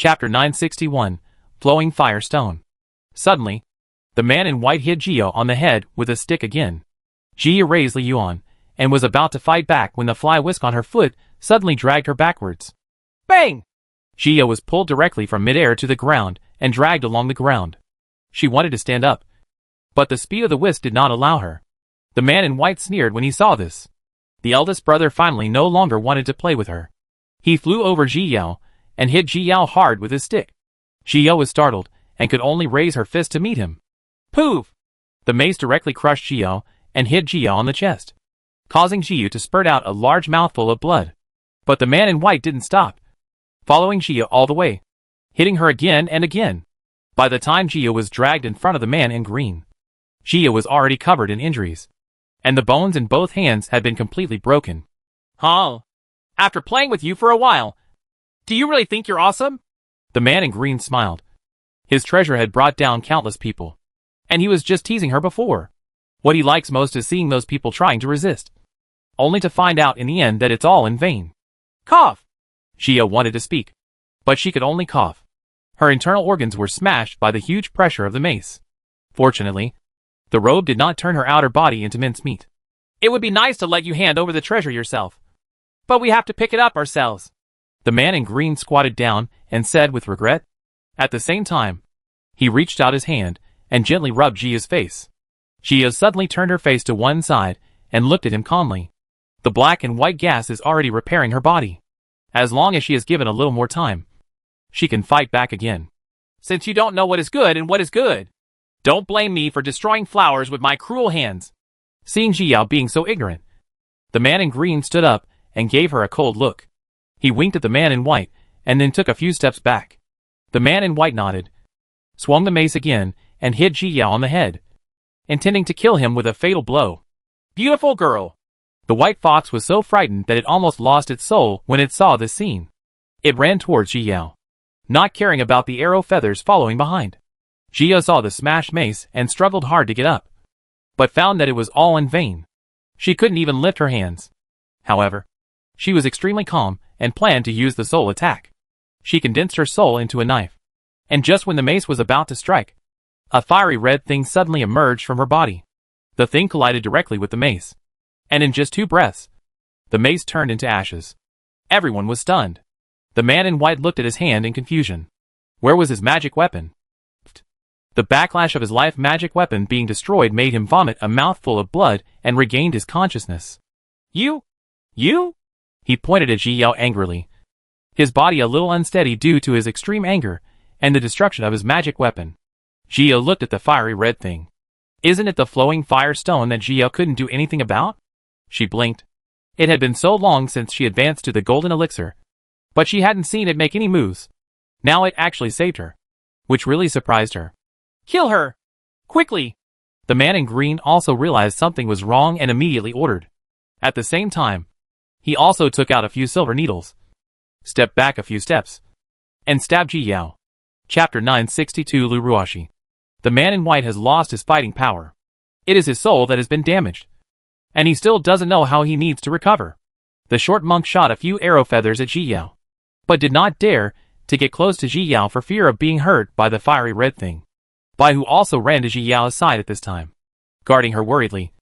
Chapter 961, Flowing Firestone. Suddenly, the man in white hit Geo on the head with a stick again. Geo raised Li Yuan, and was about to fight back when the fly whisk on her foot suddenly dragged her backwards. Bang! Geo was pulled directly from midair to the ground and dragged along the ground. She wanted to stand up, but the speed of the whisk did not allow her. The man in white sneered when he saw this. The eldest brother finally no longer wanted to play with her. He flew over Ji-Yao and hit Ji-Yao hard with his stick. Ji-Yao was startled and could only raise her fist to meet him. Poof! The mace directly crushed Ji-Yao and hit Ji-Yao on the chest, causing Ji-Yu to spurt out a large mouthful of blood. But the man in white didn't stop, following Ji-Yao all the way, hitting her again and again. By the time Ji-Yao was dragged in front of the man in green, Ji-Yao was already covered in injuries, and the bones in both hands had been completely broken. Huh? After playing with you for a while, do you really think you're awesome? The man in green smiled. His treasure had brought down countless people, and he was just teasing her before. What he likes most is seeing those people trying to resist, only to find out in the end that it's all in vain. Cough! Ji-Yao wanted to speak, but she could only cough. Her internal organs were smashed by the huge pressure of the mace. Fortunately, the robe did not turn her outer body into mincemeat. It would be nice to let you hand over the treasure yourself, but we have to pick it up ourselves. The man in green squatted down and said with regret. At the same time, he reached out his hand and gently rubbed Ji-Yao's face. Ji-Yao suddenly turned her face to one side and looked at him calmly. The black and white gas is already repairing her body. As long as she is given a little more time, she can fight back again. Since you don't know what is good and what is good, don't blame me for destroying flowers with my cruel hands. Seeing Ji-Yao being so ignorant, the man in green stood up and gave her a cold look. He winked at the man in white and then took a few steps back. The man in white nodded, swung the mace again, and hit Ji-Yao on the head, intending to kill him with a fatal blow. Beautiful girl! The white fox was so frightened that it almost lost its soul when it saw this scene. It ran towards Ji-Yao, not caring about the arrow feathers following behind. Ji-Yao saw the smashed mace and struggled hard to get up, but found that it was all in vain. She couldn't even lift her hands. However, she was extremely calm and planned to use the soul attack. She condensed her soul into a knife, and just when the mace was about to strike, a fiery red thing suddenly emerged from her body. The thing collided directly with the mace, and in just 2 breaths, the mace turned into ashes. Everyone was stunned. The man in white looked at his hand in confusion. Where was his magic weapon? The backlash of his life magic weapon being destroyed made him vomit a mouthful of blood and regained his consciousness. You? He pointed at Ji-Yao angrily, his body a little unsteady due to his extreme anger and the destruction of his magic weapon. Ji-Yao looked at the fiery red thing. Isn't it the flowing fire stone that Ji-Yao couldn't do anything about? She blinked. It had been so long since she advanced to the golden elixir, but she hadn't seen it make any moves. Now it actually saved her, which really surprised her. Kill her! Quickly! The man in green also realized something was wrong and immediately ordered. At the same time, he also took out a few silver needles, stepped back a few steps, and stabbed Ji-Yao. Chapter 962 Lu Ruashi. The man in white has lost his fighting power. It is his soul that has been damaged, and he still doesn't know how he needs to recover. The short monk shot a few arrow feathers at Ji-Yao, but did not dare to get close to Ji-Yao for fear of being hurt by the fiery red thing. Bai Hu also ran to Ji-Yao's side at this time, guarding her worriedly,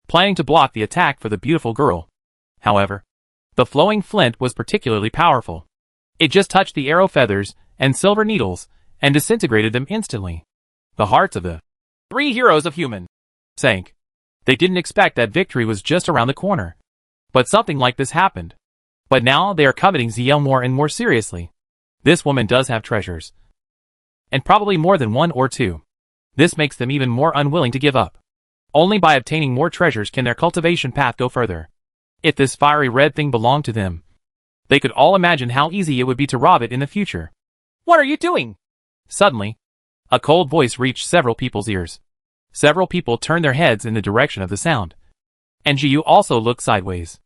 planning to block the attack for the beautiful girl. However, the flowing flint was particularly powerful. It just touched the arrow feathers and silver needles and disintegrated them instantly. The hearts of the 3 heroes of human sank. They didn't expect that victory was just around the corner, but something like this happened. But now they are coveting Ji-Yao more and more seriously. This woman does have treasures, and probably more than 1 or 2. This makes them even more unwilling to give up. Only by obtaining more treasures can their cultivation path go further. If this fiery red thing belonged to them, they could all imagine how easy it would be to rob it in the future. What are you doing? Suddenly, a cold voice reached several people's ears. Several people turned their heads in the direction of the sound, and Ji-Yu also looked sideways.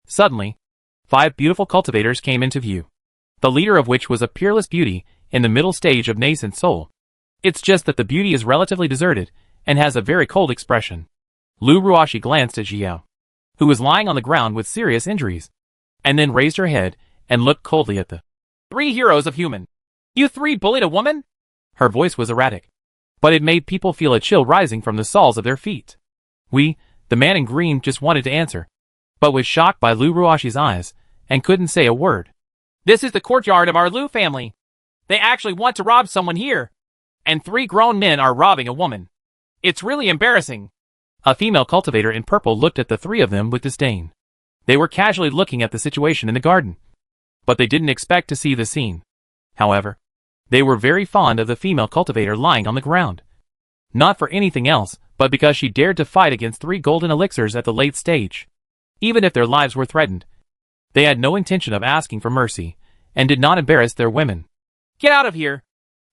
Suddenly, 5 beautiful cultivators came into view, the leader of which was a peerless beauty in the middle stage of nascent soul. It's just that the beauty is relatively deserted and has a very cold expression. Lu Ruashi glanced at Ji-Yao, who was lying on the ground with serious injuries, and then raised her head and looked coldly at the 3 heroes of human You three bullied a woman? Her voice was erratic, but it made people feel a chill rising from the soles of their feet. The man in green, just wanted to answer, but was shocked by Lu Ruashi's eyes and couldn't say a word. This is the courtyard of our Lu family. They actually want to rob someone here, and 3 grown men are robbing a woman. It's really embarrassing. A female cultivator in purple looked at the 3 of them with disdain. They were casually looking at the situation in the garden, but they didn't expect to see the scene. However, they were very fond of the female cultivator lying on the ground. Not for anything else, but because she dared to fight against 3 golden elixirs at the late stage. Even if their lives were threatened, they had no intention of asking for mercy, and did not embarrass their women. Get out of here!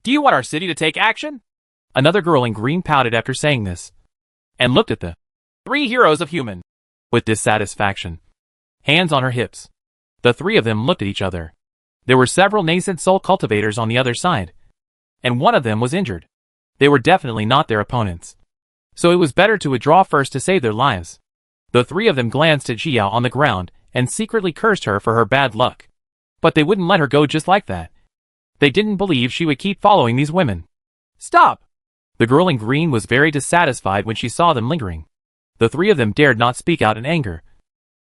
Do you want our city to take action? Another girl in green pouted after saying this, and looked at the 3 heroes of human with dissatisfaction. Hands on her hips. The 3 of them looked at each other. There were several nascent soul cultivators on the other side, and one of them was injured. They were definitely not their opponents, so it was better to withdraw first to save their lives. The 3 of them glanced at Jiao on the ground and secretly cursed her for her bad luck. But they wouldn't let her go just like that. They didn't believe she would keep following these women. Stop! The girl in green was very dissatisfied when she saw them lingering. The 3 of them dared not speak out in anger,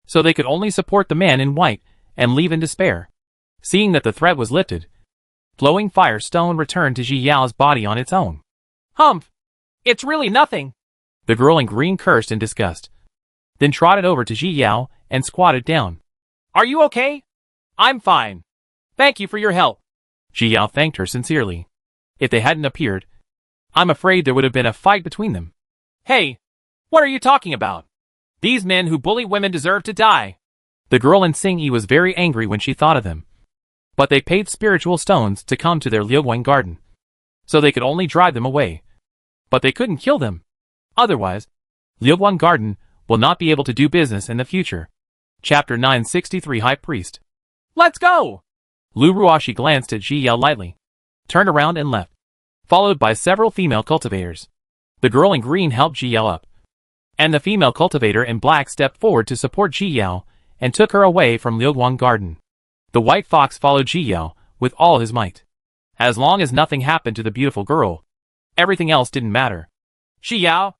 so they could only support the man in white and leave in despair. Seeing that the threat was lifted, flowing fire stone returned to Ji Yao's body on its own. Humph! It's really nothing! The girl in green cursed in disgust, then trotted over to Ji Yao and squatted down. Are you okay? I'm fine. Thank you for your help. Ji Yao thanked her sincerely. If they hadn't appeared, I'm afraid there would have been a fight between them. Hey, what are you talking about? These men who bully women deserve to die. The girl in Xingyi was very angry when she thought of them. But they paid spiritual stones to come to their Liuguan garden, so they could only drive them away. But they couldn't kill them. Otherwise, Liuguan garden will not be able to do business in the future. Chapter 963 High Priest. Let's go! Lu Ruashi glanced at Ji Yao lightly, turned around and left, followed by several female cultivators. The girl in green helped Ji Yao up, and the female cultivator in black stepped forward to support Ji Yao and took her away from Liuguan garden. The white fox followed Ji Yao with all his might. As long as nothing happened to the beautiful girl, everything else didn't matter. Ji Yao,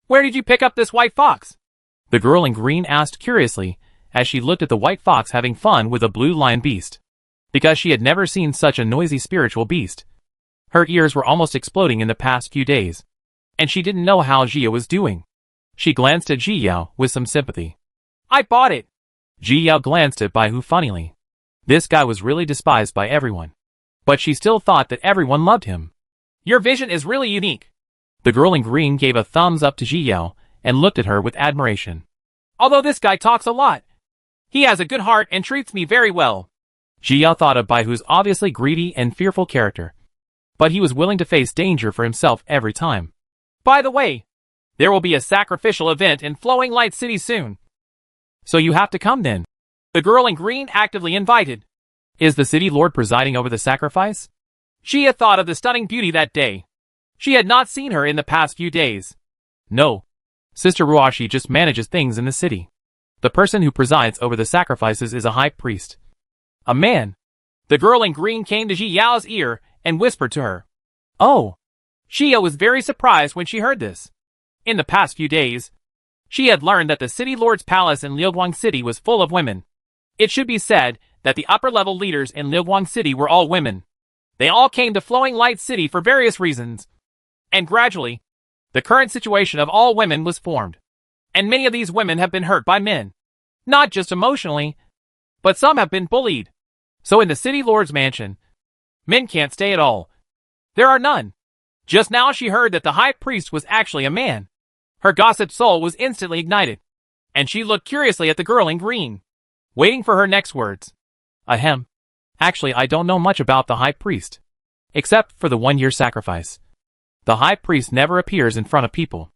where did you pick up this white fox? The girl in green asked curiously as she looked at the white fox having fun with a blue lion beast, because she had never seen such a noisy spiritual beast. Her ears were almost exploding in the past few days, and she didn't know how Jia was doing. She glanced at Ji Yao with some sympathy. I bought it. Ji Yao glanced at Bai Hu funnily. This guy was really despised by everyone, but she still thought that everyone loved him. Your vision is really unique. The girl in green gave a thumbs up to Ji Yao and looked at her with admiration. Although this guy talks a lot, he has a good heart and treats me very well. Ji Yao thought of Bai Hu's obviously greedy and fearful character, but he was willing to face danger for himself every time. By the way, there will be a sacrificial event in Flowing Light City soon, so you have to come then. The girl in green actively invited. Is the city lord presiding over the sacrifice? She had thought of the stunning beauty that day. She had not seen her in the past few days. No. Sister Ruashi just manages things in the city. The person who presides over the sacrifices is a high priest. A man. The girl in green came to Ji Yao's ear and whispered to her. Oh. Xia was very surprised when she heard this. In the past few days, she had learned that the city lord's palace in Liuguang City was full of women. It should be said that the upper-level leaders in Liuguang City were all women. They all came to Flowing Light City for various reasons. And gradually, the current situation of all women was formed. And many of these women have been hurt by men. Not just emotionally, but some have been bullied. So in the city lord's mansion, men can't stay at all. There are none. Just now she heard that the high priest was actually a man. Her gossip soul was instantly ignited, and she looked curiously at the girl in green, waiting for her next words. Ahem. Actually, I don't know much about the high priest, except for the 1-year sacrifice. The high priest never appears in front of people.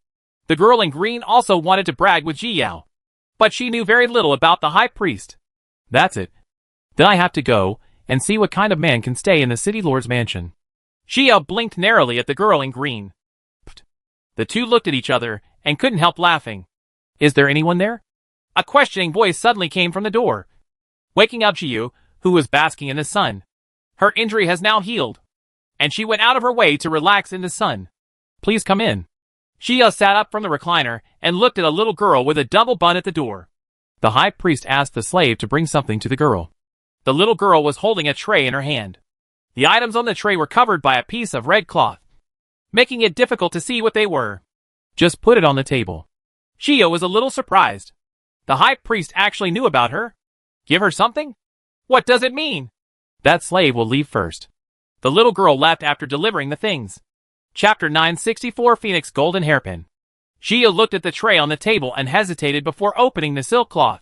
The girl in green also wanted to brag with Ji Yao, but she knew very little about the high priest. That's it. Then I have to go and see what kind of man can stay in the city lord's mansion. Ji Yao blinked narrowly at the girl in green. The two looked at each other and couldn't help laughing. Is there anyone there? A questioning voice suddenly came from the door, waking up Jiu, who was basking in the sun. Her injury has now healed. and she went out of her way to relax in the sun. Please come in. Jia sat up from the recliner and looked at a little girl with a double bun at the door. The high priest asked the slave to bring something to the girl. The little girl was holding a tray in her hand. The items on the tray were covered by a piece of red cloth, making it difficult to see what they were. Just put it on the table. Jia was a little surprised. The high priest actually knew about her. Give her something? What does it mean? That slave will leave first. The little girl left after delivering the things. Chapter 964 Phoenix Golden Hairpin. Jia looked at the tray on the table and hesitated before opening the silk cloth.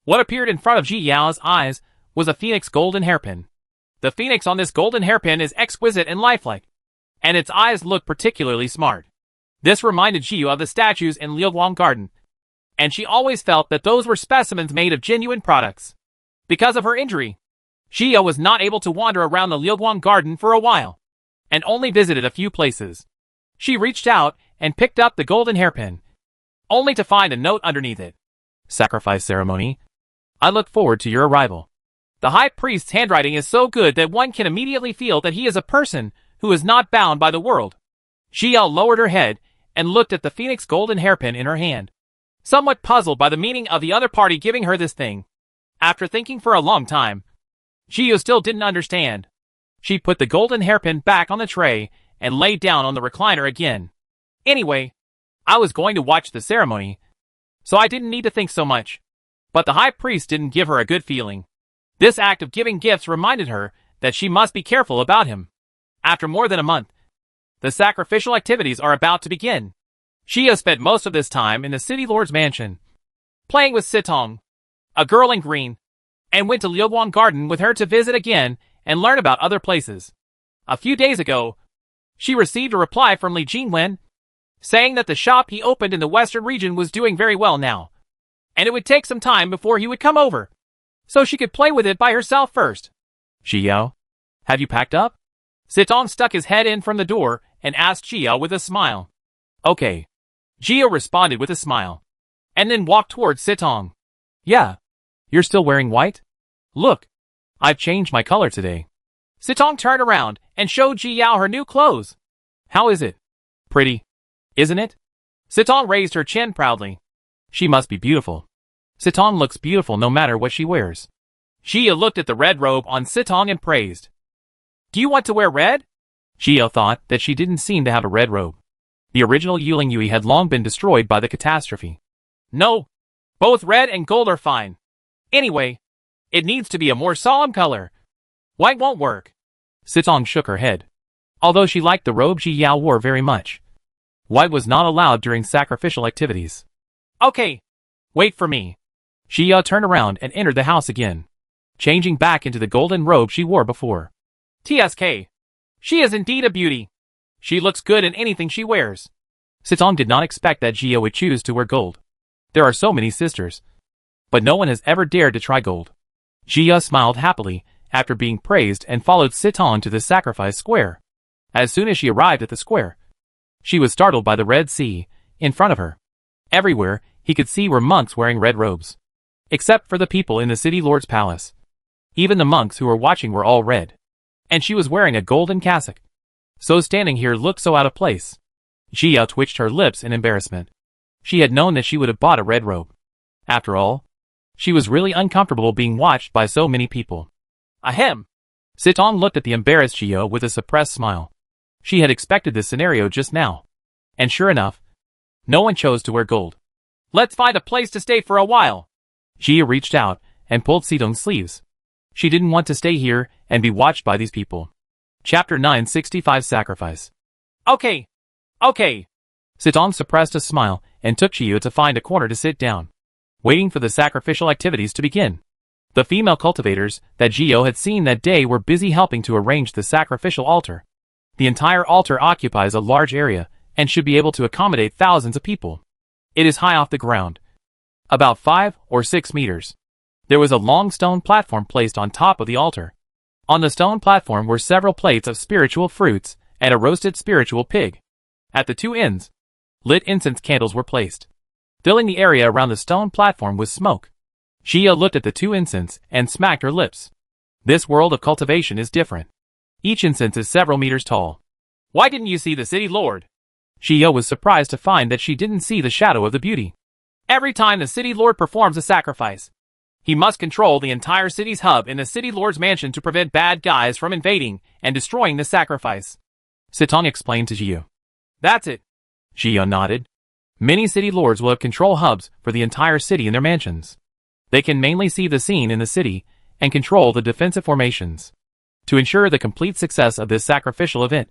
What appeared in front of Ji Yao's eyes was a phoenix golden hairpin. The phoenix on this golden hairpin is exquisite and lifelike, and its eyes look particularly smart. This reminded Jia of the statues in Liuguang Garden, and she always felt that those were specimens made of genuine products. Because of her injury, Jia was not able to wander around the Liuguang Garden for a while, and only visited a few places. She reached out and picked up the golden hairpin, only to find a note underneath it. Sacrifice ceremony. I look forward to your arrival. The high priest's handwriting is so good that one can immediately feel that he is a person who is not bound by the world. Jia lowered her head and looked at the phoenix golden hairpin in her hand, somewhat puzzled by the meaning of the other party giving her this thing. After thinking for a long time, Jia still didn't understand. She put the golden hairpin back on the tray and lay down on the recliner again. Anyway, I was going to watch the ceremony, so I didn't need to think so much. But the high priest didn't give her a good feeling. This act of giving gifts reminded her that she must be careful about him. After more than a month, the sacrificial activities are about to begin. Jia spent most of this time in the city lord's mansion, playing with Sitong, a girl in green, and went to Liuguang Garden with her to visit again and learn about other places. A few days ago, she received a reply from Li Jingwen, saying that the shop he opened in the western region was doing very well now, and it would take some time before he would come over, so she could play with it by herself first. Jia, have you packed up? Sitong stuck his head in from the door and asked Jia with a smile. Okay. Jia responded with a smile, and then walked towards Sitong. Yeah. You're still wearing white? Look, I've changed my color today. Sitong turned around and showed Ji Yao her new clothes. How is it? Pretty, isn't it? Sitong raised her chin proudly. She must be beautiful. Sitong looks beautiful no matter what she wears. Jia looked at the red robe on Sitong and praised. Do you want to wear red? Jia thought that she didn't seem to have a red robe. The original Yuling Yui had long been destroyed by the catastrophe. No, both red and gold are fine. Anyway, it needs to be a more solemn color. White won't work. Sitong shook her head. Although she liked the robe Ji Yao wore very much, white was not allowed during sacrificial activities. Okay, wait for me. Jia turned around and entered the house again, changing back into the golden robe she wore before. TSK. She is indeed a beauty. She looks good in anything she wears. Sitong did not expect that Jia would choose to wear gold. There are so many sisters, but no one has ever dared to try gold. Jia smiled happily after being praised and followed Sitong to the sacrifice square. As soon as she arrived at the square, she was startled by the Red Sea in front of her. Everywhere, he could see were monks wearing red robes, except for the people in the city lord's palace. Even the monks who were watching were all red, and she was wearing a golden cassock. So standing here looked so out of place. Jia twitched her lips in embarrassment. She had known that she would have bought a red robe. After all, she was really uncomfortable being watched by so many people. Ahem. Sitong looked at the embarrassed Jia with a suppressed smile. She had expected this scenario just now. And sure enough, no one chose to wear gold. Let's find a place to stay for a while. Jia reached out and pulled Sitong's sleeves. She didn't want to stay here and be watched by these people. Chapter 965 Sacrifice. Okay. Sitong suppressed a smile and took Jia to find a corner to sit down, waiting for the sacrificial activities to begin. The female cultivators that Jia had seen that day were busy helping to arrange the sacrificial altar. The entire altar occupies a large area and should be able to accommodate thousands of people. It is high off the ground, about 5 or 6 meters. There was a long stone platform placed on top of the altar. On the stone platform were several plates of spiritual fruits and a roasted spiritual pig. At the two ends, lit incense candles were placed, filling the area around the stone platform with smoke. Jia looked at the two incense and smacked her lips. This world of cultivation is different. Each incense is several meters tall. Why didn't you see the city lord? Jia was surprised to find that she didn't see the shadow of the beauty. Every time the city lord performs a sacrifice, he must control the entire city's hub in the city lord's mansion to prevent bad guys from invading and destroying the sacrifice. Sitong explained to Jia. That's it. Jia nodded. Many city lords will have control hubs for the entire city in their mansions. They can mainly see the scene in the city and control the defensive formations. To ensure the complete success of this sacrificial event,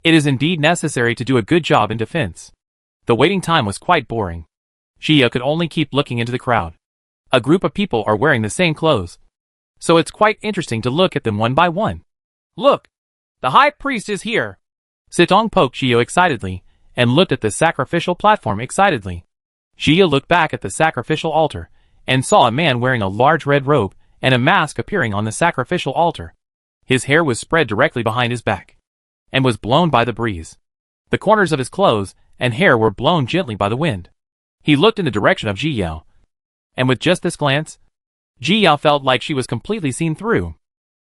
it is indeed necessary to do a good job in defense. The waiting time was quite boring. Jia could only keep looking into the crowd. A group of people are wearing the same clothes, so it's quite interesting to look at them one by one. Look! The high priest is here! Sitong poked Jia excitedly, and looked at the sacrificial platform excitedly. Jia looked back at the sacrificial altar, and saw a man wearing a large red robe and a mask appearing on the sacrificial altar. His hair was spread directly behind his back, and was blown by the breeze. The corners of his clothes and hair were blown gently by the wind. He looked in the direction of Ji Yao, and with just this glance, Ji Yao felt like she was completely seen through.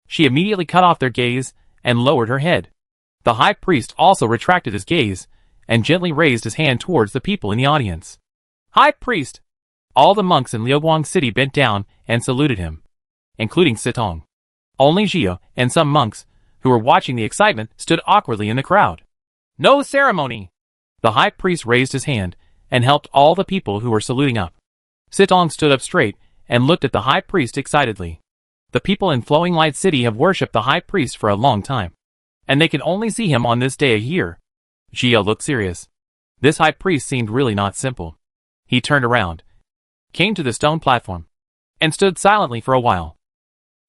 She immediately cut off their gaze and lowered her head. The high priest also retracted his gaze and gently raised his hand towards the people in the audience. High priest! All the monks in Liuguang City bent down and saluted him, including Sitong. Only Jia and some monks, who were watching the excitement, stood awkwardly in the crowd. No ceremony! The high priest raised his hand and helped all the people who were saluting up. Sitong stood up straight and looked at the high priest excitedly. The people in Flowing Light City have worshipped the high priest for a long time, and they can only see him on this day a year. Jia looked serious. This high priest seemed really not simple. He turned around, came to the stone platform, and stood silently for a while.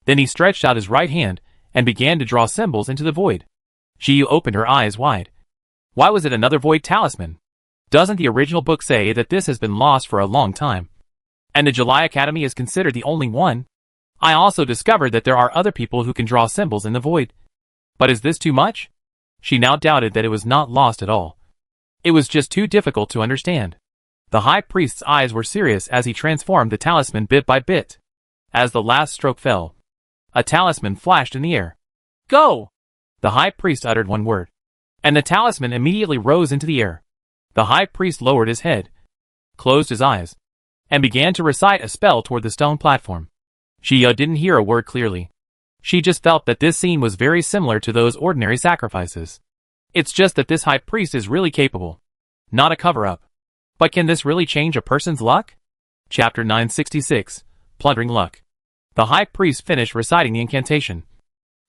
Then he stretched out his right hand and began to draw symbols into the void. Jia opened her eyes wide. Why was it another void talisman? Doesn't the original book say that this has been lost for a long time, and the July Academy is considered the only one? I also discovered that there are other people who can draw symbols in the void. But is this too much? She now doubted that it was not lost at all. It was just too difficult to understand. The high priest's eyes were serious as he transformed the talisman bit by bit. As the last stroke fell, a talisman flashed in the air. Go! The high priest uttered one word, and the talisman immediately rose into the air. The high priest lowered his head, closed his eyes, and began to recite a spell toward the stone platform. Jia didn't hear a word clearly. She just felt that this scene was very similar to those ordinary sacrifices. It's just that this high priest is really capable. Not a cover-up. But can this really change a person's luck? Chapter 966, Plundering Luck. The high priest finished reciting the incantation,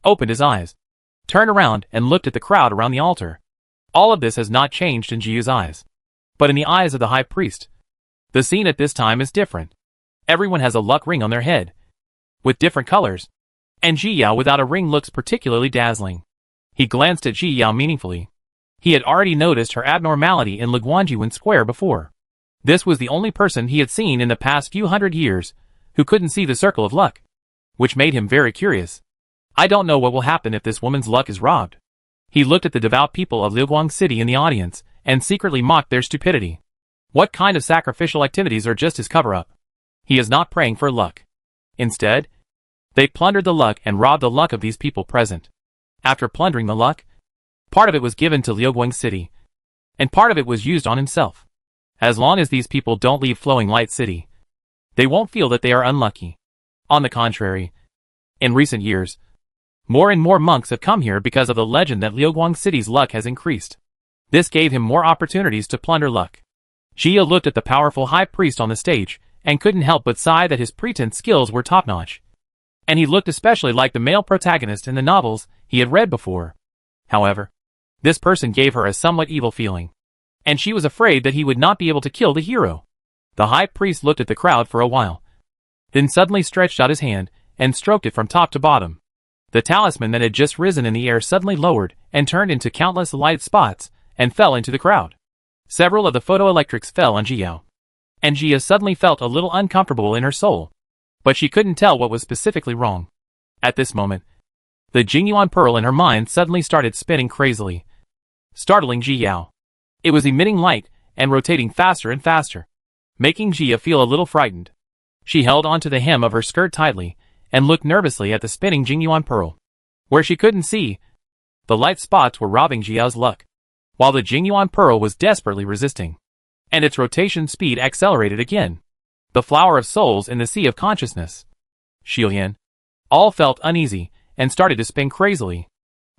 opened his eyes, turned around and looked at the crowd around the altar. All of this has not changed in Jia's eyes. But in the eyes of the high priest, the scene at this time is different. Everyone has a luck ring on their head, with different colors, and Ji Yao without a ring looks particularly dazzling. He glanced at Ji Yao meaningfully. He had already noticed her abnormality in Liguanjiwen Square before. This was the only person he had seen in the past few hundred years who couldn't see the circle of luck, which made him very curious. I don't know what will happen if this woman's luck is robbed. He looked at the devout people of Liuguang City in the audience and secretly mocked their stupidity. What kind of sacrificial activities are just his cover-up? He is not praying for luck. Instead, they plundered the luck and robbed the luck of these people present. After plundering the luck, part of it was given to Liuguang City, and part of it was used on himself. As long as these people don't leave Flowing Light City, they won't feel that they are unlucky. On the contrary, in recent years, more and more monks have come here because of the legend that Liuguang City's luck has increased. This gave him more opportunities to plunder luck. Jia looked at the powerful high priest on the stage and couldn't help but sigh that his pretense skills were top-notch. And he looked especially like the male protagonist in the novels he had read before. However, this person gave her a somewhat evil feeling, and she was afraid that he would not be able to kill the hero. The high priest looked at the crowd for a while, then suddenly stretched out his hand and stroked it from top to bottom. The talisman that had just risen in the air suddenly lowered and turned into countless light spots and fell into the crowd. Several of the photoelectrics fell on Ji Yao, and Jia suddenly felt a little uncomfortable in her soul, but she couldn't tell what was specifically wrong. At this moment, the Jingyuan pearl in her mind suddenly started spinning crazily, startling Ji Yao. It was emitting light and rotating faster and faster, making Jia feel a little frightened. She held onto the hem of her skirt tightly and looked nervously at the spinning Jingyuan pearl. Where she couldn't see, The light spots were robbing Jiao's luck, while the Jingyuan pearl was desperately resisting, and its rotation speed accelerated again. The flower of souls in the sea of consciousness. Shilian. All felt uneasy, and started to spin crazily.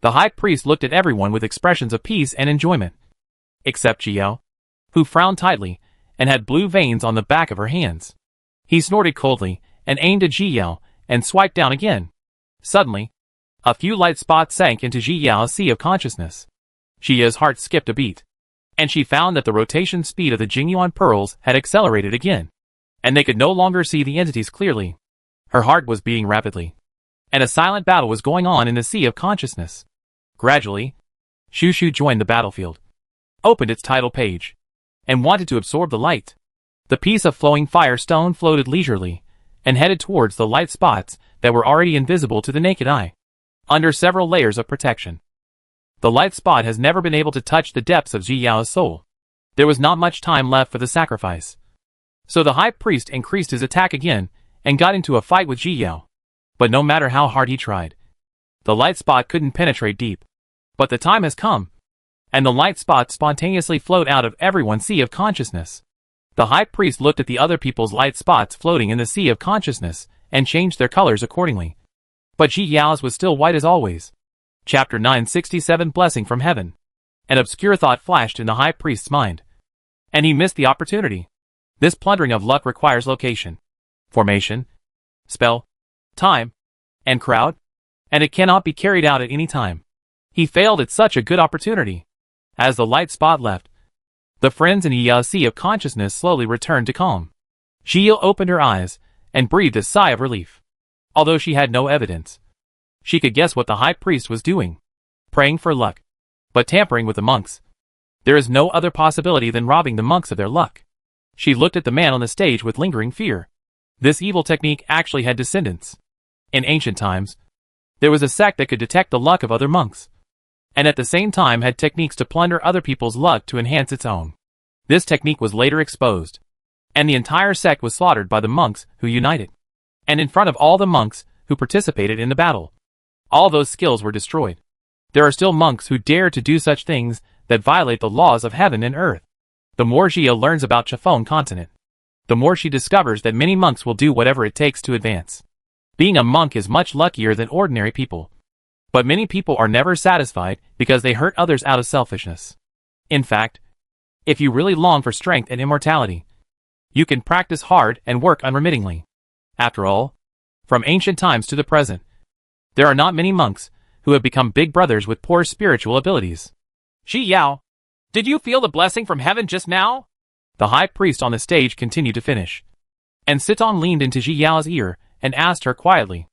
The high priest looked at everyone with expressions of peace and enjoyment. Except Jiao, who frowned tightly, and had blue veins on the back of her hands. He snorted coldly, and aimed at Jiao, and swiped down again. Suddenly, a few light spots sank into Jiao's sea of consciousness. Jia's heart skipped a beat, and she found that the rotation speed of the Jingyuan pearls had accelerated again, and they could no longer see the entities clearly. Her heart was beating rapidly, and a silent battle was going on in the sea of consciousness. Gradually, Shushu joined the battlefield, opened its title page, and wanted to absorb the light. The piece of flowing fire stone floated leisurely, and headed towards the light spots that were already invisible to the naked eye, under several layers of protection. The light spot has never been able to touch the depths of Jiao's soul. There was not much time left for the sacrifice. So the high priest increased his attack again, and got into a fight with Jiao. But no matter how hard he tried, the light spot couldn't penetrate deep. But the time has come, and the light spots spontaneously flowed out of everyone's sea of consciousness. The high priest looked at the other people's light spots floating in the sea of consciousness, and changed their colors accordingly. But Jiao's was still white as always. Chapter 967 Blessing from Heaven. An obscure thought flashed in the high priest's mind, and he missed the opportunity. This plundering of luck requires location, formation, spell, time, and crowd, and it cannot be carried out at any time. He failed at such a good opportunity. As the light spot left, the friends in Jiao's sea of consciousness slowly returned to calm. Jia opened her eyes, and breathed a sigh of relief. Although she had no evidence, she could guess what the high priest was doing. Praying for luck, but tampering with the monks. There is no other possibility than robbing the monks of their luck. She looked at the man on the stage with lingering fear. This evil technique actually had descendants. In ancient times, there was a sect that could detect the luck of other monks, and at the same time had techniques to plunder other people's luck to enhance its own. This technique was later exposed, and the entire sect was slaughtered by the monks who united. And in front of all the monks who participated in the battle, all those skills were destroyed. There are still monks who dare to do such things that violate the laws of heaven and earth. The more Jia learns about Chiffon continent, the more she discovers that many monks will do whatever it takes to advance. Being a monk is much luckier than ordinary people. But many people are never satisfied because they hurt others out of selfishness. In fact, if you really long for strength and immortality, you can practice hard and work unremittingly. After all, from ancient times to the present, there are not many monks who have become big brothers with poor spiritual abilities. Shi Yao, did you feel the blessing from heaven just now? The high priest on the stage continued to finish, and Sitong leaned into Ji Yao's ear and asked her quietly.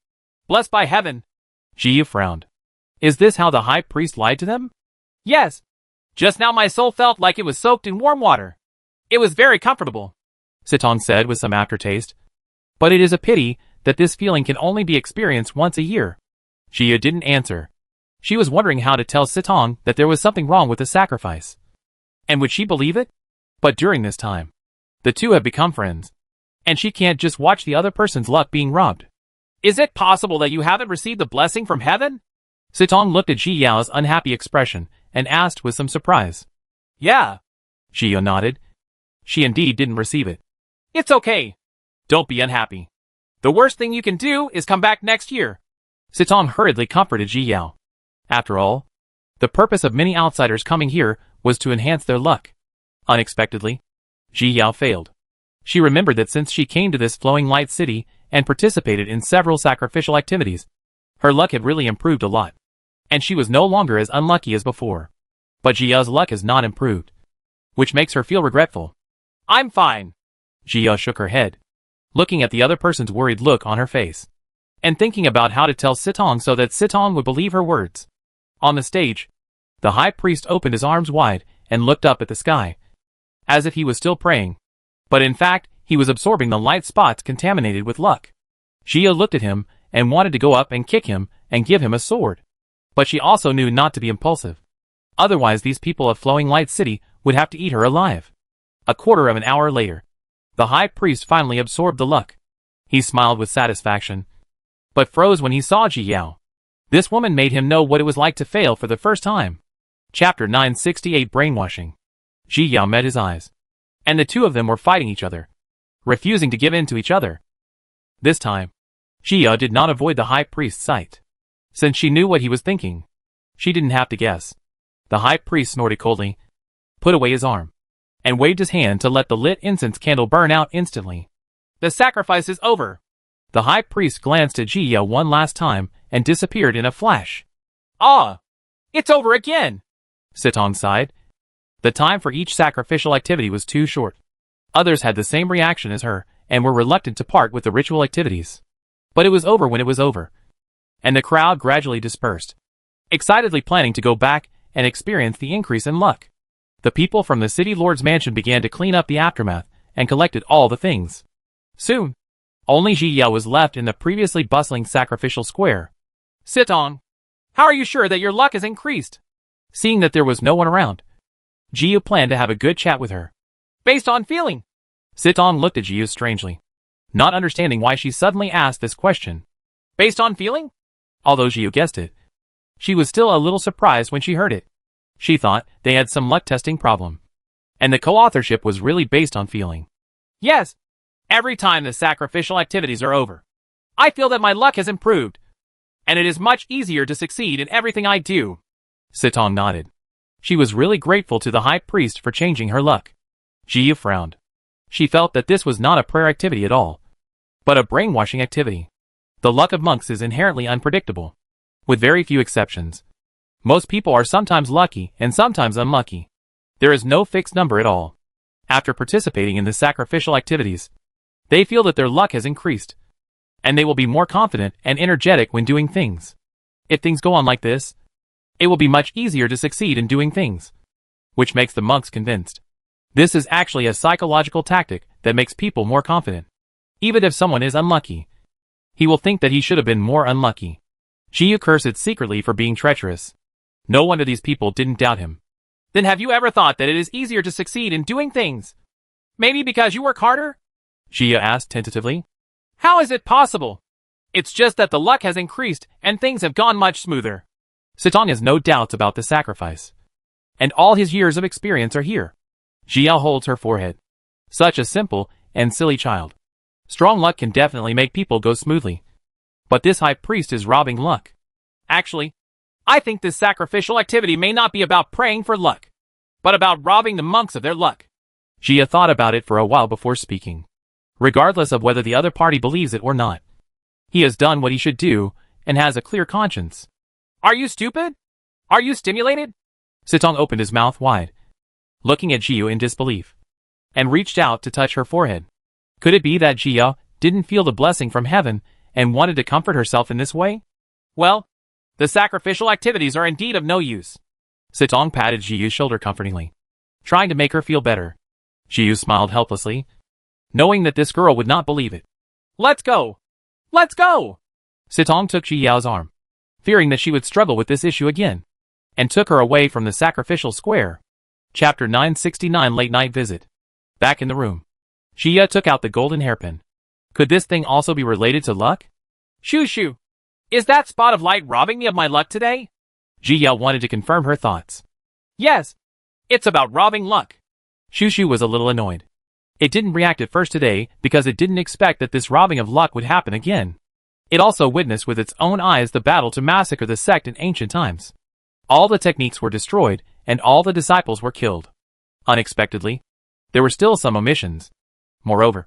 Blessed by heaven. Ji frowned. Is this how the high priest lied to them? Yes. Just now my soul felt like it was soaked in warm water. It was very comfortable, Sitong said with some aftertaste. But it is a pity that this feeling can only be experienced once a year. Jia didn't answer. She was wondering how to tell Sitong that there was something wrong with the sacrifice. And would she believe it? But during this time, the two have become friends, and she can't just watch the other person's luck being robbed. Is it possible that you haven't received the blessing from heaven? Sitong looked at Ji Yao's unhappy expression and asked with some surprise. Yeah. Jia nodded. She indeed didn't receive it. It's okay. Don't be unhappy. The worst thing you can do is come back next year. Sitong hurriedly comforted Ji Yao. After all, the purpose of many outsiders coming here was to enhance their luck. Unexpectedly, Ji Yao failed. She remembered that since she came to this flowing light city and participated in several sacrificial activities, her luck had really improved a lot, and she was no longer as unlucky as before. But Ji Yao's luck has not improved, which makes her feel regretful. I'm fine. Ji Yao shook her head, looking at the other person's worried look on her face, and thinking about how to tell Sitong so that Sitong would believe her words. On the stage, the high priest opened his arms wide and looked up at the sky, as if he was still praying, but in fact, he was absorbing the light spots contaminated with luck. Jia looked at him and wanted to go up and kick him and give him a sword. But she also knew not to be impulsive. Otherwise these people of Flowing Light City would have to eat her alive. A quarter of an hour later, the high priest finally absorbed the luck. He smiled with satisfaction, but froze when he saw Ji Yao. This woman made him know what it was like to fail for the first time. Chapter 968 Brainwashing. Ji Yao met his eyes. And the two of them were fighting each other, refusing to give in to each other. This time, Ji Yao did not avoid the high priest's sight. Since she knew what he was thinking, she didn't have to guess. The high priest snorted coldly, put away his arm, and waved his hand to let the lit incense candle burn out instantly. The sacrifice is over. The high priest glanced at Ji Yao one last time and disappeared in a flash. Ah! It's over again! Sitong sighed. The time for each sacrificial activity was too short. Others had the same reaction as her and were reluctant to part with the ritual activities. But it was over when it was over. And the crowd gradually dispersed, excitedly planning to go back and experience the increase in luck. The people from the city lord's mansion began to clean up the aftermath and collected all the things. Soon, only Ji Yao was left in the previously bustling sacrificial square. Sitong, how are you sure that your luck has increased? Seeing that there was no one around, Ji Yao planned to have a good chat with her. Based on feeling. Sitong looked at Ji Yao strangely, not understanding why she suddenly asked this question. Based on feeling? Although Ji Yao guessed it, she was still a little surprised when she heard it. She thought they had some luck testing problem, and the co-authorship was really based on feeling. Yes, every time the sacrificial activities are over, I feel that my luck has improved, and it is much easier to succeed in everything I do. Sitong nodded. She was really grateful to the high priest for changing her luck. Ji Yao frowned. She felt that this was not a prayer activity at all, but a brainwashing activity. The luck of monks is inherently unpredictable, with very few exceptions. Most people are sometimes lucky and sometimes unlucky. There is no fixed number at all. After participating in the sacrificial activities, they feel that their luck has increased, and they will be more confident and energetic when doing things. If things go on like this, it will be much easier to succeed in doing things, which makes the monks convinced. This is actually a psychological tactic that makes people more confident. Even if someone is unlucky, he will think that he should have been more unlucky. Ji Yao cursed secretly for being treacherous. No wonder these people didn't doubt him. Then have you ever thought that it is easier to succeed in doing things? Maybe because you work harder? Ji Yao asked tentatively. How is it possible? It's just that the luck has increased and things have gone much smoother. Sitong has no doubts about the sacrifice, and all his years of experience are here. Ji Yao holds her forehead. Such a simple and silly child. Strong luck can definitely make people go smoothly. But this high priest is robbing luck. Actually, I think this sacrificial activity may not be about praying for luck, but about robbing the monks of their luck. Ji Yao thought about it for a while before speaking. Regardless of whether the other party believes it or not, he has done what he should do and has a clear conscience. Are you stupid? Are you stimulated? Sitong opened his mouth wide, looking at Ji Yao in disbelief, and reached out to touch her forehead. Could it be that Ji Yao didn't feel the blessing from heaven and wanted to comfort herself in this way? Well, the sacrificial activities are indeed of no use. Sitong patted Ji Yao's shoulder comfortingly, trying to make her feel better. Ji Yao smiled helplessly, knowing that this girl would not believe it. Let's go! Let's go! Sitong took Ji Yao's arm, fearing that she would struggle with this issue again, and took her away from the sacrificial square. Chapter 969 Late Night Visit. Back in the room, Ji Yao took out the golden hairpin. Could this thing also be related to luck? Shoo shoo! Is that spot of light robbing me of my luck today? Ji Yao wanted to confirm her thoughts. Yes, it's about robbing luck. Shoo shoo was a little annoyed. It didn't react at first today because it didn't expect that this robbing of luck would happen again. It also witnessed with its own eyes the battle to massacre the sect in ancient times. All the techniques were destroyed and all the disciples were killed. Unexpectedly, there were still some omissions. Moreover,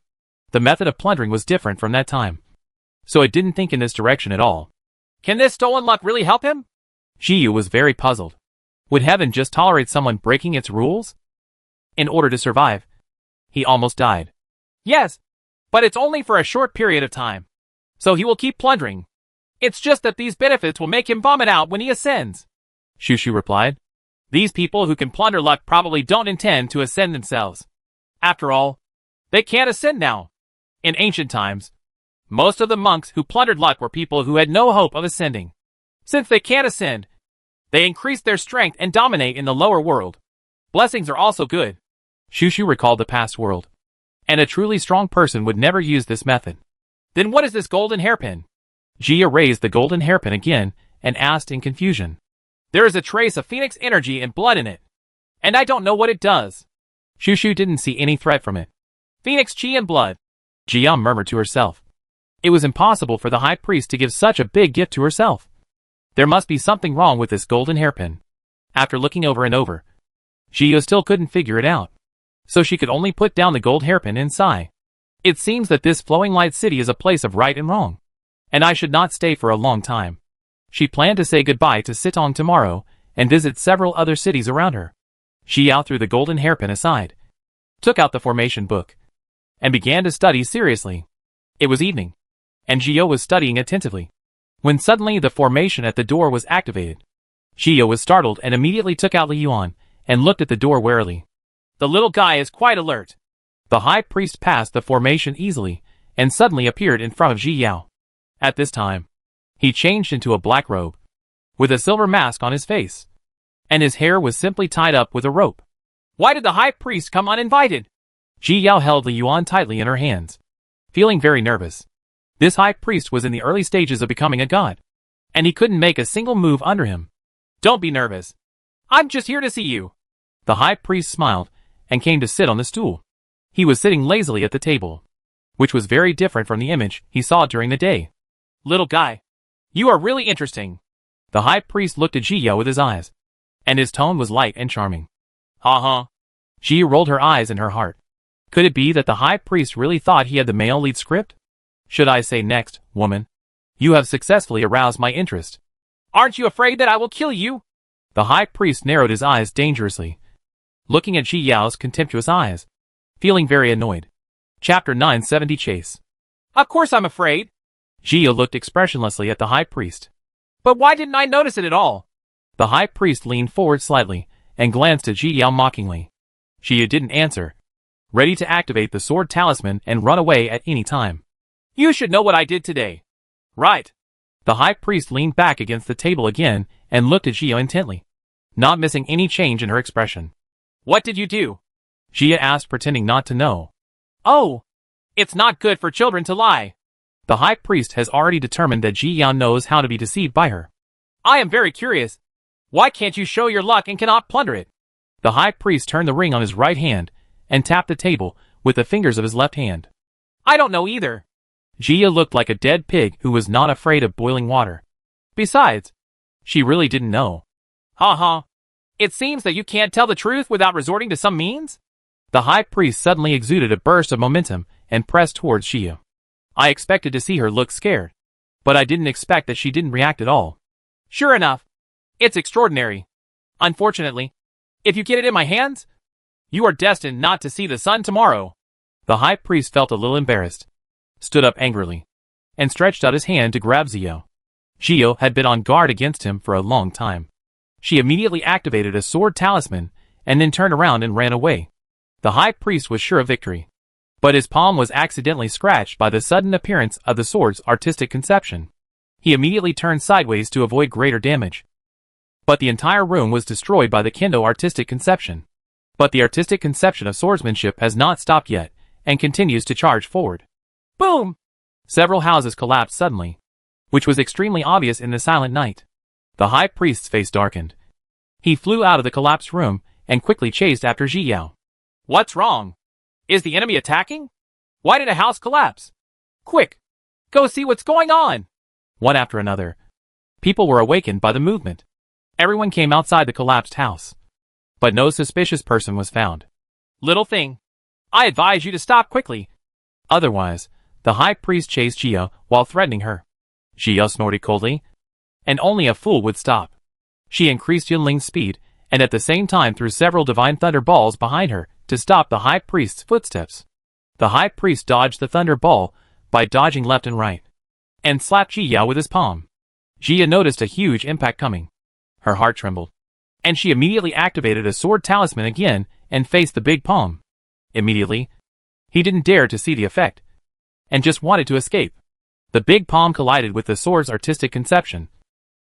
the method of plundering was different from that time, so it didn't think in this direction at all. Can this stolen luck really help him? Ji Yao was very puzzled. Would heaven just tolerate someone breaking its rules? In order to survive, he almost died. Yes, but it's only for a short period of time, so he will keep plundering. It's just that these benefits will make him vomit out when he ascends. Shoo shoo replied. These people who can plunder luck probably don't intend to ascend themselves. After all, they can't ascend now. In ancient times, most of the monks who plundered luck were people who had no hope of ascending. Since they can't ascend, they increase their strength and dominate in the lower world. Blessings are also good. Shoo shoo recalled the past world, and a truly strong person would never use this method. Then what is this golden hairpin? Ji Yao raised the golden hairpin again and asked in confusion. There is a trace of phoenix energy and blood in it, and I don't know what it does. Shushu didn't see any threat from it. Phoenix chi and blood, Jiao murmured to herself. It was impossible for the high priest to give such a big gift to herself. There must be something wrong with this golden hairpin. After looking over and over, Jiao still couldn't figure it out. So she could only put down the gold hairpin and sigh. It seems that this flowing light city is a place of right and wrong, and I should not stay for a long time. She planned to say goodbye to Sitong tomorrow and visit several other cities around her. Jiao threw the golden hairpin aside, took out the formation book, and began to study seriously. It was evening, and Jiao was studying attentively, when suddenly the formation at the door was activated. Jiao was startled and immediately took out Li Yuan and looked at the door warily. The little guy is quite alert. The high priest passed the formation easily and suddenly appeared in front of Jiao. At this time, he changed into a black robe, with a silver mask on his face, and his hair was simply tied up with a rope. Why did the high priest come uninvited? Jiao held Li Yuan tightly in her hands, feeling very nervous. This high priest was in the early stages of becoming a god, and he couldn't make a single move under him. Don't be nervous. I'm just here to see you. The high priest smiled and came to sit on the stool. He was sitting lazily at the table, which was very different from the image he saw during the day. Little guy, you are really interesting. The high priest looked at Jiao with his eyes, and his tone was light and charming. Ha. Jiao rolled her eyes in her heart. Could it be that the high priest really thought he had the male lead script? Should I say next, woman? You have successfully aroused my interest. Aren't you afraid that I will kill you? The high priest narrowed his eyes dangerously, looking at Jiao's contemptuous eyes, feeling very annoyed. Chapter 970 Chase. Of course I'm afraid. Jiao looked expressionlessly at the high priest. But why didn't I notice it at all? The high priest leaned forward slightly and glanced at Jiao mockingly. Jiao didn't answer, ready to activate the sword talisman and run away at any time. You should know what I did today. Right. The high priest leaned back against the table again and looked at Jiao intently, not missing any change in her expression. What did you do? Jiao asked, pretending not to know. Oh, it's not good for children to lie. The high priest has already determined that Jiao knows how to be deceived by her. I am very curious. Why can't you show your luck and cannot plunder it? The high priest turned the ring on his right hand and tapped the table with the fingers of his left hand. I don't know either. Jiao looked like a dead pig who was not afraid of boiling water. Besides, she really didn't know. Ha. It seems that you can't tell the truth without resorting to some means? The high priest suddenly exuded a burst of momentum and pressed towards Jiao. I expected to see her look scared, but I didn't expect that she didn't react at all. Sure enough, it's extraordinary. Unfortunately, if you get it in my hands, you are destined not to see the sun tomorrow. The high priest felt a little embarrassed, stood up angrily, and stretched out his hand to grab Jiao. Jiao had been on guard against him for a long time. She immediately activated a sword talisman and then turned around and ran away. The high priest was sure of victory, but his palm was accidentally scratched by the sudden appearance of the sword's artistic conception. He immediately turned sideways to avoid greater damage. But the entire room was destroyed by the kendo artistic conception. But the artistic conception of swordsmanship has not stopped yet and continues to charge forward. Boom! Several houses collapsed suddenly, which was extremely obvious in the silent night. The high priest's face darkened. He flew out of the collapsed room and quickly chased after Jiao. What's wrong? Is the enemy attacking? Why did a house collapse? Quick! Go see what's going on! One after another, people were awakened by the movement. Everyone came outside the collapsed house, but no suspicious person was found. Little thing, I advise you to stop quickly. Otherwise, the high priest chased Jiao while threatening her. Jiao snorted coldly, and only a fool would stop. She increased Yunling's speed and at the same time threw several divine thunder balls behind her to stop the high priest's footsteps. The high priest dodged the thunder ball by dodging left and right, and slapped Jiao with his palm. Jiao noticed a huge impact coming. Her heart trembled, and she immediately activated a sword talisman again and faced the big palm. Immediately, he didn't dare to see the effect, and just wanted to escape. The big palm collided with the sword's artistic conception,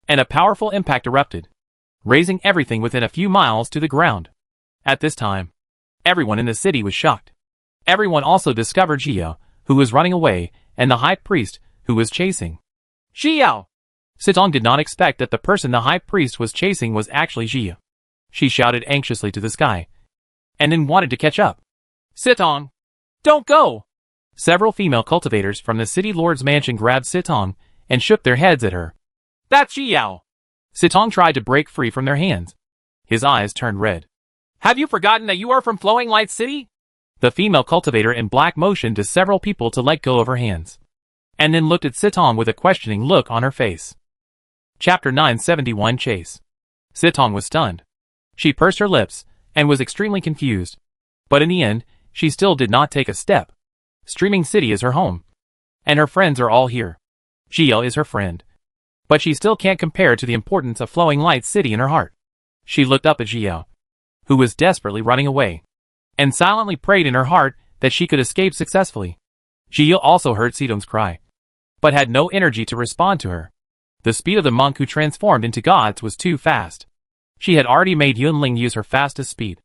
and a powerful impact erupted, raising everything within a few miles to the ground. At this time, everyone in the city was shocked. Everyone also discovered Jiao, who was running away, and the high priest, who was chasing. Jiao! Sitong did not expect that the person the high priest was chasing was actually Jia. She shouted anxiously to the sky, and then wanted to catch up. Sitong! Don't go! Several female cultivators from the city lord's mansion grabbed Sitong and shook their heads at her. That's Jiao! Sitong tried to break free from their hands. His eyes turned red. Have you forgotten that you are from Flowing Light City? The female cultivator in black motioned to several people to let go of her hands, and then looked at Sitong with a questioning look on her face. Chapter 971 Chase. Sitong was stunned. She pursed her lips and was extremely confused. But in the end, she still did not take a step. Streaming City is her home, and her friends are all here. Jia is her friend, but she still can't compare to the importance of Flowing Light City in her heart. She looked up at Jia, who was desperately running away, and silently prayed in her heart that she could escape successfully. Jia also heard Sitong's cry, but had no energy to respond to her. The speed of the monk who transformed into gods was too fast. She had already made Yunling use her fastest speed,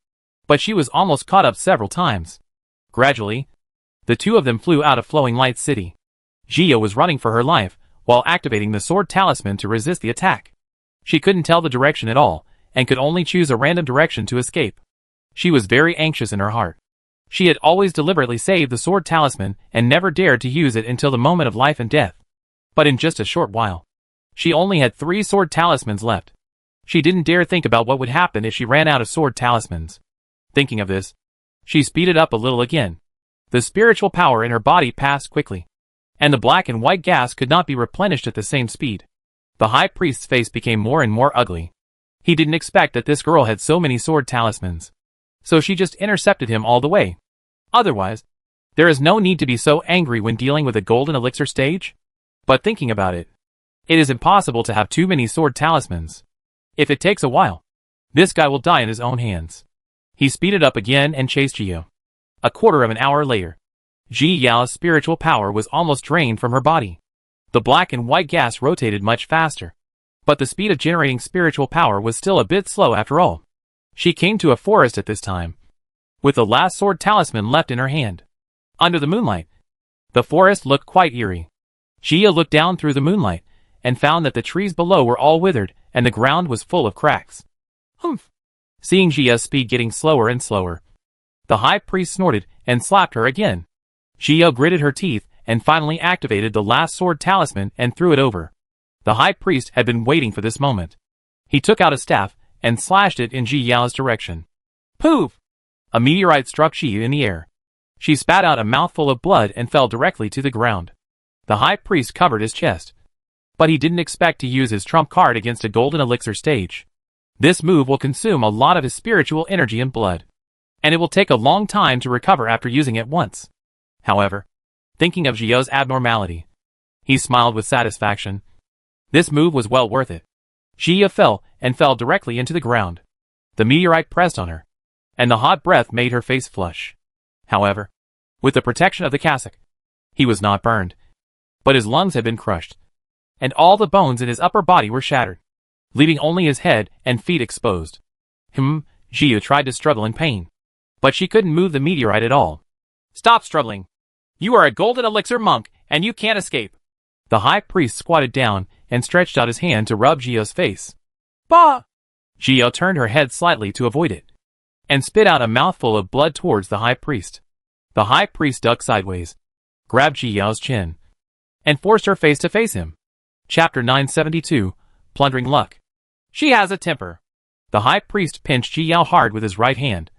but she was almost caught up several times. Gradually, the two of them flew out of Flowing Light City. Jia was running for her life, while activating the sword talisman to resist the attack. She couldn't tell the direction at all, and could only choose a random direction to escape. She was very anxious in her heart. She had always deliberately saved the sword talisman and never dared to use it until the moment of life and death. But in just a short while, she only had 3 sword talismans left. She didn't dare think about what would happen if she ran out of sword talismans. Thinking of this, she speeded up a little again. The spiritual power in her body passed quickly, and the black and white gas could not be replenished at the same speed. The high priest's face became more and more ugly. He didn't expect that this girl had so many sword talismans, so she just intercepted him all the way. Otherwise, there is no need to be so angry when dealing with a golden elixir stage. But thinking about it, it is impossible to have too many sword talismans. If it takes a while, this guy will die in his own hands. He speeded up again and chased Jia. A quarter of an hour later, Ji Yao's spiritual power was almost drained from her body. The black and white gas rotated much faster, but the speed of generating spiritual power was still a bit slow after all. She came to a forest at this time, with the last sword talisman left in her hand. Under the moonlight, the forest looked quite eerie. Jia looked down through the moonlight, and found that the trees below were all withered, and the ground was full of cracks. Humph! Seeing Jia's speed getting slower and slower, the high priest snorted and slapped her again. Jia gritted her teeth and finally activated the last sword talisman and threw it over. The high priest had been waiting for this moment. He took out a staff and slashed it in Ji Yao's direction. Poof! A meteorite struck Jia in the air. She spat out a mouthful of blood and fell directly to the ground. The high priest covered his chest, but he didn't expect to use his trump card against a golden elixir stage. This move will consume a lot of his spiritual energy and blood, and it will take a long time to recover after using it once. However, thinking of Jia's abnormality, he smiled with satisfaction. This move was well worth it. Jia fell and fell directly into the ground. The meteorite pressed on her, and the hot breath made her face flush. However, with the protection of the cassock, he was not burned, but his lungs had been crushed, and all the bones in his upper body were shattered, leaving only his head and feet exposed. Jia tried to struggle in pain, but she couldn't move the meteorite at all. Stop struggling. You are a golden elixir monk, and you can't escape. The high priest squatted down and stretched out his hand to rub Jia's face. Bah! Jia turned her head slightly to avoid it, and spit out a mouthful of blood towards the high priest. The high priest ducked sideways, grabbed Jia's chin, and forced her face to face him. Chapter 972, Plundering Luck. She has a temper. The high priest pinched Ji Yao hard with his right hand,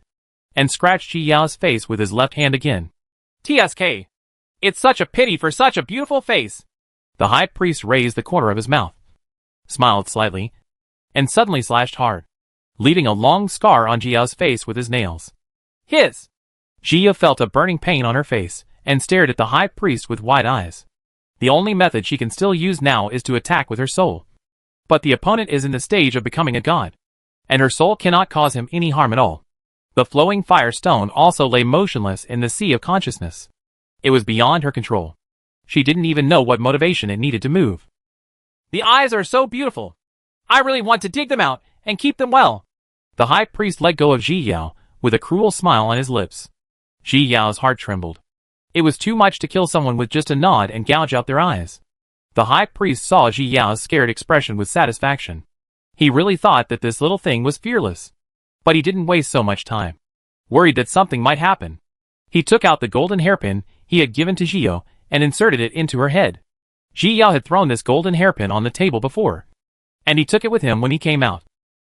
and scratched Ji Yao's face with his left hand again. TSK. It's such a pity for such a beautiful face. The high priest raised the corner of his mouth, smiled slightly, and suddenly slashed hard, leaving a long scar on Ji Yao's face with his nails. Hiss! Jia felt a burning pain on her face, and stared at the high priest with wide eyes. The only method she can still use now is to attack with her soul. But the opponent is in the stage of becoming a god, and her soul cannot cause him any harm at all. The flowing fire stone also lay motionless in the sea of consciousness. It was beyond her control. She didn't even know what motivation it needed to move. The eyes are so beautiful. I really want to dig them out and keep them well. The high priest let go of Ji Yao with a cruel smile on his lips. Ji Yao's heart trembled. It was too much to kill someone with just a nod and gouge out their eyes. The high priest saw Ji Yao's scared expression with satisfaction. He really thought that this little thing was fearless. But he didn't waste so much time. Worried that something might happen, he took out the golden hairpin he had given to Ji Yao and inserted it into her head. Ji Yao had thrown this golden hairpin on the table before, and he took it with him when he came out.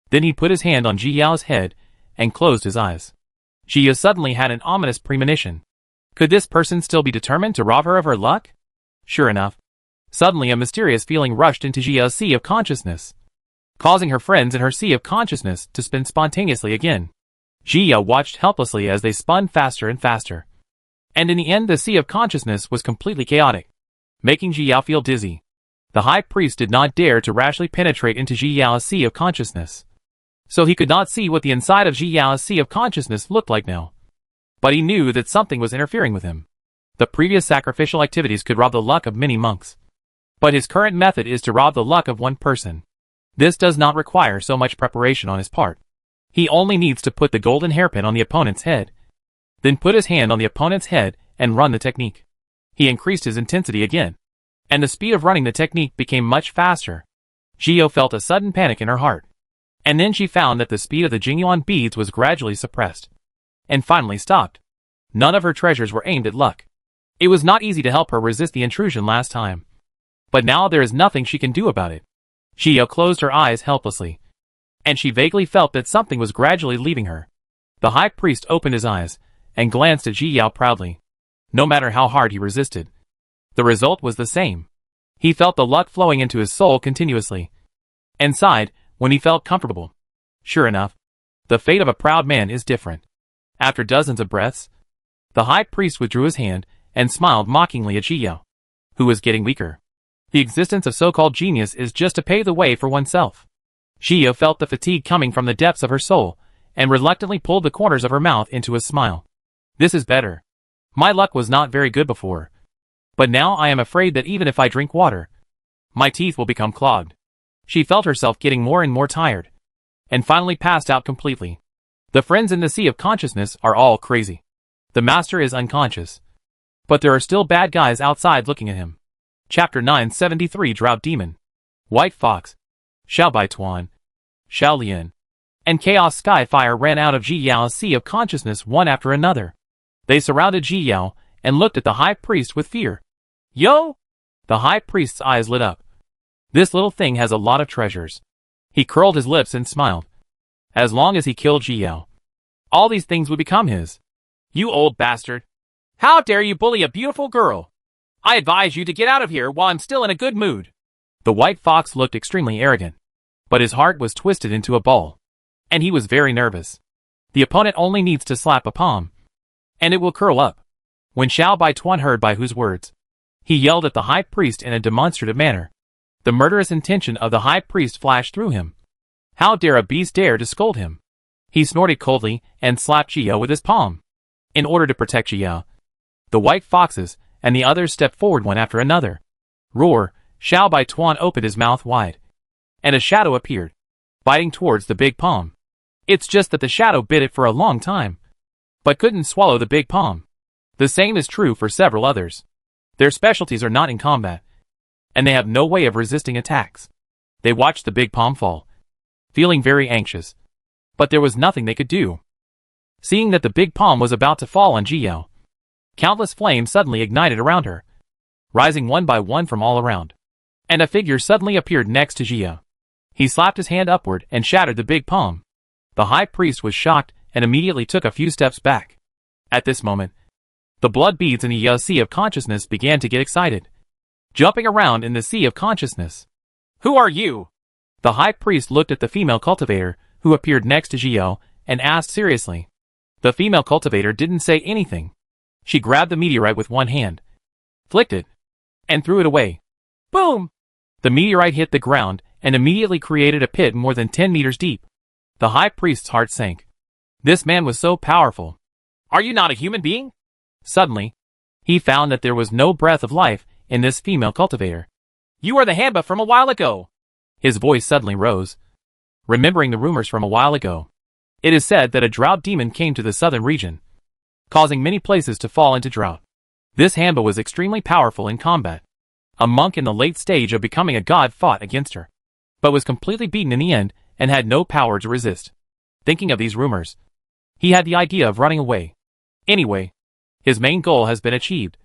Then he put his hand on Ji Yao's head and closed his eyes. Ji Yao suddenly had an ominous premonition. Could this person still be determined to rob her of her luck? Sure enough, suddenly a mysterious feeling rushed into Ji Yao's sea of consciousness, causing her friends in her sea of consciousness to spin spontaneously again. Ji Yao watched helplessly as they spun faster and faster. And in the end the sea of consciousness was completely chaotic, making Ji Yao feel dizzy. The high priest did not dare to rashly penetrate into Ji Yao's sea of consciousness, so he could not see what the inside of Ji Yao's sea of consciousness looked like now. But he knew that something was interfering with him. The previous sacrificial activities could rob the luck of many monks, but his current method is to rob the luck of one person. This does not require so much preparation on his part. He only needs to put the golden hairpin on the opponent's head, then put his hand on the opponent's head and run the technique. He increased his intensity again, and the speed of running the technique became much faster. Ji Yao felt a sudden panic in her heart, and then she found that the speed of the Jingyuan beads was gradually suppressed, and finally stopped. None of her treasures were aimed at luck. It was not easy to help her resist the intrusion last time, but now there is nothing she can do about it. Ji Yao closed her eyes helplessly, and she vaguely felt that something was gradually leaving her. The high priest opened his eyes and glanced at Ji Yao proudly. No matter how hard he resisted, the result was the same. He felt the luck flowing into his soul continuously, and sighed when he felt comfortable. Sure enough, the fate of a proud man is different. After dozens of breaths, the high priest withdrew his hand and smiled mockingly at Ji Yao, who was getting weaker. The existence of so-called genius is just to pave the way for oneself. Ji Yao felt the fatigue coming from the depths of her soul, and reluctantly pulled the corners of her mouth into a smile. This is better. My luck was not very good before, but now I am afraid that even if I drink water, my teeth will become clogged. She felt herself getting more and more tired, and finally passed out completely. The friends in the sea of consciousness are all crazy. The master is unconscious, but there are still bad guys outside looking at him. Chapter 973 Drought Demon. White Fox, Xiao Baituan, Xiao Lian, and Chaos Skyfire ran out of Ji Yao's sea of consciousness one after another. They surrounded Ji Yao and looked at the high priest with fear. Yo! The high priest's eyes lit up. This little thing has a lot of treasures. He curled his lips and smiled. As long as he killed Ji Yao, all these things would become his. You old bastard! How dare you bully a beautiful girl? I advise you to get out of here while I'm still in a good mood. The white fox looked extremely arrogant, but his heart was twisted into a ball, and he was very nervous. The opponent only needs to slap a palm, and it will curl up. When Xiao Baituan heard by whose words, he yelled at the high priest in a demonstrative manner. The murderous intention of the high priest flashed through him. How dare a beast dare to scold him? He snorted coldly and slapped Ji Yao with his palm. In order to protect Ji Yao, the white foxes and the others stepped forward one after another. Roar! Xiao Baituan opened his mouth wide, and a shadow appeared, biting towards the big palm. It's just that the shadow bit it for a long time, but couldn't swallow the big palm. The same is true for several others. Their specialties are not in combat, and they have no way of resisting attacks. They watched the big palm fall, feeling very anxious, but there was nothing they could do. Seeing that the big palm was about to fall on Ji Yao, countless flames suddenly ignited around her, rising one by one from all around, and a figure suddenly appeared next to Ji Yao. He slapped his hand upward and shattered the big palm. The high priest was shocked and immediately took a few steps back. At this moment, the blood beads in the Yao's sea of consciousness began to get excited, jumping around in the sea of consciousness. Who are you? The high priest looked at the female cultivator, who appeared next to Ji Yao, and asked seriously. The female cultivator didn't say anything. She grabbed the meteorite with one hand, flicked it, and threw it away. Boom! The meteorite hit the ground and immediately created a pit more than 10 meters deep. The high priest's heart sank. This man was so powerful. Are you not a human being? Suddenly, he found that there was no breath of life in this female cultivator. You are the Hamba from a while ago. His voice suddenly rose, remembering the rumors from a while ago. It is said that a drought demon came to the southern region, causing many places to fall into drought. This Hamba was extremely powerful in combat. A monk in the late stage of becoming a god fought against her, but was completely beaten in the end and had no power to resist. Thinking of these rumors, he had the idea of running away. Anyway, his main goal has been achieved,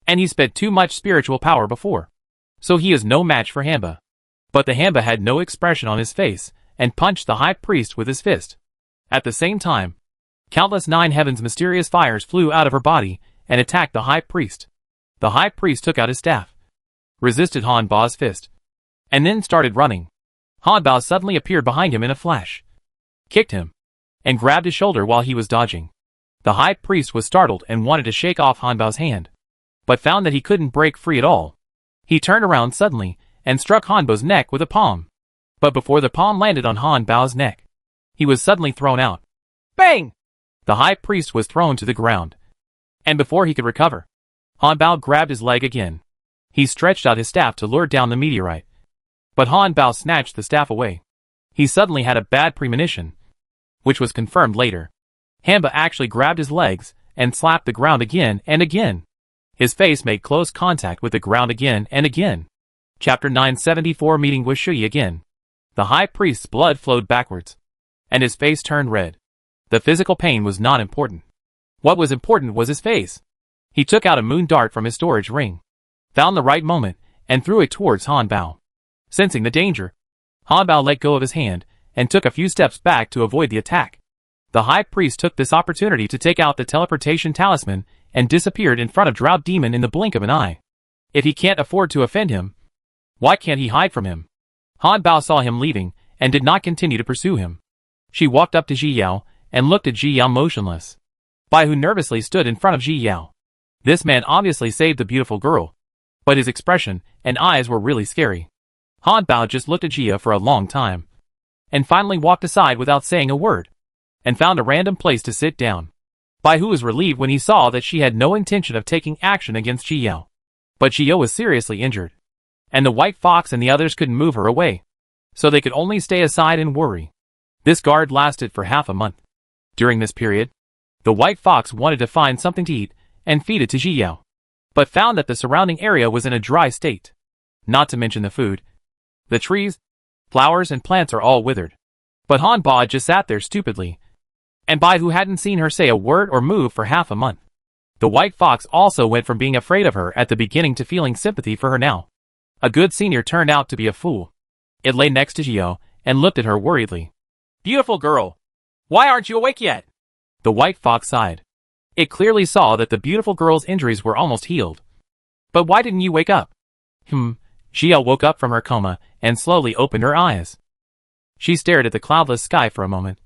and he spent too much spiritual power before, so he is no match for Hamba. But the Hamba had no expression on his face and punched the high priest with his fist. At the same time, countless nine heavens mysterious fires flew out of her body and attacked the high priest. The high priest took out his staff, resisted Hanba's fist, and then started running. Hanba suddenly appeared behind him in a flash, kicked him, and grabbed his shoulder while he was dodging. The high priest was startled and wanted to shake off Hanba's hand, but found that he couldn't break free at all. He turned around suddenly and struck Hanba's neck with a palm. But before the palm landed on Hanba's neck, he was suddenly thrown out. Bang! The high priest was thrown to the ground, and before he could recover, Hanba grabbed his leg again. He stretched out his staff to lure down the meteorite, but Hanba snatched the staff away. He suddenly had a bad premonition, which was confirmed later. Hamba actually grabbed his legs and slapped the ground again and again. His face made close contact with the ground again and again. Chapter 974 Meeting with Shui again. The high priest's blood flowed backwards, and his face turned red. The physical pain was not important. What was important was his face. He took out a moon dart from his storage ring, found the right moment, and threw it towards Hanba. Sensing the danger, Hanba let go of his hand and took a few steps back to avoid the attack. The high priest took this opportunity to take out the teleportation talisman and disappeared in front of Drought Demon in the blink of an eye. If he can't afford to offend him, why can't he hide from him? Hanba saw him leaving and did not continue to pursue him. She walked up to Ji Yao and looked at Ji Yao motionless, Bai Hu nervously stood in front of Ji Yao. This man obviously saved the beautiful girl, but his expression and eyes were really scary. Hanba just looked at Ji Yao for a long time, and finally walked aside without saying a word, and found a random place to sit down. Bai Hu was relieved when he saw that she had no intention of taking action against Ji Yao. But Ji Yao was seriously injured, and the white fox and the others couldn't move her away, so they could only stay aside and worry. This guard lasted for half a month. During this period, the white fox wanted to find something to eat and feed it to Ji Yao, but found that the surrounding area was in a dry state. Not to mention the food. The trees, flowers and plants are all withered. But Hanba just sat there stupidly, and Bai Hu hadn't seen her say a word or move for half a month. The white fox also went from being afraid of her at the beginning to feeling sympathy for her now. A good senior turned out to be a fool. It lay next to Ji Yao and looked at her worriedly. Beautiful girl, why aren't you awake yet? The white fox sighed. It clearly saw that the beautiful girl's injuries were almost healed. But why didn't you wake up? Ji Yao woke up from her coma and slowly opened her eyes. She stared at the cloudless sky for a moment.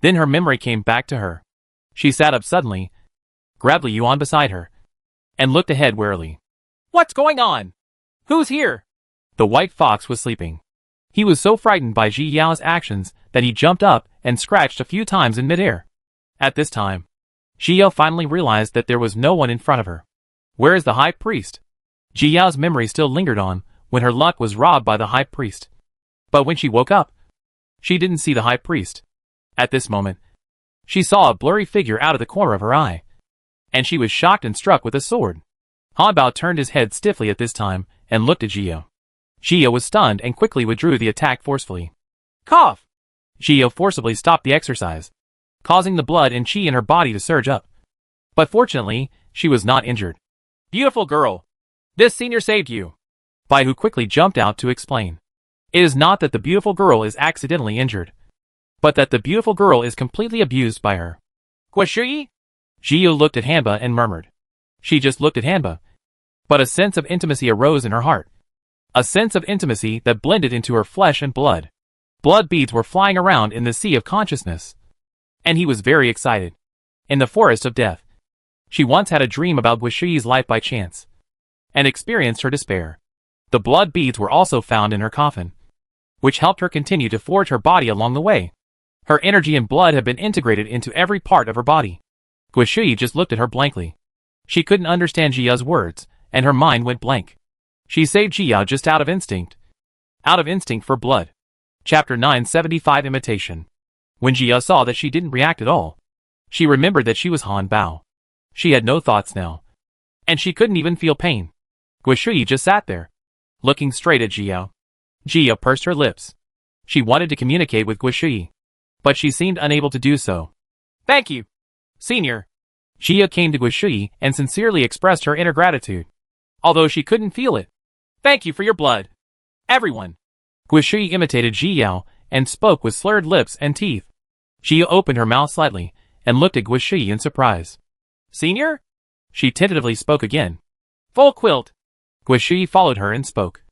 Then her memory came back to her. She sat up suddenly, grabbed Li Yuan beside her, and looked ahead warily. What's going on? Who's here? The white fox was sleeping. He was so frightened by Ji Yao's actions that he jumped up and scratched a few times in midair. At this time, Ji Yao finally realized that there was no one in front of her. Where is the high priest? Ji Yao's memory still lingered on when her luck was robbed by the high priest. But when she woke up, she didn't see the high priest. At this moment, she saw a blurry figure out of the corner of her eye, and she was shocked and struck with a sword. Hanba turned his head stiffly at this time and looked at Ji Yao. Ji Yao was stunned and quickly withdrew the attack forcefully. Cough! Ji Yao forcibly stopped the exercise, causing the blood and qi in her body to surge up. But fortunately, she was not injured. Beautiful girl, this senior saved you. Bai Hu quickly jumped out to explain. It is not that the beautiful girl is accidentally injured, but that the beautiful girl is completely abused by her. Guoshui? Ji Yao looked at Hanba and murmured. She just looked at Hanba, but a sense of intimacy arose in her heart. A sense of intimacy that blended into her flesh and blood. Blood beads were flying around in the sea of consciousness, and he was very excited. In the forest of death, she once had a dream about Guoshui's life by chance, and experienced her despair. The blood beads were also found in her coffin, which helped her continue to forge her body along the way. Her energy and blood had been integrated into every part of her body. Guoshui just looked at her blankly. She couldn't understand Ji Yao's words, and her mind went blank. She saved Ji Yao just out of instinct. Out of instinct for blood. Chapter 975 Imitation. When Ji Yao saw that she didn't react at all, she remembered that she was Han Bao. She had no thoughts now, and she couldn't even feel pain. Guishui just sat there, looking straight at Jiao. Jiao pursed her lips. She wanted to communicate with Guishui, but she seemed unable to do so. Thank you, Senior. Jiao came to Guishui and sincerely expressed her inner gratitude, although she couldn't feel it. Thank you for your blood, everyone. Guishui imitated Jiao and spoke with slurred lips and teeth. Jiao opened her mouth slightly and looked at Guishui in surprise. Senior? She tentatively spoke again. Full quilt. Guishui followed her and spoke.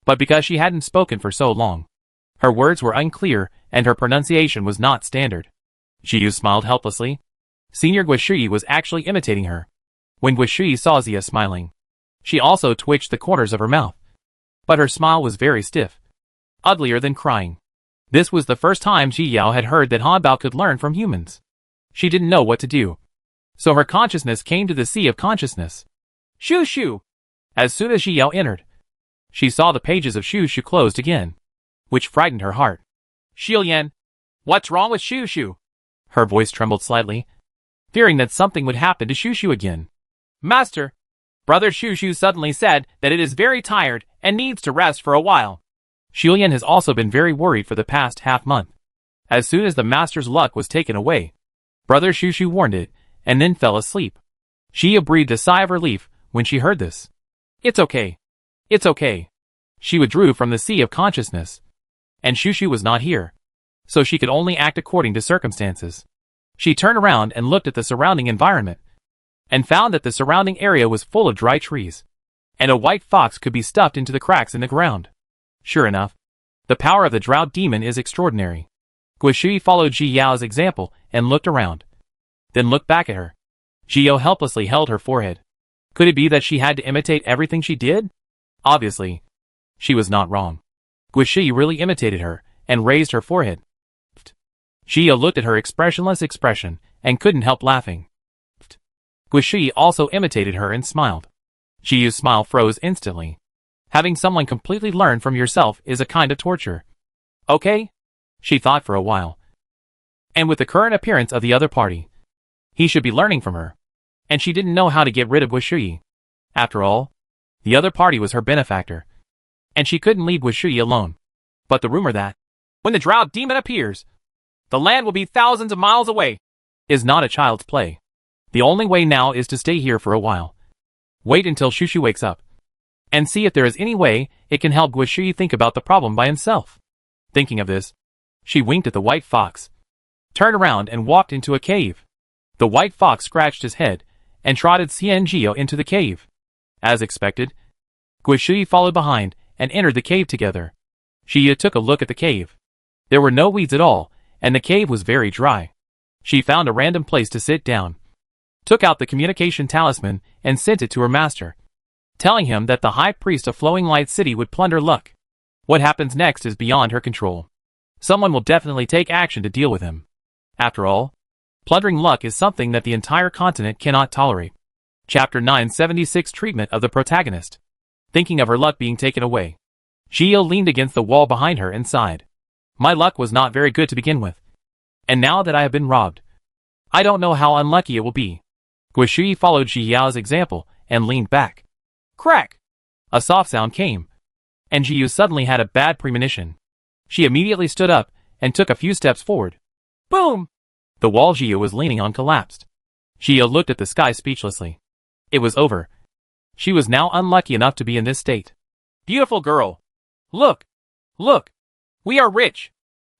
But because she hadn't spoken for so long, her words were unclear and her pronunciation was not standard. Jiao smiled helplessly. Senior Guishui was actually imitating her. When Guishui saw Zia smiling, she also twitched the corners of her mouth. But her smile was very stiff, uglier than crying. This was the first time Jiao had heard that Hanbao could learn from humans. She didn't know what to do. So her consciousness came to the sea of consciousness. Shoo shoo! As soon as Jiao entered, she saw the pages of Shoo Shoo closed again, which frightened her heart. Shilian, what's wrong with Shoo Shoo? Her voice trembled slightly, fearing that something would happen to Shoo Shoo again. Master, Brother Shoo Shoo suddenly said that it is very tired and needs to rest for a while. Shilian has also been very worried for the past half-month. As soon as the master's luck was taken away, Brother Shoo Shoo warned it, and then fell asleep. Jiao breathed a sigh of relief when she heard this. It's okay. It's okay. She withdrew from the sea of consciousness, and Shoo Shoo was not here, so she could only act according to circumstances. She turned around and looked at the surrounding environment, and found that the surrounding area was full of dry trees, and a white fox could be stuffed into the cracks in the ground. Sure enough, the power of the drought demon is extraordinary. Guishui followed Jiao's example and looked around, then looked back at her. Jiao helplessly held her forehead. Could it be that she had to imitate everything she did? Obviously, she was not wrong. Guishui really imitated her and raised her forehead. Jiao looked at her expressionless expression and couldn't help laughing. Guishui also imitated her and smiled. Jiao's smile froze instantly. Having someone completely learn from yourself is a kind of torture. Okay? She thought for a while. And with the current appearance of the other party, he should be learning from her. And she didn't know how to get rid of Guishui. After all, the other party was her benefactor, and she couldn't leave Guishui alone. But the rumor that, when the drought demon appears, the land will be thousands of miles away, is not a child's play. The only way now is to stay here for a while. Wait until Shoo Shoo wakes up, and see if there is any way it can help Guishui think about the problem by himself. Thinking of this, she winked at the white fox, turned around and walked into a cave. The white fox scratched his head and trotted Xian Jiao into the cave. As expected, Guishui followed behind and entered the cave together. Jiao took a look at the cave. There were no weeds at all, and the cave was very dry. She found a random place to sit down, took out the communication talisman and sent it to her master, telling him that the high priest of Flowing Light City would plunder luck. What happens next is beyond her control. Someone will definitely take action to deal with him. After all, plundering luck is something that the entire continent cannot tolerate. Chapter 976 Treatment of the Protagonist. Thinking of her luck being taken away, Jiao leaned against the wall behind her and sighed. My luck was not very good to begin with, and now that I have been robbed, I don't know how unlucky it will be. Guishui followed Jiao's example and leaned back. Crack! A soft sound came, and Jiao suddenly had a bad premonition. She immediately stood up and took a few steps forward. Boom! The wall Jiao was leaning on collapsed. Jiao looked at the sky speechlessly. It was over. She was now unlucky enough to be in this state. Beautiful girl! Look! Look! We are rich!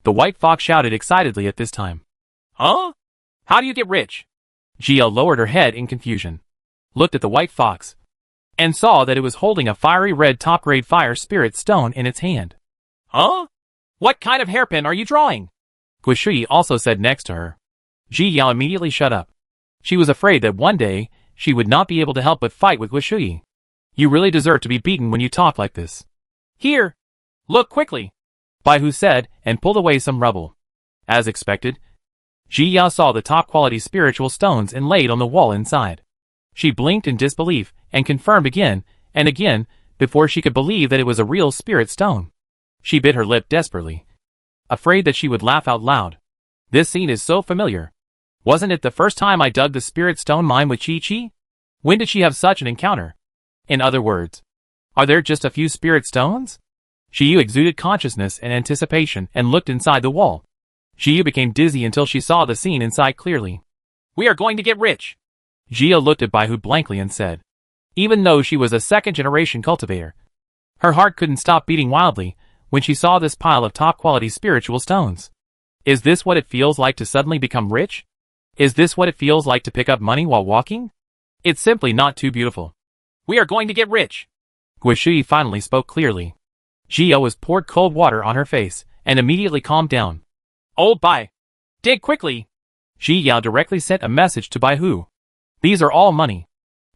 The white fox shouted excitedly at this time. Huh? How do you get rich? Jiao lowered her head in confusion, looked at the white fox, and saw that it was holding a fiery red top-grade fire spirit stone in its hand. Huh? What kind of hairpin are you drawing? Guishui also said next to her. Jiao immediately shut up. She was afraid that one day she would not be able to help but fight with Guishui. You really deserve to be beaten when you talk like this. Here! Look quickly! Baihu said and pulled away some rubble. As expected, Jiao saw the top-quality spiritual stones inlaid on the wall inside. She blinked in disbelief and confirmed again and again before she could believe that it was a real spirit stone. She bit her lip desperately, afraid that she would laugh out loud. This scene is so familiar. Wasn't it the first time I dug the spirit stone mine with Chi Chi? When did she have such an encounter? In other words, Are there just a few spirit stones? Jiyu exuded consciousness and anticipation and looked inside the wall. Jiyu became dizzy until she saw the scene inside clearly. We are going to get rich. Jia looked at Baihu blankly and said. Even though she was a second-generation cultivator, her heart couldn't stop beating wildly when she saw this pile of top-quality spiritual stones. Is this what it feels like to suddenly become rich? Is this what it feels like to pick up money while walking? It's simply not too beautiful. We are going to get rich. Guishui finally spoke clearly. Jia was poured cold water on her face and immediately calmed down. Old Bai, dig quickly. Ji Yao directly sent a message to Baihu. These are all money.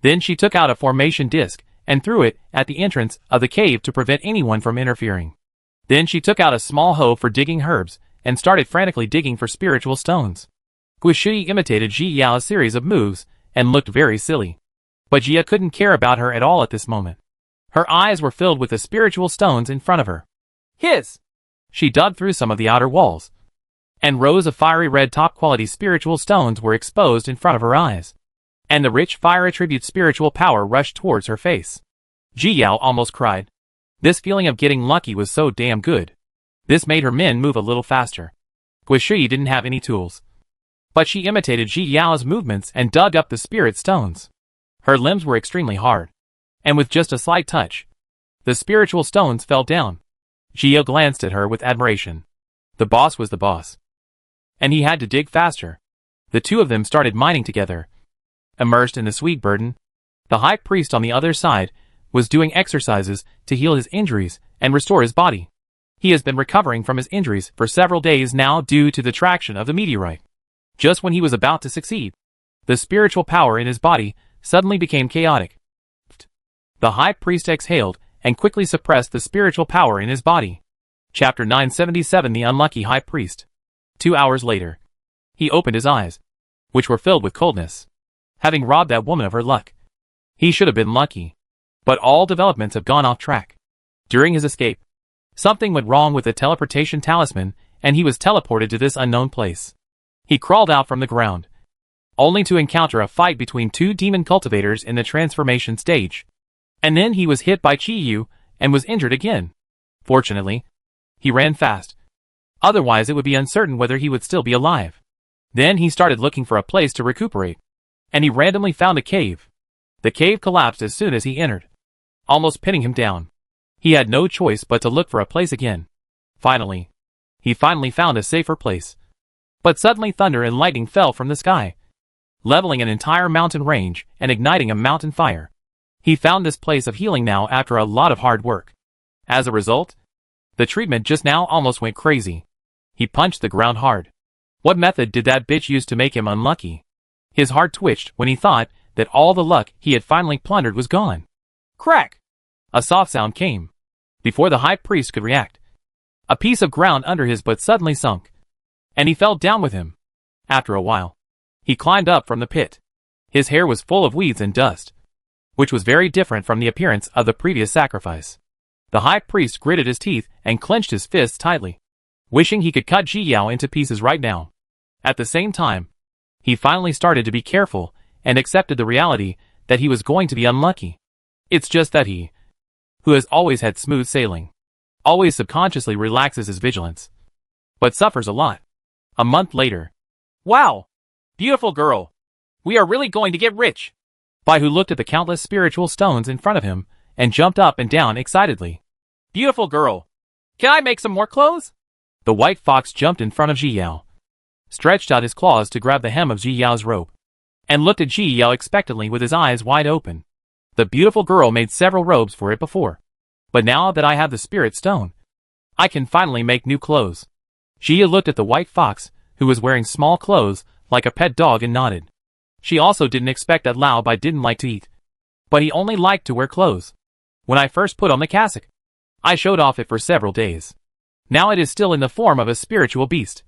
Then she took out a formation disc and threw it at the entrance of the cave to prevent anyone from interfering. Then she took out a small hoe for digging herbs and started frantically digging for spiritual stones. Guishui imitated Ji Yao's series of moves and looked very silly. But Jia couldn't care about her at all at this moment. Her eyes were filled with the spiritual stones in front of her. Hiss! She dug through some of the outer walls, and rows of fiery red top-quality spiritual stones were exposed in front of her eyes. And the rich fire attribute spiritual power rushed towards her face. Ji Yao almost cried. This feeling of getting lucky was so damn good. This made her men move a little faster. Guishui didn't have any tools, but she imitated Ji Yao's movements and dug up the spirit stones. Her limbs were extremely hard, and with just a slight touch, the spiritual stones fell down. Ji Yao glanced at her with admiration. The boss was the boss, and he had to dig faster. The two of them started mining together. Immersed in the sweet burden, the high priest on the other side was doing exercises to heal his injuries and restore his body. He has been recovering from his injuries for several days now due to the traction of the meteorite. Just when he was about to succeed, the spiritual power in his body suddenly became chaotic. The high priest exhaled and quickly suppressed the spiritual power in his body. Chapter 977 The Unlucky High Priest. 2 hours later, he opened his eyes, which were filled with coldness. Having robbed that woman of her luck, he should have been lucky. But all developments have gone off track. During his escape, something went wrong with the teleportation talisman, and he was teleported to this unknown place. He crawled out from the ground, only to encounter a fight between two demon cultivators in the transformation stage. And then he was hit by Chiyu and was injured again. Fortunately, he ran fast. Otherwise it would be uncertain whether he would still be alive. Then he started looking for a place to recuperate, and he randomly found a cave. The cave collapsed as soon as he entered, almost pinning him down. He had no choice but to look for a place again. He finally found a safer place. But suddenly thunder and lightning fell from the sky, leveling an entire mountain range and igniting a mountain fire. He found this place of healing now after a lot of hard work. As a result, the treatment just now almost went crazy. He punched the ground hard. What method did that bitch use to make him unlucky? His heart twitched when he thought that all the luck he had finally plundered was gone. Crack! A soft sound came. Before the high priest could react, a piece of ground under his butt suddenly sunk, and he fell down with him. After a while, he climbed up from the pit. His hair was full of weeds and dust, which was very different from the appearance of the previous sacrifice. The high priest gritted his teeth and clenched his fists tightly, wishing he could cut Ji Yao into pieces right now. At the same time, he finally started to be careful and accepted the reality that he was going to be unlucky. It's just that he, who has always had smooth sailing, always subconsciously relaxes his vigilance, but suffers a lot. A month later. Wow! Beautiful girl! We are really going to get rich! Baihu looked at the countless spiritual stones in front of him and jumped up and down excitedly. Beautiful girl! Can I make some more clothes? The white fox jumped in front of Ji Yao, stretched out his claws to grab the hem of Ji Yao's robe, and looked at Ji Yao expectantly with his eyes wide open. The beautiful girl made several robes for it before, but now that I have the spirit stone, I can finally make new clothes. Ji Yao looked at the white fox, who was wearing small clothes like a pet dog, and nodded. She also didn't expect that Lao Bai didn't like to eat, but he only liked to wear clothes. When I first put on the cassock, I showed off it for several days. Now it is still in the form of a spiritual beast,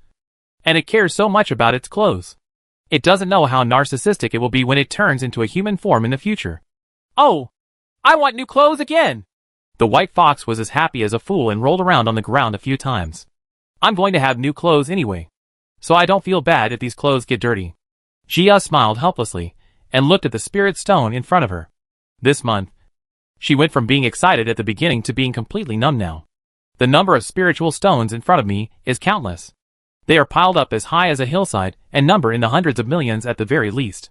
and it cares so much about its clothes. It doesn't know how narcissistic it will be when it turns into a human form in the future. Oh, I want new clothes again! The white fox was as happy as a fool and rolled around on the ground a few times. I'm going to have new clothes anyway, so I don't feel bad if these clothes get dirty. Jia smiled helplessly and looked at the spirit stone in front of her. This month, She went from being excited at the beginning to being completely numb now. The number of spiritual stones in front of me is countless. They are piled up as high as a hillside and number in the hundreds of millions at the very least.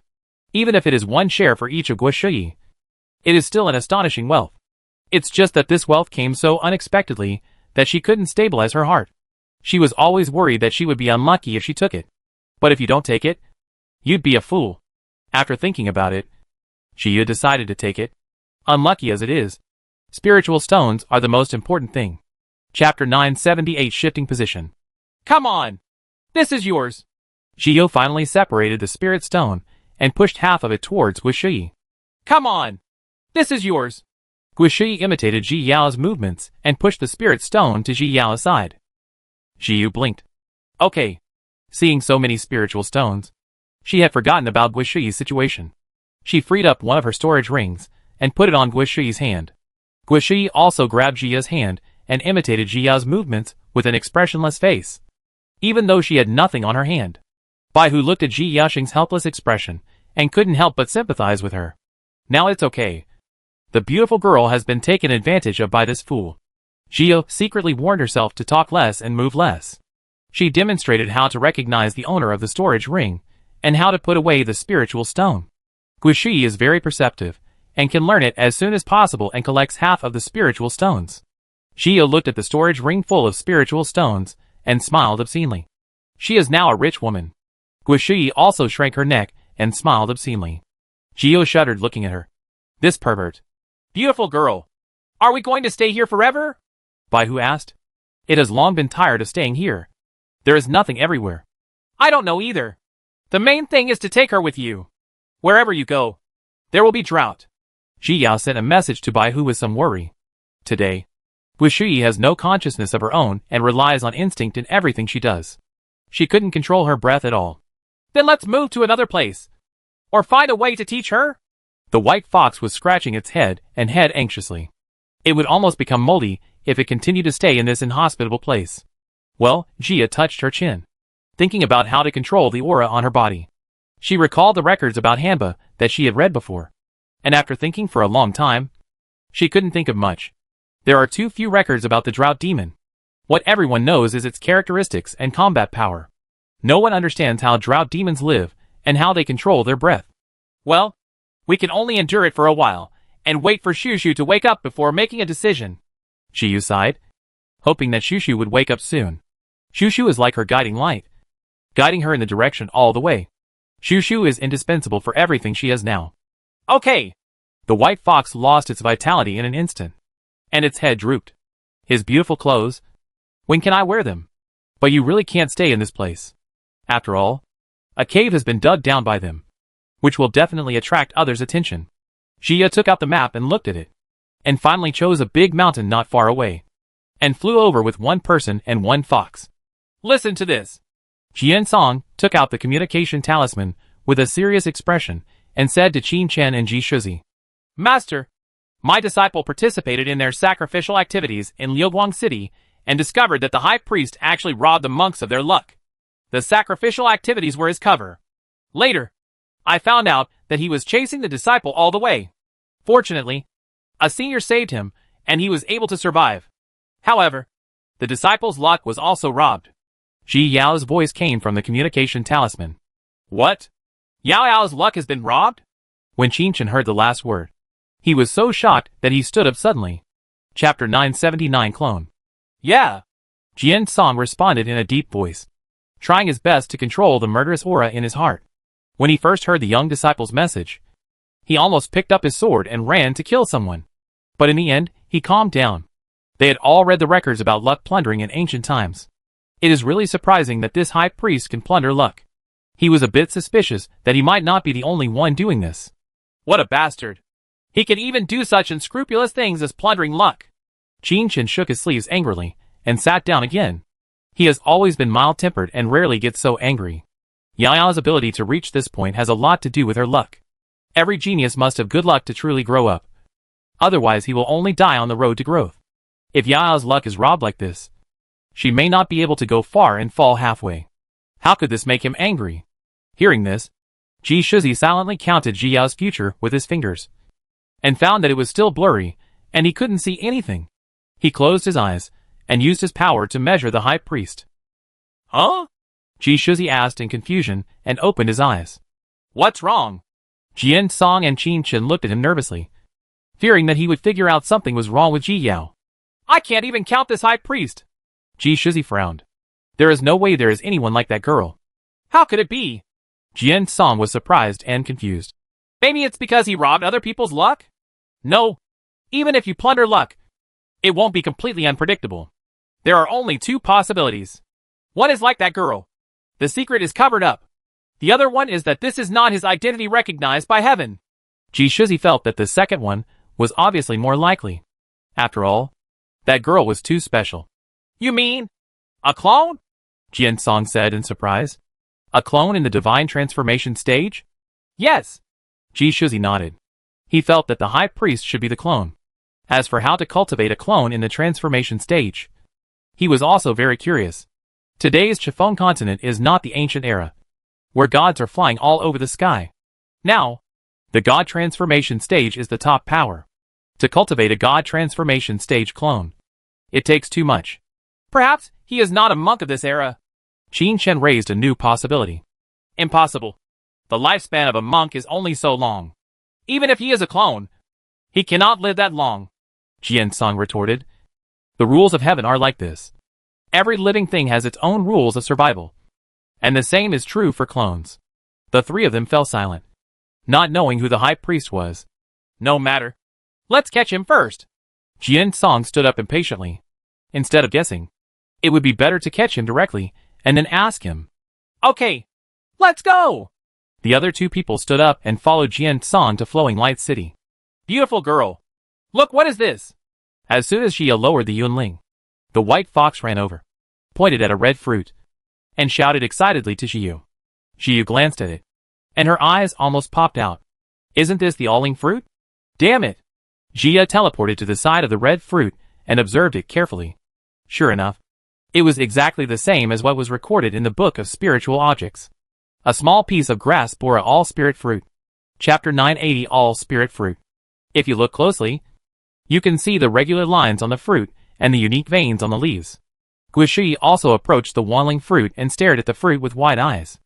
Even if it is one share for each of Guishui, it is still an astonishing wealth. It's just that this wealth came so unexpectedly that she couldn't stabilize her heart. She was always worried that she would be unlucky if she took it. But if you don't take it, you'd be a fool. After thinking about it, Jia decided to take it. Unlucky as it is, spiritual stones are the most important thing. Chapter 978 Shifting Position. Come on! This is yours! Jia finally separated the spirit stone and pushed half of it towards Guishui. Come on! This is yours! Guishui imitated Ji Yao's movements and pushed the spirit stone to Ji Yao aside. Jiu blinked. Okay. Seeing so many spiritual stones, she had forgotten about Guishui's situation. She freed up one of her storage rings and put it on Guishui's hand. Guishui also grabbed Jia's hand and imitated Jia's movements with an expressionless face, even though she had nothing on her hand. Bai Hu looked at Ji Yaxing's helpless expression and couldn't help but sympathize with her. Now it's okay. The beautiful girl has been taken advantage of by this fool. Jia secretly warned herself to talk less and move less. She demonstrated how to recognize the owner of the storage ring and how to put away the spiritual stone. Guishui is very perceptive and can learn it as soon as possible and collects half of the spiritual stones. Jia looked at the storage ring full of spiritual stones and smiled obscenely. She is now a rich woman. Guishui also shrank her neck and smiled obscenely. Jia shuddered looking at her. This pervert. Beautiful girl. Are we going to stay here forever? Bai Hu asked. It has long been tired of staying here. There is nothing everywhere. I don't know either. The main thing is to take her with you. Wherever you go, there will be drought. Ji Yao sent a message to Bai Hu with some worry. Today, Guishui has no consciousness of her own and relies on instinct in everything she does. She couldn't control her breath at all. Then let's move to another place. Or find a way to teach her? The white fox was scratching its head and head anxiously. It would almost become moldy if it continued to stay in this inhospitable place. Well, Jia touched her chin, thinking about how to control the aura on her body. She recalled the records about Hanba that she had read before. And after thinking for a long time, she couldn't think of much. There are too few records about the drought demon. What everyone knows is its characteristics and combat power. No one understands how drought demons live and how they control their breath. Well, we can only endure it for a while and wait for Shushu to wake up before making a decision. Jiu sighed, hoping that Shushu would wake up soon. Shushu is like her guiding light, guiding her in the direction all the way. Shushu is indispensable for everything she has now. Okay. The white fox lost its vitality in an instant, and its head drooped. His beautiful clothes. When can I wear them? But you really can't stay in this place. After all, a cave has been dug down by them, which will definitely attract others' attention. Jia took out the map and looked at it, and finally chose a big mountain not far away, and flew over with one person and one fox. Listen to this. Jian Song took out the communication talisman with a serious expression and said to Qin Chen and Ji Shuzi, Master, my disciple participated in their sacrificial activities in Liuguang City and discovered that the high priest actually robbed the monks of their luck. The sacrificial activities were his cover. Later, I found out that he was chasing the disciple all the way. Fortunately, a senior saved him, and he was able to survive. However, the disciple's luck was also robbed. Ji Yao's voice came from the communication talisman. What? Yao Yao's luck has been robbed? When Qin Chen heard the last word, he was so shocked that he stood up suddenly. Chapter 979 Clone. Yeah. Jian Song responded in a deep voice, trying his best to control the murderous aura in his heart. When he first heard the young disciple's message, he almost picked up his sword and ran to kill someone. But in the end, he calmed down. They had all read the records about luck plundering in ancient times. It is really surprising that this high priest can plunder luck. He was a bit suspicious that he might not be the only one doing this. What a bastard. He can even do such unscrupulous things as plundering luck. Qin Chen shook his sleeves angrily and sat down again. He has always been mild-tempered and rarely gets so angry. Yao Yao's ability to reach this point has a lot to do with her luck. Every genius must have good luck to truly grow up. Otherwise he will only die on the road to growth. If Yao Yao's luck is robbed like this, she may not be able to go far and fall halfway. How could this make him angry? Hearing this, Ji Shuzi silently counted Ji Yao's future with his fingers. and found that it was still blurry, and he couldn't see anything. He closed his eyes, and used his power to measure the high priest. Huh? Ji Shuzi asked in confusion, and opened his eyes. What's wrong? Jian Song and Qin Chen looked at him nervously, fearing that he would figure out something was wrong with Ji Yao. I can't even count this high priest. Ji Shuzi frowned. There is no way there is anyone like that girl. How could it be? Jian Song was surprised and confused. Maybe it's because he robbed other people's luck? No. Even if you plunder luck, it won't be completely unpredictable. There are only two possibilities. One is like that girl. The secret is covered up. The other one is that this is not his identity recognized by heaven. Ji Shuzi felt that the second one was obviously more likely. After all, that girl was too special. You mean a clone? Jian Song said in surprise. A clone in the divine transformation stage? Yes. Ji Shuzi nodded. He felt that the high priest should be the clone. As for how to cultivate a clone in the transformation stage, he was also very curious. Today's Chiffon continent is not the ancient era, where gods are flying all over the sky. Now, the god transformation stage is the top power. To cultivate a god transformation stage clone, it takes too much. Perhaps he is not a monk of this era. Qin Chen raised a new possibility. Impossible. The lifespan of a monk is only so long. Even if he is a clone, he cannot live that long. Jian Song retorted. The rules of heaven are like this. Every living thing has its own rules of survival. And the same is true for clones. The three of them fell silent, not knowing who the high priest was. No matter. Let's catch him first. Jian Song stood up impatiently. Instead of guessing, it would be better to catch him directly and then ask him. Okay, let's go! The other two people stood up and followed Jian Song to Flowing Light City. Beautiful girl. Look, what is this? As soon as Xia lowered the Yunling, the white fox ran over, pointed at a red fruit, and shouted excitedly to Xiu. Xiu glanced at it, and her eyes almost popped out. Isn't this the Alling fruit? Damn it! Xia teleported to the side of the red fruit and observed it carefully. Sure enough, it was exactly the same as what was recorded in the Book of Spiritual Objects. A small piece of grass bore a all-spirit fruit. Chapter 980 All-Spirit Fruit. If you look closely, you can see the regular lines on the fruit and the unique veins on the leaves. Guishi also approached the wanling fruit and stared at the fruit with wide eyes.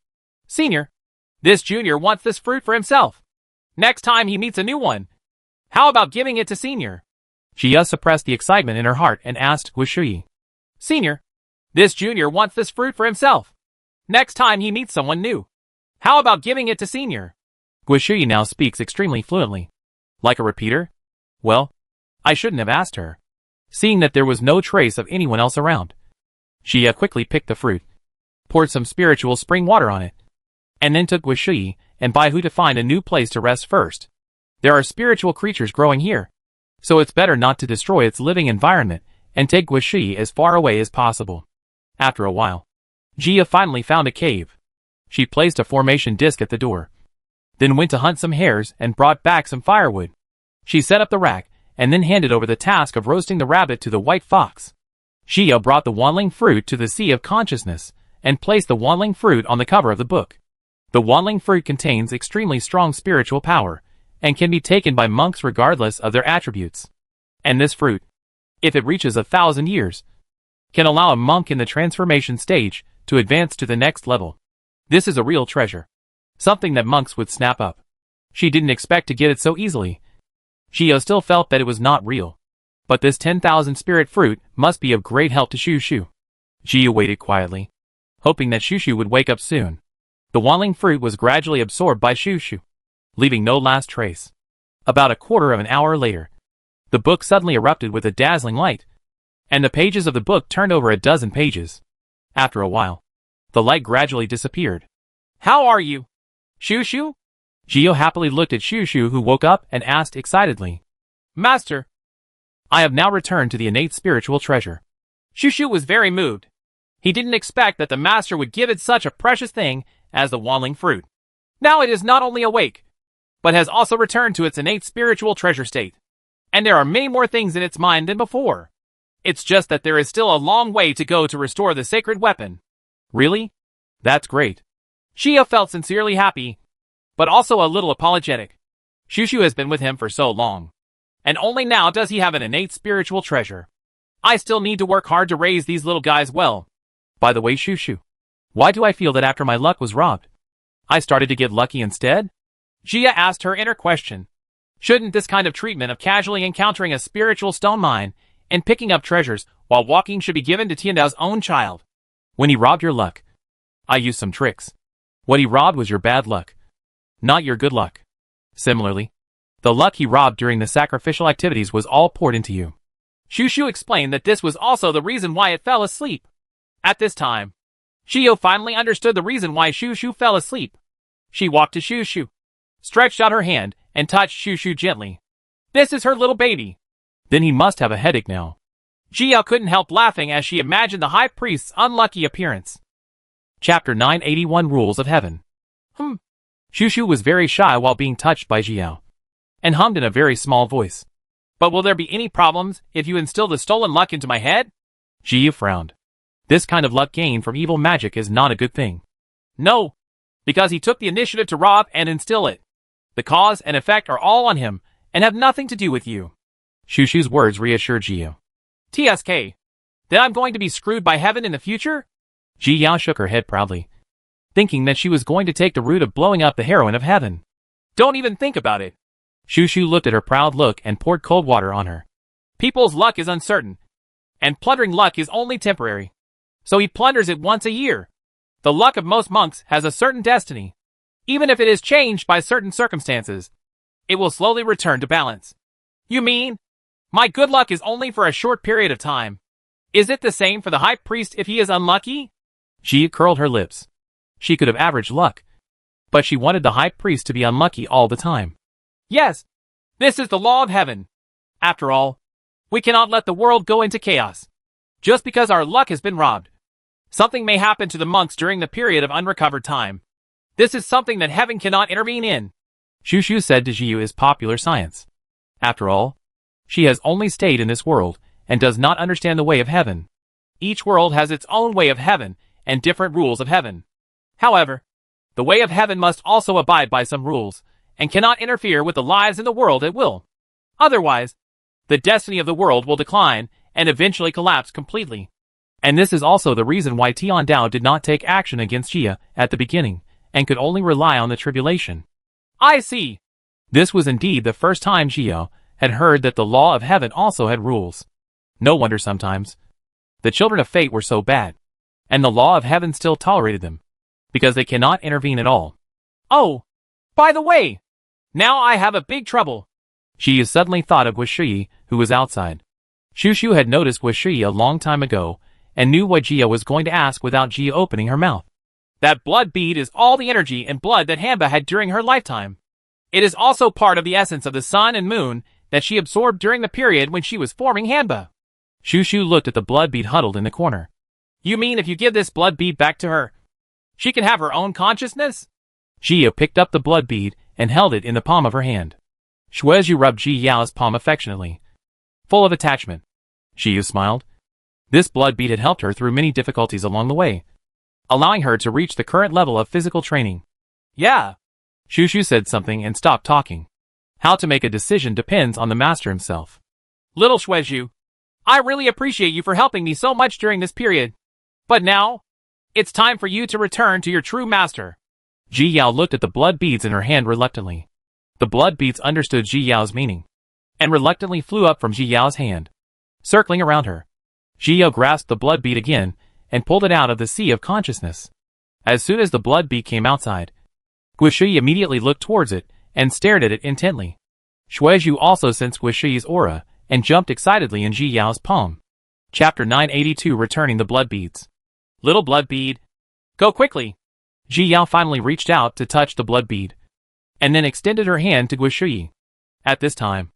Senior, this junior wants this fruit for himself. Next time he meets a new one, how about giving it to Senior? Xia suppressed the excitement in her heart and asked Guishi. Senior, this junior wants this fruit for himself. Next time he meets someone new, how about giving it to Senior? Guishi now speaks extremely fluently. Like a repeater? Well, I shouldn't have asked her, seeing that there was no trace of anyone else around. Xia quickly picked the fruit, poured some spiritual spring water on it, and then took Guishi and Baihu to find a new place to rest first. There are spiritual creatures growing here, so it's better not to destroy its living environment and take Guishi as far away as possible. After a while, Xia finally found a cave. She placed a formation disc at the door, then went to hunt some hares and brought back some firewood. She set up the rack and then handed over the task of roasting the rabbit to the white fox. Xia brought the wanling fruit to the Sea of Consciousness and placed the wanling fruit on the cover of the book. The wanling fruit contains extremely strong spiritual power and can be taken by monks regardless of their attributes. And this fruit, if it reaches 1,000 years, can allow a monk in the transformation stage to advance to the next level. This is a real treasure. Something that monks would snap up. She didn't expect to get it so easily. Xia still felt that it was not real. But this 10,000 spirit fruit must be of great help to Shu Shu. Xia waited quietly, hoping that Shu Shu would wake up soon. The wanling fruit was gradually absorbed by Shu Shu, leaving no last trace. About a quarter of an hour later, the book suddenly erupted with a dazzling light, and the pages of the book turned over a dozen pages. After a while, the light gradually disappeared. How are you, Shu Shu? Xia happily looked at Shu Shu, who woke up and asked excitedly. Master, I have now returned to the innate spiritual treasure. Shu Shu was very moved. He didn't expect that the master would give it such a precious thing as the wanling fruit. Now it is not only awake, but has also returned to its innate spiritual treasure state. And there are many more things in its mind than before. It's just that there is still a long way to go to restore the sacred weapon. Really? That's great. Xia felt sincerely happy, but also a little apologetic. Shushu has been with him for so long. And only now does he have an innate spiritual treasure. I still need to work hard to raise these little guys well. By the way, Shushu, why do I feel that after my luck was robbed, I started to get lucky instead? Jia asked her inner question. Shouldn't this kind of treatment of casually encountering a spiritual stone mine and picking up treasures while walking should be given to Tiandao's own child? When he robbed your luck, I used some tricks. What he robbed was your bad luck, not your good luck. Similarly, the luck he robbed during the sacrificial activities was all poured into you. Shushu explained that this was also the reason why it fell asleep. At this time, Shio finally understood the reason why Shushu fell asleep. She walked to Shushu, stretched out her hand, and touched Shushu gently. This is her little baby. Then he must have a headache now. Jia couldn't help laughing as she imagined the high priest's unlucky appearance. Chapter 981 Rules of Heaven. Shushu was very shy while being touched by Jiao, and hummed in a very small voice. But will there be any problems if you instill the stolen luck into my head? Jia frowned. This kind of luck gained from evil magic is not a good thing. No, because he took the initiative to rob and instill it. The cause and effect are all on him, and have nothing to do with you. Shushu's words reassured Jiao. TSK, then I'm going to be screwed by heaven in the future? Ji Yao shook her head proudly, thinking that she was going to take the route of blowing up the heroine of heaven. Don't even think about it. Shushu looked at her proud look and poured cold water on her. People's luck is uncertain, and plundering luck is only temporary. So he plunders it once a year. The luck of most monks has a certain destiny. Even if it is changed by certain circumstances, it will slowly return to balance. You mean, my good luck is only for a short period of time? Is it the same for the high priest if he is unlucky? Jia curled her lips. She could have average luck, but she wanted the high priest to be unlucky all the time. Yes, this is the law of heaven. After all, we cannot let the world go into chaos. Just because our luck has been robbed, something may happen to the monks during the period of unrecovered time. This is something that heaven cannot intervene in. Shushu said to Jiu is popular science. After all, she has only stayed in this world and does not understand the way of heaven. Each world has its own way of heaven and different rules of heaven. However, the way of heaven must also abide by some rules and cannot interfere with the lives in the world at will. Otherwise, the destiny of the world will decline and eventually collapse completely. And this is also the reason why Tian Dao did not take action against Jia at the beginning and could only rely on the tribulation. I see. This was indeed the first time Jia had heard that the law of heaven also had rules. No wonder sometimes the children of fate were so bad, and the law of heaven still tolerated them, because they cannot intervene at all. Oh, by the way, now I have a big trouble. Jia suddenly thought of Guishui, who was outside. Shushu had noticed Guishui a long time ago, and knew what Jia was going to ask without Jia opening her mouth. That blood bead is all the energy and blood that Hanba had during her lifetime. It is also part of the essence of the sun and moon that she absorbed during the period when she was forming Hanba. Shushu looked at the blood bead huddled in the corner. You mean if you give this blood bead back to her, she can have her own consciousness? Jia picked up the blood bead and held it in the palm of her hand. Shueju rubbed Ji Yao's palm affectionately, full of attachment. Jia smiled. This blood bead had helped her through many difficulties along the way, allowing her to reach the current level of physical training. Yeah. Shushu said something and stopped talking. How to make a decision depends on the master himself. Little Shueju, I really appreciate you for helping me so much during this period. But now, it's time for you to return to your true master. Ji Yao looked at the blood beads in her hand reluctantly. The blood beads understood Ji Yao's meaning, and reluctantly flew up from Ji Yao's hand, circling around her. Ji Yao grasped the blood bead again, and pulled it out of the sea of consciousness. As soon as the blood bead came outside, Guishui immediately looked towards it, and stared at it intently. Shueju also sensed Guishui's aura, and jumped excitedly in Ji Yao's palm. Chapter 982 Returning the Blood Beads. Little blood bead, go quickly. Ji Yao finally reached out to touch the blood bead, and then extended her hand to Guishui. At this time,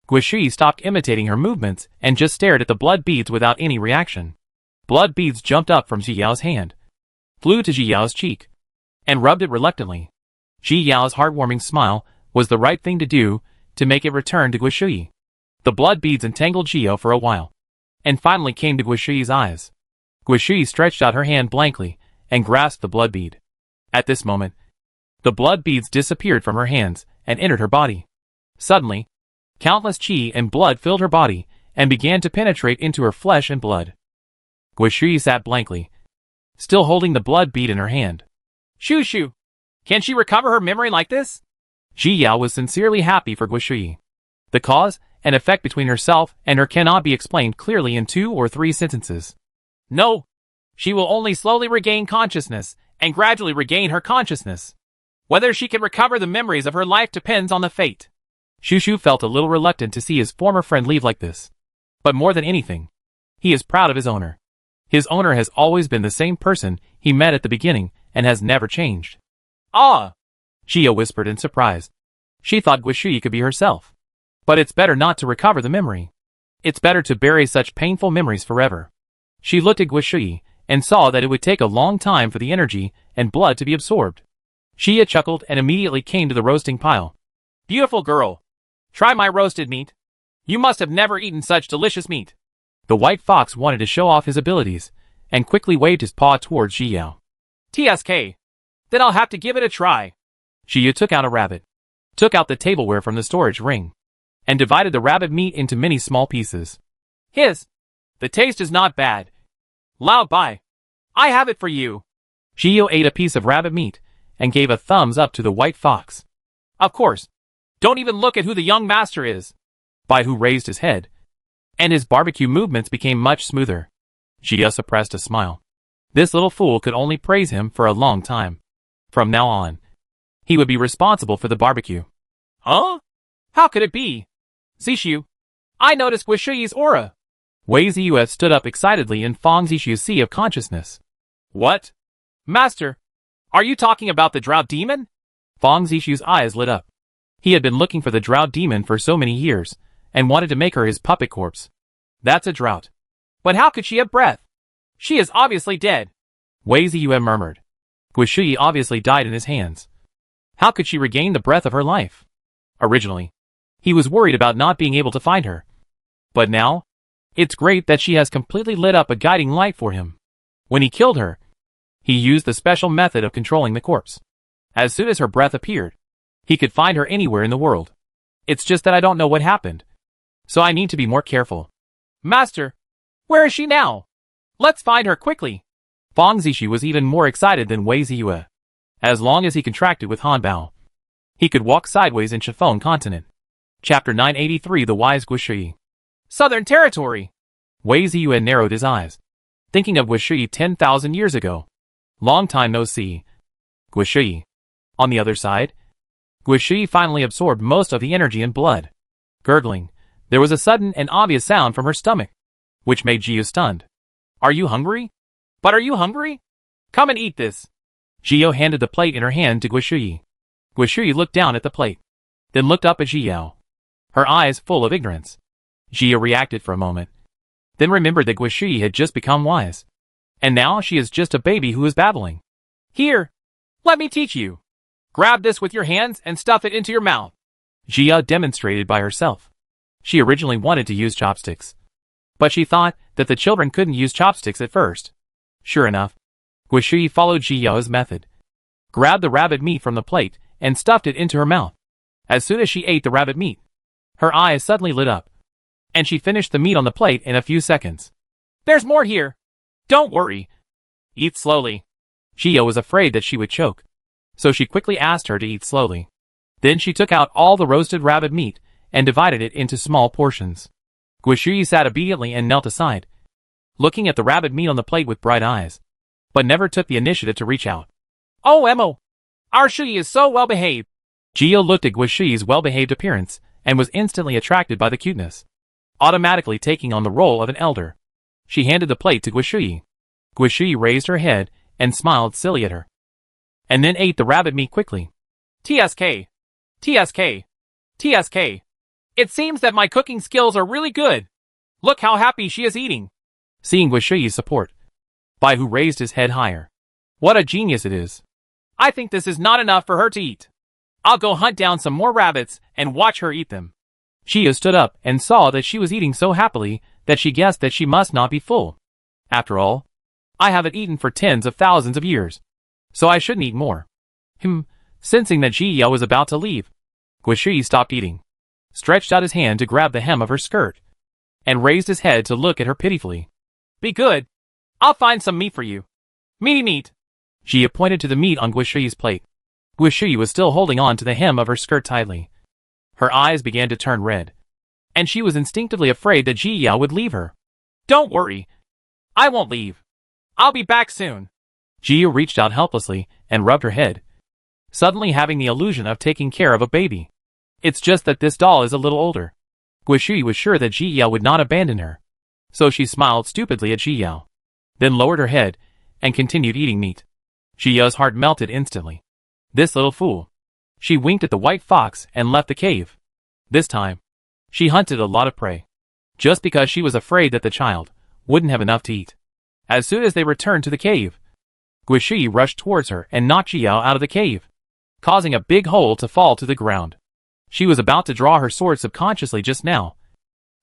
Guishui stopped imitating her movements and just stared at the blood beads without any reaction. Blood beads jumped up from Ji Yao's hand, flew to Ji Yao's cheek, and rubbed it reluctantly. Ji Yao's heartwarming smile was the right thing to do to make it return to Guishui. The blood beads entangled Ji Yao for a while, and finally came to Guishui's eyes. Guishui stretched out her hand blankly and grasped the blood bead. At this moment, the blood beads disappeared from her hands and entered her body. Suddenly, countless qi and blood filled her body and began to penetrate into her flesh and blood. Guishui sat blankly, still holding the blood bead in her hand. Shoo shoo! Can she recover her memory like this? Ji Yao was sincerely happy for Guishui. The cause and effect between herself and her cannot be explained clearly in 2 or 3 sentences. No! She will only slowly regain consciousness and gradually regain her consciousness. Whether she can recover the memories of her life depends on the fate. Shushu felt a little reluctant to see his former friend leave like this. But more than anything, he is proud of his owner. His owner has always been the same person he met at the beginning and has never changed. Ah! Jia whispered in surprise. She thought Guishui could be herself. But it's better not to recover the memory. It's better to bury such painful memories forever. She looked at Guishui and saw that it would take a long time for the energy and blood to be absorbed. Jia chuckled and immediately came to the roasting pile. Beautiful girl! Try my roasted meat. You must have never eaten such delicious meat. The white fox wanted to show off his abilities and quickly waved his paw towards Ji Yao. TSK. Then I'll have to give it a try. Jia took out a rabbit, took out the tableware from the storage ring, and divided the rabbit meat into many small pieces. The taste is not bad. Loud bye. I have it for you. Jia ate a piece of rabbit meat and gave a thumbs up to the white fox. Of course. Don't even look at who the young master is. Bai Hu raised his head, and his barbecue movements became much smoother. Jia suppressed a smile. This little fool could only praise him for a long time. From now on, he would be responsible for the barbecue. Huh? How could it be? Zishu, I noticed Guishui's aura. Wei Ziyue stood up excitedly in Fang Zishu's sea of consciousness. What? Master, are you talking about the drought demon? Fang Zishu's eyes lit up. He had been looking for the drought demon for so many years, and wanted to make her his puppet corpse. That's a drought. But how could she have breath? She is obviously dead. Wei Ziyue murmured. Guishui obviously died in his hands. How could she regain the breath of her life? Originally, he was worried about not being able to find her. But now, it's great that she has completely lit up a guiding light for him. When he killed her, he used the special method of controlling the corpse. As soon as her breath appeared, he could find her anywhere in the world. It's just that I don't know what happened. So I need to be more careful. Master, where is she now? Let's find her quickly. Fang Zishu was even more excited than Wei Ziyue. As long as he contracted with Han Bao, he could walk sideways in Chiffon continent. Chapter 983 The Wise Guishui. Southern Territory. Wei Ziyue narrowed his eyes, thinking of Guishui 10,000 years ago. Long time no see. Guishui. On the other side, Guishui finally absorbed most of the energy and blood. Gurgling, there was a sudden and obvious sound from her stomach, which made Jiu stunned. Are you hungry? But are you hungry? Come and eat this. Jiu handed the plate in her hand to Guishui. Guishui looked down at the plate, then looked up at Ji Yao, her eyes full of ignorance. Jiu reacted for a moment, then remembered that Guishui had just become wise. And now she is just a baby who is babbling. Here, let me teach you. Grab this with your hands and stuff it into your mouth. Jia demonstrated by herself. She originally wanted to use chopsticks, but she thought that the children couldn't use chopsticks at first. Sure enough, Guishui followed Ji Yao's method, grabbed the rabbit meat from the plate and stuffed it into her mouth. As soon as she ate the rabbit meat, her eyes suddenly lit up, and she finished the meat on the plate in a few seconds. There's more here. Don't worry. Eat slowly. Jia was afraid that she would choke, so she quickly asked her to eat slowly. Then she took out all the roasted rabbit meat and divided it into small portions. Guishui sat obediently and knelt aside, looking at the rabbit meat on the plate with bright eyes, but never took the initiative to reach out. Oh Emo! Our Shui is so well-behaved. Jia looked at Guishui's well-behaved appearance and was instantly attracted by the cuteness, automatically taking on the role of an elder. She handed the plate to Guishui. Guishui raised her head and smiled silly at her, and then ate the rabbit meat quickly. TSK. TSK. TSK. It seems that my cooking skills are really good. Look how happy she is eating. Seeing Guishui's support, Bai Hu raised his head higher. What a genius it is. I think this is not enough for her to eat. I'll go hunt down some more rabbits and watch her eat them. Chia stood up and saw that she was eating so happily that she guessed that she must not be full. After all, I haven't eaten for tens of thousands of years, so I shouldn't eat more. Sensing that Ji Yao was about to leave, Guishui stopped eating. stretched out his hand to grab the hem of her skirt, and raised his head to look at her pitifully. Be good. I'll find some meat for you. Meaty meat. Jia pointed to the meat on Guishuyi's plate. Guishuyi was still holding on to the hem of her skirt tightly. Her eyes began to turn red, and she was instinctively afraid that Ji Yao would leave her. Don't worry. I won't leave. I'll be back soon. Jia reached out helplessly and rubbed her head, suddenly having the illusion of taking care of a baby. It's just that this doll is a little older. Guishuyi was sure that Ji Yao would not abandon her, so she smiled stupidly at Ji Yao, then lowered her head and continued eating meat. Ji Yao's heart melted instantly. This little fool. She winked at the white fox and left the cave. This time, she hunted a lot of prey, just because she was afraid that the child wouldn't have enough to eat. As soon as they returned to the cave, Guishuyi rushed towards her and knocked Ji Yao out of the cave, causing a big hole to fall to the ground. She was about to draw her sword subconsciously just now,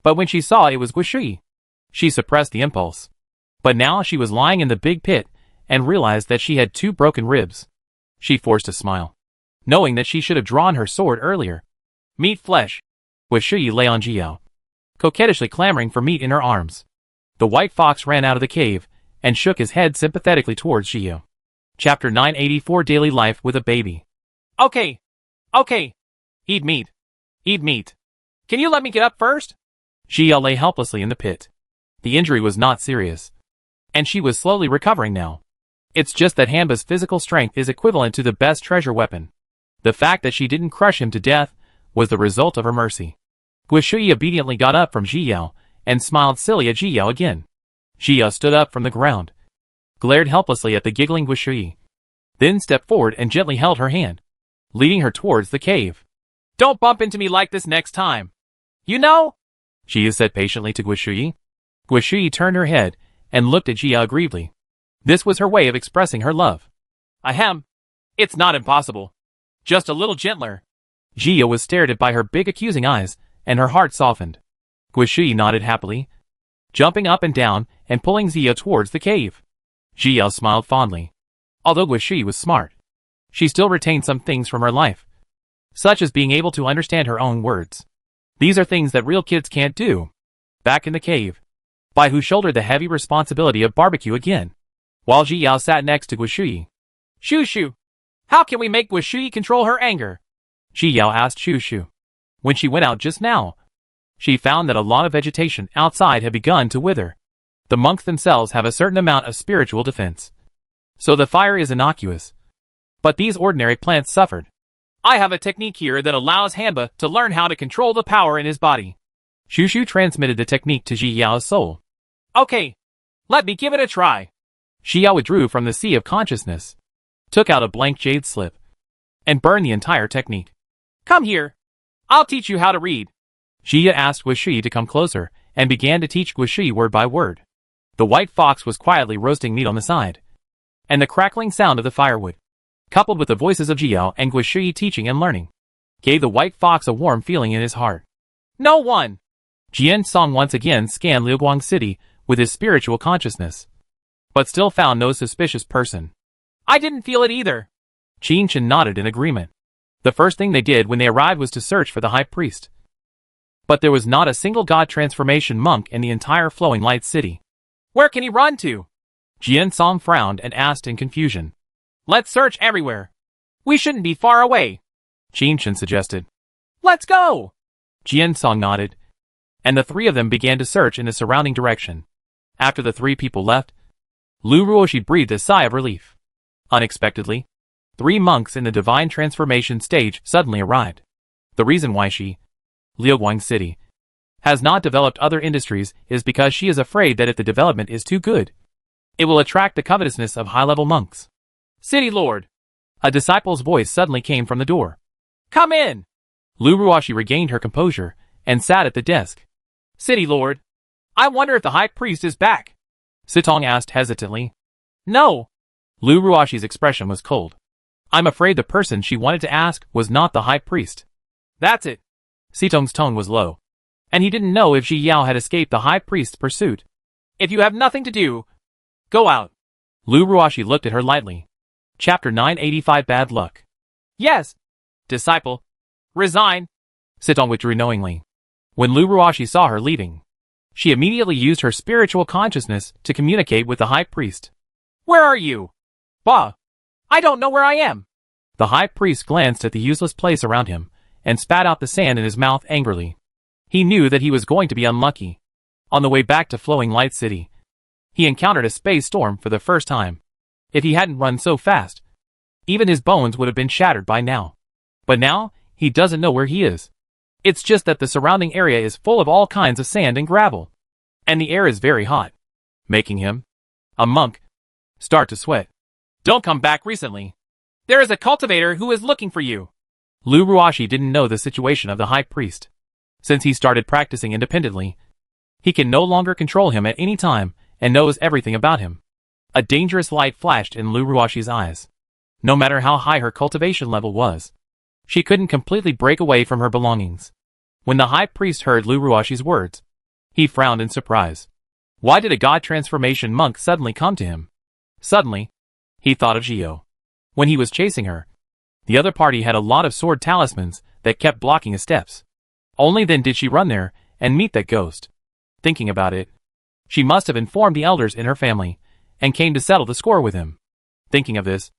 but when she saw it was Guishuyi, she suppressed the impulse. But now she was lying in the big pit and realized that she had 2 broken ribs. She forced a smile, knowing that she should have drawn her sword earlier. Meat flesh. Guishuyi lay on Ji Yao, coquettishly clamoring for meat in her arms. The white fox ran out of the cave and shook his head sympathetically towards Ji Yao. Chapter 984 Daily Life with a Baby. Okay. Eat meat. Eat meat. Can you let me get up first? Ji Yao lay helplessly in the pit. The injury was not serious, and she was slowly recovering now. It's just that Hanba's physical strength is equivalent to the best treasure weapon. The fact that she didn't crush him to death was the result of her mercy. Guishuyi obediently got up from Ji Yao and smiled silly at Ji Yao again. Ji Yao stood up from the ground, glared helplessly at the giggling Guishuyi, then stepped forward and gently held her hand, leading her towards the cave. Don't bump into me like this next time. You know? Ji Yao said patiently to Guishuyi. Guishuyi turned her head and looked at Ji Yao aggrievedly. This was her way of expressing her love. Ahem. It's not impossible. Just a little gentler. Ji Yao was stared at by her big accusing eyes, and her heart softened. Guishuyi nodded happily, jumping up and down and pulling Ji Yao towards the cave. Ji Yao smiled fondly. Although Guishuyi was smart, she still retained some things from her life, such as being able to understand her own words. These are things that real kids can't do. Back in the cave, Bai Hu shouldered the heavy responsibility of barbecue again, while Ji Yao sat next to Guishuyi. Shu, how can we make Guishuyi control her anger? Ji Yao asked Shu. When she went out just now, she found that a lot of vegetation outside had begun to wither. The monks themselves have a certain amount of spiritual defense, so the fire is innocuous. But these ordinary plants suffered. I have a technique here that allows Hanba to learn how to control the power in his body. Shu transmitted the technique to Ji Yao's soul. Okay, let me give it a try. Ji Yao withdrew from the sea of consciousness, took out a blank jade slip, and burned the entire technique. Come here. I'll teach you how to read. Ji Yao asked Guishuyi to come closer and began to teach Guishuyi word by word. The white fox was quietly roasting meat on the side, and the crackling sound of the firewood, coupled with the voices of Ji Yao and Guishuyi teaching and learning, gave the white fox a warm feeling in his heart. No one! Jian Song once again scanned Liuguang City with his spiritual consciousness, but still found no suspicious person. I didn't feel it either. Qin Chen nodded in agreement. The first thing they did when they arrived was to search for the high priest. But there was not a single god transformation monk in the entire Flowing Light City. Where can he run to? Jian Song frowned and asked in confusion. Let's search everywhere. We shouldn't be far away, Qin Chen suggested. Let's go! Jian Song nodded, and the 3 of them began to search in the surrounding direction. After the 3 people left, Lu Ruoshi breathed a sigh of relief. Unexpectedly, 3 monks in the divine transformation stage suddenly arrived. The reason why Liuguang City, has not developed other industries is because she is afraid that if the development is too good, it will attract the covetousness of high-level monks. City Lord! A disciple's voice suddenly came from the door. Come in! Lu Ruoshi regained her composure and sat at the desk. City Lord, I wonder if the high priest is back. Sitong asked hesitantly. No. Lu Ruoshi's expression was cold. I'm afraid the person she wanted to ask was not the high priest. That's it. Sitong's tone was low, and he didn't know if Ji Yao had escaped the high priest's pursuit. If you have nothing to do, go out. Lu Ruoshi looked at her lightly. Chapter 985 Bad Luck. Yes. Disciple. Resign. Siton withdrew knowingly. When Luruashi saw her leaving, she immediately used her spiritual consciousness to communicate with the high priest. Where are you? Bah! I don't know where I am. The high priest glanced at the useless place around him and spat out the sand in his mouth angrily. He knew that he was going to be unlucky. On the way back to Flowing Light City, he encountered a space storm for the first time. If he hadn't run so fast, even his bones would have been shattered by now. But now, he doesn't know where he is. It's just that the surrounding area is full of all kinds of sand and gravel. And the air is very hot, making him, a monk, start to sweat. Don't come back recently. There is a cultivator who is looking for you. Luruashi didn't know the situation of the high priest. Since he started practicing independently, he can no longer control him at any time and knows everything about him. A dangerous light flashed in Luruashi's eyes. No matter how high her cultivation level was, she couldn't completely break away from her belongings. When the high priest heard Luruashi's words, he frowned in surprise. Why did a god transformation monk suddenly come to him? Suddenly, he thought of Gio. When he was chasing her, the other party had a lot of sword talismans that kept blocking his steps. Only then did she run there and meet that ghost. Thinking about it, she must have informed the elders in her family and came to settle the score with him. Thinking of this,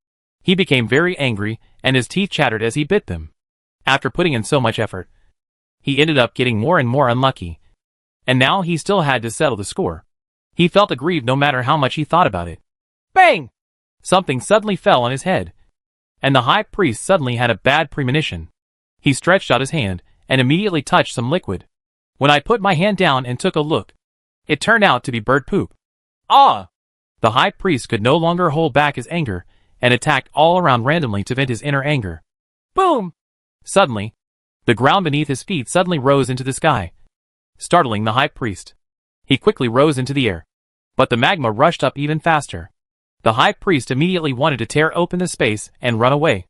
he became very angry and his teeth chattered as he bit them. After putting in so much effort, he ended up getting more and more unlucky. And now he still had to settle the score. He felt aggrieved no matter how much he thought about it. Bang! Something suddenly fell on his head. And the high priest suddenly had a bad premonition. He stretched out his hand and immediately touched some liquid. When I put my hand down and took a look, it turned out to be bird poop. Ah! The high priest could no longer hold back his anger and attacked all around randomly to vent his inner anger. Boom! Suddenly, the ground beneath his feet suddenly rose into the sky, startling the high priest. He quickly rose into the air, but the magma rushed up even faster. The high priest immediately wanted to tear open the space and run away,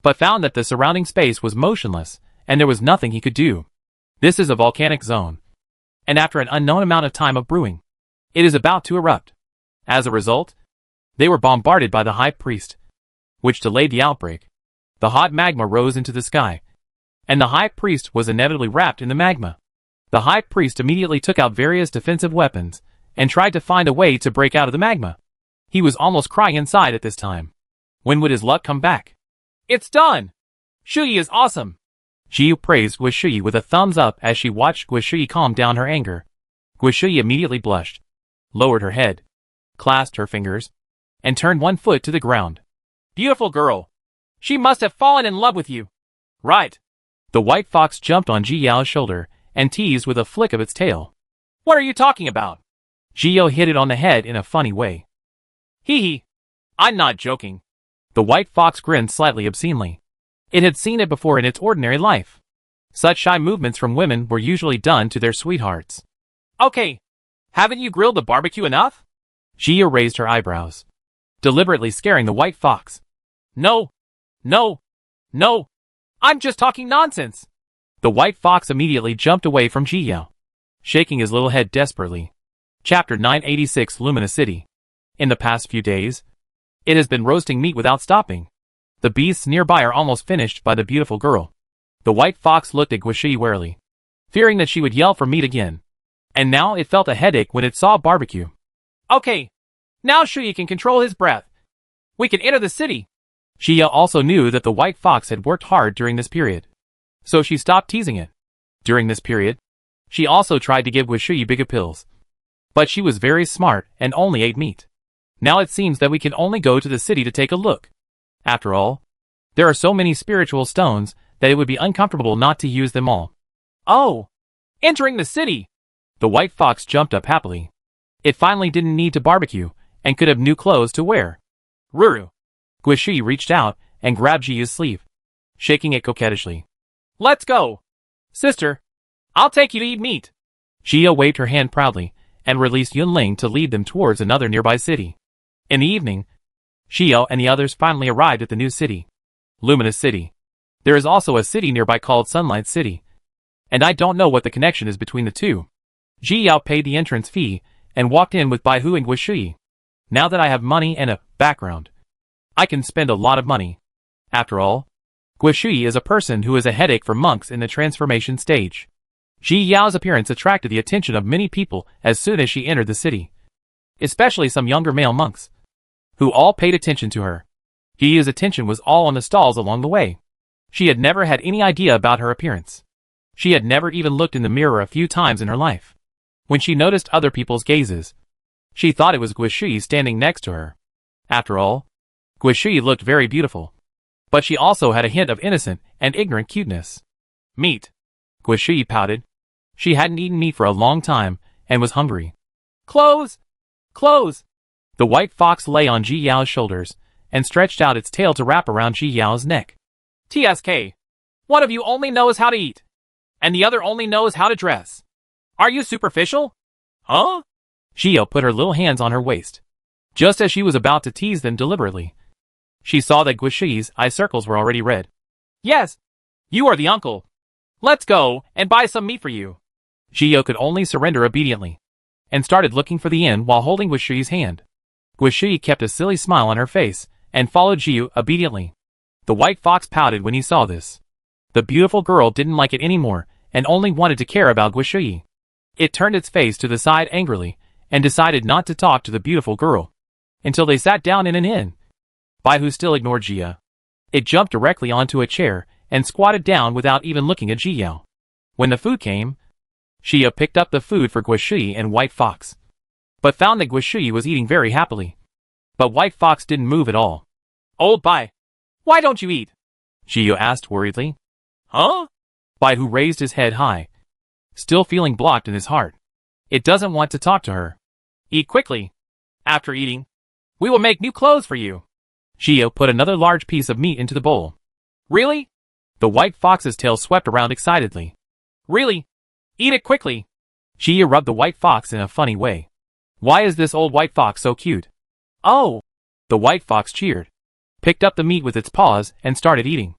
but found that the surrounding space was motionless and there was nothing he could do. This is a volcanic zone, and after an unknown amount of time of brewing, it is about to erupt. As a result, they were bombarded by the high priest, which delayed the outbreak. The hot magma rose into the sky, and the high priest was inevitably wrapped in the magma. The high priest immediately took out various defensive weapons and tried to find a way to break out of the magma. He was almost crying inside at this time. When would his luck come back? It's done! Shuyi is awesome! Jiu praised Guishuyi with a thumbs up as she watched Guishuyi calm down her anger. Guishuyi immediately blushed, lowered her head, clasped her fingers, and turned one foot to the ground. Beautiful girl! She must have fallen in love with you. Right. The white fox jumped on Ji Yao's shoulder and teased with a flick of its tail. What are you talking about? Gio hit it on the head in a funny way. Hee hee. I'm not joking. The white fox grinned slightly obscenely. It had seen it before in its ordinary life. Such shy movements from women were usually done to their sweethearts. Okay. Haven't you grilled the barbecue enough? Gio raised her eyebrows, deliberately scaring the white fox. No. No. No. I'm just talking nonsense. The white fox immediately jumped away from Ji Yao, shaking his little head desperately. Chapter 986 Luminous City. In the past few days, it has been roasting meat without stopping. The beasts nearby are almost finished by the beautiful girl. The white fox looked at Guishuyi warily, fearing that she would yell for meat again. And now it felt a headache when it saw barbecue. Okay. Now Shuyi can control his breath. We can enter the city. Jia also knew that the white fox had worked hard during this period, so she stopped teasing it. During this period, she also tried to give Guishuyi bigger pills, but she was very smart and only ate meat. Now it seems that we can only go to the city to take a look. After all, there are so many spiritual stones that it would be uncomfortable not to use them all. Oh! Entering the city! The white fox jumped up happily. It finally didn't need to barbecue and could have new clothes to wear. Ruru! Guishuyi reached out and grabbed Jia's sleeve, shaking it coquettishly. Let's go! Sister, I'll take you to eat meat. Jia waved her hand proudly and released Yunling to lead them towards another nearby city. In the evening, Xiao and the others finally arrived at the new city, Luminous City. There is also a city nearby called Sunlight City, and I don't know what the connection is between the two. Ji Yao paid the entrance fee and walked in with Baihu and Guishuyi. Now that I have money and a background, I can spend a lot of money. After all, Guishui is a person who is a headache for monks in the transformation stage. Ji Yao's appearance attracted the attention of many people as soon as she entered the city, especially some younger male monks, who all paid attention to her. Ji Yao's attention was all on the stalls along the way. She had never had any idea about her appearance. She had never even looked in the mirror a few times in her life. When she noticed other people's gazes, she thought it was Guishui standing next to her. After all, Guishui looked very beautiful, but she also had a hint of innocent and ignorant cuteness. Meat. Guishui pouted. She hadn't eaten meat for a long time and was hungry. Clothes! Clothes! The white fox lay on Ji Yao's shoulders and stretched out its tail to wrap around Ji Yao's neck. TSK. One of you only knows how to eat, and the other only knows how to dress. Are you superficial? Huh? Ji Yao put her little hands on her waist, just as she was about to tease them deliberately. She saw that Guishui's eye circles were already red. Yes, you are the uncle. Let's go and buy some meat for you. Ji Yao could only surrender obediently, and started looking for the inn while holding Guishui's hand. Guishui kept a silly smile on her face and followed Ji Yao obediently. The white fox pouted when he saw this. The beautiful girl didn't like it anymore and only wanted to care about Guishui. It turned its face to the side angrily and decided not to talk to the beautiful girl until they sat down in an inn. Bai Hu still ignored Ji Yao. It jumped directly onto a chair and squatted down without even looking at Ji Yao. When the food came, Ji Yao picked up the food for Guishui and White Fox, but found that Guishui was eating very happily. But White Fox didn't move at all. Old Bai, why don't you eat? Ji Yao asked worriedly. Huh? Bai Hu raised his head high, still feeling blocked in his heart. It doesn't want to talk to her. Eat quickly. After eating, we will make new clothes for you. Ji Yao put another large piece of meat into the bowl. Really? The white fox's tail swept around excitedly. Really? Eat it quickly. Ji Yao rubbed the white fox in a funny way. Why is this old white fox so cute? Oh! The white fox cheered, picked up the meat with its paws, and started eating.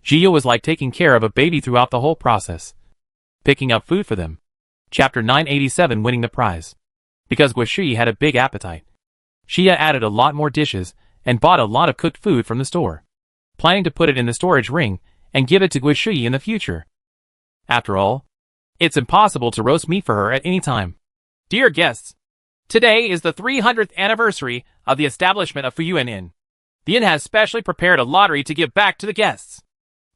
Ji Yao was like taking care of a baby throughout the whole process, picking up food for them. Chapter 987, winning the prize. Because Guishui had a big appetite, Ji Yao added a lot more dishes and bought a lot of cooked food from the store, planning to put it in the storage ring and give it to Guishui in the future. After all, it's impossible to roast meat for her at any time. Dear guests, today is the 300th anniversary of the establishment of Fuyuan Inn. The inn has specially prepared a lottery to give back to the guests.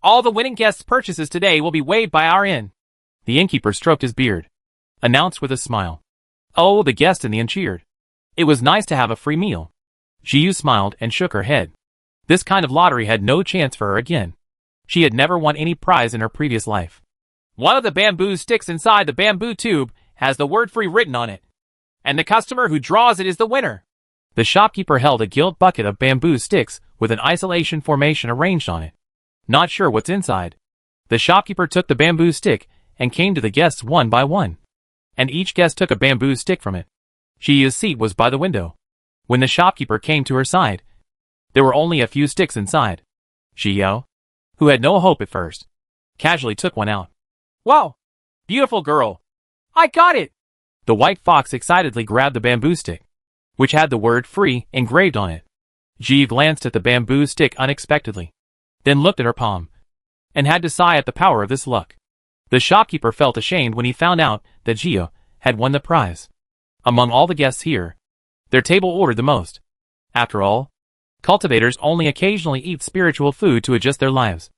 All the winning guests' purchases today will be waived by our inn. The innkeeper stroked his beard, announced with a smile. Oh, the guests in the inn cheered. It was nice to have a free meal. Ji Yao smiled and shook her head. This kind of lottery had no chance for her again. She had never won any prize in her previous life. One of the bamboo sticks inside the bamboo tube has the word free written on it, and the customer who draws it is the winner. The shopkeeper held a gilt bucket of bamboo sticks with an isolation formation arranged on it. Not sure what's inside, the shopkeeper took the bamboo stick and came to the guests one by one, and each guest took a bamboo stick from it. Ji Yao's seat was by the window. When the shopkeeper came to her side, there were only a few sticks inside. Ji Yao, who had no hope at first, casually took one out. Wow! Beautiful girl! I got it! The white fox excitedly grabbed the bamboo stick, which had the word free engraved on it. Ji Yao glanced at the bamboo stick unexpectedly, then looked at her palm, and had to sigh at the power of this luck. The shopkeeper felt ashamed when he found out that Ji Yao had won the prize. Among all the guests here, their table ordered the most. After all, cultivators only occasionally eat spiritual food to adjust their lives,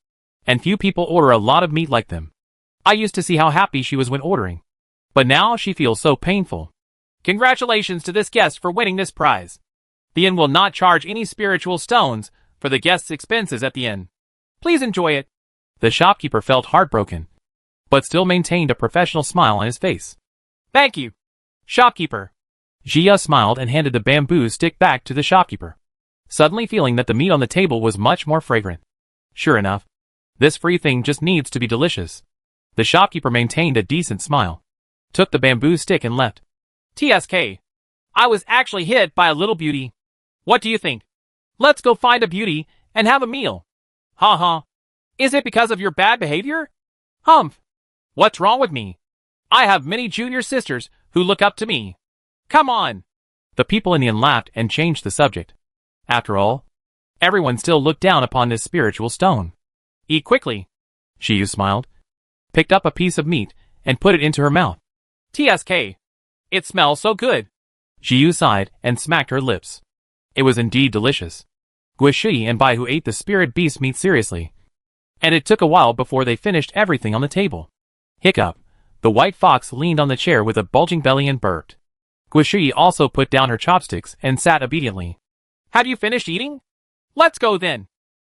and few people order a lot of meat like them. I used to see how happy she was when ordering, but now she feels so painful. Congratulations to this guest for winning this prize. The inn will not charge any spiritual stones for the guest's expenses at the inn. Please enjoy it. The shopkeeper felt heartbroken, but still maintained a professional smile on his face. Thank you, shopkeeper. Ji Yao smiled and handed the bamboo stick back to the shopkeeper, suddenly feeling that the meat on the table was much more fragrant. Sure enough, this free thing just needs to be delicious. The shopkeeper maintained a decent smile, took the bamboo stick and left. TSK. I was actually hit by a little beauty. What do you think? Let's go find a beauty and have a meal. Ha ha. Is it because of your bad behavior? Humph. What's wrong with me? I have many junior sisters who look up to me. Come on. The people in the inn laughed and changed the subject. After all, everyone still looked down upon this spiritual stone. Eat quickly. Shiyu smiled, picked up a piece of meat, and put it into her mouth. TSK. It smells so good. Shiyu sighed and smacked her lips. It was indeed delicious. Guishi and Baihu ate the spirit beast meat seriously, and it took a while before they finished everything on the table. Hiccup. The white fox leaned on the chair with a bulging belly and burped. Guishi also put down her chopsticks and sat obediently. Have you finished eating? Let's go then.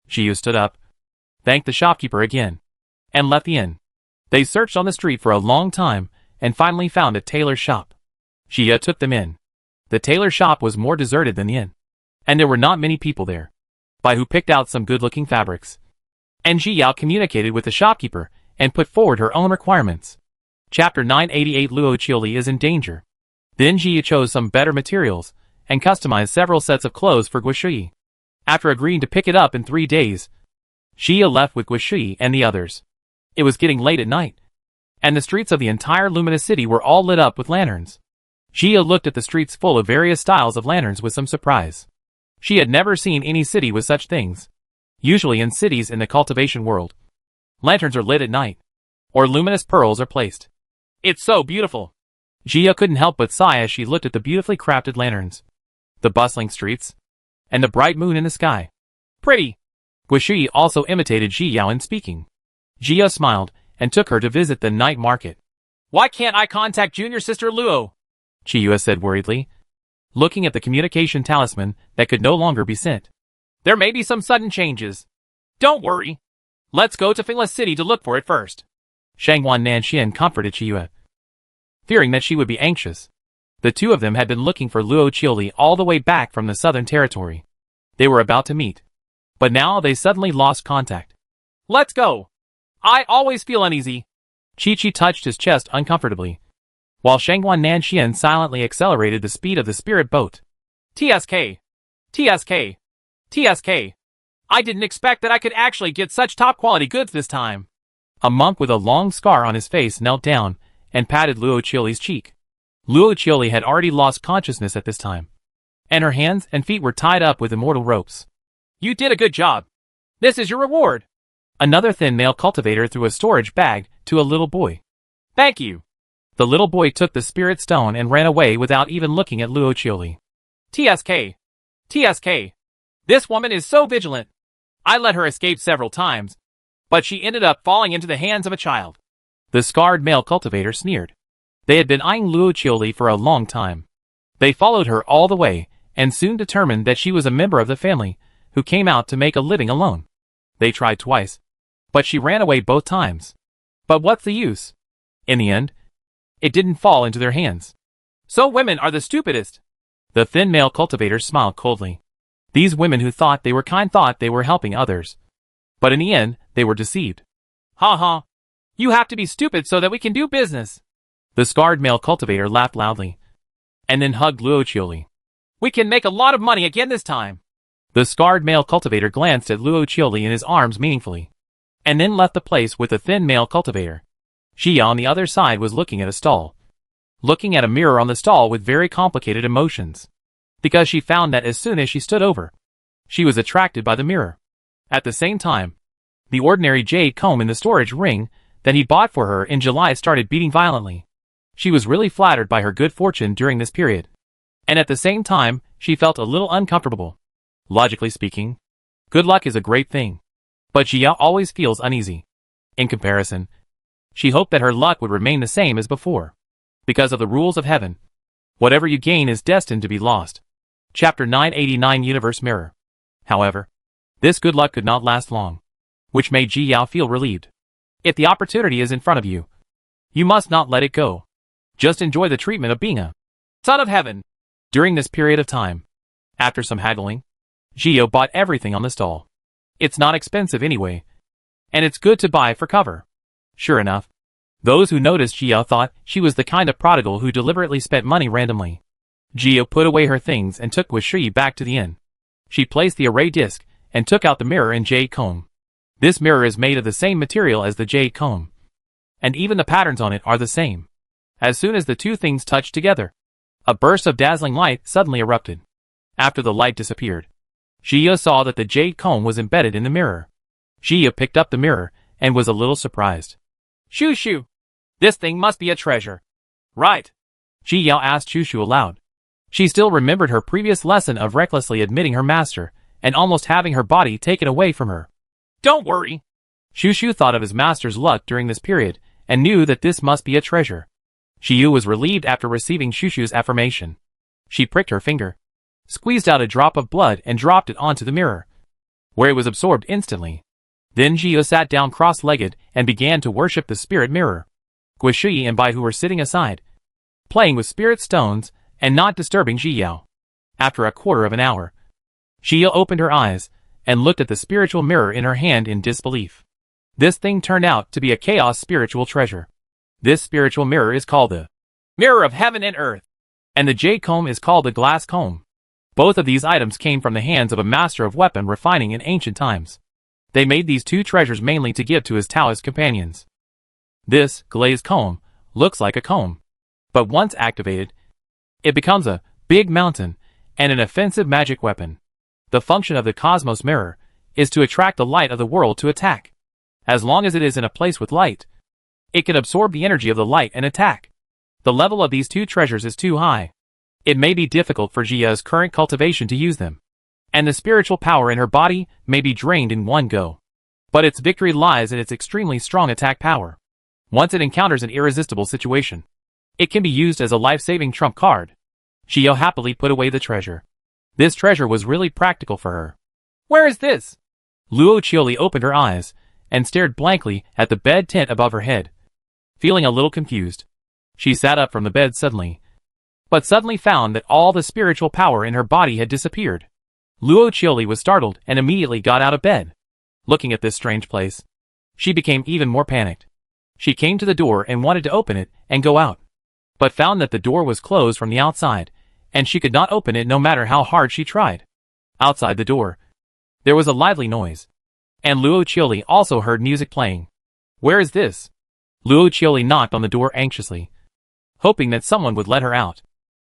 Shiyu stood up, thanked the shopkeeper again, and left the inn. They searched on the street for a long time and finally found a tailor's shop. Shiyu took them in. The tailor shop was more deserted than the inn, and there were not many people there. Baihu picked out some good-looking fabrics, and Ji Yao communicated with the shopkeeper and put forward her own requirements. Chapter 988 Luo Qiuli is in danger. Then Ji Yao chose some better materials and customized several sets of clothes for Guishi. After agreeing to pick it up in 3 days, Ji Yao left with Guishi and the others. It was getting late at night, and the streets of the entire luminous city were all lit up with lanterns. Ji Yao looked at the streets full of various styles of lanterns with some surprise. She had never seen any city with such things. Usually in cities in the cultivation world, lanterns are lit at night, or luminous pearls are placed. It's so beautiful. Ji Yao couldn't help but sigh as she looked at the beautifully crafted lanterns, the bustling streets, and the bright moon in the sky. Pretty. Guishi also imitated Ji Yao in speaking. Ji Yao smiled and took her to visit the night market. Why can't I contact junior sister Luo? Chiyua said worriedly, looking at the communication talisman that could no longer be sent. There may be some sudden changes. Don't worry. Let's go to Fingla City to look for it first. Shangwan Nanxian comforted Chiyua, fearing that she would be anxious. The two of them had been looking for Luo Qiuli all the way back from the southern territory. They were about to meet, but now they suddenly lost contact. Let's go. I always feel uneasy. Chi-Chi touched his chest uncomfortably, while Shangwan Nanxian silently accelerated the speed of the spirit boat. TSK. TSK. TSK. I didn't expect that I could actually get such top-quality goods this time. A monk with a long scar on his face knelt down and patted Luo Qiuli's cheek. Luo Qiuli had already lost consciousness at this time, and her hands and feet were tied up with immortal ropes. You did a good job. This is your reward. Another thin male cultivator threw a storage bag to a little boy. Thank you. The little boy took the spirit stone and ran away without even looking at Luo Qiuli. TSK. TSK. This woman is so vigilant. I let her escape several times, but she ended up falling into the hands of a child. The scarred male cultivator sneered. They had been eyeing Luo Qiuli for a long time. They followed her all the way, and soon determined that she was a member of the family, who came out to make a living alone. They tried twice, but she ran away both times. But what's the use? In the end, it didn't fall into their hands. So women are the stupidest. The thin male cultivator smiled coldly. These women who thought they were kind thought they were helping others. But in the end, they were deceived. Ha ha. You have to be stupid so that we can do business. The scarred male cultivator laughed loudly, and then hugged Luo Qiuli. We can make a lot of money again this time. The scarred male cultivator glanced at Luo Qiuli in his arms meaningfully, and then left the place with the thin male cultivator. Xia on the other side was looking at a stall, looking at a mirror on the stall with very complicated emotions, because she found that as soon as she stood over, she was attracted by the mirror. At the same time, the ordinary jade comb in the storage ring that he bought for her in July started beating violently. She was really flattered by her good fortune during this period, and at the same time, she felt a little uncomfortable. Logically speaking, good luck is a great thing, but Xia always feels uneasy. In comparison, she hoped that her luck would remain the same as before. Because of the rules of heaven, whatever you gain is destined to be lost. Chapter 989 Universe Mirror. However, this good luck could not last long, which made Ji Yao feel relieved. If the opportunity is in front of you, you must not let it go. Just enjoy the treatment of being a son of heaven. During this period of time, after some haggling, Ji Yao bought everything on the stall. It's not expensive anyway, and it's good to buy for cover. Sure enough, those who noticed Ji Yao thought she was the kind of prodigal who deliberately spent money randomly. Ji Yao put away her things and took Guishi back to the inn. She placed the array disc and took out the mirror and jade comb. This mirror is made of the same material as the jade comb, and even the patterns on it are the same. As soon as the two things touched together, a burst of dazzling light suddenly erupted. After the light disappeared, Ji Yao saw that the jade comb was embedded in the mirror. Jia picked up the mirror and was a little surprised. Shoo shoo! This thing must be a treasure. Right? Ji Yao asked Shushu aloud. She still remembered her previous lesson of recklessly admitting her master and almost having her body taken away from her. Don't worry. Shushu thought of his master's luck during this period and knew that this must be a treasure. Shiyu was relieved after receiving Shushu's affirmation. She pricked her finger, squeezed out a drop of blood and dropped it onto the mirror, where it was absorbed instantly. Then Jiyu sat down cross-legged and began to worship the spirit mirror. Guishui and Bai Hu were sitting aside, playing with spirit stones and not disturbing Ji Yao. After a quarter of an hour, Jiyu opened her eyes and looked at the spiritual mirror in her hand in disbelief. This thing turned out to be a chaos spiritual treasure. This spiritual mirror is called the Mirror of Heaven and Earth, and the jade comb is called the glass comb. Both of these items came from the hands of a master of weapon refining in ancient times. They made these two treasures mainly to give to his Taoist companions. This glazed comb looks like a comb, but once activated, it becomes a big mountain and an offensive magic weapon. The function of the cosmos mirror is to attract the light of the world to attack. As long as it is in a place with light, it can absorb the energy of the light and attack. The level of these two treasures is too high. It may be difficult for Jia's current cultivation to use them, and the spiritual power in her body may be drained in one go. But its victory lies in its extremely strong attack power. Once it encounters an irresistible situation, it can be used as a life-saving trump card. Jia happily put away the treasure. This treasure was really practical for her. Where is this? Luo Qiuli opened her eyes and stared blankly at the bed tent above her head. Feeling a little confused, she sat up from the bed suddenly, but suddenly found that all the spiritual power in her body had disappeared. Luo Qiuli was startled and immediately got out of bed. Looking at this strange place, she became even more panicked. She came to the door and wanted to open it and go out, but found that the door was closed from the outside, and she could not open it no matter how hard she tried. Outside the door, there was a lively noise, and Luo Qiuli also heard music playing. Where is this? Luo Qiuli knocked on the door anxiously, hoping that someone would let her out.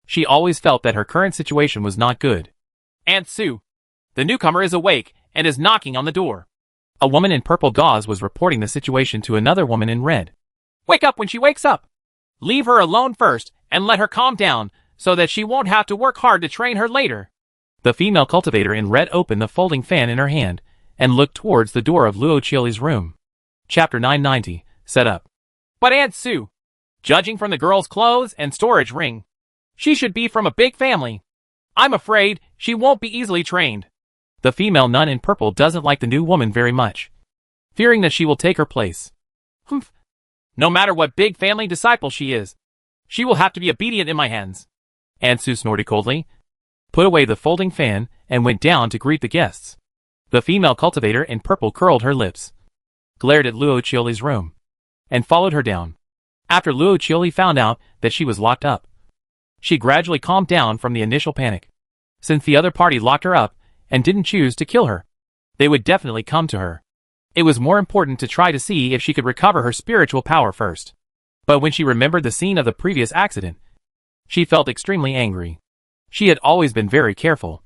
She always felt that her current situation was not good. Aunt Sue, the newcomer is awake and is knocking on the door. A woman in purple gauze was reporting the situation to another woman in red. Wake up when she wakes up. Leave her alone first and let her calm down so that she won't have to work hard to train her later. The female cultivator in red opened the folding fan in her hand and looked towards the door of Luo Qiuli's room. Chapter 990, Set Up. But Aunt Sue, judging from the girl's clothes and storage ring, she should be from a big family. I'm afraid she won't be easily trained. The female nun in purple doesn't like the new woman very much, fearing that she will take her place. Humph. No matter what big family disciple she is, she will have to be obedient in my hands. Aunt Sue snorted coldly, put away the folding fan, and went down to greet the guests. The female cultivator in purple curled her lips, glared at Luo Qiuli's room, and followed her down. After Luo Qiuli found out that she was locked up, she gradually calmed down from the initial panic. Since the other party locked her up and didn't choose to kill her, they would definitely come to her. It was more important to try to see if she could recover her spiritual power first. But when she remembered the scene of the previous accident, she felt extremely angry. She had always been very careful,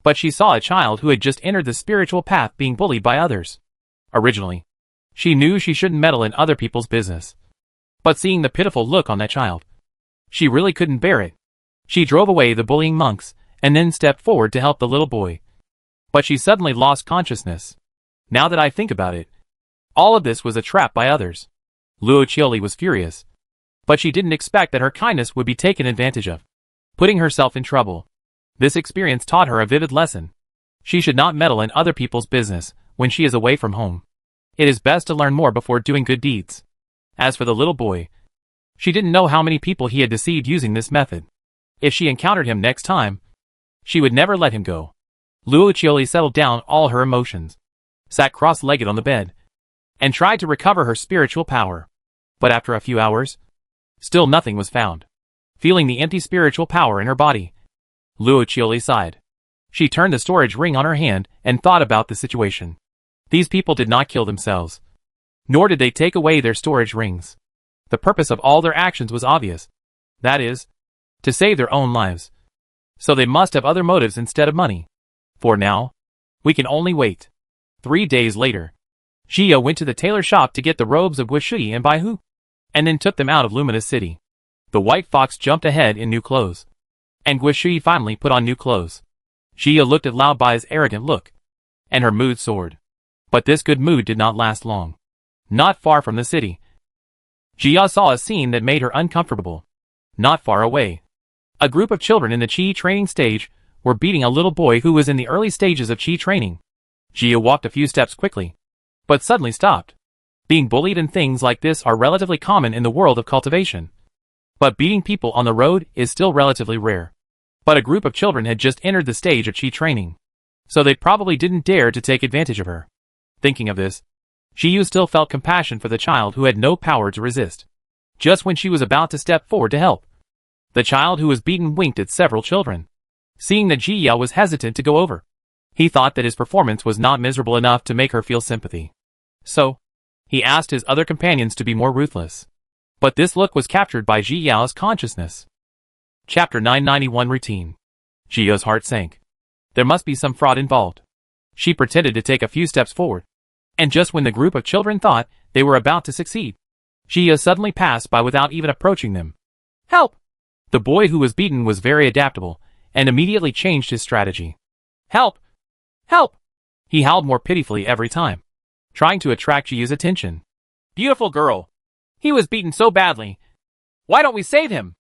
but she saw a child who had just entered the spiritual path being bullied by others. Originally, she knew she shouldn't meddle in other people's business. But seeing the pitiful look on that child, she really couldn't bear it. She drove away the bullying monks and then stepped forward to help the little boy. But she suddenly lost consciousness. Now that I think about it, all of this was a trap by others. Luo Qiuli was furious, but she didn't expect that her kindness would be taken advantage of, putting herself in trouble. This experience taught her a vivid lesson. She should not meddle in other people's business when she is away from home. It is best to learn more before doing good deeds. As for the little boy, she didn't know how many people he had deceived using this method. If she encountered him next time, she would never let him go. Luo Qiuli settled down all her emotions, sat cross-legged on the bed, and tried to recover her spiritual power. But after a few hours, still nothing was found. Feeling the empty spiritual power in her body, Luo Qiuli sighed. She turned the storage ring on her hand and thought about the situation. These people did not kill themselves, nor did they take away their storage rings. The purpose of all their actions was obvious. That is, to save their own lives. So they must have other motives instead of money. For now, we can only wait. 3 days later, Jia went to the tailor shop to get the robes of Guishui and Bai Hu, and then took them out of Luminous City. The white fox jumped ahead in new clothes, and Guishui finally put on new clothes. Jia looked at Lao Bai's arrogant look, and her mood soared. But this good mood did not last long. Not far from the city, Jia saw a scene that made her uncomfortable. Not far away, a group of children in the Qi training stage were beating a little boy who was in the early stages of Qi training. Jia walked a few steps quickly, but suddenly stopped. Being bullied and things like this are relatively common in the world of cultivation. But beating people on the road is still relatively rare. But a group of children had just entered the stage of Qi training, so they probably didn't dare to take advantage of her. Thinking of this, Jiyu still felt compassion for the child who had no power to resist. Just when she was about to step forward to help, the child who was beaten winked at several children. Seeing that Jia was hesitant to go over, he thought that his performance was not miserable enough to make her feel sympathy. So, he asked his other companions to be more ruthless. But this look was captured by Ji Yao's consciousness. Chapter 991 Routine. Jia's heart sank. There must be some fraud involved. She pretended to take a few steps forward, and just when the group of children thought they were about to succeed, Jia suddenly passed by without even approaching them. Help! The boy who was beaten was very adaptable, and immediately changed his strategy. Help! Help! He howled more pitifully every time, trying to attract Jia's attention. Beautiful girl! He was beaten so badly. Why don't we save him?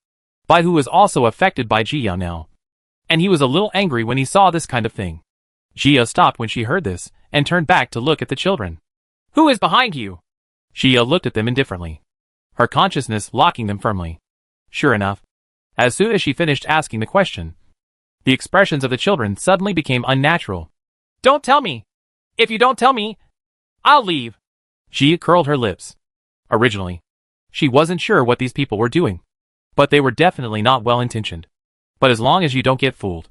Bai Hu was also affected by Jia now, and he was a little angry when he saw this kind of thing. Jia stopped when she heard this, and turned back to look at the children. Who is behind you? Jia looked at them indifferently, her consciousness locking them firmly. Sure enough, as soon as she finished asking the question, the expressions of the children suddenly became unnatural. Don't tell me! If you don't tell me, I'll leave! Jia curled her lips. Originally, she wasn't sure what these people were doing, but they were definitely not well-intentioned. But as long as you don't get fooled,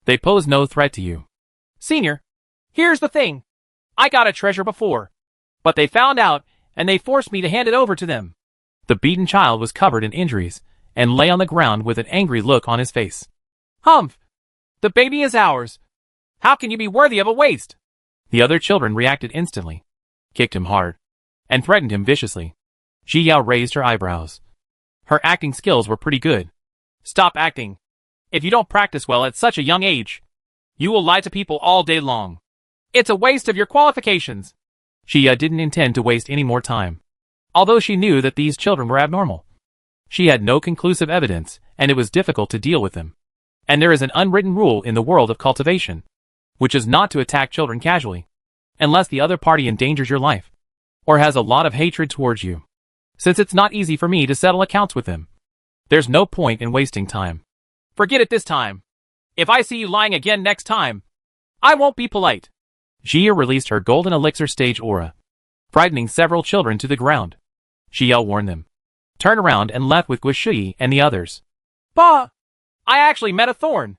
they pose no threat to you. Senior, here's the thing. I got a treasure before, but they found out, and they forced me to hand it over to them. The beaten child was covered in injuries, and lay on the ground with an angry look on his face. Humph! The baby is ours. How can you be worthy of a waste? The other children reacted instantly, kicked him hard, and threatened him viciously. Ji Yao raised her eyebrows. Her acting skills were pretty good. Stop acting. If you don't practice well at such a young age, you will lie to people all day long. It's a waste of your qualifications. Jia didn't intend to waste any more time. Although she knew that these children were abnormal, she had no conclusive evidence, and it was difficult to deal with them. And there is an unwritten rule in the world of cultivation, which is not to attack children casually, unless the other party endangers your life, or has a lot of hatred towards you. Since it's not easy for me to settle accounts with them, there's no point in wasting time. Forget it this time. If I see you lying again next time, I won't be polite. Jia released her golden elixir stage aura, frightening several children to the ground. Jia warned them, turned around and left with Guishui and the others. Bah! I actually met a thorn.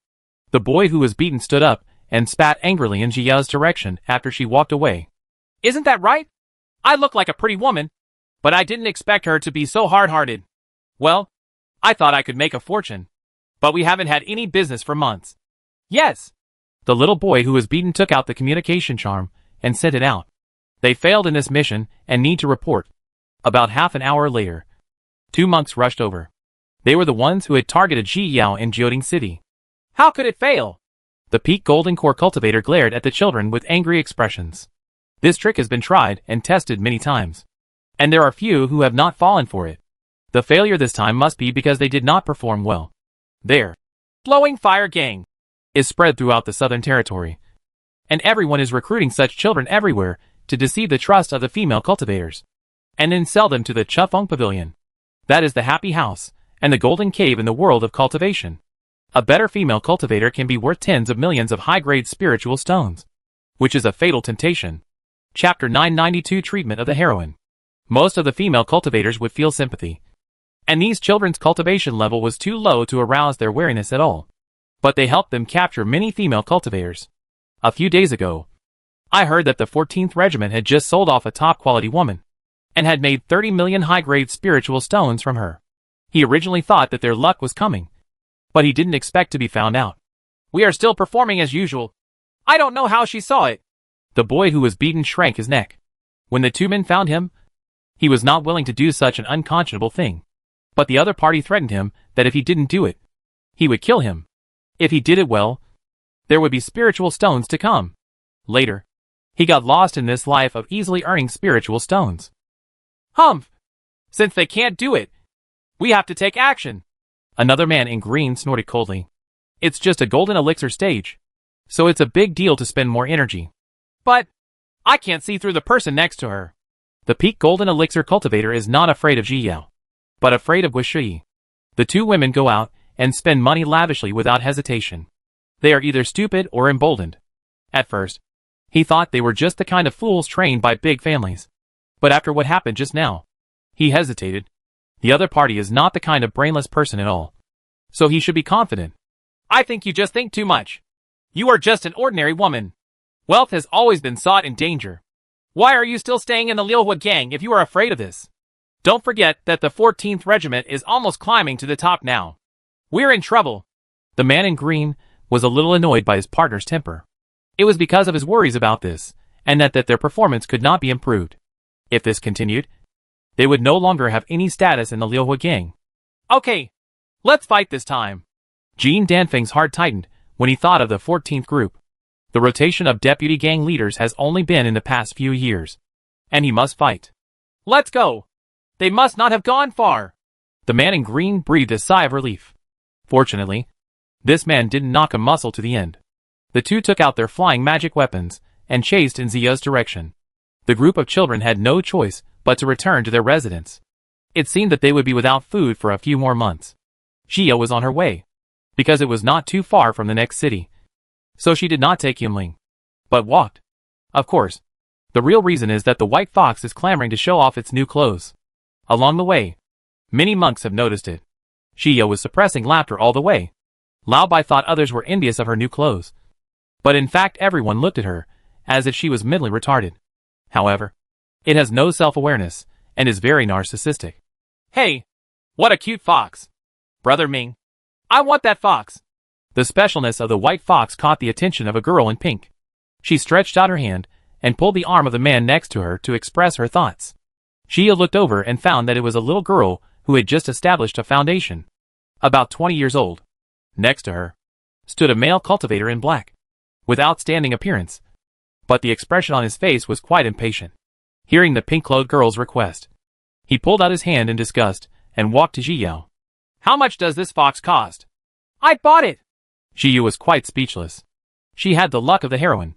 The boy who was beaten stood up and spat angrily in Jia's direction after she walked away. Isn't that right? I look like a pretty woman, but I didn't expect her to be so hard-hearted. Well, I thought I could make a fortune, but we haven't had any business for months. Yes. The little boy who was beaten took out the communication charm and sent it out. They failed in this mission and need to report. About half an hour later, 2 monks rushed over. They were the ones who had targeted Ji Yao in Jioding City. How could it fail? The peak golden core cultivator glared at the children with angry expressions. This trick has been tried and tested many times, and there are few who have not fallen for it. The failure this time must be because they did not perform well. Their Blowing Fire Gang is spread throughout the Southern Territory, and everyone is recruiting such children everywhere to deceive the trust of the female cultivators, and then sell them to the Chufeng Pavilion. That is the happy house, and the golden cave in the world of cultivation. A better female cultivator can be worth tens of millions of high-grade spiritual stones, which is a fatal temptation. Chapter 992 Treatment of the Heroine. Most of the female cultivators would feel sympathy, and these children's cultivation level was too low to arouse their wariness at all. But they helped them capture many female cultivators. A few days ago, I heard that the 14th Regiment had just sold off a top-quality woman, and had made 30 million high-grade spiritual stones from her. He originally thought that their luck was coming, but he didn't expect to be found out. We are still performing as usual. I don't know how she saw it. The boy who was beaten shrank his neck. When the two men found him, he was not willing to do such an unconscionable thing. But the other party threatened him that if he didn't do it, he would kill him. If he did it well, there would be spiritual stones to come. Later, he got lost in this life of easily earning spiritual stones. Humph! Since they can't do it, we have to take action. Another man in green snorted coldly. It's just a golden elixir stage, so it's a big deal to spend more energy. But I can't see through the person next to her. The peak golden elixir cultivator is not afraid of Jiyao, but afraid of Guishui. The two women go out and spend money lavishly without hesitation. They are either stupid or emboldened. At first, he thought they were just the kind of fools trained by big families. But after what happened just now, he hesitated. The other party is not the kind of brainless person at all. So he should be confident. I think you just think too much. You are just an ordinary woman. Wealth has always been sought in danger. Why are you still staying in the Liuhua gang if you are afraid of this? Don't forget that the 14th Regiment is almost climbing to the top now. We're in trouble. The man in green was a little annoyed by his partner's temper. It was because of his worries about this, and that their performance could not be improved. If this continued, they would no longer have any status in the Liuhua gang. Okay, let's fight this time. Jean Danfeng's heart tightened when he thought of the 14th group. The rotation of deputy gang leaders has only been in the past few years, and he must fight. Let's go. They must not have gone far. The man in green breathed a sigh of relief. Fortunately, this man didn't knock a muscle to the end. The two took out their flying magic weapons and chased in Ziya's direction. The group of children had no choice but to return to their residence. It seemed that they would be without food for a few more months. Xia was on her way, because it was not too far from the next city. So she did not take Yumling, but walked. Of course, the real reason is that the white fox is clamoring to show off its new clothes. Along the way, many monks have noticed it. Xia was suppressing laughter all the way. Lao Bai thought others were envious of her new clothes. But in fact everyone looked at her, as if she was mentally retarded. However, it has no self-awareness, and is very narcissistic. Hey, what a cute fox. Brother Ming, I want that fox. The specialness of the white fox caught the attention of a girl in pink. She stretched out her hand, and pulled the arm of the man next to her to express her thoughts. Xia looked over and found that it was a little girl who had just established a foundation. About 20 years old. Next to her stood a male cultivator in black, with outstanding appearance. But the expression on his face was quite impatient. Hearing the pink-clothed girl's request, he pulled out his hand in disgust and walked to Jiyao. How much does this fox cost? I bought it. Jiyao was quite speechless. She had the luck of the heroine.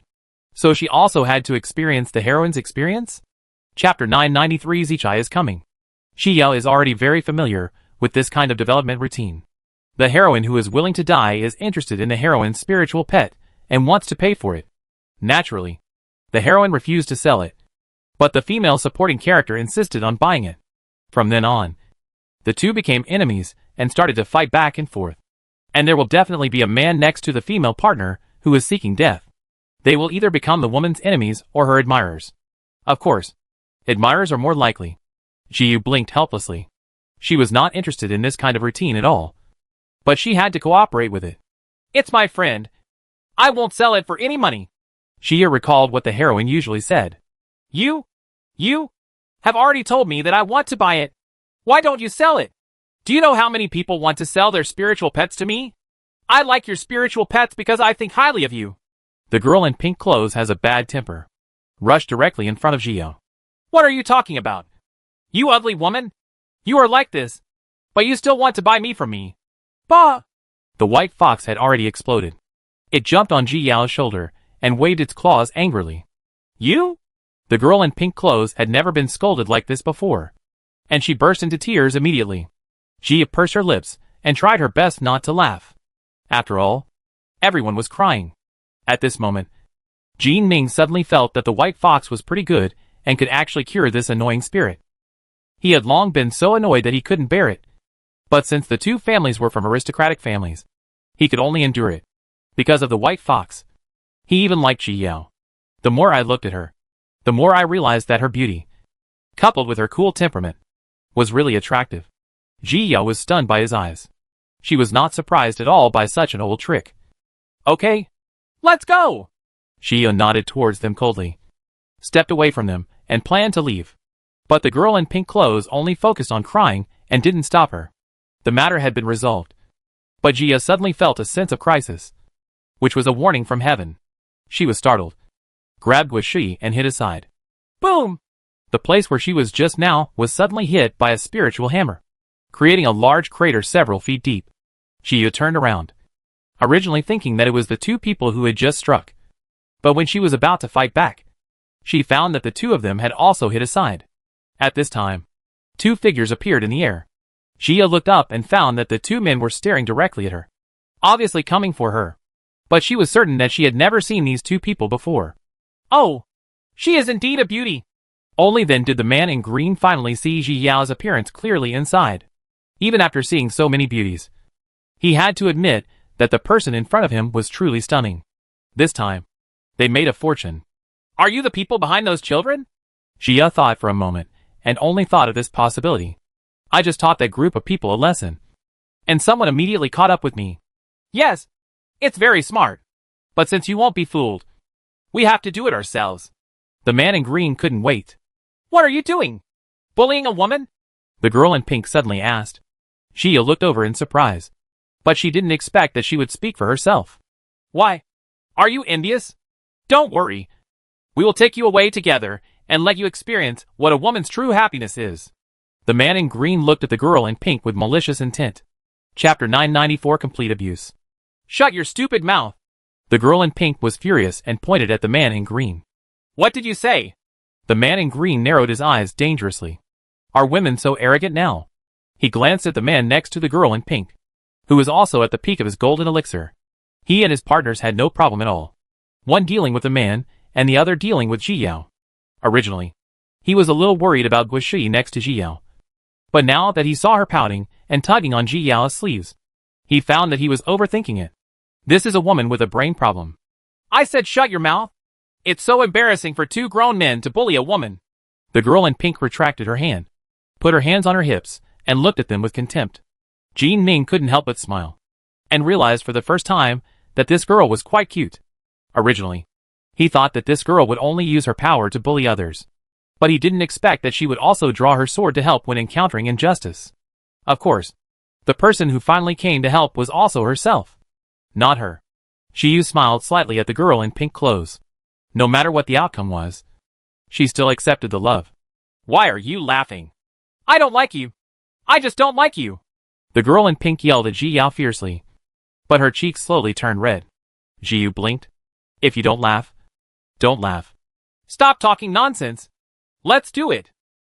So she also had to experience the heroine's experience? Chapter 993 Zichai is coming. Xiyao is already very familiar with this kind of development routine. The heroine who is willing to die is interested in the heroine's spiritual pet and wants to pay for it. Naturally, the heroine refused to sell it, but the female supporting character insisted on buying it. From then on, the two became enemies and started to fight back and forth. And there will definitely be a man next to the female partner who is seeking death. They will either become the woman's enemies or her admirers. Of course, admirers are more likely. Jiyu blinked helplessly. She was not interested in this kind of routine at all. But she had to cooperate with it. It's my friend. I won't sell it for any money. Xia recalled what the heroine usually said. You have already told me that I want to buy it. Why don't you sell it? Do you know how many people want to sell their spiritual pets to me? I like your spiritual pets because I think highly of you. The girl in pink clothes has a bad temper. Rushed directly in front of Jiyao. What are you talking about? You ugly woman? You are like this, but you still want to buy me from me. Bah! The white fox had already exploded. It jumped on Jiyao's shoulder and waved its claws angrily. You? The girl in pink clothes had never been scolded like this before, and she burst into tears immediately. Jia pursed her lips and tried her best not to laugh. After all, everyone was crying. At this moment, Jin Ming suddenly felt that the white fox was pretty good and could actually cure this annoying spirit. He had long been so annoyed that he couldn't bear it. But since the two families were from aristocratic families, he could only endure it. Because of the white fox. He even liked Jiyao. The more I looked at her, the more I realized that her beauty, coupled with her cool temperament, was really attractive. Jiyao was stunned by his eyes. She was not surprised at all by such an old trick. Okay, let's go! Jiyao nodded towards them coldly, stepped away from them, and planned to leave. But the girl in pink clothes only focused on crying and didn't stop her. The matter had been resolved. But Gia suddenly felt a sense of crisis, which was a warning from heaven. She was startled, grabbed Guishi and hid aside. Boom! The place where she was just now was suddenly hit by a spiritual hammer, creating a large crater several feet deep. Gia turned around, originally thinking that it was the two people who had just struck. But when she was about to fight back, she found that the two of them had also hit aside. At this time, two figures appeared in the air. Gia looked up and found that the two men were staring directly at her, obviously coming for her. But she was certain that she had never seen these two people before. Oh, she is indeed a beauty. Only then did the man in green finally see Ji Yao's appearance clearly inside. Even after seeing so many beauties, he had to admit that the person in front of him was truly stunning. This time, they made a fortune. Are you the people behind those children? Jia thought for a moment, and only thought of this possibility. I just taught that group of people a lesson, and someone immediately caught up with me. Yes, it's very smart. But since you won't be fooled, we have to do it ourselves. The man in green couldn't wait. What are you doing? Bullying a woman? The girl in pink suddenly asked. Jia looked over in surprise, but she didn't expect that she would speak for herself. Why? Are you envious? Don't worry. We will take you away together and let you experience what a woman's true happiness is. The man in green looked at the girl in pink with malicious intent. Chapter 994 Complete Abuse. Shut your stupid mouth. The girl in pink was furious and pointed at the man in green. What did you say? The man in green narrowed his eyes dangerously. Are women so arrogant now? He glanced at the man next to the girl in pink, who was also at the peak of his golden elixir. He and his partners had no problem at all, one dealing with the man and the other dealing with Ji Yao. Originally, he was a little worried about Guishi next to Ji Yao. But now that he saw her pouting and tugging on Ji Yao's sleeves, he found that he was overthinking it. This is a woman with a brain problem. I said shut your mouth. It's so embarrassing for two grown men to bully a woman. The girl in pink retracted her hand, put her hands on her hips, and looked at them with contempt. Jean Ming couldn't help but smile, and realized for the first time that this girl was quite cute. Originally, he thought that this girl would only use her power to bully others, but he didn't expect that she would also draw her sword to help when encountering injustice. Of course, the person who finally came to help was also herself, not her. She smiled slightly at the girl in pink clothes. No matter what the outcome was, she still accepted the love. Why are you laughing? I don't like you. I just don't like you. The girl in pink yelled at Ji Yao fiercely, but her cheeks slowly turned red. Ji Yu blinked. If you don't laugh, don't laugh. Stop talking nonsense. Let's do it.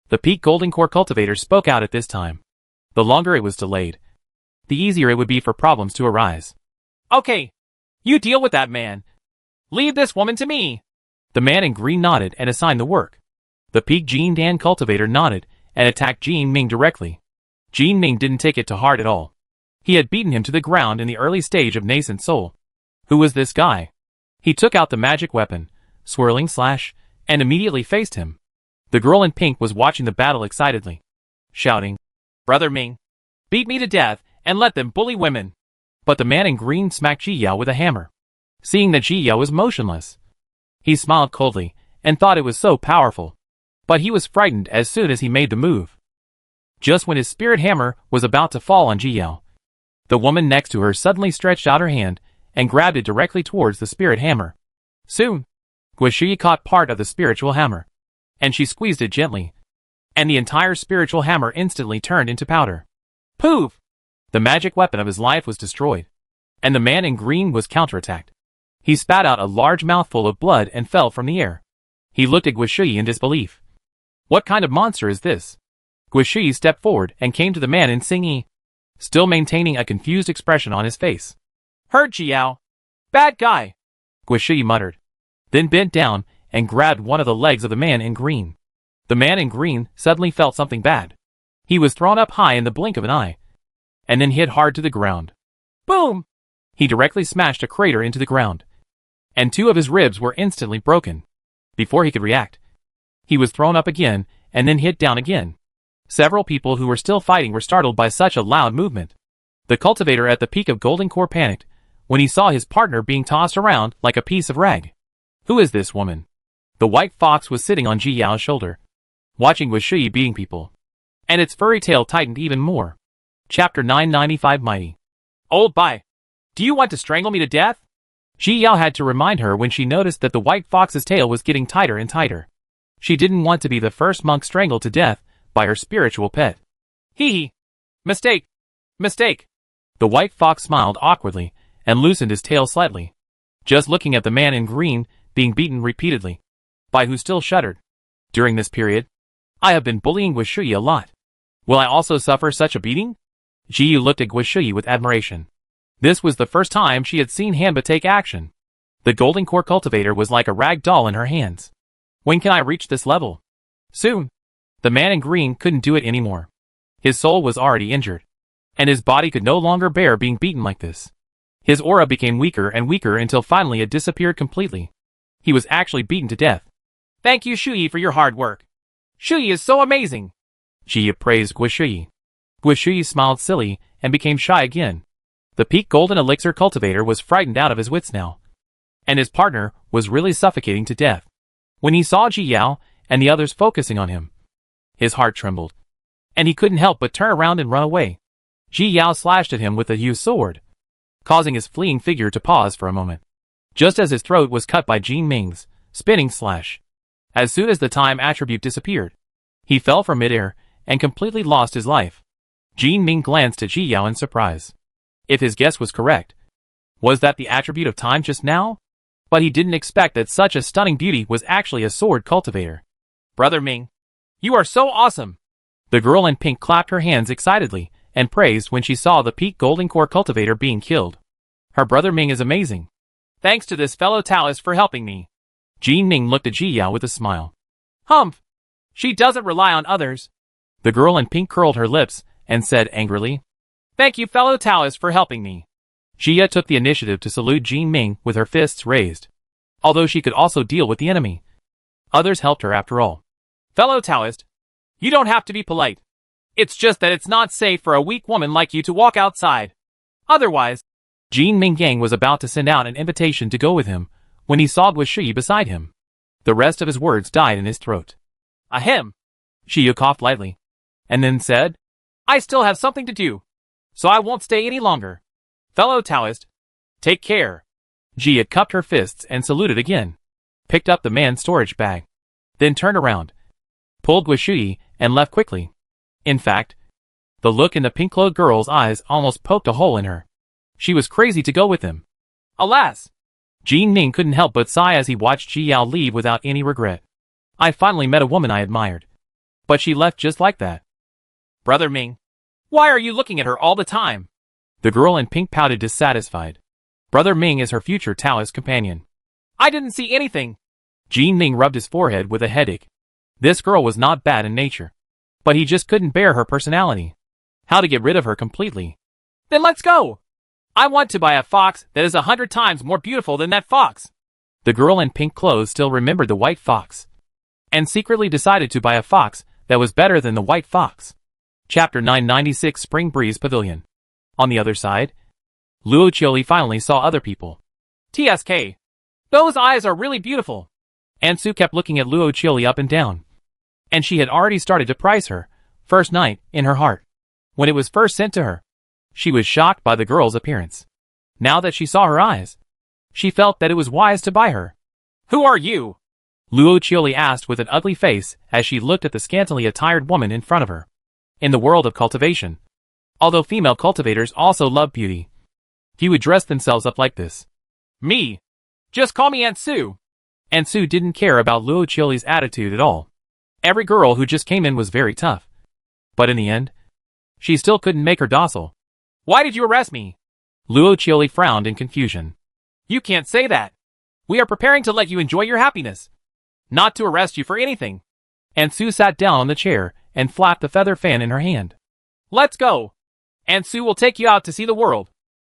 The peak golden core cultivator spoke out at this time. The longer it was delayed, the easier it would be for problems to arise. Okay, you deal with that man. Leave this woman to me. The man in green nodded and assigned the work. The peak Jean Dan cultivator nodded and attacked Jean Ming directly. Jean Ming didn't take it to heart at all. He had beaten him to the ground in the early stage of nascent soul. Who was this guy? He took out the magic weapon, swirling slash, and immediately faced him. The girl in pink was watching the battle excitedly, shouting, Brother Ming, beat me to death and let them bully women. But the man in green smacked Ji Yao with a hammer. Seeing that Ji Yao was motionless, he smiled coldly and thought it was so powerful. But he was frightened as soon as he made the move. Just when his spirit hammer was about to fall on Ji Yao, the woman next to her suddenly stretched out her hand and grabbed it directly towards the spirit hammer. Soon, Guishi caught part of the spiritual hammer, and she squeezed it gently, and the entire spiritual hammer instantly turned into powder. Poof! The magic weapon of his life was destroyed, and the man in green was counterattacked. He spat out a large mouthful of blood and fell from the air. He looked at Guishi in disbelief. What kind of monster is this? Guishi stepped forward and came to the man in Xingyi, still maintaining a confused expression on his face. Heard Jiao. Bad guy, Guishi muttered, then bent down and grabbed one of the legs of the man in green. The man in green suddenly felt something bad. He was thrown up high in the blink of an eye, and then hit hard to the ground. Boom! He directly smashed a crater into the ground, and two of his ribs were instantly broken. Before he could react, he was thrown up again and then hit down again. Several people who were still fighting were startled by such a loud movement. The cultivator at the peak of Golden Core panicked when he saw his partner being tossed around like a piece of rag. Who is this woman? The white fox was sitting on Ji Yao's shoulder, watching with Shui beating people. And its furry tail tightened even more. Chapter 995 Mighty. Old Bai. Do you want to strangle me to death? Ji Yao had to remind her when she noticed that the white fox's tail was getting tighter and tighter. She didn't want to be the first monk strangled to death by her spiritual pet. Hee hee. Mistake. Mistake. The white fox smiled awkwardly and loosened his tail slightly, just looking at the man in green being beaten repeatedly, by who still shuddered. During this period, I have been bullying Guishui a lot. Will I also suffer such a beating? Ji Yu looked at Guishui with admiration. This was the first time she had seen Hanba take action. The golden core cultivator was like a rag doll in her hands. When can I reach this level? Soon. The man in green couldn't do it anymore. His soul was already injured, and his body could no longer bear being beaten like this. His aura became weaker and weaker until finally it disappeared completely. He was actually beaten to death. Thank you, Shui, for your hard work. Shui is so amazing. Ji praised Guishui. Guishui smiled silly and became shy again. The peak golden elixir cultivator was frightened out of his wits now, and his partner was really suffocating to death. When he saw Ji Yao and the others focusing on him, his heart trembled, and he couldn't help but turn around and run away. Ji Yao slashed at him with a huge sword, causing his fleeing figure to pause for a moment, just as his throat was cut by Jin Ming's spinning slash. As soon as the time attribute disappeared, he fell from midair and completely lost his life. Jin Ming glanced at Ji Yao in surprise. If his guess was correct, was that the attribute of time just now? But he didn't expect that such a stunning beauty was actually a sword cultivator. Brother Ming, you are so awesome. The girl in pink clapped her hands excitedly and praised when she saw the peak golden core cultivator being killed. Her brother Ming is amazing. Thanks to this fellow Taoist for helping me. Jin Ming looked at Ji Yao with a smile. Humph! She doesn't rely on others. The girl in pink curled her lips and said angrily, Thank you, fellow Taoist, for helping me. Jia took the initiative to salute Jin Ming with her fists raised, although she could also deal with the enemy. Others helped her after all. Fellow Taoist, you don't have to be polite. It's just that it's not safe for a weak woman like you to walk outside. Otherwise, Jin Ming Gang was about to send out an invitation to go with him when he saw Guishui beside him. The rest of his words died in his throat. Ahem. Jia coughed lightly, and then said, I still have something to do, so I won't stay any longer. Fellow Taoist, take care. Jia cupped her fists and saluted again, picked up the man's storage bag, then turned around, pulled Guishui, and left quickly. In fact, the look in the pink-clothed girl's eyes almost poked a hole in her. She was crazy to go with him. Alas! Jin Ming couldn't help but sigh as he watched Ji Yao leave without any regret. I finally met a woman I admired. But she left just like that. Brother Ming, why are you looking at her all the time? The girl in pink pouted dissatisfied. Brother Ming is her future Taoist companion. I didn't see anything. Jin Ming rubbed his forehead with a headache. This girl was not bad in nature, but he just couldn't bear her personality. How to get rid of her completely? Then let's go. I want to buy a fox that is 100 times more beautiful than that fox. The girl in pink clothes still remembered the white fox, and secretly decided to buy a fox that was better than the white fox. Chapter 996 Spring Breeze Pavilion. On the other side, Luo Qiuli finally saw other people. TSK. Those eyes are really beautiful. Ansu kept looking at Luo Qiuli up and down, and she had already started to price her first night in her heart. When it was first sent to her, she was shocked by the girl's appearance. Now that she saw her eyes, she felt that it was wise to buy her. Who are you? Luo Qiuli asked with an ugly face as she looked at the scantily attired woman in front of her. In the world of cultivation, although female cultivators also love beauty, few would dress themselves up like this. Me. Just call me Aunt Sue. Aunt Sue didn't care about Luo Qiuli's attitude at all. Every girl who just came in was very tough. But in the end, she still couldn't make her docile. Why did you arrest me? Luo Qiuli frowned in confusion. You can't say that. We are preparing to let you enjoy your happiness, not to arrest you for anything. Aunt Sue sat down on the chair and flapped the feather fan in her hand. Let's go. Aunt Sue will take you out to see the world.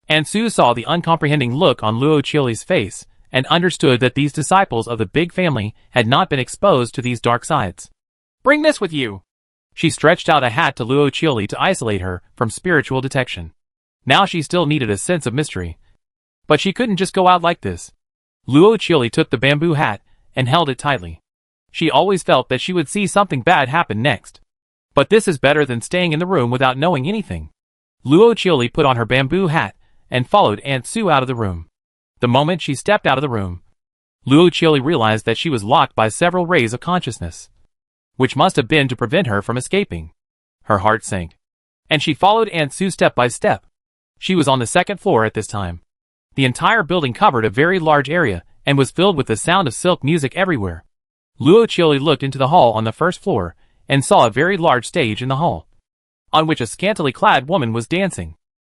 Aunt Sue saw the uncomprehending look on Luo Qiuli's face and understood that these disciples of the big family had not been exposed to these dark sides. Bring this with you. She stretched out a hat to Luo Qiuli to isolate her from spiritual detection. Now she still needed a sense of mystery. But she couldn't just go out like this. Luo Qiuli took the bamboo hat and held it tightly. She always felt that she would see something bad happen next. But this is better than staying in the room without knowing anything. Luo Chioli put on her bamboo hat and followed Aunt Sue out of the room. The moment she stepped out of the room, Luo Chioli realized that she was locked by several rays of consciousness, which must have been to prevent her from escaping. Her heart sank, and she followed Aunt Sue step by step. She was on the second floor at this time. The entire building covered a very large area and was filled with the sound of silk music everywhere. Luo Chioli looked into the hall on the first floor and saw a very large stage in the hall, on which a scantily clad woman was dancing.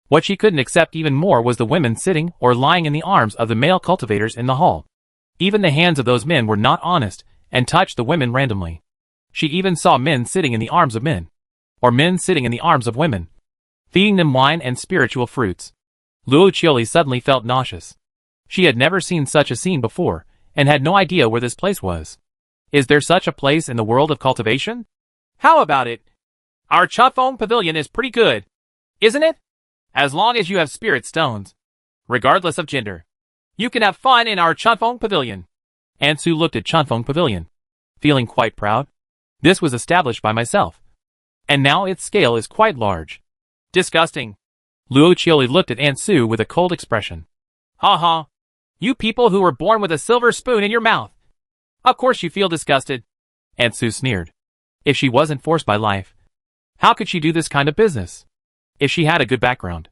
What she couldn't accept even more was the women sitting or lying in the arms of the male cultivators in the hall. Even the hands of those men were not honest and touched the women randomly. She even saw men sitting in the arms of men, or men sitting in the arms of women, feeding them wine and spiritual fruits. Luo Chioli suddenly felt nauseous. She had never seen such a scene before, and had no idea where this place was. Is there such a place in the world of cultivation? How about it? Our Chufeng Pavilion is pretty good, isn't it? As long as you have spirit stones, regardless of gender, you can have fun in our Chufeng Pavilion. Aunt Sue looked at Chufeng Pavilion, feeling quite proud. This was established by myself, and now its scale is quite large. Disgusting. Luo Chioli looked at Aunt Sue with a cold expression. Ha ha. You people who were born with a silver spoon in your mouth. Of course you feel disgusted. Aunt Sue sneered. If she wasn't forced by life, how could she do this kind of business? If she had a good background,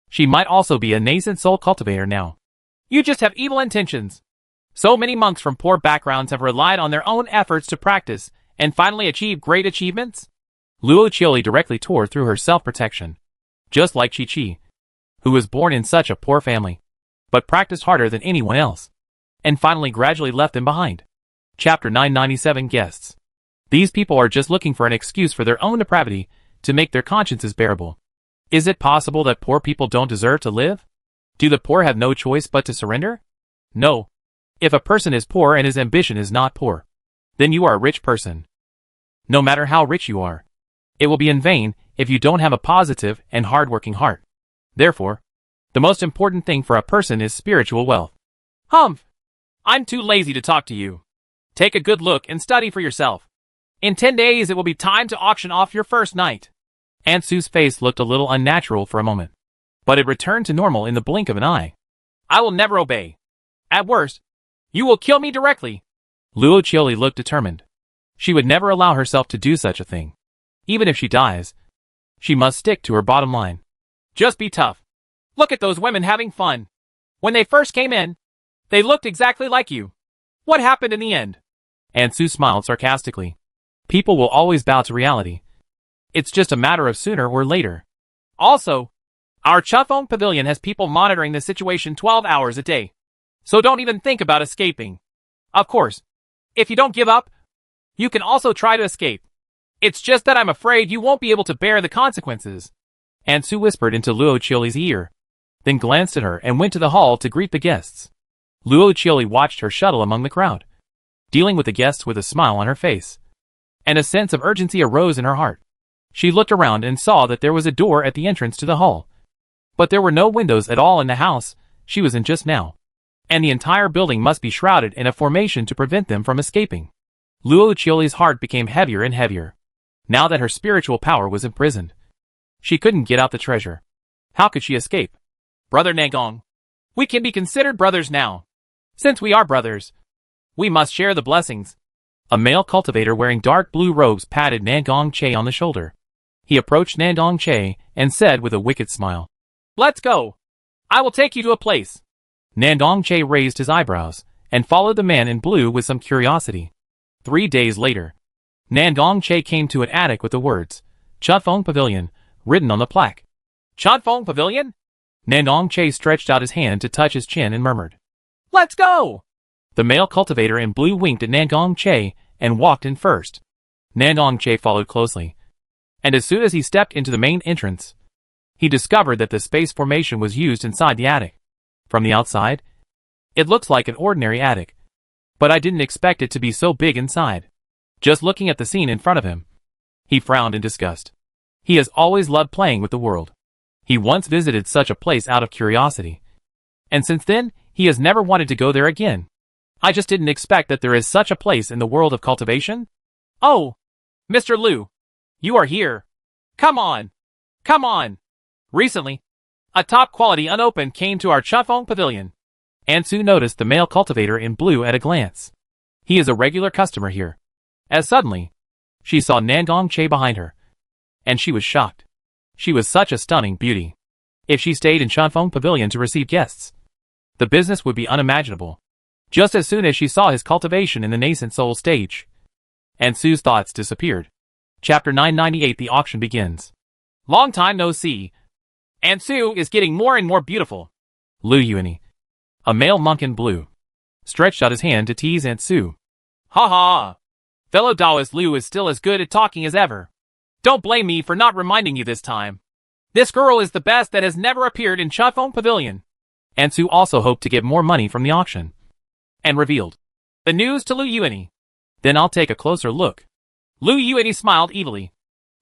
she might also be a nascent soul cultivator now. You just have evil intentions. So many monks from poor backgrounds have relied on their own efforts to practice and finally achieve great achievements. Luo Chioli directly tore through her self-protection, just like Chi-Chi, who was born in such a poor family, but practiced harder than anyone else, and finally gradually left them behind. Chapter 997 Guests. These people are just looking for an excuse for their own depravity to make their consciences bearable. Is it possible that poor people don't deserve to live? Do the poor have no choice but to surrender? No. If a person is poor and his ambition is not poor, then you are a rich person. No matter how rich you are, it will be in vain if you don't have a positive and hard-working heart. Therefore, the most important thing for a person is spiritual wealth. Humph! I'm too lazy to talk to you. Take a good look and study for yourself. In 10 days it will be time to auction off your first night. Aunt Sue's face looked a little unnatural for a moment, but it returned to normal in the blink of an eye. I will never obey. At worst, you will kill me directly. Luo Chioli looked determined. She would never allow herself to do such a thing. Even if she dies, she must stick to her bottom line. Just be tough. Look at those women having fun. When they first came in, they looked exactly like you. What happened in the end? Aunt Sue smiled sarcastically. People will always bow to reality. It's just a matter of sooner or later. Also, our Chufeng Pavilion has people monitoring the situation 12 hours a day. So don't even think about escaping. Of course, if you don't give up, you can also try to escape. It's just that I'm afraid you won't be able to bear the consequences. Aunt Sue whispered into Luo Chioli's ear, then glanced at her and went to the hall to greet the guests. Luo Chioli watched her shuttle among the crowd, dealing with the guests with a smile on her face, and a sense of urgency arose in her heart. She looked around and saw that there was a door at the entrance to the hall, but there were no windows at all in the house she was in just now, and the entire building must be shrouded in a formation to prevent them from escaping. Luo Chioli's heart became heavier and heavier, now that her spiritual power was imprisoned. She couldn't get out the treasure. How could she escape? Brother Nangong, we can be considered brothers now. Since we are brothers, we must share the blessings. A male cultivator wearing dark blue robes patted Nangong Che on the shoulder. He approached Nangong Che and said with a wicked smile, "Let's go. I will take you to a place." Nangong Che raised his eyebrows and followed the man in blue with some curiosity. 3 days later, Nangong Che came to an attic with the words, Chufeng Pavilion, written on the plaque. Chufeng Pavilion? Nangong Che stretched out his hand to touch his chin and murmured, "Let's go!" The male cultivator in blue winked at Nangong Che and walked in first. Nangong Che followed closely, and as soon as he stepped into the main entrance, he discovered that the space formation was used inside the attic. From the outside, it looks like an ordinary attic, but I didn't expect it to be so big inside. Just looking at the scene in front of him, he frowned in disgust. He has always loved playing with the world. He once visited such a place out of curiosity, and since then, he has never wanted to go there again. I just didn't expect that there is such a place in the world of cultivation. Oh, Mr. Liu, you are here. Come on. Come on. Recently, a top-quality unopened came to our Chufeng Pavilion. Ansu noticed the male cultivator in blue at a glance. He is a regular customer here. As suddenly, she saw Nandong Che behind her. And she was shocked. She was such a stunning beauty. If she stayed in Chufeng Pavilion to receive guests, the business would be unimaginable. Just as soon as she saw his cultivation in the nascent soul stage, Ansu's thoughts disappeared. Chapter 998. The auction begins. Long time no see. Ansu is getting more and more beautiful. Lu Yuani, a male monk in blue, stretched out his hand to tease Ansu. Ha ha. Fellow Taoist Liu is still as good at talking as ever. Don't blame me for not reminding you this time. This girl is the best that has never appeared in Chufeng Pavilion. Ansu also hoped to get more money from the auction, and revealed the news to Lu Yuani. Then I'll take a closer look. Lu Yuani smiled evilly,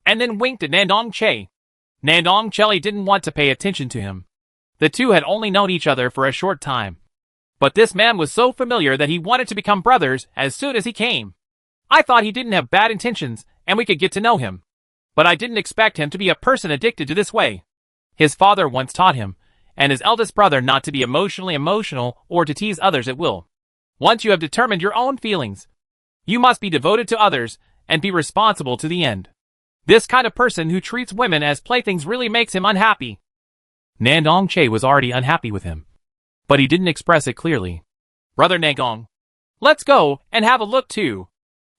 and then winked at Nandong Che. Nandong Che didn't want to pay attention to him. The two had only known each other for a short time. But this man was so familiar that he wanted to become brothers as soon as he came. I thought he didn't have bad intentions and we could get to know him. But I didn't expect him to be a person addicted to this way. His father once taught him, and his eldest brother, not to be emotionally emotional or to tease others at will. Once you have determined your own feelings, you must be devoted to others and be responsible to the end. This kind of person who treats women as playthings really makes him unhappy. Nandong Che was already unhappy with him, but he didn't express it clearly. Brother Nandong, let's go and have a look too.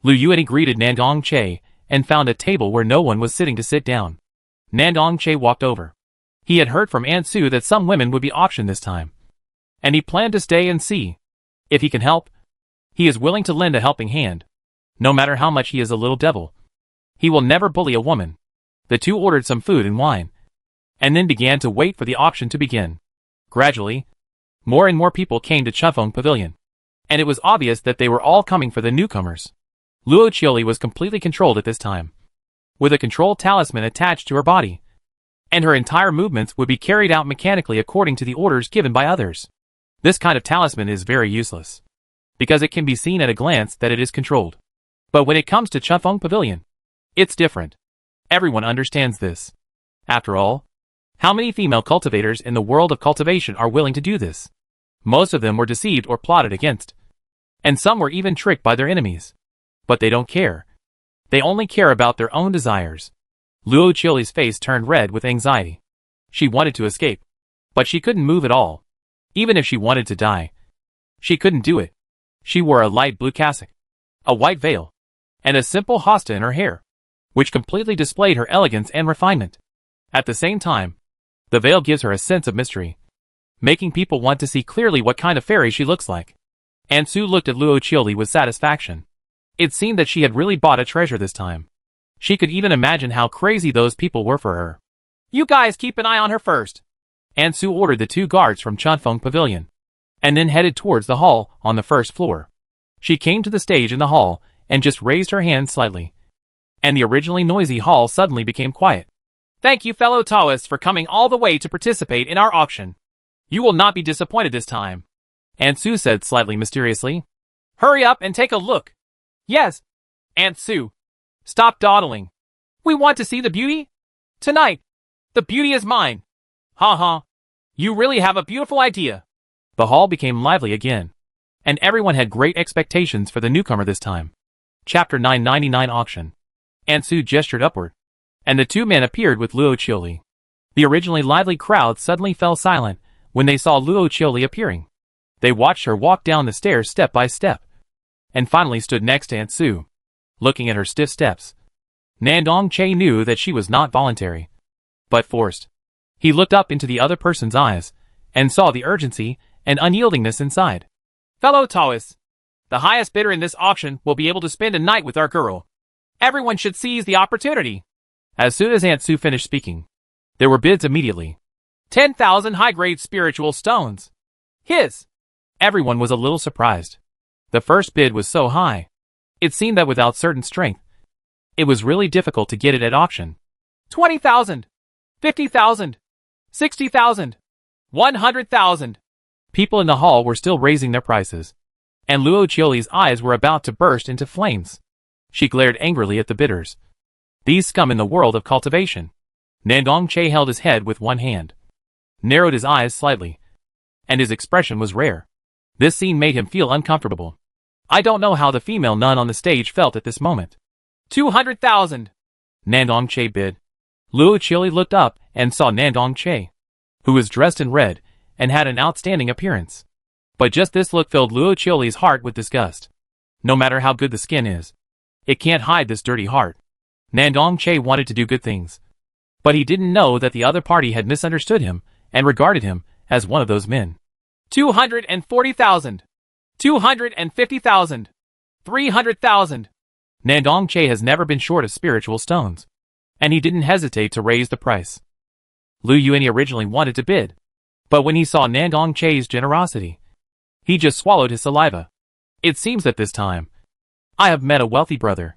Lu Yuani greeted Nandong Che and found a table where no one was sitting to sit down. Nandong Che walked over. He had heard from Ansu that some women would be auctioned this time, and he planned to stay and see. If he can help, he is willing to lend a helping hand, no matter how much he is a little devil. He will never bully a woman. The two ordered some food and wine, and then began to wait for the auction to begin. Gradually, more and more people came to Chufeng Pavilion, and it was obvious that they were all coming for the newcomers. Luo Chioli was completely controlled at this time, with a control talisman attached to her body, and her entire movements would be carried out mechanically according to the orders given by others. This kind of talisman is very useless, because it can be seen at a glance that it is controlled. But when it comes to Chufeng Pavilion, it's different. Everyone understands this. After all, how many female cultivators in the world of cultivation are willing to do this? Most of them were deceived or plotted against, and some were even tricked by their enemies. But they don't care. They only care about their own desires. Luo Chioli's face turned red with anxiety. She wanted to escape, but she couldn't move at all. Even if she wanted to die, she couldn't do it. She wore a light blue cassock, a white veil, and a simple hosta in her hair, which completely displayed her elegance and refinement. At the same time, the veil gives her a sense of mystery, making people want to see clearly what kind of fairy she looks like. Ansu looked at Luo Chioli with satisfaction. It seemed that she had really bought a treasure this time. She could even imagine how crazy those people were for her. You guys keep an eye on her first. Ansu ordered the two guards from Chufeng Pavilion, and then headed towards the hall on the first floor. She came to the stage in the hall and just raised her hand slightly, and the originally noisy hall suddenly became quiet. Thank you, fellow Taoists, for coming all the way to participate in our auction. You will not be disappointed this time, Ansu said slightly mysteriously. Hurry up and take a look. Yes, Ansu, stop dawdling. We want to see the beauty? Tonight, the beauty is mine. Ha ha, you really have a beautiful idea. The hall became lively again, and everyone had great expectations for the newcomer this time. Chapter 999 Auction. Ansu gestured upward, and the two men appeared with Luo Chioli. The originally lively crowd suddenly fell silent when they saw Luo Chioli appearing. They watched her walk down the stairs step by step, and finally stood next to Ansu, looking at her stiff steps. Nandong Che knew that she was not voluntary, but forced. He looked up into the other person's eyes, and saw the urgency and unyieldingness inside. Fellow Taoists, the highest bidder in this auction will be able to spend a night with our girl. Everyone should seize the opportunity. As soon as Ansu finished speaking, there were bids immediately. 10,000 high-grade spiritual stones. His. Everyone was a little surprised. The first bid was so high. It seemed that without certain strength, it was really difficult to get it at auction. 20,000. 50,000. 60,000. 100,000. People in the hall were still raising their prices, and Luo Qiuli's eyes were about to burst into flames. She glared angrily at the bidders. These scum in the world of cultivation. Nandong Che held his head with one hand, narrowed his eyes slightly, and his expression was rare. This scene made him feel uncomfortable. I don't know how the female nun on the stage felt at this moment. 200,000. Nandong Che bid. Luo Qiuli looked up and saw Nandong Che, who was dressed in red and had an outstanding appearance. But just this look filled Luo Qiuli's heart with disgust. No matter how good the skin is, it can't hide this dirty heart. Nandong Che wanted to do good things, but he didn't know that the other party had misunderstood him and regarded him as one of those men. 240,000. 250,000. 300,000. Nandong Che has never been short of spiritual stones, and he didn't hesitate to raise the price. Lu Yuan originally wanted to bid, but when he saw Nandong Che's generosity, he just swallowed his saliva. It seems that this time, I have met a wealthy brother.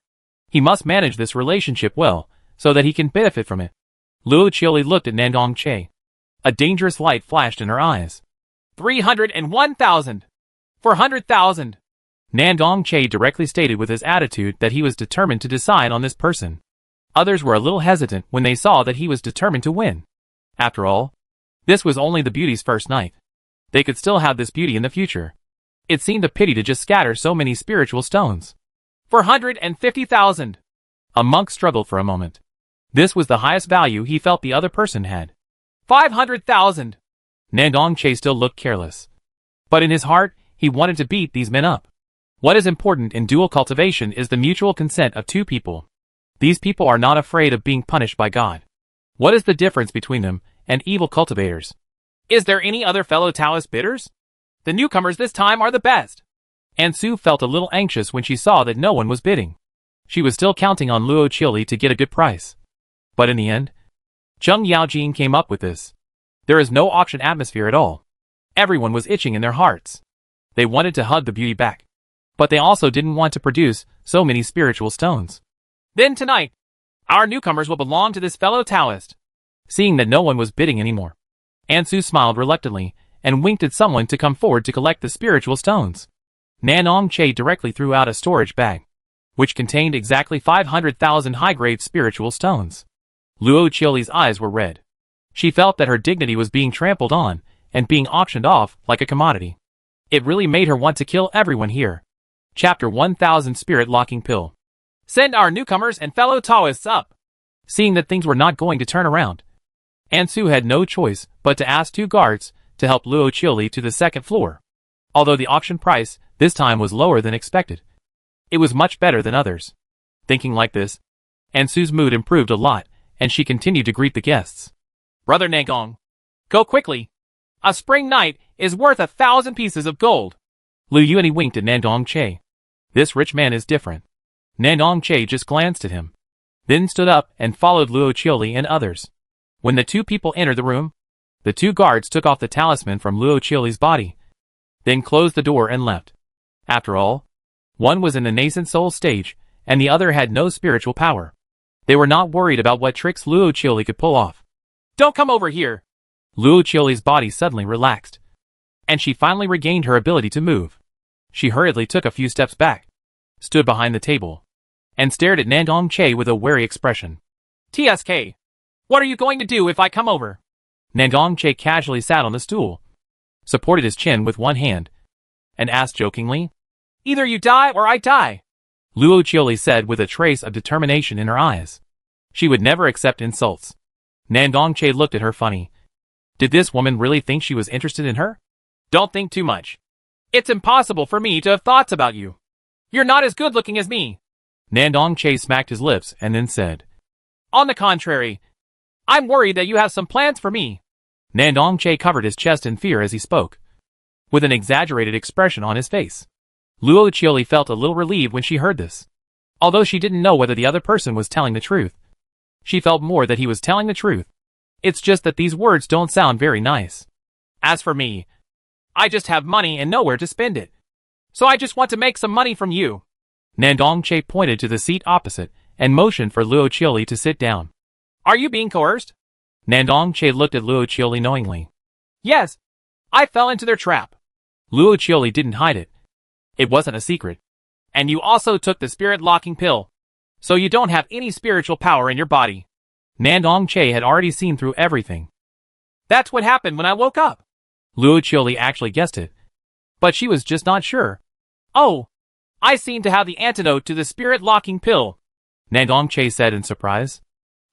He must manage this relationship well, so that he can benefit from it. Luo Qiuli looked at Nandong Che. A dangerous light flashed in her eyes. 301,000. 400,000. Nandong Che directly stated with his attitude that he was determined to decide on this person. Others were a little hesitant when they saw that he was determined to win. After all, this was only the beauty's first night. They could still have this beauty in the future. It seemed a pity to just scatter so many spiritual stones. 450,000. A monk struggled for a moment. This was the highest value he felt the other person had. 500,000. Nandong Che still looked careless, but in his heart, he wanted to beat these men up. What is important in dual cultivation is the mutual consent of two people. These people are not afraid of being punished by God. What is the difference between them and evil cultivators? Is there any other fellow Taoist bidders? The newcomers this time are the best. Ansu felt a little anxious when she saw that no one was bidding. She was still counting on Luo Qiuli to get a good price. But in the end, Zheng Yaojing came up with this. There is no auction atmosphere at all. Everyone was itching in their hearts. They wanted to hug the beauty back, but they also didn't want to produce so many spiritual stones. Then tonight, our newcomers will belong to this fellow Taoist. Seeing that no one was bidding anymore, Ansu smiled reluctantly and winked at someone to come forward to collect the spiritual stones. Nandong Che directly threw out a storage bag, which contained exactly 500,000 high-grade spiritual stones. Luo Qiuli's eyes were red. She felt that her dignity was being trampled on and being auctioned off like a commodity. It really made her want to kill everyone here. Chapter 1000 Spirit Locking Pill. Send our newcomers and fellow Taoists up. Seeing that things were not going to turn around, Ansu had no choice but to ask two guards to help Luo Qiuli to the second floor. Although the auction price this time was lower than expected, it was much better than others. Thinking like this, Ansu's mood improved a lot, and she continued to greet the guests. Brother Nandong, go quickly. A spring night is worth 1,000 pieces of gold. Lu Yuan winked at Nandong Che. This rich man is different. Nandong Che just glanced at him, then stood up and followed Luo Qiuli and others. When the two people entered the room, the two guards took off the talisman from Luo Qiuli's body, then closed the door and left. After all, one was in the nascent soul stage, and the other had no spiritual power. They were not worried about what tricks Luo Qiuli could pull off. Don't come over here. Luo Qiuli's body suddenly relaxed, and she finally regained her ability to move. She hurriedly took a few steps back, stood behind the table, and stared at Nandong Che with a wary expression. TSK, what are you going to do if I come over? Nandong Che casually sat on the stool, supported his chin with one hand, and asked jokingly, Either you die or I die. Luo Qiuli said with a trace of determination in her eyes. She would never accept insults. Nandong Che looked at her funny. Did this woman really think she was interested in her? Don't think too much. It's impossible for me to have thoughts about you. You're not as good looking as me. Nandong Che smacked his lips and then said, On the contrary, I'm worried that you have some plans for me. Nandong Che covered his chest in fear as he spoke, with an exaggerated expression on his face. Luo Qiuli felt a little relieved when she heard this. Although she didn't know whether the other person was telling the truth, she felt more that he was telling the truth. It's just that these words don't sound very nice. As for me, I just have money and nowhere to spend it. So I just want to make some money from you. Nandong Che pointed to the seat opposite and motioned for Luo Qiuli to sit down. Are you being coerced? Nandong Che looked at Luo Qiuli knowingly. Yes, I fell into their trap. Luo Qiuli didn't hide it. It wasn't a secret. And you also took the spirit-locking pill. So you don't have any spiritual power in your body. Nandong Che had already seen through everything. That's what happened when I woke up. Luo Qiuli actually guessed it. But she was just not sure. Oh, I seem to have the antidote to the spirit-locking pill, Nandong Che said in surprise.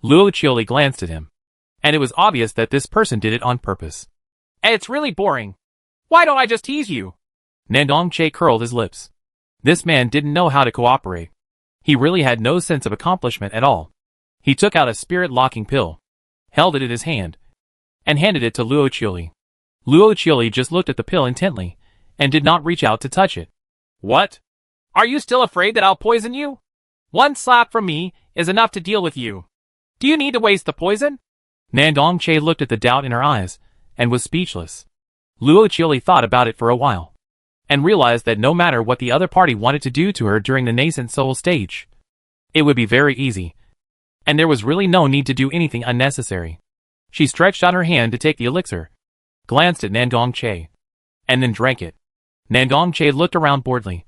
Luo Qiuli glanced at him. And it was obvious that this person did it on purpose. It's really boring. Why don't I just tease you? Nandong Che curled his lips. This man didn't know how to cooperate. He really had no sense of accomplishment at all. He took out a spirit-locking pill, held it in his hand, and handed it to Luo Qiuli. Luo Qiuli just looked at the pill intently, and did not reach out to touch it. What? Are you still afraid that I'll poison you? One slap from me is enough to deal with you. Do you need to waste the poison? Nandong Che looked at the doubt in her eyes, and was speechless. Luo Qiuli thought about it for a while, and realized that no matter what the other party wanted to do to her during the nascent soul stage, it would be very easy, and there was really no need to do anything unnecessary. She stretched out her hand to take the elixir, glanced at Nandong Che, and then drank it. Nandong Che looked around boredly,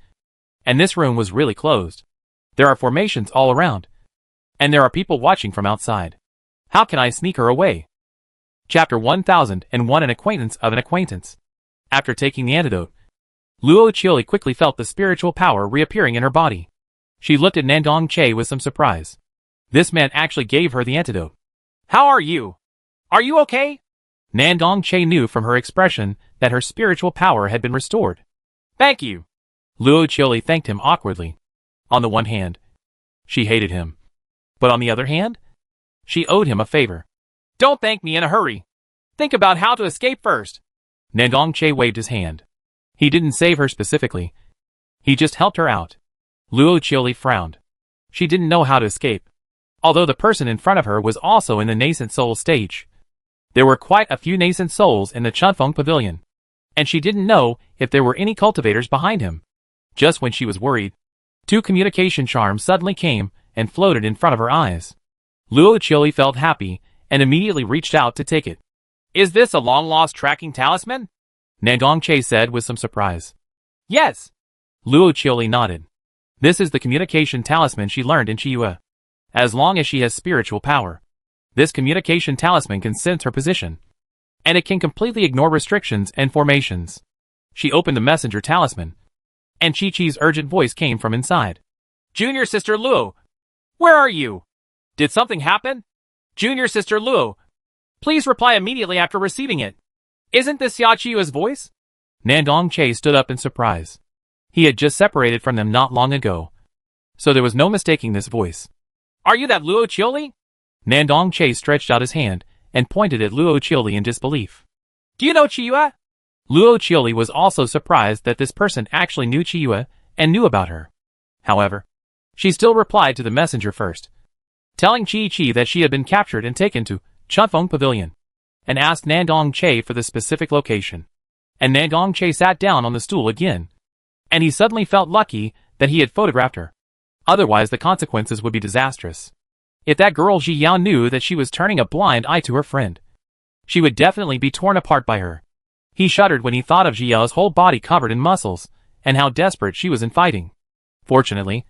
and this room was really closed. There are formations all around, and there are people watching from outside. How can I sneak her away? Chapter 1001 An Acquaintance of an Acquaintance. After taking the antidote, Luo Qiuli quickly felt the spiritual power reappearing in her body. She looked at Nandong Che with some surprise. This man actually gave her the antidote. How are you? Are you okay? Nandong Che knew from her expression that her spiritual power had been restored. Thank you. Luo Qiuli thanked him awkwardly. On the one hand, she hated him. But on the other hand, she owed him a favor. Don't thank me in a hurry. Think about how to escape first. Nandong Che waved his hand. He didn't save her specifically. He just helped her out. Luo Qiuli frowned. She didn't know how to escape. Although the person in front of her was also in the nascent soul stage. There were quite a few nascent souls in the Chunfeng Pavilion. And she didn't know if there were any cultivators behind him. Just when she was worried, two communication charms suddenly came and floated in front of her eyes. Luo Qiuli felt happy and immediately reached out to take it. Is this a long-lost tracking talisman? Nandong Che said with some surprise. Yes. Luo Qiuli nodded. This is the communication talisman she learned in Chiyue. As long as she has spiritual power, this communication talisman can sense her position, and it can completely ignore restrictions and formations. She opened the messenger talisman, and Chi-Chi's urgent voice came from inside. Junior Sister Luo, where are you? Did something happen? Junior Sister Luo, please reply immediately after receiving it. Isn't this Xia Chiyue's voice? Nandong Che stood up in surprise. He had just separated from them not long ago, so there was no mistaking this voice. Are you that Luo Qiuli? Nandong Che stretched out his hand and pointed at Luo Qiuli in disbelief. Do you know Chiyue? Luo Qiuli was also surprised that this person actually knew Chiyue and knew about her. However, she still replied to the messenger first, telling Chi-Chi that she had been captured and taken to Chunfeng Pavilion, and asked Nandong Che for the specific location. And Nandong Che sat down on the stool again, and he suddenly felt lucky that he had photographed her. Otherwise the consequences would be disastrous. If that girl Ji Yao knew that she was turning a blind eye to her friend, she would definitely be torn apart by her. He shuddered when he thought of Ji Yao's whole body covered in muscles, and how desperate she was in fighting. Fortunately,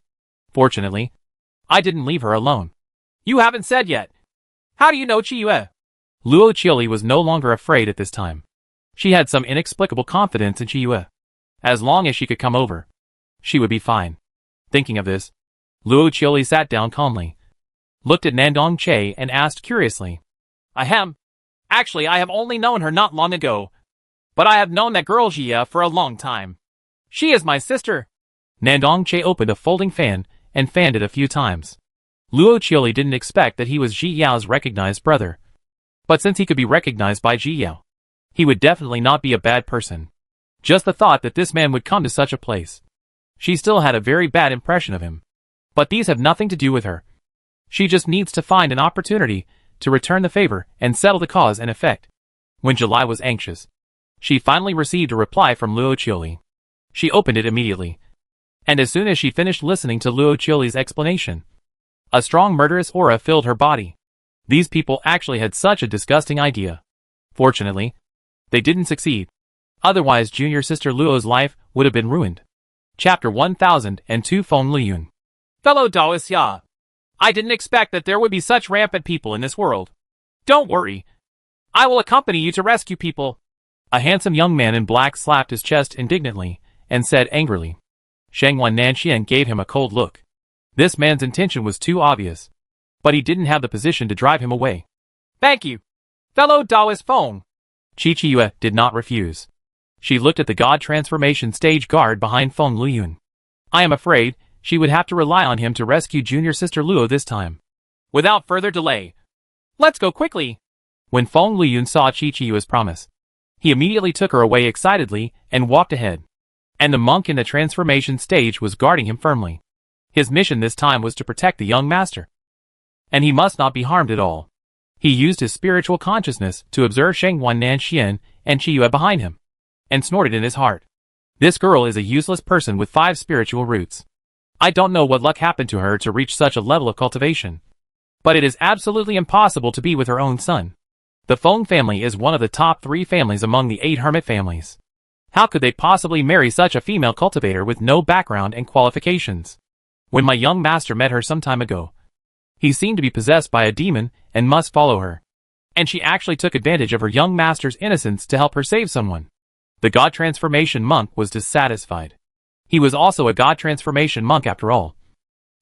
I didn't leave her alone. You haven't said yet. How do you know Chiyue? Luo Qiuli was no longer afraid at this time. She had some inexplicable confidence in Chiyue. As long as she could come over, she would be fine. Thinking of this, Luo Qiuli sat down calmly, looked at Nandong Che and asked curiously. Actually, I have only known her not long ago. But I have known that girl Jia for a long time. She is my sister. Nandong Che opened a folding fan and fanned it a few times. Luo Qiuli didn't expect that he was Ji Yao's recognized brother. But since he could be recognized by Ji Yao, he would definitely not be a bad person. Just the thought that this man would come to such a place. She still had a very bad impression of him. But these have nothing to do with her. She just needs to find an opportunity to return the favor and settle the cause and effect. When July was anxious, she finally received a reply from Luo Qiuli. She opened it immediately. And as soon as she finished listening to Luo Qiuli's explanation, a strong murderous aura filled her body. These people actually had such a disgusting idea. Fortunately, they didn't succeed. Otherwise Junior Sister Luo's life would have been ruined. Chapter 1002 Feng Liyun. Fellow Taoists, ya. I didn't expect that there would be such rampant people in this world. Don't worry. I will accompany you to rescue people. A handsome young man in black slapped his chest indignantly and said angrily. Shangwan Nanxian gave him a cold look. This man's intention was too obvious, but he didn't have the position to drive him away. Thank you. Fellow Taoist Feng. Qiqiyue did not refuse. She looked at the God transformation stage guard behind Feng Liyun. I am afraid she would have to rely on him to rescue junior sister Luo this time. Without further delay, let's go quickly. When Feng Liyun saw Qiqiyue's promise, he immediately took her away excitedly and walked ahead. And the monk in the transformation stage was guarding him firmly. His mission this time was to protect the young master. And he must not be harmed at all. He used his spiritual consciousness to observe Shangwan Nanxian and Qiyue behind him, and snorted in his heart. This girl is a useless person with 5 spiritual roots. I don't know what luck happened to her to reach such a level of cultivation. But it is absolutely impossible to be with her own son. The Feng family is one of the top 3 families among the 8 hermit families. How could they possibly marry such a female cultivator with no background and qualifications? When my young master met her some time ago, he seemed to be possessed by a demon and must follow her. And she actually took advantage of her young master's innocence to help her save someone. The God transformation monk was dissatisfied. He was also a God transformation monk after all.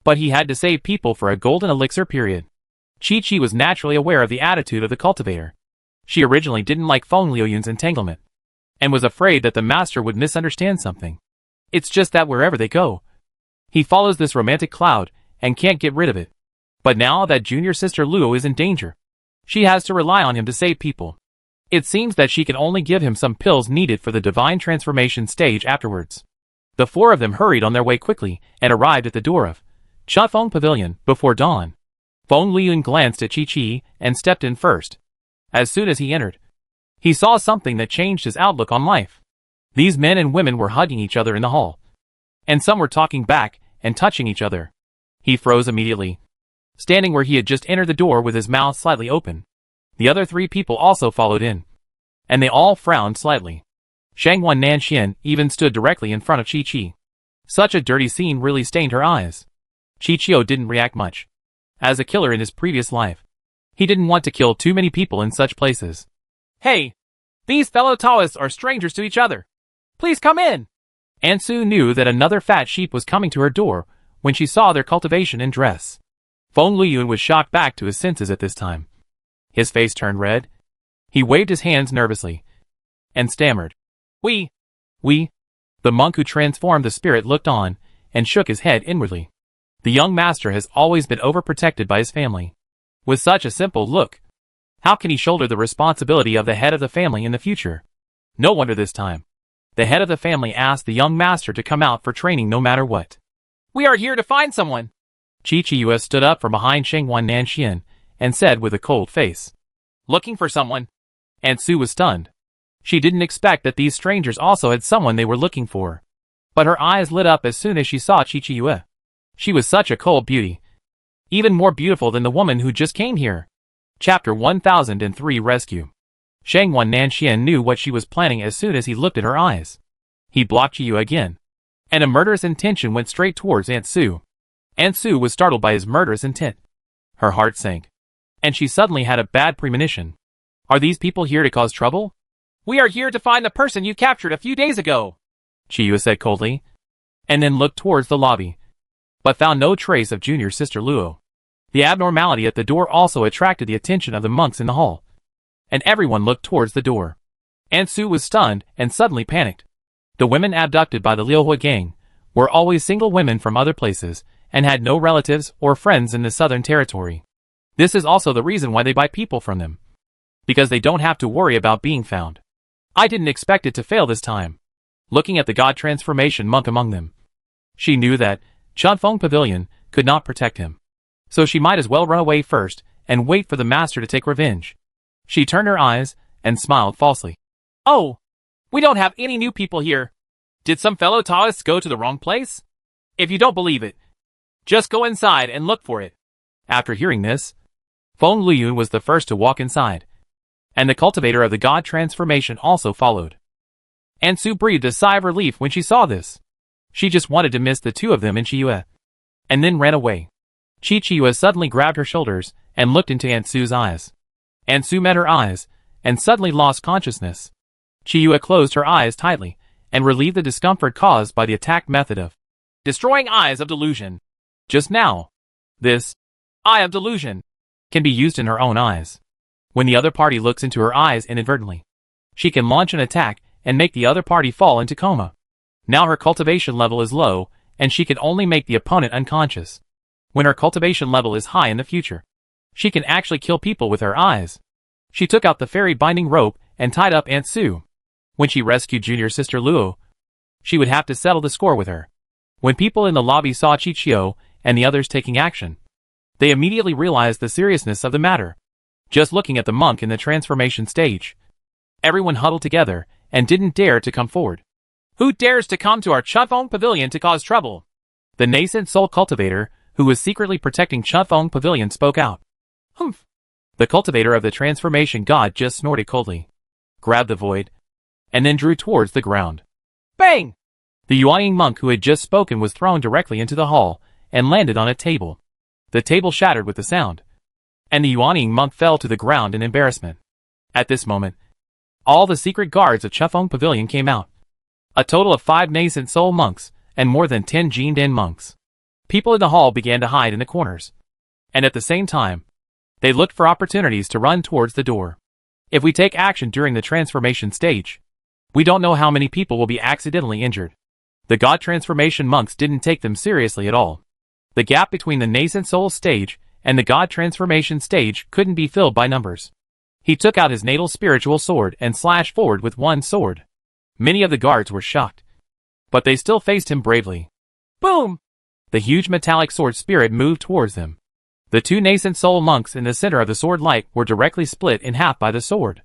But he had to save people for a golden elixir period. Chi-Chi was naturally aware of the attitude of the cultivator. She originally didn't like Feng Liyun's entanglement, and was afraid that the master would misunderstand something. It's just that wherever they go, he follows this romantic cloud and can't get rid of it. But now that junior sister Luo is in danger, she has to rely on him to save people. It seems that she can only give him some pills needed for the divine transformation stage afterwards. The 4 of them hurried on their way quickly and arrived at the door of Chafeng Pavilion before dawn. Feng Liyun glanced at Chi-Chi and stepped in first. As soon as he entered, he saw something that changed his outlook on life. These men and women were hugging each other in the hall, and some were talking back and touching each other. He froze immediately, standing where he had just entered the door with his mouth slightly open. The other 3 people also followed in, and they all frowned slightly. Shangwan Nanxian even stood directly in front of Chi-Chi. Such a dirty scene really stained her eyes. Chi-Chio didn't react much. As a killer in his previous life, he didn't want to kill too many people in such places. Hey, these fellow Taoists are strangers to each other. Please come in. Ansu knew that another fat sheep was coming to her door when she saw their cultivation and dress. Feng Liyun was shocked back to his senses at this time. His face turned red. He waved his hands nervously and stammered. We. The monk who transformed the spirit looked on and shook his head inwardly. The young master has always been overprotected by his family. With such a simple look, how can he shoulder the responsibility of the head of the family in the future? No wonder this time the head of the family asked the young master to come out for training no matter what. We are here to find someone. Qiqiyue stood up from behind Shangwan Nanxian and said with a cold face. Looking for someone? Ansu was stunned. She didn't expect that these strangers also had someone they were looking for. But her eyes lit up as soon as she saw Qiqiyue. She was such a cold beauty. Even more beautiful than the woman who just came here. Chapter 1003 Rescue. Shangwan Nanxian knew what she was planning as soon as he looked at her eyes. He blocked Qiyu again, and a murderous intention went straight towards Aunt Su. Aunt Su was startled by his murderous intent. Her heart sank, and she suddenly had a bad premonition. Are these people here to cause trouble? We are here to find the person you captured a few days ago, Qiyu said coldly, and then looked towards the lobby, but found no trace of junior sister Luo. The abnormality at the door also attracted the attention of the monks in the hall, and everyone looked towards the door. Aunt Su was stunned and suddenly panicked. The women abducted by the Liuhua gang were always single women from other places and had no relatives or friends in the southern territory. This is also the reason why they buy people from them, because they don't have to worry about being found. I didn't expect it to fail this time. Looking at the God transformation monk among them, she knew that Chunfeng Pavilion could not protect him. So she might as well run away first and wait for the master to take revenge. She turned her eyes and smiled falsely. Oh, we don't have any new people here. Did some fellow Taoists go to the wrong place? If you don't believe it, just go inside and look for it. After hearing this, Feng Liyun was the first to walk inside, and the cultivator of the God transformation also followed. Ansu breathed a sigh of relief when she saw this. She just wanted to miss the two of them in Chiyue. And then ran away. Chiyue suddenly grabbed her shoulders and looked into Aunt Sue's eyes. Aunt Sue met her eyes and suddenly lost consciousness. Chiyue closed her eyes tightly and relieved the discomfort caused by the attack method of destroying eyes of delusion. just now. This Eye of delusion can be used in her own eyes. When the other party looks into her eyes inadvertently, she can launch an attack and make the other party fall into coma. Now her cultivation level is low, and she can only make the opponent unconscious. When her cultivation level is high in the future, she can actually kill people with her eyes. She took out the fairy binding rope and tied up Aunt Sue. When she rescued junior sister Luo, she would have to settle the score with her. When people in the lobby saw Chichio and the others taking action, they immediately realized the seriousness of the matter. Just looking at the monk in the transformation stage, everyone huddled together and didn't dare to come forward. Who dares to come to our Chufeng Pavilion to cause trouble? The nascent soul cultivator, who was secretly protecting Chufeng Pavilion, spoke out. Humph. The cultivator of the transformation god just snorted coldly, grabbed the void, and then drew towards the ground. Bang! The Yuanying monk who had just spoken was thrown directly into the hall and landed on a table. The table shattered with the sound, and the Yuanying monk fell to the ground in embarrassment. At this moment, all the secret guards of Chufeng Pavilion came out. A total of 5 nascent soul monks and more than 10 Jindan monks. People in the hall began to hide in the corners, and at the same time, they looked for opportunities to run towards the door. If we take action during the transformation stage, we don't know how many people will be accidentally injured. The god transformation monks didn't take them seriously at all. The gap between the nascent soul stage and the god transformation stage couldn't be filled by numbers. He took out his natal spiritual sword and slashed forward with one sword. Many of the guards were shocked, but they still faced him bravely. Boom! The huge metallic sword spirit moved towards them. The 2 nascent soul monks in the center of the sword light were directly split in half by the sword,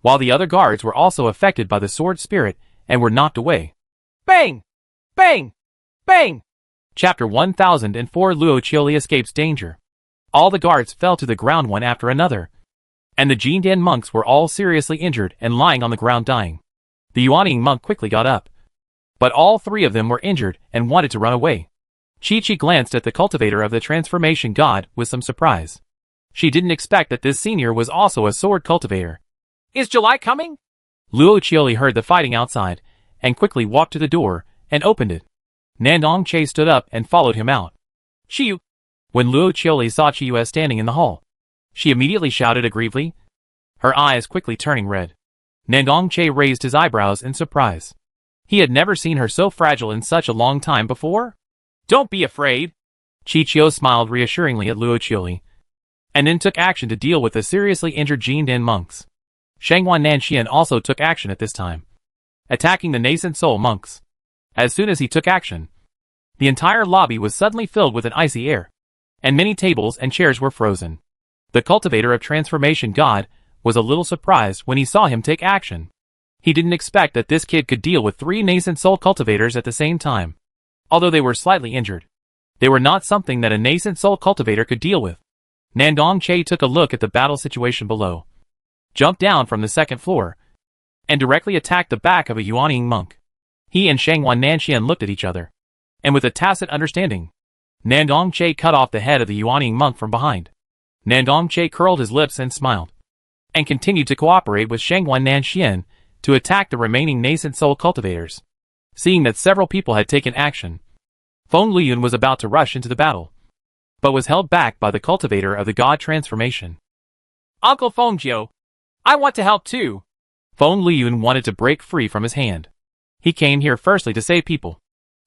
while the other guards were also affected by the sword spirit and were knocked away. Bang! Bang! Bang! Chapter 1004 Luo Qiuli escapes danger. All the guards fell to the ground one after another, and the Jindan monks were all seriously injured and lying on the ground dying. The Yuanying monk quickly got up, but all 3 of them were injured and wanted to run away. Chi-Chi glanced at the cultivator of the transformation god with some surprise. She didn't expect that this senior was also a sword cultivator. Is July coming? Luo Qiuli heard the fighting outside and quickly walked to the door and opened it. Nandong Che stood up and followed him out. Chiyu. When Luo Qiuli saw Chiyue standing in the hall, she immediately shouted aggressively, her eyes quickly turning red. Nandong Che raised his eyebrows in surprise. He had never seen her so fragile in such a long time before. Don't be afraid. Chichio smiled reassuringly at Luo Qiuli, and then took action to deal with the seriously injured Jindan monks. Shangwan Nanxian also took action at this time, attacking the nascent soul monks. As soon as he took action, the entire lobby was suddenly filled with an icy air, and many tables and chairs were frozen. The cultivator of transformation god was a little surprised when he saw him take action. He didn't expect that this kid could deal with 3 nascent soul cultivators at the same time. Although they were slightly injured, they were not something that a nascent soul cultivator could deal with. Nandong Che took a look at the battle situation below, jumped down from the 2nd floor, and directly attacked the back of a Yuanying monk. He and Shangwan Nanxian looked at each other, and with a tacit understanding, Nandong Che cut off the head of the Yuanying monk from behind. Nandong Che curled his lips and smiled, and continued to cooperate with Shangwan Nanxian to attack the remaining nascent soul cultivators. Seeing that several people had taken action, Feng Liyun was about to rush into the battle, but was held back by the cultivator of the god transformation. Uncle Fengjiu, I want to help too. Feng Liyun wanted to break free from his hand. He came here firstly to save people,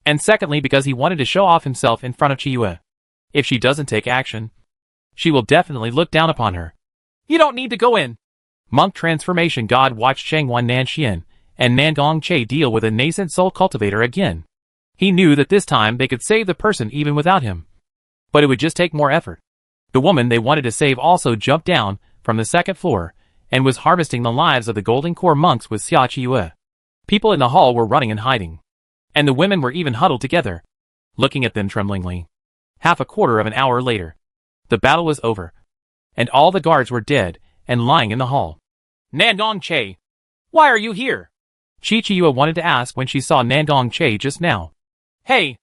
and secondly because he wanted to show off himself in front of Chiyue. If she doesn't take action, she will definitely look down upon her. You don't need to go in. Monk transformation god watched Shangwan Nanxian and Nandong Che deal with a nascent soul cultivator again. He knew that this time they could save the person even without him, but it would just take more effort. The woman they wanted to save also jumped down from the 2nd floor and was harvesting the lives of the Golden Core monks with Xia Chiyue. People in the hall were running and hiding, and the women were even huddled together, looking at them tremblingly. Half a quarter of an hour later, the battle was over, and all the guards were dead and lying in the hall. Nandong Che, why are you here? Chiyue wanted to ask when she saw Nandong Che just now. Hey,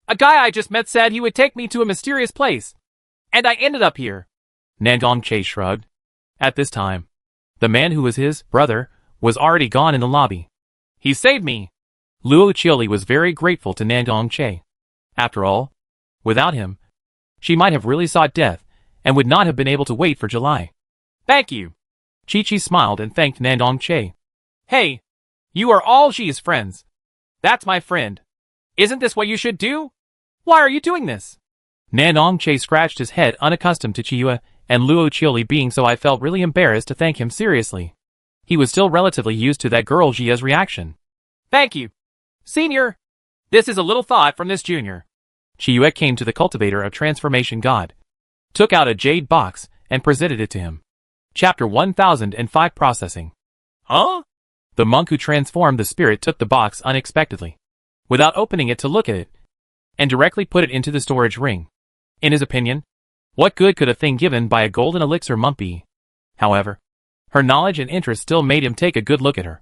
a guy I just met said he would take me to a mysterious place. And I ended up here. Nandong Che shrugged. At this time, the man who was his brother was already gone in the lobby. He saved me. Luo Qiuli was very grateful to Nandong Che. After all, without him, she might have really sought death and would not have been able to wait for July. Thank you. Chi smiled and thanked Nandong Che. Hey, you are all Xi's friends. That's my friend. Isn't this what you should do? Why are you doing this? Nandong Che scratched his head, unaccustomed to Chiyue and Luo Qiuli being so. I felt really embarrassed to thank him seriously. He was still relatively used to that girl Jia's reaction. Thank you. Senior, this is a little thought from this junior. Chiyue came to the cultivator of transformation god, took out a jade box, and presented it to him. Chapter 1005 Processing. Huh? The monk who transformed the spirit took the box unexpectedly, without opening it to look at it, and directly put it into the storage ring. In his opinion, what good could a thing given by a golden elixir monk be? However, her knowledge and interest still made him take a good look at her,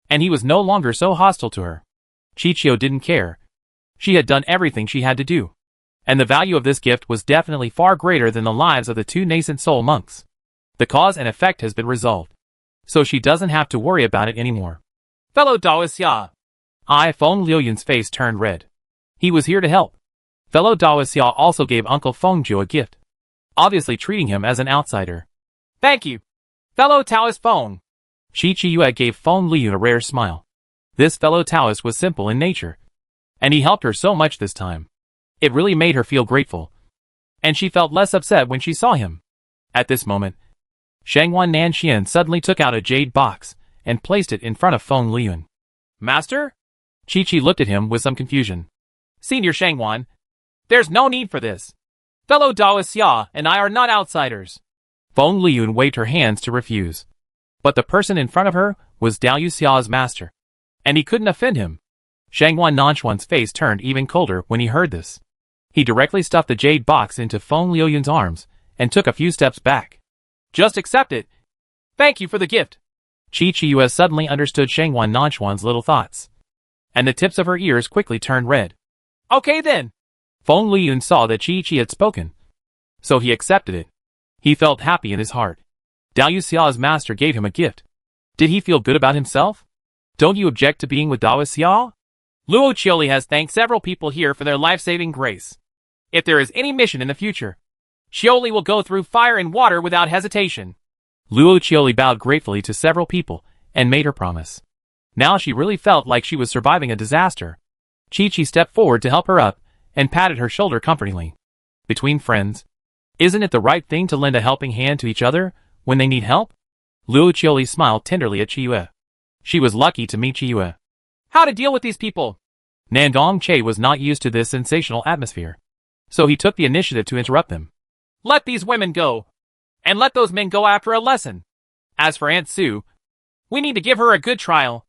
and he was no longer so hostile to her. Chichio didn't care. She had done everything she had to do, and the value of this gift was definitely far greater than the lives of the two nascent soul monks. The cause and effect has been resolved, so she doesn't have to worry about it anymore. Fellow Taoist Ya. Feng Liuyun's face turned red. He was here to help. Fellow Taoist Ya also gave Uncle Feng Zhu a gift, obviously treating him as an outsider. Thank you. Fellow Taoist Feng. Shi Chiyue gave Feng Liyun a rare smile. This fellow Taoist was simple in nature, and he helped her so much this time. It really made her feel grateful, and she felt less upset when she saw him. At this moment, Shangwan Nanxian suddenly took out a jade box and placed it in front of Feng Liyun. Master? Chi looked at him with some confusion. Senior Shangwan, there's no need for this. Fellow Taoist Ya and I are not outsiders. Feng Liyun waved her hands to refuse. But the person in front of her was Dao Yuxia's master, and he couldn't offend him. Shangwan Nanxuan's face turned even colder when he heard this. He directly stuffed the jade box into Feng Liyun's arms and took a few steps back. Just accept it. Thank you for the gift. Chi Chiyue suddenly understood Shangwan Nanxuan's little thoughts, and the tips of her ears quickly turned red. Okay then. Feng Liyun saw that Chi had spoken, so he accepted it. He felt happy in his heart. Dao Yuxia's master gave him a gift. Did he feel good about himself? Don't you object to being with Dao Xia? Luo Qiuli has thanked several people here for their life-saving grace. If there is any mission in the future, Qiuli will go through fire and water without hesitation. Luo Qiuli bowed gratefully to several people and made her promise. Now she really felt like she was surviving a disaster. Chi stepped forward to help her up and patted her shoulder comfortingly. Between friends, isn't it the right thing to lend a helping hand to each other when they need help? Luo Qiuli smiled tenderly at Chiyue. She was lucky to meet Chiyue. How to deal with these people? Nandong Che was not used to this sensational atmosphere, so he took the initiative to interrupt them. Let these women go, and let those men go after a lesson. As for Aunt Sue, we need to give her a good trial.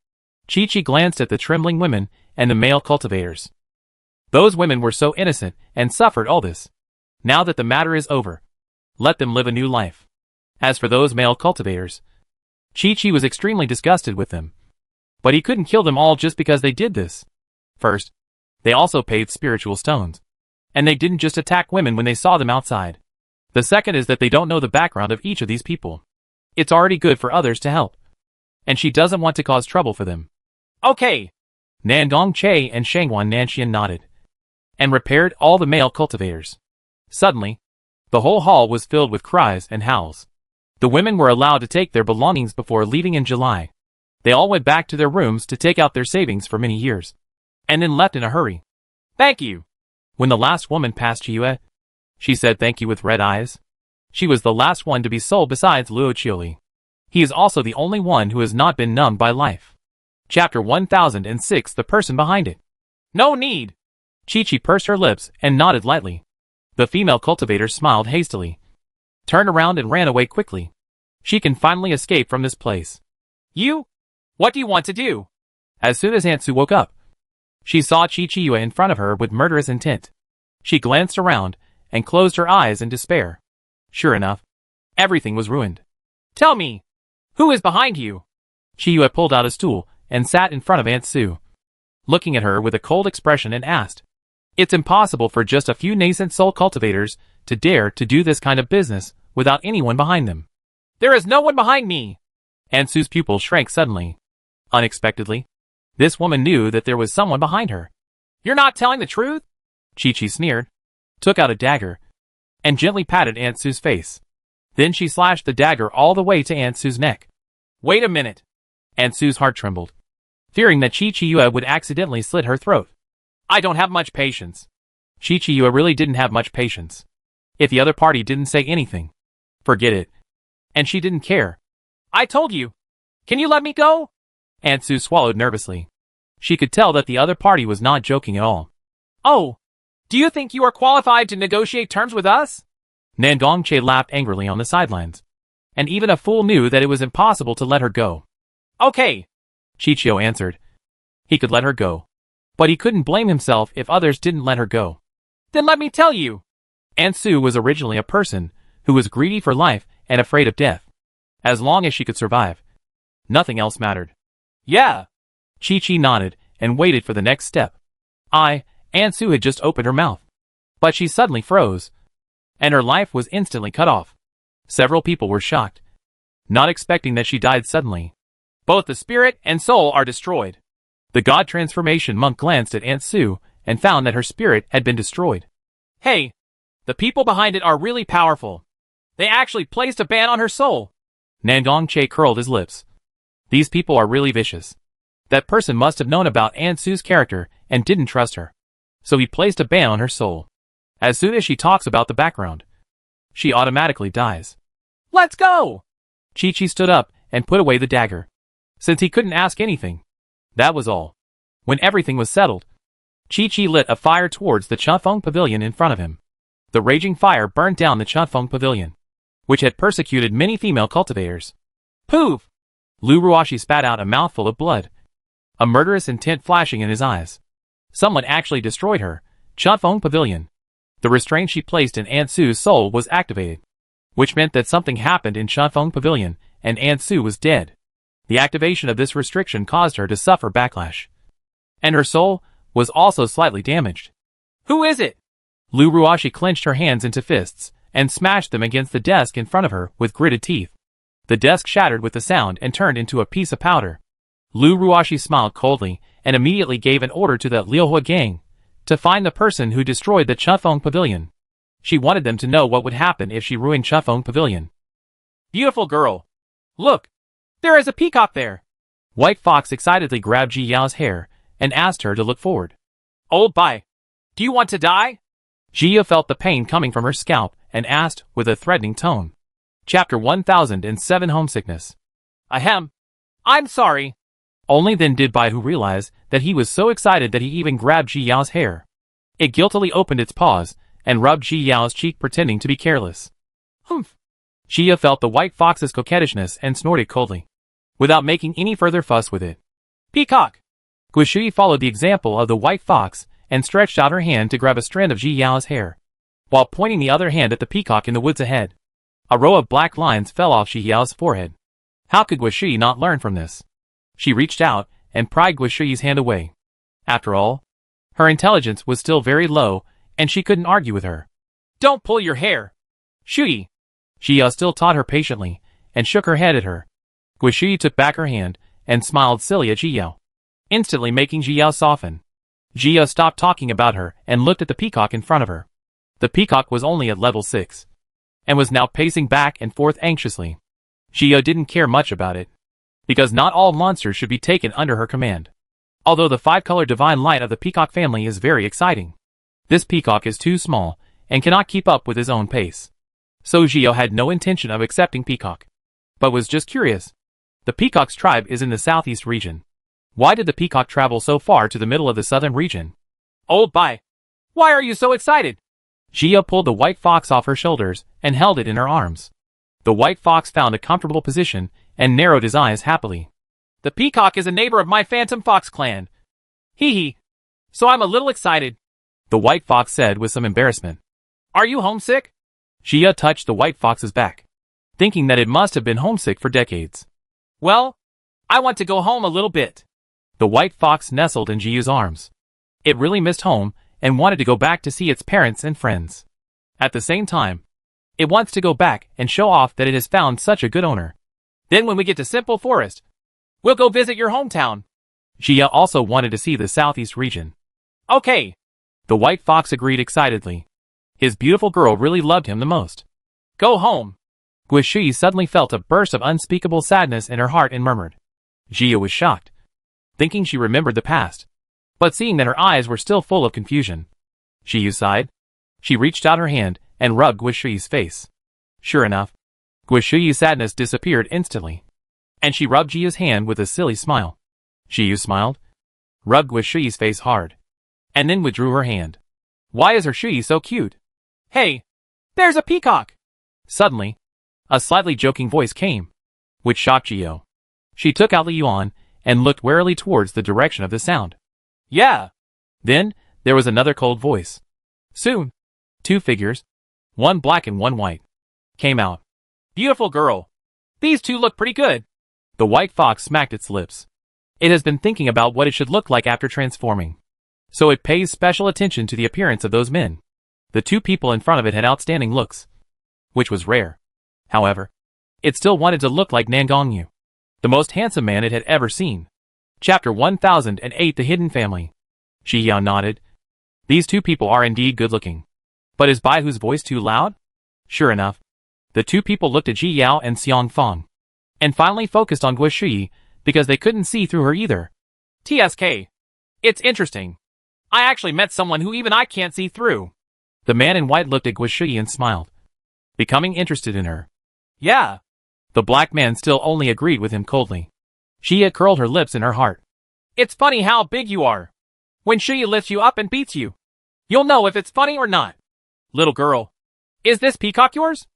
Chi glanced at the trembling women and the male cultivators. Those women were so innocent and suffered all this. Now that the matter is over, let them live a new life. As for those male cultivators, Chi was extremely disgusted with them. But he couldn't kill them all just because they did this. First, they also paid spiritual stones. And they didn't just attack women when they saw them outside. The second is that they don't know the background of each of these people. It's already good for others to help, and she doesn't want to cause trouble for them. Okay. Nandong Che and Shangwan Nanxian nodded, and repaired all the male cultivators. Suddenly, the whole hall was filled with cries and howls. The women were allowed to take their belongings before leaving in July. They all went back to their rooms to take out their savings for many years, and then left in a hurry. Thank you. When the last woman passed Chiyue, she said thank you with red eyes. She was the last one to be sold besides Luo Qiuli. He is also the only one who has not been numbed by life. Chapter 1006 The person behind it. No need. Chi pursed her lips and nodded lightly. The female cultivator smiled hastily, turned around and ran away quickly. She can finally escape from this place. You? What do you want to do? As soon as Aunt Sue woke up, she saw Chi Chiyue in front of her with murderous intent. She glanced around and closed her eyes in despair. Sure enough, everything was ruined. Tell me, who is behind you? Chiyue pulled out a stool and sat in front of Aunt Sue, looking at her with a cold expression and asked, It's impossible for just a few nascent soul cultivators to dare to do this kind of business without anyone behind them. There is no one behind me. Ansu's pupil shrank suddenly. Unexpectedly, this woman knew that there was someone behind her. You're not telling the truth? Chi-Chi sneered, took out a dagger, and gently patted Ansu's face. Then she slashed the dagger all the way to Ansu's neck. Wait a minute. Ansu's heart trembled, fearing that Chi-Chi would accidentally slit her throat. I don't have much patience. Chi-Chi really didn't have much patience. If the other party didn't say anything, forget it. And she didn't care. I told you. Can you let me go? Ansu swallowed nervously. She could tell that the other party was not joking at all. Oh, do you think you are qualified to negotiate terms with us? Nandong-che laughed angrily on the sidelines. And even a fool knew that it was impossible to let her go. Okay, Chichio answered. He could let her go. But he couldn't blame himself if others didn't let her go. Then let me tell you. Ansu was originally a person who was greedy for life and afraid of death. As long as she could survive, nothing else mattered. Yeah. Chi-Chi nodded and waited for the next step. Ansu had just opened her mouth. But she suddenly froze, and her life was instantly cut off. Several people were shocked, not expecting that she died suddenly. Both the spirit and soul are destroyed. The God Transformation monk glanced at Ansu and found that her spirit had been destroyed. Hey, the people behind it are really powerful. They actually placed a ban on her soul. Nandong-che curled his lips. These people are really vicious. That person must have known about Ansu's character and didn't trust her. So he placed a ban on her soul. As soon as she talks about the background, she automatically dies. Let's go! Chi-Chi stood up and put away the dagger. Since he couldn't ask anything, that was all. When everything was settled, Chi-Chi lit a fire towards the Chunfeng Pavilion in front of him. The raging fire burned down the Chunfeng Pavilion, which had persecuted many female cultivators. Poof! Lu Ruashi spat out a mouthful of blood, a murderous intent flashing in his eyes. Someone actually destroyed her Chunfeng Pavilion. The restraint she placed in Ansu's soul was activated, which meant that something happened in Chunfeng Pavilion, and Ansu was dead. The activation of this restriction caused her to suffer backlash. And her soul was also slightly damaged. Who is it? Lu Ruashi clenched her hands into fists and smashed them against the desk in front of her with gritted teeth. The desk shattered with a sound and turned into a piece of powder. Lu Ruashi smiled coldly and immediately gave an order to the Liuhua gang to find the person who destroyed the Chunfeng Pavilion. She wanted them to know what would happen if she ruined Chunfeng Pavilion. Beautiful girl. Look, there is a peacock there. White Fox excitedly grabbed Ji Yao's hair and asked her to look forward. Old Bai, do you want to die? Ji Yao felt the pain coming from her scalp and asked with a threatening tone. Chapter 1007 Homesickness. Ahem. I'm sorry. Only then did Baihu realize that he was so excited that he even grabbed Ji Yao's hair. It guiltily opened its paws and rubbed Ji Yao's cheek pretending to be careless. Humph. Ji Yao felt the white fox's coquettishness and snorted coldly, without making any further fuss with it. Peacock. Guishui followed the example of the white fox and stretched out her hand to grab a strand of Ji Yao's hair, while pointing the other hand at the peacock in the woods ahead. A row of black lines fell off Ji Yao's forehead. How could Guishui not learn from this? She reached out and pried Guishui's hand away. After all, her intelligence was still very low, and she couldn't argue with her. Don't pull your hair. Shui. Ji Yao still taught her patiently, and shook her head at her. Guishui took back her hand, and smiled silly at Ji Yao, instantly making Ji Yao soften. Ji Yao stopped talking about her, and looked at the peacock in front of her. The peacock was only at level 6, and was now pacing back and forth anxiously. Ji Yao didn't care much about it, because not all monsters should be taken under her command. Although the 5-color divine light of the peacock family is very exciting, this peacock is too small, and cannot keep up with his own pace. So Ji Yao had no intention of accepting peacock, but was just curious. The peacock's tribe is in the southeast region. Why did the peacock travel so far to the middle of the southern region? Old Bai, why are you so excited? Ji Yao pulled the white fox off her shoulders and held it in her arms. The white fox found a comfortable position and narrowed his eyes happily. The peacock is a neighbor of my Phantom Fox clan. Hee hee. So I'm a little excited. The white fox said with some embarrassment. Are you homesick? Ji Yao touched the white fox's back, thinking that it must have been homesick for decades. Well, I want to go home a little bit. The white fox nestled in Ji Yao's arms. It really missed home and wanted to go back to see its parents and friends. At the same time, it wants to go back and show off that it has found such a good owner. Then when we get to Simple Forest, we'll go visit your hometown. Jia also wanted to see the southeast region. Okay. The white fox agreed excitedly. His beautiful girl really loved him the most. Go home. Guishui suddenly felt a burst of unspeakable sadness in her heart and murmured. Jia was shocked, thinking she remembered the past, but seeing that her eyes were still full of confusion. Jia sighed. She reached out her hand and rubbed Guishui's face. Sure enough, Guishui's sadness disappeared instantly, and she rubbed Jia's hand with a silly smile. Jia smiled, rubbed Guishui's face hard, and then withdrew her hand. Why is her Shui so cute? Hey, there's a peacock. Suddenly, a slightly joking voice came, which shocked Jia. She took out the yuan and looked warily towards the direction of the sound. Yeah. Then, there was another cold voice. Soon, two figures, one black and one white, came out. Beautiful girl. These two look pretty good. The white fox smacked its lips. It has been thinking about what it should look like after transforming, so it pays special attention to the appearance of those men. The two people in front of it had outstanding looks, which was rare. However, it still wanted to look like Nangongyu, the most handsome man it had ever seen. Chapter 1008 The Hidden Family. Shi Yao nodded. These two people are indeed good-looking. But is Baihu's voice too loud? Sure enough, the two people looked at Ji Yao and Xiang Fang, and finally focused on Guishui because they couldn't see through her either. TSK. It's interesting. I actually met someone who even I can't see through. The man in white looked at Guishui and smiled, becoming interested in her. Yeah. The black man still only agreed with him coldly. Jia curled her lips in her heart. It's funny how big you are. When Shui lifts you up and beats you, you'll know if it's funny or not. Little girl, is this peacock yours?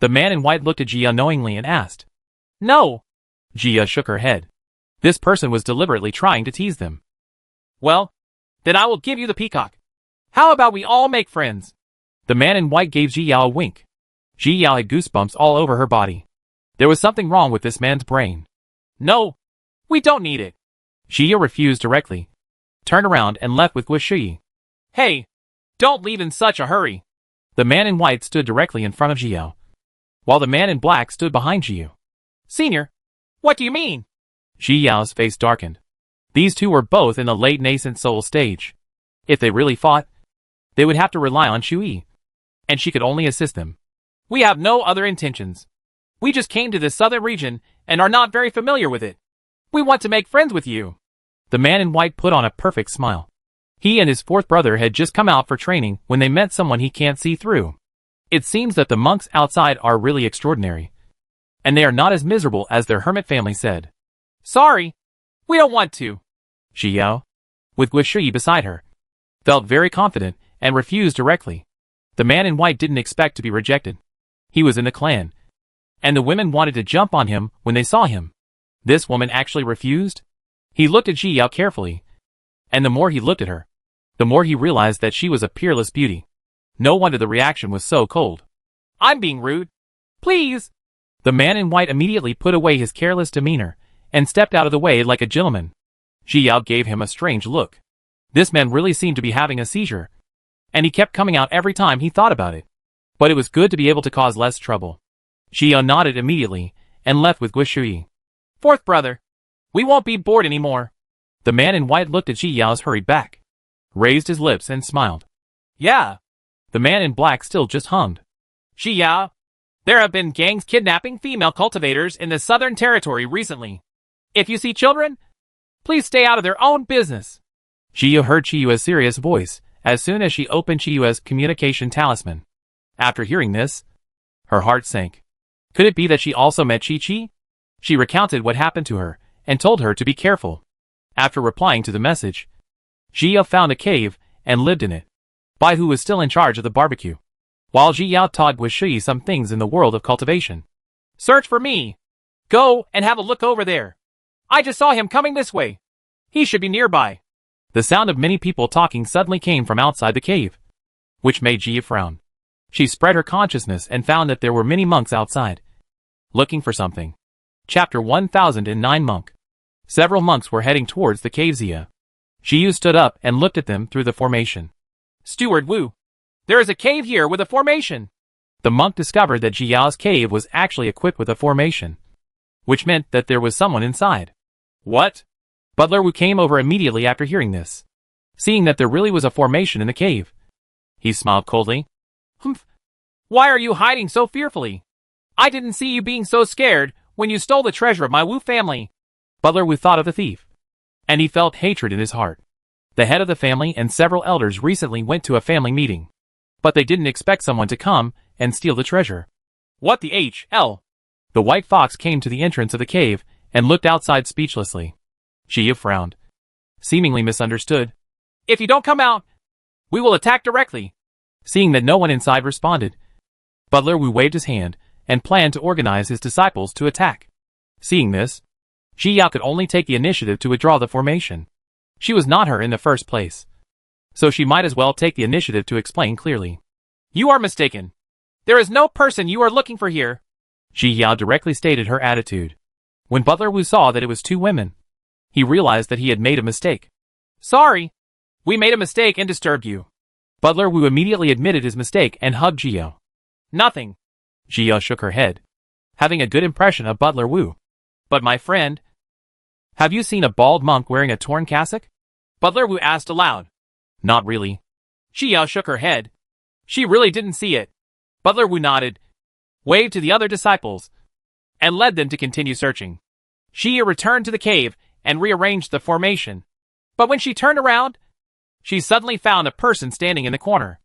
The man in white looked at Jia knowingly and asked. No. Jia shook her head. This person was deliberately trying to tease them. Well, then I will give you the peacock. How about we all make friends? The man in white gave Ji Yao a wink. Ji Yao had goosebumps all over her body. There was something wrong with this man's brain. No, we don't need it. Jia refused directly, turned around and left with Guishui. Hey, don't leave in such a hurry. The man in white stood directly in front of Ji Yao, while the man in black stood behind Ji Yao. Senior, what do you mean? Ji Yao's face darkened. These two were both in the late nascent soul stage. If they really fought, they would have to rely on Shui, and she could only assist them. We have no other intentions. We just came to this southern region and are not very familiar with it. We want to make friends with you. The man in white put on a perfect smile. He and his fourth brother had just come out for training when they met someone he can't see through. It seems that the monks outside are really extraordinary, and they are not as miserable as their hermit family said. Sorry, we don't want to. Ji Yao, with Guishui beside her, felt very confident and refused directly. The man in white didn't expect to be rejected. He was in the clan, and the women wanted to jump on him when they saw him. This woman actually refused? He looked at Ji Yao carefully, and the more he looked at her, the more he realized that she was a peerless beauty. No wonder the reaction was so cold. I'm being rude. Please. The man in white immediately put away his careless demeanor and stepped out of the way like a gentleman. Ji Yao gave him a strange look. This man really seemed to be having a seizure, and he kept coming out every time he thought about it. But it was good to be able to cause less trouble. Ji Yao nodded immediately and left with Guishui. Fourth brother, we won't be bored anymore. The man in white looked at Ji Yao's hurried back, raised his lips and smiled. Yeah. The man in black still just hummed. Ji Yao, there have been gangs kidnapping female cultivators in the Southern Territory recently. If you see children, please stay out of their own business. Ji Yao heard Chi Yue's serious voice as soon as she opened Chi Yue's communication talisman. After hearing this, her heart sank. Could it be that she also met Chi Chi? She recounted what happened to her and told her to be careful. After replying to the message, Ji Yao found a cave and lived in it. Baihu was still in charge of the barbecue, while Ji Yao taught Guishui some things in the world of cultivation. Search for me. Go and have a look over there. I just saw him coming this way. He should be nearby. The sound of many people talking suddenly came from outside the cave, which made Ji Yao frown. She spread her consciousness and found that there were many monks outside, looking for something. Chapter 1009 Monk. Several monks were heading towards the cave Zia. Ji Yu stood up and looked at them through the formation. Steward Wu. There is a cave here with a formation. The monk discovered that Jiao's cave was actually equipped with a formation, which meant that there was someone inside. What? Butler Wu came over immediately after hearing this. Seeing that there really was a formation in the cave, he smiled coldly. Humph. Why are you hiding so fearfully? I didn't see you being so scared when you stole the treasure of my Wu family. Butler Wu thought of the thief, and he felt hatred in his heart. The head of the family and several elders recently went to a family meeting, but they didn't expect someone to come and steal the treasure. What the hell? The white fox came to the entrance of the cave and looked outside speechlessly. Jia frowned, seemingly misunderstood. If you don't come out, we will attack directly. Seeing that no one inside responded, Butler Wu waved his hand and planned to organize his disciples to attack. Seeing this, Jia could only take the initiative to withdraw the formation. She was not her in the first place, so she might as well take the initiative to explain clearly. You are mistaken. There is no person you are looking for here. Jia directly stated her attitude. When Butler Wu saw that it was two women, he realized that he had made a mistake. Sorry. We made a mistake and disturbed you. Butler Wu immediately admitted his mistake and hugged Jia. Nothing. Jia shook her head, having a good impression of Butler Wu. But my friend, have you seen a bald monk wearing a torn cassock? Butler Wu asked aloud. Not really. Jia shook her head. She really didn't see it. Butler Wu nodded, waved to the other disciples, and led them to continue searching. Jia returned to the cave and rearranged the formation. But when she turned around, she suddenly found a person standing in the corner.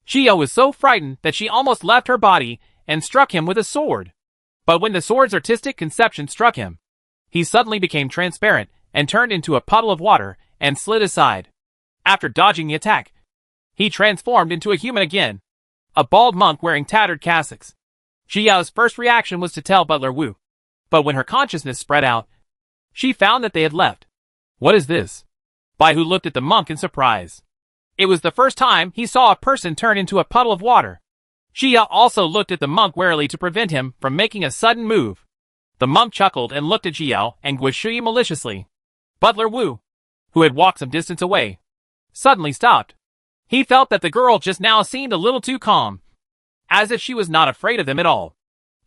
Jia was so frightened that she almost left her body and struck him with a sword. But when the sword's artistic conception struck him, he suddenly became transparent and turned into a puddle of water and slid aside. After dodging the attack, he transformed into a human again, a bald monk wearing tattered cassocks. Jiao's first reaction was to tell Butler Wu, but when her consciousness spread out, she found that they had left. What is this? Bai Hu looked at the monk in surprise. It was the first time he saw a person turn into a puddle of water. Jia also looked at the monk warily to prevent him from making a sudden move. The monk chuckled and looked at Jiao and Guishui maliciously. Butler Wu, who had walked some distance away, suddenly stopped. He felt that the girl just now seemed a little too calm, as if she was not afraid of them at all.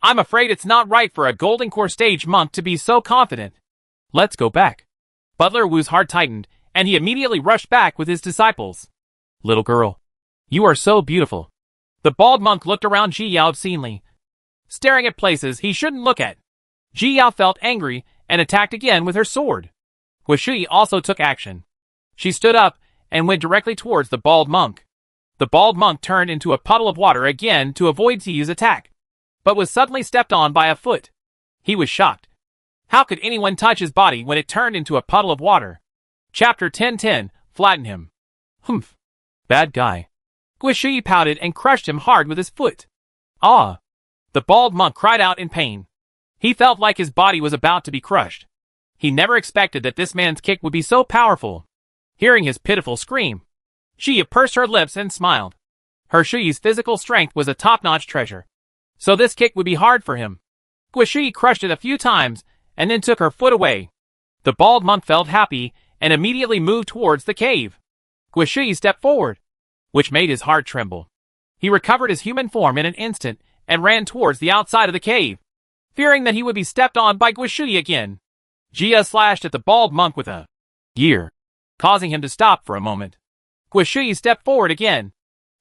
I'm afraid it's not right for a Golden Core stage monk to be so confident. Let's go back. Butler Wu's heart tightened, and he immediately rushed back with his disciples. Little girl, you are so beautiful. The bald monk looked around Ji Yao obscenely, staring at places he shouldn't look at. Ji Yao felt angry and attacked again with her sword. Guishui also took action. She stood up and went directly towards the bald monk. The bald monk turned into a puddle of water again to avoid Ziyu's attack, but was suddenly stepped on by a foot. He was shocked. How could anyone touch his body when it turned into a puddle of water? Chapter 10:10, Flatten him. Humph. Bad guy. Guishui pouted and crushed him hard with his foot. Ah! The bald monk cried out in pain. He felt like his body was about to be crushed. He never expected that this man's kick would be so powerful. Hearing his pitiful scream, Jia pursed her lips and smiled. Her Shui's physical strength was a top-notch treasure, so this kick would be hard for him. Guishui crushed it a few times and then took her foot away. The bald monk felt happy and immediately moved towards the cave. Guishui stepped forward, which made his heart tremble. He recovered his human form in an instant and ran towards the outside of the cave, fearing that he would be stepped on by Guishui again. Jia slashed at the bald monk with a gear, causing him to stop for a moment. Guishui stepped forward again,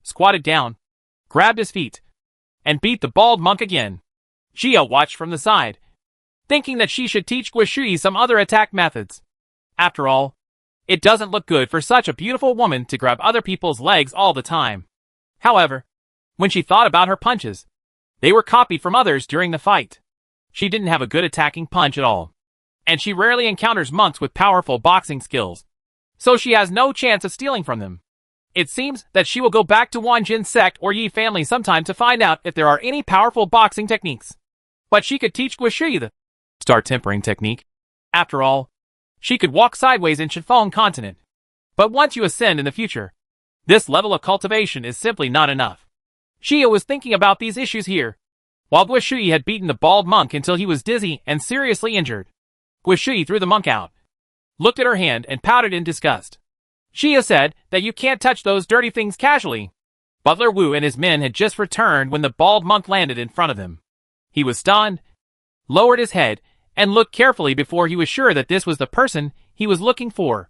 squatted down, grabbed his feet, and beat the bald monk again. Jia watched from the side, thinking that she should teach Guishui some other attack methods. After all, it doesn't look good for such a beautiful woman to grab other people's legs all the time. However, when she thought about her punches, they were copied from others during the fight. She didn't have a good attacking punch at all, and she rarely encounters monks with powerful boxing skills, so she has no chance of stealing from them. It seems that she will go back to Wanjin's sect or Yi family sometime to find out if there are any powerful boxing techniques. But she could teach Guishui the star tempering technique. After all, she could walk sideways in Shifeng continent. But once you ascend in the future, this level of cultivation is simply not enough. Jia was thinking about these issues here, while Guishui had beaten the bald monk until he was dizzy and seriously injured. Guishui threw the monk out, looked at her hand and pouted in disgust. Xia said that you can't touch those dirty things casually. Butler Wu and his men had just returned when the bald monk landed in front of him. He was stunned, lowered his head, and looked carefully before he was sure that this was the person he was looking for.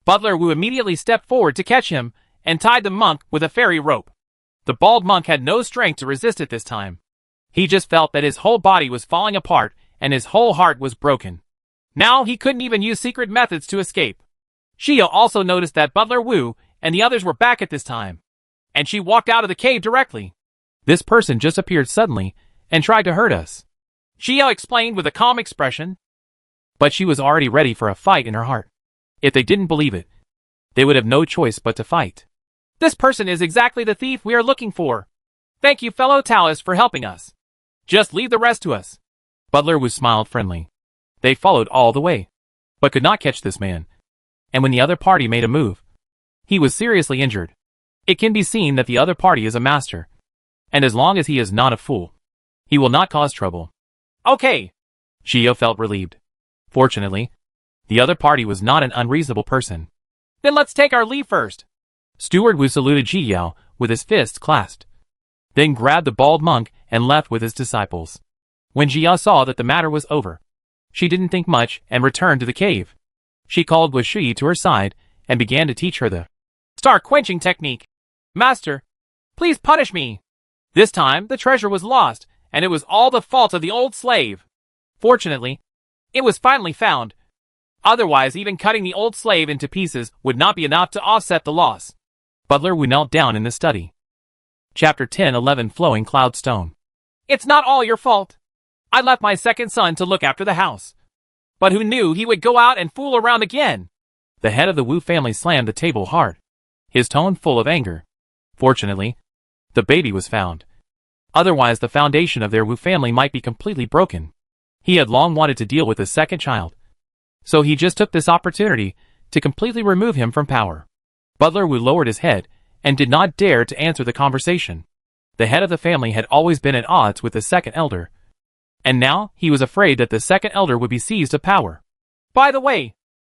Butler Wu immediately stepped forward to catch him and tied the monk with a fairy rope. The bald monk had no strength to resist it this time. He just felt that his whole body was falling apart and his whole heart was broken. Now he couldn't even use secret methods to escape. Xia also noticed that Butler Wu and the others were back at this time, and she walked out of the cave directly. This person just appeared suddenly and tried to hurt us, Xia explained with a calm expression. but she was already ready for a fight in her heart. If they didn't believe it, they would have no choice but to fight. This person is exactly the thief we are looking for. Thank you, fellow Taoists, for helping us. Just leave the rest to us. Butler Wu smiled friendly. They followed all the way, but could not catch this man. And when the other party made a move, he was seriously injured. It can be seen that the other party is a master, and as long as he is not a fool, he will not cause trouble. Okay. Xia felt relieved. Fortunately, the other party was not an unreasonable person. Then let's take our leave first. Steward Wu saluted Ji Yao with his fists clasped, then grabbed the bald monk and left with his disciples. When Ji Yao saw that the matter was over, she didn't think much and returned to the cave. She called Wu Shui to her side and began to teach her the star quenching technique. Master, please punish me. This time, the treasure was lost, and it was all the fault of the old slave. Fortunately, it was finally found. Otherwise, even cutting the old slave into pieces would not be enough to offset the loss. Butler Wu knelt down in the study. Chapter 10:11 Flowing Cloud Stone. It's not all your fault. I left my second son to look after the house. But who knew he would go out and fool around again? The head of the Wu family slammed the table hard, his tone full of anger. Fortunately, the baby was found. Otherwise, the foundation of their Wu family might be completely broken. He had long wanted to deal with a second child, so he just took this opportunity to completely remove him from power. Butler Wu lowered his head and did not dare to answer the conversation. The head of the family had always been at odds with the second elder, and now he was afraid that the second elder would be seized of power. By the way,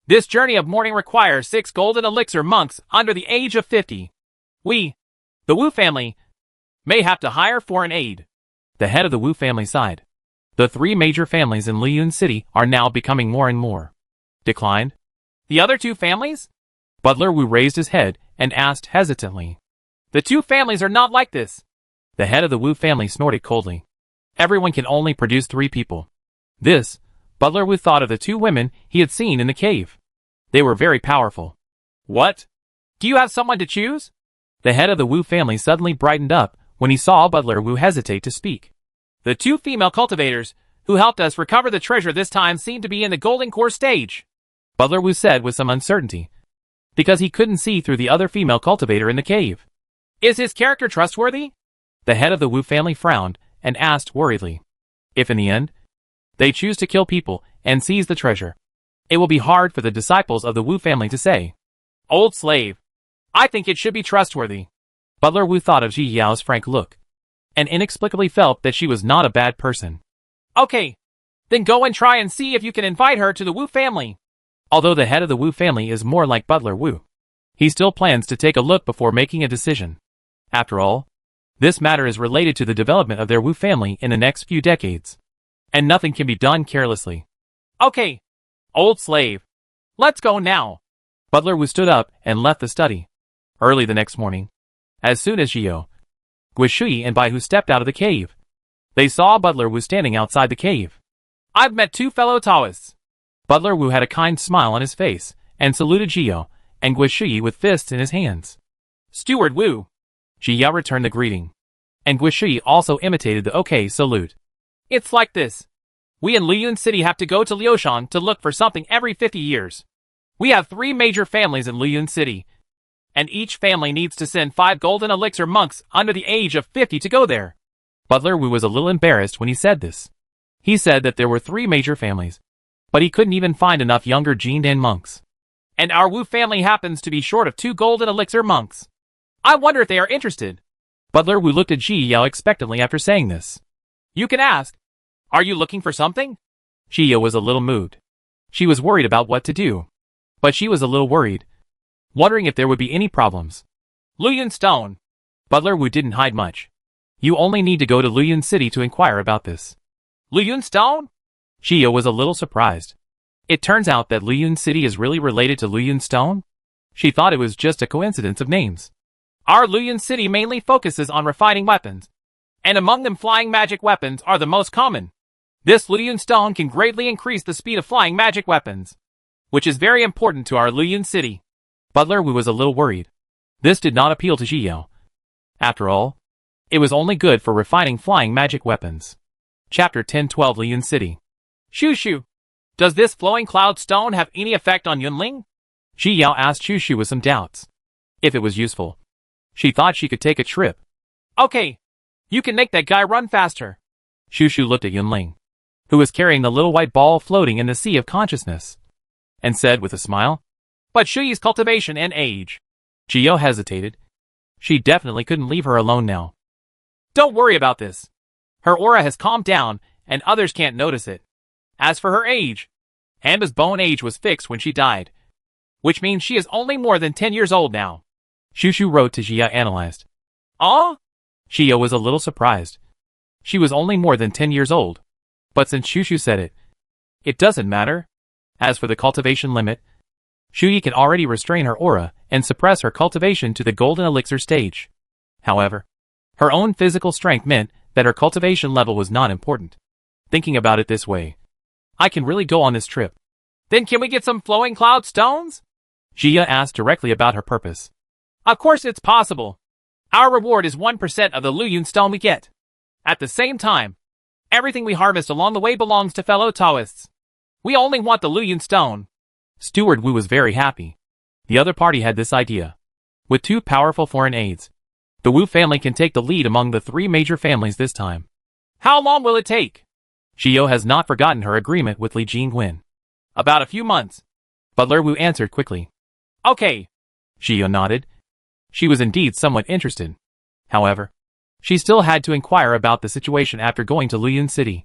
this journey of mourning requires 6 golden elixir monks under the age of 50. We, the Wu family, may have to hire foreign aid. The head of the Wu family sighed. The 3 major families in Liyun City are now becoming more and more declined. The other 2 families? Butler Wu raised his head and asked hesitantly. The 2 families are not like this. The head of the Wu family snorted coldly. Everyone can only produce 3 people. This, Butler Wu thought of the 2 women he had seen in the cave. They were very powerful. What? Do you have someone to choose? The head of the Wu family suddenly brightened up when he saw Butler Wu hesitate to speak. The 2 female cultivators who helped us recover the treasure this time seem to be in the golden core stage, Butler Wu said with some uncertainty, because he couldn't see through the other female cultivator in the cave. Is his character trustworthy? The head of the Wu family frowned and asked worriedly. If in the end, they choose to kill people and seize the treasure, it will be hard for the disciples of the Wu family to say. Old slave. I think it should be trustworthy. Butler Wu thought of Ji Yao's frank look, and inexplicably felt that she was not a bad person. Okay. Then go and try and see if you can invite her to the Wu family. Although the head of the Wu family is more like Butler Wu, he still plans to take a look before making a decision. After all, this matter is related to the development of their Wu family in the next few decades, and nothing can be done carelessly. Okay. Old slave. Let's go now. Butler Wu stood up and left the study. Early the next morning, as soon as Zhio, Gu Shui and Bai Hu stepped out of the cave, they saw Butler Wu standing outside the cave. I've met 2 fellow Taoists. Butler Wu had a kind smile on his face and saluted Zhio and Gu Shui with fists in his hands. Steward Wu. Zhio returned the greeting, and Gu Shui also imitated the okay salute. It's like this. We in Liyun City have to go to Liushan to look for something every 50 years. We have 3 major families in Liyun City, and each family needs to send 5 golden elixir monks under the age of 50 to go there. Butler Wu was a little embarrassed when he said this. He said that there were 3 major families, but he couldn't even find enough younger Jindan monks. And our Wu family happens to be short of 2 golden elixir monks. I wonder if they are interested. Butler Wu looked at Ji Yao expectantly after saying this. You can ask. Are you looking for something? Ji Yao was a little moved. She was worried about what to do, but she was a little worried. wondering if there would be any problems. Luoyun Stone. Butler Wu didn't hide much. You only need to go to Luoyun City to inquire about this. Luoyun Stone? Jia was a little surprised. It turns out that Luoyun City is really related to Luoyun Stone? She thought it was just a coincidence of names. Our Luoyun City mainly focuses on refining weapons, and among them flying magic weapons are the most common. This Luoyun Stone can greatly increase the speed of flying magic weapons, which is very important to our Luoyun City. Butler Wu was a little worried. This did not appeal to Jia. After all, it was only good for refining flying magic weapons. Chapter 1012 Luoyun City. Shushu, does this flowing cloud stone have any effect on Yunling? Ji Yao asked Shushu with some doubts. If it was useful. She thought she could take a trip. Okay, you can make that guy run faster. Shushu looked at Yunling, who was carrying the little white ball floating in the sea of consciousness, and said with a smile, But Shuyi's cultivation and age. Ji Yao hesitated. She definitely couldn't leave her alone now. Don't worry about this. Her aura has calmed down, and others can't notice it. As for her age, Amba's bone age was fixed when she died, which means she is only more than 10 years old now. Shushu wrote to Jia analyzed. Ah? Jia was a little surprised. She was only more than 10 years old. But since Shushu said it, it doesn't matter. As for the cultivation limit, Shuyi can already restrain her aura and suppress her cultivation to the golden elixir stage. However, her own physical strength meant that her cultivation level was not important. Thinking about it this way, I can really go on this trip. Then can we get some flowing cloud stones? Jia asked directly about her purpose. Of course it's possible. Our reward is 1% of the Luoyun stone we get. At the same time, everything we harvest along the way belongs to fellow Taoists. We only want the Luoyun stone. Steward Wu was very happy. The other party had this idea. With two powerful foreign aides, the Wu family can take the lead among the three major families this time. How long will it take? Shio has not forgotten her agreement with Li Jingwen. About a few months. Butler Wu answered quickly. Okay. Shio nodded. She was indeed somewhat interested. However, she still had to inquire about the situation after going to Luoyun City,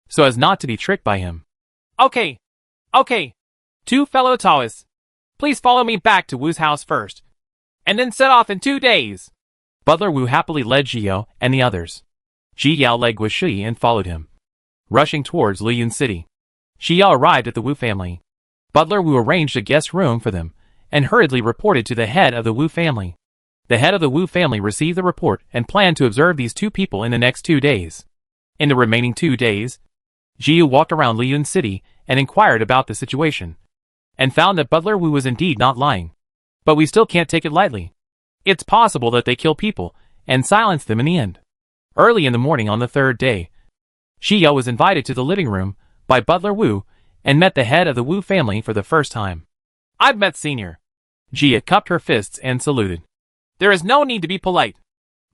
so as not to be tricked by him. Okay. Okay. Two fellow Taoists, please follow me back to Wu's house first, and then set off in 2 days. Butler Wu happily led Jio and the others. Ji Yao led with Shi and followed him, rushing towards Luoyun City. Shi Yao arrived at the Wu family. Butler Wu arranged a guest room for them and hurriedly reported to the head of the Wu family. The head of the Wu family received the report and planned to observe these two people in the next 2 days. In the remaining 2 days, Jiu walked around Luoyun City and inquired about the situation, and found that Butler Wu was indeed not lying. But we still can't take it lightly. It's possible that they kill people and silence them in the end. Early in the morning on the 3rd day, Shio was invited to the living room by Butler Wu and met the head of the Wu family for the first time. I've met Senior. Jia cupped her fists and saluted. There is no need to be polite.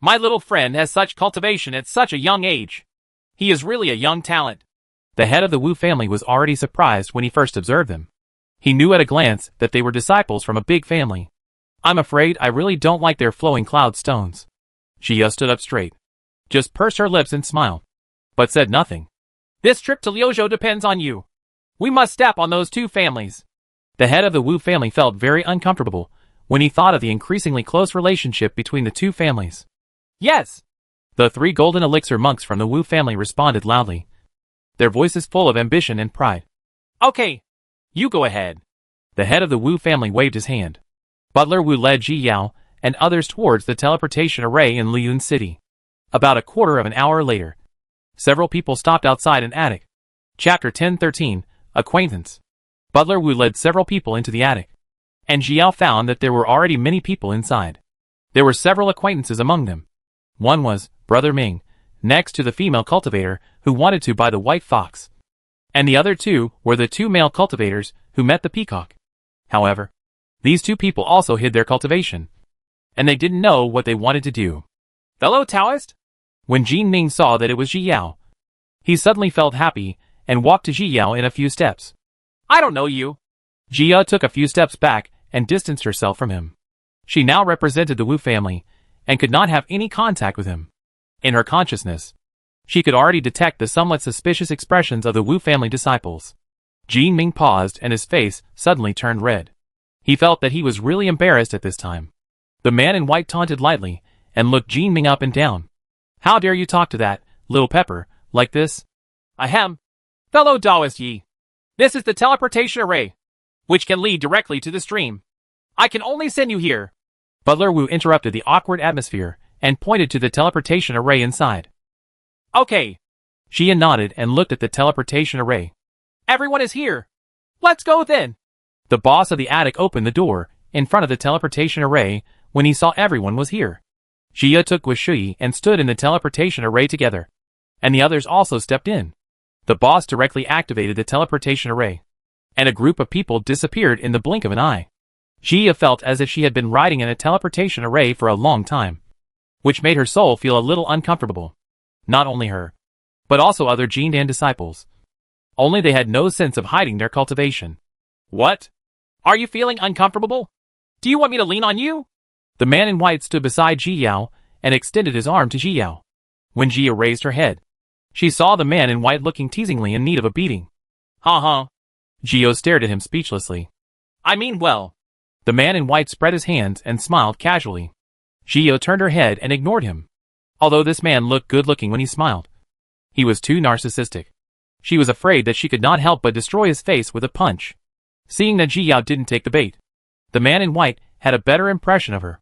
My little friend has such cultivation at such a young age. He is really a young talent. The head of the Wu family was already surprised when he first observed them. He knew at a glance that they were disciples from a big family. I'm afraid I really don't like their flowing cloud stones. Jia stood up straight, just pursed her lips and smiled, but said nothing. This trip to Liuzhou depends on you. We must step on those two families. The head of the Wu family felt very uncomfortable when he thought of the increasingly close relationship between the two families. Yes. The 3 golden elixir monks from the Wu family responded loudly, their voices full of ambition and pride. Okay. You go ahead. The head of the Wu family waved his hand. Butler Wu led Ji Yao and others towards the teleportation array in Luoyun City. About a quarter of an hour later, several people stopped outside an attic. Chapter 1013, Acquaintance. Butler Wu led several people into the attic, and Ji Yao found that there were already many people inside. There were several acquaintances among them. One was Brother Ming, next to the female cultivator who wanted to buy the white fox. And the other 2 were the 2 male cultivators who met the peacock. However, these 2 people also hid their cultivation, and they didn't know what they wanted to do. Fellow Taoist? When Jin Ming saw that it was Ji Yao, he suddenly felt happy and walked to Ji Yao in a few steps. I don't know you. Ji Yao took a few steps back and distanced herself from him. She now represented the Wu family and could not have any contact with him. In her consciousness, she could already detect the somewhat suspicious expressions of the Wu family disciples. Jin Ming paused and his face suddenly turned red. He felt that he was really embarrassed at this time. The man in white taunted lightly, and looked Jean Ming up and down. How dare you talk to that, little pepper, like this? Ahem. Fellow Taoist Yi. This is the teleportation array, which can lead directly to the stream. I can only send you here. Butler Wu interrupted the awkward atmosphere, and pointed to the teleportation array inside. Okay. Xia nodded and looked at the teleportation array. Everyone is here. Let's go then. The boss of the attic opened the door, in front of the teleportation array, when he saw everyone was here. Xia took Guishui and stood in the teleportation array together. And the others also stepped in. The boss directly activated the teleportation array. And a group of people disappeared in the blink of an eye. Xia felt as if she had been riding in a teleportation array for a long time, which made her soul feel a little uncomfortable. Not only her, but also other Jindan disciples. Only they had no sense of hiding their cultivation. What? Are you feeling uncomfortable? Do you want me to lean on you? The man in white stood beside Ji Yao and extended his arm to Ji Yao. When Jia raised her head, she saw the man in white looking teasingly in need of a beating. Ha. Gio stared at him speechlessly. I mean well. The man in white spread his hands and smiled casually. Gio turned her head and ignored him. Although this man looked good-looking when he smiled, he was too narcissistic. She was afraid that she could not help but destroy his face with a punch. Seeing that Ji Yao didn't take the bait, the man in white had a better impression of her.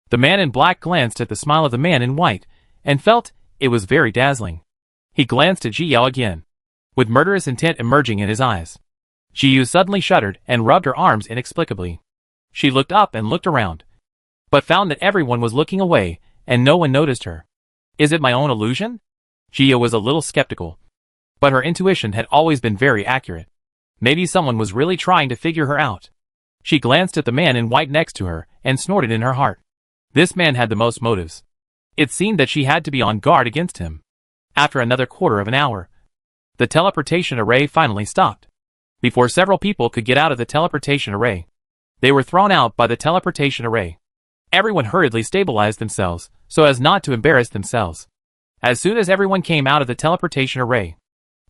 The man in black glanced at the smile of the man in white and felt it was very dazzling. He glanced at Ji Yao again, with murderous intent emerging in his eyes. Ji Yu suddenly shuddered and rubbed her arms inexplicably. She looked up and looked around, but found that everyone was looking away and no one noticed her. Is it my own illusion? Jia was a little skeptical, but her intuition had always been very accurate. Maybe someone was really trying to figure her out. She glanced at the man in white next to her and snorted in her heart. This man had the most motives. It seemed that she had to be on guard against him. After another quarter of an hour, the teleportation array finally stopped. Before several people could get out of the teleportation array, they were thrown out by the teleportation array. Everyone hurriedly stabilized themselves so as not to embarrass themselves. As soon as everyone came out of the teleportation array,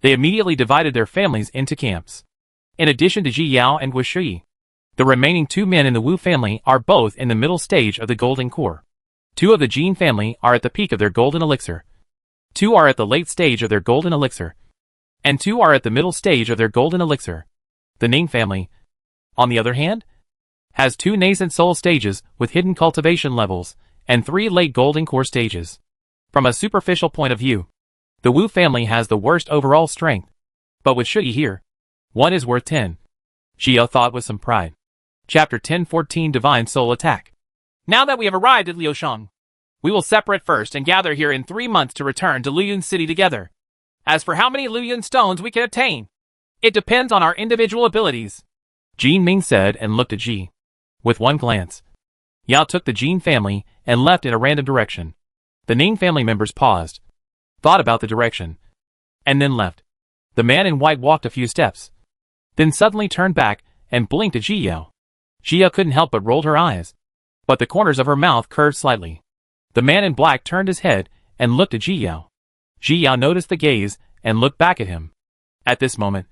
they immediately divided their families into camps. In addition to Ji Yao and Guishui, the remaining two men in the Wu family are both in the middle stage of the golden core. Two of the Jin family are at the peak of their golden elixir. Two are at the late stage of their golden elixir. And two are at the middle stage of their golden elixir. The Ning family, on the other hand, has two nascent soul stages with hidden cultivation levels, and three late golden core stages. From a superficial point of view, the Wu family has the worst overall strength. But with Shui here, one is worth 10. Jia thought with some pride. Chapter 1014 Divine Soul Attack. Now that we have arrived at Liusheng, we will separate first and gather here in 3 months to return to Luyun City together. As for how many Luyun stones we can obtain, it depends on our individual abilities. Jin Ming said and looked at Ji. With one glance, Yao took the Jin family and left in a random direction. The Ning family members paused, thought about the direction, and then left. The man in white walked a few steps, then suddenly turned back and blinked at Ji Yao. Jia couldn't help but rolled her eyes, but the corners of her mouth curved slightly. The man in black turned his head and looked at Ji Yao. Ji Yao noticed the gaze and looked back at him. At this moment,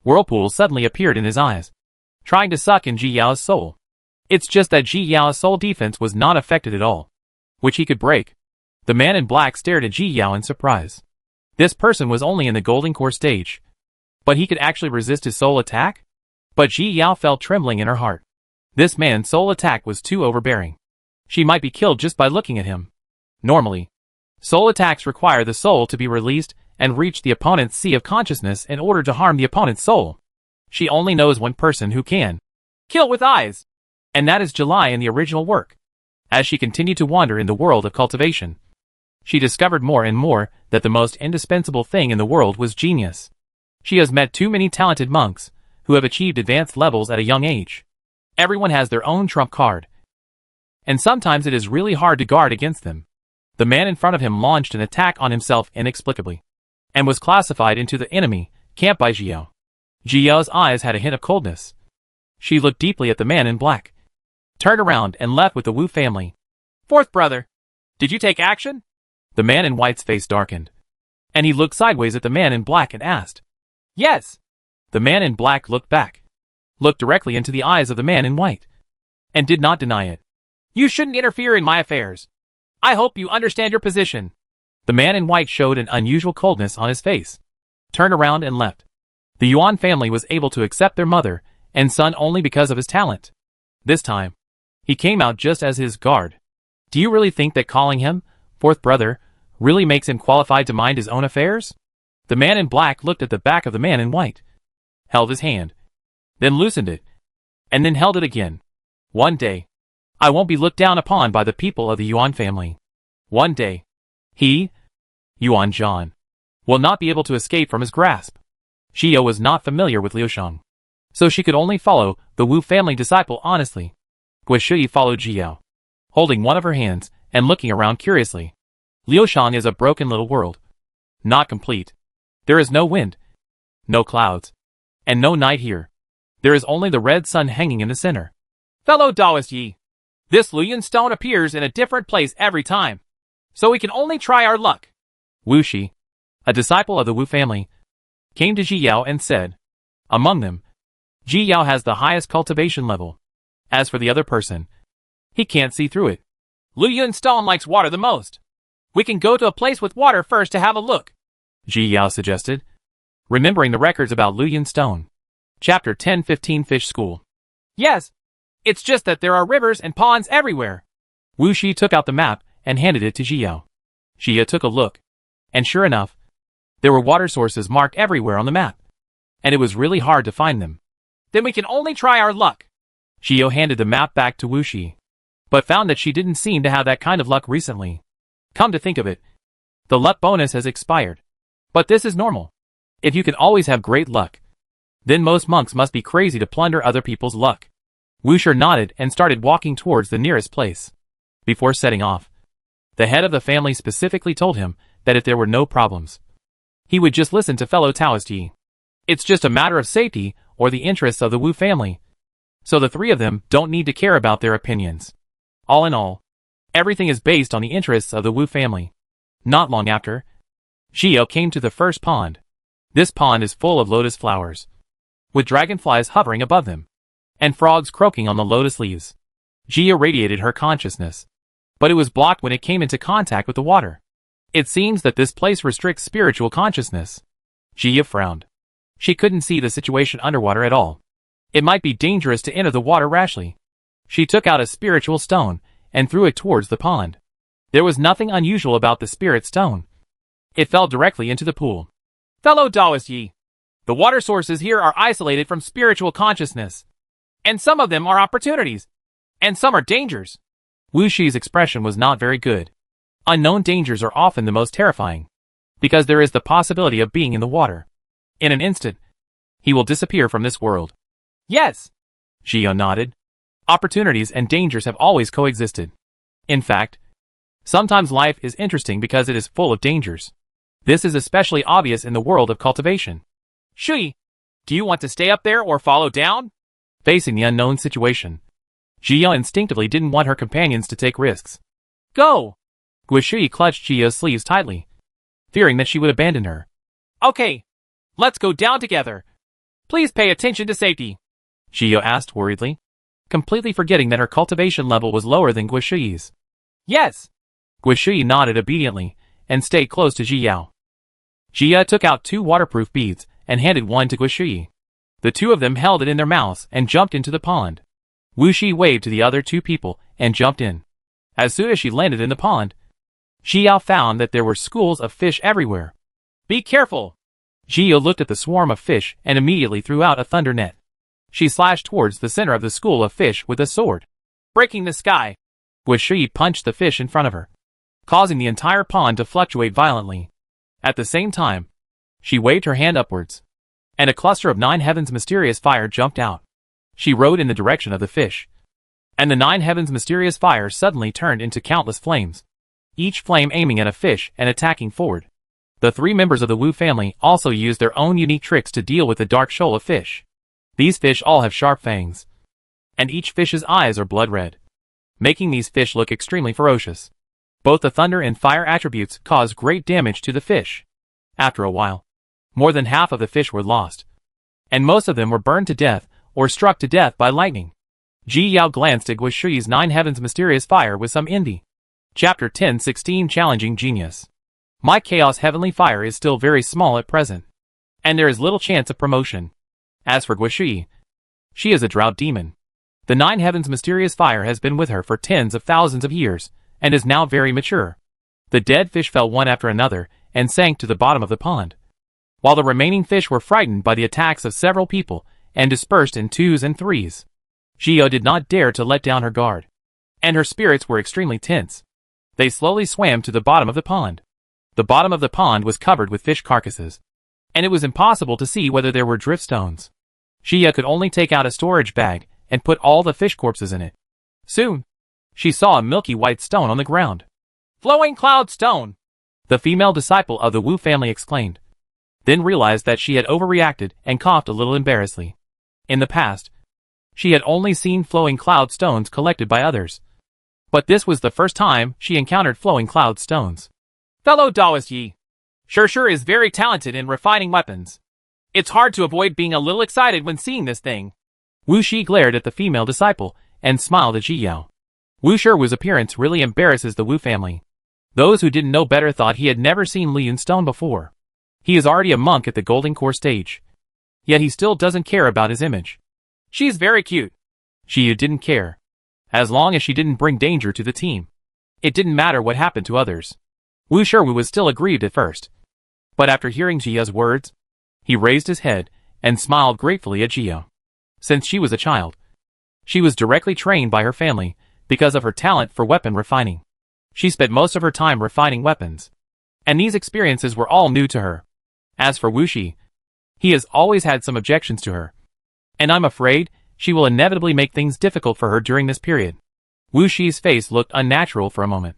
whirlpools suddenly appeared in his eyes, trying to suck in Ji Yao's soul. It's just that Ji Yao's soul defense was not affected at all, which he could break. The man in black stared at Ji Yao in surprise. This person was only in the golden core stage, but he could actually resist his soul attack? But Ji Yao felt trembling in her heart. This man's soul attack was too overbearing. She might be killed just by looking at him. Normally, soul attacks require the soul to be released and reach the opponent's sea of consciousness in order to harm the opponent's soul. She only knows one person who can kill with eyes, and that is July in the original work. As she continued to wander in the world of cultivation, she discovered more and more that the most indispensable thing in the world was genius. She has met too many talented monks who have achieved advanced levels at a young age. Everyone has their own trump card, and sometimes it is really hard to guard against them. The man in front of him launched an attack on himself inexplicably, and was classified into the enemy camp by Jiao. Jiao's eyes had a hint of coldness. She looked deeply at the man in black, turned around and left with the Wu family. Fourth brother, did you take action? The man in white's face darkened, and he looked sideways at the man in black and asked. Yes. The man in black looked back, looked directly into the eyes of the man in white. and did not deny it. You shouldn't interfere in my affairs. I hope you understand your position. The man in white showed an unusual coldness on his face, turned around and left. The Yuan family was able to accept their mother and son only because of his talent. This time, he came out just as his guard. Do you really think that calling him fourth brother really makes him qualified to mind his own affairs? The man in black looked at the back of the man in white, held his hand, then loosened it, and then held it again. One day, I won't be looked down upon by the people of the Yuan family. One day, he, Yuan Zhan, will not be able to escape from his grasp. Xiao was not familiar with Liu Shang, so she could only follow the Wu family disciple honestly. Gui Shui followed Xiao, holding one of her hands and looking around curiously. Liu Shang is a broken little world. Not complete. There is no wind, no clouds, and no night here. There is only the red sun hanging in the center. Fellow Taoist Yi, this Luyan stone appears in a different place every time, so we can only try our luck. Wu Shi, a disciple of the Wu family, came to Ji Yao and said, among them, Ji Yao has the highest cultivation level. As for the other person, he can't see through it. Luyan stone likes water the most. We can go to a place with water first to have a look, Ji Yao suggested, remembering the records about Luyan stone. Chapter 10-15 Fish School. Yes, it's just that there are rivers and ponds everywhere. Wu Shi took out the map and handed it to Ji Yao. Xia took a look, and sure enough, there were water sources marked everywhere on the map, and it was really hard to find them. Then we can only try our luck. Xiao handed the map back to Wu Shi, but found that she didn't seem to have that kind of luck recently. Come to think of it, the luck bonus has expired. But this is normal. If you can always have great luck, then most monks must be crazy to plunder other people's luck. Wu Shi nodded and started walking towards the nearest place. Before setting off, the head of the family specifically told him that if there were no problems, he would just listen to fellow Taoist Yi. It's just a matter of safety or the interests of the Wu family, so the three of them don't need to care about their opinions. All in all, everything is based on the interests of the Wu family. Not long after, Xiao came to the first pond. This pond is full of lotus flowers, with dragonflies hovering above them, and frogs croaking on the lotus leaves. Xiao radiated her consciousness, but it was blocked when it came into contact with the water. It seems that this place restricts spiritual consciousness. Xiao frowned. She couldn't see the situation underwater at all. It might be dangerous to enter the water rashly. She took out a spiritual stone and threw it towards the pond. There was nothing unusual about the spirit stone. It fell directly into the pool. Fellow Taoist Yi, the water sources here are isolated from spiritual consciousness, and some of them are opportunities, and some are dangers. Wu Shi's expression was not very good. Unknown dangers are often the most terrifying, because there is the possibility of being in the water. In an instant, he will disappear from this world. Yes, Xiao nodded. Opportunities and dangers have always coexisted. In fact, sometimes life is interesting because it is full of dangers. This is especially obvious in the world of cultivation. Shui, do you want to stay up there or follow down? Facing the unknown situation, Xiao instinctively didn't want her companions to take risks. Go! Gui Shui clutched Xiao's sleeves tightly, fearing that she would abandon her. Okay, let's go down together. Please pay attention to safety, Xiao asked worriedly, completely forgetting that her cultivation level was lower than Gui Shui's. Yes. Gui Shui nodded obediently and stayed close to Xiao. Xia took out 2 waterproof beads and handed one to Gui Shui. The two of them held it in their mouths and jumped into the pond. Wu Shi waved to the other 2 people and jumped in. As soon as she landed in the pond, Xiao found that there were schools of fish everywhere. Be careful! Xiao looked at the swarm of fish and immediately threw out a thunder net. She slashed towards the center of the school of fish with a sword, breaking the sky. Gui Shui punched the fish in front of her, causing the entire pond to fluctuate violently. At the same time, she waved her hand upwards, and a cluster of 9 heavens mysterious fire jumped out. She rode in the direction of the fish, and the 9 heavens mysterious fire suddenly turned into countless flames, each flame aiming at a fish and attacking forward. The 3 members of the Wu family also used their own unique tricks to deal with the dark shoal of fish. These fish all have sharp fangs, and each fish's eyes are blood red, making these fish look extremely ferocious. Both the thunder and fire attributes caused great damage to the fish. After a while, more than half of the fish were lost, and most of them were burned to death or struck to death by lightning. Ji Yao glanced at Gui Shui's Nine Heavens mysterious fire with some envy. Chapter 10:16 Challenging Genius. My chaos heavenly fire is still very small at present, and there is little chance of promotion. As for Gui Shui, she is a drought demon. The Nine Heavens mysterious fire has been with her for tens of thousands of years, and is now very mature. The dead fish fell one after another, and sank to the bottom of the pond, while the remaining fish were frightened by the attacks of several people, and dispersed in twos and threes. Jiao did not dare to let down her guard, and her spirits were extremely tense. They slowly swam to the bottom of the pond. The bottom of the pond was covered with fish carcasses, and it was impossible to see whether there were drift stones. Jiao could only take out a storage bag and put all the fish corpses in it. Soon, she saw a milky white stone on the ground. Flowing cloud stone, the female disciple of the Wu family exclaimed, then realized that she had overreacted and coughed a little embarrassedly. In the past, she had only seen flowing cloud stones collected by others, but this was the first time she encountered flowing cloud stones. Fellow Taoist Yi, Sure is very talented in refining weapons. It's hard to avoid being a little excited when seeing this thing. Wu Shi glared at the female disciple and smiled at Ji Yao. Wu Shi's appearance really embarrasses the Wu family. Those who didn't know better thought he had never seen Liyun Stone before. He is already a monk at the Golden Core stage, yet he still doesn't care about his image. She's very cute. She didn't care. As long as she didn't bring danger to the team, it didn't matter what happened to others. Wu Shi was still aggrieved at first, but after hearing Jia's words, he raised his head and smiled gratefully at Jia. Since she was a child, she was directly trained by her family because of her talent for weapon refining. She spent most of her time refining weapons, and these experiences were all new to her. As for Wu Shi, he has always had some objections to her, and I'm afraid she will inevitably make things difficult for her during this period. Wu Shi's face looked unnatural for a moment,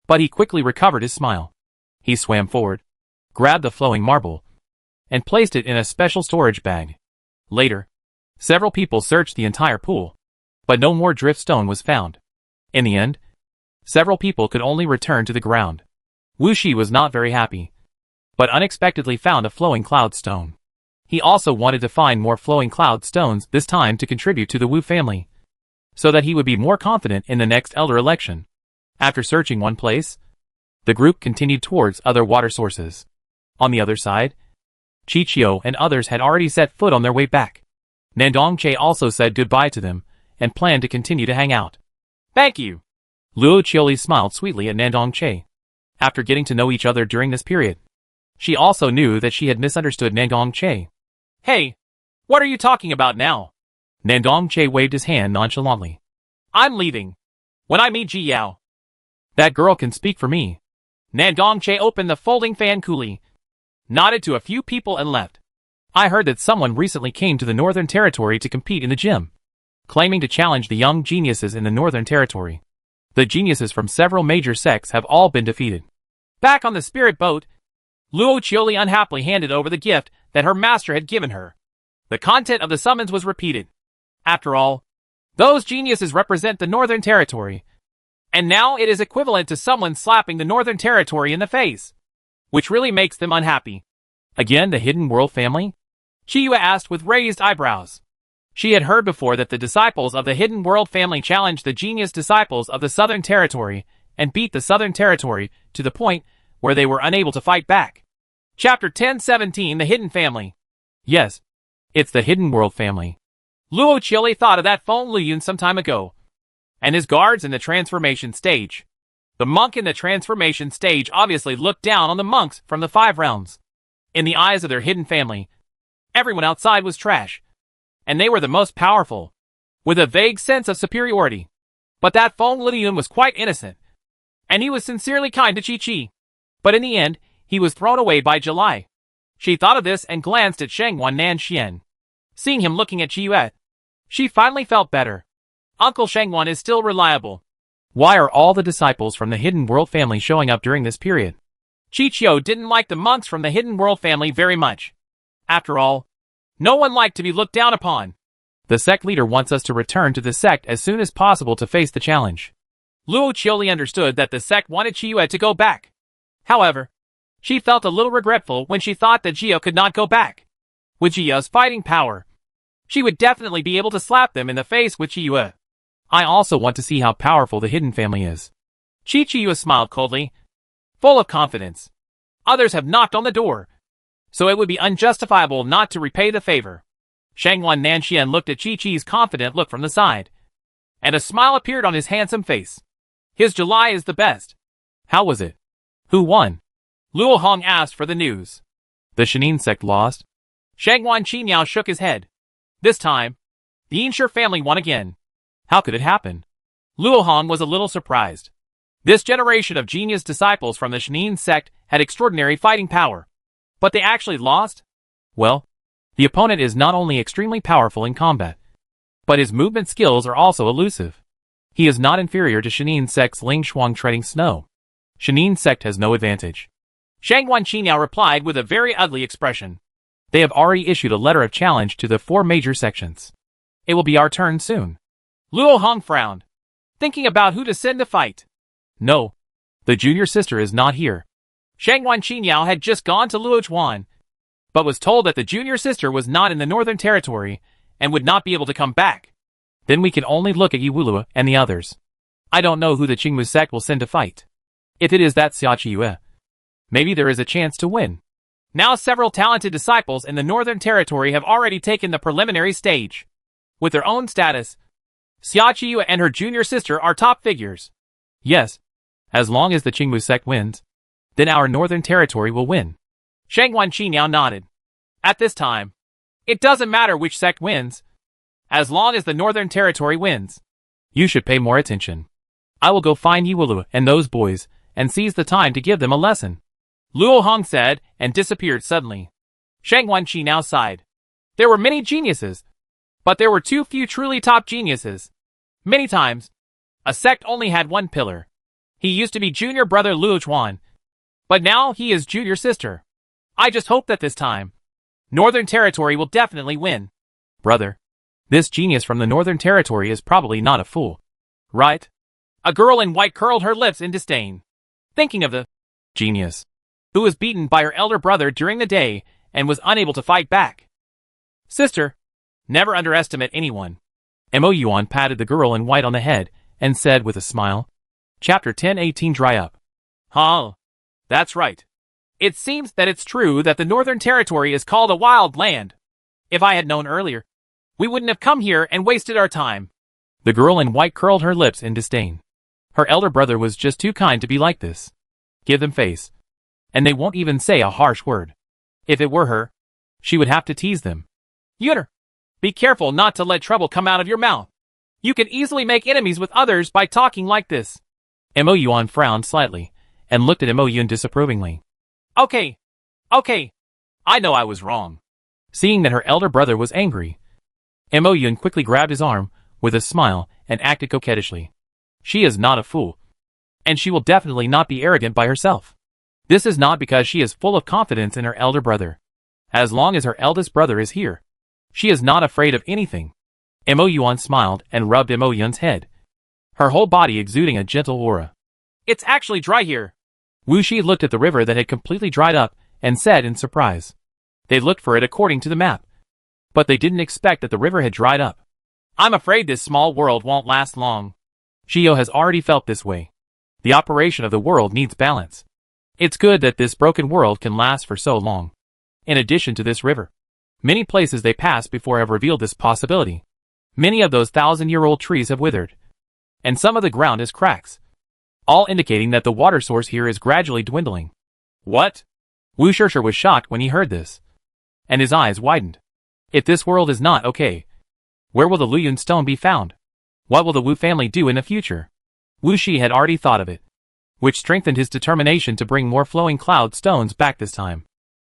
but he quickly recovered his smile. He swam forward, grabbed the flowing marble, and placed it in a special storage bag. Later, several people searched the entire pool, but no more drift stone was found. In the end, several people could only return to the ground. Wu Shi was not very happy, but unexpectedly found a flowing cloud stone. He also wanted to find more flowing cloud stones this time to contribute to the Wu family, so that he would be more confident in the next elder election. After searching one place, the group continued towards other water sources. On the other side, Chichio and others had already set foot on their way back. Nandongche also said goodbye to them and planned to continue to hang out. Thank you. Luo Qiuli smiled sweetly at Nandongche. After getting to know each other during this period, she also knew that she had misunderstood Nandongche. Hey, what are you talking about now? Nandongche waved his hand nonchalantly. I'm leaving. When I meet Ji Yao. That girl can speak for me. Nandongche opened the folding fan coolie, nodded to a few people and left. I heard that someone recently came to the Northern Territory to compete in the gym, claiming to challenge the young geniuses in the Northern Territory. The geniuses from several major sects have all been defeated. Back on the spirit boat, Luo Qiuli unhappily handed over the gift that her master had given her. The content of the summons was repeated. After all, those geniuses represent the Northern Territory, and now it is equivalent to someone slapping the Northern Territory in the face, which really makes them unhappy. Again, the Hidden World family? Chiyue asked with raised eyebrows. She had heard before that the disciples of the Hidden World family challenged the genius disciples of the Southern Territory and beat the Southern Territory to the point where they were unable to fight back. Chapter 10:17 The Hidden Family. Yes, it's the Hidden World family. Luo Qiuli thought of that Feng Liyun some time ago, and his guards in the transformation stage. The monk in the transformation stage obviously looked down on the monks from the 5 realms. In the eyes of their hidden family, everyone outside was trash, and they were the most powerful, with a vague sense of superiority. But that Feng Liyun was quite innocent, and he was sincerely kind to Chi-Chi. But in the end, he was thrown away by July. She thought of this and glanced at Shengwan Nanxian. Seeing him looking at Chiyue, she finally felt better. Uncle Shengwan is still reliable. Why are all the disciples from the Hidden World family showing up during this period? Chichio didn't like the monks from the Hidden World family very much. After all, no one liked to be looked down upon. The sect leader wants us to return to the sect as soon as possible to face the challenge. Luo Qiuli understood that the sect wanted Chiyue to go back. However, she felt a little regretful when she thought that Jio could not go back. With Jio's fighting power, she would definitely be able to slap them in the face with Chiyue. I also want to see how powerful the hidden family is. Chi smiled coldly, full of confidence. Others have knocked on the door, so it would be unjustifiable not to repay the favor. Shangwan Nanxian looked at Chi-Chi's confident look from the side, and a smile appeared on his handsome face. His July is the best. How was it? Who won? Luo Hong asked for the news. The Shanin sect lost? Shangwan Qiniao shook his head. This time, the Yinsher family won again. How could it happen? Luo Hong was a little surprised. This generation of genius disciples from the Shanin sect had extraordinary fighting power. But they actually lost? Well, the opponent is not only extremely powerful in combat, but his movement skills are also elusive. He is not inferior to Shanin sect's Ling Shuang treading snow. Shanin sect has no advantage. Shangwan Qiniao replied with a very ugly expression. They have already issued a letter of challenge to the 4 major sections. It will be our turn soon. Luo Hong frowned, thinking about who to send to fight. No, the junior sister is not here. Shangwan Qiniao had just gone to Luochuan, but was told that the junior sister was not in the Northern Territory and would not be able to come back. Then we can only look at Yiwulua and the others. I don't know who the Qingmu sect will send to fight. If it is that Xiaqiyue, maybe there is a chance to win. Now several talented disciples in the Northern Territory have already taken the preliminary stage. With their own status, Xiaqiyue and her junior sister are top figures. Yes, as long as the Qingmu sect wins, then our Northern Territory will win. Shangwan Qiniao nodded. At this time, it doesn't matter which sect wins, as long as the Northern Territory wins. You should pay more attention. I will go find Yiwulua and those boys, and seize the time to give them a lesson. Luo Hong said, and disappeared suddenly. Shangwan Qiniao sighed. There were many geniuses, but there were too few truly top geniuses. Many times, a sect only had one pillar. He used to be junior brother Luochuan, but now he is junior sister. I just hope that this time, Northern Territory will definitely win. Brother, this genius from the Northern Territory is probably not a fool, right? A girl in white curled her lips in disdain, thinking of the genius who was beaten by her elder brother during the day and was unable to fight back. Sister, never underestimate anyone. Mo Yuan patted the girl in white on the head and said with a smile, Chapter 1018 Dry Up. Huh? That's right. It seems that it's true that the Northern Territory is called a wild land. If I had known earlier, we wouldn't have come here and wasted our time. The girl in white curled her lips in disdain. Her elder brother was just too kind to be like this. Give them face, and they won't even say a harsh word. If it were her, she would have to tease them. Yuner, be careful not to let trouble come out of your mouth. You can easily make enemies with others by talking like this. Mo Yuan frowned slightly, and looked at Mo Yun disapprovingly. Okay. I know I was wrong. Seeing that her elder brother was angry, Mo Yun quickly grabbed his arm, with a smile, and acted coquettishly. She is not a fool, and she will definitely not be arrogant by herself. This is not because she is full of confidence in her elder brother. As long as her eldest brother is here, she is not afraid of anything. Mo Yuan smiled and rubbed Mo Yun's head, her whole body exuding a gentle aura. It's actually dry here. Wu Shi looked at the river that had completely dried up and said in surprise. They looked for it according to the map, but they didn't expect that the river had dried up. I'm afraid this small world won't last long. Shio has already felt this way. The operation of the world needs balance. It's good that this broken world can last for so long. In addition to this river, many places they passed before have revealed this possibility. Many of those 1,000-year-old trees have withered, and some of the ground has cracks, all indicating that the water source here is gradually dwindling. What? Wu Shishir was shocked when he heard this, and his eyes widened. If this world is not okay, where will the Luyun stone be found? What will the Wu family do in the future? Wu Shi had already thought of it, which strengthened his determination to bring more flowing cloud stones back this time.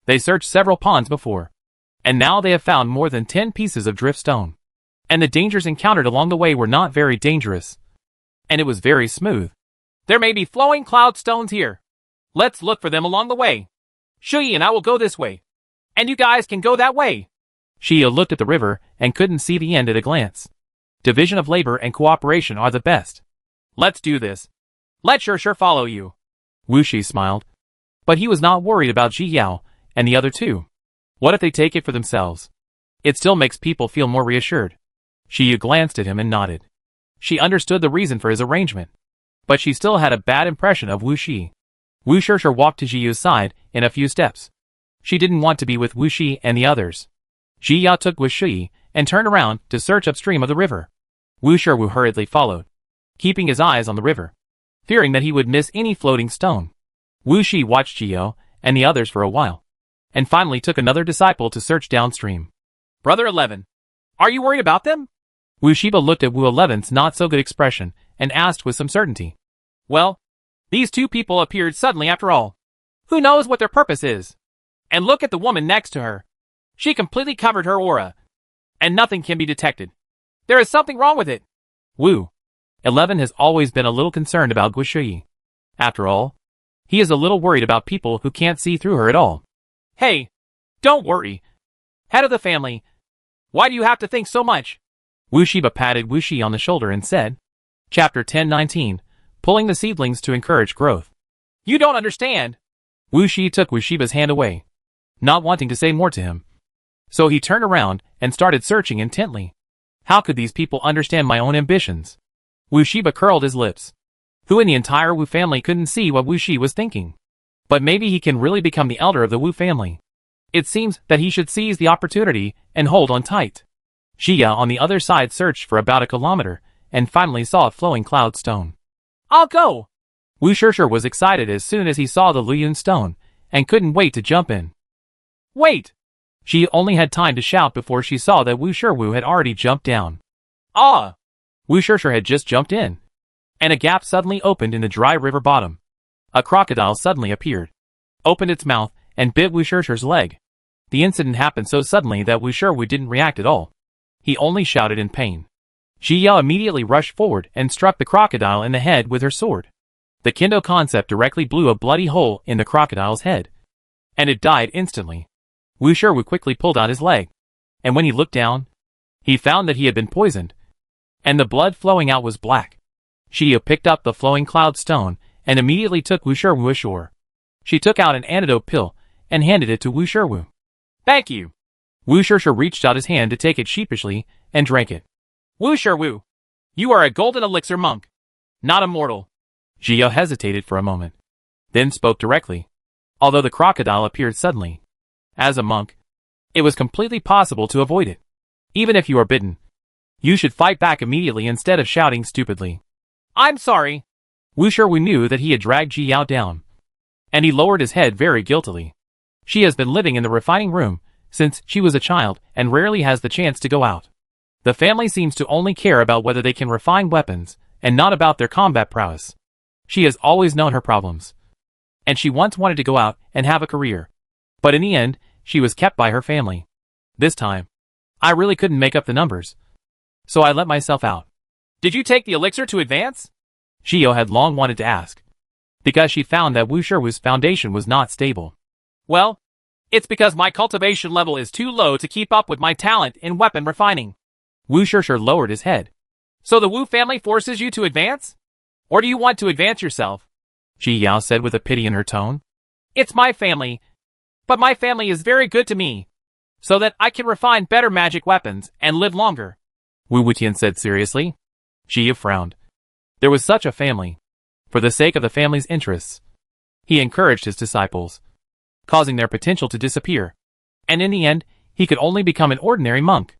They searched several ponds before, and now they have found more than 10 pieces of drift stone. And the dangers encountered along the way were not very dangerous, and it was very smooth. There may be flowing cloud stones here. Let's look for them along the way. Shuyi and I will go this way, and you guys can go that way. Shio looked at the river and couldn't see the end at a glance. Division of labor and cooperation are the best. Let's do this. Let Shishir follow you. Wu Shi smiled, but he was not worried about Ji Yao and the other two. What if they take it for themselves? It still makes people feel more reassured. Shio glanced at him and nodded. She understood the reason for his arrangement, but she still had a bad impression of Wu Shi. Wu Shishir walked to Jiyu's side in a few steps. She didn't want to be with Wu Shi and the others. Ji Yao took Wu Shi and turned around to search upstream of the river. Wu Shirwu hurriedly followed, keeping his eyes on the river, fearing that he would miss any floating stone. Wu Shi watched Ji Yao and the others for a while, and finally took another disciple to search downstream. Brother 11, are you worried about them? Wu Shiba looked at Wu 11's not-so-good expression and asked with some certainty. Well, these two people appeared suddenly after all. Who knows what their purpose is? And look at the woman next to her. She completely covered her aura, and nothing can be detected. There is something wrong with it. Wu 11 has always been a little concerned about Gu Shuyi. After all, he is a little worried about people who can't see through her at all. Hey, don't worry. Head of the family, why do you have to think so much? Wu Shiba patted Wu Shi on the shoulder and said, Chapter 1019, Pulling the Seedlings to Encourage Growth. You don't understand. Wu Shi took Wu Shiba's hand away, not wanting to say more to him. So he turned around and started searching intently. How could these people understand my own ambitions? Wu Shiba curled his lips. Who in the entire Wu family couldn't see what Wu Shi was thinking? But maybe he can really become the elder of the Wu family. It seems that he should seize the opportunity and hold on tight. Jia on the other side searched for about a kilometer and finally saw a flowing cloud stone. I'll go! Wu Shishir was excited as soon as he saw the Luyun stone and couldn't wait to jump in. Wait! She only had time to shout before she saw that Wu Shirwu had already jumped down. Ah! Wu Shishir had just jumped in, and a gap suddenly opened in the dry river bottom. A crocodile suddenly appeared, opened its mouth, and bit Wu Shishir's leg. The incident happened so suddenly that Wu Shirwu didn't react at all. He only shouted in pain. Ji Yao immediately rushed forward and struck the crocodile in the head with her sword. The Kendo concept directly blew a bloody hole in the crocodile's head, and it died instantly. Wu Shirwu quickly pulled out his leg, and when he looked down, he found that he had been poisoned, and the blood flowing out was black. Ji Yao picked up the flowing cloud stone and immediately took Wu Shirwu ashore. She took out an antidote pill and handed it to Wu Shirwu. Thank you. Wu Shishir reached out his hand to take it sheepishly and drank it. Wu Shirwu, you are a golden elixir monk, not a mortal. Ji Yao hesitated for a moment, then spoke directly, although the crocodile appeared suddenly. As a monk, it was completely possible to avoid it. Even if you are bitten, you should fight back immediately instead of shouting stupidly. I'm sorry. Wu Shirwu knew that he had dragged Ji Yao down, and he lowered his head very guiltily. She has been living in the refining room since she was a child and rarely has the chance to go out. The family seems to only care about whether they can refine weapons and not about their combat prowess. She has always known her problems, and she once wanted to go out and have a career. But in the end, she was kept by her family. This time, I really couldn't make up the numbers, so I let myself out. Did you take the elixir to advance? Ji Yao had long wanted to ask, because she found that Wu Shirwu's foundation was not stable. Well, it's because my cultivation level is too low to keep up with my talent in weapon refining. Wu Shishir lowered his head. So the Wu family forces you to advance? Or do you want to advance yourself? Ji Yao said with a pity in her tone. It's my family, but my family is very good to me, so that I can refine better magic weapons and live longer. Wu Wutian said seriously. Ji Yao frowned. There was such a family. For the sake of the family's interests, he encouraged his disciples, causing their potential to disappear. And in the end, he could only become an ordinary monk,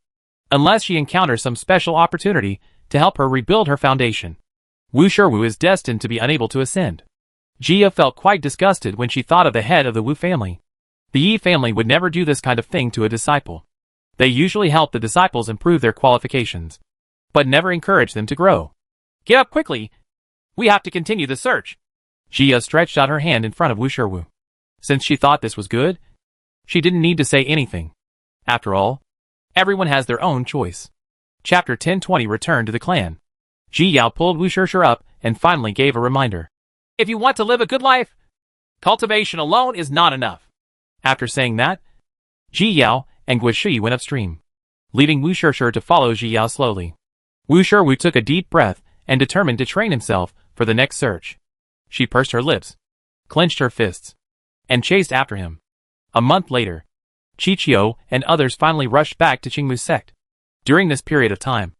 unless she encounters some special opportunity to help her rebuild her foundation. Wu Shirwu is destined to be unable to ascend. Ji Yao felt quite disgusted when she thought of the head of the Wu family. The Yi family would never do this kind of thing to a disciple. They usually help the disciples improve their qualifications, but never encourage them to grow. Get up quickly. We have to continue the search. Ji Yao stretched out her hand in front of Wu Shirwu. Since she thought this was good, she didn't need to say anything. After all, everyone has their own choice. Chapter 1020 Return to the clan. Ji Yao pulled Wu Shishir up and finally gave a reminder. If you want to live a good life, cultivation alone is not enough. After saying that, Ji Yao and Gu Shi went upstream, leaving Wu Shishir to follow Ji Yao slowly. Wu Shirwu took a deep breath and determined to train himself for the next search. She pursed her lips, clenched her fists, and chased after him. A month later, Chichio and others finally rushed back to Qingmu's sect. During this period of time,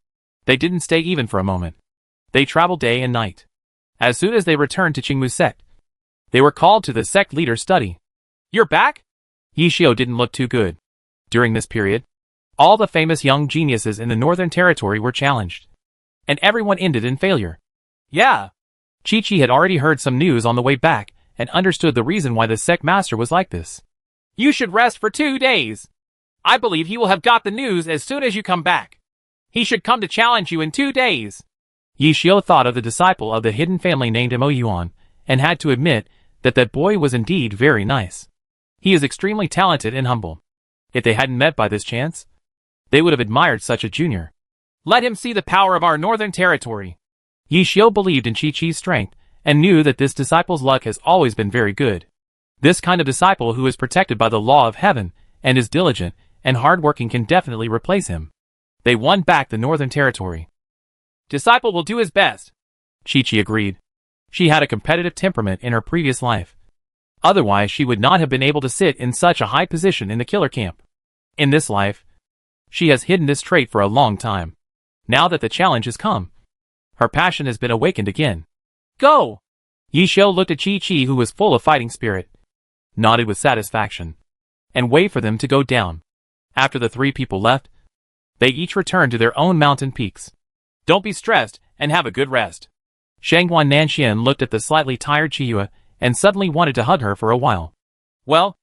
they didn't stay even for a moment. They traveled day and night. As soon as they returned to Qingmu sect, they were called to the sect leader's study. You're back? Yi Xiao didn't look too good. During this period, all the famous young geniuses in the Northern Territory were challenged, and everyone ended in failure. Yeah. Chi-Chi had already heard some news on the way back and understood the reason why the sect master was like this. You should rest for 2 days. I believe he will have got the news as soon as you come back. He should come to challenge you in 2 days. Yi Xiao thought of the disciple of the hidden family named Mo Yuan, and had to admit that that boy was indeed very nice. He is extremely talented and humble. If they hadn't met by this chance, they would have admired such a junior. Let him see the power of our Northern Territory. Yi Xiao believed in Chi-Chi's strength, and knew that this disciple's luck has always been very good. This kind of disciple who is protected by the law of heaven, and is diligent and hardworking can definitely replace him. They won back the Northern Territory. Disciple will do his best. Chi-Chi agreed. She had a competitive temperament in her previous life. Otherwise she would not have been able to sit in such a high position in the killer camp. In this life, she has hidden this trait for a long time. Now that the challenge has come, her passion has been awakened again. Go! Yi Xiao looked at Chi-Chi, who was full of fighting spirit, nodded with satisfaction, and waved for them to go down. After the 3 people left, they each returned to their own mountain peaks. Don't be stressed, and have a good rest. Shangguan Nanxian looked at the slightly tired Chiyue, and suddenly wanted to hug her for a while. Well,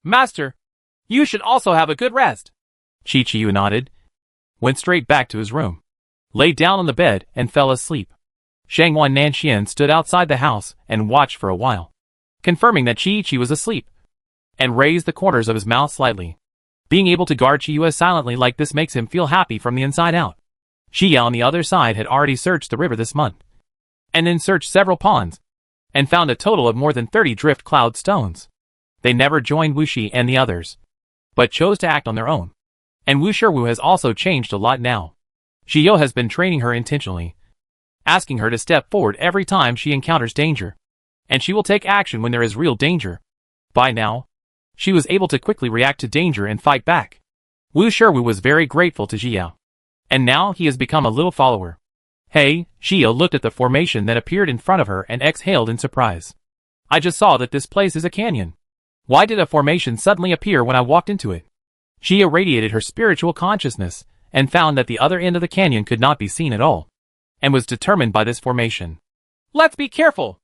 Master, you should also have a good rest. Chi-Chiyu nodded, went straight back to his room, lay down on the bed, and fell asleep. Shangguan Nanxian stood outside the house and watched for a while, confirming that Chi-Chi was asleep, and raised the corners of his mouth slightly. Being able to guard Chiyue silently like this makes him feel happy from the inside out. Xia on the other side had already searched the river this month, and then searched several ponds, and found a total of more than 30 drift cloud stones. They never joined Wuxi and the others, but chose to act on their own. And Wu Shiwu has also changed a lot now. Xiao has been training her intentionally, asking her to step forward every time she encounters danger, and she will take action when there is real danger. By now, she was able to quickly react to danger and fight back. Wu Shiwu was very grateful to Xiao, and now he has become a little follower. Hey, Xiao looked at the formation that appeared in front of her and exhaled in surprise. I just saw that this place is a canyon. Why did a formation suddenly appear when I walked into it? Xia radiated her spiritual consciousness, and found that the other end of the canyon could not be seen at all, and was determined by this formation. Let's be careful.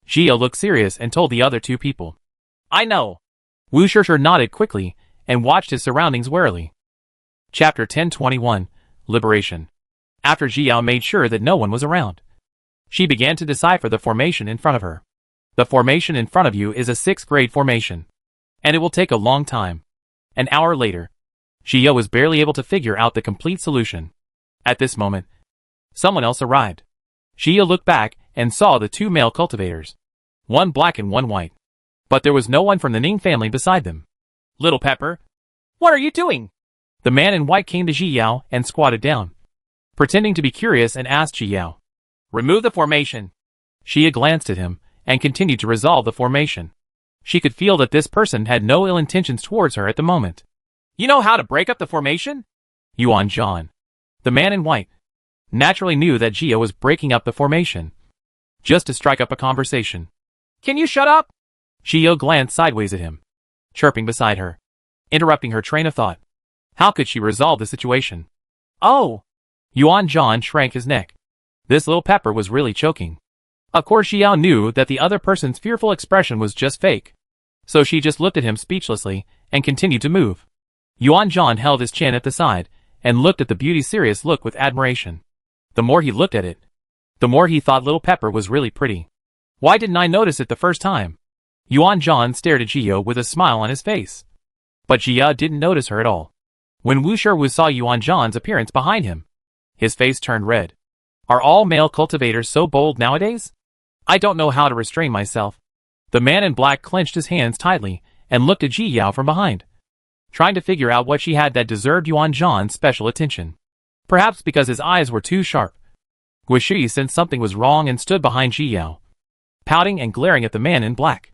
Xia looked serious and told the other 2 people. I know. Wu Shishi nodded quickly, and watched his surroundings warily. Chapter 1021, Liberation. After Xiao made sure that no one was around, she began to decipher the formation in front of her. The formation in front of you is a 6th grade formation, and it will take a long time. An hour later, Xiao was barely able to figure out the complete solution. At this moment, someone else arrived. Xiao looked back and saw the 2 male cultivators, one black and one white. But there was no one from the Ning family beside them. Little Pepper, what are you doing? The man in white came to Xiao and squatted down, pretending to be curious, and asked Xiao. Remove the formation. Xia glanced at him and continued to resolve the formation. She could feel that this person had no ill intentions towards her at the moment. You know how to break up the formation? Yuan Zhan, the man in white, naturally knew that Xia was breaking up the formation, just to strike up a conversation. Can you shut up? Xia glanced sideways at him, chirping beside her, interrupting her train of thought. How could she resolve the situation? Oh! Yuan Zhan shrank his neck. This little pepper was really choking. Of course Xiao knew that the other person's fearful expression was just fake, so she just looked at him speechlessly and continued to move. Yuan Zhan held his chin at the side and looked at the beauty's serious look with admiration. The more he looked at it, the more he thought little pepper was really pretty. Why didn't I notice it the first time? Yuan Zhan stared at Xiao with a smile on his face. But Xiao didn't notice her at all. When Wu Shiwu saw Yuan Zhan's appearance behind him, his face turned red. Are all male cultivators so bold nowadays? I don't know how to restrain myself. The man in black clenched his hands tightly and looked at Xiao from behind, trying to figure out what she had that deserved Yuan Zhan's special attention. Perhaps because his eyes were too sharp. Guishi sensed something was wrong and stood behind Xiao, pouting and glaring at the man in black.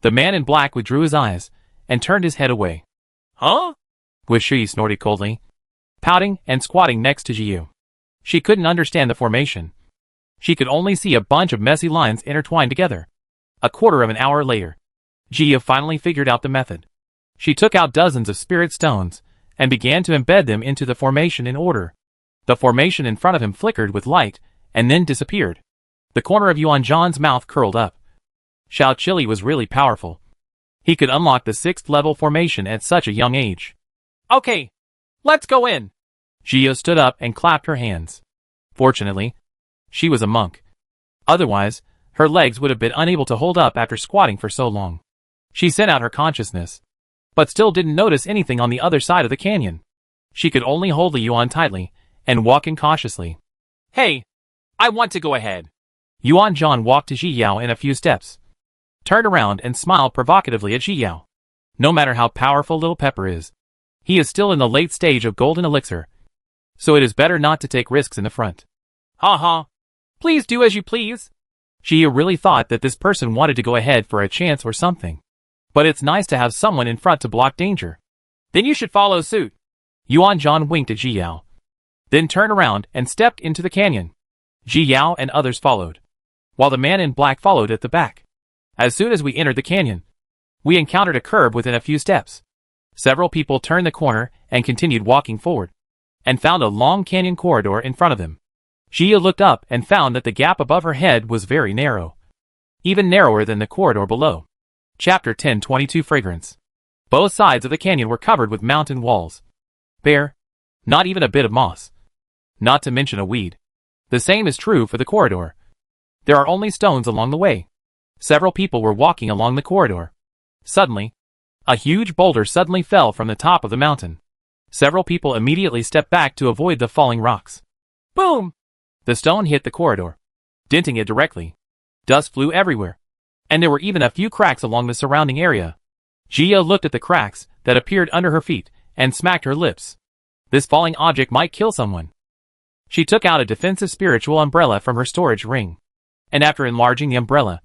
The man in black withdrew his eyes and turned his head away. Huh? Guishi snorted coldly, pouting and squatting next to Xiao. She couldn't understand the formation. She could only see a bunch of messy lines intertwined together. A quarter of an hour later, Gia finally figured out the method. She took out dozens of spirit stones and began to embed them into the formation in order. The formation in front of him flickered with light and then disappeared. The corner of Yuan Zhan's mouth curled up. Xiao Chili was really powerful. He could unlock the 6th level formation at such a young age. Okay, let's go in. Gia stood up and clapped her hands. Fortunately, she was a monk. Otherwise, her legs would have been unable to hold up after squatting for so long. She sent out her consciousness, but still didn't notice anything on the other side of the canyon. She could only hold the Yuan tightly and walk in cautiously. Hey, I want to go ahead. Yuan Zhan walked to Ji Yao in a few steps, turned around and smiled provocatively at Ji Yao. No matter how powerful Little Pepper is, he is still in the late stage of golden elixir, so it is better not to take risks in the front. Ha. Please do as you please. Gia really thought that this person wanted to go ahead for a chance or something. But it's nice to have someone in front to block danger. Then you should follow suit. Yuan Zhan winked at Ji Yao, then turned around and stepped into the canyon. Ji Yao and others followed, while the man in black followed at the back. As soon as we entered the canyon, we encountered a curb within a few steps. Several people turned the corner and continued walking forward, and found a long canyon corridor in front of them. Gia looked up and found that the gap above her head was very narrow, even narrower than the corridor below. Chapter 1022 Fragrance. Both sides of the canyon were covered with mountain walls. Bare. Not even a bit of moss. Not to mention a weed. The same is true for the corridor. There are only stones along the way. Several people were walking along the corridor. Suddenly, a huge boulder suddenly fell from the top of the mountain. Several people immediately stepped back to avoid the falling rocks. Boom! The stone hit the corridor, denting it directly. Dust flew everywhere, and there were even a few cracks along the surrounding area. Gia looked at the cracks that appeared under her feet and smacked her lips. This falling object might kill someone. She took out a defensive spiritual umbrella from her storage ring, and after enlarging the umbrella,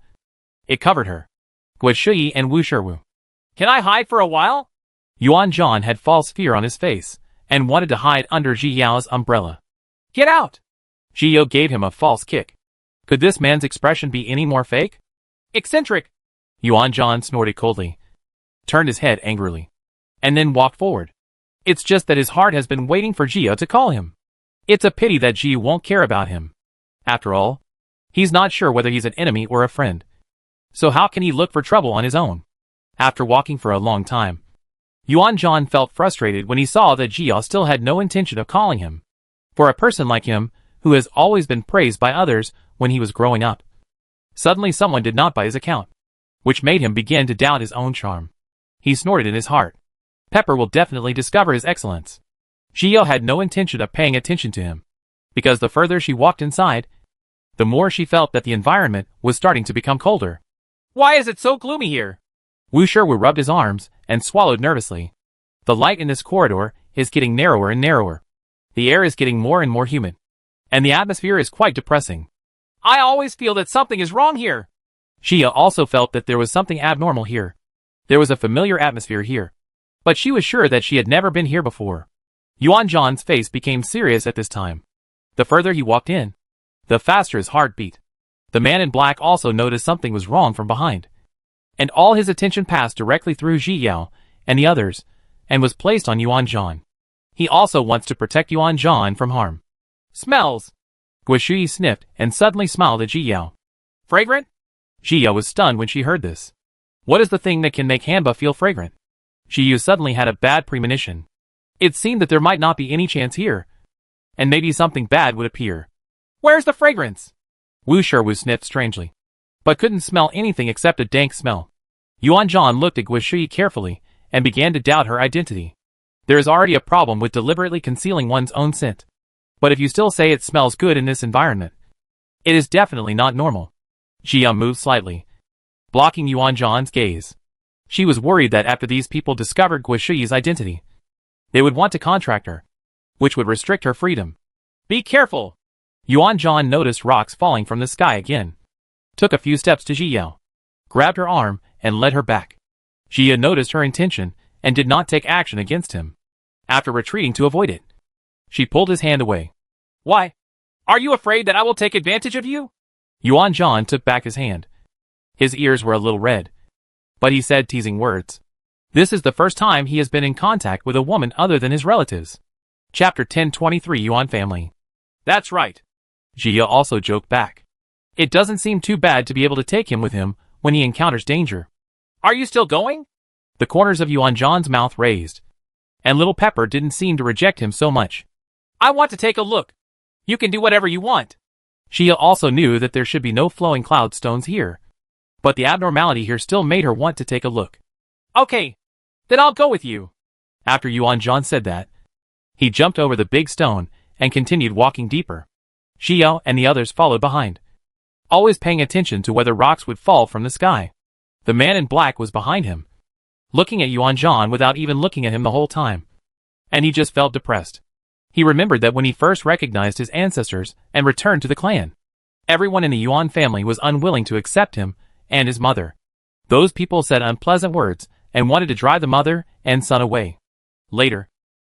it covered her, Gui Shui and Wu Shiwu. Can I hide for a while? Yuan Zhan had false fear on his face and wanted to hide under Ji Yao's umbrella. Get out! Ji Yao gave him a false kick. Could this man's expression be any more fake? Eccentric! Yuan Zhan snorted coldly, turned his head angrily, and then walked forward. It's just that his heart has been waiting for Ji Yao to call him. It's a pity that Ji won't care about him. After all, he's not sure whether he's an enemy or a friend. So how can he look for trouble on his own? After walking for a long time, Yuan Zhan felt frustrated when he saw that Ji Yao still had no intention of calling him. For a person like him, who has always been praised by others when he was growing up, suddenly someone did not buy his account, which made him begin to doubt his own charm. He snorted in his heart. Pepper will definitely discover his excellence. Ji Yao had no intention of paying attention to him, because the further she walked inside, the more she felt that the environment was starting to become colder. Why is it so gloomy here? Wu Shiwu rubbed his arms and swallowed nervously. The light in this corridor is getting narrower and narrower. The air is getting more and more humid, and the atmosphere is quite depressing. I always feel that something is wrong here. Xia also felt that there was something abnormal here. There was a familiar atmosphere here, but she was sure that she had never been here before. Yuan Zhan's face became serious at this time. The further he walked in, the faster his heart beat. The man in black also noticed something was wrong from behind, and all his attention passed directly through Ji Yao and the others, and was placed on Yuan Zhan. He also wants to protect Yuan Zhan from harm. Smells. Gui Shui sniffed and suddenly smiled at Ji Yao. Fragrant? Ji Yao was stunned when she heard this. What is the thing that can make Hanba feel fragrant? Ji Yu suddenly had a bad premonition. It seemed that there might not be any chance here, and maybe something bad would appear. Where's the fragrance? Wu Shiwu sniffed strangely, but couldn't smell anything except a dank smell. Yuan Zhan looked at Gui Shui carefully and began to doubt her identity. There is already a problem with deliberately concealing one's own scent. But if you still say it smells good in this environment, it is definitely not normal. Jia moved slightly, blocking Yuan Zhan's gaze. She was worried that after these people discovered Gui Shui's identity, they would want to contract her, which would restrict her freedom. Be careful! Yuan Zhan noticed rocks falling from the sky again, took a few steps to Ji Yao, grabbed her arm, and led her back. Jia noticed her intention and did not take action against him. After retreating to avoid it, she pulled his hand away. Why? Are you afraid that I will take advantage of you? Yuan Zhan took back his hand. His ears were a little red. But he said teasing words. This is the first time he has been in contact with a woman other than his relatives. Chapter 1023 Yuan Family. That's right. Jia also joked back. It doesn't seem too bad to be able to take him with him when he encounters danger. Are you still going? The corners of Yuan Zhan's mouth raised. And Little Pepper didn't seem to reject him so much. I want to take a look. You can do whatever you want. Jia also knew that there should be no flowing cloud stones here. But the abnormality here still made her want to take a look. Okay. Then I'll go with you. After Yuan Zhan said that, he jumped over the big stone and continued walking deeper. Xiao and the others followed behind, always paying attention to whether rocks would fall from the sky. The man in black was behind him, looking at Yuan Zhan without even looking at him the whole time. And he just felt depressed. He remembered that when he first recognized his ancestors and returned to the clan, everyone in the Yuan family was unwilling to accept him and his mother. Those people said unpleasant words and wanted to drive the mother and son away. Later,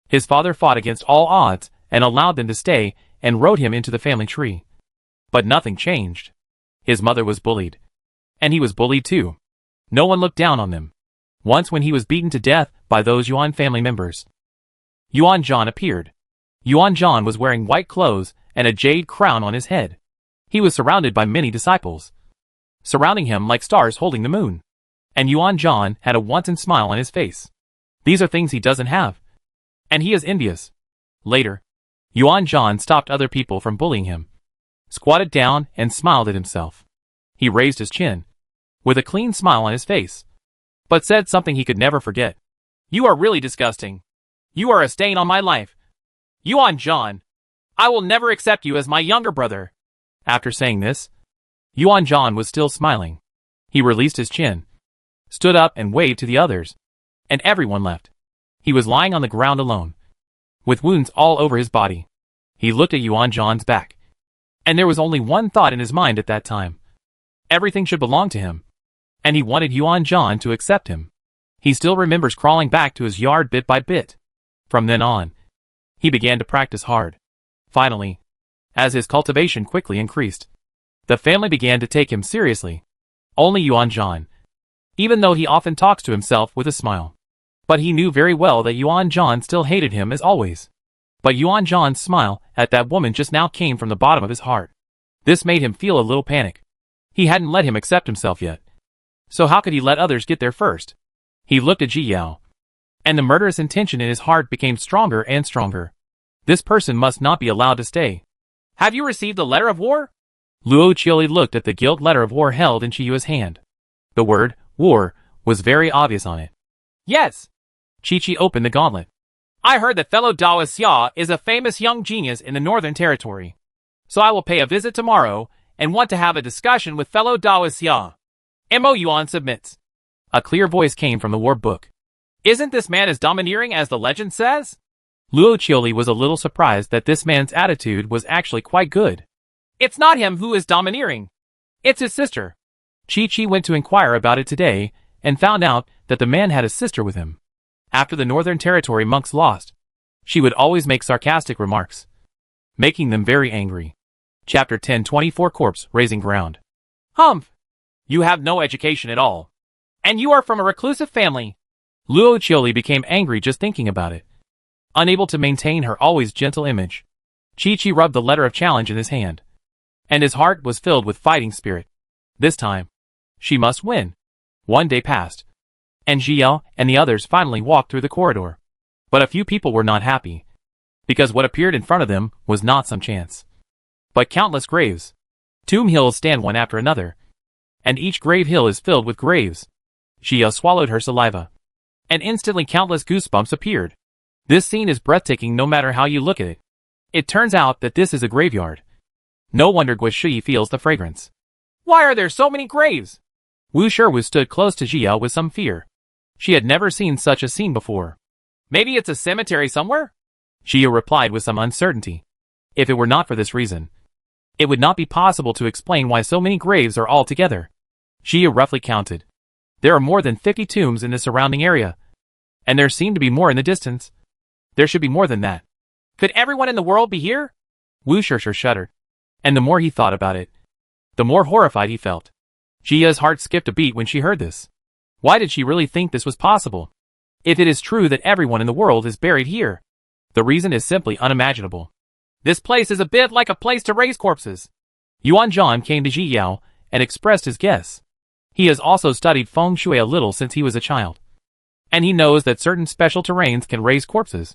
his father fought against all odds and allowed them to stay and rode him into the family tree. But nothing changed. His mother was bullied. And he was bullied too. No one looked down on them. Once when he was beaten to death by those Yuan family members, Yuan Zhan appeared. Yuan Zhan was wearing white clothes and a jade crown on his head. He was surrounded by many disciples, surrounding him like stars holding the moon. And Yuan Zhan had a wanton smile on his face. These are things he doesn't have. And he is envious. Later, Yuan Zhan stopped other people from bullying him, squatted down and smiled at himself. He raised his chin, with a clean smile on his face, but said something he could never forget. You are really disgusting. You are a stain on my life. Yuan Zhan, I will never accept you as my younger brother. After saying this, Yuan Zhan was still smiling. He released his chin, stood up and waved to the others, and everyone left. He was lying on the ground alone, with wounds all over his body. He looked at Yuan Zhan's back, and there was only one thought in his mind at that time. Everything should belong to him, and he wanted Yuan Zhan to accept him. He still remembers crawling back to his yard bit by bit. From then on, he began to practice hard. Finally, as his cultivation quickly increased, the family began to take him seriously. Only Yuan Zhan, even though he often talks to himself with a smile. But he knew very well that Yuan Zhan still hated him as always. But Yuan Zhan's smile at that woman just now came from the bottom of his heart. This made him feel a little panic. He hadn't let him accept himself yet. So how could he let others get there first? He looked at Ji Yao, and the murderous intention in his heart became stronger and stronger. This person must not be allowed to stay. Have you received the letter of war? Luo Qiuli looked at the gilt letter of war held in Qiyue's hand. The word, war, was very obvious on it. Yes. Chi opened the gauntlet. I heard that fellow Dao Xia is a famous young genius in the Northern Territory. So I will pay a visit tomorrow and want to have a discussion with fellow Dao Xia. Mo Yuan submits. A clear voice came from the war book. Isn't this man as domineering as the legend says? Luo Qiuli was a little surprised that this man's attitude was actually quite good. It's not him who is domineering. It's his sister. Chi went to inquire about it today and found out that the man had a sister with him. After the Northern Territory monks lost, she would always make sarcastic remarks, making them very angry. Chapter 1024 Corpse Raising Ground. Humph! You have no education at all. And you are from a reclusive family. Luo Qiuli became angry just thinking about it. Unable to maintain her always gentle image, Chi rubbed the letter of challenge in his hand, and his heart was filled with fighting spirit. This time, she must win. One day passed, and Jiao and the others finally walked through the corridor. But a few people were not happy, because what appeared in front of them was not some chance, but countless graves. Tomb hills stand one after another, and each grave hill is filled with graves. Jiao swallowed her saliva, and instantly countless goosebumps appeared. This scene is breathtaking no matter how you look at it. It turns out that this is a graveyard. No wonder Gui Shi feels the fragrance. Why are there so many graves? Wu Shiwu stood close to Jiao with some fear. She had never seen such a scene before. Maybe it's a cemetery somewhere? Jiao replied with some uncertainty. If it were not for this reason, it would not be possible to explain why so many graves are all together. Jiao roughly counted. There are more than 50 tombs in the surrounding area, and there seem to be more in the distance. There should be more than that. Could everyone in the world be here? Wu Shirsher shuddered. And the more he thought about it, the more horrified he felt. Jia's heart skipped a beat when she heard this. Why did she really think this was possible? If it is true that everyone in the world is buried here, the reason is simply unimaginable. This place is a bit like a place to raise corpses. Yuan Zhan came to Ji Yao and expressed his guess. He has also studied feng shui a little since he was a child. And he knows that certain special terrains can raise corpses.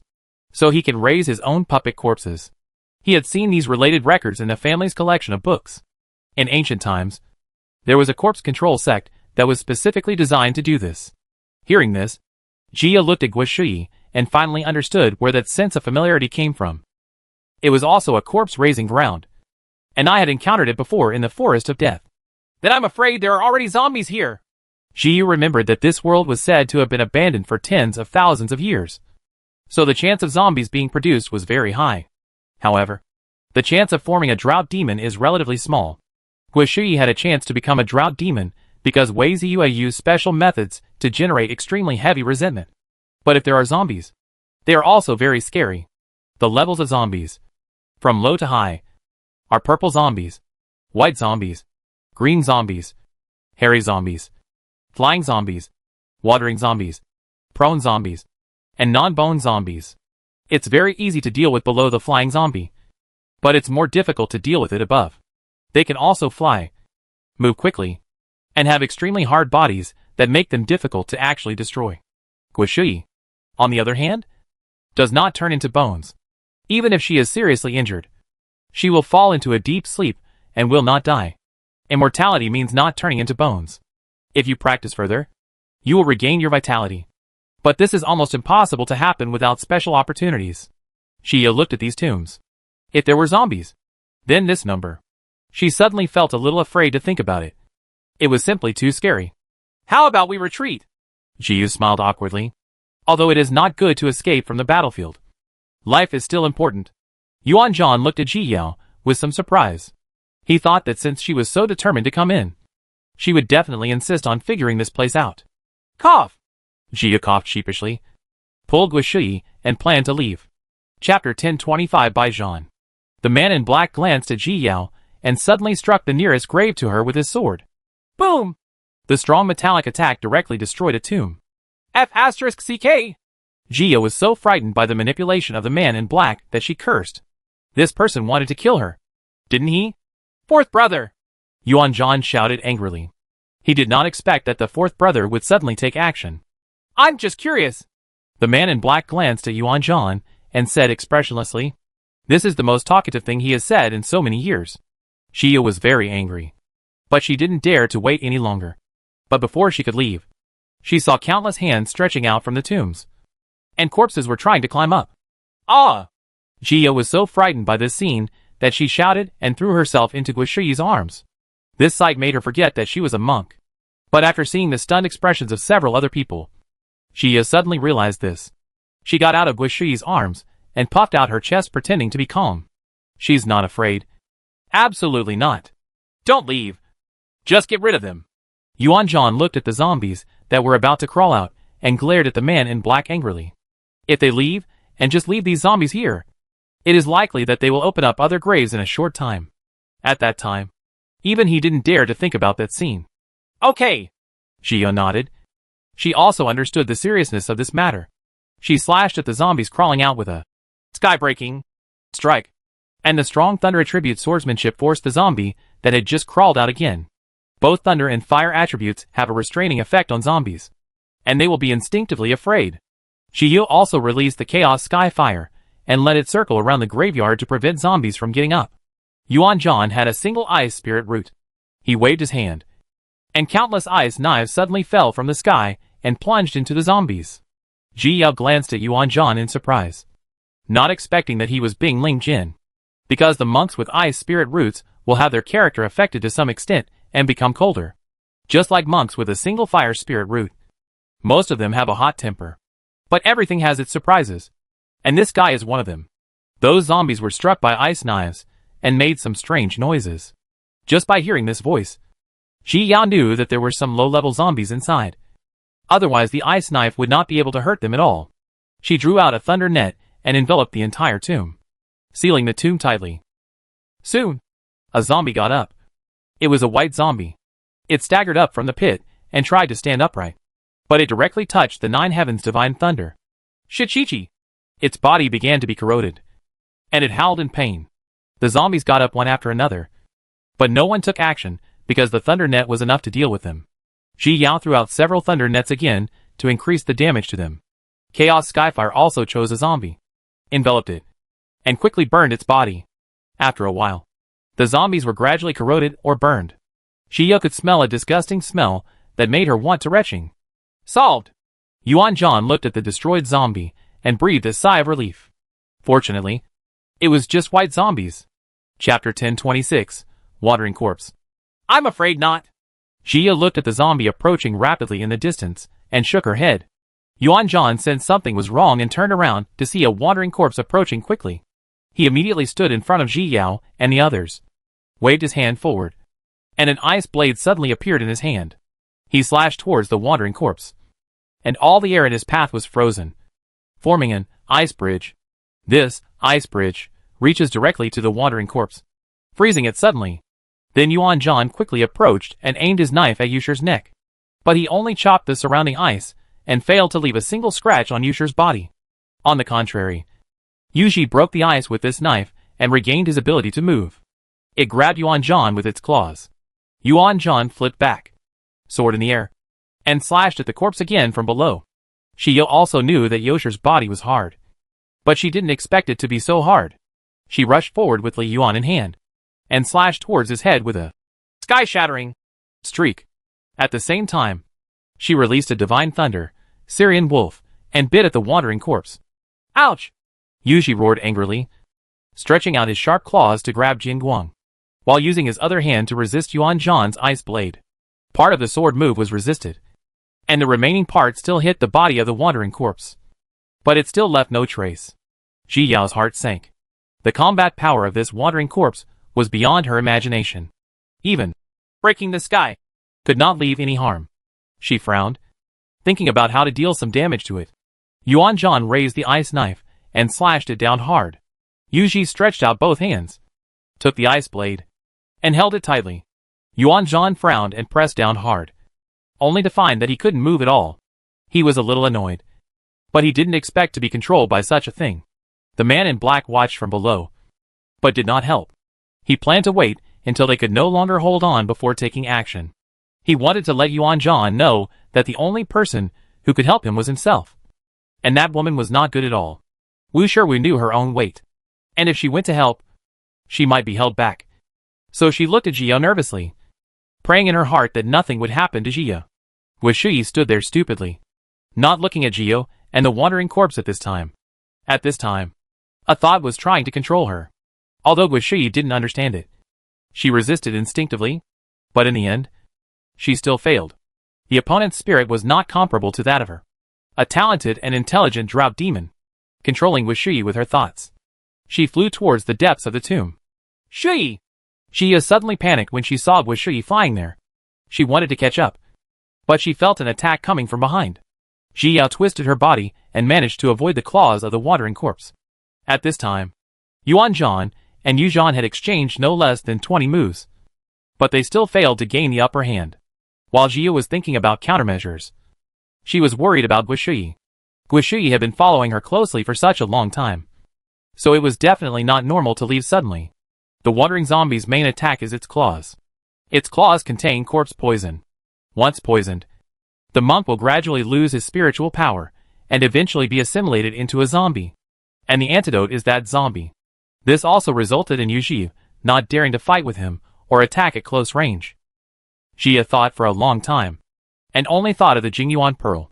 So he can raise his own puppet corpses. He had seen these related records in the family's collection of books. In ancient times, there was a corpse control sect that was specifically designed to do this. Hearing this, Jia looked at Guishui and finally understood where that sense of familiarity came from. It was also a corpse-raising ground. And I had encountered it before in the Forest of Death. Then I'm afraid there are already zombies here. Jia remembered that this world was said to have been abandoned for tens of thousands of years. So the chance of zombies being produced was very high. However, the chance of forming a drought demon is relatively small. Guishui had a chance to become a drought demon because Wei Ziyue used special methods to generate extremely heavy resentment. But if there are zombies, they are also very scary. The levels of zombies, from low to high, are purple zombies, white zombies, green zombies, hairy zombies, flying zombies, watering zombies, prone zombies, and non-bone zombies. It's very easy to deal with below the flying zombie, but it's more difficult to deal with it above. They can also fly, move quickly, and have extremely hard bodies that make them difficult to actually destroy. Guishui, on the other hand, does not turn into bones. Even if she is seriously injured, she will fall into a deep sleep and will not die. Immortality means not turning into bones. If you practice further, you will regain your vitality. But this is almost impossible to happen without special opportunities. Jia looked at these tombs. If there were zombies, then this number. She suddenly felt a little afraid to think about it. It was simply too scary. How about we retreat? Jia smiled awkwardly. Although it is not good to escape from the battlefield, life is still important. Yuan Zhan looked at Ji Yao with some surprise. He thought that since she was so determined to come in, she would definitely insist on figuring this place out. Cough! Jia coughed sheepishly, pulled Guishui, and planned to leave. Chapter 1025 by Zhan. The man in black glanced at Ji Yao and suddenly struck the nearest grave to her with his sword. Boom! The strong metallic attack directly destroyed a tomb. F***CK! Jia was so frightened by the manipulation of the man in black that she cursed. This person wanted to kill her, didn't he? Fourth brother! Yuan Zhan shouted angrily. He did not expect that the fourth brother would suddenly take action. I'm just curious. The man in black glanced at Yuan Zhan and said expressionlessly, "This is the most talkative thing he has said in so many years." Jia was very angry. But she didn't dare to wait any longer. But before she could leave, she saw countless hands stretching out from the tombs. And corpses were trying to climb up. Ah! Jia was so frightened by this scene that she shouted and threw herself into Guishui's arms. This sight made her forget that she was a monk. But after seeing the stunned expressions of several other people, Jia suddenly realized this. She got out of Guishui's arms and puffed out her chest pretending to be calm. She's not afraid. Absolutely not. Don't leave. Just get rid of them. Yuan Zhan looked at the zombies that were about to crawl out and glared at the man in black angrily. If they leave, and just leave these zombies here, it is likely that they will open up other graves in a short time. At that time, even he didn't dare to think about that scene. Okay. Jia nodded. She also understood the seriousness of this matter. She slashed at the zombies crawling out with a sky-breaking strike, and the strong thunder attribute swordsmanship forced the zombie that had just crawled out again. Both thunder and fire attributes have a restraining effect on zombies, and they will be instinctively afraid. Jia also released the Chaos Sky Fire and let it circle around the graveyard to prevent zombies from getting up. Yuan Zhan had a single ice spirit root. He waved his hand, and countless ice knives suddenly fell from the sky and plunged into the zombies. Ji Yao glanced at Yuan Zhan in surprise, not expecting that he was being Ling Jin, because the monks with ice spirit roots will have their character affected to some extent and become colder, just like monks with a single fire spirit root. Most of them have a hot temper, but everything has its surprises, and this guy is one of them. Those zombies were struck by ice knives and made some strange noises. Just by hearing this voice, Ji Yao knew that there were some low-level zombies inside. Otherwise the ice knife would not be able to hurt them at all. She drew out a thunder net and enveloped the entire tomb, sealing the tomb tightly. Soon, A zombie got up. It was a white zombie. It staggered up from the pit and tried to stand upright. But it directly touched the nine heavens' divine thunder. Shichichi! Its body began to be corroded. And it howled in pain. The zombies got up one after another. But no one took action because the thunder net was enough to deal with them. Ji Yao threw out several thunder nets again to increase the damage to them. Chaos Skyfire also chose a zombie, enveloped it, and quickly burned its body. After a while, the zombies were gradually corroded or burned. Ji Yao could smell a disgusting smell that made her want to retching. Solved! Yuan Zhan looked at the destroyed zombie and breathed a sigh of relief. Fortunately, it was just white zombies. Chapter 1026, Wandering Corpse. I'm afraid not. Jia looked at the zombie approaching rapidly in the distance and shook her head. Yuan Zhan sensed something was wrong and turned around to see a wandering corpse approaching quickly. He immediately stood in front of Ji Yao and the others, waved his hand forward, and an ice blade suddenly appeared in his hand. He slashed towards the wandering corpse, and all the air in his path was frozen, forming an ice bridge. This ice bridge reaches directly to the wandering corpse, freezing it suddenly. Then Yuan Zhan quickly approached and aimed his knife at Yusher's neck. But he only chopped the surrounding ice and failed to leave a single scratch on Yusher's body. On the contrary, Yuji broke the ice with this knife and regained his ability to move. It grabbed Yuan Zhan with its claws. Yuan Zhan flipped back, sword in the air, and slashed at the corpse again from below. Shiyo also knew that Yosher's body was hard, but she didn't expect it to be so hard. She rushed forward with Li Yuan in hand, and slashed towards his head with a sky-shattering streak. At the same time, she released a divine thunder, Syrian wolf, and bit at the wandering corpse. Ouch! Yuji roared angrily, stretching out his sharp claws to grab Jin Guang, while using his other hand to resist Yuan Zhan's ice blade. Part of the sword move was resisted, and the remaining part still hit the body of the wandering corpse. But it still left no trace. Ji Yao's heart sank. The combat power of this wandering corpse was beyond her imagination. Even breaking the sky could not leave any harm. She frowned, thinking about how to deal some damage to it. Yuan Zhan raised the ice knife and slashed it down hard. Yuji stretched out both hands, took the ice blade, and held it tightly. Yuan Zhan frowned and pressed down hard, only to find that he couldn't move at all. He was a little annoyed, but he didn't expect to be controlled by such a thing. The man in black watched from below, but did not help. He planned to wait until they could no longer hold on before taking action. He wanted to let Yuan Zhan know that the only person who could help him was himself. And that woman was not good at all. Wu Shiwu knew her own weight, and if she went to help, she might be held back. So she looked at Jia nervously, praying in her heart that nothing would happen to Jia. Wu Shui stood there stupidly, not looking at Jio and the wandering corpse at this time. At this time, a thought was trying to control her. Although Wu Shui didn't understand it, she resisted instinctively, but in the end, she still failed. The opponent's spirit was not comparable to that of her, a talented and intelligent drought demon, controlling Wu Shui with her thoughts. She flew towards the depths of the tomb. Shui! Jia suddenly panicked when she saw Wu Shui flying there. She wanted to catch up, but she felt an attack coming from behind. Jia twisted her body and managed to avoid the claws of the wandering corpse. At this time, Yuan Zhan and Yu Zhan had exchanged no less than 20 moves, but they still failed to gain the upper hand. While Jia was thinking about countermeasures, she was worried about Wu Shui. Wu Shui had been following her closely for such a long time, so it was definitely not normal to leave suddenly. The wandering zombie's main attack is its claws. Its claws contain corpse poison. Once poisoned, the monk will gradually lose his spiritual power and eventually be assimilated into a zombie. And the antidote is that zombie. This also resulted in Yuji not daring to fight with him or attack at close range. Jia thought for a long time, and only thought of the Jingyuan Pearl.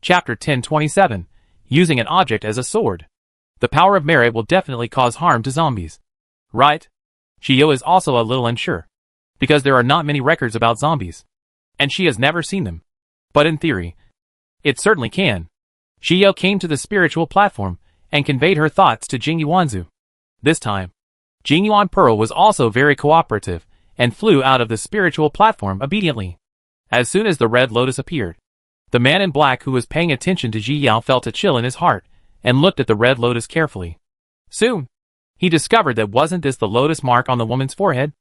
Chapter 1027, Using an Object as a Sword. The power of merit will definitely cause harm to zombies. Right? Shio is also a little unsure, because there are not many records about zombies, and she has never seen them. But in theory, it certainly can. Shio came to the spiritual platform and conveyed her thoughts to Jingyuanzu. This time, Jingyuan Pearl was also very cooperative and flew out of the spiritual platform obediently. As soon as the red lotus appeared, the man in black who was paying attention to Ji Yao felt a chill in his heart and looked at the red lotus carefully. Soon, he discovered that wasn't this the lotus mark on the woman's forehead?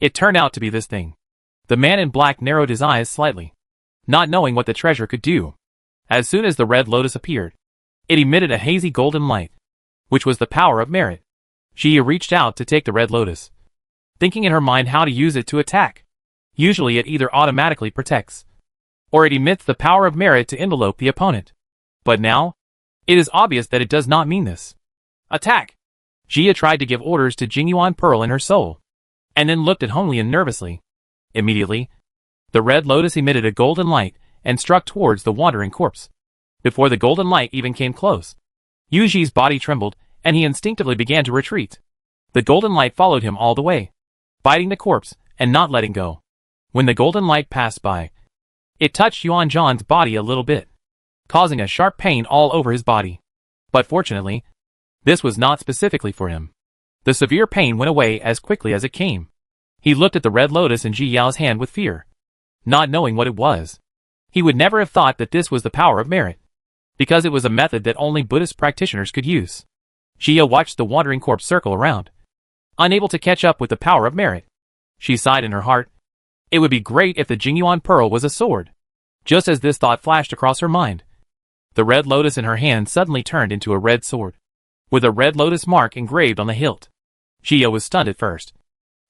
It turned out to be this thing. The man in black narrowed his eyes slightly, not knowing what the treasure could do. As soon as the red lotus appeared, it emitted a hazy golden light, which was the power of merit. Jia reached out to take the red lotus, thinking in her mind how to use it to attack. Usually it either automatically protects, or it emits the power of merit to envelope the opponent. But now, it is obvious that it does not mean this. Attack! Jia tried to give orders to Jingyuan Pearl in her soul, and then looked at Honglian nervously. Immediately, the red lotus emitted a golden light and struck towards the wandering corpse. Before the golden light even came close, Yuji's body trembled, and he instinctively began to retreat. The golden light followed him all the way, biting the corpse and not letting go. When the golden light passed by, it touched Yuan Zhan's body a little bit, causing a sharp pain all over his body. But fortunately, this was not specifically for him. The severe pain went away as quickly as it came. He looked at the red lotus in Ji Yao's hand with fear, not knowing what it was. He would never have thought that this was the power of merit, because it was a method that only Buddhist practitioners could use. Jia watched the wandering corpse circle around, unable to catch up with the power of merit. She sighed in her heart. It would be great if the Jingyuan Pearl was a sword. Just as this thought flashed across her mind, the red lotus in her hand suddenly turned into a red sword, with a red lotus mark engraved on the hilt. Jia was stunned at first.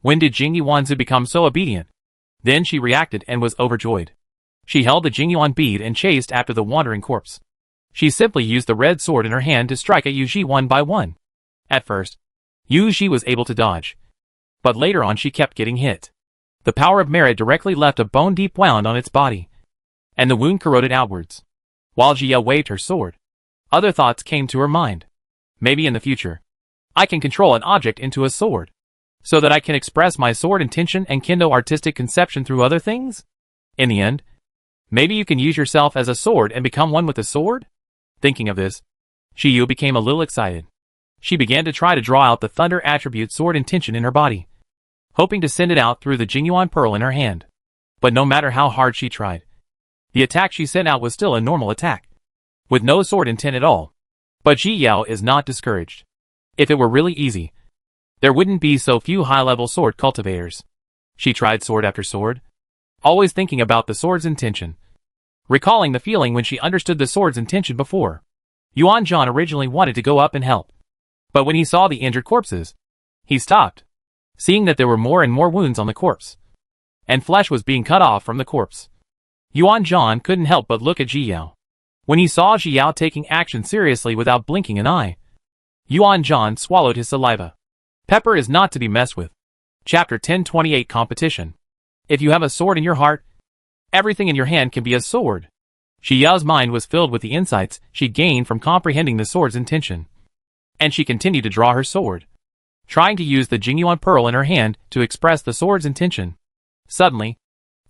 When did Jingyuanzu become so obedient? Then she reacted and was overjoyed. She held the Jingyuan bead and chased after the wandering corpse. She simply used the red sword in her hand to strike at Yuji one by one. At first, Yuji was able to dodge, but later on she kept getting hit. The power of merit directly left a bone-deep wound on its body, and the wound corroded outwards. While Jia waved her sword, other thoughts came to her mind. Maybe in the future, I can control an object into a sword, so that I can express my sword intention and kindle artistic conception through other things? In the end, maybe you can use yourself as a sword and become one with the sword? Thinking of this, Shiyu became a little excited. She began to try to draw out the thunder attribute sword intention in her body, hoping to send it out through the Jingyuan Pearl in her hand. But no matter how hard she tried, the attack she sent out was still a normal attack, with no sword intent at all. But Ji Yao is not discouraged. If it were really easy, there wouldn't be so few high-level sword cultivators. She tried sword after sword, always thinking about the sword's intention, recalling the feeling when she understood the sword's intention before. Yuan Zhan originally wanted to go up and help, but when he saw the injured corpses, he stopped, seeing that there were more and more wounds on the corpse, and flesh was being cut off from the corpse. Yuan Zhan couldn't help but look at Ji Yao. When he saw Ji Yao taking action seriously without blinking an eye, Yuan Zhan swallowed his saliva. Pepper is not to be messed with. Chapter 1028 Competition. If you have a sword in your heart, everything in your hand can be a sword. Ji Yao's mind was filled with the insights she gained from comprehending the sword's intention, and she continued to draw her sword, trying to use the Jingyuan Pearl in her hand to express the sword's intention. Suddenly,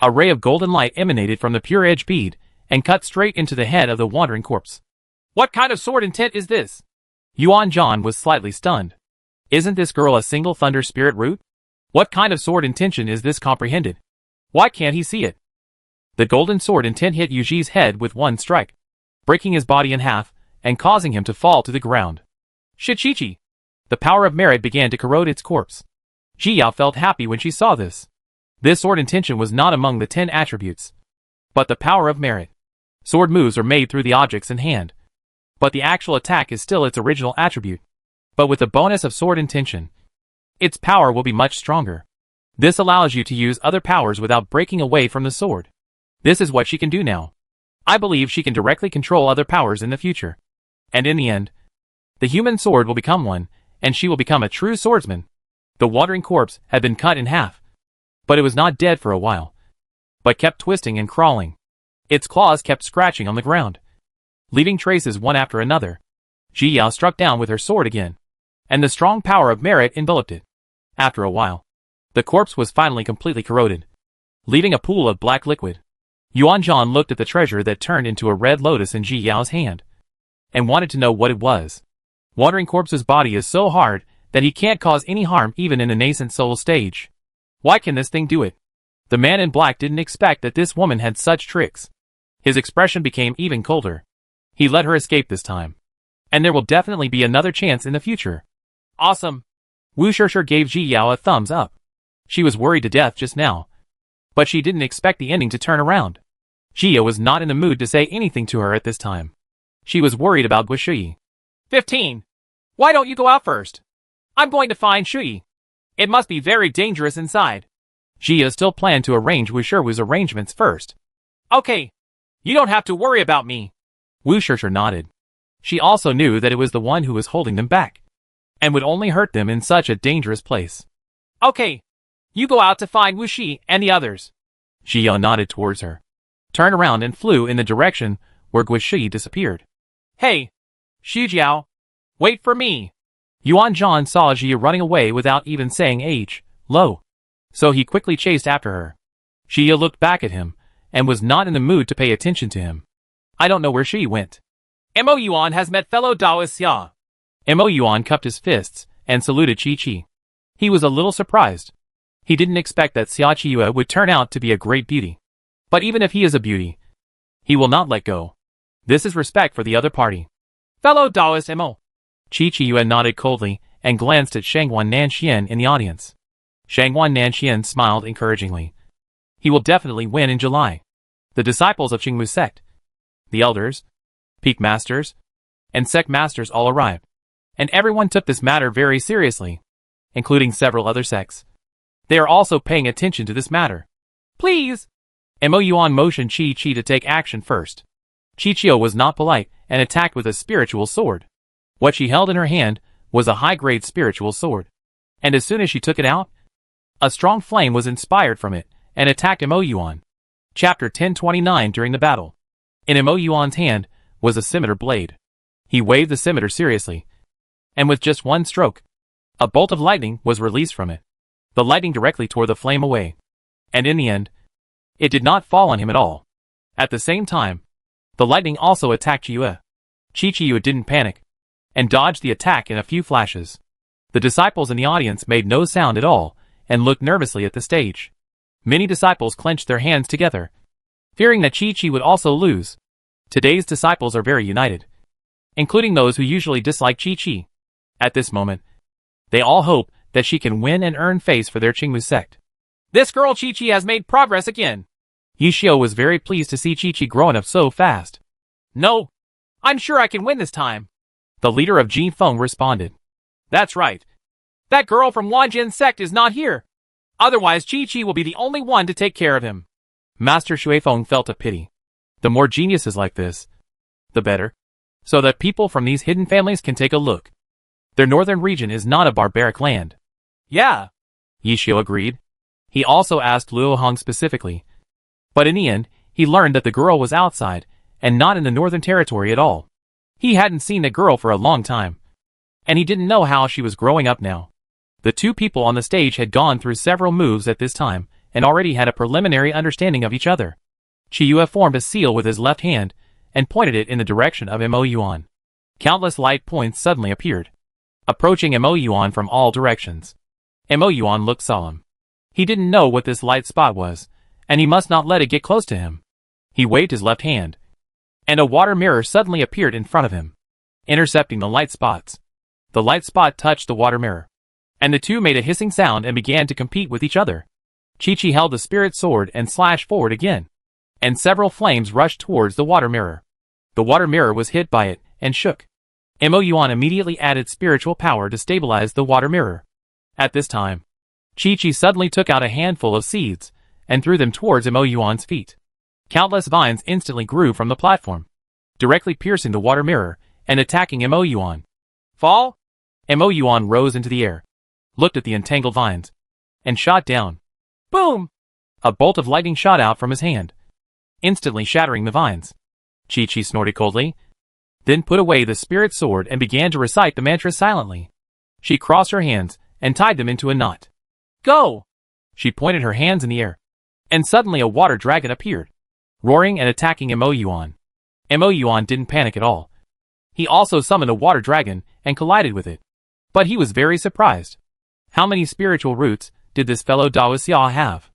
a ray of golden light emanated from the pure edge bead and cut straight into the head of the wandering corpse. What kind of sword intent is this? Yuan Zhan was slightly stunned. Isn't this girl a single thunder spirit root? What kind of sword intention is this comprehended? Why can't he see it? The golden sword intent hit Yuji's head with one strike, breaking his body in half and causing him to fall to the ground. Shichichi! The power of merit began to corrode its corpse. Ji Yao felt happy when she saw this. This sword intention was not among the 10 attributes, but the power of merit. Sword moves are made through the objects in hand, but the actual attack is still its original attribute. But with the bonus of sword intention, its power will be much stronger. This allows you to use other powers without breaking away from the sword. This is what she can do now. I believe she can directly control other powers in the future. And in the end, the human sword will become one, and she will become a true swordsman. The wandering corpse had been cut in half, but it was not dead for a while, but kept twisting and crawling. Its claws kept scratching on the ground, leaving traces one after another. Ji Yao struck down with her sword again, and the strong power of merit enveloped it. After a while, the corpse was finally completely corroded, leaving a pool of black liquid. Yuan Zhan looked at the treasure that turned into a red lotus in Ji Yao's hand, and wanted to know what it was. Wandering corpse's body is so hard that he can't cause any harm even in the nascent soul stage. Why can this thing do it? The man in black didn't expect that this woman had such tricks. His expression became even colder. He let her escape this time, and there will definitely be another chance in the future. Awesome! Wu Shishir gave Ji Yao a thumbs up. She was worried to death just now. But she didn't expect the ending to turn around. Jia was not in the mood to say anything to her at this time. She was worried about Guishui. 15. Why don't you go out first? I'm going to find Shui. It must be very dangerous inside. Jia still planned to arrange Wu Shiwu's arrangements first. Okay. You don't have to worry about me. Wu Shiwu nodded. She also knew that it was the one who was holding them back, and would only hurt them in such a dangerous place. Okay. You go out to find Wu Shi and the others. Jia nodded towards her, turned around and flew in the direction where Guishui disappeared. Hey, Xu Jiao. Wait for me. Yuan Zhan saw Jia running away without even saying hello. So he quickly chased after her. Jia looked back at him, and was not in the mood to pay attention to him. I don't know where she went. Mo Yuan has met fellow Taoist Xia. Mo Yuan cupped his fists, and saluted Chi. He was a little surprised. He didn't expect that Xia Qiyu would turn out to be a great beauty. But even if he is a beauty, he will not let go. This is respect for the other party. Fellow Taoist Mo. Qiyu nodded coldly, and glanced at Shanghuan Nanxian in the audience. Shanghuan Nanxian smiled encouragingly. He will definitely win in July. The disciples of Qingmu sect, the elders, peak masters, and sect masters all arrived, and everyone took this matter very seriously, including several other sects. They are also paying attention to this matter. Please! Mo Yuan motioned Chi to take action first. Chi was not polite and attacked with a spiritual sword. What she held in her hand was a high-grade spiritual sword, and as soon as she took it out, a strong flame was inspired from it and attacked Mo Yuan. Chapter 1029. During the battle, in Mo Yuan's hand was a scimitar blade. He waved the scimitar seriously, and with just one stroke, a bolt of lightning was released from it. The lightning directly tore the flame away, and in the end, it did not fall on him at all. At the same time, the lightning also attacked Qiyu. Qiyu didn't panic, and dodged the attack in a few flashes. The disciples in the audience made no sound at all, and looked nervously at the stage. Many disciples clenched their hands together, fearing that Chi would also lose. Today's disciples are very united, including those who usually dislike Chi. At this moment, they all hope that she can win and earn face for their Qingmu sect. This girl Chi has made progress again. Yishio was very pleased to see Chi growing up so fast. No, I'm sure I can win this time. The leader of Ji Feng responded. That's right. That girl from Wanjin sect is not here. Otherwise Chi will be the only one to take care of him. Master Xuefeng felt a pity. The more geniuses like this, the better, so that people from these hidden families can take a look. Their northern region is not a barbaric land. Yeah, Yishio agreed. He also asked Luo Hong specifically. But in the end, he learned that the girl was outside, and not in the northern territory at all. He hadn't seen the girl for a long time, and he didn't know how she was growing up now. The two people on the stage had gone through several moves at this time, and already had a preliminary understanding of each other. Qiyu formed a seal with his left hand, and pointed it in the direction of Mo Yuan. Countless light points suddenly appeared, approaching Mo Yuan from all directions. Mo Yuan looked solemn. He didn't know what this light spot was, and he must not let it get close to him. He waved his left hand, and a water mirror suddenly appeared in front of him, intercepting the light spots. The light spot touched the water mirror, and the two made a hissing sound and began to compete with each other. Chi held the spirit sword and slashed forward again, and several flames rushed towards the water mirror. The water mirror was hit by it and shook. Mo Yuan immediately added spiritual power to stabilize the water mirror. At this time, Chi suddenly took out a handful of seeds and threw them towards Mo Yuan's feet. Countless vines instantly grew from the platform, directly piercing the water mirror and attacking Mo Yuan. Fall? Mo Yuan rose into the air, looked at the entangled vines, and shot down. Boom! A bolt of lightning shot out from his hand, instantly shattering the vines. Chi snorted coldly, then put away the spirit sword and began to recite the mantra silently. She crossed her hands and tied them into a knot. Go! She pointed her hands in the air, and suddenly a water dragon appeared, roaring and attacking Mo Yuan. Mo Yuan didn't panic at all. He also summoned a water dragon and collided with it. But he was very surprised. How many spiritual roots did this fellow Daoist Xia have?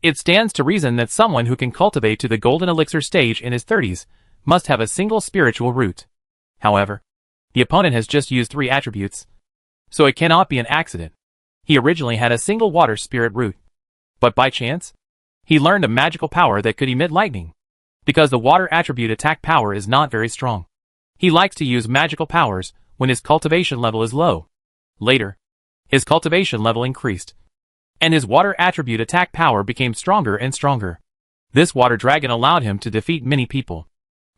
It stands to reason that someone who can cultivate to the golden elixir stage in his 30s must have a single spiritual root. However, the opponent has just used 3 attributes, so it cannot be an accident. He originally had a single water spirit root. But by chance, he learned a magical power that could emit lightning. Because the water attribute attack power is not very strong. He likes to use magical powers when his cultivation level is low. Later, his cultivation level increased, and his water attribute attack power became stronger and stronger. This water dragon allowed him to defeat many people.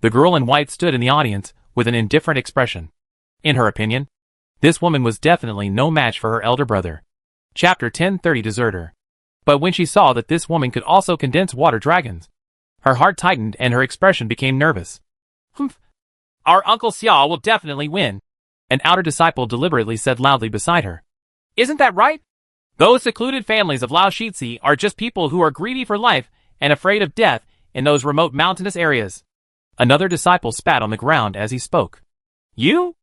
The girl in white stood in the audience with an indifferent expression. In her opinion, this woman was definitely no match for her elder brother. Chapter 1030 Deserter. But when she saw that this woman could also condense water dragons, her heart tightened and her expression became nervous. Humph. Our Uncle Xia will definitely win, an outer disciple deliberately said loudly beside her. Isn't that right? Those secluded families of Lao Shitsi are just people who are greedy for life and afraid of death in those remote mountainous areas. Another disciple spat on the ground as he spoke. You?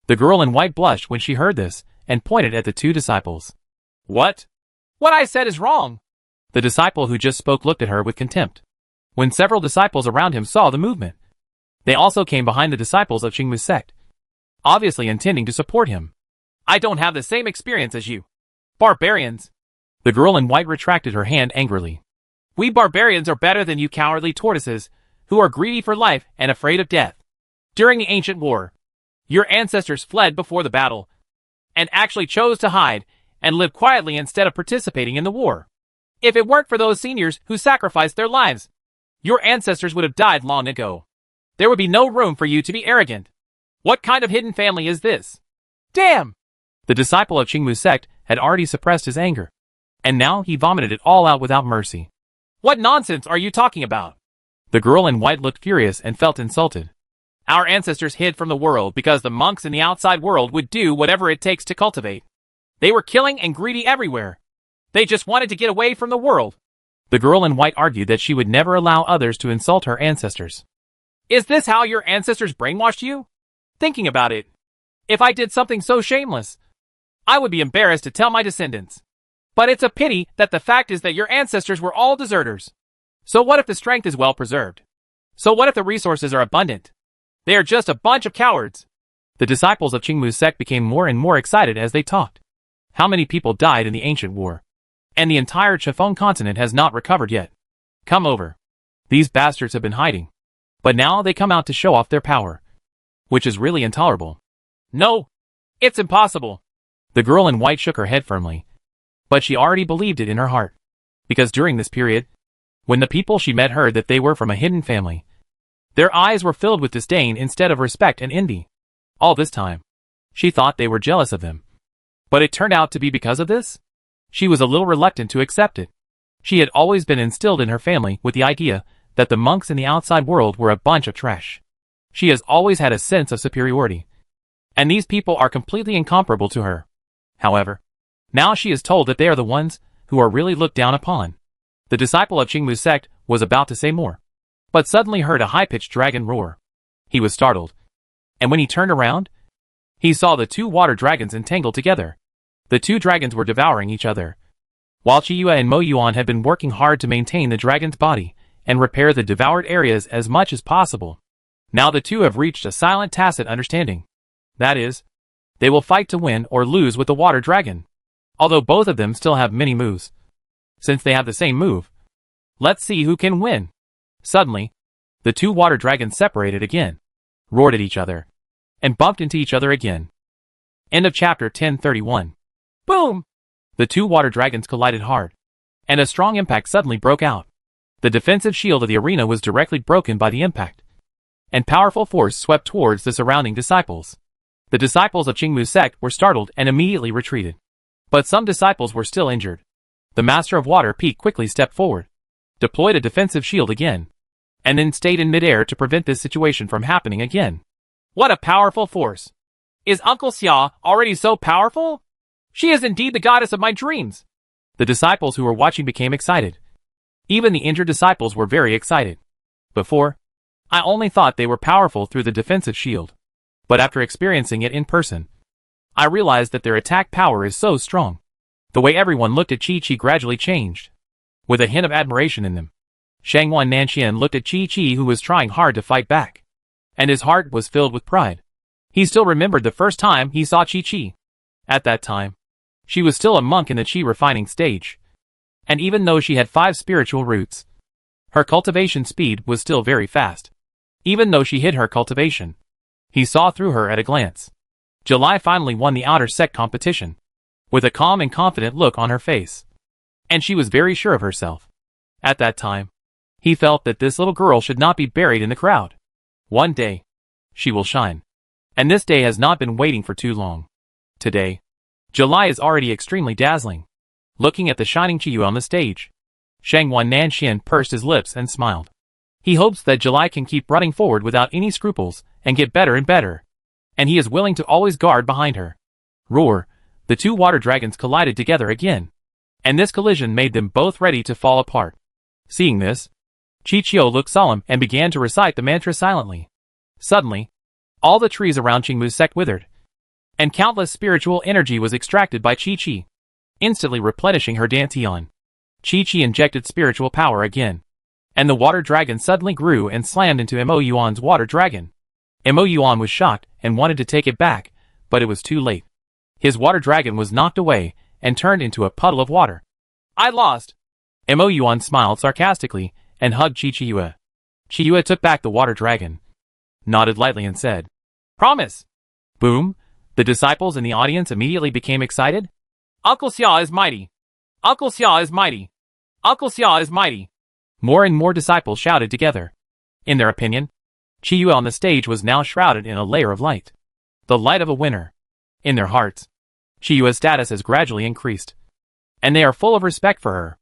The girl in white blushed when she heard this and pointed at the two disciples. What? What I said is wrong. The disciple who just spoke looked at her with contempt. When several disciples around him saw the movement, they also came behind the disciples of Qingmu's sect, obviously intending to support him. I don't have the same experience as you. Barbarians. The girl in white retracted her hand angrily. We barbarians are better than you cowardly tortoises, who are greedy for life and afraid of death. During the ancient war, your ancestors fled before the battle, and actually chose to hide and live quietly instead of participating in the war. If it weren't for those seniors who sacrificed their lives, your ancestors would have died long ago. There would be no room for you to be arrogant. What kind of hidden family is this? Damn! The disciple of Qingmu's sect had already suppressed his anger, and now he vomited it all out without mercy. What nonsense are you talking about? The girl in white looked furious and felt insulted. Our ancestors hid from the world because the monks in the outside world would do whatever it takes to cultivate. They were killing and greedy everywhere. They just wanted to get away from the world. The girl in white argued that she would never allow others to insult her ancestors. Is this how your ancestors brainwashed you? Thinking about it, if I did something so shameless, I would be embarrassed to tell my descendants. But it's a pity that the fact is that your ancestors were all deserters. So what if the strength is well preserved? So what if the resources are abundant? They are just a bunch of cowards. The disciples of Qingmu's sect became more and more excited as they talked. How many people died in the ancient war? And the entire Chiffon continent has not recovered yet. Come over. These bastards have been hiding. But now they come out to show off their power. Which is really intolerable. No. It's impossible. The girl in white shook her head firmly. But she already believed it in her heart. Because during this period, when the people she met heard that they were from a hidden family, their eyes were filled with disdain instead of respect and envy. All this time, she thought they were jealous of them. But it turned out to be because of this? She was a little reluctant to accept it. She had always been instilled in her family with the idea that the monks in the outside world were a bunch of trash. She has always had a sense of superiority. And these people are completely incomparable to her. However, now she is told that they are the ones who are really looked down upon. The disciple of Qingmu's sect was about to say more, but suddenly heard a high-pitched dragon roar. He was startled, and when he turned around, he saw the two water dragons entangled together. The two dragons were devouring each other. While Chiyue and Mo Yuan had been working hard to maintain the dragon's body and repair the devoured areas as much as possible, now the two have reached a silent tacit understanding. That is, they will fight to win or lose with the water dragon. Although both of them still have many moves. Since they have the same move, let's see who can win. Suddenly, the two water dragons separated again, roared at each other, and bumped into each other again. End of chapter 1031. Boom! The two water dragons collided hard, and a strong impact suddenly broke out. The defensive shield of the arena was directly broken by the impact, and powerful force swept towards the surrounding disciples. The disciples of Qingmu's sect were startled and immediately retreated. But some disciples were still injured. The Master of Water Peak quickly stepped forward, deployed a defensive shield again, and then stayed in midair to prevent this situation from happening again. What a powerful force! Is Uncle Xia already so powerful? She is indeed the goddess of my dreams! The disciples who were watching became excited. Even the injured disciples were very excited. Before, I only thought they were powerful through the defensive shield. But after experiencing it in person, I realized that their attack power is so strong. The way everyone looked at Chi gradually changed, with a hint of admiration in them. Shangwan Nanxian looked at Chi who was trying hard to fight back, and his heart was filled with pride. He still remembered the first time he saw Chi. At that time, She was still a monk in the chi refining stage. And even though she had 5 spiritual roots, her cultivation speed was still very fast. Even though she hid her cultivation, he saw through her at a glance. July finally won the outer sect competition, with a calm and confident look on her face. And she was very sure of herself. At that time, he felt that this little girl should not be buried in the crowd. One day, she will shine. And this day has not been waiting for too long. Today, July is already extremely dazzling. Looking at the shining Qiyu on the stage, Shangwan Nanxian pursed his lips and smiled. He hopes that July can keep running forward without any scruples and get better and better. And he is willing to always guard behind her. Roar! The 2 water dragons collided together again. And this collision made them both ready to fall apart. Seeing this, Qiqiu looked solemn and began to recite the mantra silently. Suddenly, all the trees around Qingmu's sect withered, and countless spiritual energy was extracted by Qi, instantly replenishing her dantian. Qi injected spiritual power again, and the water dragon suddenly grew and slammed into Mo Yuan's water dragon. Mo Yuan was shocked and wanted to take it back, but it was too late. His water dragon was knocked away and turned into a puddle of water. I lost. Mo Yuan smiled sarcastically and hugged Qi. Qi took back the water dragon, nodded lightly and said, Promise! Boom! The disciples in the audience immediately became excited. Uncle Xia is mighty! Uncle Xia is mighty! Uncle Xia is mighty! More and more disciples shouted together. In their opinion, Qiyu on the stage was now shrouded in a layer of light. The light of a winner. In their hearts, Qiyu's status has gradually increased, and they are full of respect for her.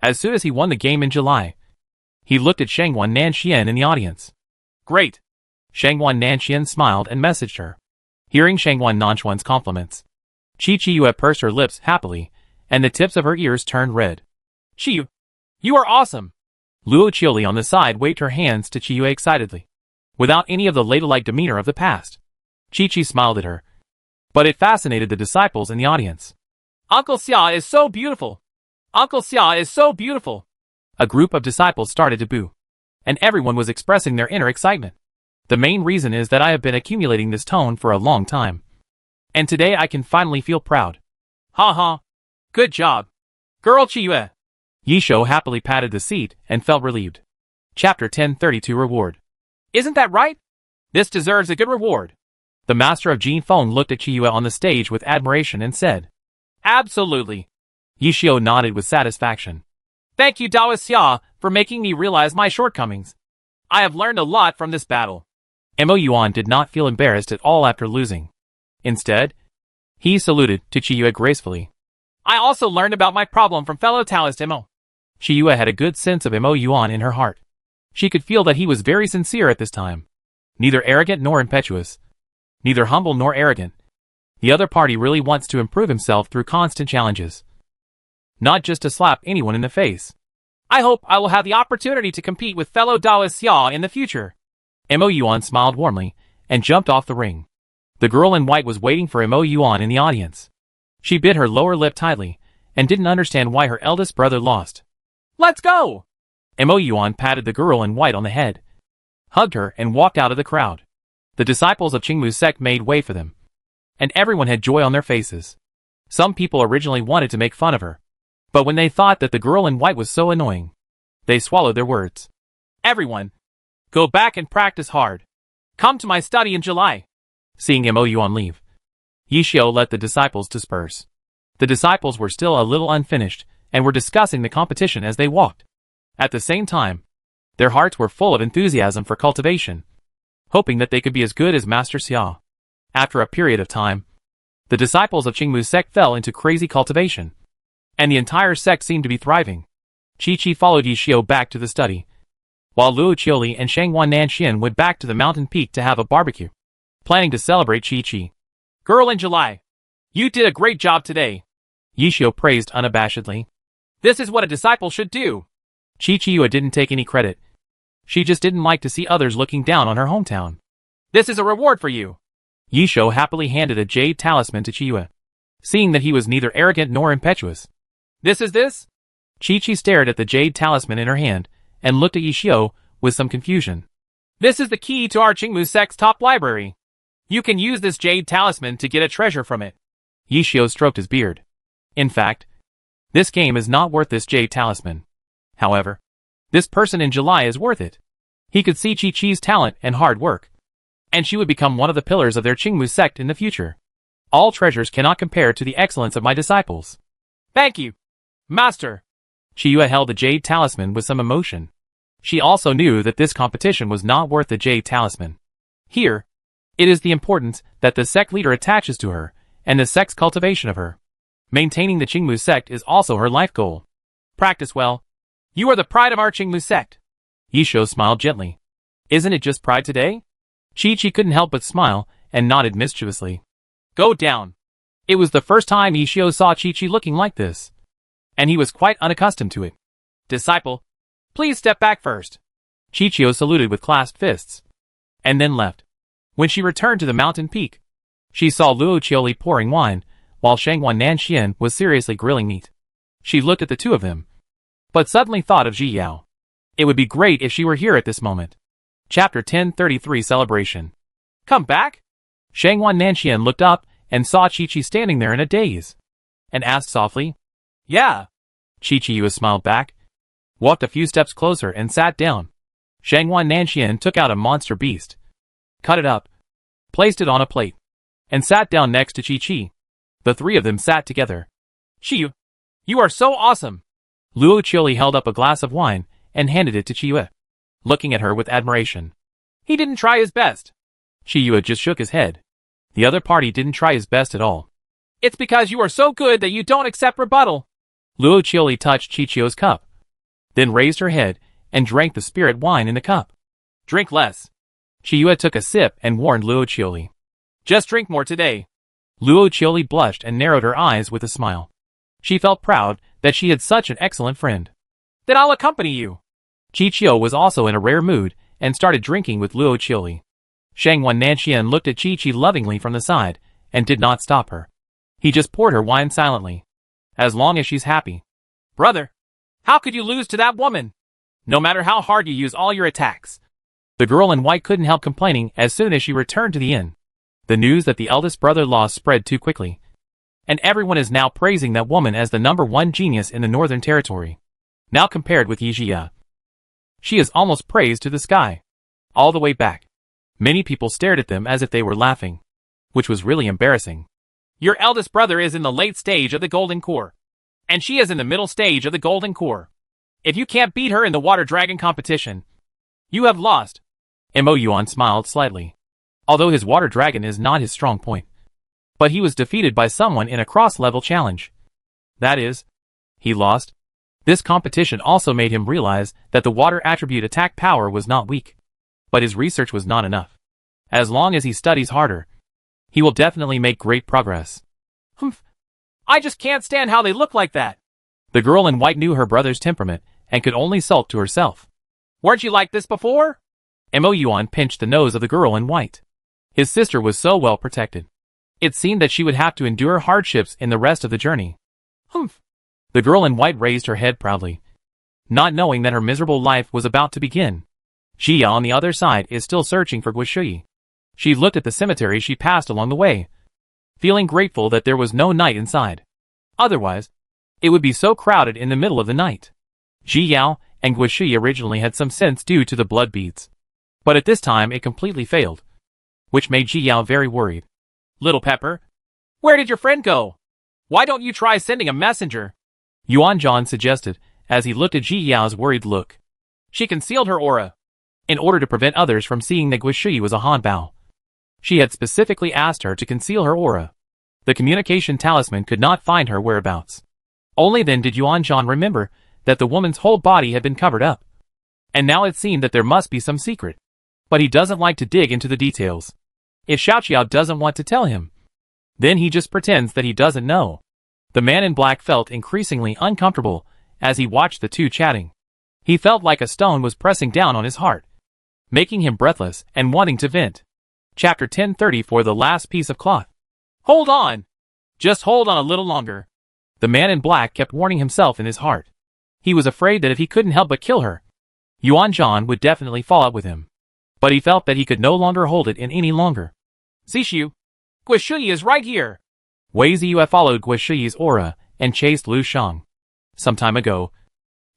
As soon as he won the game in July, he looked at Shangwan Nanxian in the audience. Great! Shangwan Nanxian smiled and messaged her. Hearing Shangwan Nanxian's compliments, Qiyu pursed her lips happily, and the tips of her ears turned red. Qiyu, you are awesome! Luo Qiuli on the side waved her hands to Qiyu excitedly, without any of the ladylike demeanor of the past. Qi smiled at her, but it fascinated the disciples in the audience. Uncle Xia is so beautiful! Uncle Xia is so beautiful! A group of disciples started to boo, and everyone was expressing their inner excitement. The main reason is that I have been accumulating this tone for a long time, and today I can finally feel proud. Ha ha! Good job! Girl Qiyue! Yisho happily patted the seat and felt relieved. Chapter 1032 Reward. Isn't that right? This deserves a good reward. The master of Jin Feng looked at Qiyue on the stage with admiration and said, Absolutely. Yishio nodded with satisfaction. Thank you Taoist Xia for making me realize my shortcomings. I have learned a lot from this battle. Mo Yuan did not feel embarrassed at all after losing. Instead, he saluted to Qiyue gracefully. I also learned about my problem from fellow Taoist Mo. Qiyue had a good sense of Mo Yuan in her heart. She could feel that he was very sincere at this time. Neither arrogant nor impetuous. Neither humble nor arrogant. The other party really wants to improve himself through constant challenges. Not just to slap anyone in the face. I hope I will have the opportunity to compete with fellow Taoist Xia in the future. Mo Yuan smiled warmly and jumped off the ring. The girl in white was waiting for Mo Yuan in the audience. She bit her lower lip tightly and didn't understand why her eldest brother lost. Let's go! Mo Yuan patted the girl in white on the head, hugged her and walked out of the crowd. The disciples of Qingmu's sect made way for them, and everyone had joy on their faces. Some people originally wanted to make fun of her, but when they thought that the girl in white was so annoying, they swallowed their words. Everyone, go back and practice hard. Come to my study in July. Seeing Mo Yuan leave, Yishio let the disciples disperse. The disciples were still a little unfinished and were discussing the competition as they walked. At the same time, their hearts were full of enthusiasm for cultivation, hoping that they could be as good as Master Xia. After a period of time, the disciples of Qingmu's sect fell into crazy cultivation, and the entire sect seemed to be thriving. Qi followed Yishio back to the study, while Luo Qiuli and Shangwan Nanxian went back to the mountain peak to have a barbecue, planning to celebrate Qi. Girl in July, you did a great job today. Yishio praised unabashedly. This is what a disciple should do. Qi didn't take any credit. She just didn't like to see others looking down on her hometown. This is a reward for you. Yishio happily handed a jade talisman to Qiyue, seeing that he was neither arrogant nor impetuous. This is this? Qi stared at the jade talisman in her hand and looked at Yishio with some confusion. This is the key to our Qingmu sect's top library. You can use this jade talisman to get a treasure from it. Yishio stroked his beard. In fact, this game is not worth this jade talisman. However, this person in July is worth it. He could see Chi-Chi's talent and hard work, and she would become one of the pillars of their Qingmu sect in the future. All treasures cannot compare to the excellence of my disciples. Thank you, Master. Chiyue held the jade talisman with some emotion. She also knew that this competition was not worth the jade talisman. Here, it is the importance that the sect leader attaches to her, and the sect's cultivation of her. Maintaining the Qingmu sect is also her life goal. Practice well. You are the pride of our Qingmu sect. Yishuo smiled gently. Isn't it just pride today? Chi-Chi couldn't help but smile, and nodded mischievously. Go down. It was the first time Yishuo saw Chi-Chi looking like this, and he was quite unaccustomed to it. Disciple, please step back first. Chi-Chi saluted with clasped fists, and then left. When she returned to the mountain peak, she saw Luo Qiuli pouring wine, while Shangwan Nanxian was seriously grilling meat. She looked at the two of them, but suddenly thought of Ji Yao. It would be great if she were here at this moment. Chapter 1033 Celebration. Come back? Shangwan Nanxian looked up and saw Chi-Chi standing there in a daze, and asked softly, Yeah. Chi-Chi smiled back, walked a few steps closer and sat down. Shangwan Nanxian took out a monster beast, cut it up, placed it on a plate, and sat down next to Chi-Chi. The three of them sat together. Chiyue, you are so awesome. Luo Qiuli held up a glass of wine and handed it to Chiyue, looking at her with admiration. He didn't try his best. Chiyue just shook his head. The other party didn't try his best at all. It's because you are so good that you don't accept rebuttal. Luo Qiuli touched Chichio's cup, then raised her head and drank the spirit wine in the cup. Drink less. Chiyue took a sip and warned Luo Qiuli. Just drink more today. Luo Qiuli blushed and narrowed her eyes with a smile. She felt proud that she had such an excellent friend. Then I'll accompany you. Chichio was also in a rare mood and started drinking with Luo Qiuli. Shangwan Nanxian looked at Chi-Chi lovingly from the side and did not stop her. He just poured her wine silently. As long as she's happy. Brother, how could you lose to that woman? No matter how hard you use all your attacks. The girl in white couldn't help complaining as soon as she returned to the inn. The news that the eldest brother lost spread too quickly, and everyone is now praising that woman as the #1 genius in the Northern Territory. Now compared with Yijia, she is almost praised to the sky. All the way back, many people stared at them as if they were laughing, which was really embarrassing. Your eldest brother is in the late stage of the Golden Core, and she is in the middle stage of the Golden Core. If you can't beat her in the Water Dragon competition, you have lost. Mo Yuan smiled slightly. Although his water dragon is not his strong point, but he was defeated by someone in a cross-level challenge. That is, he lost. This competition also made him realize that the water attribute attack power was not weak, but his research was not enough. As long as he studies harder, he will definitely make great progress. Humph. I just can't stand how they look like that. The girl in white knew her brother's temperament and could only sulk to herself. Weren't you like this before? Mo Yuan pinched the nose of the girl in white. His sister was so well protected. It seemed that she would have to endure hardships in the rest of the journey. Humph. The girl in white raised her head proudly, not knowing that her miserable life was about to begin. Jia on the other side is still searching for Guishui. She looked at the cemetery she passed along the way, feeling grateful that there was no night inside. Otherwise, it would be so crowded in the middle of the night. Ji Yao and Guishui originally had some sense due to the blood beads, but at this time it completely failed, which made Ji Yao very worried. Little Pepper, where did your friend go? Why don't you try sending a messenger? Yuan Zhan suggested, as he looked at Ji Yao's worried look. She concealed her aura in order to prevent others from seeing that Guishui was a Hanbao. She had specifically asked her to conceal her aura. The communication talisman could not find her whereabouts. Only then did Yuan Zhan remember that the woman's whole body had been covered up. And now it seemed that there must be some secret. But he doesn't like to dig into the details. If Xiaoqiao doesn't want to tell him, then he just pretends that he doesn't know. The man in black felt increasingly uncomfortable as he watched the two chatting. He felt like a stone was pressing down on his heart, making him breathless and wanting to vent. Chapter 1030 for the last piece of cloth. Hold on! Just hold on a little longer. The man in black kept warning himself in his heart. He was afraid that if he couldn't help but kill her, Yuan Zhan would definitely fall out with him. But he felt that he could no longer hold it in any longer. Zishu, Guishui is right here. Wei Ziyu followed Guishui's aura and chased Lu Shang. Some time ago,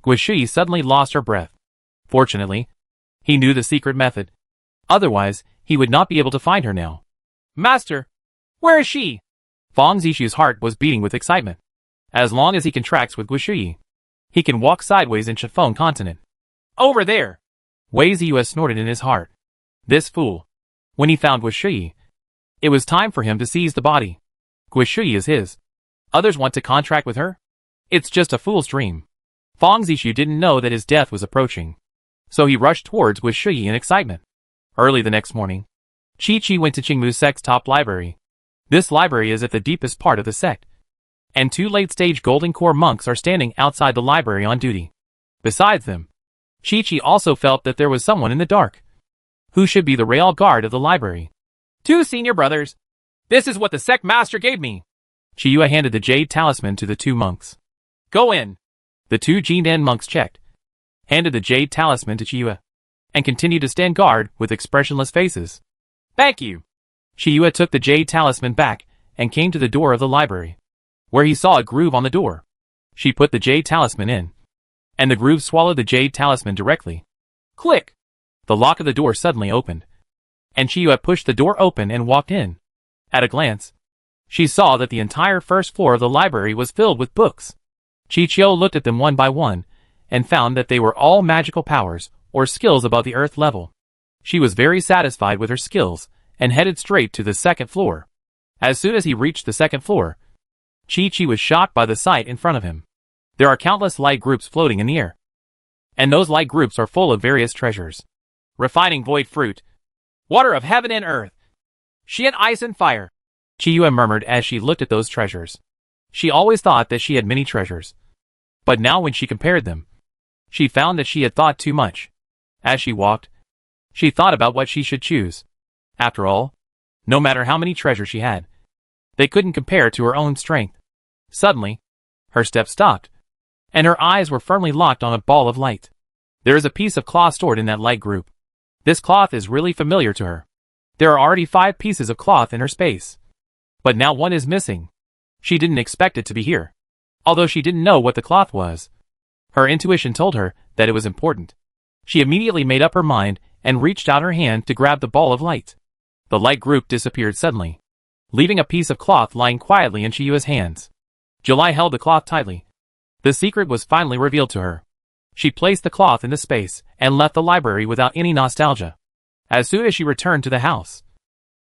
Guishi suddenly lost her breath. Fortunately, he knew the secret method. Otherwise, he would not be able to find her now. Master, where is she? Fang Zishu's heart was beating with excitement. As long as he contracts with Guishi, he can walk sideways in Chiffon continent. Over there. Wei Ziyue snorted in his heart. This fool. When he found Guishi, it was time for him to seize the body. Guishi is his. Others want to contract with her? It's just a fool's dream. Fang Zishu didn't know that his death was approaching, so he rushed towards Guishi in excitement. Early the next morning, Chi went to Qingmu sect's top library. This library is at the deepest part of the sect, and 2 late-stage Golden Core monks are standing outside the library on duty. Besides them, Chi also felt that there was someone in the dark, who should be the real guard of the library. 2 senior brothers. This is what the sect master gave me. Chiyue handed the jade talisman to the 2 monks. Go in. The 2 Jinan monks checked, handed the jade talisman to Chiyue, and continued to stand guard with expressionless faces. Thank you. Chiyue took the jade talisman back and came to the door of the library, where he saw a groove on the door. She put the jade talisman in, and the groove swallowed the jade talisman directly. Click! The lock of the door suddenly opened, and Chiyue pushed the door open and walked in. At a glance, she saw that the entire first floor of the library was filled with books. Chichio looked at them one by one, and found that they were all magical powers, or skills above the earth level. She was very satisfied with her skills, and headed straight to the 2nd floor. As soon as he reached the 2nd floor, Chi was shocked by the sight in front of him. There are countless light groups floating in the air, and those light groups are full of various treasures. Refining void fruit, water of heaven and earth, Xian ice and fire. Chiyue murmured as she looked at those treasures. She always thought that she had many treasures, but now when she compared them, she found that she had thought too much. As she walked, she thought about what she should choose. After all, no matter how many treasures she had, they couldn't compare to her own strength. Suddenly, her steps stopped, and her eyes were firmly locked on a ball of light. There is a piece of cloth stored in that light group. This cloth is really familiar to her. There are already 5 pieces of cloth in her space, but now one is missing. She didn't expect it to be here, although she didn't know what the cloth was. Her intuition told her that it was important. She immediately made up her mind and reached out her hand to grab the ball of light. The light group disappeared suddenly, leaving a piece of cloth lying quietly in Chiyue's hands. July held the cloth tightly. The secret was finally revealed to her. She placed the cloth into space and left the library without any nostalgia. As soon as she returned to the house,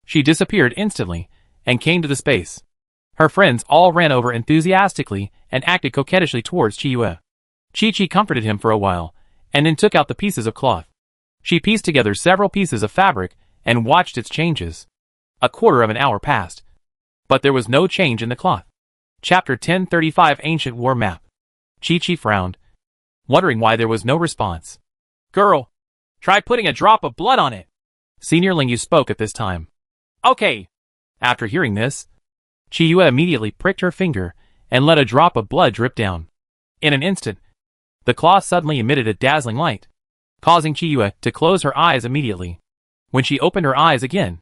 she disappeared instantly and came to the space. Her friends all ran over enthusiastically and acted coquettishly towards Chiyue. Chi comforted him for a while, and then took out the pieces of cloth. She pieced together several pieces of fabric and watched its changes. A quarter of an hour passed, but there was no change in the cloth. Chapter 1035 Ancient War Map. Chi frowned, wondering why there was no response. Girl, try putting a drop of blood on it. Senior Lingyu spoke at this time. Okay. After hearing this, Chiyue immediately pricked her finger and let a drop of blood drip down. In an instant, the cloth suddenly emitted a dazzling light, causing Chiyue to close her eyes immediately. When she opened her eyes again,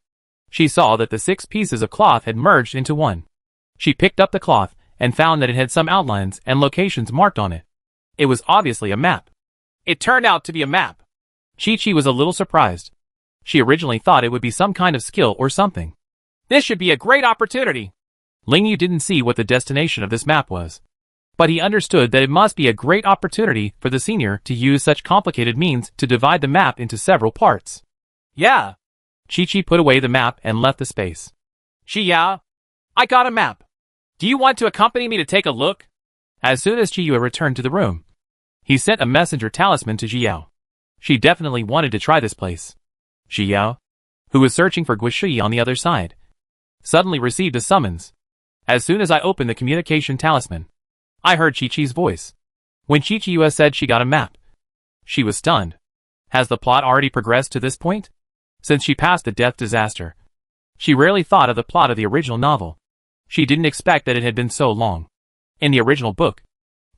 she saw that the 6 pieces of cloth had merged into one. She picked up the cloth and found that it had some outlines and locations marked on it. It was obviously a map. It turned out to be a map. Chi was a little surprised. She originally thought it would be some kind of skill or something. This should be a great opportunity. Lingyu didn't see what the destination of this map was, but he understood that it must be a great opportunity for the senior to use such complicated means to divide the map into several parts. Yeah. Chi put away the map and left the space. Chia, I got a map. Do you want to accompany me to take a look? As soon as Chiyue returned to the room, he sent a messenger talisman to Jiao. She definitely wanted to try this place. Jiao, who was searching for Guishi on the other side, suddenly received a summons. As soon as I opened the communication talisman, I heard Chi-Chi's voice. When Chiyue said she got a map, she was stunned. Has the plot already progressed to this point? Since she passed the death disaster, she rarely thought of the plot of the original novel. She didn't expect that it had been so long. In the original book,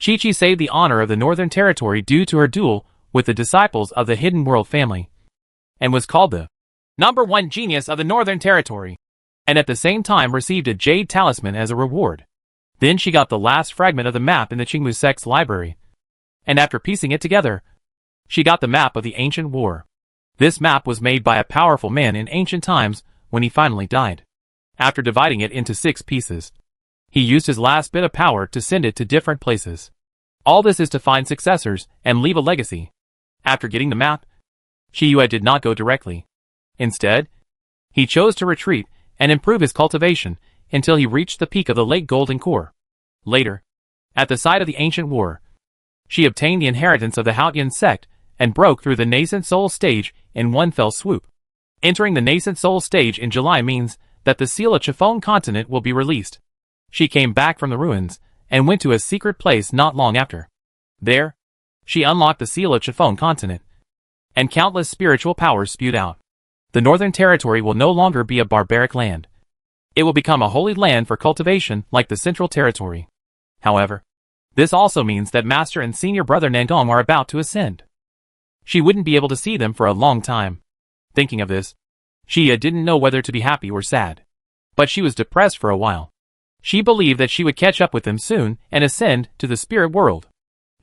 Chi saved the honor of the Northern Territory due to her duel with the disciples of the Hidden World family, and was called the #1 genius of the Northern Territory, and at the same time received a jade talisman as a reward. Then she got the last fragment of the map in the Qingmu sect's library. And after piecing it together, she got the map of the ancient war. This map was made by a powerful man in ancient times when he finally died. After dividing it into 6 pieces, he used his last bit of power to send it to different places. All this is to find successors and leave a legacy. After getting the map, Shi Yue did not go directly. Instead, he chose to retreat and improve his cultivation until he reached the peak of the Lake Golden Core. Later, at the site of the ancient war, she obtained the inheritance of the Haotian sect and broke through the nascent soul stage in one fell swoop. Entering the nascent soul stage in July means that the seal of Chiffon continent will be released. She came back from the ruins and went to a secret place not long after. There, she unlocked the seal of Chiffon continent, and countless spiritual powers spewed out. The Northern Territory will no longer be a barbaric land. It will become a holy land for cultivation like the Central Territory. However, this also means that Master and Senior Brother Nangong are about to ascend. She wouldn't be able to see them for a long time. Thinking of this, Xia didn't know whether to be happy or sad. But she was depressed for a while. She believed that she would catch up with them soon and ascend to the spirit world.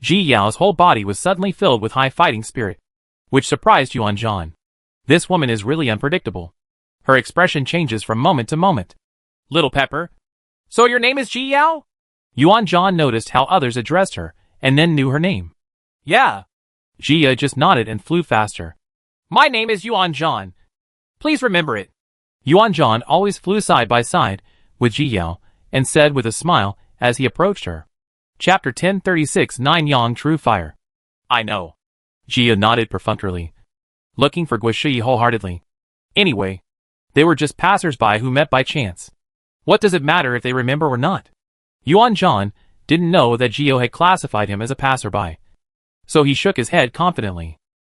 Ji Yao's whole body was suddenly filled with high fighting spirit, which surprised Yuan Zhan. This woman is really unpredictable. Her expression changes from moment to moment. Little Pepper? So your name is Ji Yao? Yuan Zhan noticed how others addressed her, and then knew her name. Yeah. Jia just nodded and flew faster. My name is Yuan Zhan. Please remember it. Yuan Zhan always flew side by side with Ji Yao, and said with a smile as he approached her. Chapter 1036 Nine Yang True Fire. I know. Jia nodded perfunctorily, looking for Guishi wholeheartedly. Anyway, they were just passers-by who met by chance. What does it matter if they remember or not? Yuan Zhan didn't know that Jio had classified him as a passerby, so he shook his head confidently.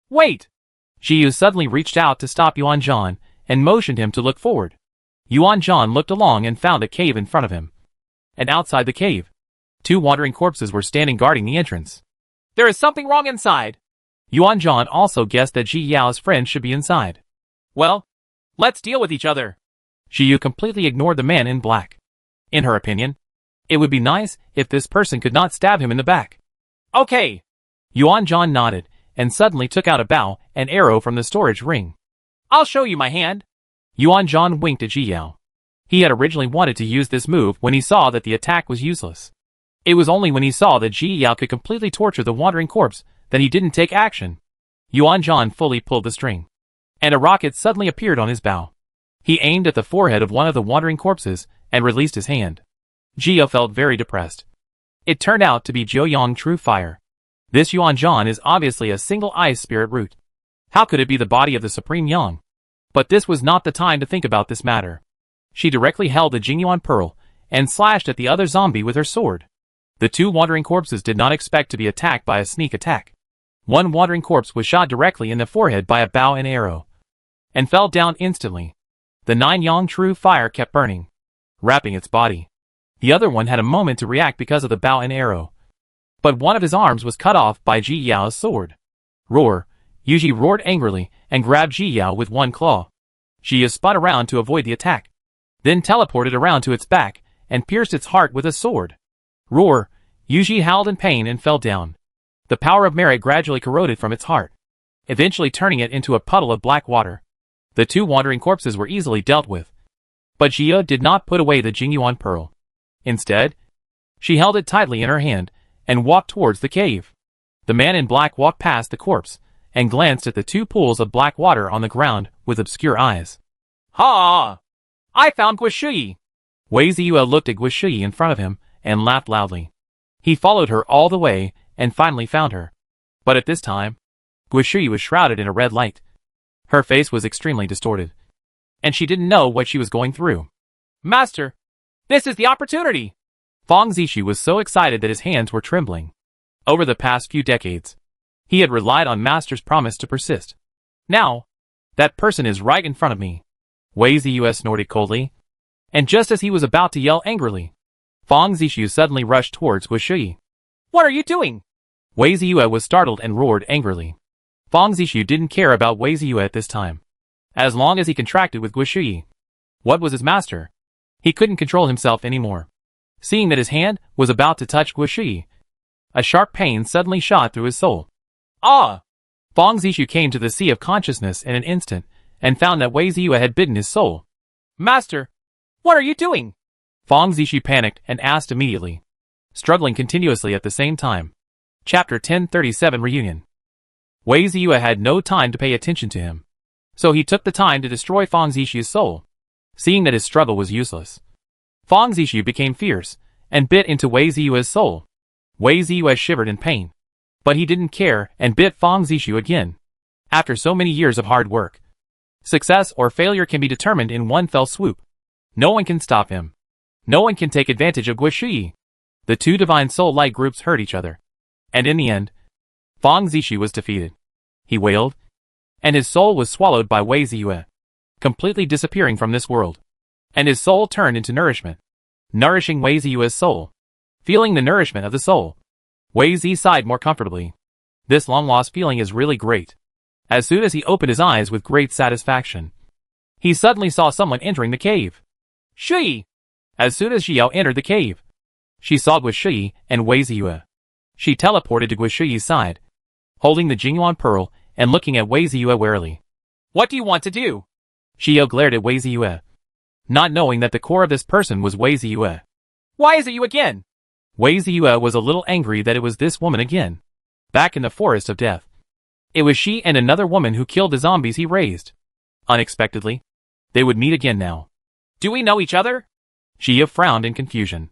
Wait! Jio suddenly reached out to stop Yuan Zhan and motioned him to look forward. Yuan Zhan looked along and found a cave in front of him. And outside the cave, 2 wandering corpses were standing guarding the entrance. There is something wrong inside. Yuan Zhan also guessed that Ji Yao's friend should be inside. Well, let's deal with each other. Yu completely ignored the man in black. In her opinion, it would be nice if this person could not stab him in the back. Okay. Yuan Zhan nodded and suddenly took out a bow and arrow from the storage ring. I'll show you my hand. Yuan Zhan winked at Ji Yao. He had originally wanted to use this move when he saw that the attack was useless. It was only when he saw that Ji Yao could completely torture the wandering corpse that he didn't take action. Yuan Zhan fully pulled the string, and a rocket suddenly appeared on his bow. He aimed at the forehead of one of the wandering corpses and released his hand. Jio felt very depressed. It turned out to be Jiuyang True Fire. This Yuan Zhan is obviously a single ice spirit root. How could it be the body of the Supreme Yang? But this was not the time to think about this matter. She directly held the Jingyuan Pearl and slashed at the other zombie with her sword. The 2 wandering corpses did not expect to be attacked by a sneak attack. One wandering corpse was shot directly in the forehead by a bow and arrow, and fell down instantly. The 9 Yang True Fire kept burning, wrapping its body. The other one had a moment to react because of the bow and arrow, but one of his arms was cut off by Ji Yao's sword. Roar! Yuji roared angrily and grabbed Ji Yao with one claw. Jia spun around to avoid the attack, then teleported around to its back and pierced its heart with a sword. Roar! Yuji howled in pain and fell down. The power of merit gradually corroded from its heart, eventually turning it into a puddle of black water. The 2 wandering corpses were easily dealt with, but Jia did not put away the Jingyuan Pearl. Instead, she held it tightly in her hand and walked towards the cave. The man in black walked past the corpse and glanced at the 2 pools of black water on the ground with obscure eyes. Ha! I found Guishui! Wei Ziyue looked at Guishui in front of him and laughed loudly. He followed her all the way and finally found her. But at this time, Guishui was shrouded in a red light. Her face was extremely distorted, and she didn't know what she was going through. Master, this is the opportunity! Fang Zishu was so excited that his hands were trembling. Over the past few decades, he had relied on Master's promise to persist. Now, that person is right in front of me. Wei Ziyue snorted coldly, and just as he was about to yell angrily, Fang Zishu suddenly rushed towards Guishui. What are you doing? Wei Ziyue was startled and roared angrily. Fang Zishu didn't care about Wei Ziyue at this time, as long as he contracted with Guishui. What was his master? He couldn't control himself anymore. Seeing that his hand was about to touch Guishi, a sharp pain suddenly shot through his soul. Ah! Fang Zishu came to the sea of consciousness in an instant, and found that Wei Ziyue had bitten his soul. Master, what are you doing? Fang Zishu panicked and asked immediately, struggling continuously at the same time. Chapter 1037 Reunion. Wei Ziyue had no time to pay attention to him, so he took the time to destroy Fang Zishu's soul. Seeing that his struggle was useless, Fang Zishu became fierce and bit into Wei Ziyue's soul. Wei Ziyue shivered in pain, but he didn't care and bit Fang Zishu again. After so many years of hard work, success or failure can be determined in one fell swoop. No one can stop him. No one can take advantage of Guishi. The two divine soul-like groups hurt each other, and in the end, Fang Zishu was defeated. He wailed, and his soul was swallowed by Wei Ziyue, completely disappearing from this world. And his soul turned into nourishment, nourishing Wei Ziyue's soul. Feeling the nourishment of the soul, Wei Zi sighed more comfortably. This long-lost feeling is really great. As soon as he opened his eyes with great satisfaction, he suddenly saw someone entering the cave. Shui! As soon as Xiao entered the cave, she saw Guishi and Wei Ziyue. She teleported to Guishi's side, holding the Jingyuan pearl and looking at Wei Ziyue warily. What do you want to do? Xiao glared at Wei Ziyue, not knowing that the core of this person was Wei Ziyue. Why is it you again? Wei Ziyue was a little angry that it was this woman again, back in the forest of death. It was she and another woman who killed the zombies he raised. Unexpectedly, they would meet again now. Do we know each other? Xiao frowned in confusion.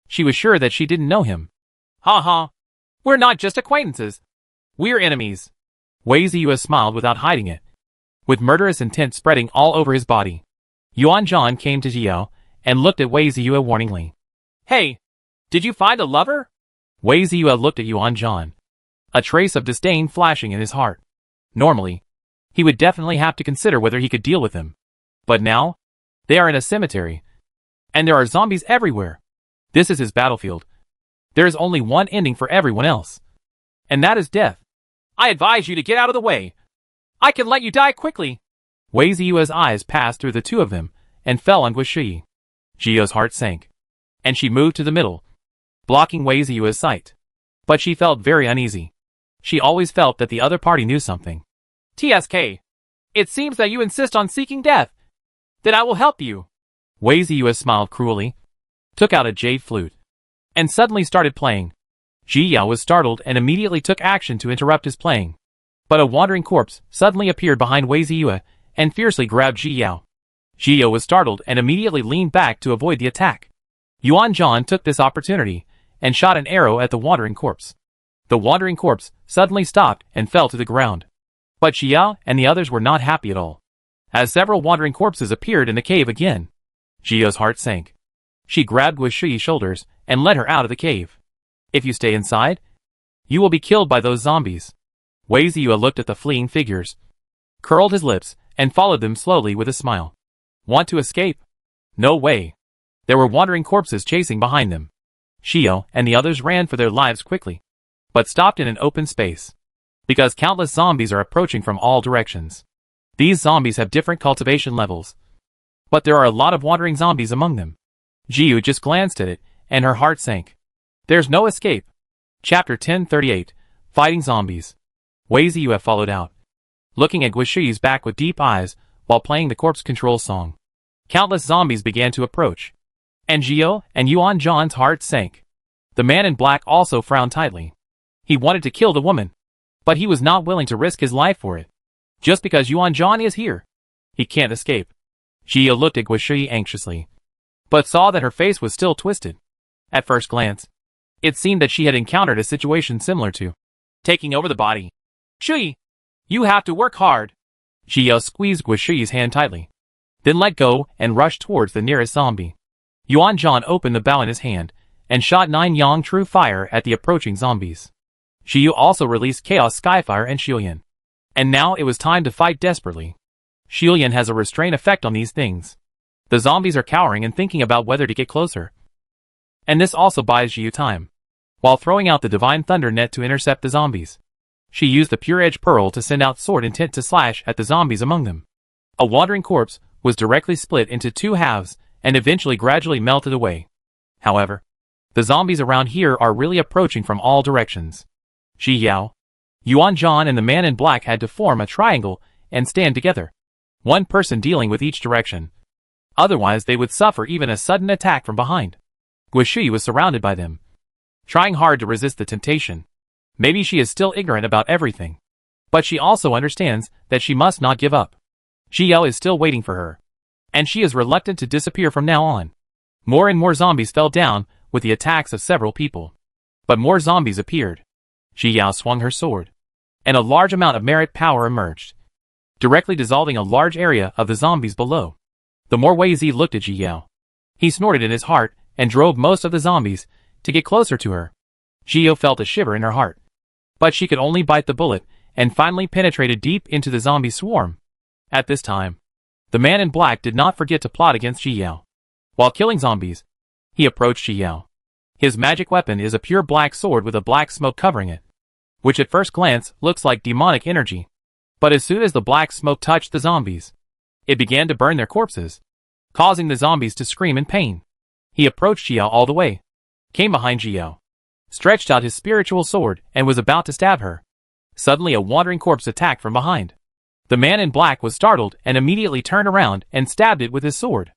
She was sure that she didn't know him. Ha ha. We're not just acquaintances. We're enemies. Wei Ziyue smiled without hiding it, with murderous intent spreading all over his body. Yuan Zhan came to Xiao and looked at Wei Ziyue warningly. Hey, did you find a lover? Wei Ziyue looked at Yuan Zhan, a trace of disdain flashing in his heart. Normally, he would definitely have to consider whether he could deal with him. But now, they are in a cemetery, and there are zombies everywhere. This is his battlefield. There is only one ending for everyone else, and that is death. I advise you to get out of the way. I can let you die quickly. Wei Ziyue's eyes passed through the two of them and fell on Guishi. Xiao's heart sank, and she moved to the middle, blocking Wei Ziyue's sight. But she felt very uneasy. She always felt that the other party knew something. TSK. It seems that you insist on seeking death. Then I will help you. Wei Ziyue smiled cruelly, took out a jade flute, and suddenly started playing. Ji Yao was startled and immediately took action to interrupt his playing. But a wandering corpse suddenly appeared behind Wei Ziyue and fiercely grabbed Ji Yao. Ji Yao was startled and immediately leaned back to avoid the attack. Yuan Zhan took this opportunity and shot an arrow at the wandering corpse. The wandering corpse suddenly stopped and fell to the ground. But Xiao and the others were not happy at all, as several wandering corpses appeared in the cave again. Xiao's heart sank. She grabbed Guishi's shoulders and led her out of the cave. If you stay inside, you will be killed by those zombies. Wei Ziyue looked at the fleeing figures, curled his lips, and followed them slowly with a smile. Want to escape? No way. There were wandering corpses chasing behind them. Xiao and the others ran for their lives quickly, but stopped in an open space, because countless zombies are approaching from all directions. These zombies have different cultivation levels, but there are a lot of wandering zombies among them. Jiu just glanced at it, and her heart sank. There's no escape. Chapter 1038, Fighting Zombies. Wei Ziyue followed out, looking at Guishi's back with deep eyes while playing the corpse control song. Countless zombies began to approach, and Jiu and Yuan Zhan's hearts sank. The man in black also frowned tightly. He wanted to kill the woman, but he was not willing to risk his life for it. Just because Yuan Zhan is here, he can't escape. Jiu looked at Guishi anxiously, but saw that her face was still twisted. At first glance, it seemed that she had encountered a situation similar to taking over the body. Shui, you have to work hard. Jiu squeezed Guishi's hand tightly, then let go and rushed towards the nearest zombie. Yuan Zhan opened the bow in his hand and shot 9 Yang True Fire at the approaching zombies. Jiu also released Chaos Skyfire and Shilian. And now it was time to fight desperately. Shilian has a restraint effect on these things. The zombies are cowering and thinking about whether to get closer. And this also buys Jiu time. While throwing out the Divine Thunder Net to intercept the zombies, she used the Pure Edge Pearl to send out sword intent to slash at the zombies among them. A wandering corpse was directly split into 2 halves and eventually gradually melted away. However, The zombies around here are really approaching from all directions. Ji Yao, Yuan Zhan and the man in black had to form a triangle and stand together. One person dealing with each direction. Otherwise they would suffer even a sudden attack from behind. Guishui was surrounded by them, trying hard to resist the temptation. Maybe she is still ignorant about everything, but she also understands that she must not give up. Ji Yao is still waiting for her, and she is reluctant to disappear from now on. More and more zombies fell down with the attacks of several people. But more zombies appeared. Ji Yao swung her sword, and a large amount of merit power emerged, directly dissolving a large area of the zombies below. The more Wei Zi looked at Ji Yao, he snorted in his heart and drove most of the zombies to get closer to her. Ji Yao felt a shiver in her heart, but she could only bite the bullet and finally penetrated deep into the zombie swarm. At this time, the man in black did not forget to plot against Ji Yao. While killing zombies, he approached Ji Yao. His magic weapon is a pure black sword with a black smoke covering it, which at first glance looks like demonic energy. But as soon as the black smoke touched the zombies, it began to burn their corpses, causing the zombies to scream in pain. He approached Ji Yao all the way, came behind Ji Yao, stretched out his spiritual sword and was about to stab her. Suddenly a wandering corpse attacked from behind. The man in black was startled and immediately turned around and stabbed it with his sword.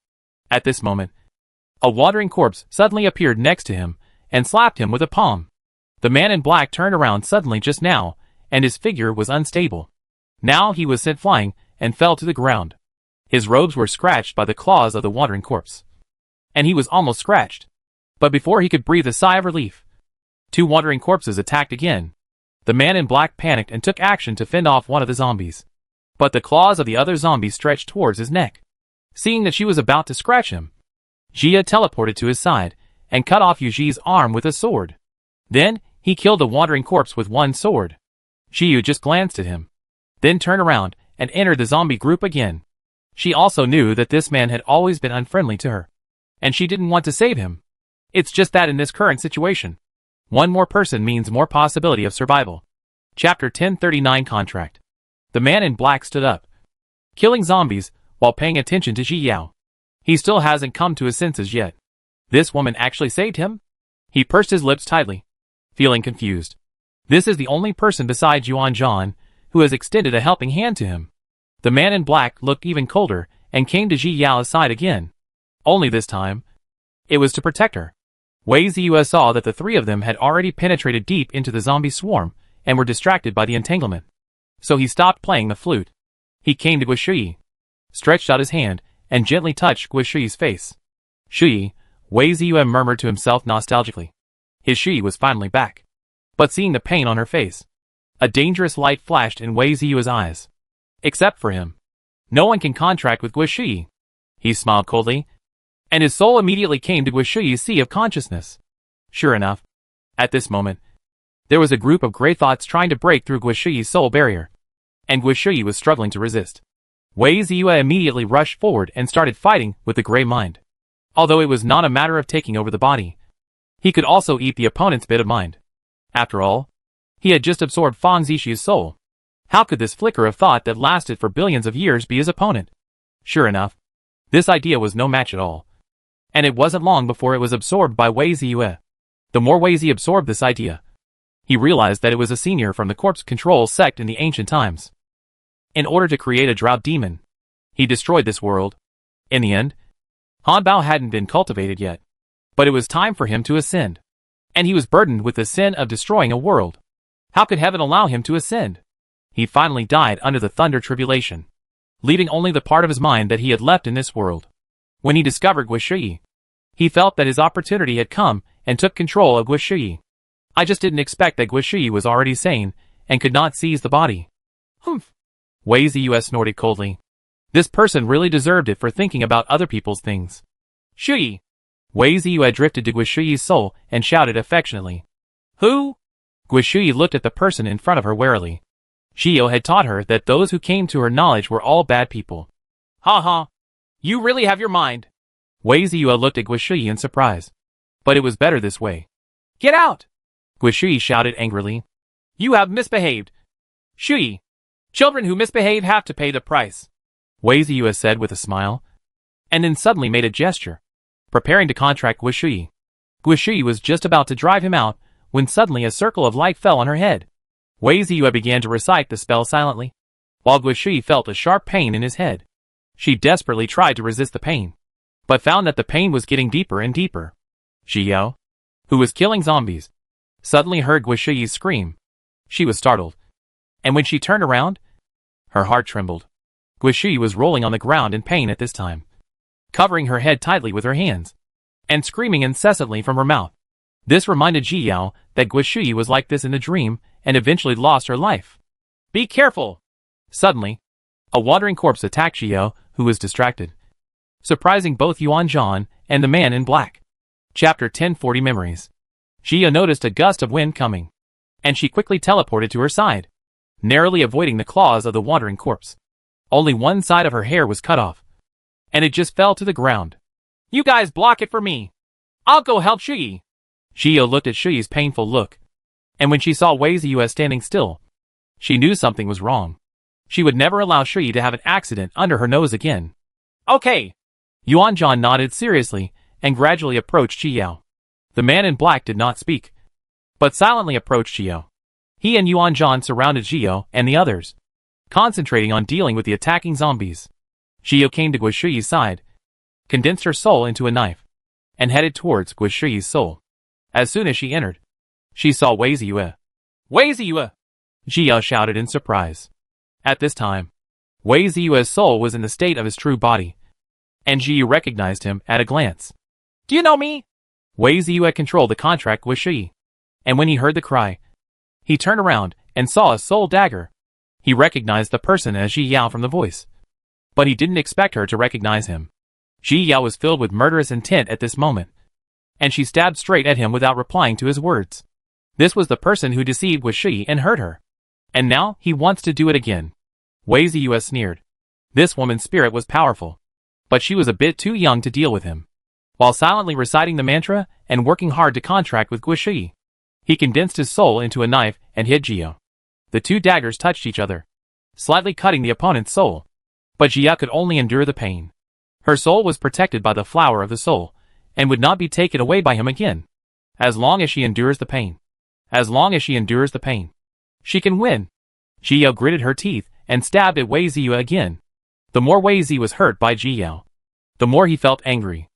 At this moment, a wandering corpse suddenly appeared next to him and slapped him with a palm. The man in black turned around suddenly just now, and his figure was unstable. Now he was sent flying and fell to the ground. His robes were scratched by the claws of the wandering corpse, and he was almost scratched. But before he could breathe a sigh of relief, two wandering corpses attacked again. The man in black panicked and took action to fend off one of the zombies. But the claws of the other zombie stretched towards his neck. Seeing that she was about to scratch him, Jia teleported to his side and cut off Yu Ji's arm with a sword. Then, he killed the wandering corpse with one sword. Jiyu just glanced at him, then turned around and entered the zombie group again. She also knew that this man had always been unfriendly to her, and she didn't want to save him. It's just that in this current situation, one more person means more possibility of survival. Chapter 1039 Contract. The man in black stood up, killing zombies while paying attention to Ji Yao. He still hasn't come to his senses yet. This woman actually saved him? He pursed his lips tightly, feeling confused. This is the only person besides Yuan Zhan who has extended a helping hand to him. The man in black looked even colder and came to Ji Yao's side again. Only this time, it was to protect her. Wei Ziyue saw that the three of them had already penetrated deep into the zombie swarm and were distracted by the entanglement. So he stopped playing the flute. He came to Guishui, stretched out his hand, and gently touched Guishui's face. Shui, Wei Ziyue murmured to himself nostalgically. His Shui was finally back. But seeing the pain on her face, a dangerous light flashed in Wei Ziyue's eyes. Except for him, no one can contract with Guishui. He smiled coldly, and his soul immediately came to Guishui's sea of consciousness. Sure enough, at this moment, there was a group of grey thoughts trying to break through Guishui's soul barrier, and Guishui was struggling to resist. Wei Ziyue immediately rushed forward and started fighting with the grey mind. Although it was not a matter of taking over the body, he could also eat the opponent's bit of mind. After all, he had just absorbed Fang Zishi's soul. How could this flicker of thought that lasted for billions of years be his opponent? Sure enough, this idea was no match at all. And it wasn't long before it was absorbed by Wei Ziyue. The more Wei Zi absorbed this idea, he realized that it was a senior from the corpse control sect in the ancient times. In order to create a drought demon, he destroyed this world. In the end, Hanbao hadn't been cultivated yet, but it was time for him to ascend. And he was burdened with the sin of destroying a world. How could heaven allow him to ascend? He finally died under the thunder tribulation, leaving only the part of his mind that he had left in this world. When he discovered Guishui, he felt that his opportunity had come and took control of Guishui. I just didn't expect that Guishui was already sane and could not seize the body. Humph. Wei Ziyue snorted coldly. This person really deserved it for thinking about other people's things. Shui! Wei Ziyue drifted to Guishui's soul and shouted affectionately. Who? Guishui looked at the person in front of her warily. Shio had taught her that those who came to her knowledge were all bad people. Ha ha! You really have your mind. Wei Ziyue looked at Guishui in surprise. But it was better this way. Get out! Guishui shouted angrily. You have misbehaved. Shui! Children who misbehave have to pay the price. Wei Ziyue said with a smile, and then suddenly made a gesture, preparing to contract Guishui. Guishui was just about to drive him out, when suddenly a circle of light fell on her head. Wei Ziyue began to recite the spell silently, while Guishui felt a sharp pain in his head. She desperately tried to resist the pain, but found that the pain was getting deeper and deeper. Ziyao, who was killing zombies, suddenly heard Guishui scream. She was startled, and when she turned around, her heart trembled. Guishui was rolling on the ground in pain at this time, covering her head tightly with her hands, and screaming incessantly from her mouth. This reminded Ziyao that Guishui was like this in the dream and eventually lost her life. Be careful! Suddenly, a wandering corpse attacked Ziyao, who was distracted, surprising both Yuan Zhan and the man in black. Chapter 1040 Memories. Ziyao noticed a gust of wind coming, and she quickly teleported to her side, narrowly avoiding the claws of the wandering corpse. Only one side of her hair was cut off, and it just fell to the ground. You guys block it for me. I'll go help Shuyi. Ziyao looked at Shuyi's painful look, and when she saw Wei Ziyue standing still, she knew something was wrong. She would never allow Shuyi to have an accident under her nose again. Okay. Yuan Zhan nodded seriously and gradually approached Ziyao. The man in black did not speak, but silently approached Ziyao. He and Yuan Zhan surrounded Ziyao and the others, concentrating on dealing with the attacking zombies. Ziyao came to Guishui's side, condensed her soul into a knife, and headed towards Guishui's soul. As soon as she entered, she saw Wei Ziyue. Wei Ziyue! Ziyao shouted in surprise. At this time, Wei Ziyue's soul was in the state of his true body, and Ziyao recognized him at a glance. Do you know me? Wei Ziyue controlled the contract with Shui, and when he heard the cry, he turned around and saw a soul dagger. He recognized the person as Ji Yao from the voice, but he didn't expect her to recognize him. Ji Yao was filled with murderous intent at this moment, and she stabbed straight at him without replying to his words. This was the person who deceived Guishui and hurt her, and now he wants to do it again. Wei Ziyue sneered. This woman's spirit was powerful, but she was a bit too young to deal with him. While silently reciting the mantra and working hard to contract with Guishui, he condensed his soul into a knife and hit Ziyao. The two daggers touched each other, slightly cutting the opponent's soul, but Ziyao could only endure the pain. Her soul was protected by the flower of the soul, and would not be taken away by him again. As long as she endures the pain. As long as she endures the pain, she can win. Ziyao gritted her teeth and stabbed at Wei Ziyue again. The more Wei Zi was hurt by Ziyao, the more he felt angry.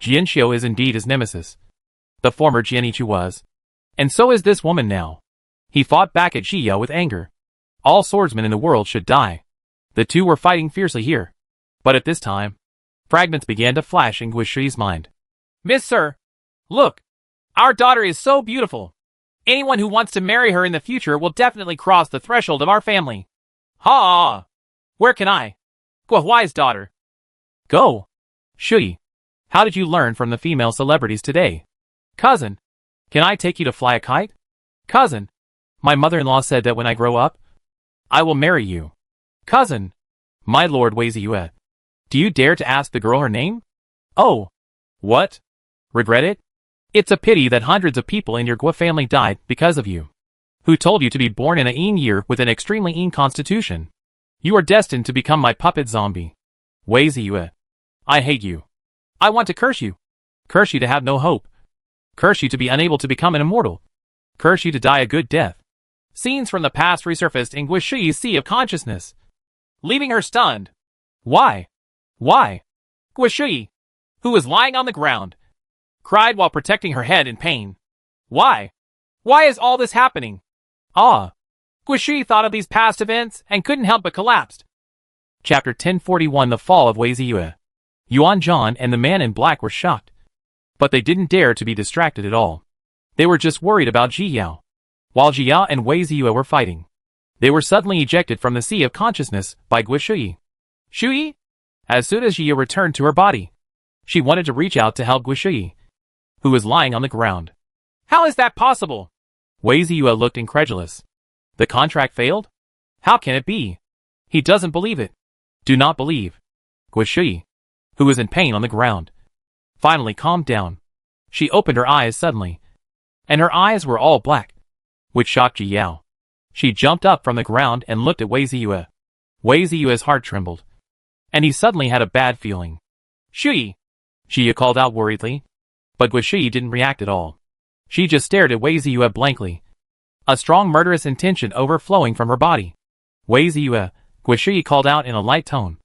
Jianxiu is indeed his nemesis. The former Jianichu was. And so is this woman now. He fought back at Ziyao with anger. All swordsmen in the world should die. The two were fighting fiercely here. But at this time, fragments began to flash in Guishui's mind. Miss Sir, look, our daughter is so beautiful. Anyone who wants to marry her in the future will definitely cross the threshold of our family. Ha! Where can I? Guohuai's daughter. Go. Shui, how did you learn from the female celebrities today? Cousin, can I take you to fly a kite? Cousin, my mother-in-law said that when I grow up, I will marry you. Cousin, my lord Wei Ziyue, do you dare to ask the girl her name? Oh, what? Regret it? It's a pity that hundreds of people in your Guo family died because of you. Who told you to be born in a Yin year with an extremely Yin constitution? You are destined to become my puppet zombie. Wei Ziyue, I hate you. I want to curse you. Curse you to have no hope. Curse you to be unable to become an immortal. Curse you to die a good death. Scenes from the past resurfaced in Guishui's sea of consciousness, leaving her stunned. Why? Why? Guishui, who was lying on the ground, cried while protecting her head in pain. Why? Why is all this happening? Ah! Guishui thought of these past events and couldn't help but collapsed. Chapter 1041 The Fall of Wei Ziyue. Yuan Zhan and the man in black were shocked, but they didn't dare to be distracted at all. They were just worried about Ziyao. While Ziyao and Wei Ziyue were fighting, they were suddenly ejected from the sea of consciousness by Guishui. Shui? As soon as Ziyao returned to her body, she wanted to reach out to help Guishui, who was lying on the ground. How is that possible? Wei Ziyue looked incredulous. The contract failed? How can it be? He doesn't believe it. Do not believe. Guishui, who was in pain on the ground, finally calmed down. She opened her eyes suddenly, and her eyes were all black, which shocked Ji Yao. She jumped up from the ground and looked at Wei Ziyue. Wei Ziyue's heart trembled, and he suddenly had a bad feeling. Shui! Jia called out worriedly. But Guishi didn't react at all. She just stared at Wei Ziyue blankly, a strong murderous intention overflowing from her body. Wei Ziyue, Guishi called out in a light tone.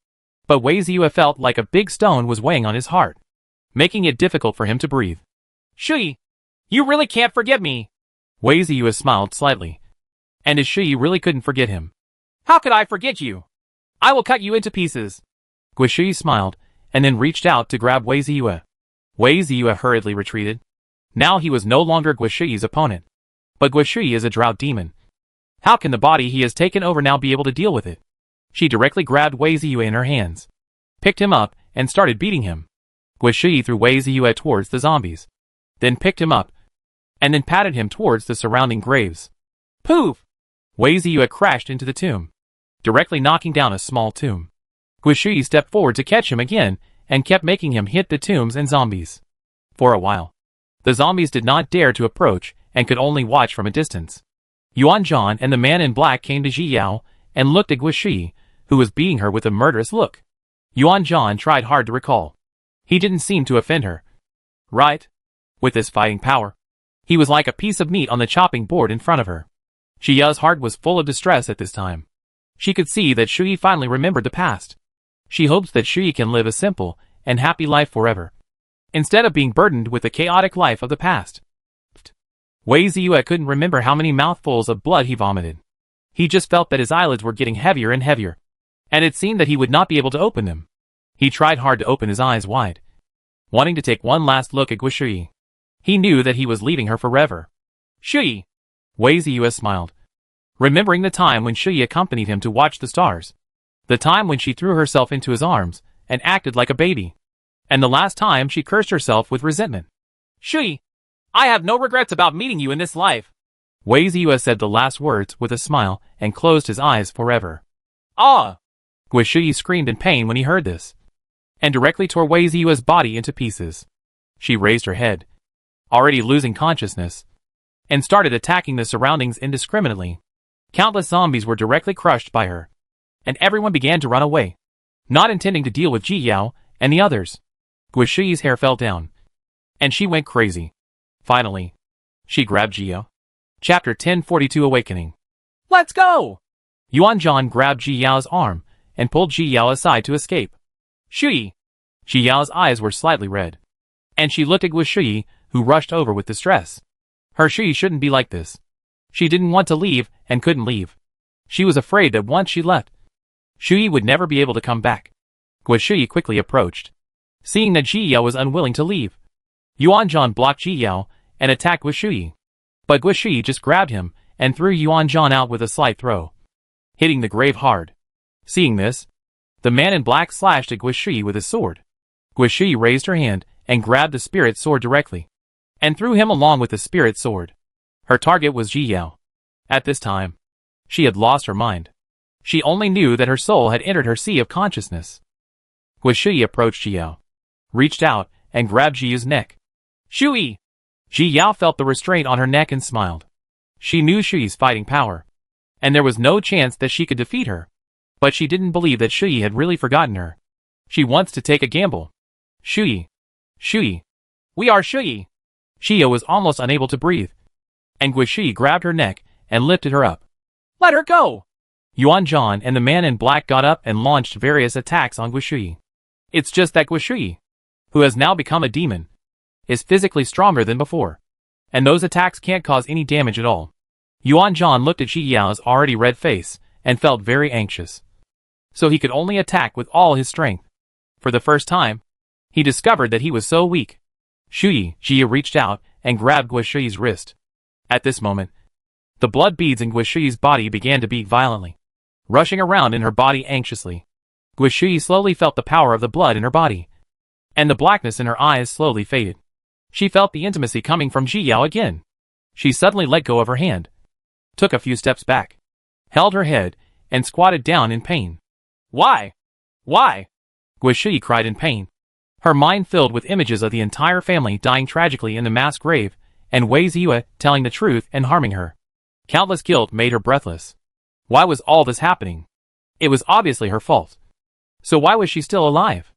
But Wei Ziyue felt like a big stone was weighing on his heart, making it difficult for him to breathe. Shui, you really can't forget me. Wei Ziyue smiled slightly. And as Shui really couldn't forget him. How could I forget you? I will cut you into pieces. Guishi smiled, and then reached out to grab Wei Ziyue. Wei Ziyue hurriedly retreated. Now he was no longer Guishi's opponent. But Guishi is a drought demon. How can the body he has taken over now be able to deal with it? She directly grabbed Wei Ziyue in her hands, picked him up, and started beating him. Guishi threw Wei Ziyue towards the zombies, then picked him up, and then patted him towards the surrounding graves. Poof! Wei Ziyue crashed into the tomb, directly knocking down a small tomb. Guishi stepped forward to catch him again, and kept making him hit the tombs and zombies. For a while, the zombies did not dare to approach, and could only watch from a distance. Yuan Zhan and the man in black came to Ji Yao, and looked at Guishi, who was beating her with a murderous look. Yuan Zhan tried hard to recall. He didn't seem to offend her. Right? With his fighting power, he was like a piece of meat on the chopping board in front of her. Ji Yao's heart was full of distress at this time. She could see that Shui finally remembered the past. She hopes that Shui can live a simple and happy life forever, instead of being burdened with the chaotic life of the past. Wei Ziyue couldn't remember how many mouthfuls of blood he vomited. He just felt that his eyelids were getting heavier and heavier, and it seemed that he would not be able to open them. He tried hard to open his eyes wide, wanting to take one last look at Guishi. He knew that he was leaving her forever. Shui! Wei Ziyue smiled, remembering the time when Shui accompanied him to watch the stars, the time when she threw herself into his arms and acted like a baby, and the last time she cursed herself with resentment. Shui! I have no regrets about meeting you in this life. Wei Ziyue said the last words with a smile and closed his eyes forever. Ah! Guishi screamed in pain when he heard this, and directly tore Wei Ziyue's body into pieces. She raised her head, already losing consciousness, and started attacking the surroundings indiscriminately. Countless zombies were directly crushed by her, and everyone began to run away, not intending to deal with Ji Yao and the others. Guishi's hair fell down, and she went crazy. Finally, she grabbed Ji Yao. Chapter 1042 Awakening. Let's go! Yuan Zhan grabbed Ji Yao's arm and pulled Ji Yao aside to escape. Shui! Ji Yao's eyes were slightly red, and she looked at Guishi, who rushed over with distress. Her Shui shouldn't be like this. She didn't want to leave and couldn't leave. She was afraid that once she left, Shui would never be able to come back. Guishi quickly approached, seeing that Ji Yao was unwilling to leave. Yuan Zhan blocked Ji Yao and attacked Guishi. But Guishi just grabbed him and threw Yuan Zhan out with a slight throw, hitting the grave hard. Seeing this, the man in black slashed at Guishi with his sword. Guishi raised her hand and grabbed the spirit sword directly, and threw him along with the spirit sword. Her target was Ji Yao. At this time, she had lost her mind. She only knew that her soul had entered her sea of consciousness. Guishi approached Ji Yao, reached out, and grabbed Ji Yao's neck. Shui! Ji Yao felt the restraint on her neck and smiled. She knew Shui's fighting power, and there was no chance that she could defeat her. But she didn't believe that Shui had really forgotten her. She wants to take a gamble. Shui! Shui! We are Shui! Ji Yao was almost unable to breathe, and Guishi grabbed her neck and lifted her up. Let her go! Yuan Zhan and the man in black got up and launched various attacks on Guishi. It's just that Guishi, who has now become a demon, is physically stronger than before, and those attacks can't cause any damage at all. Yuan Zhan looked at Ji Yao's already red face and felt very anxious. So he could only attack with all his strength. For the first time, he discovered that he was so weak. Ji Yao reached out and grabbed Guishi's wrist. At this moment, the blood beads in Guishi's body began to beat violently, rushing around in her body anxiously. Guishi slowly felt the power of the blood in her body, and the blackness in her eyes slowly faded. She felt the intimacy coming from Ji Yao again. She suddenly let go of her hand, took a few steps back, held her head, and squatted down in pain. Why? Why? Guishi cried in pain, her mind filled with images of the entire family dying tragically in the mass grave, and Wei Ziyue telling the truth and harming her. Countless guilt made her breathless. Why was all this happening? It was obviously her fault. So why was she still alive?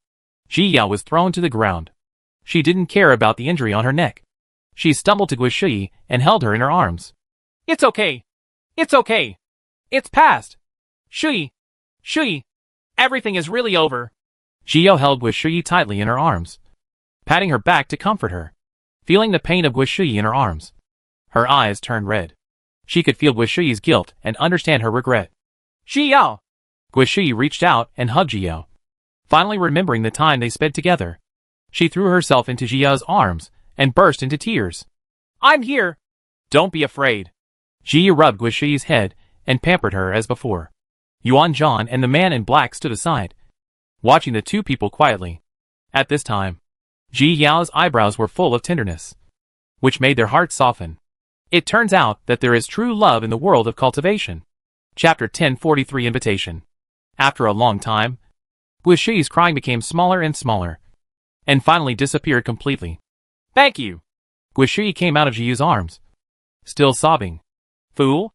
Ji Yao was thrown to the ground. She didn't care about the injury on her neck. She stumbled to Guishui and held her in her arms. It's okay. It's okay. It's past. Shui. Shui. Everything is really over. Gio held Guishui tightly in her arms, patting her back to comfort her, feeling the pain of Guishui in her arms. Her eyes turned red. She could feel Guishui's guilt and understand her regret. Xiao. Guishui reached out and hugged Gio. Finally remembering the time they spent together, she threw herself into Jia's arms and burst into tears. I'm here. Don't be afraid. Jia rubbed Guishui's head and pampered her as before. Yuan Zhan and the man in black stood aside, watching the two people quietly. At this time, Ji Yao's eyebrows were full of tenderness, which made their hearts soften. It turns out that there is true love in the world of cultivation. Chapter 1043 Invitation. After a long time, Guishui's crying became smaller and smaller, and finally disappeared completely. Thank you. Guishui came out of Jiu's arms, still sobbing. Fool.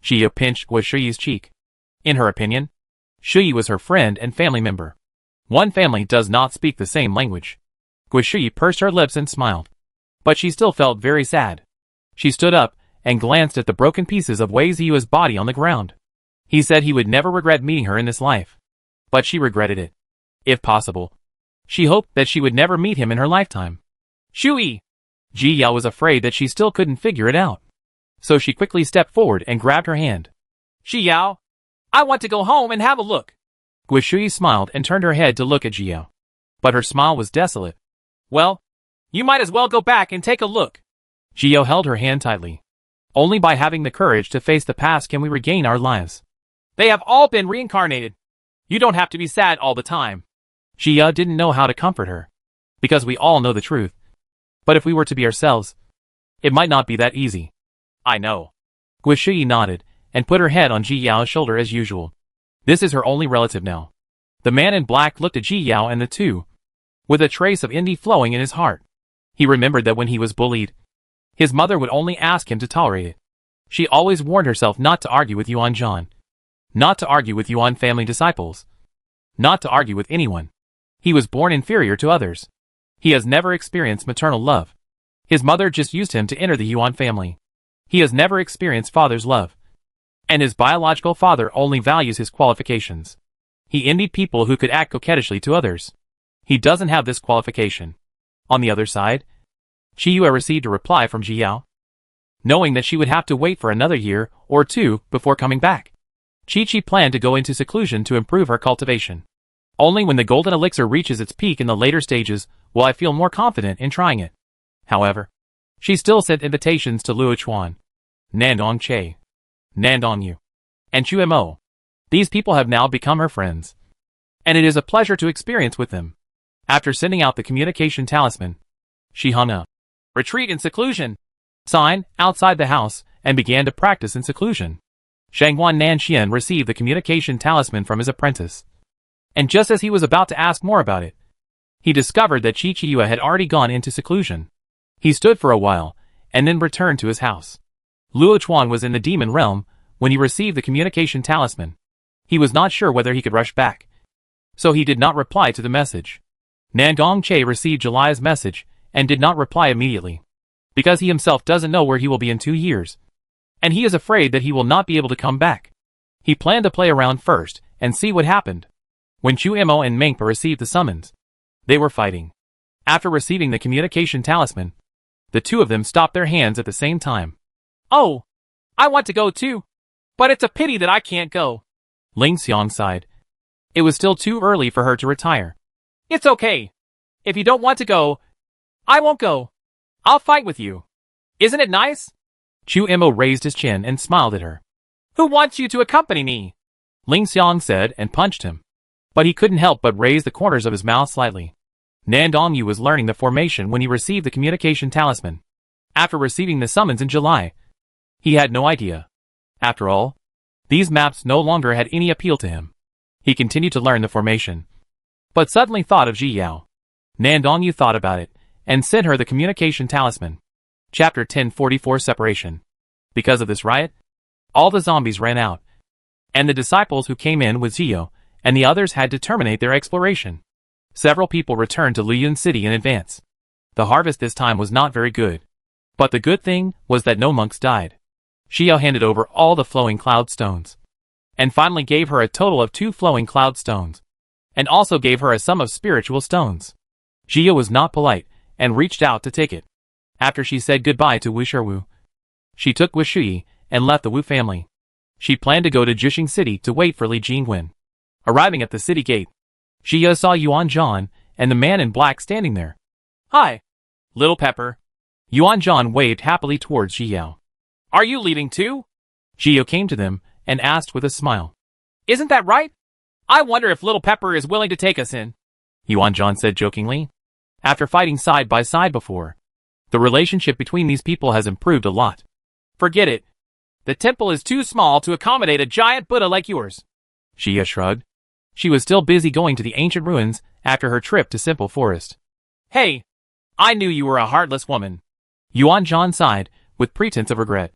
Jia pinched Guishui's cheek. In her opinion, Shui was her friend and family member. One family does not speak the same language. Guishui pursed her lips and smiled. But she still felt very sad. She stood up and glanced at the broken pieces of Wei Ziyu's body on the ground. He said he would never regret meeting her in this life. But she regretted it. If possible, she hoped that she would never meet him in her lifetime. Shui. Ji Yao was afraid that she still couldn't figure it out. So she quickly stepped forward and grabbed her hand. Xiao. I want to go home and have a look. Guishui smiled and turned her head to look at Jiao. But her smile was desolate. Well, you might as well go back and take a look. Jiao held her hand tightly. Only by having the courage to face the past can we regain our lives. They have all been reincarnated. You don't have to be sad all the time. Jia didn't know how to comfort her, because we all know the truth. But if we were to be ourselves, it might not be that easy. I know. Guishui nodded and put her head on Ji Yao's shoulder as usual. This is her only relative now. The man in black looked at Ji Yao and the two, with a trace of envy flowing in his heart. He remembered that when he was bullied, his mother would only ask him to tolerate it. She always warned herself not to argue with Yuan Zhan, not to argue with Yuan family disciples, not to argue with anyone. He was born inferior to others. He has never experienced maternal love. His mother just used him to enter the Yuan family. He has never experienced father's love. And his biological father only values his qualifications. He envied people who could act coquettishly to others. He doesn't have this qualification. On the other side, Qiyue received a reply from Ji Yao, knowing that she would have to wait for another year or two before coming back. Chi planned to go into seclusion to improve her cultivation. Only when the golden elixir reaches its peak in the later stages will I feel more confident in trying it. However, she still sent invitations to Luo Chuan, Nandong Che, Nandong Yu, and Chu Mo. These people have now become her friends, and it is a pleasure to experience with them. After sending out the communication talisman, she hung up. Retreat in seclusion Sign outside the house and began to practice in seclusion. Shangguan Nanxian received the communication talisman from his apprentice. And just as he was about to ask more about it, he discovered that Qiyue had already gone into seclusion. He stood for a while, and then returned to his house. Luo Chuan was in the demon realm when he received the communication talisman. He was not sure whether he could rush back, so he did not reply to the message. Nandong Che received July's message and did not reply immediately, because he himself doesn't know where he will be in 2 years, and he is afraid that he will not be able to come back. He planned to play around first and see what happened. When Chu Mo and Mengpa received the summons, they were fighting. After receiving the communication talisman, the two of them stopped their hands at the same time. Oh, I want to go too, but it's a pity that I can't go. Ling Xiang sighed. It was still too early for her to retire. It's okay. If you don't want to go, I won't go. I'll fight with you. Isn't it nice? Chu Mo raised his chin and smiled at her. Who wants you to accompany me? Ling Xiang said and punched him. But he couldn't help but raise the corners of his mouth slightly. Nandong Yu was learning the formation when he received the communication talisman. After receiving the summons in July, he had no idea. After all, these maps no longer had any appeal to him. He continued to learn the formation, but suddenly thought of Ji Yao. Nandong Yu thought about it and sent her the communication talisman. Chapter 1044 Separation. Because of this riot, all the zombies ran out, and the disciples who came in with Zio and the others had to terminate their exploration. Several people returned to Liyun City in advance. The harvest this time was not very good. But the good thing was that no monks died. Xiao handed over all the flowing cloud stones, and finally gave her a total of 2 flowing cloud stones, and also gave her a sum of spiritual stones. Xiao was not polite, and reached out to take it. After she said goodbye to Wu Shiwu, she took Wu Shui and left the Wu family. She planned to go to Jishing City to wait for Li Jingwen. Arriving at the city gate, Xiao saw Yuan Zhan and the man in black standing there. Hi, little pepper. Yuan Zhan waved happily towards Xiao. Are you leaving too? Xiao came to them and asked with a smile. Isn't that right? I wonder if little pepper is willing to take us in. Yuan Zhan said jokingly. After fighting side by side before, the relationship between these people has improved a lot. Forget it. The temple is too small to accommodate a giant Buddha like yours. Xiao shrugged. She was still busy going to the ancient ruins after her trip to Simple Forest. Hey, I knew you were a heartless woman. Yuan Zhan sighed with pretense of regret.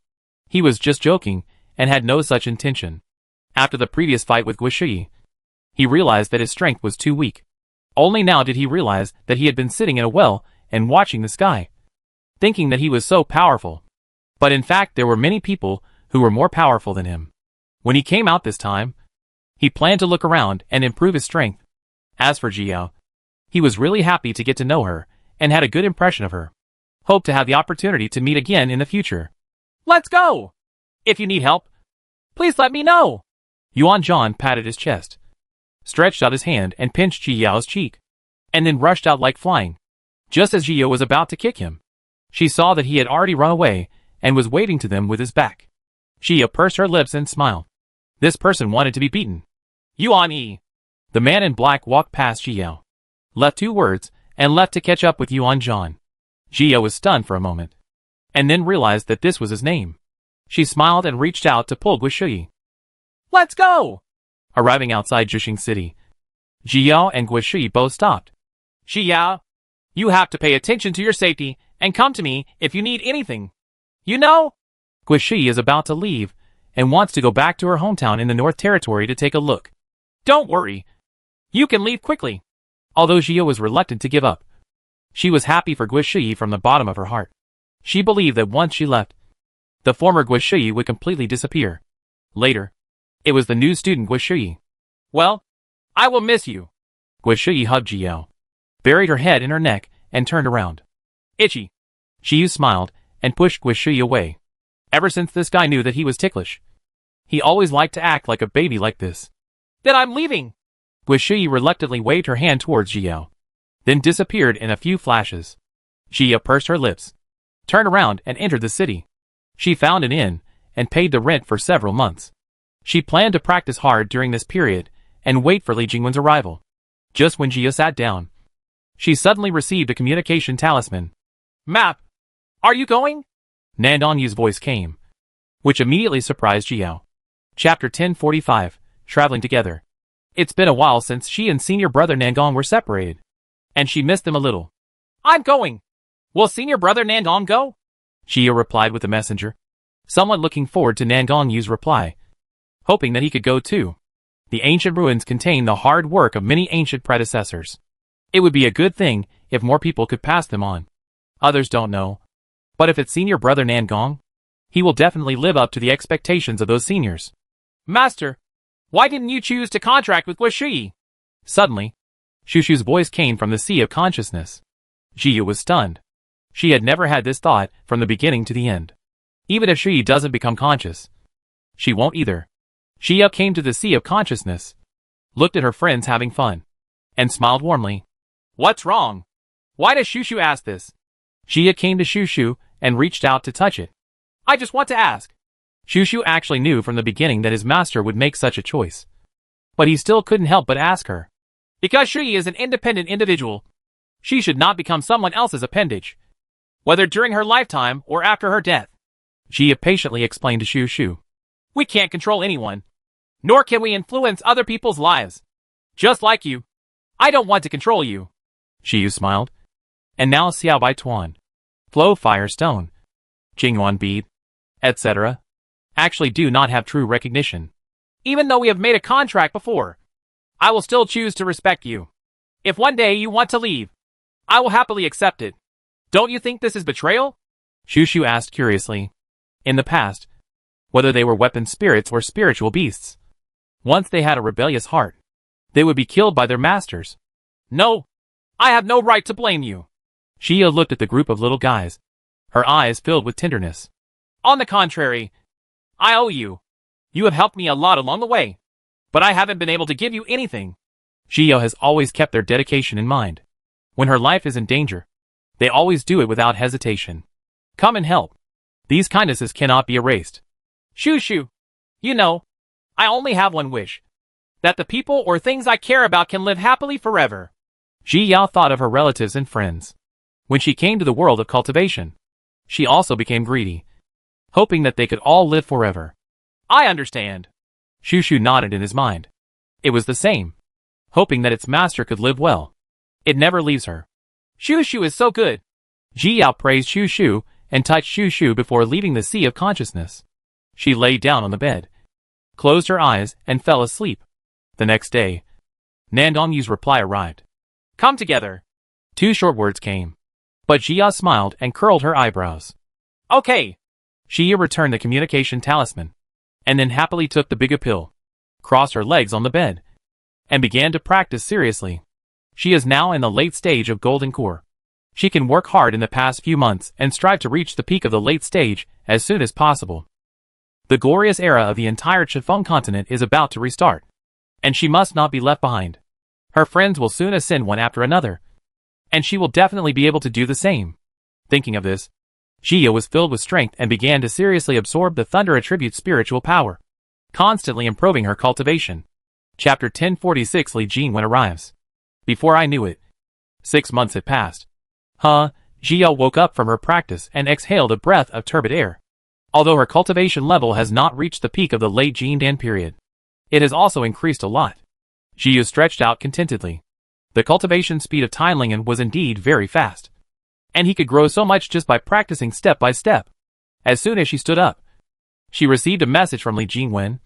He was just joking and had no such intention. After the previous fight with Gui Shi, he realized that his strength was too weak. Only now did he realize that he had been sitting in a well and watching the sky, thinking that he was so powerful. But in fact there were many people who were more powerful than him. When he came out this time, he planned to look around and improve his strength. As for Xiao, he was really happy to get to know her and had a good impression of her. Hoped to have the opportunity to meet again in the future. Let's go! If you need help, please let me know. Yuan Zhan patted his chest, stretched out his hand and pinched Xiao's cheek, and then rushed out like flying. Just as Xiao was about to kick him, she saw that he had already run away and was waving to them with his back. Xiao pursed her lips and smiled. This person wanted to be beaten. Yuan Yi. The man in black walked past Xiao, left 2 words, and left to catch up with Yuan Zhan. Xiao was stunned for a moment, and then realized that this was his name. She smiled and reached out to pull Gui Shui. Let's go! Arriving outside Jishing City, Xiao and Gui Shui both stopped. Xiao, you have to pay attention to your safety and come to me if you need anything. You know? Gui Shui is about to leave and wants to go back to her hometown in the North Territory to take a look. Don't worry. You can leave quickly. Although Xiao was reluctant to give up, she was happy for Gui Shui from the bottom of her heart. She believed that once she left, the former Gui Shui would completely disappear. Later, it was the new student Gui Shui. Well, I will miss you. Gui Shui hugged Xiao, buried her head in her neck, and turned around. Itchy. Xiao smiled and pushed Gui Shui away. Ever since this guy knew that he was ticklish, he always liked to act like a baby like this. Then I'm leaving. Gui Shui reluctantly waved her hand towards Xiao, then disappeared in a few flashes. Xiao pursed her lips, turned around and entered the city. She found an inn and paid the rent for several months. She planned to practice hard during this period and wait for Li Jingwen's arrival. Just when Xiao sat down, she suddenly received a communication talisman. Map, are you going? Nandong Yu's voice came, which immediately surprised Xiao. Chapter 1045, Traveling Together. It's been a while since she and senior brother Nandong were separated, and she missed them a little. I'm going. Will senior brother Nandong go? Xiao replied with the messenger, somewhat looking forward to Nandong Yu's reply, hoping that he could go too. The ancient ruins contain the hard work of many ancient predecessors. It would be a good thing if more people could pass them on. Others don't know, but if it's senior brother Nandong, he will definitely live up to the expectations of those seniors. Master, why didn't you choose to contract with Gui Shui? Suddenly, Shushu's voice came from the sea of consciousness. Xiao was stunned. She had never had this thought from the beginning to the end. Even if Shui doesn't become conscious, she won't either. Xiao came to the sea of consciousness, looked at her friends having fun, and smiled warmly. What's wrong? Why does Shushu ask this? Xiao came to Shushu and reached out to touch it. I just want to ask. Shushu actually knew from the beginning that his master would make such a choice, but he still couldn't help but ask her. Because Shui is an independent individual, she should not become someone else's appendage, whether during her lifetime or after her death. Xiao patiently explained to Shushu. We can't control anyone, nor can we influence other people's lives. Just like you, I don't want to control you. Xiao smiled. And now Xiao Bai Tuan, Flow Fire Stone, Jingyuan Bead, etc. actually do not have true recognition. Even though we have made a contract before, I will still choose to respect you. If one day you want to leave, I will happily accept it. Don't you think this is betrayal? Shushu asked curiously. In the past, whether they were weapon spirits or spiritual beasts, once they had a rebellious heart, they would be killed by their masters. No, I have no right to blame you. Shia looked at the group of little guys, her eyes filled with tenderness. On the contrary, I owe you. You have helped me a lot along the way, but I haven't been able to give you anything. Shio has always kept their dedication in mind. When her life is in danger, they always do it without hesitation. Come and help. These kindnesses cannot be erased. Shushu, you know, I only have one wish. That the people or things I care about can live happily forever. Ji Yao thought of her relatives and friends. When she came to the world of cultivation, she also became greedy, hoping that they could all live forever. I understand. Shushu nodded in his mind. It was the same, hoping that its master could live well. It never leaves her. Shushu is so good. Ji Yao praised Shushu and touched Shushu before leaving the sea of consciousness. She lay down on the bed, closed her eyes, and fell asleep. The next day, Nandong reply arrived. Come together. 2 short words came. But Jia smiled and curled her eyebrows. Okay. Shia returned the communication talisman, and then happily took the bigger pill, crossed her legs on the bed, and began to practice seriously. She is now in the late stage of Golden Core. She can work hard in the past few months and strive to reach the peak of the late stage as soon as possible. The glorious era of the entire Chifeng continent is about to restart, and she must not be left behind. Her friends will soon ascend one after another, and she will definitely be able to do the same. Thinking of this, Jia was filled with strength and began to seriously absorb the Thunder Attribute spiritual power, constantly improving her cultivation. Chapter 1046 Li Jinwen arrives. Before I knew it, 6 months had passed. Jia woke up from her practice and exhaled a breath of turbid air. Although her cultivation level has not reached the peak of the late Jindan period, it has also increased a lot. Jia stretched out contentedly. The cultivation speed of Tianlingen was indeed very fast, and he could grow so much just by practicing step by step. As soon as she stood up, she received a message from Li Jinwen,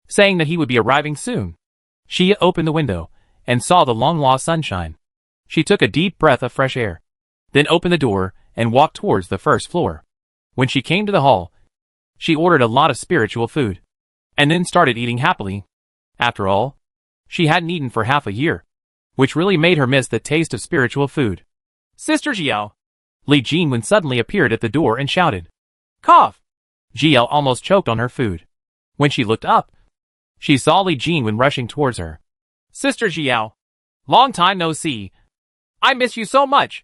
saying that he would be arriving soon. Xia opened the window and saw the long-lost sunshine. She took a deep breath of fresh air, then opened the door and walked towards the first floor. When she came to the hall, she ordered a lot of spiritual food, and then started eating happily. After all, she hadn't eaten for half a year, which really made her miss the taste of spiritual food. Sister Jiao. Li Jinwen suddenly appeared at the door and shouted. Cough! Jiao almost choked on her food. When she looked up, she saw Li Jinwen rushing towards her. Sister Jiao. Long time no see. I miss you so much.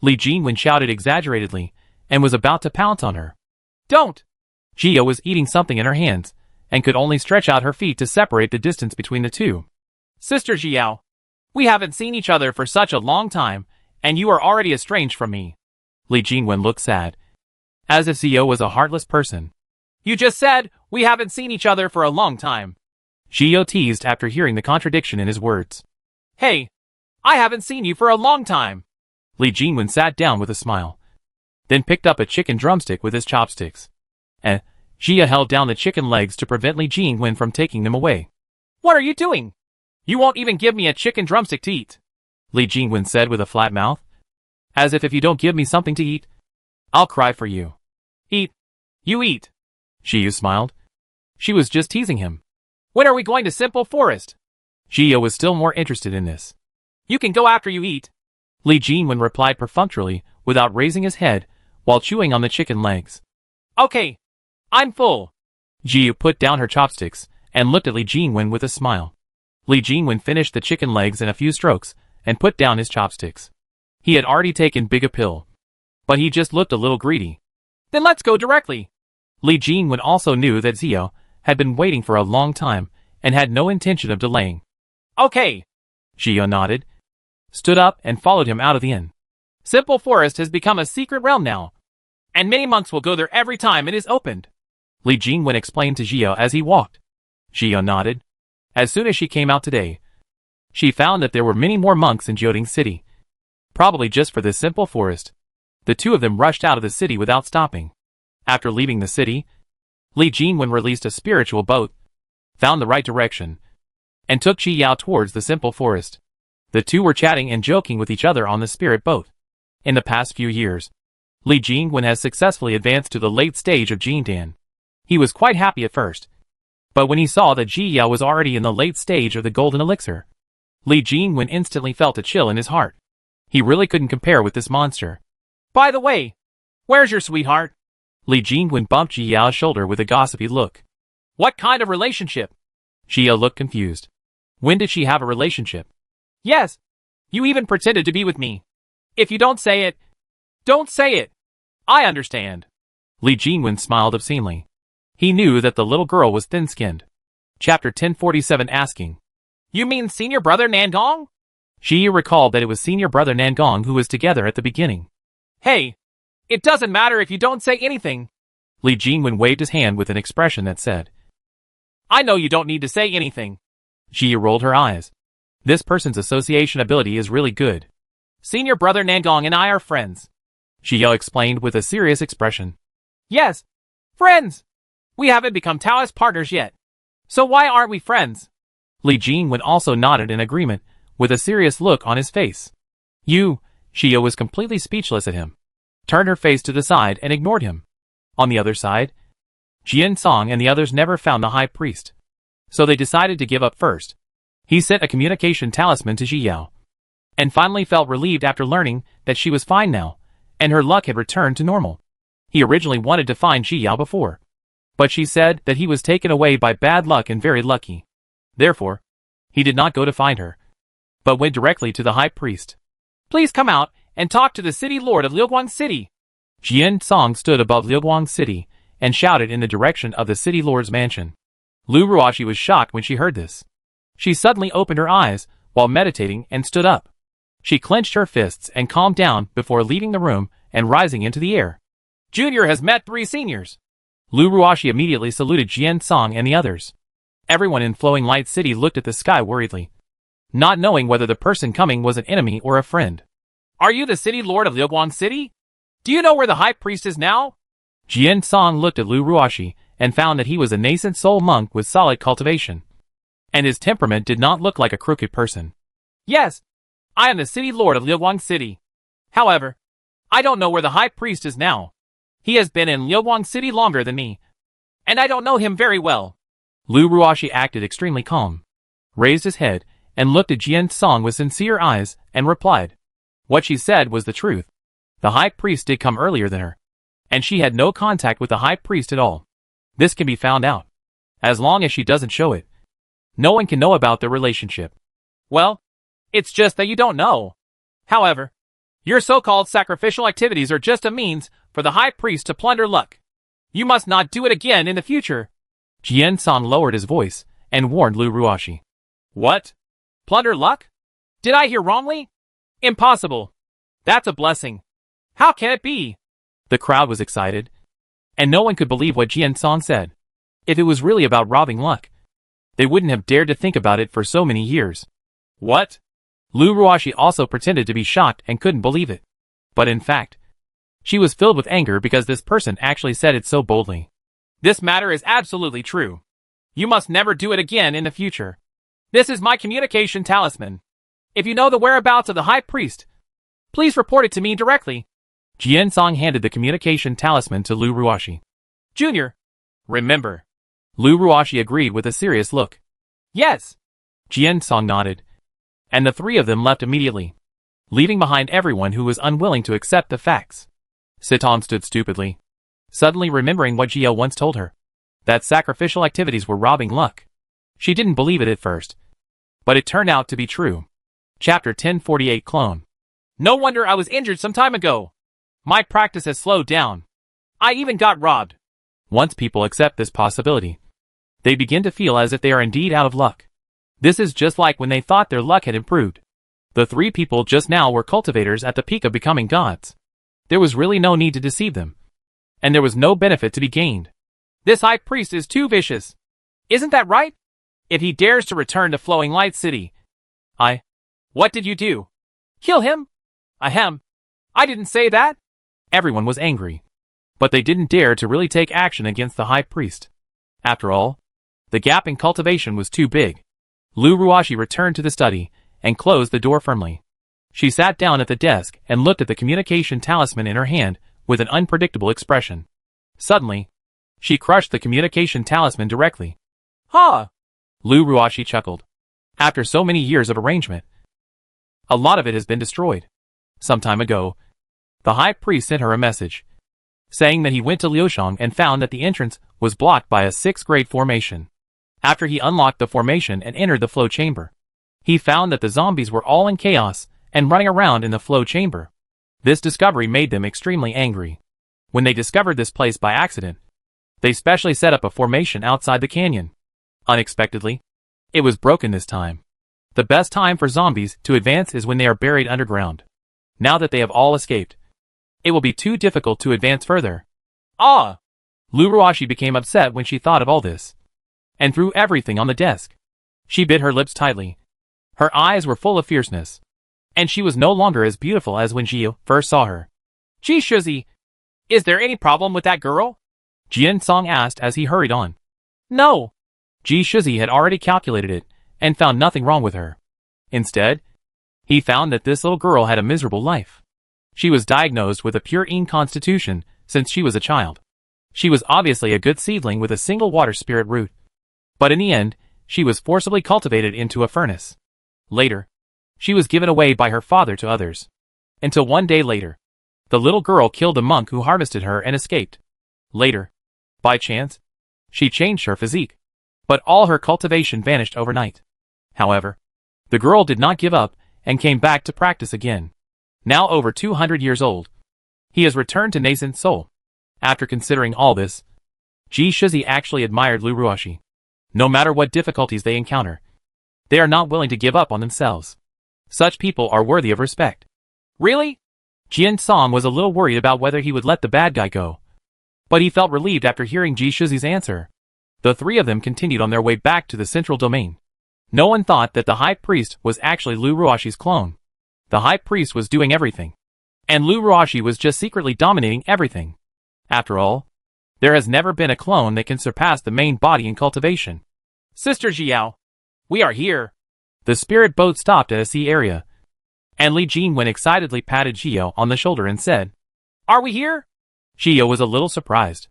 Li Jinwen shouted exaggeratedly, and was about to pounce on her. Don't! Jia was eating something in her hands, and could only stretch out her feet to separate the distance between the two. Sister Jiao. We haven't seen each other for such a long time, and you are already estranged from me. Li Jinwen looked sad, as if Zio was a heartless person. You just said, we haven't seen each other for a long time. Zio teased after hearing the contradiction in his words. Hey, I haven't seen you for a long time. Li Jinwen sat down with a smile, then picked up a chicken drumstick with his chopsticks. Jia held down the chicken legs to prevent Li Jinwen from taking them away. What are you doing? You won't even give me a chicken drumstick to eat. Li Jinwen said with a flat mouth. As if you don't give me something to eat, I'll cry for you. Eat. You eat. Jia smiled. She was just teasing him. When are we going to Simple Forest? Jia was still more interested in this. You can go after you eat. Li Jinwen replied perfunctorily, without raising his head, while chewing on the chicken legs. Okay. I'm full. Jia put down her chopsticks, and looked at Li Jinwen with a smile. Li Jinwen finished the chicken legs in a few strokes, and put down his chopsticks. He had already taken big a pill, but he just looked a little greedy. Then let's go directly. Li Jinwen also knew that Zio had been waiting for a long time, and had no intention of delaying. Okay. Jia nodded, stood up and followed him out of the inn. Simple Forest has become a secret realm now, and many monks will go there every time it is opened. Li Jinwen explained to Jia as he walked. Jia nodded. As soon as she came out today, she found that there were many more monks in Jioding City. Probably just for this Simple Forest. The two of them rushed out of the city without stopping. After leaving the city, Li Jinwen released a spiritual boat, found the right direction, and took Ji Yao towards the Simple Forest. The two were chatting and joking with each other on the spirit boat. In the past few years, Li Jingwen has successfully advanced to the late stage of Jindan. He was quite happy at first, but when he saw that Ji Yao was already in the late stage of the golden elixir, Li Jingwen instantly felt a chill in his heart. He really couldn't compare with this monster. By the way, where's your sweetheart? Li Jingwen bumped Ji Yao's shoulder with a gossipy look. What kind of relationship? Ji Yao looked confused. When did she have a relationship? Yes. You even pretended to be with me. If you don't say it, don't say it. I understand. Li Jingwen smiled obscenely. He knew that the little girl was thin-skinned. Chapter 1047 asking. You mean senior brother Nangong? Ji recalled that it was senior brother Nangong who was together at the beginning. Hey, it doesn't matter if you don't say anything. Li Jingwen waved his hand with an expression that said, I know you don't need to say anything. Ji rolled her eyes. This person's association ability is really good. Senior brother Nangong and I are friends. Ji Yao explained with a serious expression. Yes, friends. We haven't become Taoist partners yet. So why aren't we friends? Li Jingwen also nodded in agreement, with a serious look on his face. Ji Yao was completely speechless at him, turned her face to the side and ignored him. On the other side, Jian Song and the others never found the high priest, so they decided to give up first. He sent a communication talisman to Ji Yao, and finally felt relieved after learning that she was fine now, and her luck had returned to normal. He originally wanted to find Ji Yao before, but she said that he was taken away by bad luck and very lucky. Therefore, he did not go to find her, but went directly to the high priest. Please come out and talk to the city lord of Liuguang City. Jian Song stood above Liuguang City and shouted in the direction of the city lord's mansion. Lu Ruoxi was shocked when she heard this. She suddenly opened her eyes while meditating and stood up. She clenched her fists and calmed down before leaving the room and rising into the air. Junior has met 3 seniors. Lu Ruoxi immediately saluted Jian Song and the others. Everyone in Flowing Light City looked at the sky worriedly, not knowing whether the person coming was an enemy or a friend. Are you the city lord of Liuguang City? Do you know where the high priest is now? Jian Song looked at Lu Ruoxi and found that he was a nascent soul monk with solid cultivation, and his temperament did not look like a crooked person. Yes, I am the city lord of Liuguang City. However, I don't know where the high priest is now. He has been in Liuguang City longer than me, and I don't know him very well. Lu Ruoxi acted extremely calm, raised his head, and looked at Jian Song with sincere eyes, and replied. What she said was the truth. The high priest did come earlier than her, and she had no contact with the high priest at all. This can be found out. As long as she doesn't show it, no one can know about their relationship. Well, it's just that you don't know. However, your so-called sacrificial activities are just a means for the high priest to plunder luck. You must not do it again in the future. Jian Song lowered his voice and warned Lu Ruoxi. What? Plunder luck? Did I hear wrongly? Impossible. That's a blessing. How can it be? The crowd was excited, and no one could believe what Jian Song said. If it was really about robbing luck, they wouldn't have dared to think about it for so many years. What? Lu Ruoxi also pretended to be shocked and couldn't believe it. But in fact, she was filled with anger because this person actually said it so boldly. This matter is absolutely true. You must never do it again in the future. This is my communication talisman. If you know the whereabouts of the high priest, please report it to me directly. Jian Song handed the communication talisman to Lu Ruoxi. Junior, remember. Lu Ruoxi agreed with a serious look. Yes. Jian Song nodded, and the 3 of them left immediately, leaving behind everyone who was unwilling to accept the facts. Siton stood stupidly, suddenly remembering what Ji Yao once told her, that sacrificial activities were robbing luck. She didn't believe it at first, but it turned out to be true. Chapter 1048 Clone. No wonder I was injured some time ago. My practice has slowed down. I even got robbed. Once people accept this possibility, they begin to feel as if they are indeed out of luck. This is just like when they thought their luck had improved. The 3 people just now were cultivators at the peak of becoming gods. There was really no need to deceive them, and there was no benefit to be gained. This high priest is too vicious. Isn't that right? If he dares to return to Flowing Light City, What did you do? Kill him? Ahem. I didn't say that. Everyone was angry, but they didn't dare to really take action against the high priest. After all, the gap in cultivation was too big. Lu Ruoxi returned to the study and closed the door firmly. She sat down at the desk and looked at the communication talisman in her hand with an unpredictable expression. Suddenly, she crushed the communication talisman directly. Ha! Lu Ruashi chuckled. After so many years of arrangement, a lot of it has been destroyed. Some time ago, the high priest sent her a message, saying that he went to Liushang and found that the entrance was blocked by a 6th grade formation. After he unlocked the formation and entered the flow chamber, he found that the zombies were all in chaos and running around in the flow chamber. This discovery made them extremely angry. When they discovered this place by accident, they specially set up a formation outside the canyon. Unexpectedly, it was broken this time. The best time for zombies to advance is when they are buried underground. Now that they have all escaped, it will be too difficult to advance further. Ah! Lu Ruashi became upset when she thought of all this, and threw everything on the desk. She bit her lips tightly. Her eyes were full of fierceness, and she was no longer as beautiful as when Jiu first saw her. Gee Shuzi, is there any problem with that girl? Jian Song asked as he hurried on. No. Ji Shizi had already calculated it and found nothing wrong with her. Instead, he found that this little girl had a miserable life. She was diagnosed with a pure Yin constitution since she was a child. She was obviously a good seedling with a single water spirit root. But in the end, she was forcibly cultivated into a furnace. Later, she was given away by her father to others. Until one day later, the little girl killed the monk who harvested her and escaped. Later, by chance, she changed her physique, but all her cultivation vanished overnight. However, the girl did not give up and came back to practice again. Now over 200 years old, he has returned to nascent soul. After considering all this, Ji Shizi actually admired Lu Ruashi. No matter what difficulties they encounter, they are not willing to give up on themselves. Such people are worthy of respect. Really? Jian Song was a little worried about whether he would let the bad guy go, but he felt relieved after hearing Ji Shizi's answer. The three of them continued on their way back to the central domain. No one thought that the high priest was actually Lu Ruashi's clone. The high priest was doing everything, and Lu Ruashi was just secretly dominating everything. After all, there has never been a clone that can surpass the main body in cultivation. Sister Jiao, we are here. The spirit boat stopped at a sea area, and Li Jinwen excitedly patted Jiao on the shoulder and said, Are we here? Jiao was a little surprised.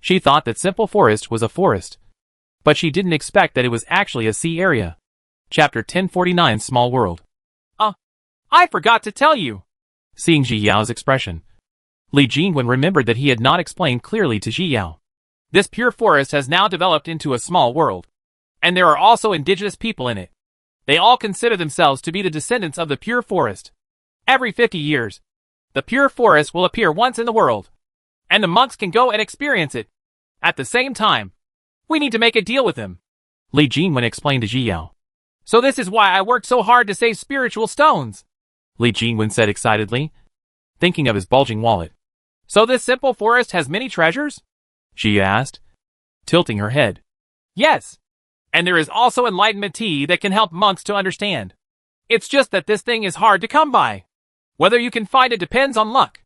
She thought that Simple Forest was a forest, but she didn't expect that it was actually a sea area. Chapter 1049 Small World. I forgot to tell you. Seeing Ji Yao's expression, Li Jinwen remembered that he had not explained clearly to Ji Yao. This pure forest has now developed into a small world, and there are also indigenous people in it. They all consider themselves to be the descendants of the pure forest. Every 50 years, the pure forest will appear once in the world, and the monks can go and experience it. At the same time, we need to make a deal with them. Li Jinwen explained to Ji Yao. So this is why I worked so hard to save spiritual stones, Li Jinwen said excitedly, thinking of his bulging wallet. So this simple forest has many treasures? She asked, tilting her head. Yes. And there is also enlightenment tea that can help monks to understand. It's just that this thing is hard to come by. Whether you can find it depends on luck.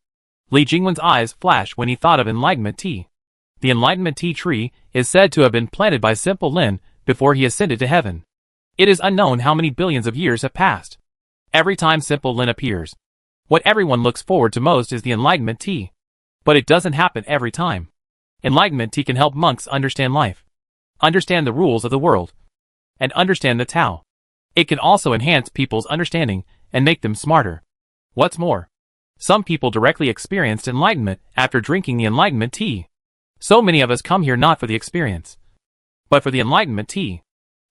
Li Jingwen's eyes flashed when he thought of enlightenment tea. The enlightenment tea tree is said to have been planted by Simple Lin before he ascended to heaven. It is unknown how many billions of years have passed. Every time Simple Lin appears, what everyone looks forward to most is the enlightenment tea. But it doesn't happen every time. Enlightenment tea can help monks understand life, understand the rules of the world, and understand the Tao. It can also enhance people's understanding and make them smarter. What's more, some people directly experienced enlightenment after drinking the enlightenment tea. So many of us come here not for the experience, but for the enlightenment tea.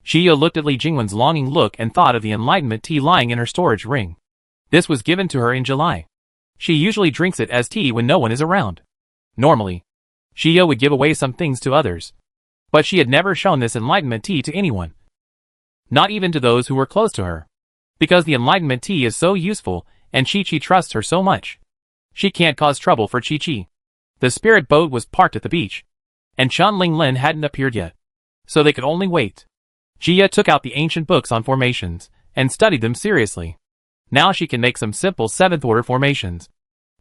Shio looked at Li Jingwen's longing look and thought of the enlightenment tea lying in her storage ring. This was given to her in July. She usually drinks it as tea when no one is around. Normally, Shio would give away some things to others, but she had never shown this enlightenment tea to anyone. Not even to those who were close to her. Because the enlightenment tea is so useful and Chi-Chi trusts her so much. She can't cause trouble for Chi-Chi. The spirit boat was parked at the beach, and Chun Ling Lin hadn't appeared yet, so they could only wait. Jia took out the ancient books on formations and studied them seriously. Now she can make some simple 7th order formations,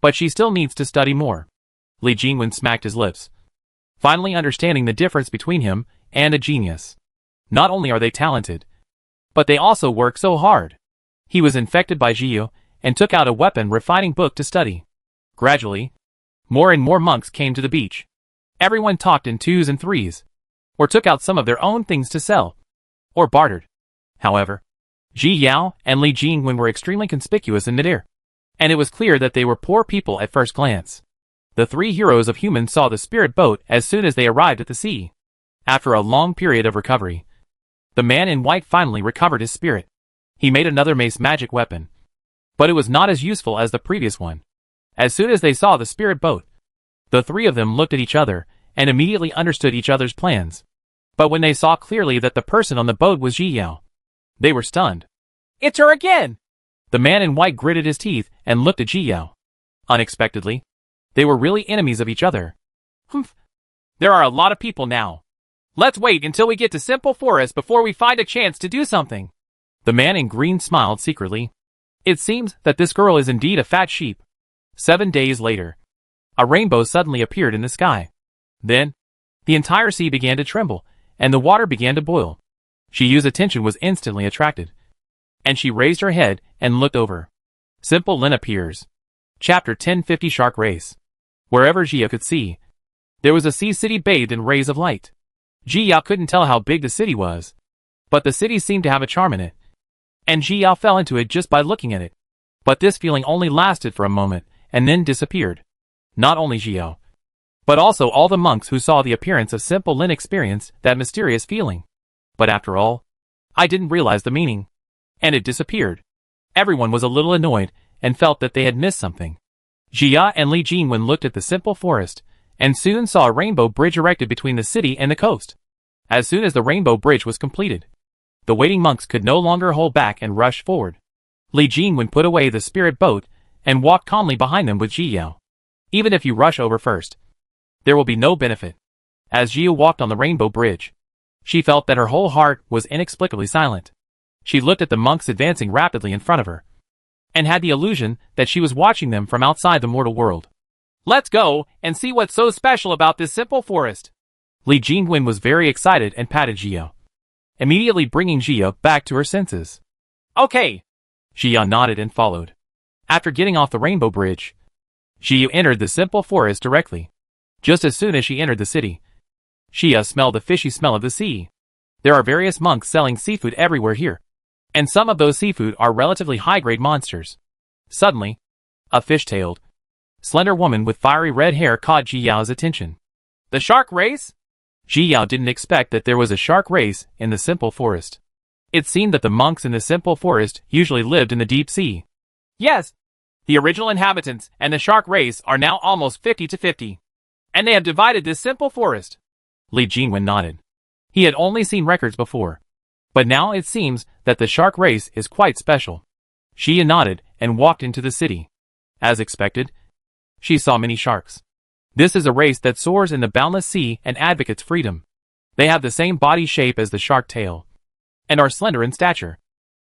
but she still needs to study more. Li Jingwen smacked his lips, finally understanding the difference between him and a genius. Not only are they talented, but they also work so hard. He was infected by Jiu, and took out a weapon refining book to study. Gradually, more and more monks came to the beach. Everyone talked in twos and threes, or took out some of their own things to sell, or bartered. However, Ji Yao and Li Jingwen were extremely conspicuous in midair, and it was clear that they were poor people at first glance. The three heroes of humans saw the spirit boat as soon as they arrived at the sea. After a long period of recovery, the man in white finally recovered his spirit. He made another mace magic weapon, but it was not as useful as the previous one. As soon as they saw the spirit boat, the three of them looked at each other and immediately understood each other's plans. But when they saw clearly that the person on the boat was Ji Yao, they were stunned. It's her again! The man in white gritted his teeth and looked at Ji Yao. Unexpectedly, they were really enemies of each other. Humph. There are a lot of people now. Let's wait until we get to Simple Forest before we find a chance to do something. The man in green smiled secretly. It seems that this girl is indeed a fat sheep. 7 days later, a rainbow suddenly appeared in the sky. Then, the entire sea began to tremble, and the water began to boil. Shiyu's attention was instantly attracted, and she raised her head and looked over. Simple Lin appears. Chapter 1050 Shark Race. Wherever Jia could see, there was a sea city bathed in rays of light. Ji Yao couldn't tell how big the city was, but the city seemed to have a charm in it, and Ji Yao fell into it just by looking at it. But this feeling only lasted for a moment, and then disappeared. Not only Ji Yao, but also all the monks who saw the appearance of Simple Lin experienced that mysterious feeling. But after all, I didn't realize the meaning, and it disappeared. Everyone was a little annoyed, and felt that they had missed something. Jia and Li Jingwen looked at the simple forest, and soon saw a rainbow bridge erected between the city and the coast. As soon as the rainbow bridge was completed, the waiting monks could no longer hold back and rushed forward. Li Jingwen put away the spirit boat, and walked calmly behind them with Ji Yao. Even if you rush over first, there will be no benefit. As Jia walked on the rainbow bridge, she felt that her whole heart was inexplicably silent. She looked at the monks advancing rapidly in front of her, and had the illusion that she was watching them from outside the mortal world. Let's go and see what's so special about this simple forest. Li Jingwen was very excited and patted Jia, immediately bringing Jia back to her senses. Okay. Jia nodded and followed. After getting off the rainbow bridge, Jia entered the simple forest directly. Just as soon as she entered the city, Jia smelled the fishy smell of the sea. There are various monks selling seafood everywhere here, and some of those seafood are relatively high-grade monsters. Suddenly, a fish-tailed, slender woman with fiery red hair caught Ji Yao's attention. The shark race? Ji Yao didn't expect that there was a shark race in the simple forest. It seemed that the monks in the simple forest usually lived in the deep sea. Yes. The original inhabitants and the shark race are now almost 50-50. And they have divided this simple forest. Li Jingwen nodded. He had only seen records before, but now it seems that the shark race is quite special. Jia nodded and walked into the city. As expected, she saw many sharks. This is a race that soars in the boundless sea and advocates freedom. They have the same body shape as the shark tail, and are slender in stature.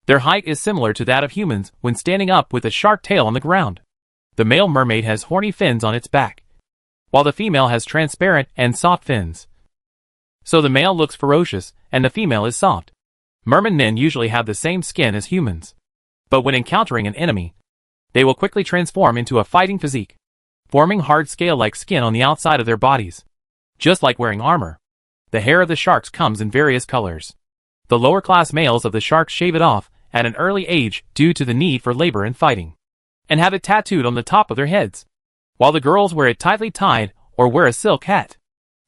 Their height is similar to that of humans when standing up with a shark tail on the ground. The male mermaid has horny fins on its back, while the female has transparent and soft fins. So the male looks ferocious, and the female is soft. Merman men usually have the same skin as humans, but when encountering an enemy, they will quickly transform into a fighting physique, forming hard scale-like skin on the outside of their bodies. Just like wearing armor, the hair of the sharks comes in various colors. The lower-class males of the sharks shave it off at an early age due to the need for labor and fighting, and have it tattooed on the top of their heads, while the girls wear it tightly tied or wear a silk hat.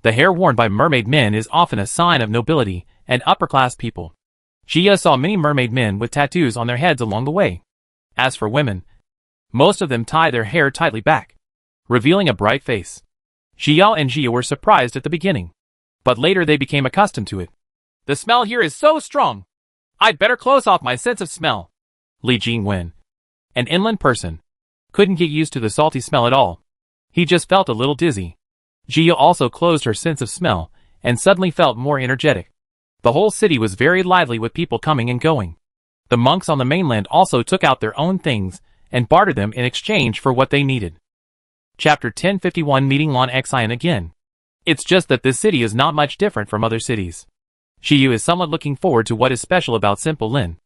The hair worn by mermaid men is often a sign of nobility and upper-class people. Jia saw many mermaid men with tattoos on their heads along the way. As for women, most of them tie their hair tightly back, revealing a bright face. Xiao and Jia were surprised at the beginning, but later they became accustomed to it. The smell here is so strong. I'd better close off my sense of smell. Li Jingwen, an inland person, couldn't get used to the salty smell at all. He just felt a little dizzy. Jia also closed her sense of smell, and suddenly felt more energetic. The whole city was very lively with people coming and going. The monks on the mainland also took out their own things, and bartered them in exchange for what they needed. Chapter 1051 Meeting Lon Xian again. It's just that this city is not much different from other cities. Shiyu is somewhat looking forward to what is special about Simple Lin.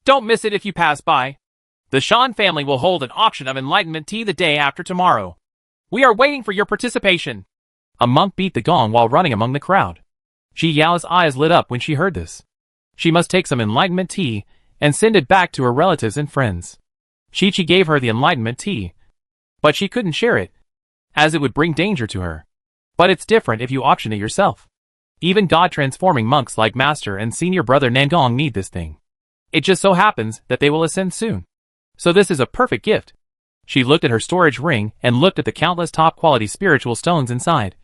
Don't miss it if you pass by. The Shan family will hold an auction of enlightenment tea the day after tomorrow. We are waiting for your participation. A monk beat the gong while running among the crowd. Ji Yao's eyes lit up when she heard this. She must take some enlightenment tea and send it back to her relatives and friends. Chi gave her the enlightenment tea, but she couldn't share it, as it would bring danger to her. But it's different if you auction it yourself. Even God-transforming monks like Master and Senior Brother Nangong need this thing. It just so happens that they will ascend soon. So this is a perfect gift. She looked at her storage ring and looked at the countless top-quality spiritual stones inside.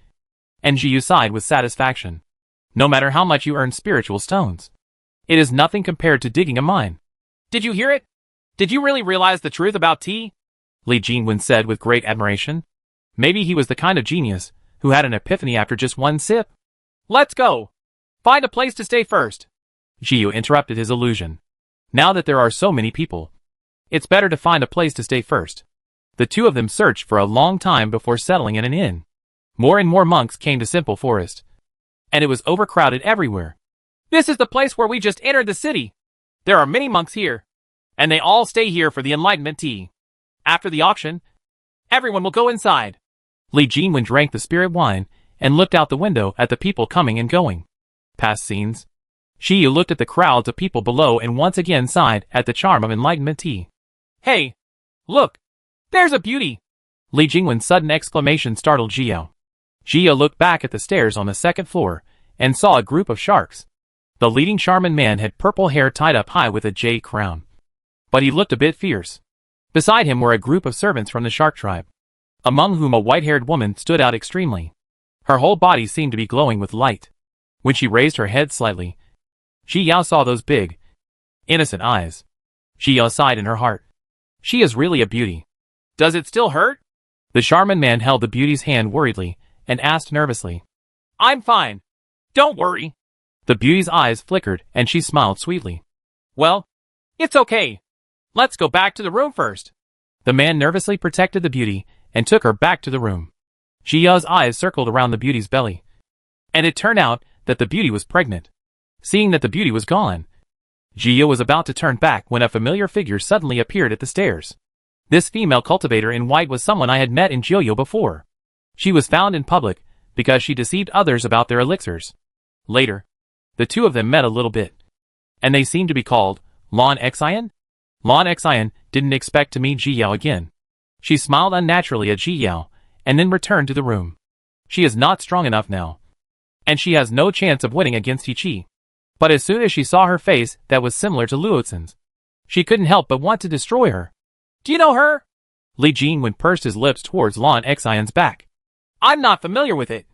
And Jiyu sighed with satisfaction. No matter how much you earn spiritual stones, it is nothing compared to digging a mine. Did you hear it? Did you really realize the truth about tea? Li Jingwen said with great admiration. Maybe he was the kind of genius who had an epiphany after just one sip. Let's go. Find a place to stay first. Jiyu interrupted his illusion. Now that there are so many people, it's better to find a place to stay first. The two of them searched for a long time before settling in an inn. More and more monks came to Simple Forest, and it was overcrowded everywhere. This is the place where we just entered the city. There are many monks here, and they all stay here for the enlightenment tea. After the auction, everyone will go inside. Li Jingwen drank the spirit wine and looked out the window at the people coming and going. Past scenes. Jiyu looked at the crowds of people below and once again sighed at the charm of enlightenment tea. Hey! Look! There's a beauty! Li Jingwen's sudden exclamation startled Jiyu. Jiyu looked back at the stairs on the second floor and saw a group of sharks. The leading shaman man had purple hair tied up high with a jade crown, but he looked a bit fierce. Beside him were a group of servants from the shark tribe, among whom a white-haired woman stood out extremely. Her whole body seemed to be glowing with light. When she raised her head slightly, Ji Yao saw those big, innocent eyes. Ji Yao sighed in her heart. She is really a beauty. Does it still hurt? The shaman man held the beauty's hand worriedly and asked nervously. I'm fine. Don't worry. The beauty's eyes flickered and she smiled sweetly. Well, it's okay. Let's go back to the room first. The man nervously protected the beauty and took her back to the room. Ji Yao's eyes circled around the beauty's belly, and it turned out that the beauty was pregnant. Seeing that the beauty was gone, Ji Yao was about to turn back when a familiar figure suddenly appeared at the stairs. This female cultivator in white was someone I had met in Jiuyo before. She was found in public because she deceived others about their elixirs. Later, the two of them met a little bit, and they seemed to be called Lan Xian. Lan Xian didn't expect to meet Ji Yao again. She smiled unnaturally at Ji Yao and then returned to the room. She is not strong enough now, and she has no chance of winning against Yi Qi. But as soon as she saw her face that was similar to Luoxin's, she couldn't help but want to destroy her. Do you know her? Li Jingwen pursed his lips towards Lan Xian's back. I'm not familiar with it.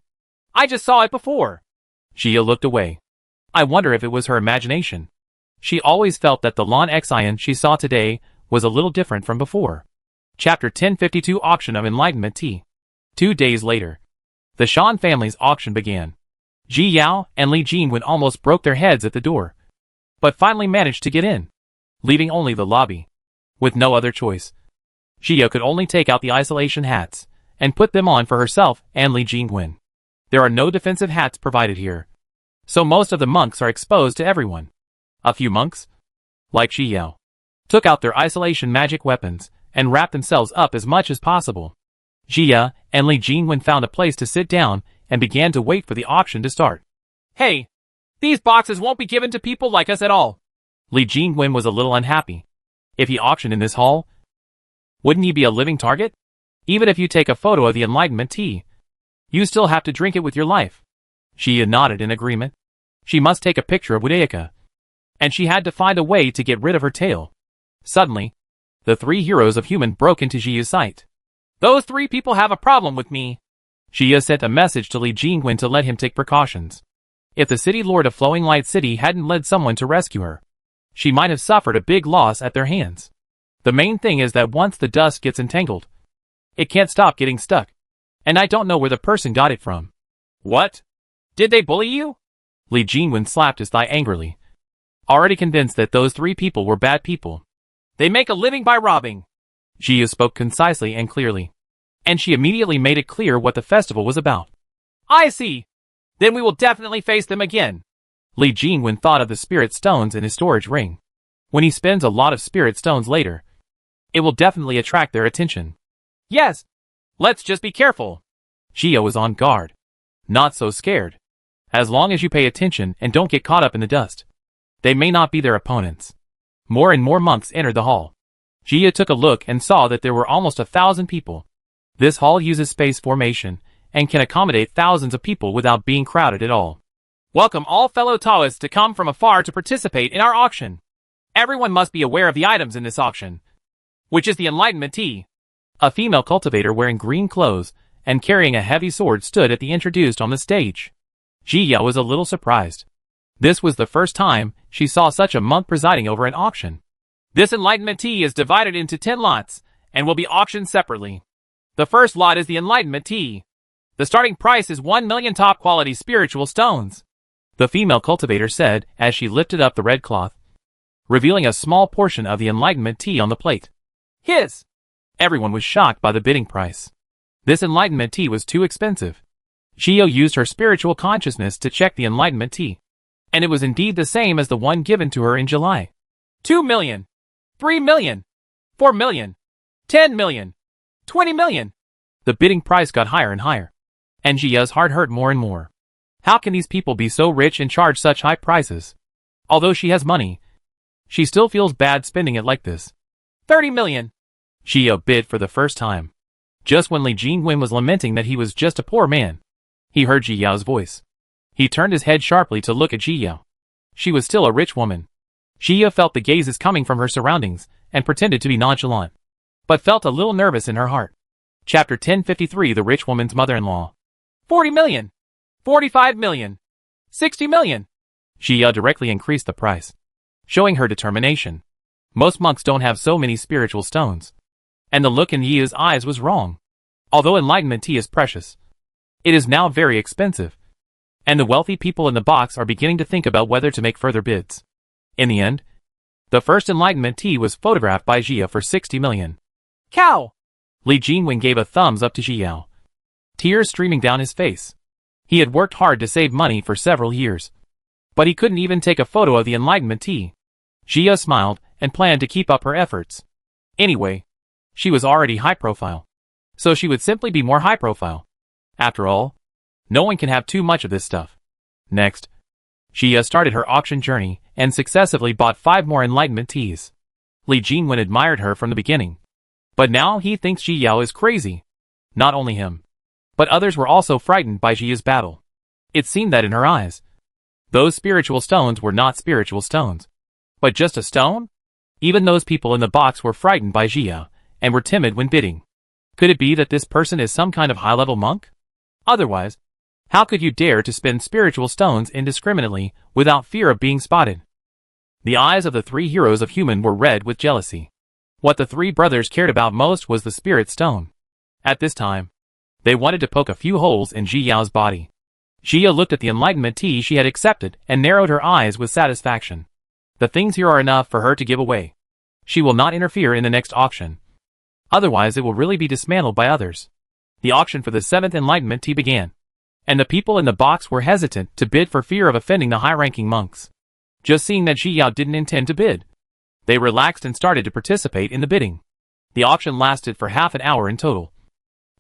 I just saw it before. Ji Yao looked away. I wonder if it was her imagination. She always felt that the Lan Xian she saw today was a little different from before. Chapter 1052 Auction of Enlightenment Tea. 2 days later, the Shan family's auction began. Ji Yao and Li Jingwen almost broke their heads at the door, but finally managed to get in, leaving only the lobby. With no other choice, Ji Yao could only take out the isolation hats and put them on for herself and Li Jingwen. There are no defensive hats provided here, so most of the monks are exposed to everyone. A few monks, like Ji Yao, took out their isolation magic weapons and wrapped themselves up as much as possible. Ji Yao and Li Jingwen found a place to sit down and began to wait for the auction to start. Hey, these boxes won't be given to people like us at all. Li Jingwen was a little unhappy. If he auctioned in this hall, wouldn't he be a living target? Even if you take a photo of the enlightenment tea, you still have to drink it with your life. She nodded in agreement. She must take a picture of Wudayaka, and she had to find a way to get rid of her tail. Suddenly, the three heroes of human broke into Jiyu's sight. Those three people have a problem with me. Jiyu sent a message to Li Jingwen to let him take precautions. If the city lord of Flowing Light City hadn't led someone to rescue her, she might have suffered a big loss at their hands. The main thing is that once the dust gets entangled, it can't stop getting stuck. And I don't know where the person got it from. What? Did they bully you? Li Jingwen slapped his thigh angrily, already convinced that those three people were bad people. They make a living by robbing. Jiyu spoke concisely and clearly, and she immediately made it clear what the festival was about. I see. Then we will definitely face them again. Li Jingwen thought of the spirit stones in his storage ring. When he spends a lot of spirit stones later, It will definitely attract their attention. Yes. Let's just be careful. Gio was on guard. Not so scared. As long as you pay attention and don't get caught up in the dust. They may not be their opponents. More and more monks entered the hall. Gia took a look and saw that there were almost 1,000 people. This hall uses space formation and can accommodate thousands of people without being crowded at all. Welcome all fellow Taoists to come from afar to participate in our auction. Everyone must be aware of the items in this auction, which is the Enlightenment Tea. A female cultivator wearing green clothes and carrying a heavy sword stood at the introduced on the stage. Gia was a little surprised. This was the first time she saw such a monk presiding over an auction. This Enlightenment Tea is divided into 10 lots and will be auctioned separately. The first lot is the Enlightenment Tea. The starting price is 1 million top-quality spiritual stones. The female cultivator said as she lifted up the red cloth, revealing a small portion of the Enlightenment Tea on the plate. His! Everyone was shocked by the bidding price. This Enlightenment Tea was too expensive. Gio used her spiritual consciousness to check the Enlightenment Tea, and it was indeed the same as the one given to her in July. 2 million. 3 million. 4 million. 10 million. 20 million. The bidding price got higher and higher, and Gia's heart hurt more and more. How can these people be so rich and charge such high prices? Although she has money, she still feels bad spending it like this. 30 million. Gia bid for the first time. Just when Li Jingwen was lamenting that he was just a poor man, he heard Ji Yao's voice. He turned his head sharply to look at Ji Yao. She was still a rich woman. Gia felt the gazes coming from her surroundings and pretended to be nonchalant, but felt a little nervous in her heart. Chapter 1053 The Rich Woman's Mother-in-Law. 40 million. 45 million. 60 million. Gia directly increased the price, showing her determination. Most monks don't have so many spiritual stones. And the look in Yia's eyes was wrong. Although Enlightenment Tea is precious, it is now very expensive. And the wealthy people in the box are beginning to think about whether to make further bids. In the end, the first Enlightenment Tea was photographed by Jia for 60 million. Cow! Li Jingwen gave a thumbs up to Ji Yao, tears streaming down his face. He had worked hard to save money for several years, but he couldn't even take a photo of the Enlightenment Tea. Jia smiled and planned to keep up her efforts. Anyway, she was already high profile, so she would simply be more high profile. After all, no one can have too much of this stuff. Next, Jia started her auction journey and successively bought 5 more Enlightenment Teas. Li Jingwen admired her from the beginning, but now he thinks Ji Yao is crazy. Not only him, but others were also frightened by Jia's battle. It seemed that in her eyes, those spiritual stones were not spiritual stones, but just a stone? Even those people in the box were frightened by Jia and were timid when bidding. Could it be that this person is some kind of high-level monk? Otherwise, how could you dare to spend spiritual stones indiscriminately without fear of being spotted? The eyes of the 3 heroes of human were red with jealousy. What the 3 brothers cared about most was the spirit stone. At this time, they wanted to poke a few holes in Ji Yao's body. Jia looked at the Enlightenment Tea she had accepted and narrowed her eyes with satisfaction. The things here are enough for her to give away. She will not interfere in the next auction. Otherwise it will really be dismantled by others. The auction for the 7th Enlightenment Tea began, and the people in the box were hesitant to bid for fear of offending the high-ranking monks. Just seeing that Ji Yao didn't intend to bid, they relaxed and started to participate in the bidding. The auction lasted for half an hour in total.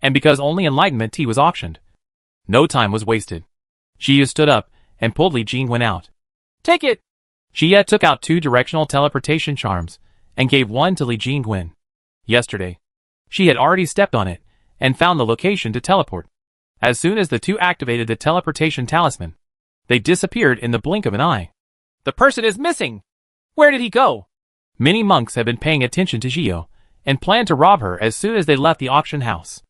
And because only Enlightenment Tea was auctioned, no time was wasted. Jia stood up and pulled Li Jingwen out. Take it! Jia took out 2 directional teleportation charms and gave one to Li Jingwen. Yesterday, she had already stepped on it and found the location to teleport. As soon as the 2 activated the teleportation talisman, they disappeared in the blink of an eye. The person is missing! Where did he go? Many monks had been paying attention to Jio and planned to rob her as soon as they left the auction house.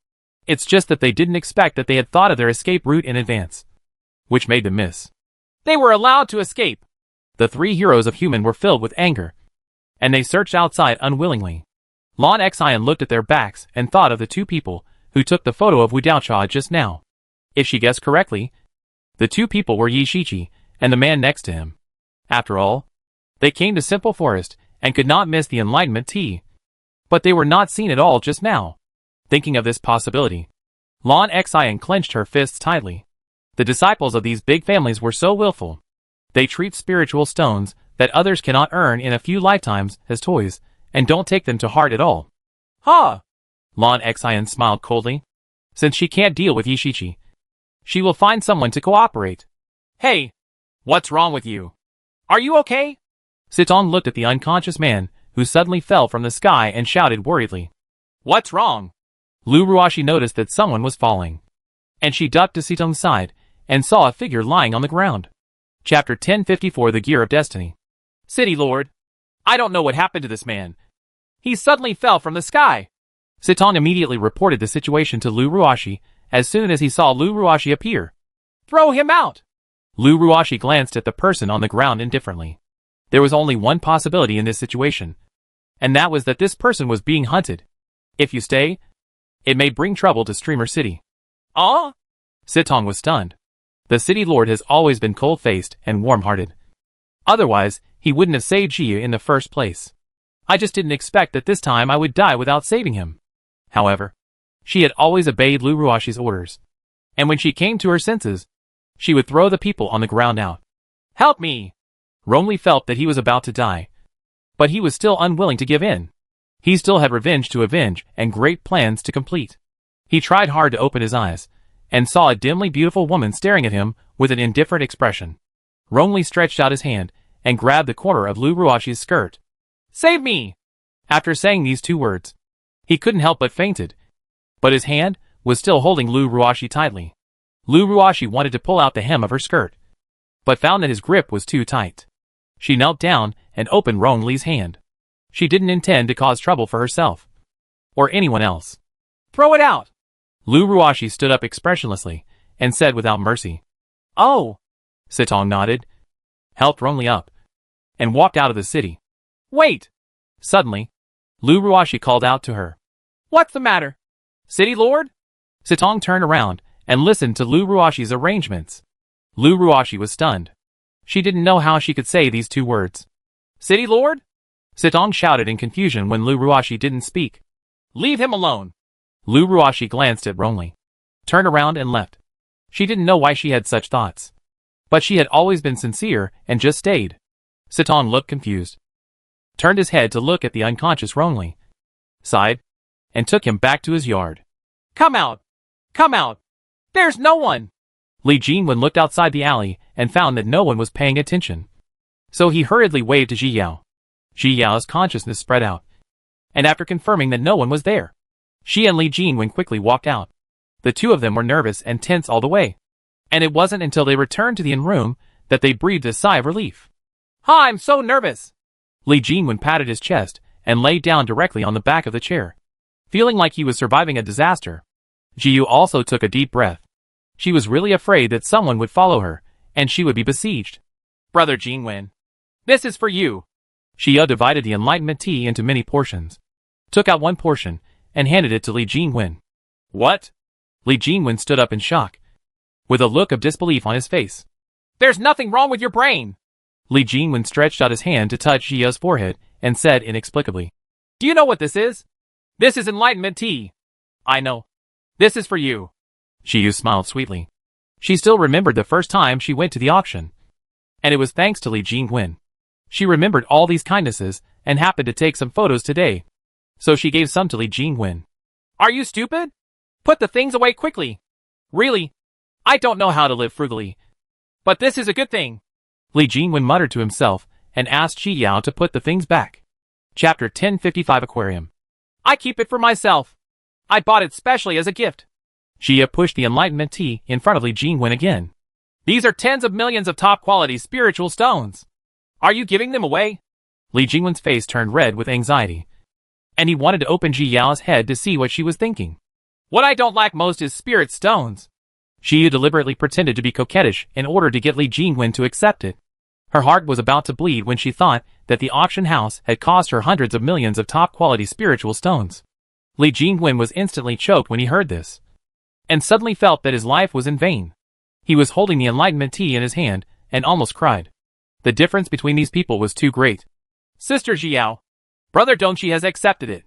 It's just that they didn't expect that they had thought of their escape route in advance, which made them miss. They were allowed to escape. The 3 heroes of human were filled with anger, and they searched outside unwillingly. Lan Xian looked at their backs and thought of the 2 people who took the photo of Wu Daocha just now. If she guessed correctly, the 2 people were Yi Shiqi and the man next to him. After all, they came to Simple Forest and could not miss the Enlightenment Tea. But they were not seen at all just now. Thinking of this possibility, Lan Xian clenched her fists tightly. The disciples of these big families were so willful. They treat spiritual stones that others cannot earn in a few lifetimes as toys and don't take them to heart at all. Huh? Lan Xian smiled coldly. Since she can't deal with Yishichi, she will find someone to cooperate. Hey, what's wrong with you? Are you okay? Sitong looked at the unconscious man, who suddenly fell from the sky and shouted worriedly. What's wrong? Lu Ruashi noticed that someone was falling, and she ducked to Sitong's side and saw a figure lying on the ground. Chapter 1054 The Gear of Destiny. City Lord, I don't know what happened to this man. He suddenly fell from the sky. Sitong immediately reported the situation to Lu Ruashi as soon as he saw Lu Ruashi appear. Throw him out! Lu Ruashi glanced at the person on the ground indifferently. There was only one possibility in this situation, and that was that this person was being hunted. If you stay, it may bring trouble to Streamer City. Sitong was stunned. The City Lord has always been cold-faced and warm-hearted. Otherwise, he wouldn't have saved Jiyu in the first place. I just didn't expect that this time I would die without saving him. However, she had always obeyed Lu Ruashi's orders, and when she came to her senses, she would throw the people on the ground out. Help me! Rongli felt that he was about to die, but he was still unwilling to give in. He still had revenge to avenge and great plans to complete. He tried hard to open his eyes, and saw a dimly beautiful woman staring at him with an indifferent expression. Rongli stretched out his hand and grabbed the corner of Lu Ruashi's skirt. Save me! After saying these two words, he couldn't help but fainted. But his hand was still holding Lu Ruashi tightly. Lu Ruashi wanted to pull out the hem of her skirt, but found that his grip was too tight. She knelt down and opened Rongli's hand. She didn't intend to cause trouble for herself or anyone else. Throw it out! Lu Ruashi stood up expressionlessly and said without mercy. Oh! Sitong nodded, helped Rongli up, and walked out of the city. Wait! Suddenly, Lu Ruashi called out to her. What's the matter? City Lord? Sitong turned around and listened to Lu Ruashi's arrangements. Lu Ruashi was stunned. She didn't know how she could say these two words. City Lord? Sitong shouted in confusion when Lu Ruashi didn't speak. Leave him alone. Lu Ruashi glanced at Rongli, turned around and left. She didn't know why she had such thoughts, but she had always been sincere and just stayed. Sitong looked confused, turned his head to look at the unconscious Rongli, sighed, and took him back to his yard. Come out! Come out! There's no one! Li Jinwen looked outside the alley and found that no one was paying attention. So he hurriedly waved to Ji Yao. Ji Yao's consciousness spread out, and after confirming that no one was there, she and Li Jinwen quickly walked out. The two of them were nervous and tense all the way, and it wasn't until they returned to the inn room that they breathed a sigh of relief. I'm so nervous! Li Jinwen patted his chest and lay down directly on the back of the chair, feeling like he was surviving a disaster. Jiyu also took a deep breath. She was really afraid that someone would follow her, and she would be besieged. Brother Jinwen, this is for you. Xia divided the enlightenment tea into many portions, took out one portion, and handed it to Li Jinwen. What? Li Jinwen stood up in shock, with a look of disbelief on his face. There's nothing wrong with your brain. Li Jinwen stretched out his hand to touch Xia's forehead and said inexplicably. Do you know what this is? This is enlightenment tea. I know. This is for you. Xiu smiled sweetly. She still remembered the first time she went to the auction, and it was thanks to Li Jinwen. She remembered all these kindnesses and happened to take some photos today, so she gave some to Li Jinwen. Are you stupid? Put the things away quickly. Really? I don't know how to live frugally, but this is a good thing. Li Jinwen muttered to himself and asked Xi Yao to put the things back. Chapter 1055 Aquarium. I keep it for myself. I bought it specially as a gift. Xia pushed the enlightenment tea in front of Li Jinwen again. These are tens of millions of top-quality spiritual stones. Are you giving them away? Li Jinwen's face turned red with anxiety, and he wanted to open Ji Yao's head to see what she was thinking. What I don't like most is spirit stones. Xia deliberately pretended to be coquettish in order to get Li Jinwen to accept it. Her heart was about to bleed when she thought that the auction house had cost her hundreds of millions of top-quality spiritual stones. Li Jinwen was instantly choked when he heard this, and suddenly felt that his life was in vain. He was holding the enlightenment tea in his hand and almost cried. The difference between these people was too great. Sister Jiao, Brother Dongqi has accepted it,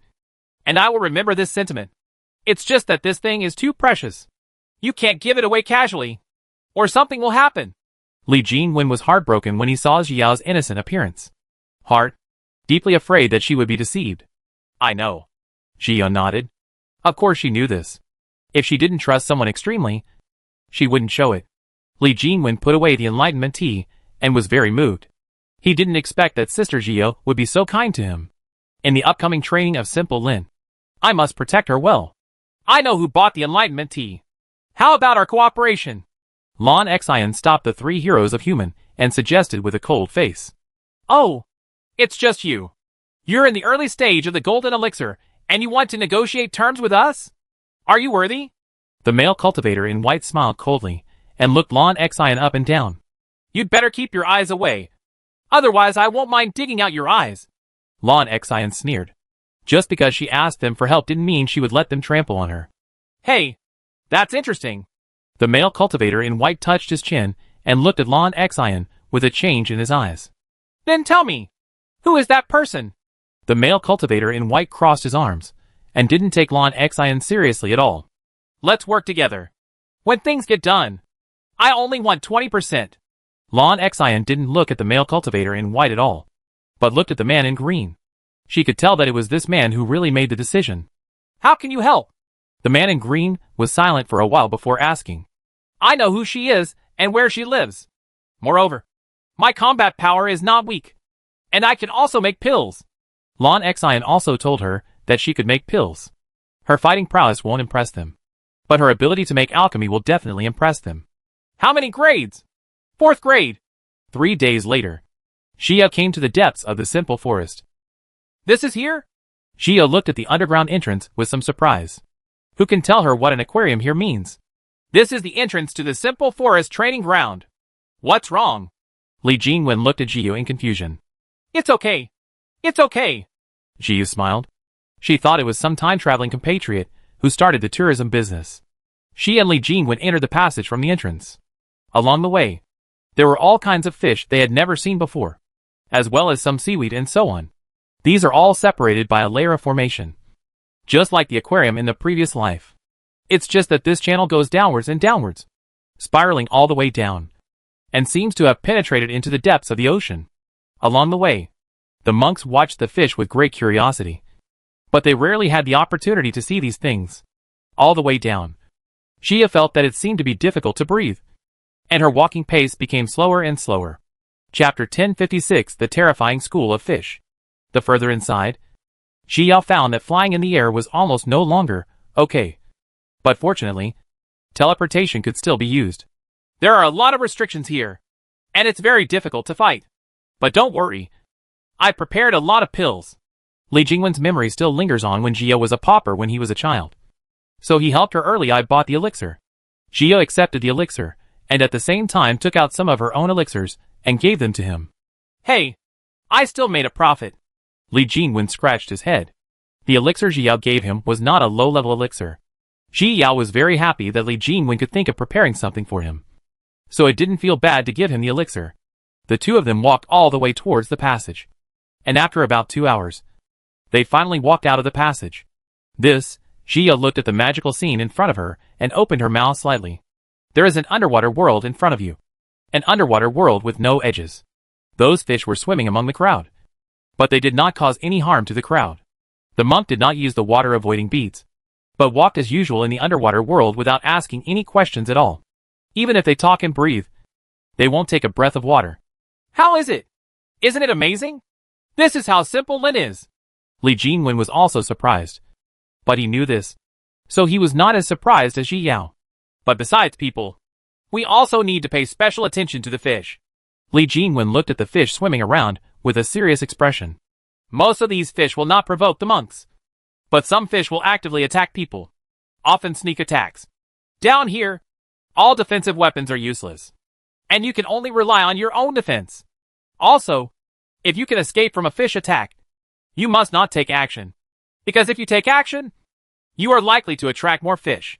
and I will remember this sentiment. It's just that this thing is too precious. You can't give it away casually, or something will happen. Li Jinwen was heartbroken when he saw Xiao's innocent appearance. Heart, deeply afraid that she would be deceived. I know. Jia nodded. Of course she knew this. If she didn't trust someone extremely, she wouldn't show it. Li Jinwen put away the enlightenment tea and was very moved. He didn't expect that Sister Jia would be so kind to him. In the upcoming training of Simple Lin, I must protect her well. I know who bought the enlightenment tea. How about our cooperation? Lan Xian stopped the three heroes of human and suggested with a cold face. Oh, it's just you. You're in the early stage of the golden elixir, and you want to negotiate terms with us? Are you worthy? The male cultivator in white smiled coldly and looked Lan Xian up and down. You'd better keep your eyes away. Otherwise I won't mind digging out your eyes. Lan Xian sneered. Just because she asked them for help didn't mean she would let them trample on her. Hey, that's interesting. The male cultivator in white touched his chin and looked at Lan Xian with a change in his eyes. Then tell me, who is that person? The male cultivator in white crossed his arms and didn't take Lan Xian seriously at all. Let's work together. When things get done, I only want 20%. Lan Xian didn't look at the male cultivator in white at all, but looked at the man in green. She could tell that it was this man who really made the decision. How can you help? The man in green was silent for a while before asking. I know who she is and where she lives. Moreover, my combat power is not weak, and I can also make pills. Lan Xian also told her that she could make pills. Her fighting prowess won't impress them, but her ability to make alchemy will definitely impress them. How many grades? 4th grade. 3 days later, Xia came to the depths of the simple forest. This is here? Xia looked at the underground entrance with some surprise. Who can tell her what an aquarium here means? This is the entrance to the simple forest training ground. What's wrong? Li Jinwen looked at Jiu in confusion. It's okay. It's okay. Jiu smiled. She thought it was some time-traveling compatriot who started the tourism business. She and Li Jinwen entered the passage from the entrance. Along the way, there were all kinds of fish they had never seen before, as well as some seaweed and so on. These are all separated by a layer of formation, just like the aquarium in the previous life. It's just that this channel goes downwards and downwards, spiraling all the way down, and seems to have penetrated into the depths of the ocean. Along the way, the monks watched the fish with great curiosity, but they rarely had the opportunity to see these things. All the way down, Xia felt that it seemed to be difficult to breathe, and her walking pace became slower and slower. Chapter 1056: The Terrifying School of Fish. The further inside, Xia found that flying in the air was almost no longer okay. But fortunately, teleportation could still be used. There are a lot of restrictions here, and it's very difficult to fight. But don't worry, I prepared a lot of pills. Li Jingwen's memory still lingers on when Xia was a pauper when he was a child. So he helped her early. I bought the elixir. Xia accepted the elixir, and at the same time took out some of her own elixirs and gave them to him. Hey, I still made a profit. Li Jinwen scratched his head. The elixir Xia gave him was not a low-level elixir. Ji Yao was very happy that Li Jinwen could think of preparing something for him, so it didn't feel bad to give him the elixir. The two of them walked all the way towards the passage, and after about 2 hours, they finally walked out of the passage. Xia looked at the magical scene in front of her and opened her mouth slightly. There is an underwater world in front of you. An underwater world with no edges. Those fish were swimming among the crowd, but they did not cause any harm to the crowd. The monk did not use the water-avoiding beads, but walked as usual in the underwater world without asking any questions at all. Even if they talk and breathe, they won't take a breath of water. How is it? Isn't it amazing? This is how simple Lin is. Li Jinwen was also surprised, but he knew this, so he was not as surprised as Ji Yao. But besides people, we also need to pay special attention to the fish. Li Jinwen looked at the fish swimming around with a serious expression. Most of these fish will not provoke the monks, but some fish will actively attack people, often sneak attacks. Down here, all defensive weapons are useless, and you can only rely on your own defense. Also, if you can escape from a fish attack, you must not take action, because if you take action, you are likely to attract more fish.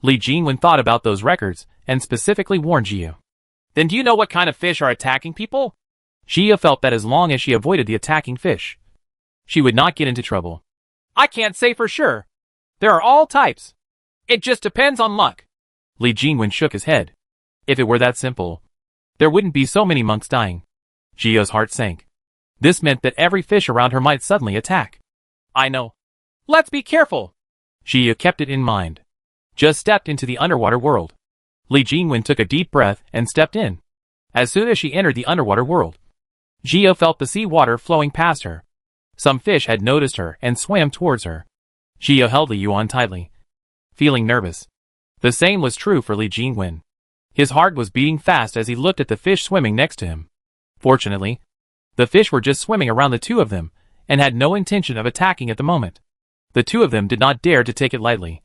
Li Jinwen thought about those records and specifically warned Jiu. Then do you know what kind of fish are attacking people? Xia felt that as long as she avoided the attacking fish, she would not get into trouble. I can't say for sure. There are all types. It just depends on luck. Li Jinwen shook his head. If it were that simple, there wouldn't be so many monks dying. Jia's heart sank. This meant that every fish around her might suddenly attack. I know. Let's be careful. Jia kept it in mind. Just stepped into the underwater world. Li Jingwen took a deep breath and stepped in. As soon as she entered the underwater world, Jia felt the sea water flowing past her. Some fish had noticed her and swam towards her. Jia held Li Yuan tightly, feeling nervous. The same was true for Li Jingwen. His heart was beating fast as he looked at the fish swimming next to him. Fortunately, the fish were just swimming around the two of them and had no intention of attacking at the moment. The two of them did not dare to take it lightly,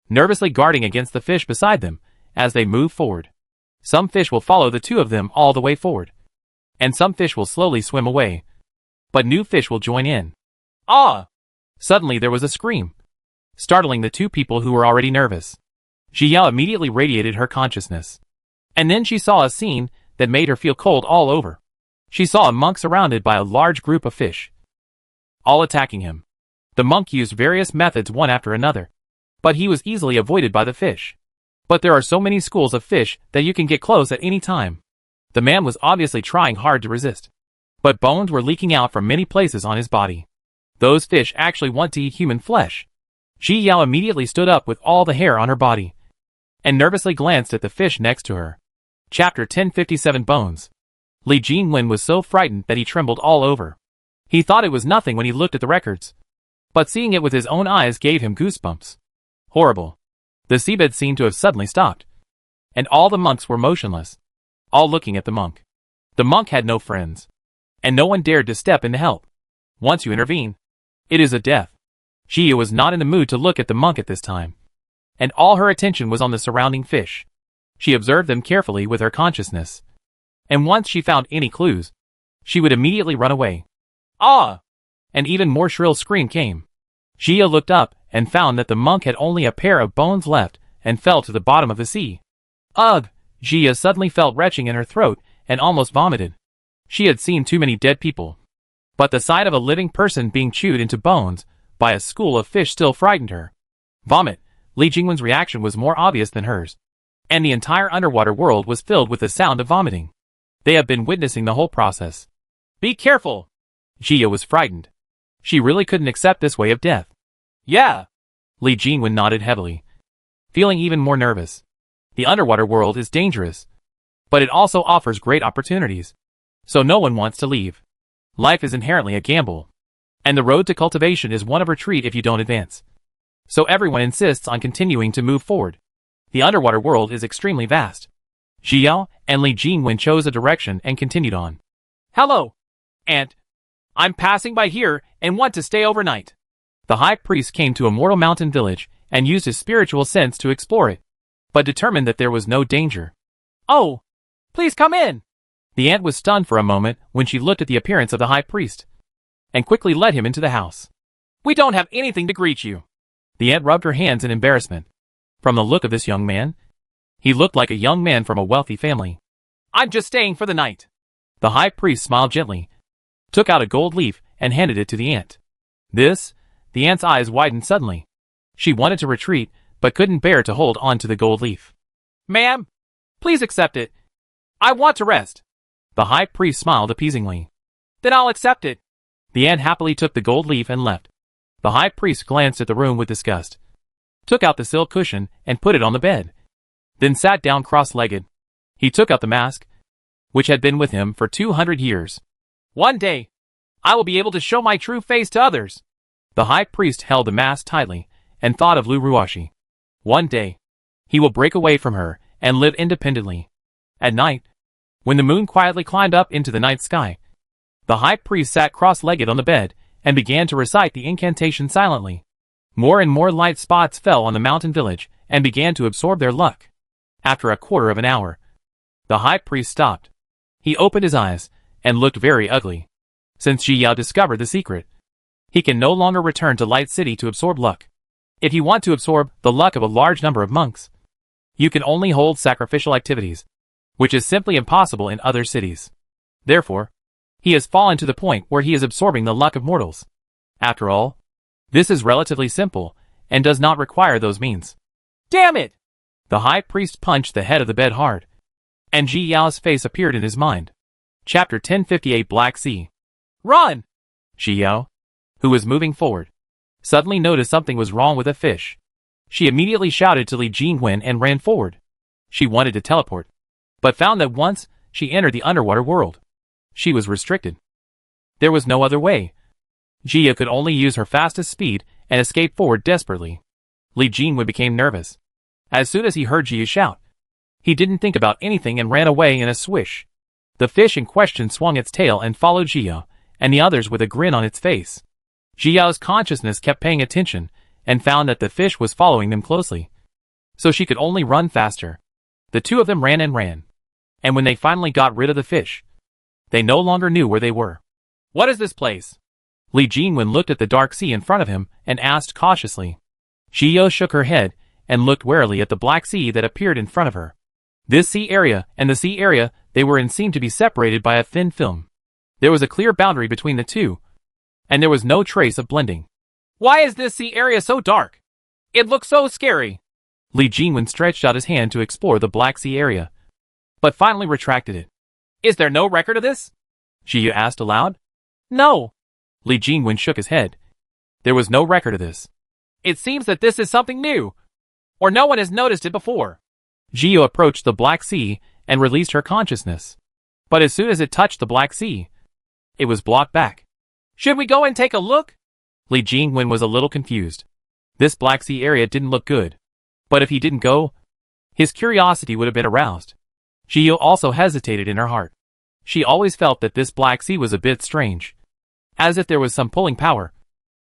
nervously guarding against the fish beside them as they moved forward. Some fish will follow the two of them all the way forward, and some fish will slowly swim away, but new fish will join in. Ah! Suddenly there was a scream, startling the two people who were already nervous. Jia immediately radiated her consciousness, and then she saw a scene that made her feel cold all over. She saw a monk surrounded by a large group of fish, all attacking him. The monk used various methods one after another, but he was easily avoided by the fish. But there are so many schools of fish that you can get close at any time. The man was obviously trying hard to resist, but bones were leaking out from many places on his body. Those fish actually want to eat human flesh. Ji Yao immediately stood up with all the hair on her body, and nervously glanced at the fish next to her. Chapter 1057 Bones. Li Jingwen was so frightened that he trembled all over. He thought it was nothing when he looked at the records, but seeing it with his own eyes gave him goosebumps. Horrible. The seabed seemed to have suddenly stopped, and all the monks were motionless, all looking at the monk. The monk had no friends, and no one dared to step in to help. Once you intervene, it is a death. Jia was not in the mood to look at the monk at this time, and all her attention was on the surrounding fish. She observed them carefully with her consciousness, and once she found any clues, she would immediately run away. Ah! An even more shrill scream came. Jia looked up and found that the monk had only a pair of bones left and fell to the bottom of the sea. Ugh! Jia suddenly felt retching in her throat and almost vomited. She had seen too many dead people, but the sight of a living person being chewed into bones by a school of fish still frightened her. Vomit. Li Jingwen's reaction was more obvious than hers, and the entire underwater world was filled with the sound of vomiting. They had been witnessing the whole process. Be careful! Jia was frightened. She really couldn't accept this way of death. Yeah. Li Jingwen nodded heavily, feeling even more nervous. The underwater world is dangerous, but it also offers great opportunities, so no one wants to leave. Life is inherently a gamble, and the road to cultivation is one of retreat if you don't advance. So everyone insists on continuing to move forward. The underwater world is extremely vast. Xiao and Li Jingwen chose a direction and continued on. Hello, Aunt. I'm passing by here and want to stay overnight. The high priest came to a mortal mountain village and used his spiritual sense to explore it, but determined that there was no danger. Oh, please come in. The aunt was stunned for a moment when she looked at the appearance of the high priest, and quickly led him into the house. We don't have anything to greet you. The aunt rubbed her hands in embarrassment. From the look of this young man, he looked like a young man from a wealthy family. I'm just staying for the night. The high priest smiled gently, took out a gold leaf, and handed it to the aunt. This? The aunt's eyes widened suddenly. She wanted to retreat, but couldn't bear to hold on to the gold leaf. Ma'am, please accept it. I want to rest. The high priest smiled appeasingly. Then I'll accept it. The aunt happily took the gold leaf and left. The high priest glanced at the room with disgust, took out the silk cushion and put it on the bed, then sat down cross-legged. He took out the mask, which had been with him for 200 years. One day, I will be able to show my true face to others. The high priest held the mask tightly and thought of Lu Ruoshi. One day, he will break away from her and live independently. At night, when the moon quietly climbed up into the night sky, the high priest sat cross-legged on the bed and began to recite the incantation silently. More and more light spots fell on the mountain village and began to absorb their luck. After a quarter of an hour, the high priest stopped. He opened his eyes and looked very ugly. Since Ji Yao discovered the secret, he can no longer return to Light City to absorb luck. If you want to absorb the luck of a large number of monks, you can only hold sacrificial activities, which is simply impossible in other cities. Therefore, he has fallen to the point where he is absorbing the luck of mortals. After all, this is relatively simple and does not require those means. Damn it! The high priest punched the head of the bed hard, and Ji Yao's face appeared in his mind. Chapter 1058 Black Sea. Run! Xiao, who was moving forward, suddenly noticed something was wrong with a fish. She immediately shouted to Li Jingwen and ran forward. She wanted to teleport, but found that once she entered the underwater world, she was restricted. There was no other way. Jia could only use her fastest speed and escape forward desperately. Li Jingwen became nervous. As soon as he heard Jia shout, he didn't think about anything and ran away in a swish. The fish in question swung its tail and followed Jia and the others with a grin on its face. Jiao's consciousness kept paying attention and found that the fish was following them closely, so she could only run faster. The two of them ran and ran, and when they finally got rid of the fish, they no longer knew where they were. What is this place? Li Jingwen looked at the dark sea in front of him and asked cautiously. Jiao shook her head and looked warily at the black sea that appeared in front of her. This sea area and the sea area they were in seemed to be separated by a thin film. There was a clear boundary between the two, and there was no trace of blending. Why is this sea area so dark? It looks so scary. Li Jingwen stretched out his hand to explore the Black Sea area, but finally retracted it. Is there no record of this? Jia asked aloud. No. Li Jingwen shook his head. There was no record of this. It seems that this is something new, or no one has noticed it before. Jia approached the Black Sea and released her consciousness, but as soon as it touched the Black Sea, it was blocked back. Should we go and take a look? Li Jingwen was a little confused. This Black Sea area didn't look good, but if he didn't go, his curiosity would have been aroused. Jia also hesitated in her heart. She always felt that this Black Sea was a bit strange, as if there was some pulling power,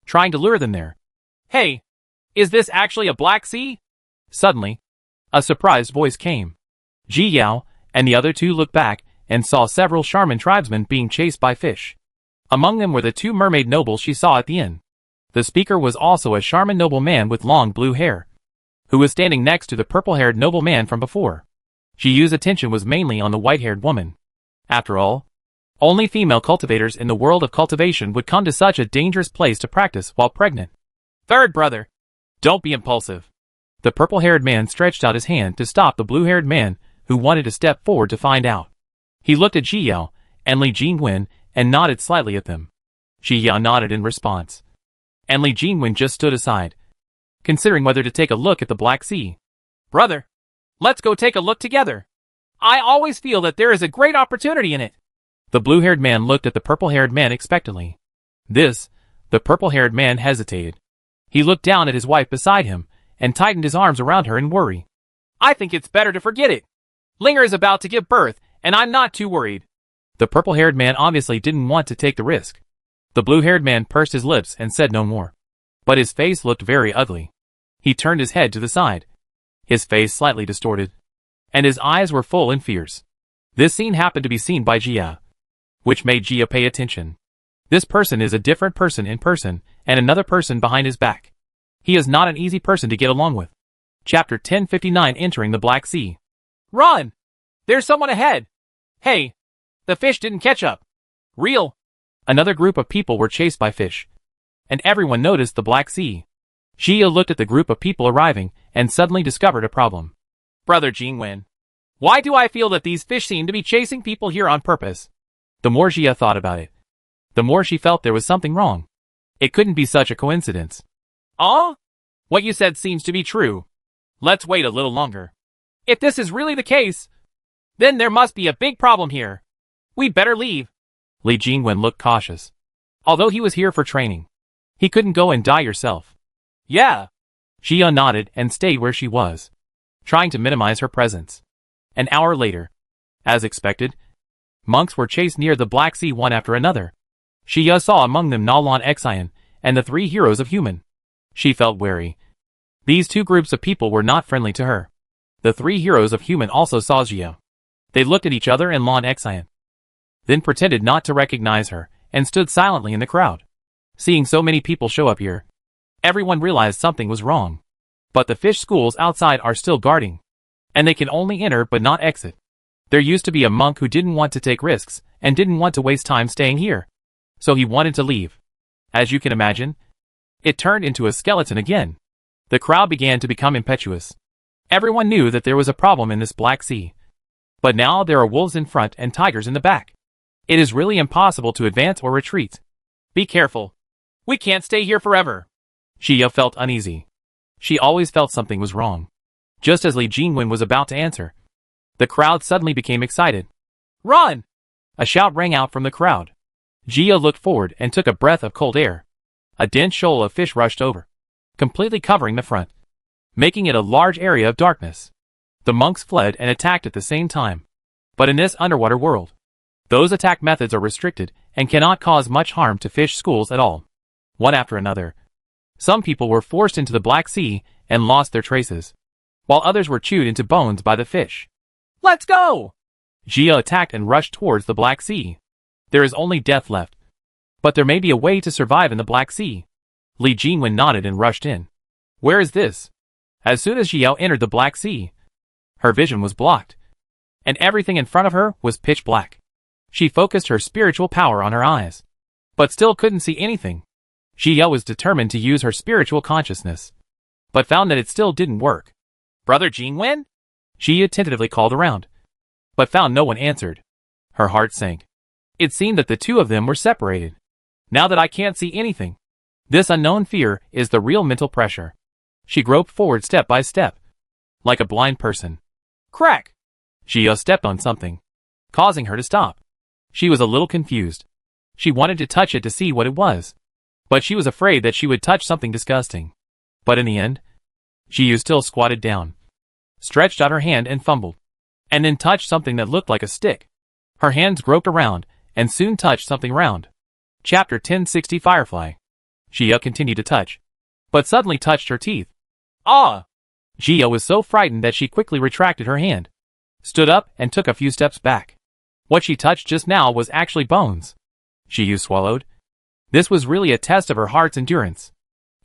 trying to lure them there. Hey, is this actually a Black Sea? Suddenly, a surprised voice came. Ji Yao and the other two looked back and saw several Charmin tribesmen being chased by fish. Among them were the two mermaid nobles she saw at the inn. The speaker was also a Charmin nobleman with long blue hair, who was standing next to the purple-haired nobleman from before. Ji Yu's attention was mainly on the white-haired woman. After all, only female cultivators in the world of cultivation would come to such a dangerous place to practice while pregnant. Third brother, don't be impulsive. The purple-haired man stretched out his hand to stop the blue-haired man who wanted to step forward to find out. He looked at Ji Yao and Li Jingwen and nodded slightly at them. Ji Yao nodded in response, and Li Jingwen just stood aside, considering whether to take a look at the Black Sea. Brother, let's go take a look together. I always feel that there is a great opportunity in it. The blue-haired man looked at the purple-haired man expectantly. The purple-haired man hesitated. He looked down at his wife beside him and tightened his arms around her in worry. I think it's better to forget it. Linger is about to give birth, and I'm not too worried. The purple-haired man obviously didn't want to take the risk. The blue-haired man pursed his lips and said no more. But his face looked very ugly. He turned his head to the side, his face slightly distorted, and his eyes were full and fierce. This scene happened to be seen by Jia, which made Jia pay attention. This person is a different person in person and another person behind his back. He is not an easy person to get along with. Chapter 1059 Entering the Black Sea. Run! There's someone ahead. Hey, the fish didn't catch up. Real. Another group of people were chased by fish, and everyone noticed the Black Sea. Jia looked at the group of people arriving and suddenly discovered a problem. Brother Jingwen, why do I feel that these fish seem to be chasing people here on purpose? The more Jia thought about it, the more she felt there was something wrong. It couldn't be such a coincidence. What you said seems to be true. Let's wait a little longer. If this is really the case, then there must be a big problem here. We'd better leave. Li Jingwen looked cautious. Although he was here for training, he couldn't go and die yourself. Yeah. Jia nodded and stayed where she was, trying to minimize her presence. An hour later, as expected, monks were chased near the Black Sea one after another. Jia saw among them Nalon Xian and the three heroes of human. She felt wary. These two groups of people were not friendly to her. The three heroes of human also saw Jia. They looked at each other and Lon Xian, then pretended not to recognize her and stood silently in the crowd. Seeing so many people show up here, everyone realized something was wrong. But the fish schools outside are still guarding, and they can only enter but not exit. There used to be a monk who didn't want to take risks and didn't want to waste time staying here, so he wanted to leave. As you can imagine, it turned into a skeleton again. The crowd began to become impetuous. Everyone knew that there was a problem in this Black Sea. But now there are wolves in front and tigers in the back. It is really impossible to advance or retreat. Be careful. We can't stay here forever. Jia felt uneasy. She always felt something was wrong. Just as Li Jingwen was about to answer, the crowd suddenly became excited. Run! A shout rang out from the crowd. Jia looked forward and took a breath of cold air. A dense shoal of fish rushed over, completely covering the front, making it a large area of darkness. The monks fled and attacked at the same time. But in this underwater world, those attack methods are restricted and cannot cause much harm to fish schools at all. One after another, some people were forced into the Black Sea and lost their traces, while others were chewed into bones by the fish. Let's go! Jia attacked and rushed towards the Black Sea. There is only death left. But there may be a way to survive in the Black Sea. Li Jingwen nodded and rushed in. Where is this? As soon as Jia entered the Black Sea, her vision was blocked, and everything in front of her was pitch black. She focused her spiritual power on her eyes, but still couldn't see anything. Jia was determined to use her spiritual consciousness, but found that it still didn't work. Brother Jingwen? Jia tentatively called around, but found no one answered. Her heart sank. It seemed that the two of them were separated. Now that I can't see anything, this unknown fear is the real mental pressure. She groped forward step by step, like a blind person. Crack! Jia stepped on something, causing her to stop. She was a little confused. She wanted to touch it to see what it was, but she was afraid that she would touch something disgusting. But in the end, Jia still squatted down, stretched out her hand and fumbled, and then touched something that looked like a stick. Her hands groped around, and soon touched something round. Chapter 1060 Firefly. Jia continued to touch, but suddenly touched her teeth. Ah! Jia was so frightened that she quickly retracted her hand, stood up and took a few steps back. What she touched just now was actually bones. Jia swallowed. This was really a test of her heart's endurance.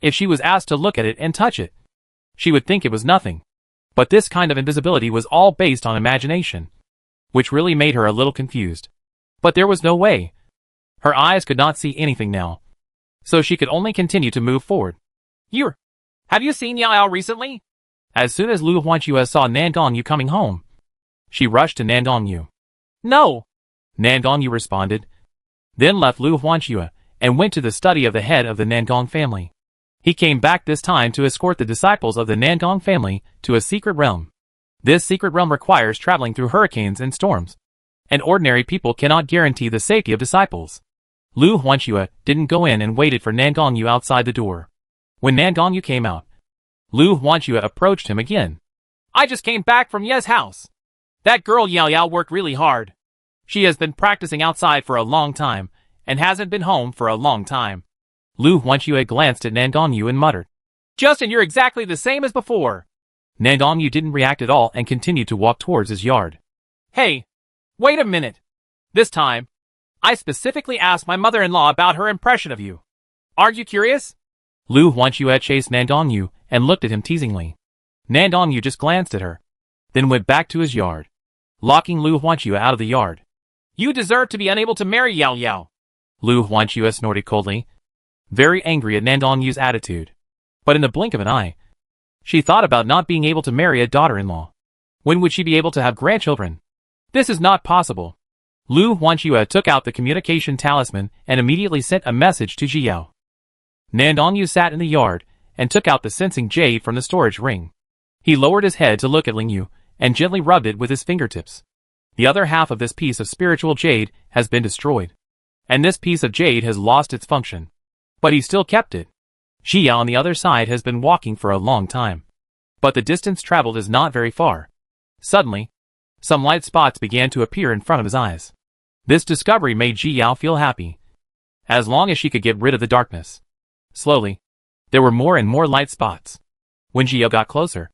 If she was asked to look at it and touch it, she would think it was nothing. But this kind of invisibility was all based on imagination, which really made her a little confused. But there was no way. Her eyes could not see anything now, so she could only continue to move forward. Have you seen Yao Yao recently? As soon as Lu Huanxue saw Nangongyu coming home, she rushed to Nangongyu. No! Nangongyu responded, then left Lu Huanxue and went to the study of the head of the Nangong family. He came back this time to escort the disciples of the Nangong family to a secret realm. This secret realm requires traveling through hurricanes and storms, and ordinary people cannot guarantee the safety of disciples. Lu Huanxue didn't go in and waited for Nangongyu outside the door. When Nangongyu came out, Lu Huanxue approached him again. I just came back from Ye's house. That girl Yao Yao worked really hard. She has been practicing outside for a long time, and hasn't been home for a long time. Lu Huanxue glanced at Nangongyu and muttered, Justin, you're exactly the same as before. Nangongyu didn't react at all and continued to walk towards his yard. Hey, wait a minute. This time, I specifically asked my mother-in-law about her impression of you. Aren't you curious? Lu Huanxue chased Nangongyu and looked at him teasingly. Nangongyu just glanced at her, then went back to his yard, locking Lu Huanxue out of the yard. You deserve to be unable to marry Yao Yao. Lu Huanxue snorted coldly, very angry at Nangongyu's attitude. But in the blink of an eye, she thought about not being able to marry a daughter-in-law. When would she be able to have grandchildren? This is not possible. Lu Huanxue took out the communication talisman and immediately sent a message to Jiao. Nangongyu sat in the yard and took out the sensing jade from the storage ring. He lowered his head to look at Lingyu and gently rubbed it with his fingertips. The other half of this piece of spiritual jade has been destroyed, and this piece of jade has lost its function. But he still kept it. Jia on the other side has been walking for a long time, but the distance traveled is not very far. Suddenly, some light spots began to appear in front of his eyes. This discovery made Jia feel happy, as long as she could get rid of the darkness. Slowly, there were more and more light spots. When Jia got closer,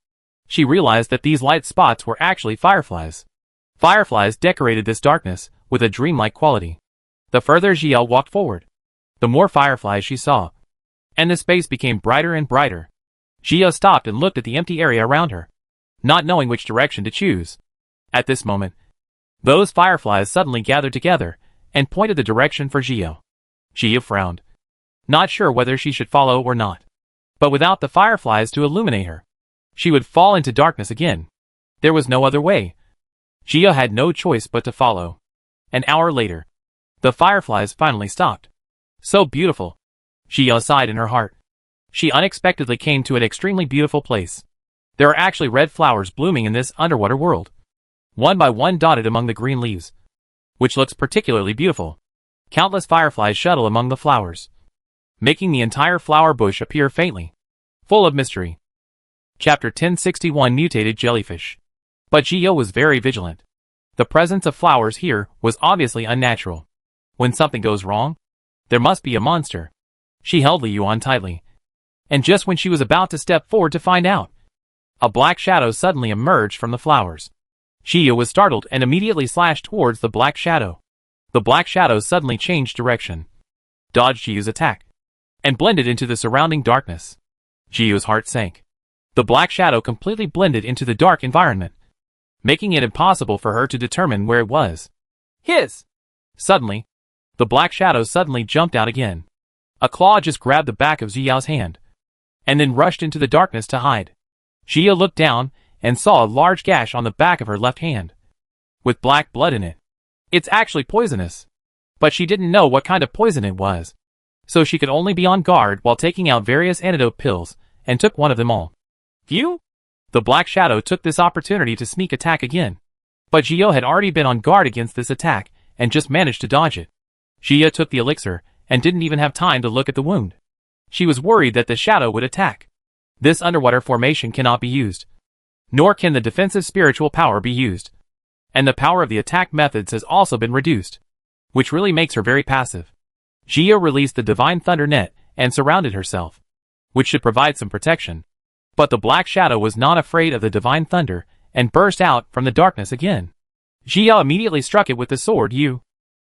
she realized that these light spots were actually fireflies. Fireflies decorated this darkness with a dreamlike quality. The further Jia walked forward, the more fireflies she saw, and the space became brighter and brighter. Jia stopped and looked at the empty area around her, not knowing which direction to choose. At this moment, those fireflies suddenly gathered together and pointed the direction for Jia. Jia frowned, not sure whether she should follow or not. But without the fireflies to illuminate her, she would fall into darkness again. There was no other way. Jia had no choice but to follow. An hour later, The fireflies finally stopped. So beautiful. She sighed in her heart. She unexpectedly came to an extremely beautiful place. There are actually red flowers blooming in this underwater world. One by one dotted among the green leaves, which looks particularly beautiful. Countless fireflies shuttle among the flowers, making the entire flower bush appear faintly, full of mystery. Chapter 1061 Mutated Jellyfish. But Geo was very vigilant. The presence of flowers here was obviously unnatural. When something goes wrong, there must be a monster. She held Li Yuan tightly, and just when she was about to step forward to find out, a black shadow suddenly emerged from the flowers. Geo was startled and immediately slashed towards the black shadow. The black shadow suddenly changed direction, dodged Geo's attack, and blended into the surrounding darkness. Geo's heart sank. The black shadow completely blended into the dark environment, making it impossible for her to determine where it was. Hiss! Suddenly, the black shadow suddenly jumped out again. A claw just grabbed the back of Xiao's hand, and then rushed into the darkness to hide. Xiao looked down and saw a large gash on the back of her left hand, with black blood in it. It's actually poisonous. But she didn't know what kind of poison it was, so she could only be on guard while taking out various antidote pills, and took one of them all. Phew! The black shadow took this opportunity to sneak attack again. But Xiao had already been on guard against this attack, and just managed to dodge it. Xiao took the elixir, and didn't even have time to look at the wound. She was worried that the shadow would attack. This underwater formation cannot be used, nor can the defensive spiritual power be used. And the power of the attack methods has also been reduced, which really makes her very passive. Xiao released the Divine Thunder Net and surrounded herself, which should provide some protection. But the black shadow was not afraid of the Divine Thunder and burst out from the darkness again. Xiao immediately struck it with the sword Yu,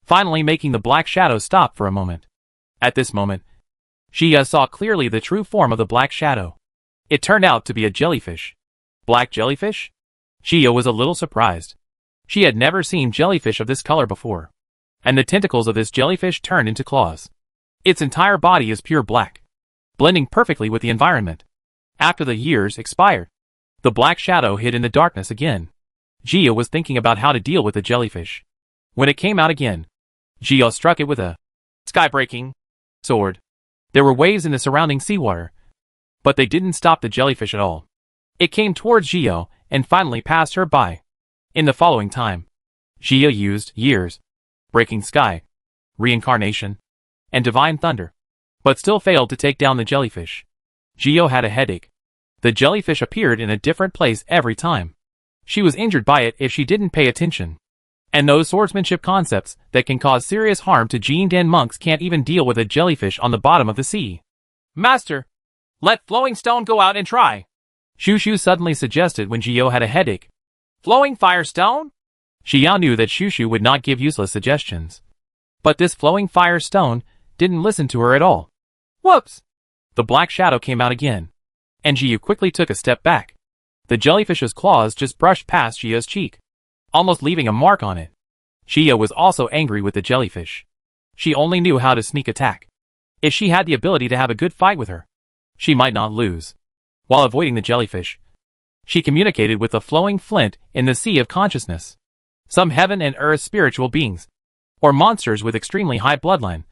finally making the black shadow stop for a moment. At this moment, Xiao saw clearly the true form of the black shadow. It turned out to be a jellyfish. Black jellyfish? Xiao was a little surprised. She had never seen jellyfish of this color before. And the tentacles of this jellyfish turned into claws. Its entire body is pure black, blending perfectly with the environment. After the years expired, the black shadow hid in the darkness again. Xiao was thinking about how to deal with the jellyfish. When it came out again, Xiao struck it with a sky-breaking sword. There were waves in the surrounding seawater, but they didn't stop the jellyfish at all. It came towards Xiao and finally passed her by. In the following time, Xiao used years, breaking sky, reincarnation, and divine thunder, but still failed to take down the jellyfish. Xiao had a headache. The jellyfish appeared in a different place every time. She was injured by it if she didn't pay attention. And those swordsmanship concepts that can cause serious harm to Jin Dan monks can't even deal with a jellyfish on the bottom of the sea. Master, let Flowing Stone go out and try, Shushu suddenly suggested when Xiao had a headache. Flowing Fire Stone? Xiao knew that Shushu would not give useless suggestions. But this Flowing Fire Stone didn't listen to her at all. Whoops! The black shadow came out again, and Xiao quickly took a step back. The jellyfish's claws just brushed past Xiao's cheek, almost leaving a mark on it. Xiao was also angry with the jellyfish. She only knew how to sneak attack. If she had the ability to have a good fight with her, she might not lose. While avoiding the jellyfish, she communicated with the flowing flint in the sea of consciousness. Some heaven and earth spiritual beings, or monsters with extremely high bloodline,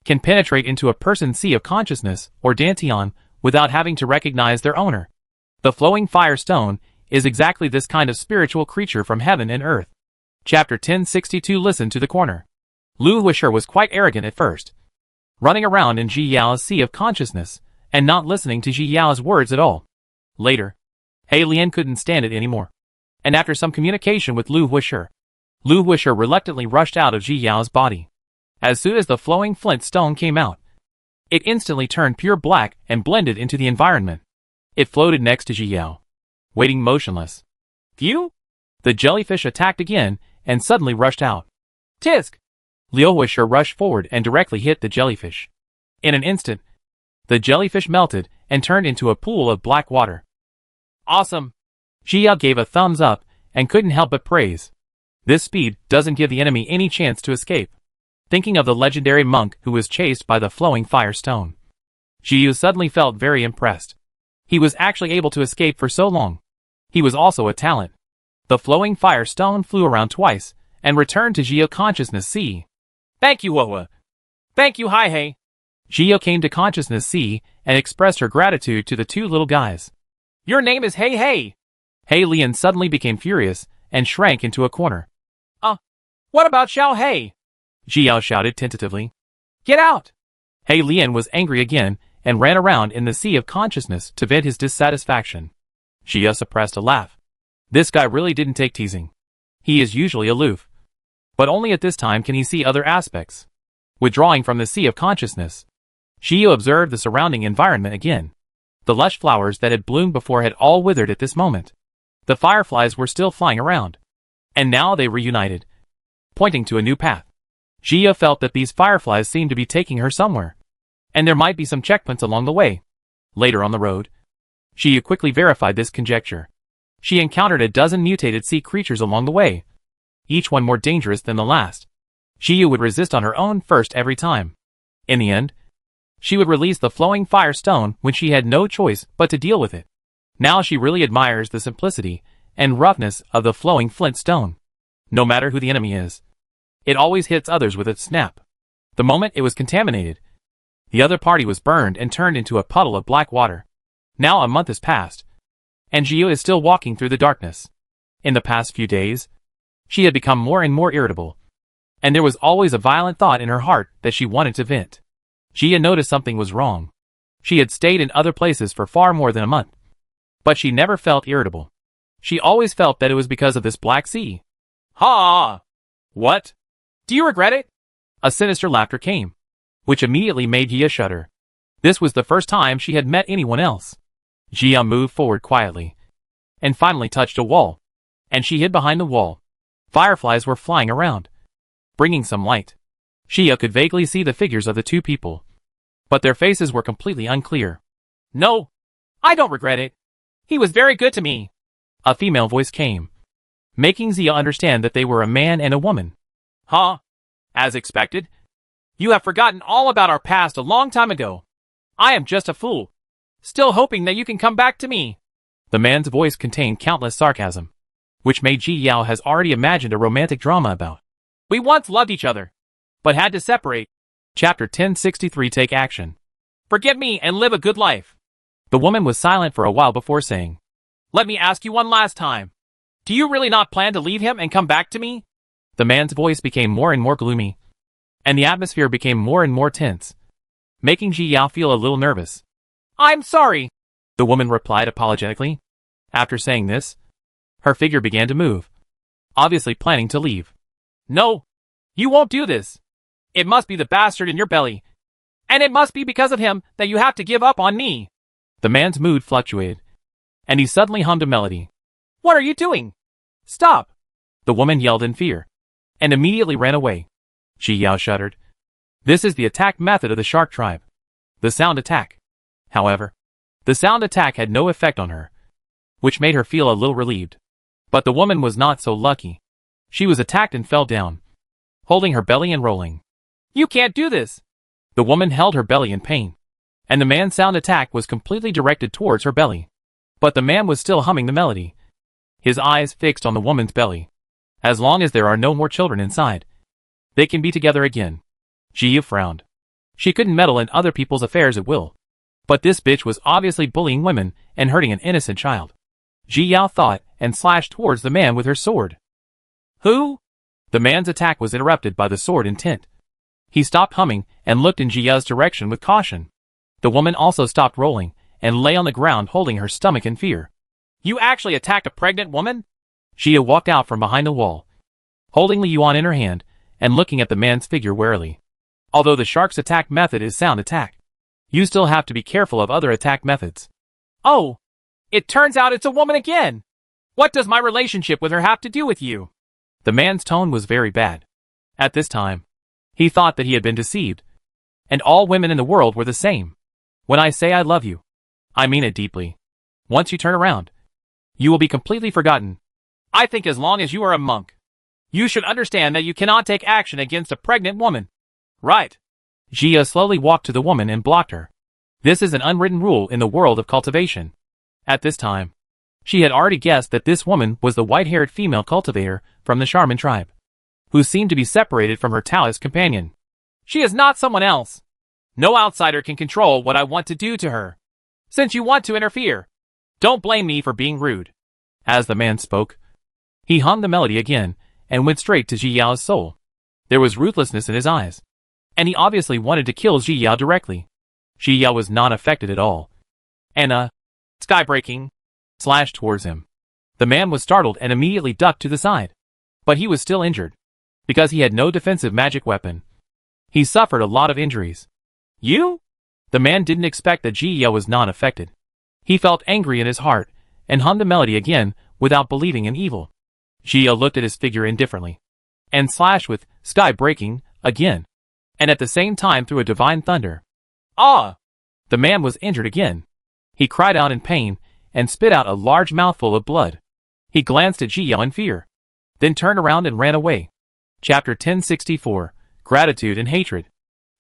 can penetrate into a person's sea of consciousness or dantian without having to recognize their owner. The Flowing Fire Stone is exactly this kind of spiritual creature from heaven and earth. Chapter 1062 Listen to the Corner. Lu Huisher was quite arrogant at first, running around in Ji Yao's sea of consciousness and not listening to Ji Yao's words at all. Later, He Lian couldn't stand it anymore, and after some communication with Lu Huisher reluctantly rushed out of Ji Yao's body. As soon as the flowing flint stone came out, it instantly turned pure black and blended into the environment. It floated next to Ji Yao, waiting motionless. Phew! The jellyfish attacked again and suddenly rushed out. Tisk! Liu Huisher rushed forward and directly hit the jellyfish. In an instant, the jellyfish melted and turned into a pool of black water. Awesome! Ji Yao gave a thumbs up and couldn't help but praise. This speed doesn't give the enemy any chance to escape. Thinking of the legendary monk who was chased by the flowing fire stone, Ji Yu suddenly felt very impressed. He was actually able to escape for so long. He was also a talent. The flowing fire stone flew around twice and returned to Ji Yu consciousness sea. Thank you, Woa. Thank you, Hi Hey. Gio came to consciousness C and expressed her gratitude to the two little guys. Your name is Hey Hey. Hey Lian suddenly became furious and shrank into a corner. What about Xiao Hey? Gio shouted tentatively. Get out! Hey Lian was angry again and ran around in the sea of consciousness to vent his dissatisfaction. Gio suppressed a laugh. This guy really didn't take teasing. He is usually aloof. But only at this time can he see other aspects. Withdrawing from the sea of consciousness, Gio observed the surrounding environment again. The lush flowers that had bloomed before had all withered at this moment. The fireflies were still flying around. And now they reunited, pointing to a new path. Gio felt that these fireflies seemed to be taking her somewhere. And there might be some checkpoints along the way. Later on the road, Gio quickly verified this conjecture. She encountered a dozen mutated sea creatures along the way, each one more dangerous than the last. Gio would resist on her own first every time. In the end, she would release the flowing fire stone when she had no choice but to deal with it. Now she really admires the simplicity and roughness of the flowing flint stone. No matter who the enemy is, it always hits others with its snap. The moment it was contaminated, the other party was burned and turned into a puddle of black water. Now a month has passed, and Gio is still walking through the darkness. In the past few days, she had become more and more irritable, and there was always a violent thought in her heart that she wanted to vent. Gio noticed something was wrong. She had stayed in other places for far more than a month, but she never felt irritable. She always felt that it was because of this black sea. Ha! What? Do you regret it? A sinister laughter came, which immediately made Gia shudder. This was the first time she had met anyone else. Gia moved forward quietly, and finally touched a wall, and she hid behind the wall. Fireflies were flying around, bringing some light. Gia could vaguely see the figures of the two people, but their faces were completely unclear. No, I don't regret it. He was very good to me. A female voice came, making Gia understand that they were a man and a woman. Huh? As expected? You have forgotten all about our past a long time ago. I am just a fool, still hoping that you can come back to me. The man's voice contained countless sarcasm, which made Ji Yao has already imagined a romantic drama about. We once loved each other, but had to separate. Chapter 1063 Take Action. Forget me and live a good life. The woman was silent for a while before saying, Let me ask you one last time. Do you really not plan to leave him and come back to me? The man's voice became more and more gloomy, and the atmosphere became more and more tense, making Ji Yao feel a little nervous. I'm sorry, the woman replied apologetically. After saying this, her figure began to move, obviously planning to leave. No, you won't do this. It must be the bastard in your belly. And it must be because of him that you have to give up on me. The man's mood fluctuated, and he suddenly hummed a melody. What are you doing? Stop! The woman yelled in fear, and immediately ran away. Ji Yao shuddered. This is the attack method of the shark tribe. The sound attack. However, the sound attack had no effect on her, which made her feel a little relieved. But the woman was not so lucky. She was attacked and fell down, holding her belly and rolling. You can't do this! The woman held her belly in pain, and the man's sound attack was completely directed towards her belly. But the man was still humming the melody, his eyes fixed on the woman's belly. As long as there are no more children inside, they can be together again. Ji Yao frowned. She couldn't meddle in other people's affairs at will. But this bitch was obviously bullying women and hurting an innocent child. Ji Yao thought and slashed towards the man with her sword. Who? The man's attack was interrupted by the sword intent. He stopped humming and looked in Ji Yao's direction with caution. The woman also stopped rolling and lay on the ground holding her stomach in fear. You actually attacked a pregnant woman? Ji Yao walked out from behind the wall, holding Li Yuan in her hand and looking at the man's figure warily. Although the shark's attack method is sound attack, you still have to be careful of other attack methods. Oh, it turns out it's a woman again. What does my relationship with her have to do with you? The man's tone was very bad. At this time, he thought that he had been deceived, and all women in the world were the same. When I say I love you, I mean it deeply. Once you turn around, you will be completely forgotten. I think as long as you are a monk, you should understand that you cannot take action against a pregnant woman. Right. Ji Yao slowly walked to the woman and blocked her. This is an unwritten rule in the world of cultivation. At this time, she had already guessed that this woman was the white-haired female cultivator from the Shaman tribe. who seemed to be separated from her Taoist companion. She is not someone else. No outsider can control what I want to do to her. Since you want to interfere, don't blame me for being rude. As the man spoke, he hummed the melody again and went straight to Ji Yao's soul. There was ruthlessness in his eyes, and he obviously wanted to kill Ji Yao directly. Ji Yao was not affected at all, and sky-breaking, slashed towards him. The man was startled and immediately ducked to the side. But he was still injured, because he had no defensive magic weapon. He suffered a lot of injuries. You? The man didn't expect that Ji Yao was not affected. He felt angry in his heart, and hummed the melody again without believing in evil. Ji Yao looked at his figure indifferently, and slashed with sky-breaking again, and at the same time threw a divine thunder. Ah! The man was injured again. He cried out in pain, and spit out a large mouthful of blood. He glanced at Ji Yao in fear, then turned around and ran away. Chapter 1064, Gratitude and Hatred.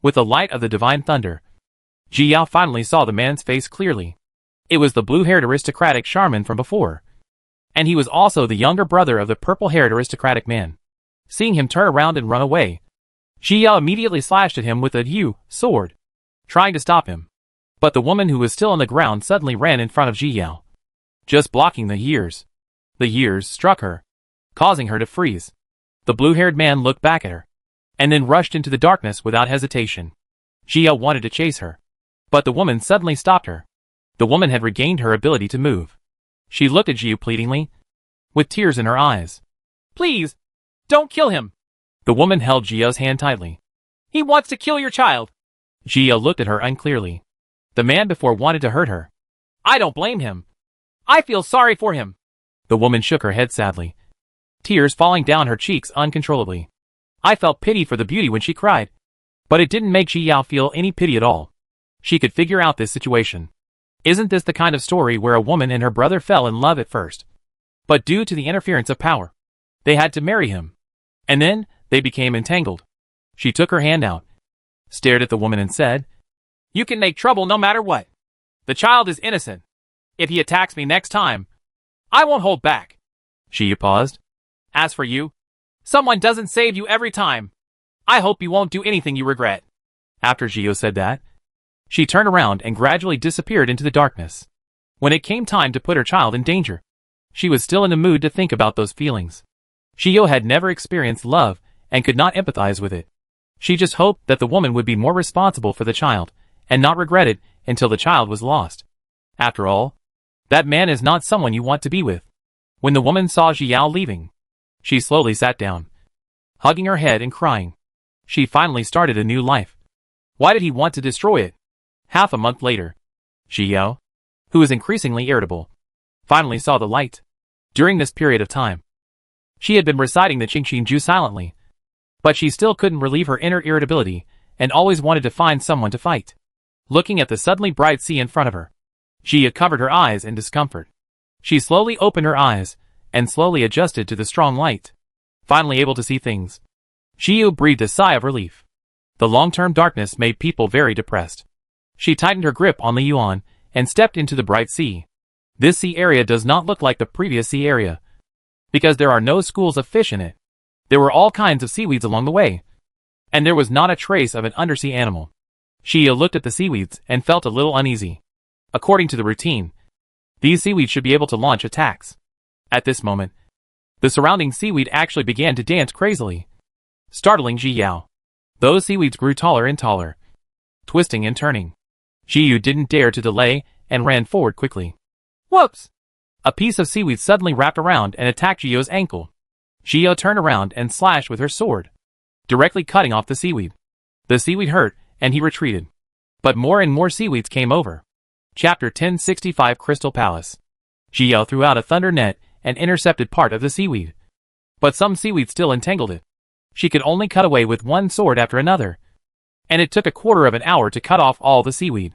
With the light of the divine thunder, Ji Yao finally saw the man's face clearly. It was the blue-haired aristocratic Charmin from before, and he was also the younger brother of the purple-haired aristocratic man. Seeing him turn around and run away, Ji Yao immediately slashed at him with a sword, trying to stop him. But the woman who was still on the ground suddenly ran in front of Ji Yao, just blocking the years. The years struck her, causing her to freeze. The blue-haired man looked back at her, and then rushed into the darkness without hesitation. Ji Yao wanted to chase her, but the woman suddenly stopped her. The woman had regained her ability to move. She looked at Ji Yao pleadingly, with tears in her eyes. Please, don't kill him. The woman held Ji Yao's hand tightly. He wants to kill your child. Ji Yao looked at her unclearly. The man before wanted to hurt her. I don't blame him. I feel sorry for him. The woman shook her head sadly, tears falling down her cheeks uncontrollably. I felt pity for the beauty when she cried, but it didn't make Ji Yao feel any pity at all. She could figure out this situation. Isn't this the kind of story where a woman and her brother fell in love at first, but due to the interference of power, they had to marry him, and then they became entangled? She took her hand out, stared at the woman and said, You can make trouble no matter what. The child is innocent. If he attacks me next time, I won't hold back. She paused. As for you, someone doesn't save you every time. I hope you won't do anything you regret. After Ji Yao said that, she turned around and gradually disappeared into the darkness. When it came time to put her child in danger, she was still in the mood to think about those feelings. Ji Yao had never experienced love and could not empathize with it. She just hoped that the woman would be more responsible for the child and not regret it until the child was lost. After all, that man is not someone you want to be with. When the woman saw Ji Yao leaving, she slowly sat down, hugging her head and crying. She finally started a new life. Why did he want to destroy it? Half a month later, Ji Yao, who was increasingly irritable, finally saw the light. During this period of time, she had been reciting the Qingxin silently, but she still couldn't relieve her inner irritability and always wanted to find someone to fight. Looking at the suddenly bright sea in front of her, Ji Yao covered her eyes in discomfort. She slowly opened her eyes and slowly adjusted to the strong light. Finally able to see things, Ji Yao breathed a sigh of relief. The long-term darkness made people very depressed. She tightened her grip on the yuan and stepped into the bright sea. This sea area does not look like the previous sea area, because there are no schools of fish in it. There were all kinds of seaweeds along the way, and there was not a trace of an undersea animal. Ji Yao looked at the seaweeds and felt a little uneasy. According to the routine, these seaweeds should be able to launch attacks. At this moment, the surrounding seaweed actually began to dance crazily, startling Ji Yao. Those seaweeds grew taller and taller, twisting and turning. Ji Yao didn't dare to delay and ran forward quickly. Whoops! A piece of seaweed suddenly wrapped around and attacked Ji Yao's ankle. Ji Yao turned around and slashed with her sword, directly cutting off the seaweed. The seaweed hurt, and he retreated. But more and more seaweeds came over. Chapter 1065 Crystal Palace. Ji Yao threw out a thunder net and intercepted part of the seaweed. But some seaweed still entangled it. She could only cut away with one sword after another, and it took a quarter of an hour to cut off all the seaweed.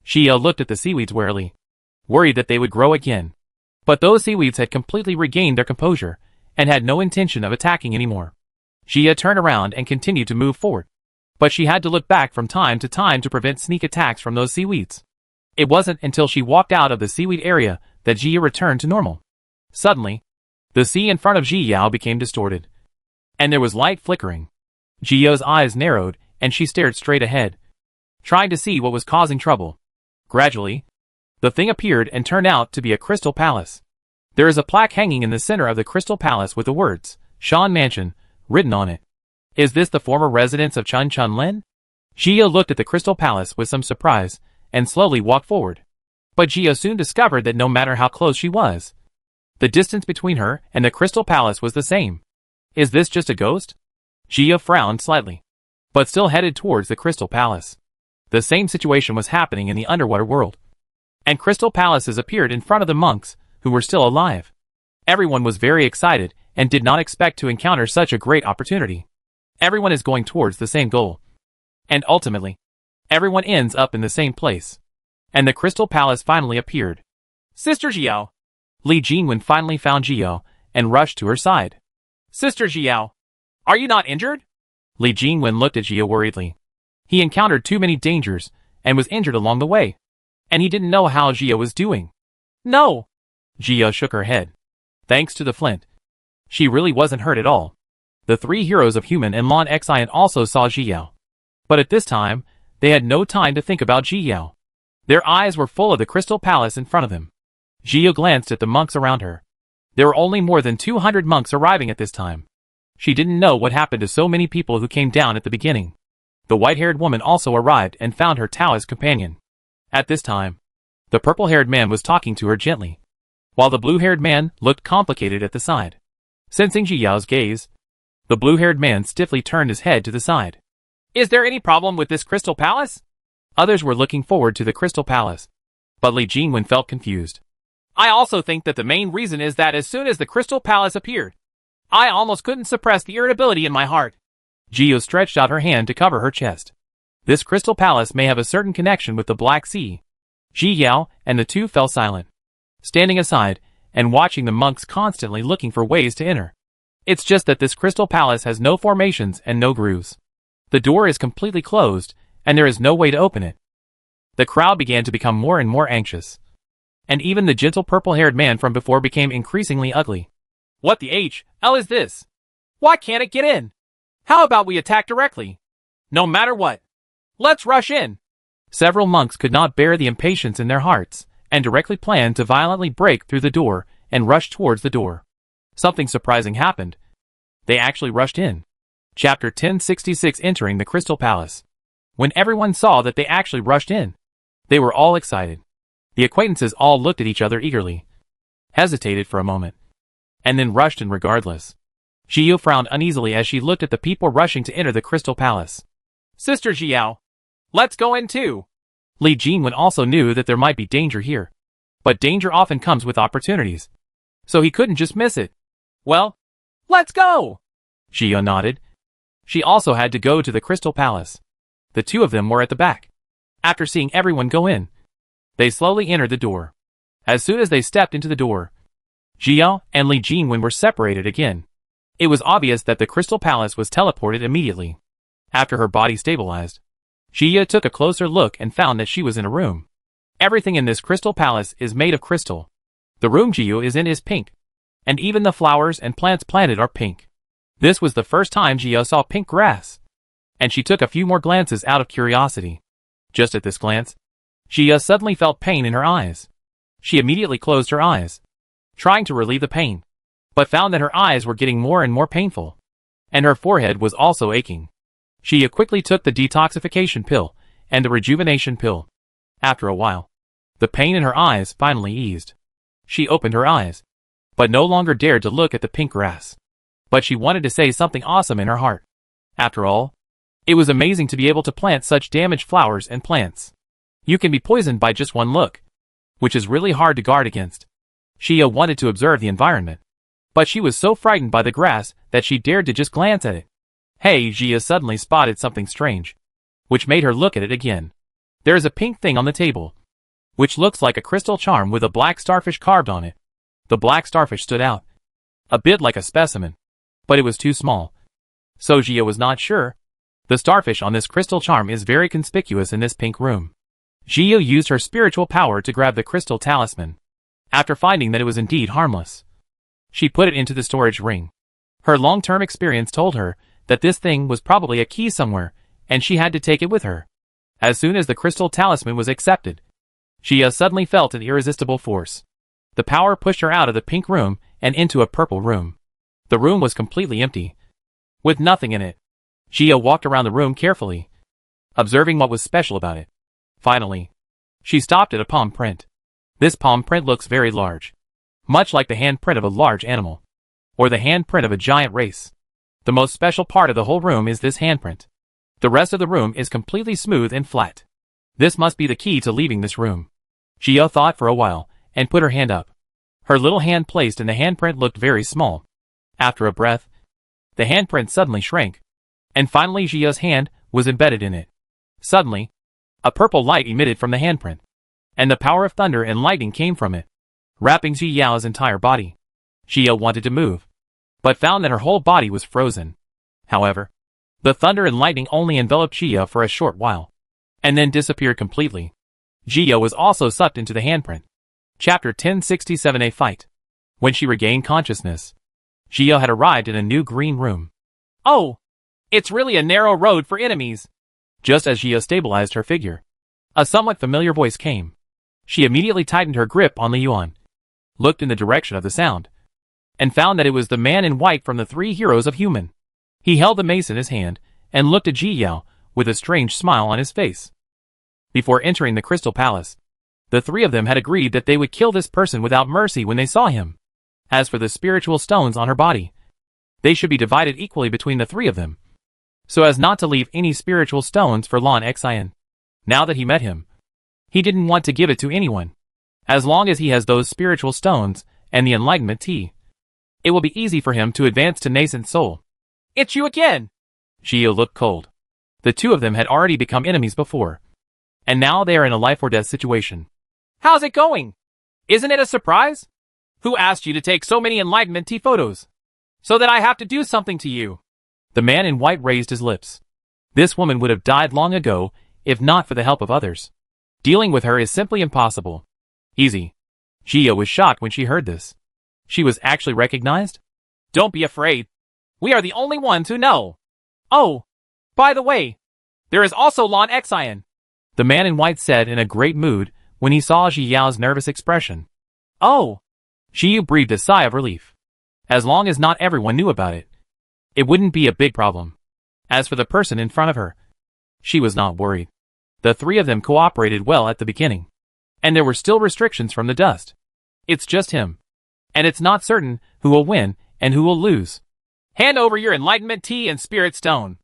Ji Yao looked at the seaweeds warily, worried that they would grow again. But those seaweeds had completely regained their composure and had no intention of attacking anymore. Ji Yao turned around and continued to move forward, but she had to look back from time to time to prevent sneak attacks from those seaweeds. It wasn't until she walked out of the seaweed area that Ji Yao returned to normal. Suddenly, the sea in front of Ji Yao became distorted, and there was light flickering. Gio's eyes narrowed, and she stared straight ahead, trying to see what was causing trouble. Gradually, the thing appeared and turned out to be a crystal palace. There is a plaque hanging in the center of the crystal palace with the words, Shan Mansion, written on it. Is this the former residence of Chun Chun Lin? Gio looked at the crystal palace with some surprise, and slowly walked forward. But Gio soon discovered that no matter how close she was, the distance between her and the crystal palace was the same. Is this just a ghost? Gio frowned slightly, but still headed towards the crystal palace. The same situation was happening in the underwater world, and crystal palaces appeared in front of the monks, who were still alive. Everyone was very excited and did not expect to encounter such a great opportunity. Everyone is going towards the same goal, and ultimately, everyone ends up in the same place. And the crystal palace finally appeared. Sister Gio! Li Jinwen finally found Gio and rushed to her side. Sister Gio! Are you not injured? Li Jinwen looked at Gio worriedly. He encountered too many dangers and was injured along the way, and he didn't know how Gio was doing. No! Gio shook her head. Thanks to the flint, she really wasn't hurt at all. The three heroes of Human and Lon Xian also saw Gio. But at this time, they had no time to think about Gio. Their eyes were full of the crystal palace in front of them. Gio glanced at the monks around her. There were only more than 200 monks arriving at this time. She didn't know what happened to so many people who came down at the beginning. The white-haired woman also arrived and found her Taoist companion. At this time, the purple-haired man was talking to her gently, while the blue-haired man looked complicated at the side. Sensing Gio's gaze, the blue-haired man stiffly turned his head to the side. Is there any problem with this crystal palace? Others were looking forward to the crystal palace, but Li Jinwen felt confused. I also think that the main reason is that as soon as the crystal palace appeared, I almost couldn't suppress the irritability in my heart. Gio stretched out her hand to cover her chest. This crystal palace may have a certain connection with the Black Sea. Ji Yao and the two fell silent, standing aside and watching the monks constantly looking for ways to enter. It's just that this crystal palace has no formations and no grooves. The door is completely closed, and there is no way to open it. The crowd began to become more and more anxious, and even the gentle purple-haired man from before became increasingly ugly. What the hell is this? Why can't it get in? How about we attack directly? No matter what. Let's rush in. Several monks could not bear the impatience in their hearts, and directly planned to violently break through the door and rush towards the door. Something surprising happened. They actually rushed in. Chapter 1066, Entering the Crystal Palace. When everyone saw that they actually rushed in, they were all excited. The acquaintances all looked at each other eagerly, hesitated for a moment, and then rushed in regardless. Gio frowned uneasily as she looked at the people rushing to enter the Crystal Palace. Sister Gio, let's go in too. Li Jinwen also knew that there might be danger here, but danger often comes with opportunities, so he couldn't just miss it. Well, let's go! Gio nodded. She also had to go to the Crystal Palace. The two of them were at the back. After seeing everyone go in, they slowly entered the door. As soon as they stepped into the door, Gio and Li Jinwen were separated again. It was obvious that the Crystal Palace was teleported immediately. After her body stabilized, Gio took a closer look and found that she was in a room. Everything in this Crystal Palace is made of crystal. The room Gio is in is pink, and even the flowers and plants planted are pink. This was the first time Gio saw pink grass, and she took a few more glances out of curiosity. Just at this glance, Gio suddenly felt pain in her eyes. She immediately closed her eyes, trying to relieve the pain, but found that her eyes were getting more and more painful, and her forehead was also aching. Gio quickly took the detoxification pill and the rejuvenation pill. After a while, the pain in her eyes finally eased. She opened her eyes, but no longer dared to look at the pink grass. But she wanted to say something awesome in her heart. After all, it was amazing to be able to plant such damaged flowers and plants. You can be poisoned by just one look, which is really hard to guard against. Gio wanted to observe the environment, but she was so frightened by the grass that she dared to just glance at it. Hey, Gio suddenly spotted something strange, which made her look at it again. There is a pink thing on the table, which looks like a crystal charm with a black starfish carved on it. The black starfish stood out, a bit like a specimen, but it was too small. So Gio was not sure. The starfish on this crystal charm is very conspicuous in this pink room. Gio used her spiritual power to grab the crystal talisman. After finding that it was indeed harmless, she put it into the storage ring. Her long-term experience told her that this thing was probably a key somewhere, and she had to take it with her. As soon as the crystal talisman was accepted, Gia suddenly felt an irresistible force. The power pushed her out of the pink room and into a purple room. The room was completely empty, with nothing in it. Gia walked around the room carefully, observing what was special about it. Finally, she stopped at a palm print. This palm print looks very large, much like the handprint of a large animal, or the handprint of a giant race. The most special part of the whole room is this handprint. The rest of the room is completely smooth and flat. This must be the key to leaving this room. Gia thought for a while, and put her hand up. Her little hand placed in the handprint looked very small. After a breath, the handprint suddenly shrank, and finally Gia's hand was embedded in it. Suddenly, a purple light emitted from the handprint, and the power of thunder and lightning came from it, wrapping Gia's entire body. Gia wanted to move, but found that her whole body was frozen. However, the thunder and lightning only enveloped Gia for a short while, and then disappeared completely. Gia was also sucked into the handprint. Chapter 1067 A Fight. When she regained consciousness, Gia had arrived in a new green room. Oh! It's really a narrow road for enemies. Just as Gia stabilized her figure, a somewhat familiar voice came. She immediately tightened her grip on Li Yuan, looked in the direction of the sound, and found that it was the man in white from the Three Heroes of Human. He held the mace in his hand, and looked at Ji Yao, with a strange smile on his face. Before entering the Crystal Palace, the three of them had agreed that they would kill this person without mercy when they saw him. As for the spiritual stones on her body, they should be divided equally between the three of them, so as not to leave any spiritual stones for Lan Xian. Now that he met him, he didn't want to give it to anyone. As long as he has those spiritual stones and the enlightenment tea, it will be easy for him to advance to nascent soul. It's you again! Gia looked cold. The two of them had already become enemies before, and now they are in a life or death situation. How's it going? Isn't it a surprise? Who asked you to take so many enlightenment tea photos? So that I have to do something to you. The man in white raised his lips. This woman would have died long ago, if not for the help of others. Dealing with her is simply impossible. Easy. Gia was shocked when she heard this. She was actually recognized? Don't be afraid. We are the only ones who know. Oh, by the way, there is also Lan Xian. The man in white said in a great mood when he saw Ji Yao's nervous expression. Oh. Ji Yu breathed a sigh of relief. As long as not everyone knew about it, it wouldn't be a big problem. As for the person in front of her, she was not worried. The three of them cooperated well at the beginning, and there were still restrictions from the dust. It's just him, and it's not certain who will win and who will lose. Hand over your enlightenment tea and spirit stone,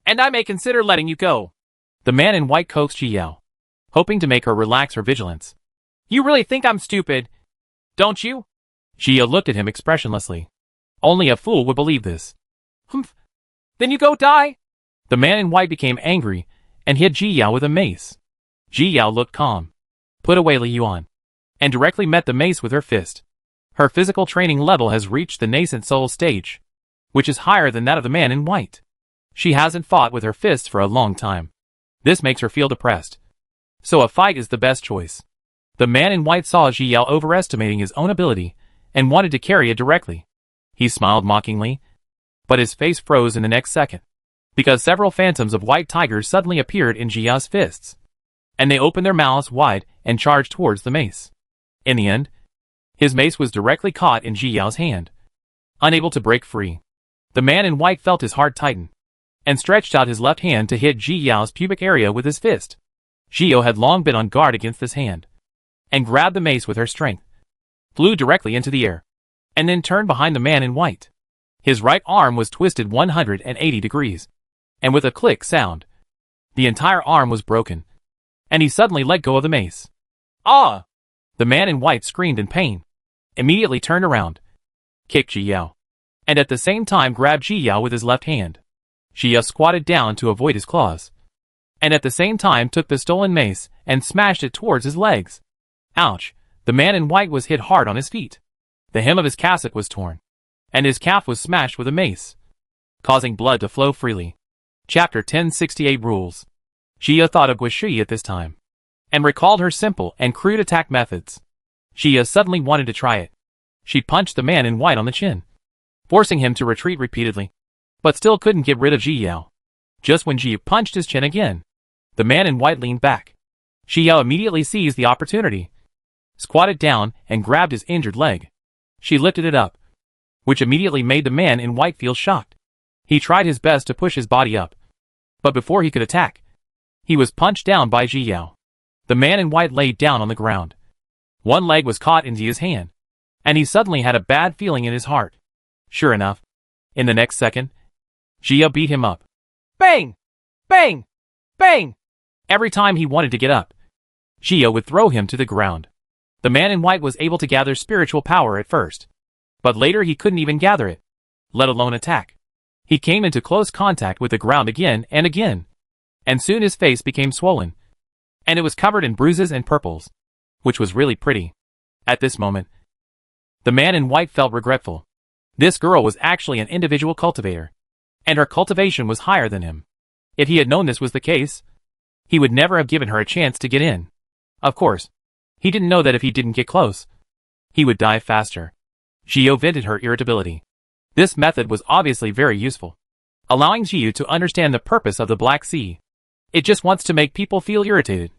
and I may consider letting you go. The man in white coaxed Ji Yao, hoping to make her relax her vigilance. You really think I'm stupid, don't you? Ji Yao looked at him expressionlessly. Only a fool would believe this. Humph. Then you go die? The man in white became angry and hit Ji Yao with a mace. Ji Yao looked calm, put away Li Yuan, and directly met the mace with her fist. Her physical training level has reached the nascent soul stage, which is higher than that of the man in white. She hasn't fought with her fists for a long time. This makes her feel depressed. So a fight is the best choice. The man in white saw Ji Yao overestimating his own ability and wanted to carry it directly. He smiled mockingly, but his face froze in the next second, because several phantoms of white tigers suddenly appeared in Ji Yao's fists, and they opened their mouths wide and charged towards the mace. In the end, his mace was directly caught in Ji Yao's hand. Unable to break free, the man in white felt his heart tighten, and stretched out his left hand to hit Ji Yao's pubic area with his fist. Ji Yao had long been on guard against this hand, and grabbed the mace with her strength, flew directly into the air, and then turned behind the man in white. His right arm was twisted 180 degrees, and with a click sound, the entire arm was broken, and he suddenly let go of the mace. Ah! The man in white screamed in pain, immediately turned around, kicked Ji Yao, and at the same time grabbed Ji Yao with his left hand. Ji Yao squatted down to avoid his claws, and at the same time took the stolen mace and smashed it towards his legs. Ouch! The man in white was hit hard on his feet. The hem of his cassock was torn, and his calf was smashed with a mace, causing blood to flow freely. Chapter 1068 Rules. Ji Yao thought of Guishui at this time, and recalled her simple and crude attack methods. Ji Yao suddenly wanted to try it. She punched the man in white on the chin. forcing him to retreat repeatedly, but still couldn't get rid of Ji Yao. Just when Ji punched his chin again, the man in white leaned back. Ji Yao immediately seized the opportunity, squatted down, and grabbed his injured leg. She lifted it up, which immediately made the man in white feel shocked. He tried his best to push his body up, but before he could attack, he was punched down by Ji Yao. The man in white laid down on the ground. One leg was caught in Ji's hand, and he suddenly had a bad feeling in his heart. Sure enough, in the next second, Ji Yao beat him up. Bang! Bang! Bang! Every time he wanted to get up, Ji Yao would throw him to the ground. The man in white was able to gather spiritual power at first, but later he couldn't even gather it, let alone attack. He came into close contact with the ground again and again, and soon his face became swollen, and it was covered in bruises and purples, which was really pretty. At this moment, the man in white felt regretful. This girl was actually an individual cultivator, and her cultivation was higher than him. If he had known this was the case, he would never have given her a chance to get in. Of course, he didn't know that if he didn't get close, he would die faster. Ji Yao vented her irritability. This method was obviously very useful, allowing Ji Yao to understand the purpose of the Black Sea. It just wants to make people feel irritated,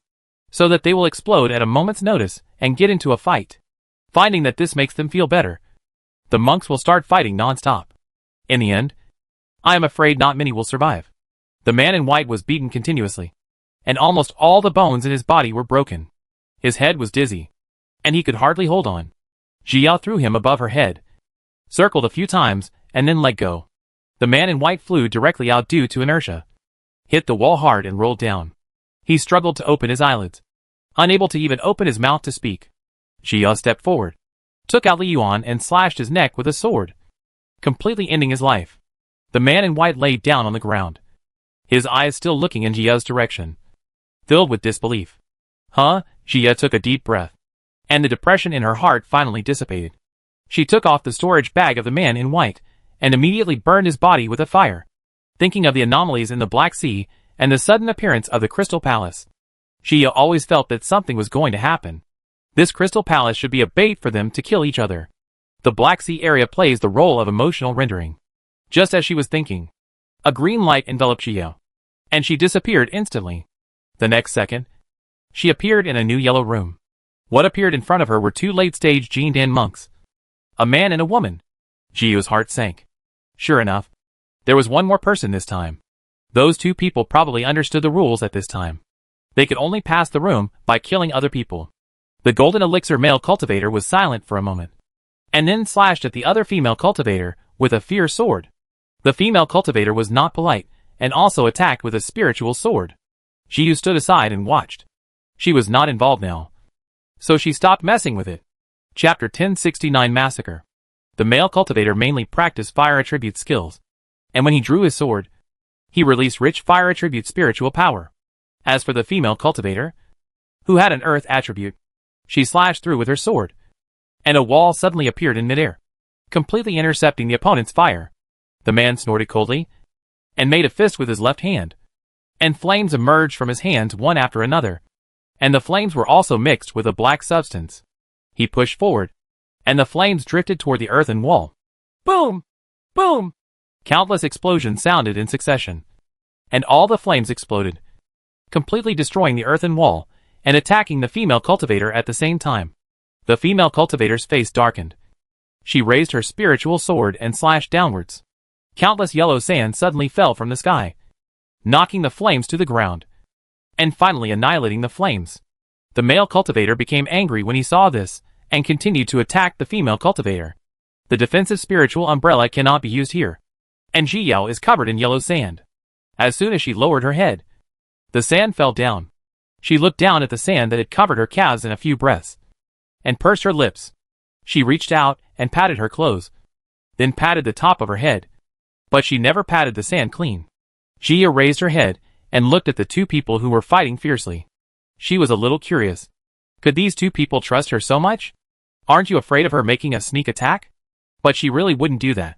so that they will explode at a moment's notice and get into a fight. Finding that this makes them feel better, the monks will start fighting non-stop. In the end, I am afraid not many will survive. The man in white was beaten continuously, and almost all the bones in his body were broken. His head was dizzy, and he could hardly hold on. Ji Yao threw him above her head, circled a few times, and then let go. The man in white flew directly out due to inertia, hit the wall hard and rolled down. He struggled to open his eyelids, unable to even open his mouth to speak. Ji Yao stepped forward, took out Li Yuan and slashed his neck with a sword, completely ending his life. The man in white laid down on the ground, his eyes still looking in Ji Yao's direction, filled with disbelief. Huh? Ji Yao took a deep breath, and the depression in her heart finally dissipated. She took off the storage bag of the man in white, and immediately burned his body with a fire, thinking of the anomalies in the Black Sea and the sudden appearance of the Crystal Palace. Ji Yao always felt that something was going to happen. This Crystal Palace should be a bait for them to kill each other. The Black Sea area plays the role of emotional rendering. Just as she was thinking, a green light enveloped Ji Yao, and she disappeared instantly. The next second, she appeared in a new yellow room. What appeared in front of her were two late-stage Jindan monks, a man and a woman. Ji Yao's heart sank. Sure enough, there was one more person this time. Those two people probably understood the rules at this time. They could only pass the room by killing other people. The golden elixir male cultivator was silent for a moment, and then slashed at the other female cultivator with a fierce sword. The female cultivator was not polite, and also attacked with a spiritual sword. Ji Yao stood aside and watched. She was not involved now, so she stopped messing with it. Chapter 1069 Massacre. The male cultivator mainly practiced fire attribute skills, and when he drew his sword, he released rich fire attribute spiritual power. As for the female cultivator, who had an earth attribute, she slashed through with her sword, and a wall suddenly appeared in midair, completely intercepting the opponent's fire. The man snorted coldly, and made a fist with his left hand, and flames emerged from his hands one after another, and the flames were also mixed with a black substance. He pushed forward, and the flames drifted toward the earthen wall. Boom! Boom! Countless explosions sounded in succession, and all the flames exploded, completely destroying the earthen wall and attacking the female cultivator at the same time. The female cultivator's face darkened. She raised her spiritual sword and slashed downwards. Countless yellow sand suddenly fell from the sky, knocking the flames to the ground, and finally annihilating the flames. The male cultivator became angry when he saw this, and continued to attack the female cultivator. The defensive spiritual umbrella cannot be used here, and Ji Yao is covered in yellow sand. As soon as she lowered her head, the sand fell down. She looked down at the sand that had covered her calves in a few breaths, and pursed her lips. She reached out and patted her clothes, then patted the top of her head, but she never patted the sand clean. Ji Yao raised her head and looked at the two people who were fighting fiercely. She was a little curious. Could these two people trust her so much? Aren't you afraid of her making a sneak attack? But she really wouldn't do that.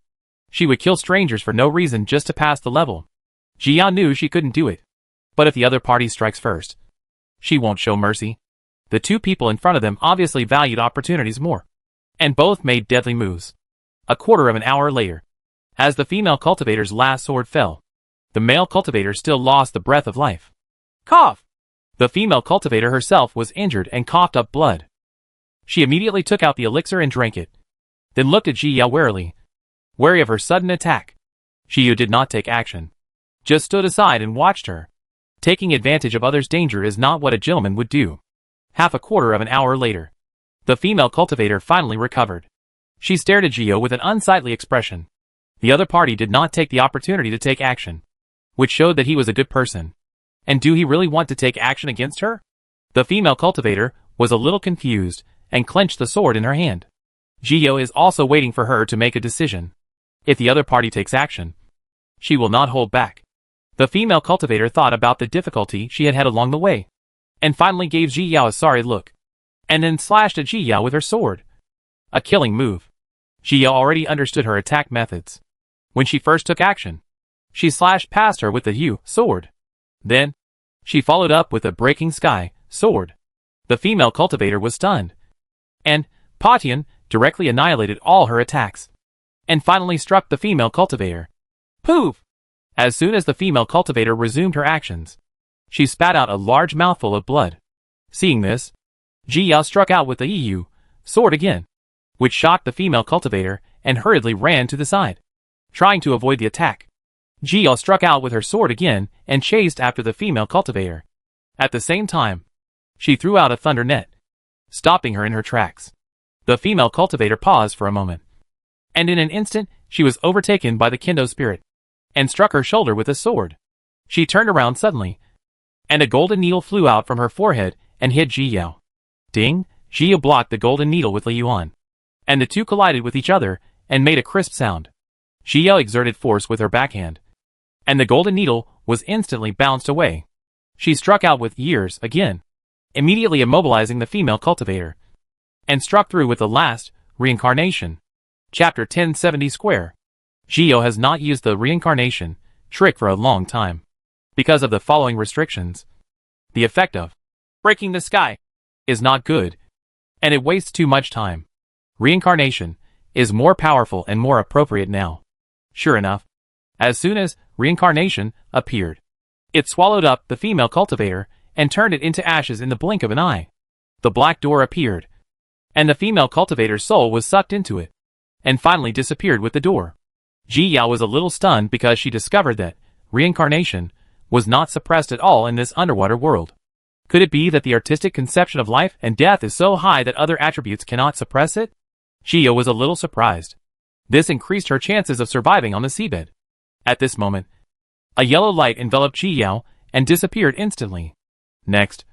She would kill strangers for no reason just to pass the level. Ji Yao knew she couldn't do it. But if the other party strikes first, she won't show mercy. The two people in front of them obviously valued opportunities more, and both made deadly moves. A quarter of an hour later, as the female cultivator's last sword fell, the male cultivator still lost the breath of life. Cough! The female cultivator herself was injured and coughed up blood. She immediately took out the elixir and drank it, then looked at Ji Yao warily, wary of her sudden attack. Ji did not take action, just stood aside and watched her. Taking advantage of others' danger is not what a gentleman would do. Half a quarter of an hour later, the female cultivator finally recovered. She stared at Ji Yao with an unsightly expression. The other party did not take the opportunity to take action, which showed that he was a good person. And do he really want to take action against her? The female cultivator was a little confused and clenched the sword in her hand. Ji Yao is also waiting for her to make a decision. If the other party takes action, she will not hold back. The female cultivator thought about the difficulty she had along the way, and finally gave Ji Yao a sorry look, and then slashed at Ji Yao with her sword. A killing move. Ji Yao already understood her attack methods. When she first took action, she slashed past her with the Yu sword. Then, she followed up with a breaking sky sword. The female cultivator was stunned, and Patian directly annihilated all her attacks, and finally struck the female cultivator. Poof! As soon as the female cultivator resumed her actions, she spat out a large mouthful of blood. Seeing this, Ji Yao struck out with the Yu sword again, which shocked the female cultivator and hurriedly ran to the side, trying to avoid the attack. Ji Yao struck out with her sword again and chased after the female cultivator. At the same time, she threw out a thunder net, stopping her in her tracks. The female cultivator paused for a moment, and in an instant she was overtaken by the Kendo spirit, and struck her shoulder with a sword. She turned around suddenly, and a golden needle flew out from her forehead and hit Ji Yao. Ding! Ji Yao blocked the golden needle with Li Yuan, and the two collided with each other and made a crisp sound. Ji Yao exerted force with her backhand, and the golden needle was instantly bounced away. She struck out with years again, immediately immobilizing the female cultivator, and struck through with the last reincarnation. Chapter 1070 Square. Ji Yao has not used the reincarnation trick for a long time, because of the following restrictions. The effect of breaking the sky is not good, and it wastes too much time. Reincarnation is more powerful and more appropriate now. Sure enough, as soon as reincarnation appeared, it swallowed up the female cultivator and turned it into ashes in the blink of an eye. The black door appeared, and the female cultivator's soul was sucked into it, and finally disappeared with the door. Ji Yao was a little stunned because she discovered that reincarnation was not suppressed at all in this underwater world. Could it be that the artistic conception of life and death is so high that other attributes cannot suppress it? Ji Yao was a little surprised. This increased her chances of surviving on the seabed. At this moment, a yellow light enveloped Ji Yao and disappeared instantly. Next,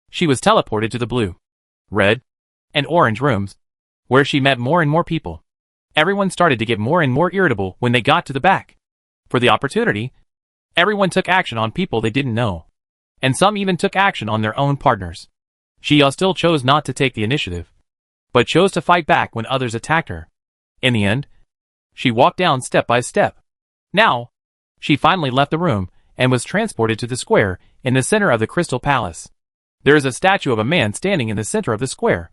she was teleported to the blue, red, and orange rooms, where she met more and more people. Everyone started to get more and more irritable when they got to the back. For the opportunity, everyone took action on people they didn't know, and some even took action on their own partners. Ji Yao still chose not to take the initiative, but chose to fight back when others attacked her. In the end, she walked down step by step. Now, she finally left the room and was transported to the square in the center of the Crystal Palace. There is a statue of a man standing in the center of the square.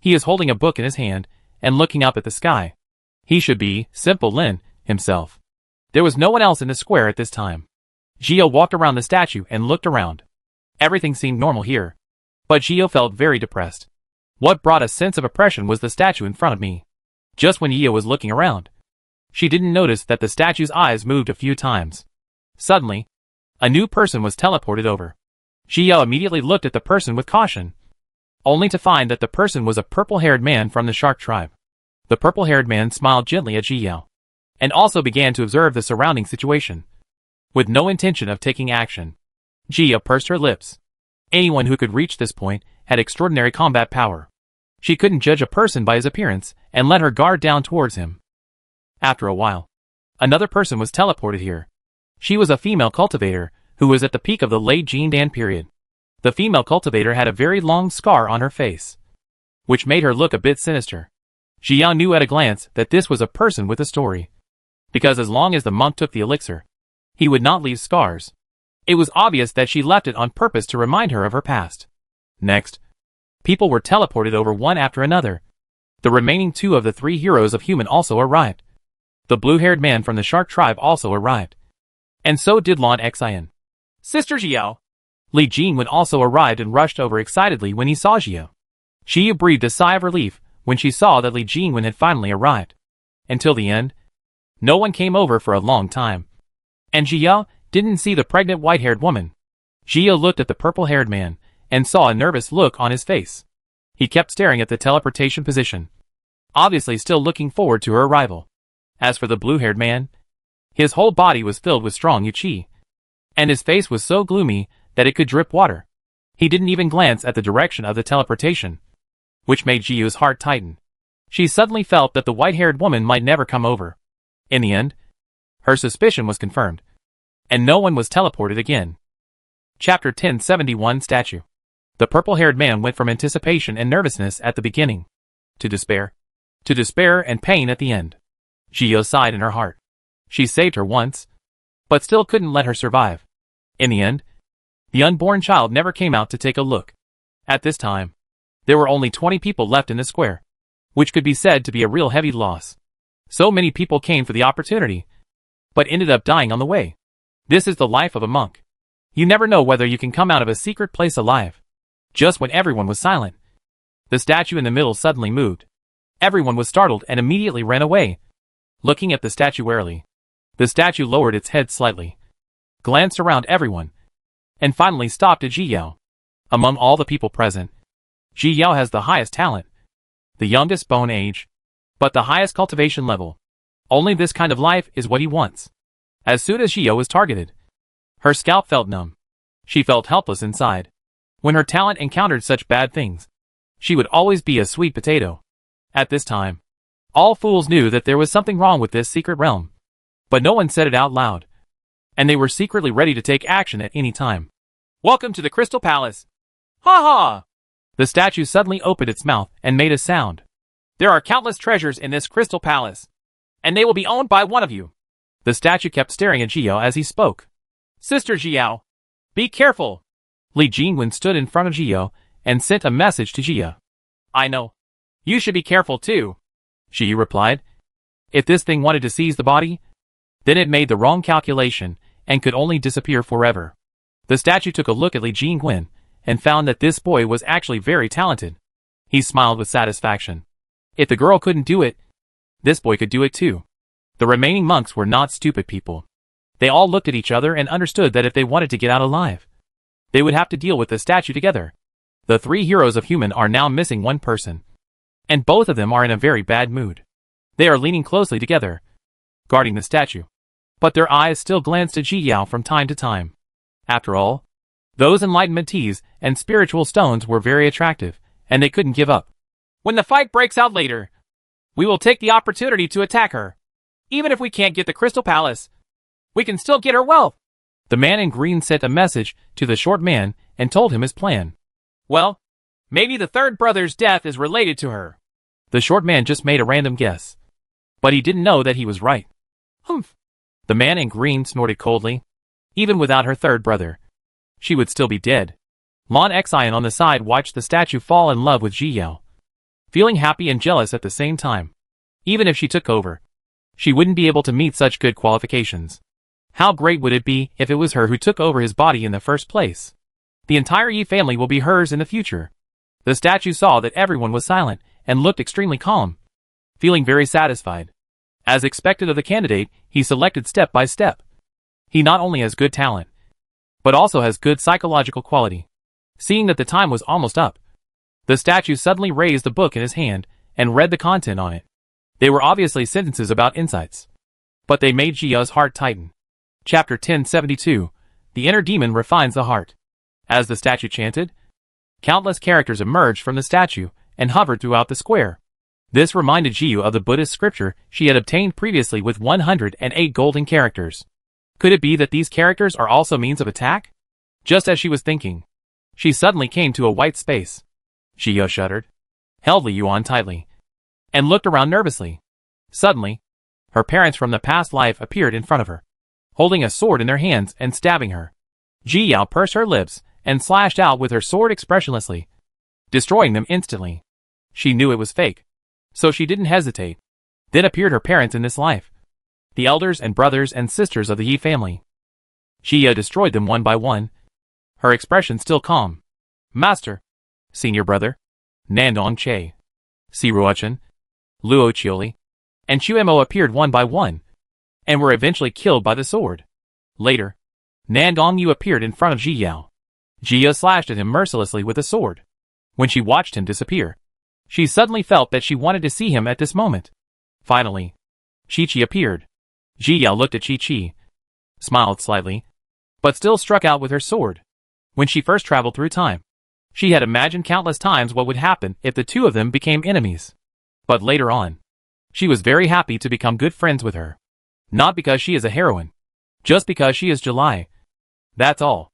He is holding a book in his hand and looking up at the sky. He should be Simple Lin himself. There was no one else in the square at this time. Ji Yao walked around the statue and looked around. Everything seemed normal here, but Ji Yao felt very depressed. What brought a sense of oppression was the statue in front of me. Just when Ji Yao was looking around, she didn't notice that the statue's eyes moved a few times. Suddenly, a new person was teleported over. Ji Yao immediately looked at the person with caution, only to find that the person was a purple-haired man from the shark tribe. The purple-haired man smiled gently at Ji Yao, and also began to observe the surrounding situation, with no intention of taking action. Ji Yao pursed her lips. Anyone who could reach this point had extraordinary combat power. She couldn't judge a person by his appearance and let her guard down towards him. After a while, another person was teleported here. She was a female cultivator who was at the peak of the late Jindan period. The female cultivator had a very long scar on her face, which made her look a bit sinister. Ji Yao knew at a glance that this was a person with a story, because as long as the monk took the elixir, he would not leave scars. It was obvious that she left it on purpose to remind her of her past. Next, people were teleported over one after another. The remaining two of the three heroes of human also arrived. The blue-haired man from the shark tribe also arrived. And so did Lan Xian. Sister Xiao. Li Jinwen also arrived and rushed over excitedly when he saw Xiao. She breathed a sigh of relief when she saw that Li Jinwen had finally arrived. Until the end, no one came over for a long time. And Xiao didn't see the pregnant white-haired woman. Xiao looked at the purple-haired man and saw a nervous look on his face. He kept staring at the teleportation position, obviously still looking forward to her arrival. As for the blue-haired man, his whole body was filled with strong Yu-Chi, and his face was so gloomy that it could drip water. He didn't even glance at the direction of the teleportation, which made Xiao's heart tighten. She suddenly felt that the white-haired woman might never come over. In the end, her suspicion was confirmed, and no one was teleported again. Chapter 1071 Statue. The purple-haired man went from anticipation and nervousness at the beginning, to despair and pain at the end. Xiao sighed in her heart. She saved her once, but still couldn't let her survive. In the end, the unborn child never came out to take a look. At this time, there were only 20 people left in the square, which could be said to be a real heavy loss. So many people came for the opportunity, but ended up dying on the way. This is the life of a monk. You never know whether you can come out of a secret place alive. Just when everyone was silent, the statue in the middle suddenly moved. Everyone was startled and immediately ran away. Looking at the statue warily, the statue lowered its head slightly, glanced around everyone, and finally stopped at Xiao. Among all the people present, Xiao has the highest talent, the youngest bone age, but the highest cultivation level. Only this kind of life is what he wants. As soon as Xiao was targeted, her scalp felt numb. She felt helpless inside. When her talent encountered such bad things, she would always be a sweet potato. At this time, all fools knew that there was something wrong with this secret realm, but no one said it out loud, and they were secretly ready to take action at any time. Welcome to the Crystal Palace. Ha ha! The statue suddenly opened its mouth and made a sound. There are countless treasures in this Crystal Palace, and they will be owned by one of you. The statue kept staring at Xiao as he spoke. Sister Xiao, be careful. Li Jinwen stood in front of Xiao and sent a message to Xiao. I know. You should be careful too. She replied. If this thing wanted to seize the body, then it made the wrong calculation and could only disappear forever. The statue took a look at Li Jinwen and found that this boy was actually very talented. He smiled with satisfaction. If the girl couldn't do it, this boy could do it too. The remaining monks were not stupid people. They all looked at each other and understood that if they wanted to get out alive, they would have to deal with the statue together. The three heroes of human are now missing one person, and both of them are in a very bad mood. They are leaning closely together, guarding the statue, but their eyes still glanced at Xiao from time to time. After all, those enlightenment teas and spiritual stones were very attractive, and they couldn't give up. When the fight breaks out later, we will take the opportunity to attack her. Even if we can't get the Crystal Palace, we can still get her wealth. The man in green sent a message to the short man and told him his plan. Well, maybe the third brother's death is related to her. The short man just made a random guess, but he didn't know that he was right. Humph. The man in green snorted coldly. Even without her third brother, she would still be dead. Lan Xian on the side watched the statue fall in love with Xiao, feeling happy and jealous at the same time. Even if she took over, she wouldn't be able to meet such good qualifications. How great would it be if it was her who took over his body in the first place? The entire Yi family will be hers in the future. The statue saw that everyone was silent and looked extremely calm, feeling very satisfied. As expected of the candidate, he selected step by step. He not only has good talent, but also has good psychological quality. Seeing that the time was almost up, the statue suddenly raised the book in his hand and read the content on it. They were obviously sentences about insights, but they made Xiao's heart tighten. Chapter 1072. The Inner Demon Refines the Heart. As the statue chanted, countless characters emerged from the statue and hovered throughout the square. This reminded Xiao of the Buddhist scripture she had obtained previously with 108 golden characters. Could it be that these characters are also means of attack? Just as she was thinking, she suddenly came to a white space. Xiao shuddered, held Li Yuan tightly, and looked around nervously. Suddenly, her parents from the past life appeared in front of her, holding a sword in their hands and stabbing her. Xiao pursed her lips and slashed out with her sword expressionlessly, destroying them instantly. She knew it was fake, So she didn't hesitate. Then appeared her parents in this life. The elders and brothers and sisters of the Yi family. Jia destroyed them one by one. Her expression still calm. Master. Senior brother. Nandong Che. Siruochen. Luo Chioli. And Chuemo appeared one by one. And were eventually killed by the sword. Later. Nandong Yu appeared in front of Ji Yao. Jia slashed at him mercilessly with a sword. When she watched him disappear, she suddenly felt that she wanted to see him at this moment. Finally, Chi-Chi appeared. Ji Yao looked at Chi-Chi, smiled slightly, but still struck out with her sword. When she first traveled through time, she had imagined countless times what would happen if the two of them became enemies. But later on, she was very happy to become good friends with her. Not because she is a heroine, just because she is July. That's all.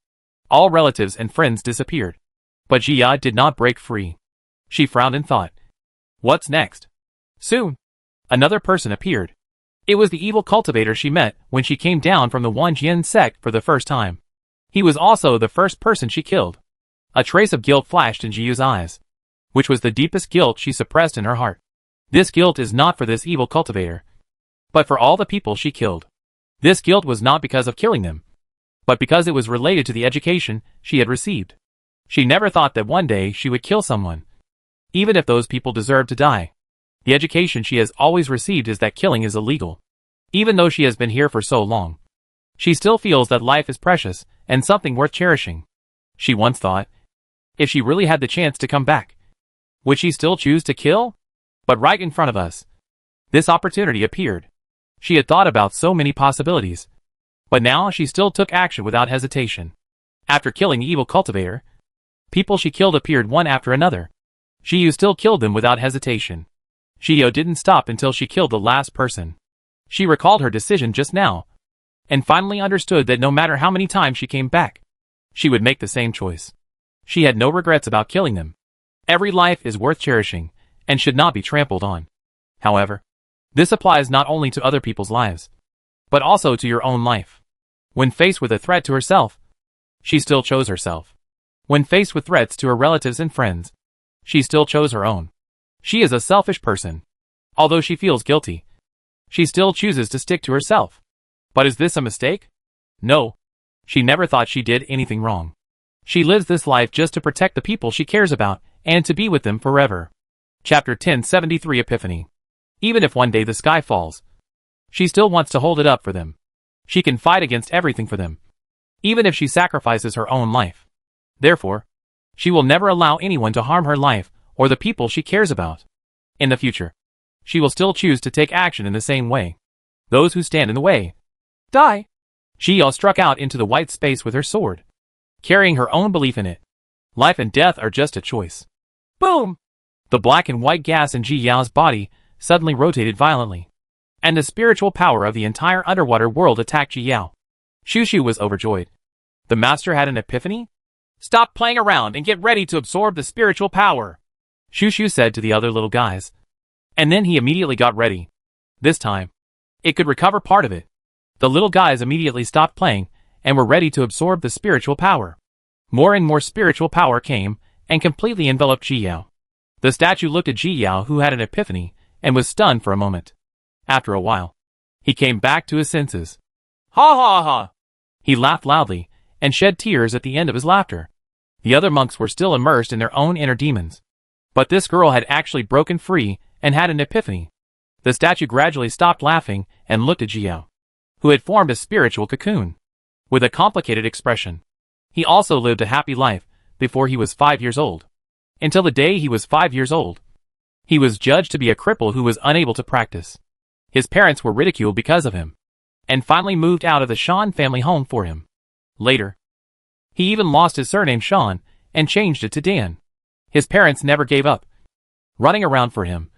All relatives and friends disappeared. But Jia did not break free. She frowned and thought. What's next? Soon, another person appeared. It was the evil cultivator she met when she came down from the Wanjian sect for the first time. He was also the first person she killed. A trace of guilt flashed in Jiu's eyes, which was the deepest guilt she suppressed in her heart. This guilt is not for this evil cultivator, but for all the people she killed. This guilt was not because of killing them, but because it was related to the education she had received. She never thought that one day she would kill someone, even if those people deserved to die. The education she has always received is that killing is illegal. Even though she has been here for so long, she still feels that life is precious and something worth cherishing. She once thought, if she really had the chance to come back, would she still choose to kill? But right in front of us, this opportunity appeared. She had thought about so many possibilities, but now she still took action without hesitation. After killing the evil cultivator, people she killed appeared one after another. Shiyu still killed them without hesitation. Shiyo didn't stop until she killed the last person. She recalled her decision just now, and finally understood that no matter how many times she came back, she would make the same choice. She had no regrets about killing them. Every life is worth cherishing, and should not be trampled on. However, this applies not only to other people's lives, but also to your own life. When faced with a threat to herself, she still chose herself. When faced with threats to her relatives and friends, she still chose her own. She is a selfish person. Although she feels guilty, she still chooses to stick to herself. But is this a mistake? No. She never thought she did anything wrong. She lives this life just to protect the people she cares about and to be with them forever. Chapter 1073 Epiphany. Even if one day the sky falls, she still wants to hold it up for them. She can fight against everything for them, even if she sacrifices her own life. Therefore, she will never allow anyone to harm her life or the people she cares about. In the future, she will still choose to take action in the same way. Those who stand in the way, die. Jia struck out into the white space with her sword, carrying her own belief in it. Life and death are just a choice. Boom! The black and white gas in Ji Yao's body suddenly rotated violently, and the spiritual power of the entire underwater world attacked Ji Yao. Shushu was overjoyed. The master had an epiphany? Stop playing around and get ready to absorb the spiritual power, Shushu said to the other little guys. And then he immediately got ready. This time, it could recover part of it. The little guys immediately stopped playing and were ready to absorb the spiritual power. More and more spiritual power came and completely enveloped Ji Yao. The statue looked at Ji Yao, who had an epiphany, and was stunned for a moment. After a while, he came back to his senses. Ha ha ha! He laughed loudly and shed tears at the end of his laughter. The other monks were still immersed in their own inner demons. But this girl had actually broken free and had an epiphany. The statue gradually stopped laughing and looked at Ji Yao, who had formed a spiritual cocoon, with a complicated expression. He also lived a happy life before he was 5 years old. Until the day he was 5 years old, he was judged to be a cripple who was unable to practice. His parents were ridiculed because of him, and finally moved out of the Shan family home for him. Later, he even lost his surname Shan and changed it to Dan. His parents never gave up, running around for him,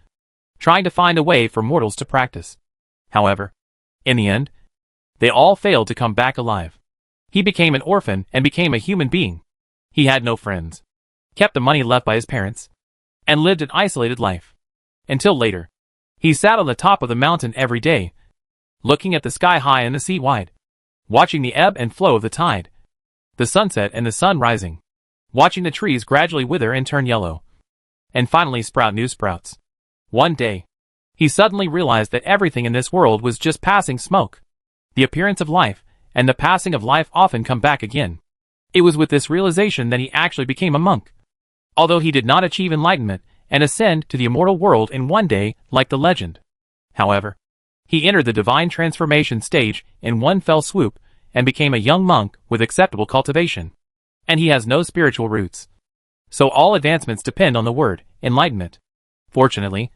trying to find a way for mortals to practice. However, in the end, they all failed to come back alive. He became an orphan and became a human being. He had no friends, kept the money left by his parents, and lived an isolated life. Until later, he sat on the top of the mountain every day, looking at the sky high and the sea wide, watching the ebb and flow of the tide, the sunset and the sun rising, watching the trees gradually wither and turn yellow, and finally sprout new sprouts, One day, he suddenly realized that everything in this world was just passing smoke. The appearance of life and the passing of life often come back again. It was with this realization that he actually became a monk. Although he did not achieve enlightenment and ascend to the immortal world in one day like the legend. However, he entered the divine transformation stage in one fell swoop and became a young monk with acceptable cultivation. And he has no spiritual roots. So all advancements depend on the word, enlightenment. Fortunately,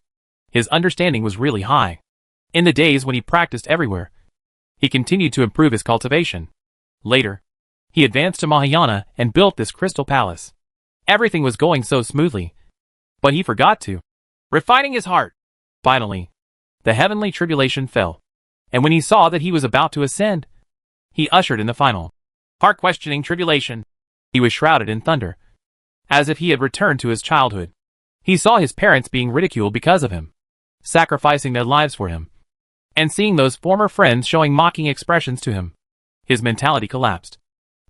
his understanding was really high. In the days when he practiced everywhere, he continued to improve his cultivation. Later, he advanced to Mahayana and built this crystal palace. Everything was going so smoothly, but he forgot to refining his heart. Finally, the heavenly tribulation fell, and when he saw that he was about to ascend, he ushered in the final, heart-questioning tribulation. He was shrouded in thunder, as if he had returned to his childhood. He saw his parents being ridiculed because of him, sacrificing their lives for him, and seeing those former friends showing mocking expressions to him. His mentality collapsed.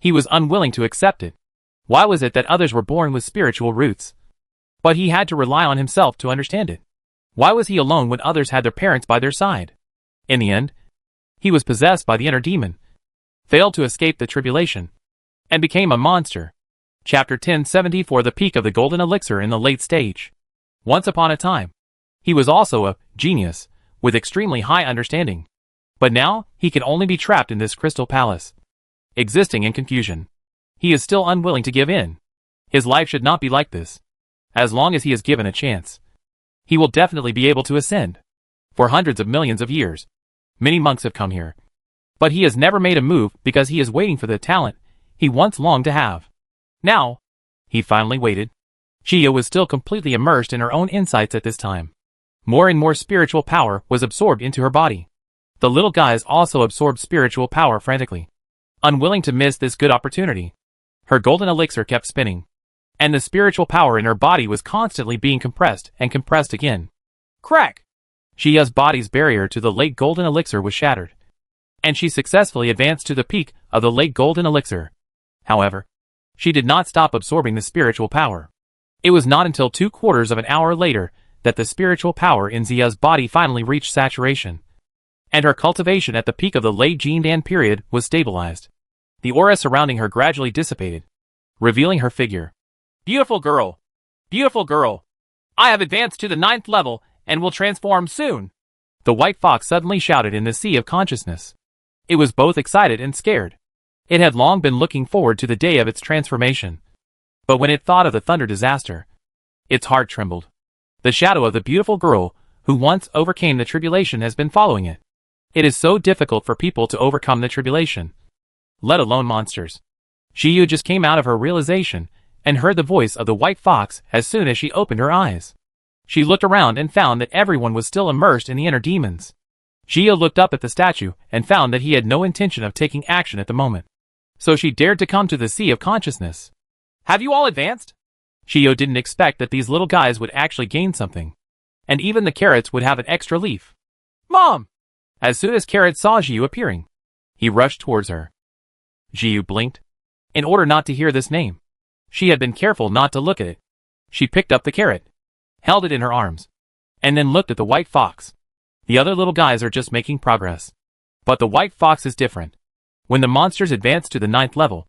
He was unwilling to accept it. Why was it that others were born with spiritual roots, but he had to rely on himself to understand it? Why was he alone when others had their parents by their side? In the end, he was possessed by the inner demon, failed to escape the tribulation, and became a monster. Chapter 1074 The Peak of the Golden Elixir in the Late Stage. Once upon a time, he was also a genius, with extremely high understanding. But now, he can only be trapped in this crystal palace, existing in confusion. He is still unwilling to give in. His life should not be like this. As long as he is given a chance, he will definitely be able to ascend. For hundreds of millions of years, many monks have come here, but he has never made a move because he is waiting for the talent he once longed to have. Now, he finally waited. Chia was still completely immersed in her own insights at this time. More and more spiritual power was absorbed into her body. The little guys also absorbed spiritual power frantically, unwilling to miss this good opportunity. Her golden elixir kept spinning, and the spiritual power in her body was constantly being compressed and compressed again. Crack! Chia's body's barrier to the late golden elixir was shattered, and she successfully advanced to the peak of the late golden elixir. However, she did not stop absorbing the spiritual power. It was not until 2/4 of an hour later that the spiritual power in Zia's body finally reached saturation, and her cultivation at the peak of the late Jindan period was stabilized. The aura surrounding her gradually dissipated, revealing her figure. Beautiful girl! Beautiful girl! I have advanced to the 9th level and will transform soon! The white fox suddenly shouted in the sea of consciousness. It was both excited and scared. It had long been looking forward to the day of its transformation. But when it thought of the thunder disaster, its heart trembled. The shadow of the beautiful girl who once overcame the tribulation has been following it. It is so difficult for people to overcome the tribulation, let alone monsters. Shiyu just came out of her realization and heard the voice of the white fox as soon as she opened her eyes. She looked around and found that everyone was still immersed in the inner demons. Shiyu looked up at the statue and found that he had no intention of taking action at the moment. So she dared to come to the sea of consciousness. Have you all advanced? Shiyu didn't expect that these little guys would actually gain something. And even the carrots would have an extra leaf. Mom! As soon as Carrot saw Shiyu appearing, he rushed towards her. Shiyu blinked, in order not to hear this name. She had been careful not to look at it. She picked up the carrot, held it in her arms, and then looked at the white fox. The other little guys are just making progress. But the white fox is different. When the monsters advance to the 9th level,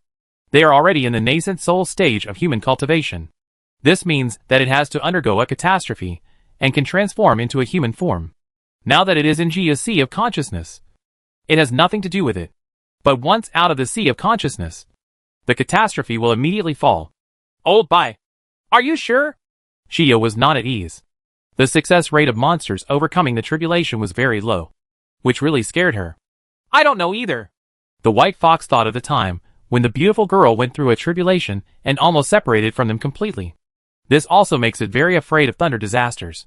they are already in the nascent soul stage of human cultivation. This means that it has to undergo a catastrophe and can transform into a human form. Now that it is in Jia's sea of consciousness, it has nothing to do with it. But once out of the sea of consciousness, the catastrophe will immediately fall. Old bye. Are you sure? Chia was not at ease. The success rate of monsters overcoming the tribulation was very low, which really scared her. I don't know either. The white fox thought of the time when the beautiful girl went through a tribulation and almost separated from them completely. This also makes it very afraid of thunder disasters.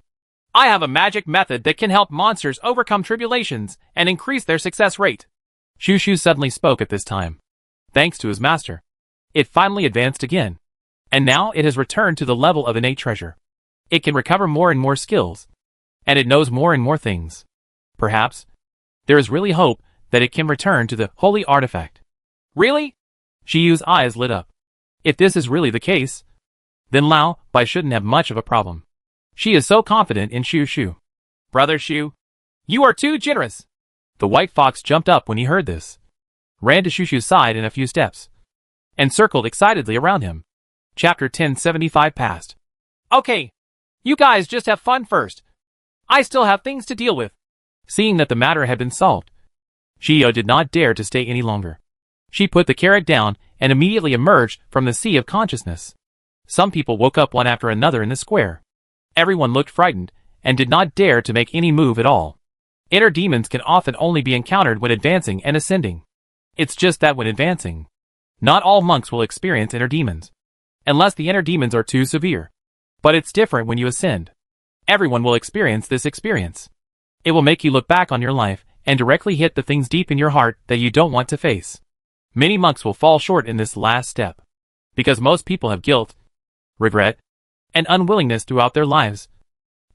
I have a magic method that can help monsters overcome tribulations and increase their success rate. Shushu suddenly spoke at this time. Thanks to his master, it finally advanced again. And now it has returned to the level of innate treasure. It can recover more and more skills, and it knows more and more things. Perhaps there is really hope that it can return to the holy artifact. Really? Shiyu's eyes lit up. If this is really the case, then Lao Bai shouldn't have much of a problem. She is so confident in Shu Shu. Brother Shu, you are too generous. The white fox jumped up when he heard this, ran to Shu Shu's side in a few steps, and circled excitedly around him. Chapter 1075 passed. Okay, you guys just have fun first. I still have things to deal with. Seeing that the matter had been solved, Gio did not dare to stay any longer. She put the carrot down and immediately emerged from the sea of consciousness. Some people woke up one after another in the square. Everyone looked frightened and did not dare to make any move at all. Inner demons can often only be encountered when advancing and ascending. It's just that when advancing, not all monks will experience inner demons, unless the inner demons are too severe. But it's different when you ascend. Everyone will experience this experience. It will make you look back on your life and directly hit the things deep in your heart that you don't want to face. Many monks will fall short in this last step, because most people have guilt, regret, and unwillingness throughout their lives,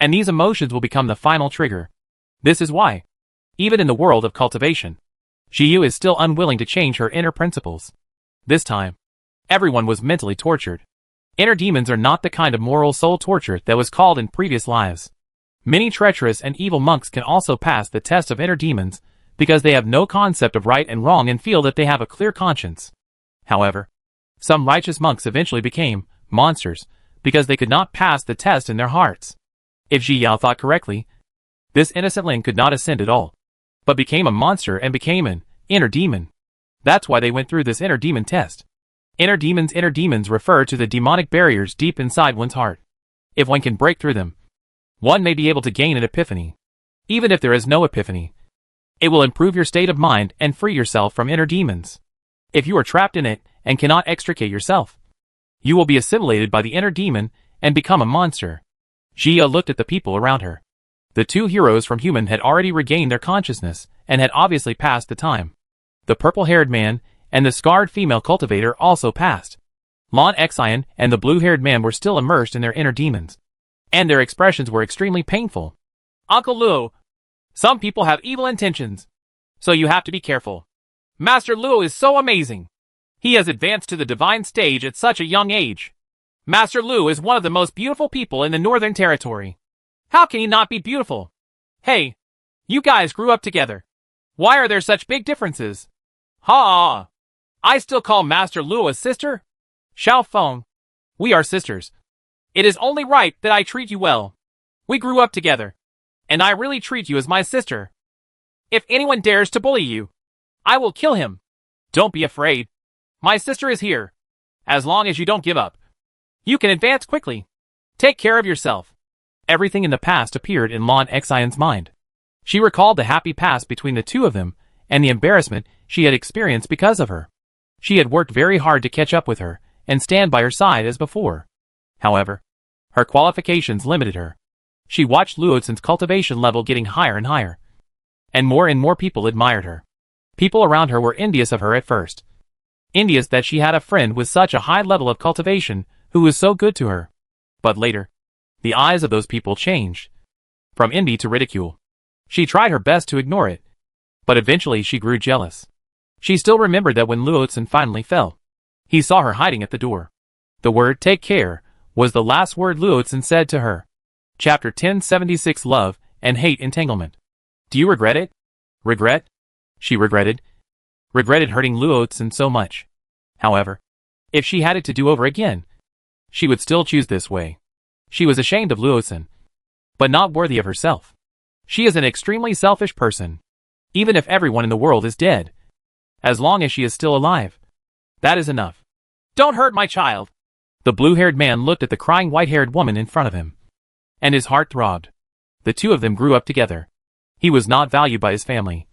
and these emotions will become the final trigger. This is why, even in the world of cultivation, Jiyu is still unwilling to change her inner principles. This time, everyone was mentally tortured. Inner demons are not the kind of moral soul torture that was called in previous lives. Many treacherous and evil monks can also pass the test of inner demons because they have no concept of right and wrong and feel that they have a clear conscience. However, some righteous monks eventually became monsters because they could not pass the test in their hearts. If Ji Yao thought correctly, this innocent Lin could not ascend at all, but became a monster and became an inner demon. That's why they went through this inner demon test. Inner demons refer to the demonic barriers deep inside one's heart. If one can break through them, one may be able to gain an epiphany. Even if there is no epiphany, it will improve your state of mind and free yourself from inner demons. If you are trapped in it and cannot extricate yourself, you will be assimilated by the inner demon and become a monster. Jia looked at the people around her. The two heroes from Human had already regained their consciousness and had obviously passed the time. The purple-haired man and the scarred female cultivator also passed. Lon Xian and the blue-haired man were still immersed in their inner demons, and their expressions were extremely painful. Uncle Luo, some people have evil intentions, so you have to be careful. Master Luo is so amazing. He has advanced to the divine stage at such a young age. Master Luo is one of the most beautiful people in the Northern Territory. How can he not be beautiful? Hey, you guys grew up together. Why are there such big differences? Ha! I still call Master Luo a sister? Xiao Feng, we are sisters. It is only right that I treat you well. We grew up together, and I really treat you as my sister. If anyone dares to bully you, I will kill him. Don't be afraid. My sister is here. As long as you don't give up, you can advance quickly. Take care of yourself. Everything in the past appeared in Lon Xian's mind. She recalled the happy past between the two of them and the embarrassment she had experienced because of her. She had worked very hard to catch up with her and stand by her side as before. However, her qualifications limited her. She watched Luoxin's cultivation level getting higher and more people admired her. People around her were envious of her at first. Envious that she had a friend with such a high level of cultivation who was so good to her. But later, the eyes of those people changed from envy to ridicule. She tried her best to ignore it, but eventually she grew jealous. She still remembered that when Luoxin finally fell, he saw her hiding at the door. The word "take care" was the last word Luoxin said to her. Chapter 1076 Love and Hate Entanglement. Do you regret it? Regret? She regretted hurting Luoxin so much. However, if she had it to do over again, she would still choose this way. She was ashamed of Luoxin, but not worthy of herself. She is an extremely selfish person. Even if everyone in the world is dead, as long as she is still alive, that is enough. Don't hurt my child. The blue-haired man looked at the crying white-haired woman in front of him, and his heart throbbed. The two of them grew up together. He was not valued by his family,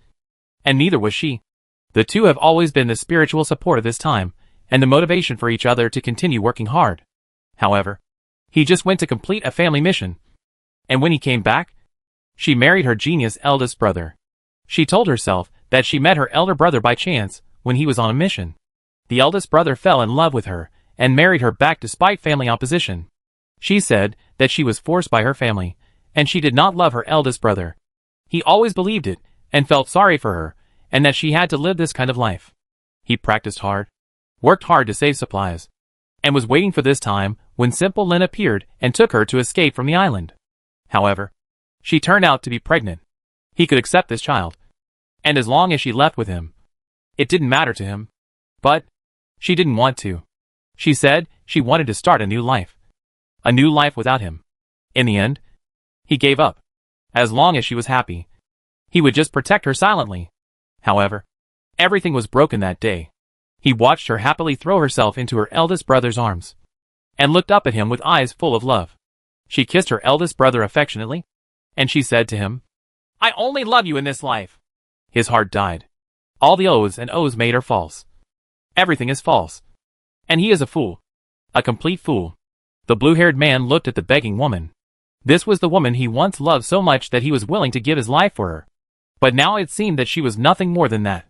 and neither was she. The two have always been the spiritual support of this time, and the motivation for each other to continue working hard. However, he just went to complete a family mission, and when he came back, she married her genius eldest brother. She told herself that she met her elder brother by chance when he was on a mission. The eldest brother fell in love with her and married her back despite family opposition. She said that she was forced by her family, and she did not love her eldest brother. He always believed it and felt sorry for her, and that she had to live this kind of life. He practiced hard, worked hard to save supplies, and was waiting for this time when Simple Lin appeared and took her to escape from the island. However, she turned out to be pregnant. He could accept this child. And as long as she left with him, it didn't matter to him. But she didn't want to. She said she wanted to start a new life. A new life without him. In the end, he gave up. As long as she was happy, he would just protect her silently. However, everything was broken that day. He watched her happily throw herself into her eldest brother's arms and looked up at him with eyes full of love. She kissed her eldest brother affectionately, and she said to him, "I only love you in this life." His heart died. All the O's and O's made are false. Everything is false. And he is a fool. A complete fool. The blue-haired man looked at the begging woman. This was the woman he once loved so much that he was willing to give his life for her. But now it seemed that she was nothing more than that.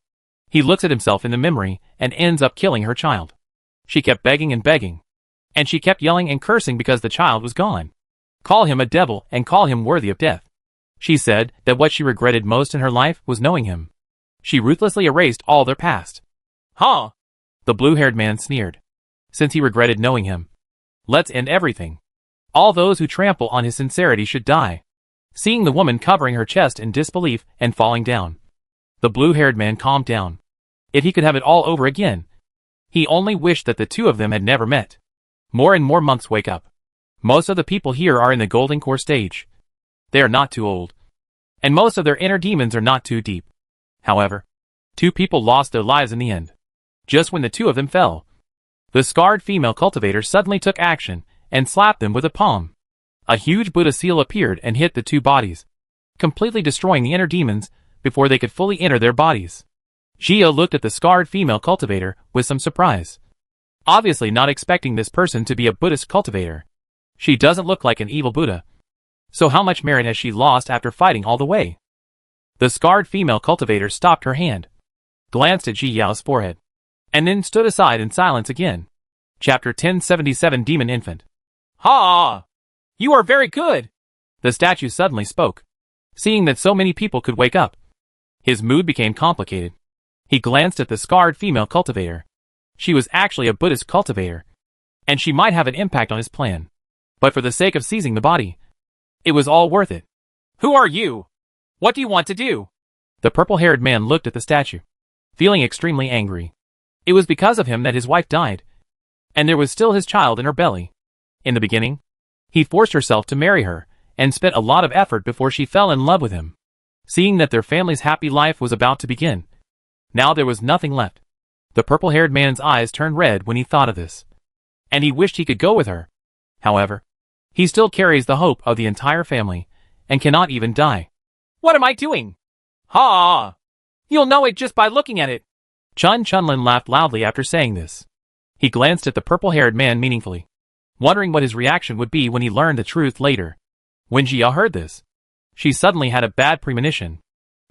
He looks at himself in the memory and ends up killing her child. She kept begging and begging. And she kept yelling and cursing because the child was gone. Call him a devil and call him worthy of death. She said that what she regretted most in her life was knowing him. She ruthlessly erased all their past. Huh? The blue-haired man sneered. Since he regretted knowing him, let's end everything. All those who trample on his sincerity should die. Seeing the woman covering her chest in disbelief and falling down, the blue-haired man calmed down. If he could have it all over again, he only wished that the two of them had never met. More and more monks wake up. Most of the people here are in the golden core stage. They are not too old. And most of their inner demons are not too deep. However, two people lost their lives in the end. Just when the two of them fell, the scarred female cultivator suddenly took action and slapped them with a palm. A huge Buddha seal appeared and hit the two bodies, completely destroying the inner demons before they could fully enter their bodies. Gio looked at the scarred female cultivator with some surprise. Obviously not expecting this person to be a Buddhist cultivator. She doesn't look like an evil Buddha. So how much merit has she lost after fighting all the way? The scarred female cultivator stopped her hand, glanced at Ji Yao's forehead, and then stood aside in silence again. Chapter 1077 Demon Infant. Ha! You are very good! The statue suddenly spoke, seeing that so many people could wake up. His mood became complicated. He glanced at the scarred female cultivator. She was actually a Buddhist cultivator, and she might have an impact on his plan. But for the sake of seizing the body, it was all worth it. Who are you? What do you want to do? The purple-haired man looked at the statue, feeling extremely angry. It was because of him that his wife died, and there was still his child in her belly. In the beginning, he forced herself to marry her, and spent a lot of effort before she fell in love with him. Seeing that their family's happy life was about to begin, now there was nothing left. The purple-haired man's eyes turned red when he thought of this, and he wished he could go with her. However, he still carries the hope of the entire family, and cannot even die. What am I doing? Ha! You'll know it just by looking at it. Chun Chunlin laughed loudly after saying this. He glanced at the purple-haired man meaningfully, wondering what his reaction would be when he learned the truth later. When Jia heard this, she suddenly had a bad premonition.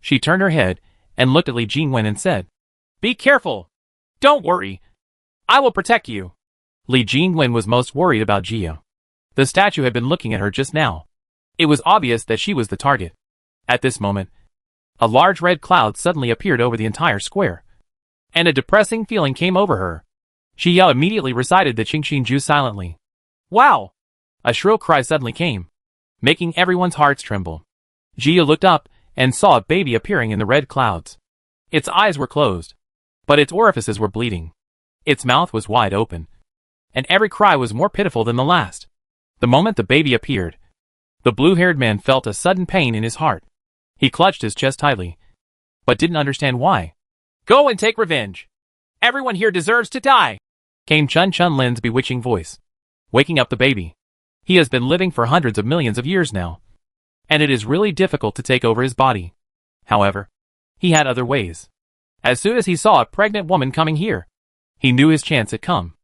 She turned her head and looked at Li Jingwen and said, "Be careful. Don't worry. I will protect you." Li Jingwen was most worried about Jia. The statue had been looking at her just now. It was obvious that she was the target. At this moment, a large red cloud suddenly appeared over the entire square, and a depressing feeling came over her. Jia immediately recited the Qingxin Ju silently. Wow! A shrill cry suddenly came, making everyone's hearts tremble. Jia looked up and saw a baby appearing in the red clouds. Its eyes were closed, but its orifices were bleeding. Its mouth was wide open, and every cry was more pitiful than the last. The moment the baby appeared, the blue-haired man felt a sudden pain in his heart. He clutched his chest tightly, but didn't understand why. "Go and take revenge. Everyone here deserves to die," came Chun Chunlin's bewitching voice, waking up the baby. He has been living for hundreds of millions of years now, and it is really difficult to take over his body. However, he had other ways. As soon as he saw a pregnant woman coming here, he knew his chance had come.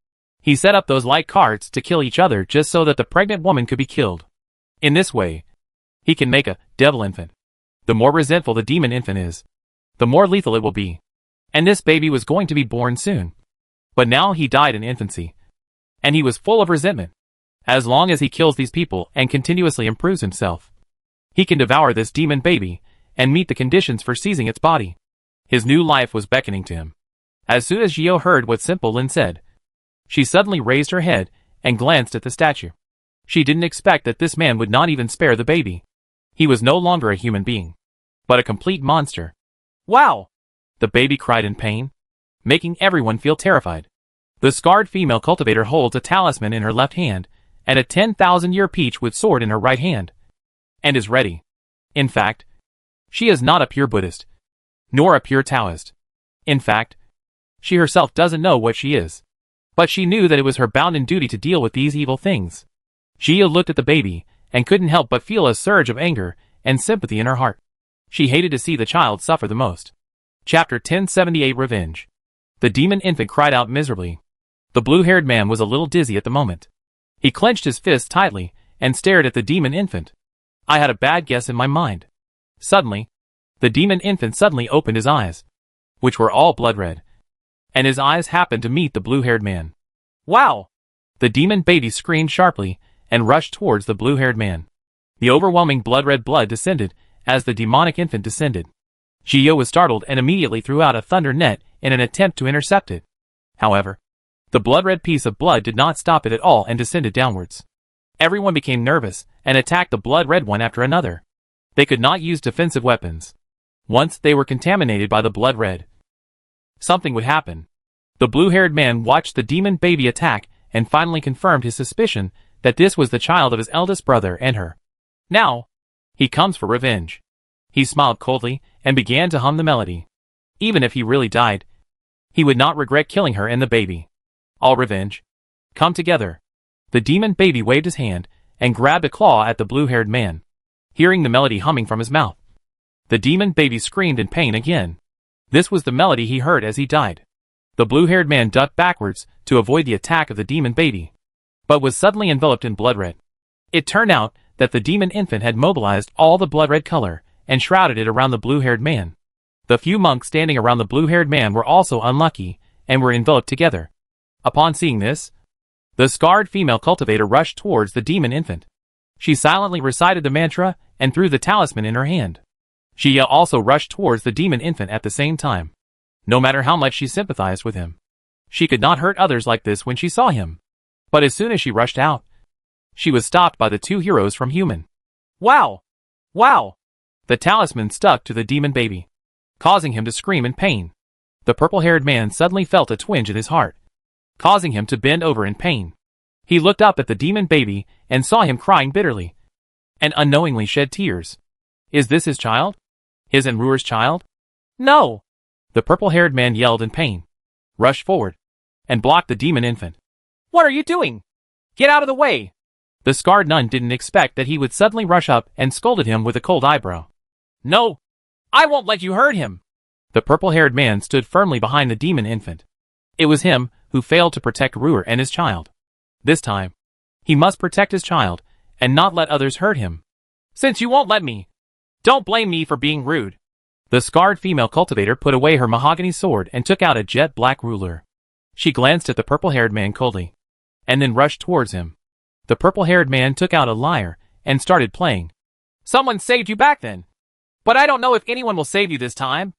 He set up those light carts to kill each other just so that the pregnant woman could be killed. In this way, he can make a devil infant. The more resentful the demon infant is, the more lethal it will be. And this baby was going to be born soon. But now he died in infancy, and he was full of resentment. As long as he kills these people and continuously improves himself, he can devour this demon baby and meet the conditions for seizing its body. His new life was beckoning to him. As soon as Gio heard what Simple Lin said, she suddenly raised her head and glanced at the statue. She didn't expect that this man would not even spare the baby. He was no longer a human being, but a complete monster. Wow! The baby cried in pain, making everyone feel terrified. The scarred female cultivator holds a talisman in her left hand, and a 10,000-year peach-wood sword in her right hand, and is ready. In fact, she is not a pure Buddhist, nor a pure Taoist. In fact, she herself doesn't know what she is. But she knew that it was her bounden duty to deal with these evil things. Jia looked at the baby, and couldn't help but feel a surge of anger and sympathy in her heart. She hated to see the child suffer the most. Chapter 1078 Revenge. The demon infant cried out miserably. The blue-haired man was a little dizzy at the moment. He clenched his fists tightly and stared at the demon infant. I had a bad guess in my mind. Suddenly, the demon infant suddenly opened his eyes, which were all blood-red, and his eyes happened to meet the blue-haired man. Wow! The demon baby screamed sharply and rushed towards the blue-haired man. The overwhelming blood-red blood descended as the demonic infant descended. Jia was startled and immediately threw out a thunder net in an attempt to intercept it. However, the blood-red piece of blood did not stop it at all and descended downwards. Everyone became nervous and attacked the blood-red one after another. They could not use defensive weapons. Once they were contaminated by the blood-red, something would happen. The blue-haired man watched the demon baby attack and finally confirmed his suspicion that this was the child of his eldest brother and her. Now, he comes for revenge. He smiled coldly and began to hum the melody. Even if he really died, he would not regret killing her and the baby. All revenge, come together. The demon baby waved his hand and grabbed a claw at the blue-haired man. Hearing the melody humming from his mouth, the demon baby screamed in pain again. This was the melody he heard as he died. The blue-haired man ducked backwards to avoid the attack of the demon baby, but was suddenly enveloped in blood-red. It turned out that the demon infant had mobilized all the blood-red color and shrouded it around the blue-haired man. The few monks standing around the blue-haired man were also unlucky and were enveloped together. Upon seeing this, the scarred female cultivator rushed towards the demon infant. She silently recited the mantra and threw the talisman in her hand. Jia also rushed towards the demon infant at the same time. No matter how much she sympathized with him, she could not hurt others like this when she saw him. But as soon as she rushed out, she was stopped by the two heroes from Human. Wow! Wow! The talisman stuck to the demon baby, causing him to scream in pain. The purple-haired man suddenly felt a twinge in his heart, causing him to bend over in pain. He looked up at the demon baby and saw him crying bitterly, and unknowingly shed tears. Is this his child? His and Ruer's child? No! The purple-haired man yelled in pain, rushed forward, and blocked the demon infant. What are you doing? Get out of the way! The scarred nun didn't expect that he would suddenly rush up and scolded him with a cold eyebrow. No! I won't let you hurt him! The purple-haired man stood firmly behind the demon infant. It was him who failed to protect Ruer and his child. This time, he must protect his child and not let others hurt him. Since you won't let me, don't blame me for being rude. The scarred female cultivator put away her mahogany sword and took out a jet-black ruler. She glanced at the purple-haired man coldly, and then rushed towards him. The purple-haired man took out a lyre and started playing. Someone saved you back then, but I don't know if anyone will save you this time.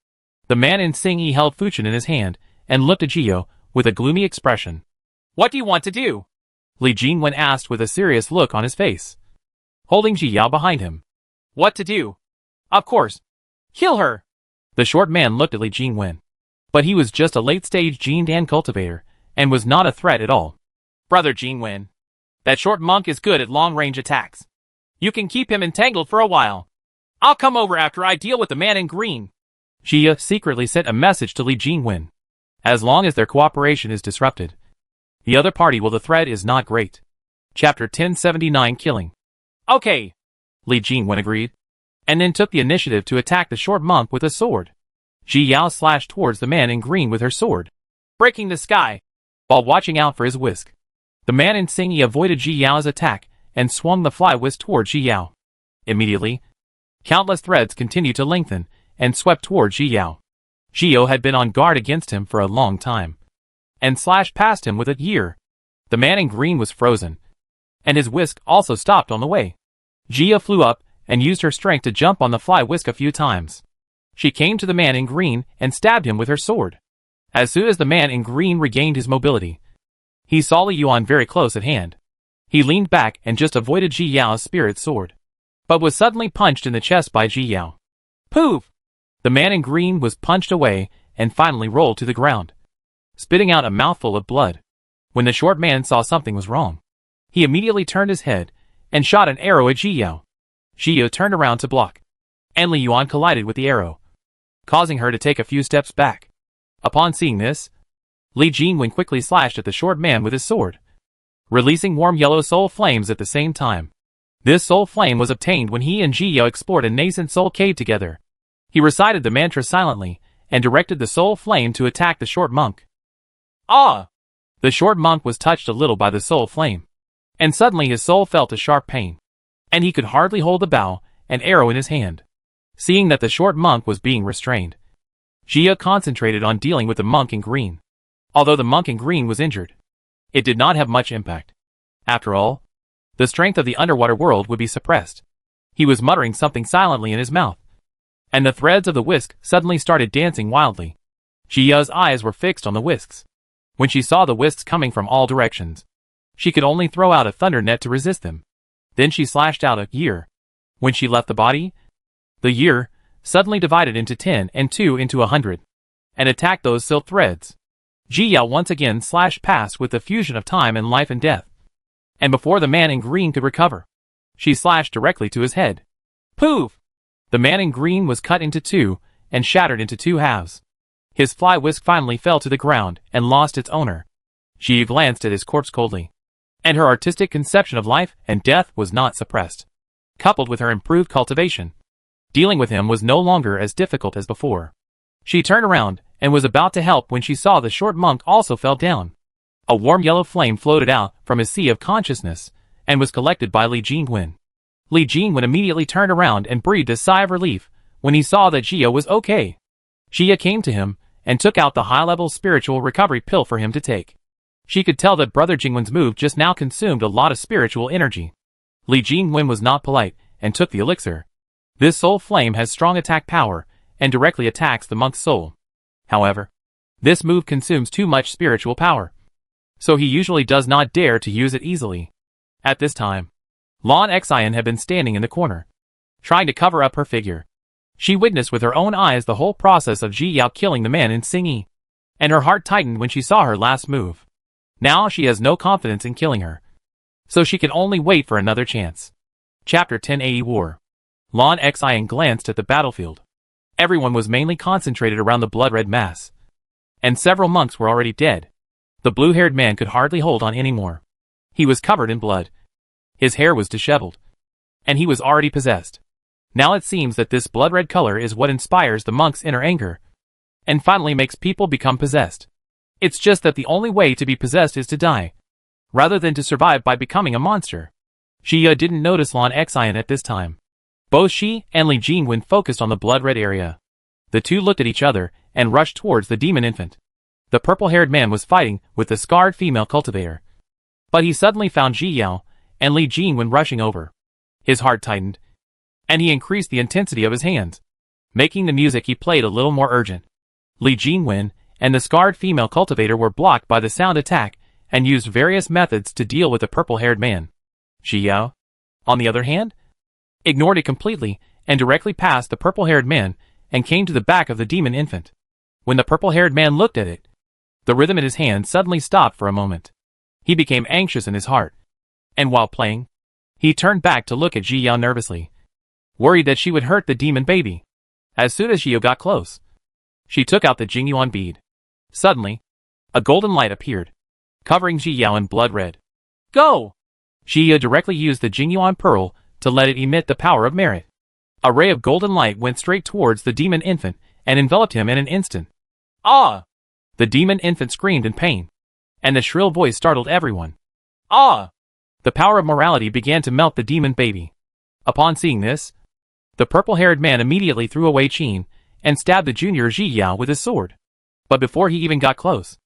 The man in Singi held Fuchin in his hand and looked at Gio with a gloomy expression. What do you want to do? Li Jingwen asked with a serious look on his face, holding Ji Yao behind him. What to do? Of course. Kill her! The short man looked at Li Jingwen, but he was just a late-stage Jin Dan cultivator and was not a threat at all. Brother Jingwen, that short monk is good at long-range attacks. You can keep him entangled for a while. I'll come over after I deal with the man in green. Jia secretly sent a message to Li Jingwen. As long as their cooperation is disrupted, the other party will. The threat is not great. Chapter 1079 Killing. Okay. Li Jingwen agreed, and then took the initiative to attack the short monk with a sword. Ji Yao slashed towards the man in green with her sword, breaking the sky, while watching out for his whisk. The man in Singi avoided Ji Yao's attack and swung the fly whisk towards Ji Yao. Immediately, countless threads continued to lengthen and swept towards Ji Yao. Gio had been on guard against him for a long time, and slashed past him with a year. The man in green was frozen, and his whisk also stopped on the way. Jia flew up and used her strength to jump on the fly whisk a few times. She came to the man in green and stabbed him with her sword. As soon as the man in green regained his mobility, he saw Li Yuan very close at hand. He leaned back and just avoided Ji Yao's spirit sword, but was suddenly punched in the chest by Ji Yao. Poof! The man in green was punched away and finally rolled to the ground, spitting out a mouthful of blood. When the short man saw something was wrong, he immediately turned his head and shot an arrow at Ji Yao. Ji Yao turned around to block, and Li Yuan collided with the arrow, causing her to take a few steps back. Upon seeing this, Li Jingwen quickly slashed at the short man with his sword, releasing warm yellow soul flames at the same time. This soul flame was obtained when he and Ji Yao explored a nascent soul cave together. He recited the mantra silently and directed the soul flame to attack the short monk. Ah! The short monk was touched a little by the soul flame, and suddenly his soul felt a sharp pain, and he could hardly hold the bow and arrow in his hand. Seeing that the short monk was being restrained, Ji Yao concentrated on dealing with the monk in green. Although the monk in green was injured, it did not have much impact. After all, the strength of the underwater world would be suppressed. He was muttering something silently in his mouth, and the threads of the whisk suddenly started dancing wildly. Ji Yao's eyes were fixed on the whisks. When she saw the whisks coming from all directions, she could only throw out a thunder net to resist them. Then she slashed out a year. When she left the body, the year suddenly divided into 10 and 2 into 100, and attacked those silk threads. Ji Yao once again slashed past with the fusion of time and life and death. And before the man in green could recover, she slashed directly to his head. Poof! The man in green was cut into two and shattered into two halves. His fly whisk finally fell to the ground and lost its owner. She glanced at his corpse coldly, and her artistic conception of life and death was not suppressed. Coupled with her improved cultivation, dealing with him was no longer as difficult as before. She turned around and was about to help when she saw the short monk also fell down. A warm yellow flame floated out from his sea of consciousness and was collected by Li Jingwen. Li Jingwen immediately turned around and breathed a sigh of relief when he saw that Ji Yao was okay. Ji Yao came to him and took out the high-level spiritual recovery pill for him to take. She could tell that Brother Jingwen's move just now consumed a lot of spiritual energy. Li Jingwen was not polite and took the elixir. This soul flame has strong attack power and directly attacks the monk's soul. However, this move consumes too much spiritual power, so he usually does not dare to use it easily. At this time, Lan Xian had been standing in the corner, trying to cover up her figure. She witnessed with her own eyes the whole process of Ji Yao killing the man in Xingyi, and her heart tightened when she saw her last move. Now she has no confidence in killing her, so she can only wait for another chance. Chapter 1080 War. Lan Xian glanced at the battlefield. Everyone was mainly concentrated around the blood-red mass, and several monks were already dead. The blue-haired man could hardly hold on anymore. He was covered in blood. His hair was disheveled, and he was already possessed. Now it seems that this blood-red color is what inspires the monk's inner anger, and finally makes people become possessed. It's just that the only way to be possessed is to die, rather than to survive by becoming a monster. Ji Yao didn't notice Lan Xian at this time. Both she and Li Jingwen focused on the blood-red area. The two looked at each other and rushed towards the demon infant. The purple-haired man was fighting with the scarred female cultivator, but he suddenly found Ji Yao and Li Jingwen rushing over. His heart tightened, and he increased the intensity of his hands, making the music he played a little more urgent. Li Jingwen and the scarred female cultivator were blocked by the sound attack and used various methods to deal with the purple-haired man. Ji Yao, on the other hand, ignored it completely and directly passed the purple-haired man and came to the back of the demon infant. When the purple-haired man looked at it, the rhythm in his hand suddenly stopped for a moment. He became anxious in his heart, and while playing, he turned back to look at Ji Yao nervously, worried that she would hurt the demon baby. As soon as Ji Yao got close, she took out the Jingyuan bead. Suddenly, a golden light appeared, covering Ji Yao in blood red. Go! Ji Yao directly used the Jingyuan pearl to let it emit the power of merit. A ray of golden light went straight towards the demon infant and enveloped him in an instant. Ah! The demon infant screamed in pain, and the shrill voice startled everyone. Ah! The power of morality began to melt the demon baby. Upon seeing this, the purple-haired man immediately threw away Qin and stabbed the junior Ji Yao with his sword. But before he even got close,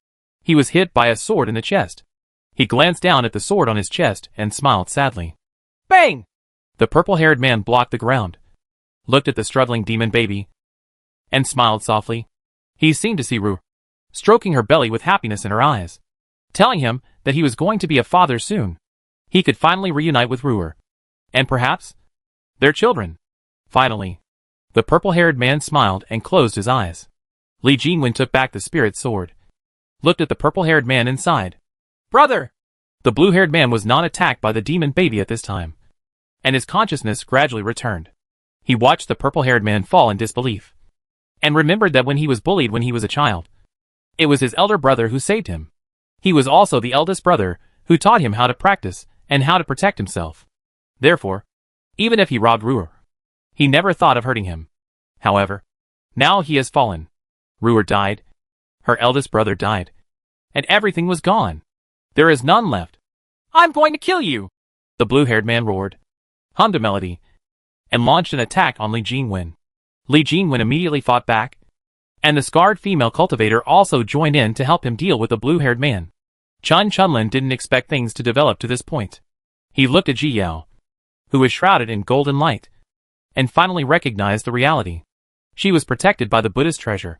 he was hit by a sword in the chest. He glanced down at the sword on his chest and smiled sadly. Bang! The purple-haired man blocked the ground, looked at the struggling demon baby, and smiled softly. He seemed to see Ru, stroking her belly with happiness in her eyes, telling him that he was going to be a father soon. he could finally reunite with Ruer. And perhaps their children. Finally, the purple-haired man smiled and closed his eyes. Li Jingwen took back the spirit sword, looked at the purple-haired man inside. Brother! The blue-haired man was not attacked by the demon baby at this time, and his consciousness gradually returned. He watched the purple-haired man fall in disbelief, and remembered that when he was bullied when he was a child, it was his elder brother who saved him. He was also the eldest brother who taught him how to practice and how to protect himself. Therefore, even if he robbed Ruer, he never thought of hurting him. However, now he has fallen. Ruer died, her eldest brother died, and everything was gone. There is none left. I'm going to kill you! The blue-haired man roared, hummed a melody, and launched an attack on Li Jingwen. Li Jingwen immediately fought back, and the scarred female cultivator also joined in to help him deal with the blue-haired man. Chun Chunlin didn't expect things to develop to this point. He looked at Ji Yao, who was shrouded in golden light, and finally recognized the reality. She was protected by the Buddha's treasure,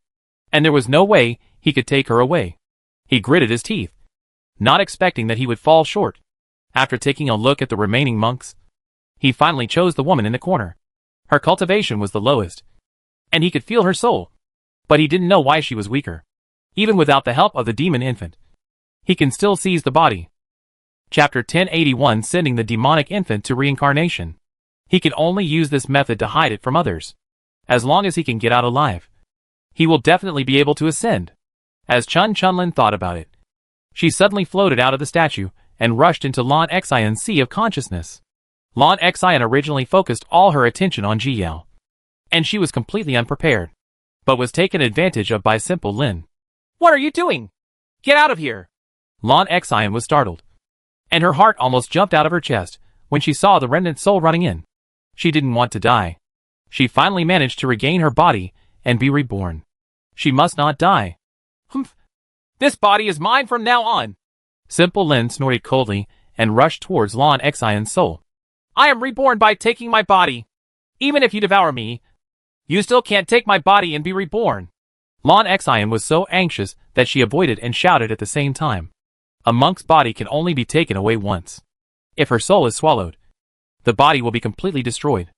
and there was no way he could take her away. He gritted his teeth, not expecting that he would fall short. After taking a look at the remaining monks, he finally chose the woman in the corner. Her cultivation was the lowest, and he could feel her soul, but he didn't know why she was weaker. Even without the help of the demon infant, he can still seize the body. Chapter 1081, sending the demonic infant to reincarnation. He can only use this method to hide it from others. As long as he can get out alive, he will definitely be able to ascend. As Chun Chunlin thought about it, she suddenly floated out of the statue and rushed into Lan Xian's sea of consciousness. Lan Xian originally focused all her attention on Ji Yao, and she was completely unprepared, but was taken advantage of by Simple Lin. What are you doing? Get out of here! Lan Xian was startled, and her heart almost jumped out of her chest when she saw the remnant soul running in. She didn't want to die. She finally managed to regain her body and be reborn. She must not die. Humph! This body is mine from now on! Simple Lin snorted coldly and rushed towards Lan Xian's soul. I am reborn by taking my body. Even if you devour me, you still can't take my body and be reborn. Lan Xian was so anxious that she avoided and shouted at the same time. A monk's body can only be taken away once. If her soul is swallowed, the body will be completely destroyed.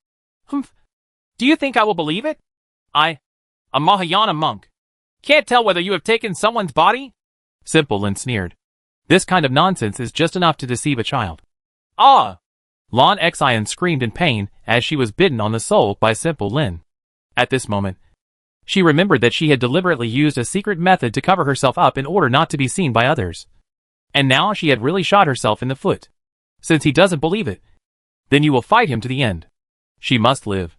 Humph! Do you think I will believe it? I, a Mahayana monk, can't tell whether you have taken someone's body? Simple Lin sneered. This kind of nonsense is just enough to deceive a child. Ah! Lan Xian screamed in pain as she was bitten on the soul by Simple Lin. At this moment, she remembered that she had deliberately used a secret method to cover herself up in order not to be seen by others. And now she had really shot herself in the foot. Since he doesn't believe it, then you will fight him to the end. She must live.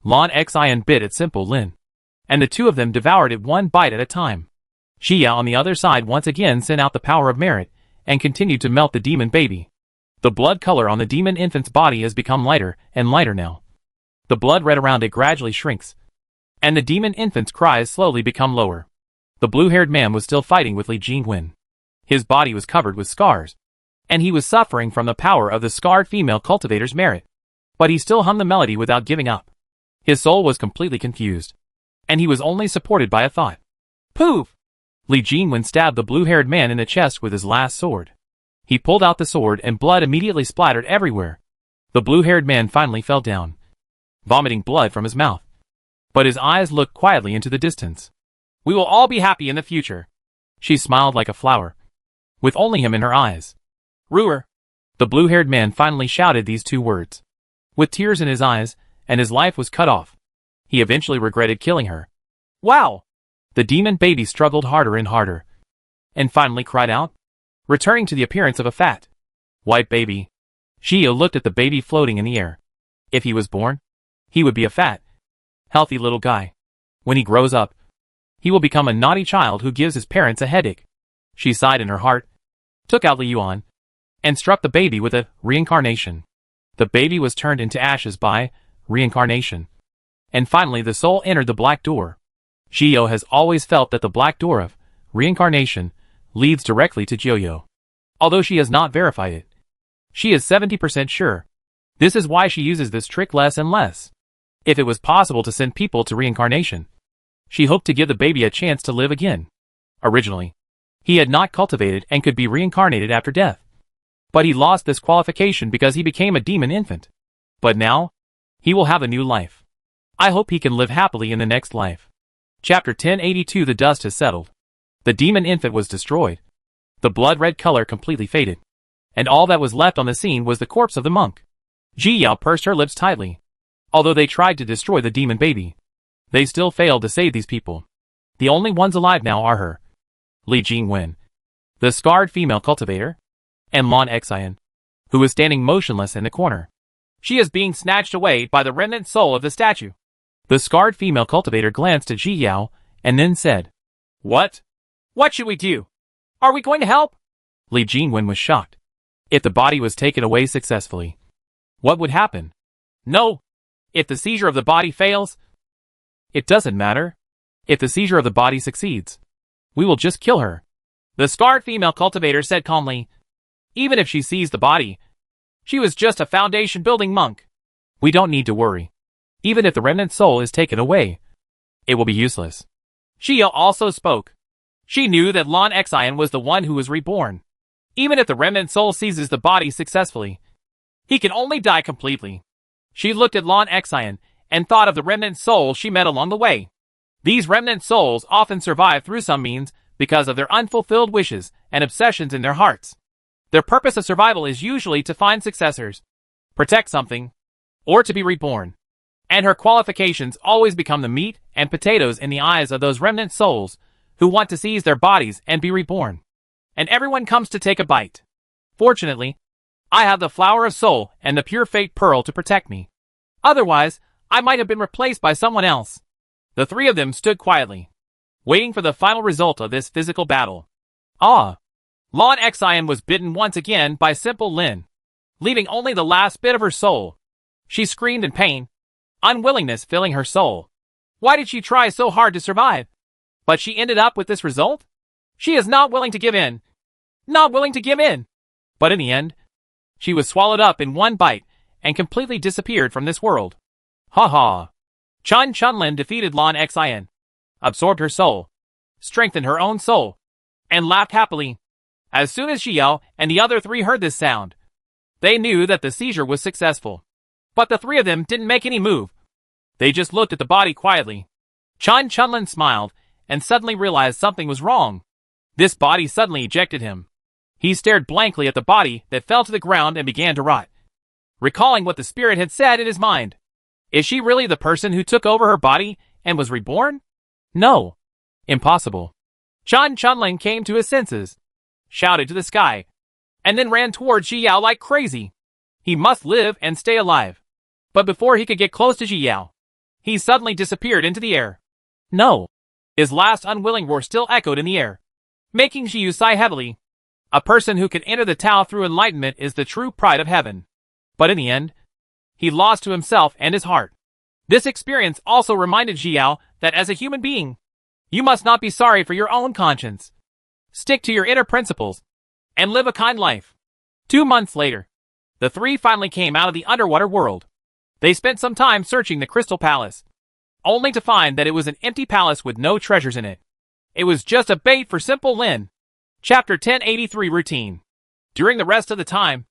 Lan Xian bit at Simple Lin, and the two of them devoured it one bite at a time. Xia on the other side once again sent out the power of merit, and continued to melt the demon baby. The blood color on the demon infant's body has become lighter and lighter now. The blood red around it gradually shrinks, and the demon infant's cries slowly become lower. The blue-haired man was still fighting with Li Jingwen. His body was covered with scars, and he was suffering from the power of the scarred female cultivator's merit. But he still hummed the melody without giving up. His soul was completely confused, and he was only supported by a thought. Poof! Li Jingwen stabbed the blue-haired man in the chest with his last sword. He pulled out the sword and blood immediately splattered everywhere. The blue-haired man finally fell down, vomiting blood from his mouth. But his eyes looked quietly into the distance. We will all be happy in the future. She smiled like a flower, with only him in her eyes. Ruer! The blue-haired man finally shouted these two words. With tears in his eyes, and his life was cut off. He eventually regretted killing her. Wow! The demon baby struggled harder and harder, and finally cried out, returning to the appearance of a fat, white baby. Xia looked at the baby floating in the air. If he was born, he would be a fat, healthy little guy. When he grows up, he will become a naughty child who gives his parents a headache. She sighed in her heart, took out Li Yuan, and struck the baby with a reincarnation. The baby was turned into ashes by reincarnation. And finally the soul entered the black door. Xio has always felt that the black door of reincarnation leads directly to Jiuyo. Although she has not verified it, she is 70% sure. This is why she uses this trick less and less. If it was possible to send people to reincarnation, she hoped to give the baby a chance to live again. Originally, he had not cultivated and could be reincarnated after death. But he lost this qualification because he became a demon infant. But now, he will have a new life. I hope he can live happily in the next life. Chapter 1082. The dust has settled. The demon infant was destroyed. The blood-red color completely faded. And all that was left on the scene was the corpse of the monk. Ji Yao pursed her lips tightly. Although they tried to destroy the demon baby, they still failed to save these people. The only ones alive now are her, Li Jingwen, the scarred female cultivator, and Lan Xian, who is standing motionless in the corner. She is being snatched away by the remnant soul of the statue. The scarred female cultivator glanced at Ji Yao and then said, What? What should we do? Are we going to help? Li Jingwen was shocked. If the body was taken away successfully, what would happen? No. If the seizure of the body fails, it doesn't matter. If the seizure of the body succeeds, we will just kill her. The scarred female cultivator said calmly. Even if she sees the body, she was just a foundation-building monk. We don't need to worry. Even if the remnant soul is taken away, it will be useless. Xia also spoke. She knew that Lan Xian was the one who was reborn. Even if the remnant soul seizes the body successfully, he can only die completely. She looked at Lan Xian and thought of the remnant souls she met along the way. These remnant souls often survive through some means because of their unfulfilled wishes and obsessions in their hearts. Their purpose of survival is usually to find successors, protect something, or to be reborn. And her qualifications always become the meat and potatoes in the eyes of those remnant souls who want to seize their bodies and be reborn. And everyone comes to take a bite. Fortunately, I have the flower of soul and the pure fate pearl to protect me. Otherwise, I might have been replaced by someone else. The three of them stood quietly, waiting for the final result of this physical battle. Ah! Lan Xian was bitten once again by Simple Lin, leaving only the last bit of her soul. She screamed in pain, unwillingness filling her soul. Why did she try so hard to survive? But she ended up with this result? She is not willing to give in. Not willing to give in. But in the end, she was swallowed up in one bite and completely disappeared from this world. Ha ha. Chun Chunlin defeated Lan Xian, absorbed her soul, strengthened her own soul, and laughed happily. As soon as Xiao and the other three heard this sound, they knew that the seizure was successful. But the three of them didn't make any move. They just looked at the body quietly. Chun Chunlin smiled and suddenly realized something was wrong. This body suddenly ejected him. He stared blankly at the body that fell to the ground and began to rot, recalling what the spirit had said in his mind. Is she really the person who took over her body and was reborn? No. Impossible. Chun Chunlin came to his senses, shouted to the sky, and then ran towards Ji Yao like crazy. He must live and stay alive. But before he could get close to Ji Yao, he suddenly disappeared into the air. No. His last unwilling roar still echoed in the air, making Ji Yu sigh heavily. A person who can enter the Tao through enlightenment is the true pride of heaven. But in the end, he lost to himself and his heart. This experience also reminded Ji Yao that as a human being, you must not be sorry for your own conscience. Stick to your inner principles and live a kind life. 2 months later, the three finally came out of the underwater world. They spent some time searching the Crystal Palace, only to find that it was an empty palace with no treasures in it. It was just a bait for Simple Lin. Chapter 1083 Routine. During the rest of the time,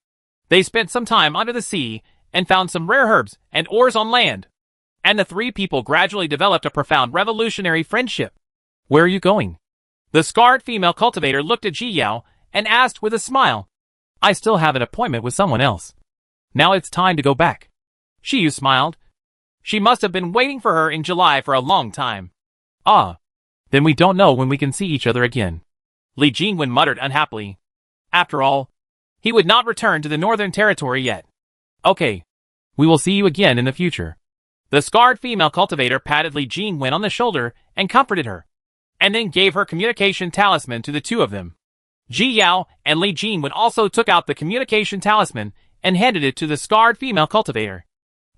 they spent some time under the sea and found some rare herbs and ores on land. And the three people gradually developed a profound revolutionary friendship. Where are you going? The scarred female cultivator looked at Ji Yao and asked with a smile. I still have an appointment with someone else. Now it's time to go back. Shi Yu smiled. She must have been waiting for her in July for a long time. Ah. Then we don't know when we can see each other again. Li Jingwen muttered unhappily. After all, he would not return to the Northern Territory yet. Okay. We will see you again in the future. The scarred female cultivator patted Li Jingwen on the shoulder and comforted her, and then gave her communication talisman to the two of them. Ji Yao and Li Jingwen also took out the communication talisman and handed it to the scarred female cultivator.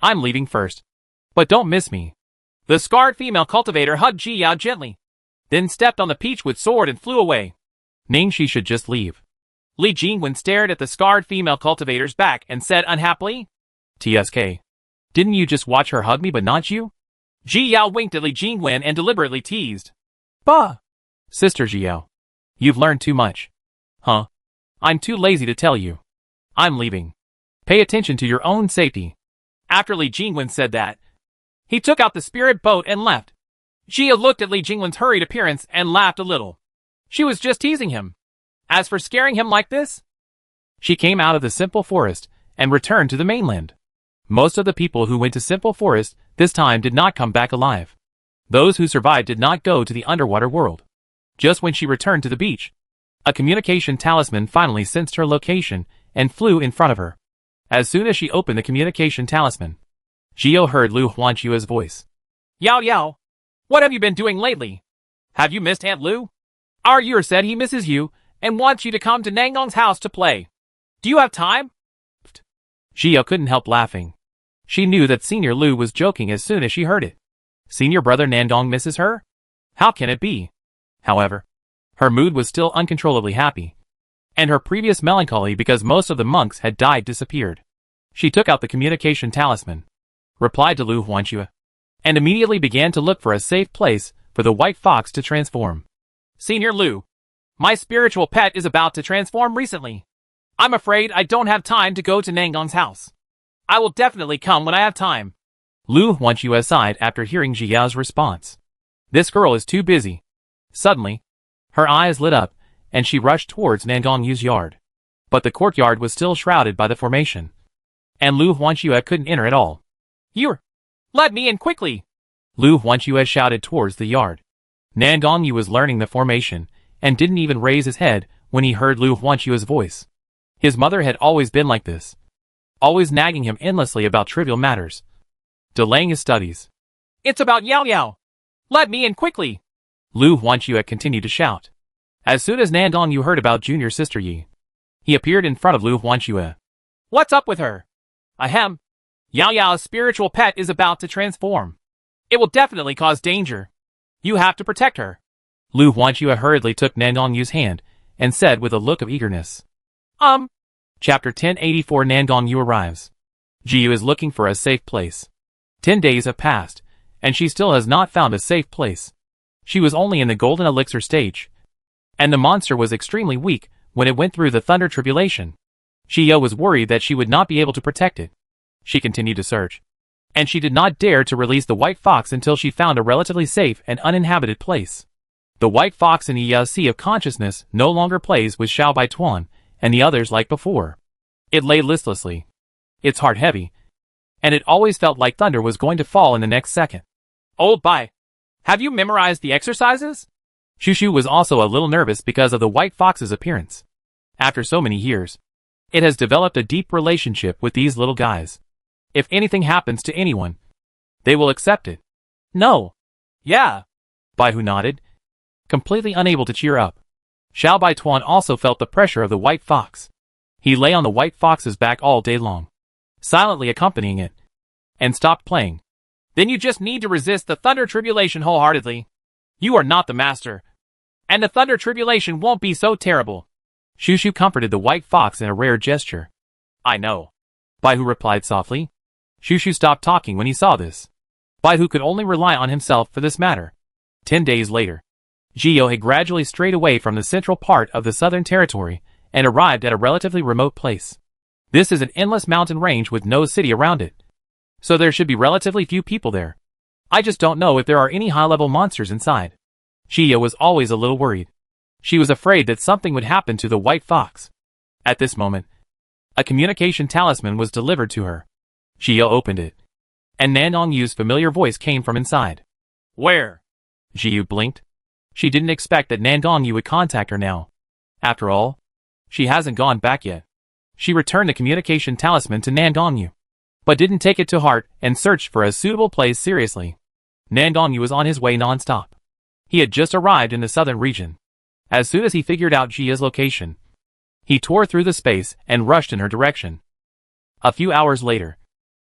I'm leaving first. But don't miss me. The scarred female cultivator hugged Ji Yao gently, then stepped on the peachwood sword and flew away. Ning she should just leave. Li Jingwen stared at the scarred female cultivator's back and said unhappily, TSK. Didn't you just watch her hug me but not you? Ji Yao winked at Li Jingwen and deliberately teased. Bah! Sister Ji Yao. You've learned too much. Huh? I'm too lazy to tell you. I'm leaving. Pay attention to your own safety. After Li Jingwen said that, he took out the spirit boat and left. Jia looked at Li Jingwen's hurried appearance and laughed a little. She was just teasing him. As for scaring him like this, she came out of the Simple Forest and returned to the mainland. Most of the people who went to Simple Forest this time did not come back alive. Those who survived did not go to the underwater world. Just when she returned to the beach, a communication talisman finally sensed her location and flew in front of her. As soon as she opened the communication talisman, Gio heard Lu Huanchua's voice. Yao Yao, what have you been doing lately? Have you missed Aunt Lu? Our Yer said he misses you and wants you to come to Nangong's house to play. Do you have time? Gio couldn't help laughing. She knew that Senior Lu was joking as soon as she heard it. Senior brother Nandong misses her? How can it be? However, her mood was still uncontrollably happy, and her previous melancholy because most of the monks had died disappeared. She took out the communication talisman, replied to Lu Huanchua, and immediately began to look for a safe place for the white fox to transform. Senior Lu, my spiritual pet is about to transform recently. I'm afraid I don't have time to go to Nangong's house. I will definitely come when I have time. Lu Huanchua sighed after hearing Jiao's response. This girl is too busy. Suddenly, her eyes lit up, and she rushed towards Nangong's yard. But the courtyard was still shrouded by the formation, and Lu Huanchua couldn't enter at all. You're... Let me in quickly! Lu Huanchua shouted towards the yard. Nangong was learning the formation, and didn't even raise his head when he heard Lu Huanchua's voice. His mother had always been like this, always nagging him endlessly about trivial matters, delaying his studies. It's about Yao Yao! Let me in quickly! Lu Huanchua continued to shout. As soon as Nandong heard about junior sister Yi, he appeared in front of Lu Huanchua. What's up with her? Ahem. Yao Yao's spiritual pet is about to transform. It will definitely cause danger. You have to protect her. Lu Huanchua hurriedly took Nandong hand and said with a look of eagerness. Chapter 1084 Nandong arrives. Jiu is looking for a safe place. 10 days have passed, and she still has not found a safe place. She was only in the golden elixir stage, and the monster was extremely weak when it went through the thunder tribulation. Jiu was worried that she would not be able to protect it. She continued to search, and she did not dare to release the white fox until she found a relatively safe and uninhabited place. The white fox in the Sea of Consciousness no longer plays with Xiao Baituan and the others like before. It lay listlessly, its heart heavy, and it always felt like thunder was going to fall in the next second. Old Bai, have you memorized the exercises? Shushu was also a little nervous because of the white fox's appearance. After so many years, it has developed a deep relationship with these little guys. If anything happens to anyone, they will accept it. No. Yeah. Baihu nodded, completely unable to cheer up. Xiao Baituan also felt the pressure of the white fox. He lay on the white fox's back all day long, silently accompanying it, and stopped playing. Then you just need to resist the thunder tribulation wholeheartedly. You are not the master, and the thunder tribulation won't be so terrible. Shushu comforted the white fox in a rare gesture. I know. Baihu replied softly. Shushu stopped talking when he saw this. Baihu could only rely on himself for this matter. 10 days later, Gio had gradually strayed away from the central part of the southern territory and arrived at a relatively remote place. This is an endless mountain range with no city around it, so there should be relatively few people there. I just don't know if there are any high-level monsters inside. Gio was always a little worried. She was afraid that something would happen to the white fox. At this moment, a communication talisman was delivered to her. Gio opened it, and Nandong Yu's familiar voice came from inside. Where? Jiu blinked. She didn't expect that Nandong Yu would contact her now. After all, she hasn't gone back yet. She returned the communication talisman to Nandong Yu, but didn't take it to heart and searched for a suitable place seriously. Nandong Yu was on his way non-stop. He had just arrived in the southern region. As soon as he figured out Jia's location, he tore through the space and rushed in her direction. A few hours later,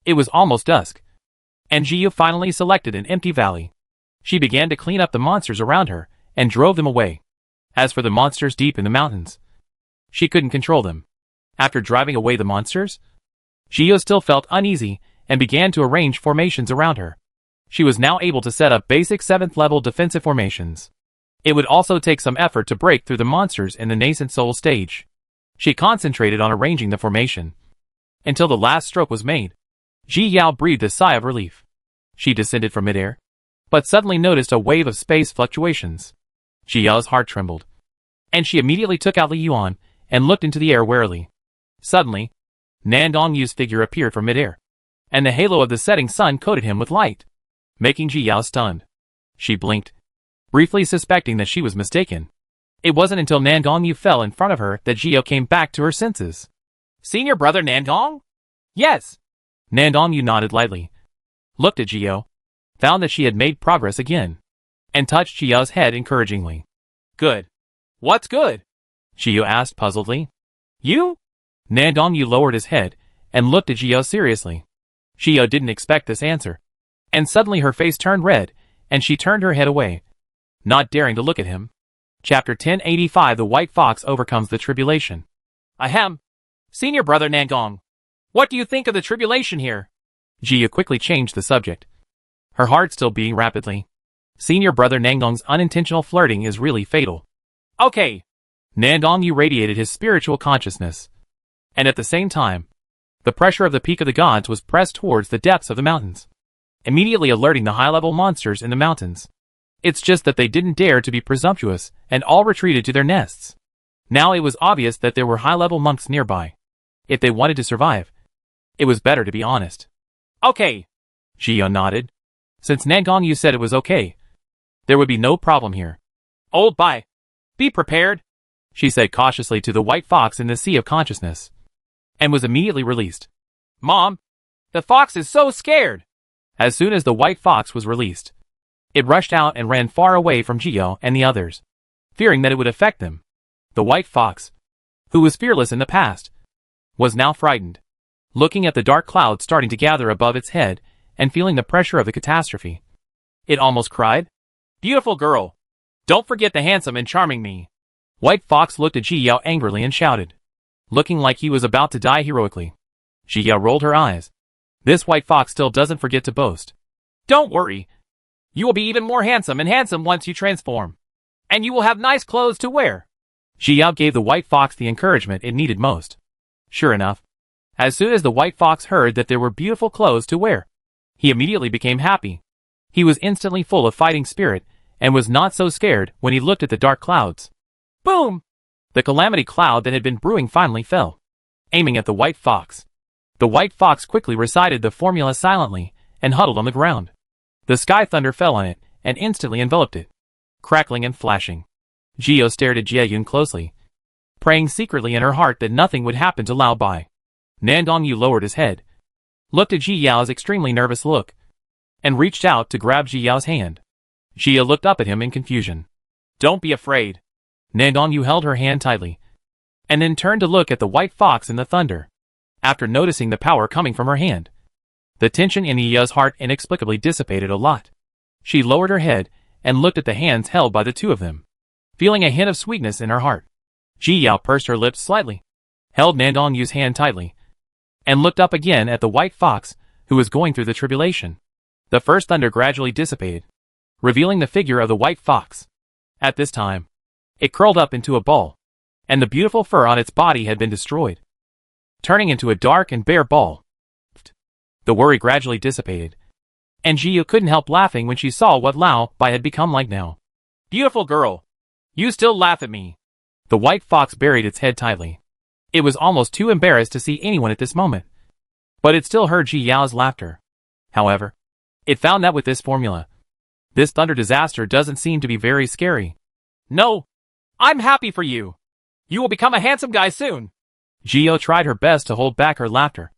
it was almost dusk, and Jia finally selected an empty valley. She began to clean up the monsters around her and drove them away. As for the monsters deep in the mountains, she couldn't control them. After driving away the monsters, Jia still felt uneasy and began to arrange formations around her. She was now able to set up basic 7th level defensive formations. It would also take some effort to break through the monsters in the nascent soul stage. She concentrated on arranging the formation. Until the last stroke was made, Ji Yao breathed a sigh of relief. She descended from midair, but suddenly noticed a wave of space fluctuations. Ji Yao's heart trembled, and she immediately took out Li Yuan and looked into the air warily. Suddenly, Nan Dongyu's figure appeared from midair, and the halo of the setting sun coated him with light, making Ji Yao stunned. She blinked, briefly suspecting that she was mistaken. It wasn't until Nan Dongyu fell in front of her that Ji Yao came back to her senses. Senior brother Nan Dong? Yes. Nan Dongyu nodded lightly, looked at Ji Yao, found that she had made progress again, and touched Ji Yao's head encouragingly. Good. What's good? Ji Yao asked puzzledly. You? Nan Dongyu lowered his head and looked at Ji Yao seriously. Ji Yao didn't expect this answer, and suddenly her face turned red, and she turned her head away, not daring to look at him. Chapter 1085 The White Fox Overcomes the Tribulation. Ahem. Senior brother Nan Gong. What do you think of the tribulation here? Ji Yao quickly changed the subject, her heart still beating rapidly. Senior brother Nangong's unintentional flirting is really fatal. Okay. Nan Dongyu radiated his spiritual consciousness, and at the same time, the pressure of the peak of the gods was pressed towards the depths of the mountains, immediately alerting the high-level monsters in the mountains. It's just that they didn't dare to be presumptuous and all retreated to their nests. Now it was obvious that there were high-level monks nearby. If they wanted to survive, it was better to be honest. Okay. Ji Yao nodded. Since Nan Dongyu said it was okay, there would be no problem here. Old bye. Be prepared, she said cautiously to the white fox in the sea of consciousness, and was immediately released. Mom, the fox is so scared. As soon as the white fox was released, it rushed out and ran far away from Ji Yao and the others, fearing that it would affect them. The white fox, who was fearless in the past, was now frightened, looking at the dark clouds starting to gather above its head and feeling the pressure of the catastrophe. It almost cried. Beautiful girl. Don't forget the handsome and charming me. White Fox looked at Ji Yao angrily and shouted, looking like he was about to die heroically. Ji Yao rolled her eyes. This White Fox still doesn't forget to boast. Don't worry. You will be even more handsome once you transform. And you will have nice clothes to wear. Ji Yao gave the White Fox the encouragement it needed most. Sure enough, as soon as the White Fox heard that there were beautiful clothes to wear, he immediately became happy. He was instantly full of fighting spirit and was not so scared when he looked at the dark clouds. Boom! The calamity cloud that had been brewing finally fell, aiming at the White Fox. The White Fox quickly recited the formula silently and huddled on the ground. The sky thunder fell on it and instantly enveloped it, crackling and flashing. Ji Yao stared at Jie Yun closely, praying secretly in her heart that nothing would happen to Lao Bai. Nan Dongyu lowered his head, looked at Ji Yao's extremely nervous look, and reached out to grab Ji Yao's hand. Ji Yao looked up at him in confusion. Don't be afraid. Nan Dongyu held her hand tightly, and then turned to look at the White Fox in the thunder. After noticing the power coming from her hand, the tension in Ji Yao's heart inexplicably dissipated a lot. She lowered her head and looked at the hands held by the two of them, feeling a hint of sweetness in her heart. Ji Yao pursed her lips slightly, held Nan Dongyu's hand tightly, and looked up again at the White Fox, who was going through the tribulation. The first thunder gradually dissipated, revealing the figure of the White Fox. At this time, it curled up into a ball, and the beautiful fur on its body had been destroyed, turning into a dark and bare ball. The worry gradually dissipated, and Ji Yao couldn't help laughing when she saw what Lao Bai had become like now. Beautiful girl. You still laugh at me. The White Fox buried its head tightly. It was almost too embarrassed to see anyone at this moment, but it still heard Ji Yao's laughter. However, it found that with this formula, this thunder disaster doesn't seem to be very scary. No, I'm happy for you. You will become a handsome guy soon. Ji Yao tried her best to hold back her laughter,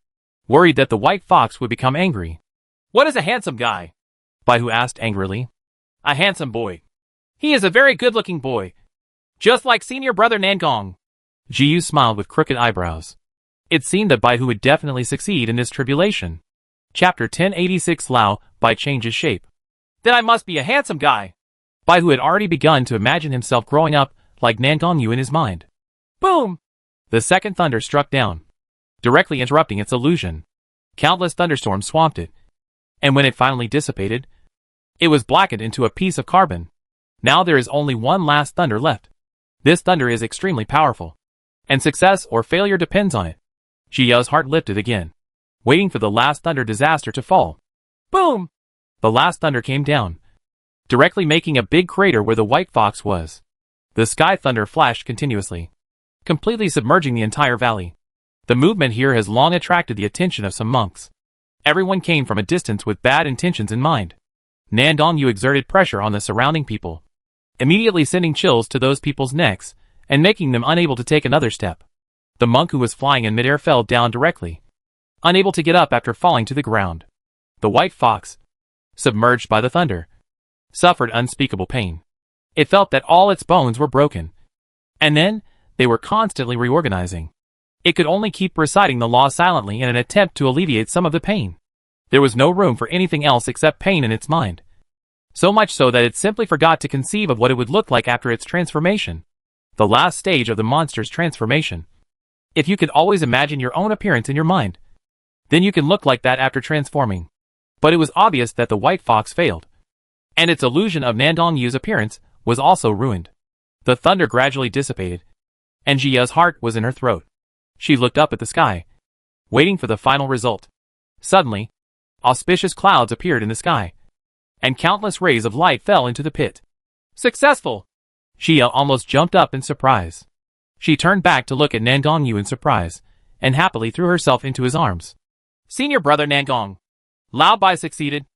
worried that the White Fox would become angry. What is a handsome guy? Baihu asked angrily. A handsome boy. He is a very good-looking boy, just like senior brother Nangong. Ji Yu smiled with crooked eyebrows. It seemed that Baihu would definitely succeed in this tribulation. Chapter 1086 Lao Bai changes shape. Then I must be a handsome guy. Baihu had already begun to imagine himself growing up like Nangongyu in his mind. Boom! The second thunder struck down, directly interrupting its illusion. Countless thunderstorms swamped it, and when it finally dissipated, it was blackened into a piece of carbon. Now there is only one last thunder left. This thunder is extremely powerful. And success or failure depends on it. Jiya's heart lifted again, waiting for the last thunder disaster to fall. Boom! The last thunder came down, directly making a big crater where the white fox was. The sky thunder flashed continuously, completely submerging the entire valley. The movement here has long attracted the attention of some monks. Everyone came from a distance with bad intentions in mind. Nandong exerted pressure on the surrounding people, immediately sending chills to those people's necks and making them unable to take another step. The monk who was flying in midair fell down directly, unable to get up after falling to the ground. The white fox, submerged by the thunder, suffered unspeakable pain. It felt that all its bones were broken. And then, they were constantly reorganizing. It could only keep reciting the law silently in an attempt to alleviate some of the pain. There was no room for anything else except pain in its mind. So much so that it simply forgot to conceive of what it would look like after its transformation. The last stage of the monster's transformation. If you could always imagine your own appearance in your mind, then you can look like that after transforming. But it was obvious that the white fox failed, and its illusion of Nandong appearance was also ruined. The thunder gradually dissipated, and Jiya's heart was in her throat. She looked up at the sky, waiting for the final result. Suddenly, auspicious clouds appeared in the sky, and countless rays of light fell into the pit. Successful! Jiya almost jumped up in surprise. She turned back to look at Nandong in surprise, and happily threw herself into his arms. Senior brother Nandong. Lao Bai succeeded.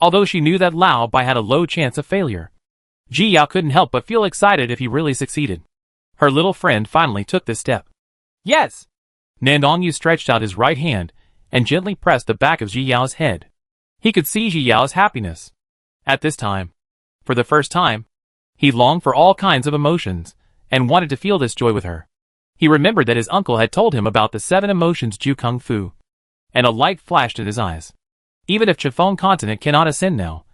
Although she knew that Lao Bai had a low chance of failure, Jiya couldn't help but feel excited if he really succeeded. Her little friend finally took this step. Yes! Nandong stretched out his right hand and gently pressed the back of Jiyao's head. He could see Jiyao's happiness. At this time, for the first time, he longed for all kinds of emotions and wanted to feel this joy with her. He remembered that his uncle had told him about the 7 emotions Ju Kung Fu, and a light flashed in his eyes. Even if Chiffon continent cannot ascend now,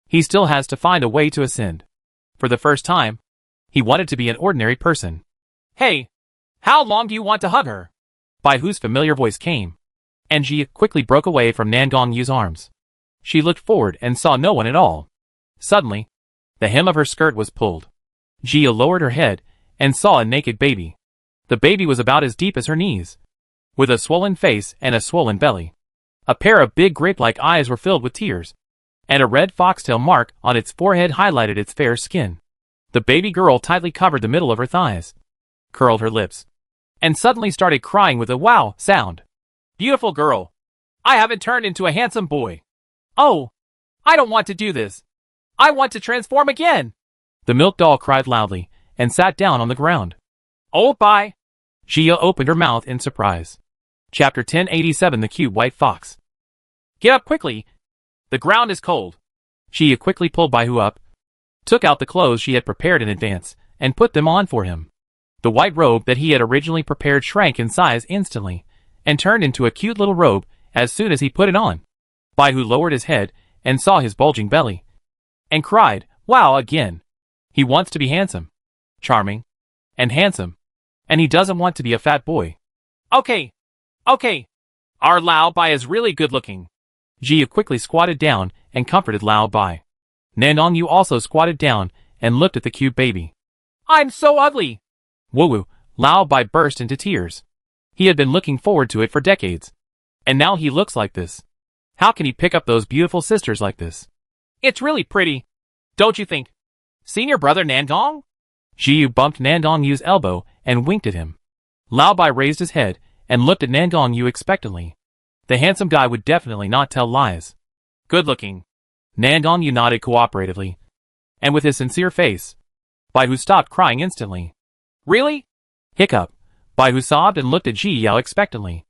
he still has to find a way to ascend. For the first time, he wanted to be an ordinary person. Hey! How long do you want to hug her? Bai Hu's familiar voice came, and Jiya quickly broke away from Nandong arms. She looked forward and saw no one at all. Suddenly, the hem of her skirt was pulled. Jiya lowered her head and saw a naked baby. The baby was about as deep as her knees, with a swollen face and a swollen belly. A pair of big grape-like eyes were filled with tears, and a red foxtail mark on its forehead highlighted its fair skin. The baby girl tightly covered the middle of her thighs, curled her lips, and suddenly started crying with a wow sound. Beautiful girl! I haven't turned into a handsome boy. Oh! I don't want to do this. I want to transform again! The milk doll cried loudly, and sat down on the ground. Oh, bye! Jiya opened her mouth in surprise. Chapter 1087 The Cute White Fox. Get up quickly! The ground is cold. Jiya quickly pulled Bai Hu up, took out the clothes she had prepared in advance, and put them on for him. The white robe that he had originally prepared shrank in size instantly, and turned into a cute little robe as soon as he put it on. Bai Hu lowered his head and saw his bulging belly, and cried, wow again. He wants to be handsome, charming, and handsome, and he doesn't want to be a fat boy. Okay. Our Lao Bai is really good looking. Jiya quickly squatted down and comforted Lao Bai. Nandong also squatted down and looked at the cute baby. I'm so ugly! Woo-woo, Lao Bai burst into tears. He had been looking forward to it for decades, and now he looks like this. How can he pick up those beautiful sisters like this? It's really pretty, don't you think? Senior brother Nandong? Jiya bumped Nandong elbow and winked at him. Lao Bai raised his head and looked at Nandong expectantly. The handsome guy would definitely not tell lies. Good looking. Nandong nodded cooperatively, and with his sincere face, Bai Hu stopped crying instantly. Really? Hiccup. Bai Hu sobbed and looked at Jiya expectantly.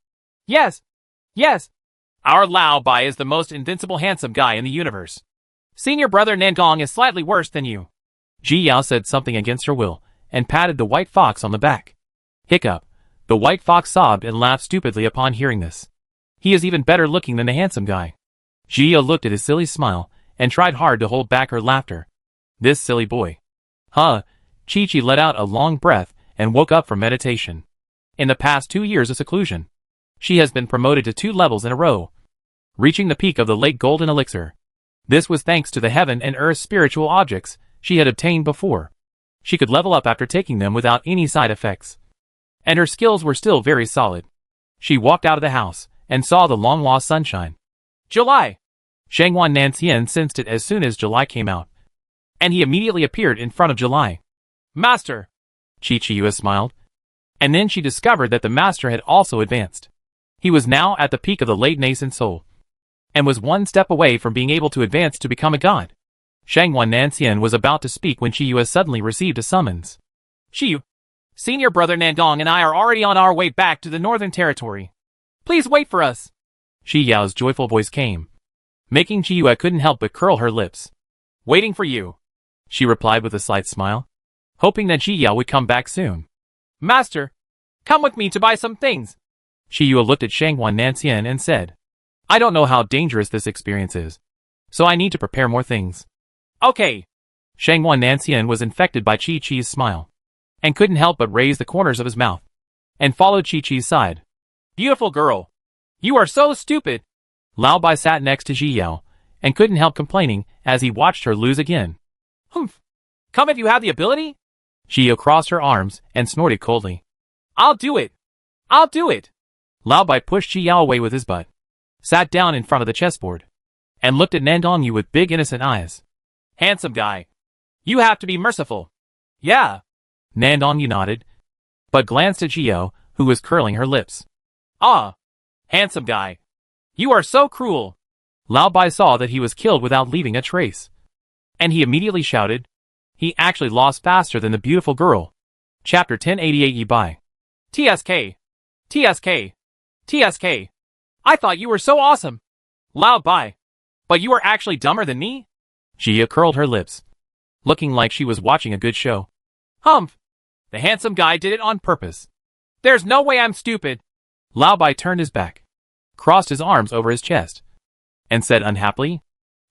Yes. Our Lao Bai is the most invincible handsome guy in the universe. Senior brother Nandong is slightly worse than you. Jiya said something against her will, and patted the white fox on the back. Hiccup. The white fox sobbed and laughed stupidly upon hearing this. He is even better looking than the handsome guy. Jiya looked at his silly smile, and tried hard to hold back her laughter. This silly boy. Huh. Chi-Chi let out a long breath and woke up from meditation. In the past 2 years of seclusion, she has been promoted to 2 levels in a row, reaching the peak of the Lake Golden Elixir. This was thanks to the heaven and earth spiritual objects she had obtained before. She could level up after taking them without any side effects. and her skills were still very solid. She walked out of the house, and saw the long-lost sunshine. July! Shangwan Nancian sensed it as soon as July came out, and he immediately appeared in front of July. Master! Chi smiled, and then she discovered that the master had also advanced. He was now at the peak of the late nascent soul, and was one step away from being able to advance to become a god. Shangwan Nancian was about to speak when Chi suddenly received a summons. Chi, senior brother Nandong and I are already on our way back to the Northern Territory. Please wait for us. Shi Yao's joyful voice came, making Chi couldn't help but curl her lips. Waiting for you, she replied with a slight smile, hoping that Chi Yao would come back soon. Master, come with me to buy some things. Shi Yue looked at Shangwan Nancian and said, I don't know how dangerous this experience is, so I need to prepare more things. Okay. Shangwan Nancian was infected by Chi-Chi's smile, and couldn't help but raise the corners of his mouth, and followed Chi-Chi's side. Beautiful girl. You are so stupid. Lao Bai sat next to Ji Yao, and couldn't help complaining as he watched her lose again. Humph. Come if you have the ability? Ji Yao crossed her arms and snorted coldly. I'll do it. I'll do it. Lao Bai pushed Ji Yao away with his butt, sat down in front of the chessboard, and looked at Nandong Yu with big innocent eyes. Handsome guy. You have to be merciful. Yeah. Nandong Yu nodded, but glanced at Ji Yao, who was curling her lips. Ah. Handsome guy. You are so cruel. Lao Bai saw that he was killed without leaving a trace, and he immediately shouted. He actually lost faster than the beautiful girl. Chapter 1088 Yi Bai. TSK. TSK. TSK. I thought you were so awesome. Lao Bai. But you are actually dumber than me? Jia curled her lips, looking like she was watching a good show. Humph. The handsome guy did it on purpose. There's no way I'm stupid. Lao Bai turned his back, crossed his arms over his chest, and said unhappily.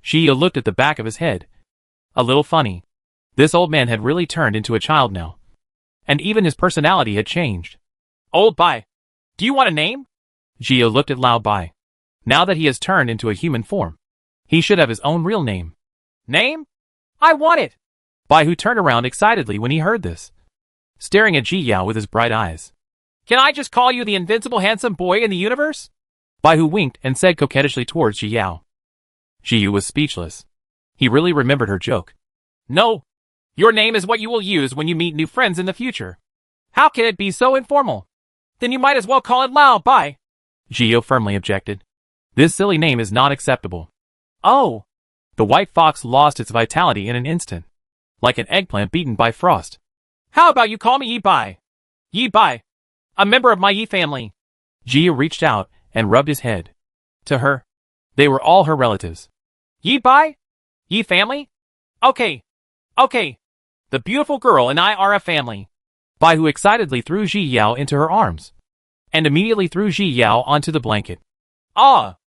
Jia looked at the back of his head. A little funny. This old man had really turned into a child now, and even his personality had changed. Old Bai. Do you want a name? Jia looked at Lao Bai. Now that he has turned into a human form, he should have his own real name. Name? I want it. Bai Hu turned around excitedly when he heard this, staring at Ji Yao with his bright eyes. Can I just call you the invincible handsome boy in the universe? Bai Hu winked and said coquettishly towards Ji Yao. Ji Yu was speechless. He really remembered her joke. No. Your name is what you will use when you meet new friends in the future. How can it be so informal? Then you might as well call it Lao Bai. Ji Yao firmly objected. This silly name is not acceptable. Oh. The white fox lost its vitality in an instant, like an eggplant beaten by frost. How about you call me Yi Bai? Yi Bai. A member of my Yi family. Jia reached out and rubbed his head. To her, they were all her relatives. Yi Bai? Yi family? Okay. Okay. The beautiful girl and I are a family. Bai Hu excitedly threw Ji Yao into her arms, and immediately threw Ji Yao onto the blanket. Ah.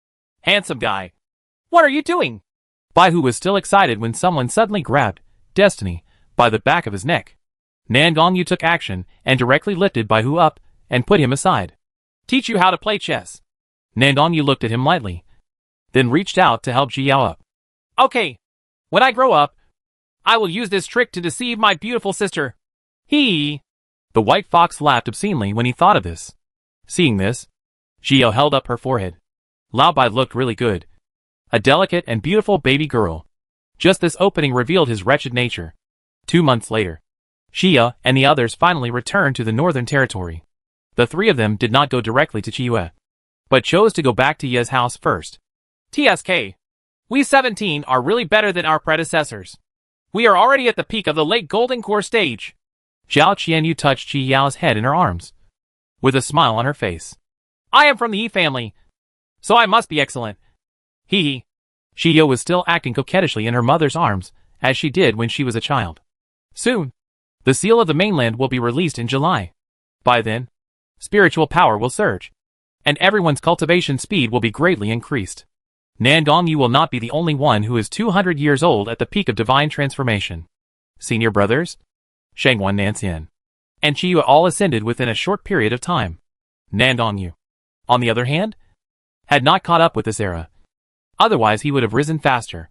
Handsome guy. What are you doing? Bai Hu was still excited when someone suddenly grabbed Destiny by the back of his neck. Nandong Yu took action and directly lifted Bai Hu up and put him aside. Teach you how to play chess. Nandong Yu looked at him lightly, then reached out to help Ji Yao up. Okay. When I grow up, I will use this trick to deceive my beautiful sister. He. The white fox laughed obscenely when he thought of this. Seeing this, Ji Yao held up her forehead. Lao Bai looked really good. A delicate and beautiful baby girl. Just this opening revealed his wretched nature. 2 months later, Xia and the others finally returned to the Northern Territory. The three of them did not go directly to Chiyue, but chose to go back to Ye's house first. TSK. We 17 are really better than our predecessors. We are already at the peak of the late Golden Core stage. Zhao Qianyu touched Ji Yao's head in her arms, with a smile on her face. I am from the Yi family, so I must be excellent. Hee hee. Xia was still acting coquettishly in her mother's arms, as she did when she was a child. Soon, the seal of the mainland will be released in July. By then, spiritual power will surge, and everyone's cultivation speed will be greatly increased. Nandong Yu will not be the only one who is 200 years old at the peak of divine transformation. Senior brothers, Shangwan Nancian, and Chiyu all ascended within a short period of time. Nandong Yu, on the other hand, had not caught up with this era. Otherwise he would have risen faster.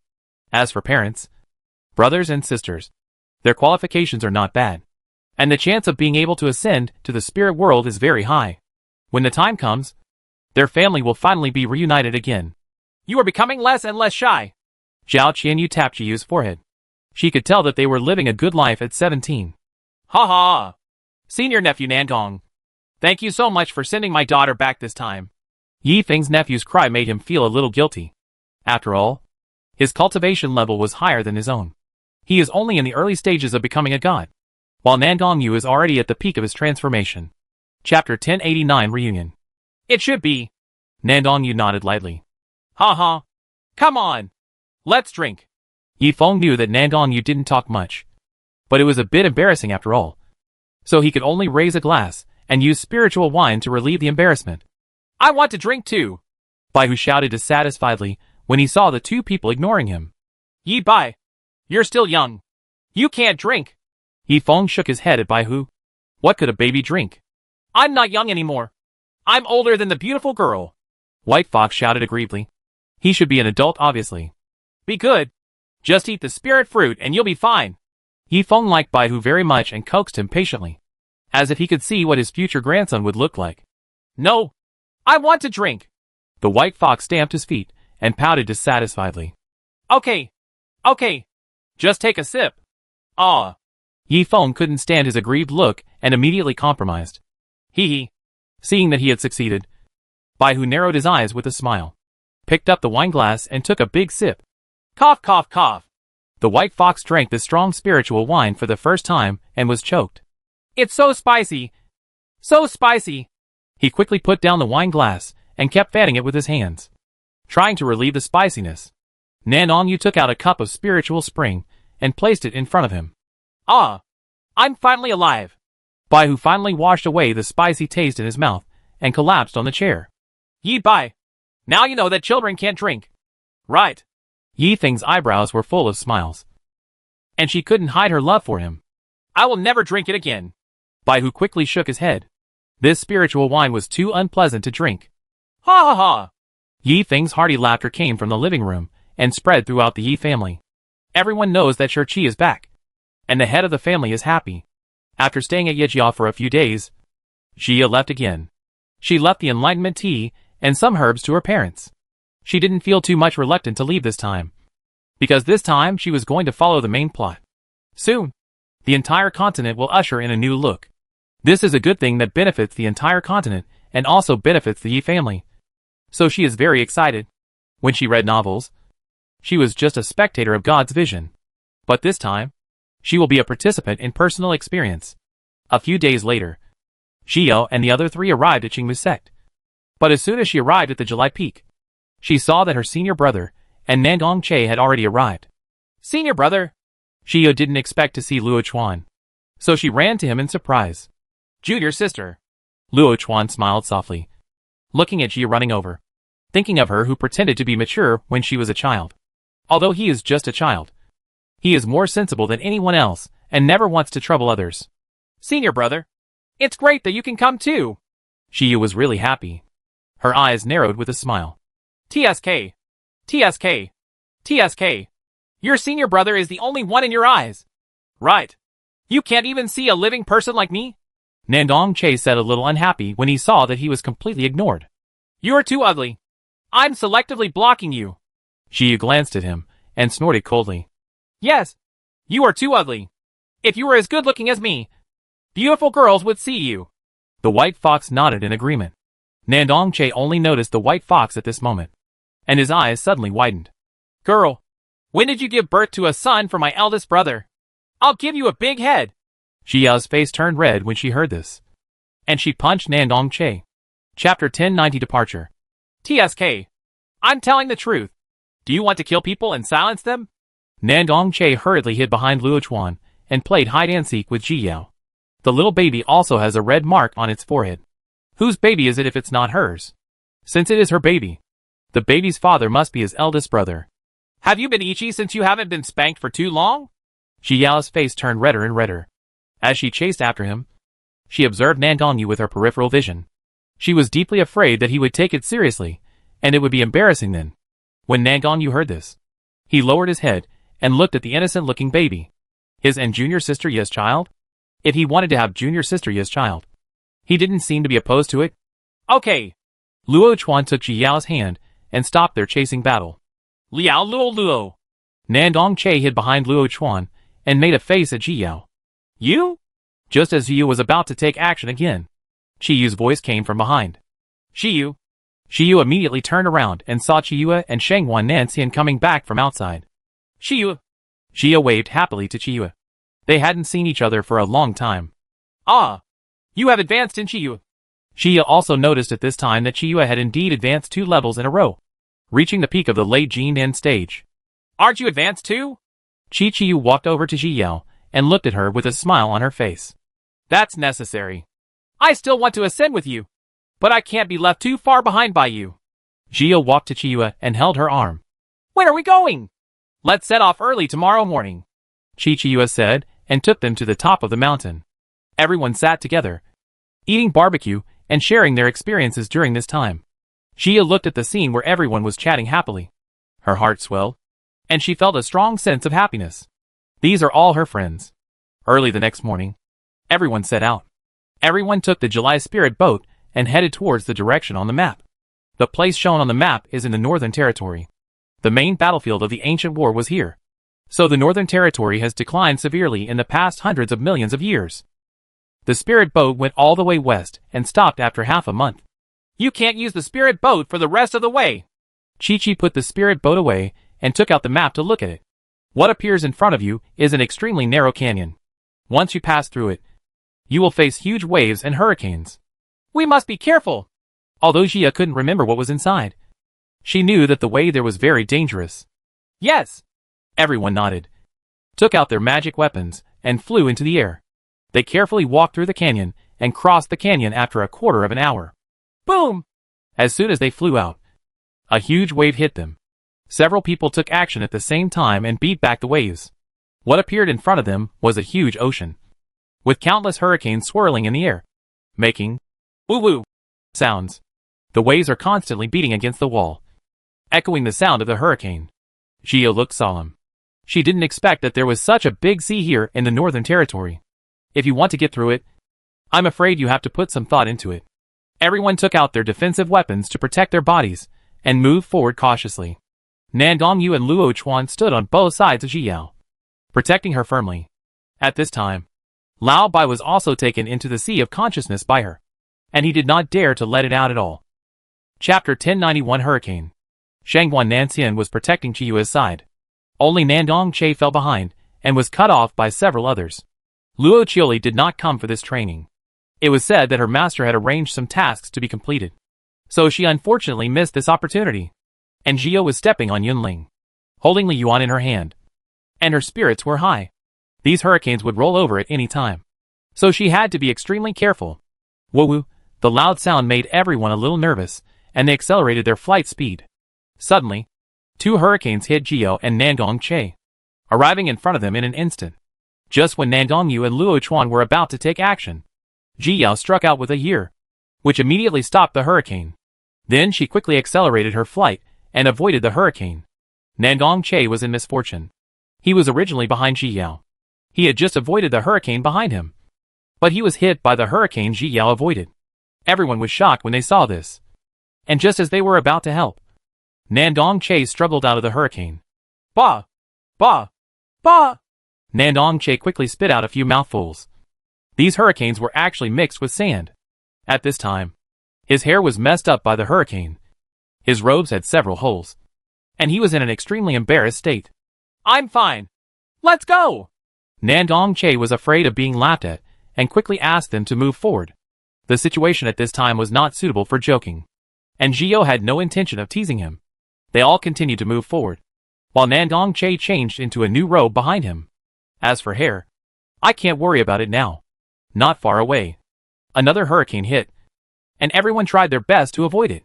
As for parents, brothers and sisters, their qualifications are not bad. and the chance of being able to ascend to the spirit world is very high. When the time comes, their family will finally be reunited again. You are becoming less and less shy. Zhao Qianyu tapped Jiyu's forehead. She could tell that they were living a good life at 17. Ha ha. Senior nephew Nangong. Thank you so much for sending my daughter back this time. Yi Feng's nephew's cry made him feel a little guilty. After all, his cultivation level was higher than his own. He is only in the early stages of becoming a god, while Nangong Yu is already at the peak of his transformation. Chapter 1089 Reunion. It should be. Nangong Yu nodded lightly. Ha ha. Come on. Let's drink. Yi Feng knew that Nangong Yu didn't talk much, but it was a bit embarrassing after all. So he could only raise a glass and use spiritual wine to relieve the embarrassment. I want to drink too. Bai Hu shouted dissatisfiedly when he saw the two people ignoring him. Yi Bai. You're still young. You can't drink. Yi Feng shook his head at Bai Hu. What could a baby drink? I'm not young anymore. I'm older than the beautiful girl. White Fox shouted aggrievedly. He should be an adult, obviously. Be good. Just eat the spirit fruit and you'll be fine. Yi Feng liked Bai Hu very much and coaxed him patiently, as if he could see what his future grandson would look like. No. I want to drink. The White Fox stamped his feet and pouted dissatisfiedly. Okay. Okay. Just take a sip. Ah. Yi Feng couldn't stand his aggrieved look and immediately compromised. Hee hee. Seeing that he had succeeded, Bai Hu narrowed his eyes with a smile, picked up the wine glass and took a big sip. Cough cough cough. The White Fox drank the strong spiritual wine for the first time and was choked. It's so spicy. So spicy. He quickly put down the wine glass and kept fanning it with his hands, trying to relieve the spiciness. Nangong Yu took out a cup of spiritual spring and placed it in front of him. Ah. I'm finally alive. Bai Hu finally washed away the spicy taste in his mouth and collapsed on the chair. Yi Bai. Now you know that children can't drink. Right. Yi Feng's eyebrows were full of smiles, and she couldn't hide her love for him. I will never drink it again. Bai Hu quickly shook his head. This spiritual wine was too unpleasant to drink. Ha ha ha. Yi Feng's hearty laughter came from the living room and spread throughout the Yi family. Everyone knows that Shirqi is back, and the head of the family is happy. After staying at Yejia for a few days, Jia left again. She left the enlightenment tea and some herbs to her parents. She didn't feel too much reluctant to leave this time, because this time she was going to follow the main plot. Soon, the entire continent will usher in a new look. This is a good thing that benefits the entire continent and also benefits the Yi family. So she is very excited. When she read novels, she was just a spectator of God's vision. But this time, she will be a participant in personal experience. A few days later, Xiao and the other three arrived at Qingmu sect. But as soon as she arrived at the July Peak, she saw that her senior brother and Nangong Che had already arrived. Senior brother? Xiao didn't expect to see Luo Chuan, so she ran to him in surprise. Junior sister. Luo Chuan smiled softly, looking at Jia running over, thinking of her who pretended to be mature when she was a child. Although he is just a child, he is more sensible than anyone else and never wants to trouble others. Senior brother. It's great that you can come too. Jia was really happy. Her eyes narrowed with a smile. TSK. TSK. TSK. Your senior brother is the only one in your eyes. Right. You can't even see a living person like me? Nangong Che said a little unhappy when he saw that he was completely ignored. You're too ugly. I'm selectively blocking you. Jia glanced at him and snorted coldly. Yes. You are too ugly. If you were as good looking as me, beautiful girls would see you. The White Fox nodded in agreement. Nangong Che only noticed the White Fox at this moment, and his eyes suddenly widened. Girl, when did you give birth to a son for my eldest brother? I'll give you a big head. Xiao's face turned red when she heard this, and she punched Nangong Che. Chapter 1090 Departure. TSK. I'm telling the truth. Do you want to kill people and silence them? Nangong Che hurriedly hid behind Luo Chuan and played hide-and-seek with Ji Yao. The little baby also has a red mark on its forehead. Whose baby is it if it's not hers? Since it is her baby, the baby's father must be his eldest brother. Have you been itchy since you haven't been spanked for too long? Ji Yao's face turned redder and redder. As she chased after him, she observed Nangong Yu with her peripheral vision. She was deeply afraid that he would take it seriously, and it would be embarrassing then. When Nangong Yu heard this, he lowered his head and looked at the innocent-looking baby. His and junior sister Ye's child? if he wanted to have junior sister Ya's child. He didn't seem to be opposed to it. Okay. Luo Chuan took Ji Yao's hand and stopped their chasing battle. Liao Luo Luo. Nandong Che hid behind Luo Chuan and made a face at Ji Yao. You? Just as Ji Yu was about to take action again, Chi Yu's voice came from behind. Shi Yu. Shi Yu immediately turned around and saw Chi Yue and Shangwan Nanxian coming back from outside. Shi Yu. Jia waved happily to Chi Yue. They hadn't seen each other for a long time. Ah. You have advanced in Shi Yu. Jia also noticed at this time that Chi Yue had indeed advanced 2 levels in a row, reaching the peak of the late Jin Nen stage. Aren't you advanced too? Chi Yu walked over to Ji Yao and looked at her with a smile on her face. That's necessary. I still want to ascend with you, but I can't be left too far behind by you. Jia walked to Chi Yue and held her arm. When are we going? Let's set off early tomorrow morning, Chi Yue said, and took them to the top of the mountain. Everyone sat together, eating barbecue and sharing their experiences during this time. Jia looked at the scene where everyone was chatting happily. Her heart swelled, and she felt a strong sense of happiness. These are all her friends. Early the next morning, everyone set out. Everyone took the July Spirit boat and headed towards the direction on the map. The place shown on the map is in the Northern Territory. The main battlefield of the ancient war was here. So the Northern Territory has declined severely in the past hundreds of millions of years. The Spirit boat went all the way west and stopped after half a month. You can't use the Spirit boat for the rest of the way. Chi put the Spirit boat away and took out the map to look at it. What appears in front of you is an extremely narrow canyon. Once you pass through it, you will face huge waves and hurricanes. We must be careful. Although Jia couldn't remember what was inside, she knew that the way there was very dangerous. Yes. Everyone nodded, took out their magic weapons, and flew into the air. They carefully walked through the canyon and crossed the canyon after a quarter of an hour. Boom! As soon as they flew out, a huge wave hit them. Several people took action at the same time and beat back the waves. What appeared in front of them was a huge ocean, with countless hurricanes swirling in the air, making woo-woo sounds. The waves are constantly beating against the wall, echoing the sound of the hurricane. Jia looked solemn. She didn't expect that there was such a big sea here in the Northern Territory. If you want to get through it, I'm afraid you have to put some thought into it. Everyone took out their defensive weapons to protect their bodies and moved forward cautiously. Nandong Yu and Luo Chuan stood on both sides of Ji Yao, protecting her firmly. At this time, Lao Bai was also taken into the sea of consciousness by her, and he did not dare to let it out at all. Chapter 1091 Hurricane. Shangwan Nanxian was protecting Chi Yue's side. Only Nandong Che fell behind and was cut off by several others. Luo Qiuli did not come for this training. It was said that her master had arranged some tasks to be completed, so she unfortunately missed this opportunity. And Jia was stepping on Yunling, holding Li Yuan in her hand. And her spirits were high. These hurricanes would roll over at any time, so she had to be extremely careful. Woo-woo, the loud sound made everyone a little nervous, and they accelerated their flight speed. Suddenly, 2 hurricanes hit Jio and Nandong Che, arriving in front of them in an instant. Just when Nandong Yu and Luo Chuan were about to take action, Ji Yao struck out with a year, which immediately stopped the hurricane. Then she quickly accelerated her flight and avoided the hurricane. Nandong Che was in misfortune. He was originally behind Ji Yao. He had just avoided the hurricane behind him, but he was hit by the hurricane Ji Yao avoided. Everyone was shocked when they saw this. And just as they were about to help, Nandong Che struggled out of the hurricane. Bah! Bah! Bah! Nandong Che quickly spit out a few mouthfuls. These hurricanes were actually mixed with sand. At this time, his hair was messed up by the hurricane. His robes had several holes, and he was in an extremely embarrassed state. I'm fine. Let's go! Nandong Che was afraid of being laughed at and quickly asked them to move forward. The situation at this time was not suitable for joking, and Jio had no intention of teasing him. They all continued to move forward, while Nandong Che changed into a new robe behind him. As for hair, I can't worry about it now. Not far away, another hurricane hit, and everyone tried their best to avoid it.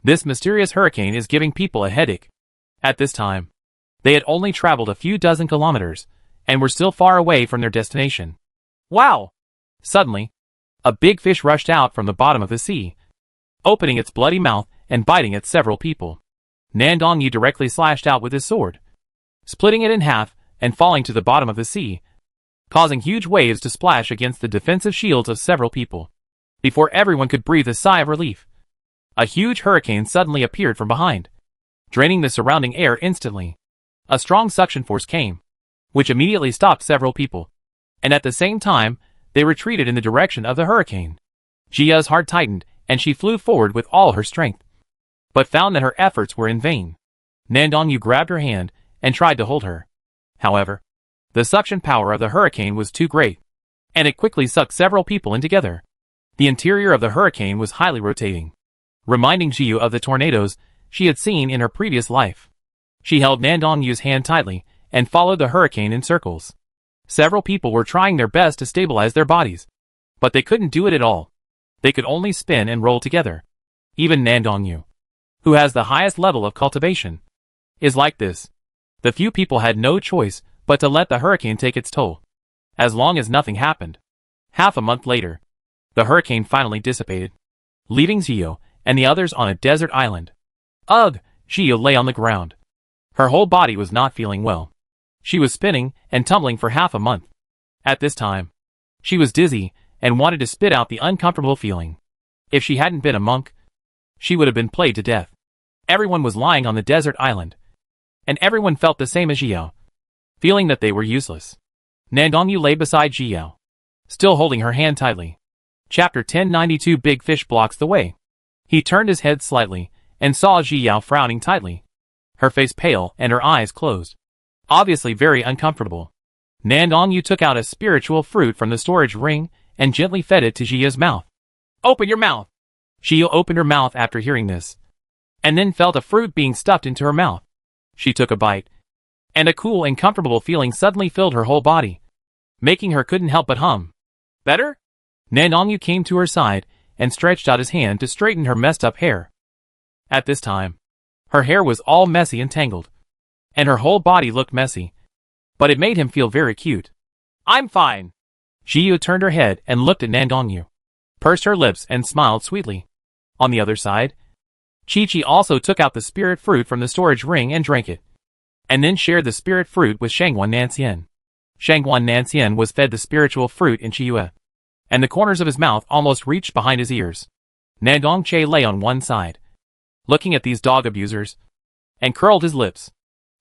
This mysterious hurricane is giving people a headache. At this time, they had only traveled a few dozen kilometers and were still far away from their destination. Wow! Suddenly, a big fish rushed out from the bottom of the sea, opening its bloody mouth and biting at several people. Nandong Yu directly slashed out with his sword, splitting it in half and falling to the bottom of the sea, causing huge waves to splash against the defensive shields of several people. Before everyone could breathe a sigh of relief, a huge hurricane suddenly appeared from behind, draining the surrounding air instantly. A strong suction force came, which immediately stopped several people, and at the same time, they retreated in the direction of the hurricane. Jia's heart tightened, and she flew forward with all her strength, but found that her efforts were in vain. Nan Dongyu grabbed her hand and tried to hold her. However, the suction power of the hurricane was too great, and it quickly sucked several people in together. The interior of the hurricane was highly rotating, reminding Jiu of the tornadoes she had seen in her previous life. She held Nan Dongyu's hand tightly and followed the hurricane in circles. Several people were trying their best to stabilize their bodies, but they couldn't do it at all. They could only spin and roll together. Even Nan Dongyu, who has the highest level of cultivation, is like this. The few people had no choice but to let the hurricane take its toll, as long as nothing happened. Half a month later, the hurricane finally dissipated, leaving Zio and the others on a desert island. Ugh! Zio lay on the ground. Her whole body was not feeling well. She was spinning and tumbling for half a month. At this time, she was dizzy and wanted to spit out the uncomfortable feeling. If she hadn't been a monk, she would have been played to death. Everyone was lying on the desert island, and everyone felt the same as Jiao, feeling that they were useless. Nan Dongyu lay beside Jiao, still holding her hand tightly. Chapter 1092 Big Fish blocks the way. He turned his head slightly and saw Jiao frowning tightly, her face pale and her eyes closed, obviously very uncomfortable. Nan Dongyu took out a spiritual fruit from the storage ring and gently fed it to Jia's mouth. Open your mouth! Jia opened her mouth after hearing this, and then felt a fruit being stuffed into her mouth. She took a bite, and a cool and comfortable feeling suddenly filled her whole body, making her couldn't help but hum. Better? Nan Dongyu came to her side and stretched out his hand to straighten her messed up hair. At this time, her hair was all messy and tangled, and her whole body looked messy, but it made him feel very cute. I'm fine. Jiu turned her head and looked at Nan Dongyu, pursed her lips and smiled sweetly. On the other side, Chi-Chi also took out the spirit fruit from the storage ring and drank it, and then shared the spirit fruit with Shangguan Nanxian. Shangguan Nanxian was fed the spiritual fruit in Chiyu, and the corners of his mouth almost reached behind his ears. Nan Dongche lay on one side, looking at these dog abusers, and curled his lips.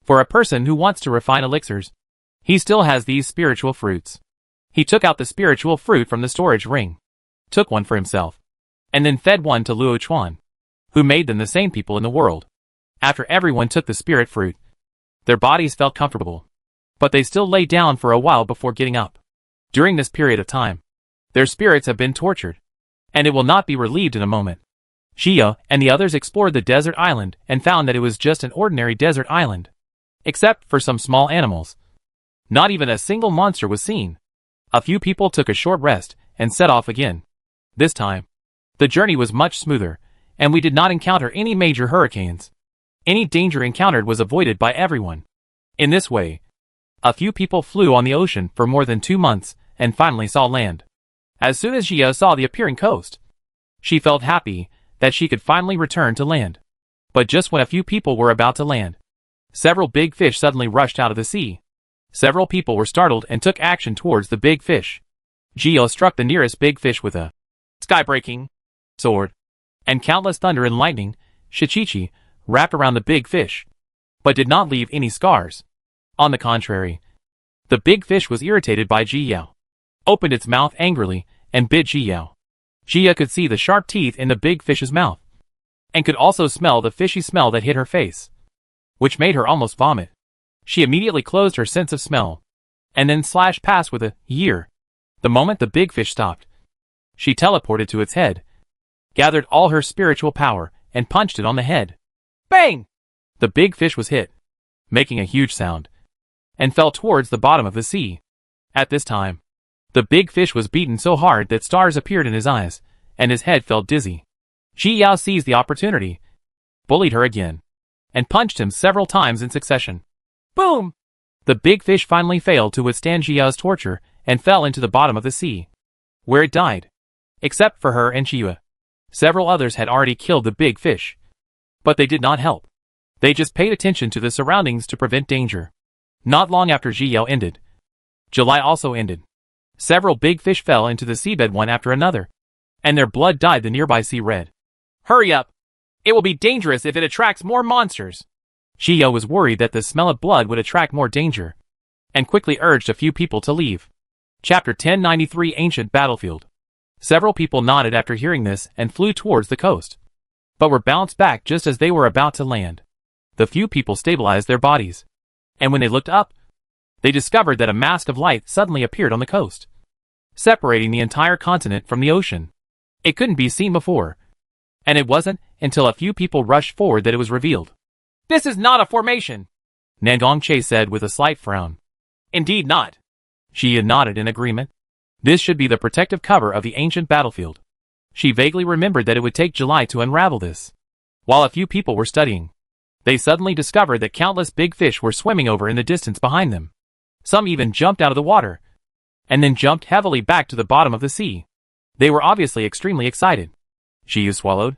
For a person who wants to refine elixirs, he still has these spiritual fruits. He took out the spiritual fruit from the storage ring, took one for himself, and then fed one to Luo Chuan, who made them the same people in the world. After everyone took the spirit fruit, their bodies felt comfortable, but they still lay down for a while before getting up. During this period of time, their spirits have been tortured, and it will not be relieved in a moment. Xia and the others explored the desert island and found that it was just an ordinary desert island, except for some small animals. Not even a single monster was seen. A few people took a short rest and set off again. This time, the journey was much smoother, and we did not encounter any major hurricanes. Any danger encountered was avoided by everyone. In this way, a few people flew on the ocean for more than 2 months and finally saw land. As soon as Xia saw the appearing coast, she felt happy that she could finally return to land. But just when a few people were about to land, several big fish suddenly rushed out of the sea. Several people were startled and took action towards the big fish. Xia struck the nearest big fish with a sky-breaking sword, and countless thunder and lightning, Shichichi, wrapped around the big fish, but did not leave any scars. On the contrary, the big fish was irritated by Jiyao, opened its mouth angrily, and bit Jiyao. Jia could see the sharp teeth in the big fish's mouth, and could also smell the fishy smell that hit her face, which made her almost vomit. She immediately closed her sense of smell, and then slashed past with a year. The moment the big fish stopped, she teleported to its head, gathered all her spiritual power, and punched it on the head. Bang! The big fish was hit, making a huge sound, and fell towards the bottom of the sea. At this time, the big fish was beaten so hard that stars appeared in his eyes, and his head felt dizzy. Ji Yao seized the opportunity, bullied her again, and punched him several times in succession. Boom! The big fish finally failed to withstand Ji Yao's torture and fell into the bottom of the sea, where it died. Except for her and Chiyue, several others had already killed the big fish, but they did not help. They just paid attention to the surroundings to prevent danger. Not long after Ji Yao ended, July also ended. Several big fish fell into the seabed one after another, and their blood dyed the nearby sea red. Hurry up! It will be dangerous if it attracts more monsters. Gio was worried that the smell of blood would attract more danger, and quickly urged a few people to leave. Chapter 1093 Ancient Battlefield. Several people nodded after hearing this and flew towards the coast, but were bounced back just as they were about to land. The few people stabilized their bodies, and when they looked up, they discovered that a mask of light suddenly appeared on the coast, separating the entire continent from the ocean. It couldn't be seen before, and it wasn't until a few people rushed forward that it was revealed. This is not a formation, Nandong-che said with a slight frown. Indeed not. She had nodded in agreement. This should be the protective cover of the ancient battlefield. She vaguely remembered that it would take July to unravel this. While a few people were studying, they suddenly discovered that countless big fish were swimming over in the distance behind them. Some even jumped out of the water, and then jumped heavily back to the bottom of the sea. They were obviously extremely excited. Shiyu swallowed.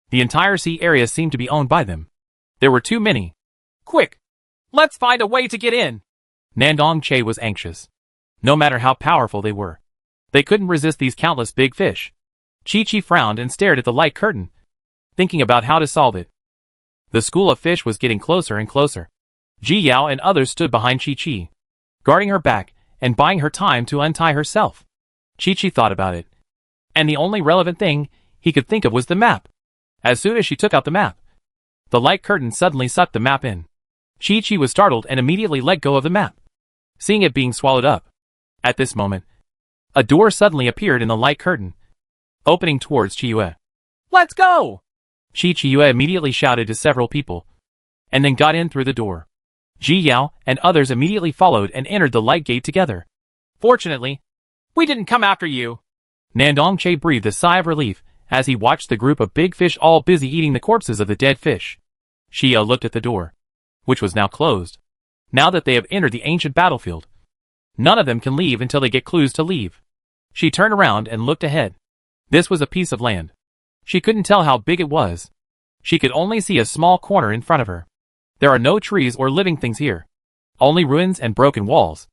The entire sea area seemed to be owned by them. There were too many. Quick! Let's find a way to get in! Nandong-che was anxious. No matter how powerful they were, they couldn't resist these countless big fish. Chi-Chi frowned and stared at the light curtain, thinking about how to solve it. The school of fish was getting closer and closer. Ji Yao and others stood behind Chi-Chi, guarding her back and buying her time to untie herself. Chi-Chi thought about it, and the only relevant thing he could think of was the map. As soon as she took out the map, the light curtain suddenly sucked the map in. Chi-Chi was startled and immediately let go of the map, seeing it being swallowed up. At this moment, a door suddenly appeared in the light curtain, opening towards Chiyue. Let's go! Chiyue immediately shouted to several people, and then got in through the door. Ji Yao and others immediately followed and entered the light gate together. Fortunately, we didn't come after you. Nandong-che breathed a sigh of relief as he watched the group of big fish all busy eating the corpses of the dead fish. Shio looked at the door, which was now closed. Now that they have entered the ancient battlefield, none of them can leave until they get clues to leave. She turned around and looked ahead. This was a piece of land. She couldn't tell how big it was. She could only see a small corner in front of her. There are no trees or living things here. Only ruins and broken walls,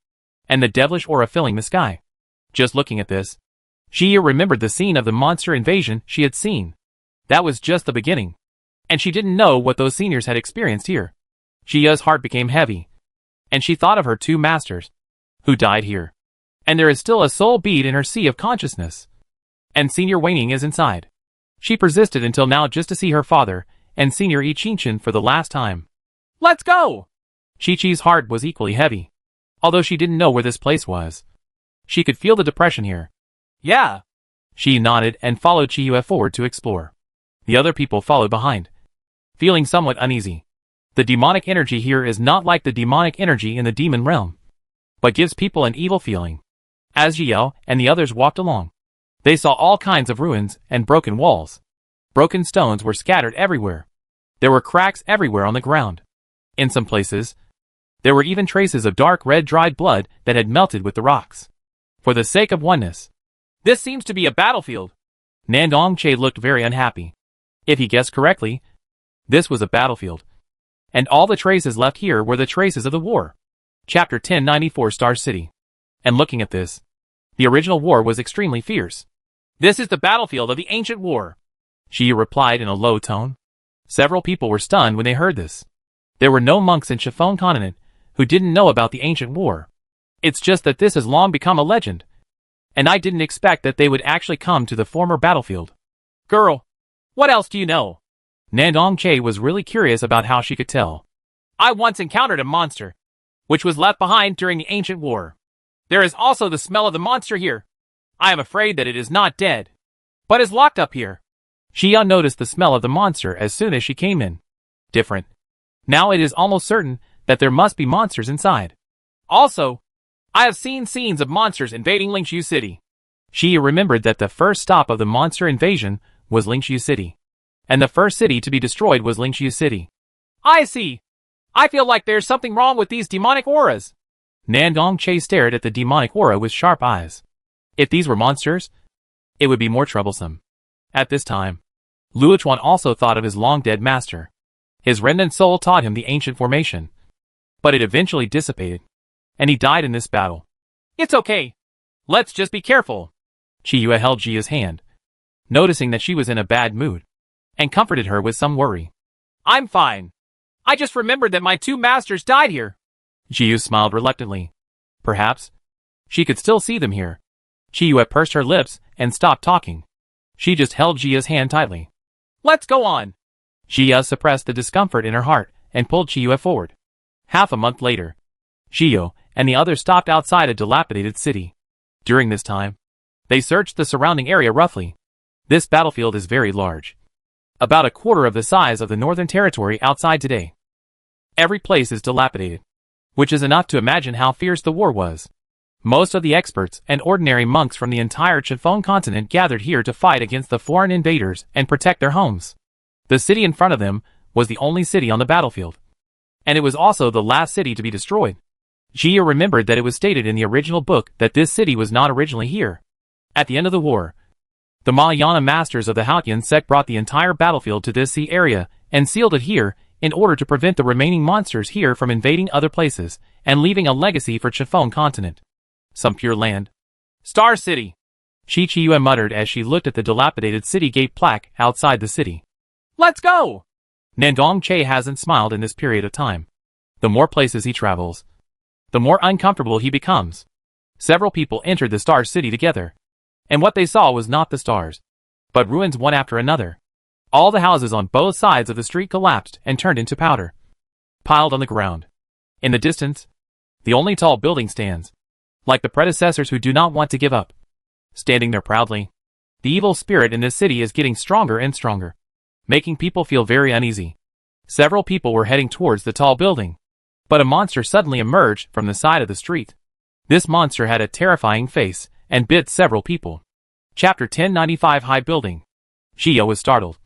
and the devilish aura filling the sky. Just looking at this, Shia remembered the scene of the monster invasion she had seen. That was just the beginning, and she didn't know what those seniors had experienced here. Shia's heart became heavy, and she thought of her two masters, who died here. And there is still a soul bead in her sea of consciousness. And Senior Waning is inside. She persisted until now just to see her father and Senior Ichinchin for the last time. Let's go! Chi-Chi's heart was equally heavy, although she didn't know where this place was. She could feel the depression here. Yeah. She nodded and followed Chiyue forward to explore. The other people followed behind, feeling somewhat uneasy. The demonic energy here is not like the demonic energy in the demon realm, but gives people an evil feeling. As Jiao and the others walked along, they saw all kinds of ruins and broken walls. Broken stones were scattered everywhere. There were cracks everywhere on the ground. In some places, there were even traces of dark red dried blood that had melted with the rocks. For the sake of oneness, this seems to be a battlefield. Nandong-che looked very unhappy. If he guessed correctly, this was a battlefield, and all the traces left here were the traces of the war. Chapter 1094 Star City. And looking at this, the original war was extremely fierce. This is the battlefield of the ancient war, she replied in a low tone. Several people were stunned when they heard this. There were no monks in Chiffon Continent who didn't know about the ancient war. It's just that this has long become a legend, and I didn't expect that they would actually come to the former battlefield. Girl, what else do you know? Nandong-che was really curious about how she could tell. I once encountered a monster, which was left behind during the ancient war. There is also the smell of the monster here. I am afraid that it is not dead, but is locked up here. Xia noticed the smell of the monster as soon as she came in. Different. Now it is almost certain that there must be monsters inside. Also, I have seen scenes of monsters invading Lingxiu City. Xia remembered that the first stop of the monster invasion was Lingxiu City, and the first city to be destroyed was Lingxiu City. I see. I feel like there's something wrong with these demonic auras. Nandong-che stared at the demonic aura with sharp eyes. If these were monsters, it would be more troublesome. At this time, Luochuan also thought of his long-dead master. His remnant soul taught him the ancient formation, but it eventually dissipated, and he died in this battle. It's okay. Let's just be careful. Chiyue held Jia's hand, noticing that she was in a bad mood, and comforted her with some worry. I'm fine. I just remembered that my 2 masters died here. Jiu smiled reluctantly. Perhaps she could still see them here. Chiyue pursed her lips and stopped talking. She just held Jia's hand tightly. Let's go on. Jia suppressed the discomfort in her heart and pulled Chiyue forward. Half a month later, Chiyue and the others stopped outside a dilapidated city. During this time, they searched the surrounding area roughly. This battlefield is very large. About a quarter of the size of the Northern Territory outside today. Every place is dilapidated, which is enough to imagine how fierce the war was. Most of the experts and ordinary monks from the entire Chiffon continent gathered here to fight against the foreign invaders and protect their homes. The city in front of them was the only city on the battlefield. And it was also the last city to be destroyed. Jia remembered that it was stated in the original book that this city was not originally here. At the end of the war, the Mahayana masters of the Hautian sect brought the entire battlefield to this sea area and sealed it here in order to prevent the remaining monsters here from invading other places and leaving a legacy for Chiffon continent. Some pure land. Star City. Chiyue muttered as she looked at the dilapidated city gate plaque outside the city. Let's go! Nandong Che hasn't smiled in this period of time. The more places he travels, the more uncomfortable he becomes. Several people entered the Star City together. And what they saw was not the stars, but ruins one after another. All the houses on both sides of the street collapsed and turned into powder, piled on the ground. In the distance, the only tall building stands, like the predecessors who do not want to give up. Standing there proudly, the evil spirit in this city is getting stronger and stronger, making people feel very uneasy. Several people were heading towards the tall building, but a monster suddenly emerged from the side of the street. This monster had a terrifying face and bit several people. Chapter 1095 High Building. Jia was startled,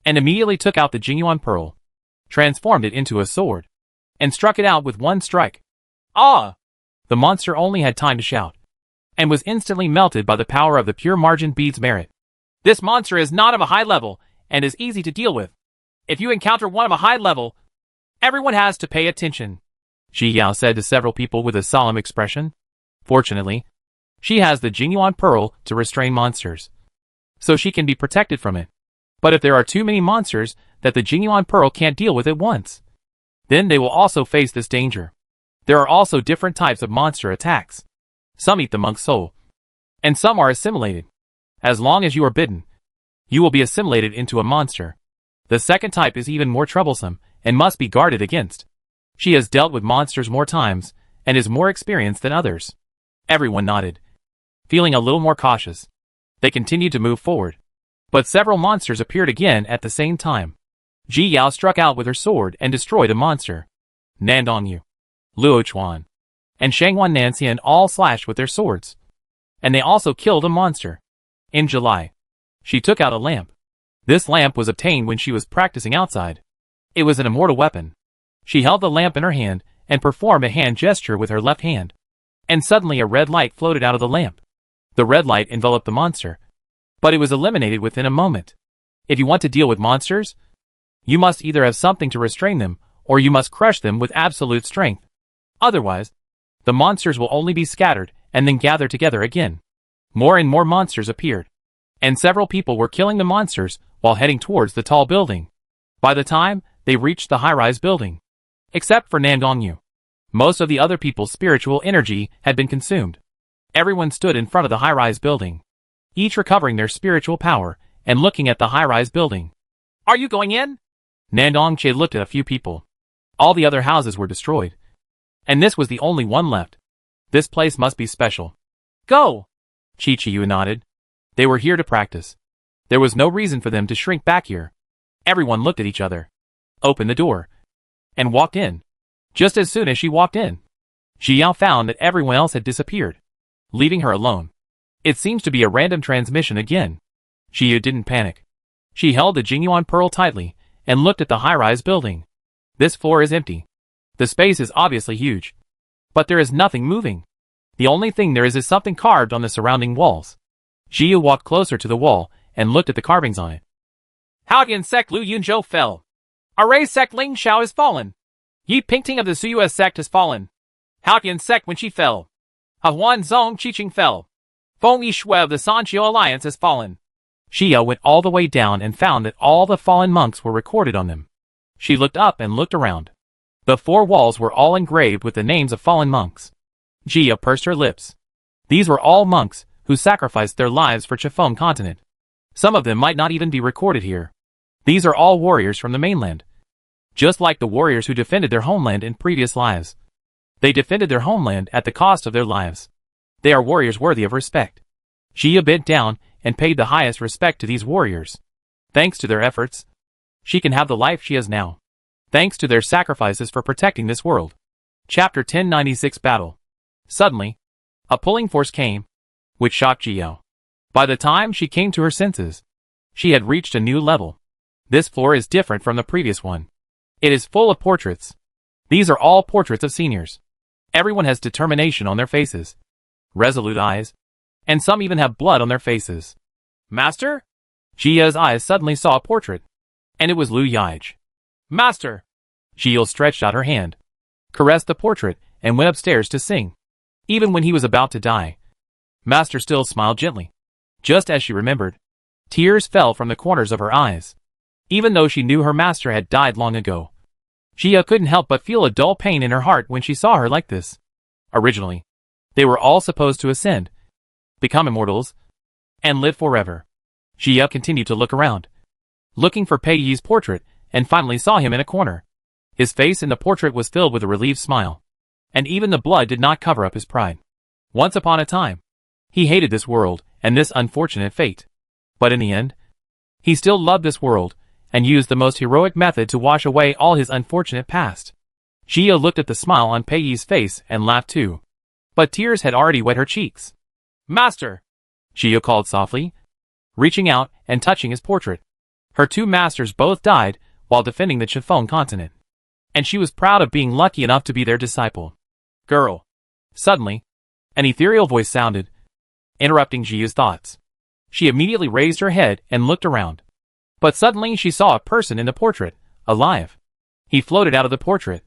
and immediately took out the Jingyuan Pearl, transformed it into a sword, and struck it out with one strike. Ah! The monster only had time to shout, and was instantly melted by the power of the pure margin bead's merit. This monster is not of a high level, and is easy to deal with. If you encounter one of a high level, everyone has to pay attention, Ji Yao said to several people with a solemn expression. Fortunately, she has the Jingyuan Pearl to restrain monsters, so she can be protected from it. But if there are too many monsters that the Jingyuan Pearl can't deal with at once, then they will also face this danger. There are also different types of monster attacks. Some eat the monk's soul, and some are assimilated. As long as you are bitten, you will be assimilated into a monster. The second type is even more troublesome and must be guarded against. She has dealt with monsters more times and is more experienced than others. Everyone nodded, feeling a little more cautious. They continued to move forward, but several monsters appeared again at the same time. Ji Yao struck out with her sword and destroyed a monster. Nandong Yu, Luo Chuan, and Shangwan Nanxian all slashed with their swords. And they also killed a monster. In July, she took out a lamp. This lamp was obtained when she was practicing outside. It was an immortal weapon. She held the lamp in her hand and performed a hand gesture with her left hand. And suddenly a red light floated out of the lamp. The red light enveloped the monster, but it was eliminated within a moment. If you want to deal with monsters, you must either have something to restrain them, or you must crush them with absolute strength. Otherwise, the monsters will only be scattered and then gather together again. More and more monsters appeared, and several people were killing the monsters while heading towards the tall building. By the time they reached the high-rise building, except for Nandong Yu, most of the other people's spiritual energy had been consumed. Everyone stood in front of the high-rise building, each recovering their spiritual power and looking at the high-rise building. Are you going in? Nandong Che looked at a few people. All the other houses were destroyed, and this was the only one left. This place must be special. Go! Chi-Chi-Yu nodded. They were here to practice. There was no reason for them to shrink back here. Everyone looked at each other, opened the door, and walked in. Just as soon as she walked in, Ji Yao found that everyone else had disappeared, leaving her alone. It seems to be a random transmission again. Ji Yu didn't panic. She held the Jingyuan Pearl tightly and looked at the high-rise building. This floor is empty. The space is obviously huge, but there is nothing moving. The only thing there is something carved on the surrounding walls. Ji Yu walked closer to the wall and looked at the carvings on it. Haodian sect Lu Yunzhou fell. Array sect Ling Xiao has fallen. Yi Pingting of the Suyue sect has fallen. Haodian sect when she fell. A Huan Zong Chiching fell. Feng Yishui of the Sanqiu Alliance has fallen. Xia went all the way down and found that all the fallen monks were recorded on them. She looked up and looked around. The four walls were all engraved with the names of fallen monks. Xia pursed her lips. These were all monks who sacrificed their lives for Chifeng continent. Some of them might not even be recorded here. These are all warriors from the mainland. Just like the warriors who defended their homeland in previous lives. They defended their homeland at the cost of their lives. They are warriors worthy of respect. Xia bent down and paid the highest respect to these warriors. Thanks to their efforts, she can have the life she has now. Thanks to their sacrifices for protecting this world. Chapter 1096 Battle. Suddenly, a pulling force came, which shocked Xia. By the time she came to her senses, she had reached a new level. This floor is different from the previous one. It is full of portraits. These are all portraits of seniors. Everyone has determination on their faces, resolute eyes, and some even have blood on their faces. Master? Xia's eyes suddenly saw a portrait, and it was Lu Yaij. Master! Xia stretched out her hand, caressed the portrait, and went upstairs to sing. Even when he was about to die, Master still smiled gently. Just as she remembered, tears fell from the corners of her eyes. Even though she knew her master had died long ago, Xia couldn't help but feel a dull pain in her heart when she saw her like this. Originally, they were all supposed to ascend, become immortals, and live forever. Xia continued to look around, looking for Pei Yi's portrait, and finally saw him in a corner. His face in the portrait was filled with a relieved smile, and even the blood did not cover up his pride. Once upon a time, he hated this world and this unfortunate fate. But in the end, he still loved this world, and used the most heroic method to wash away all his unfortunate past. Xia looked at the smile on Pei Yi's face and laughed too. But tears had already wet her cheeks. Master! Xia called softly, reaching out and touching his portrait. Her two masters both died while defending the Chifeng continent, and she was proud of being lucky enough to be their disciple. Girl! Suddenly, an ethereal voice sounded, interrupting Xia's thoughts. She immediately raised her head and looked around. But suddenly she saw a person in the portrait, alive. He floated out of the portrait,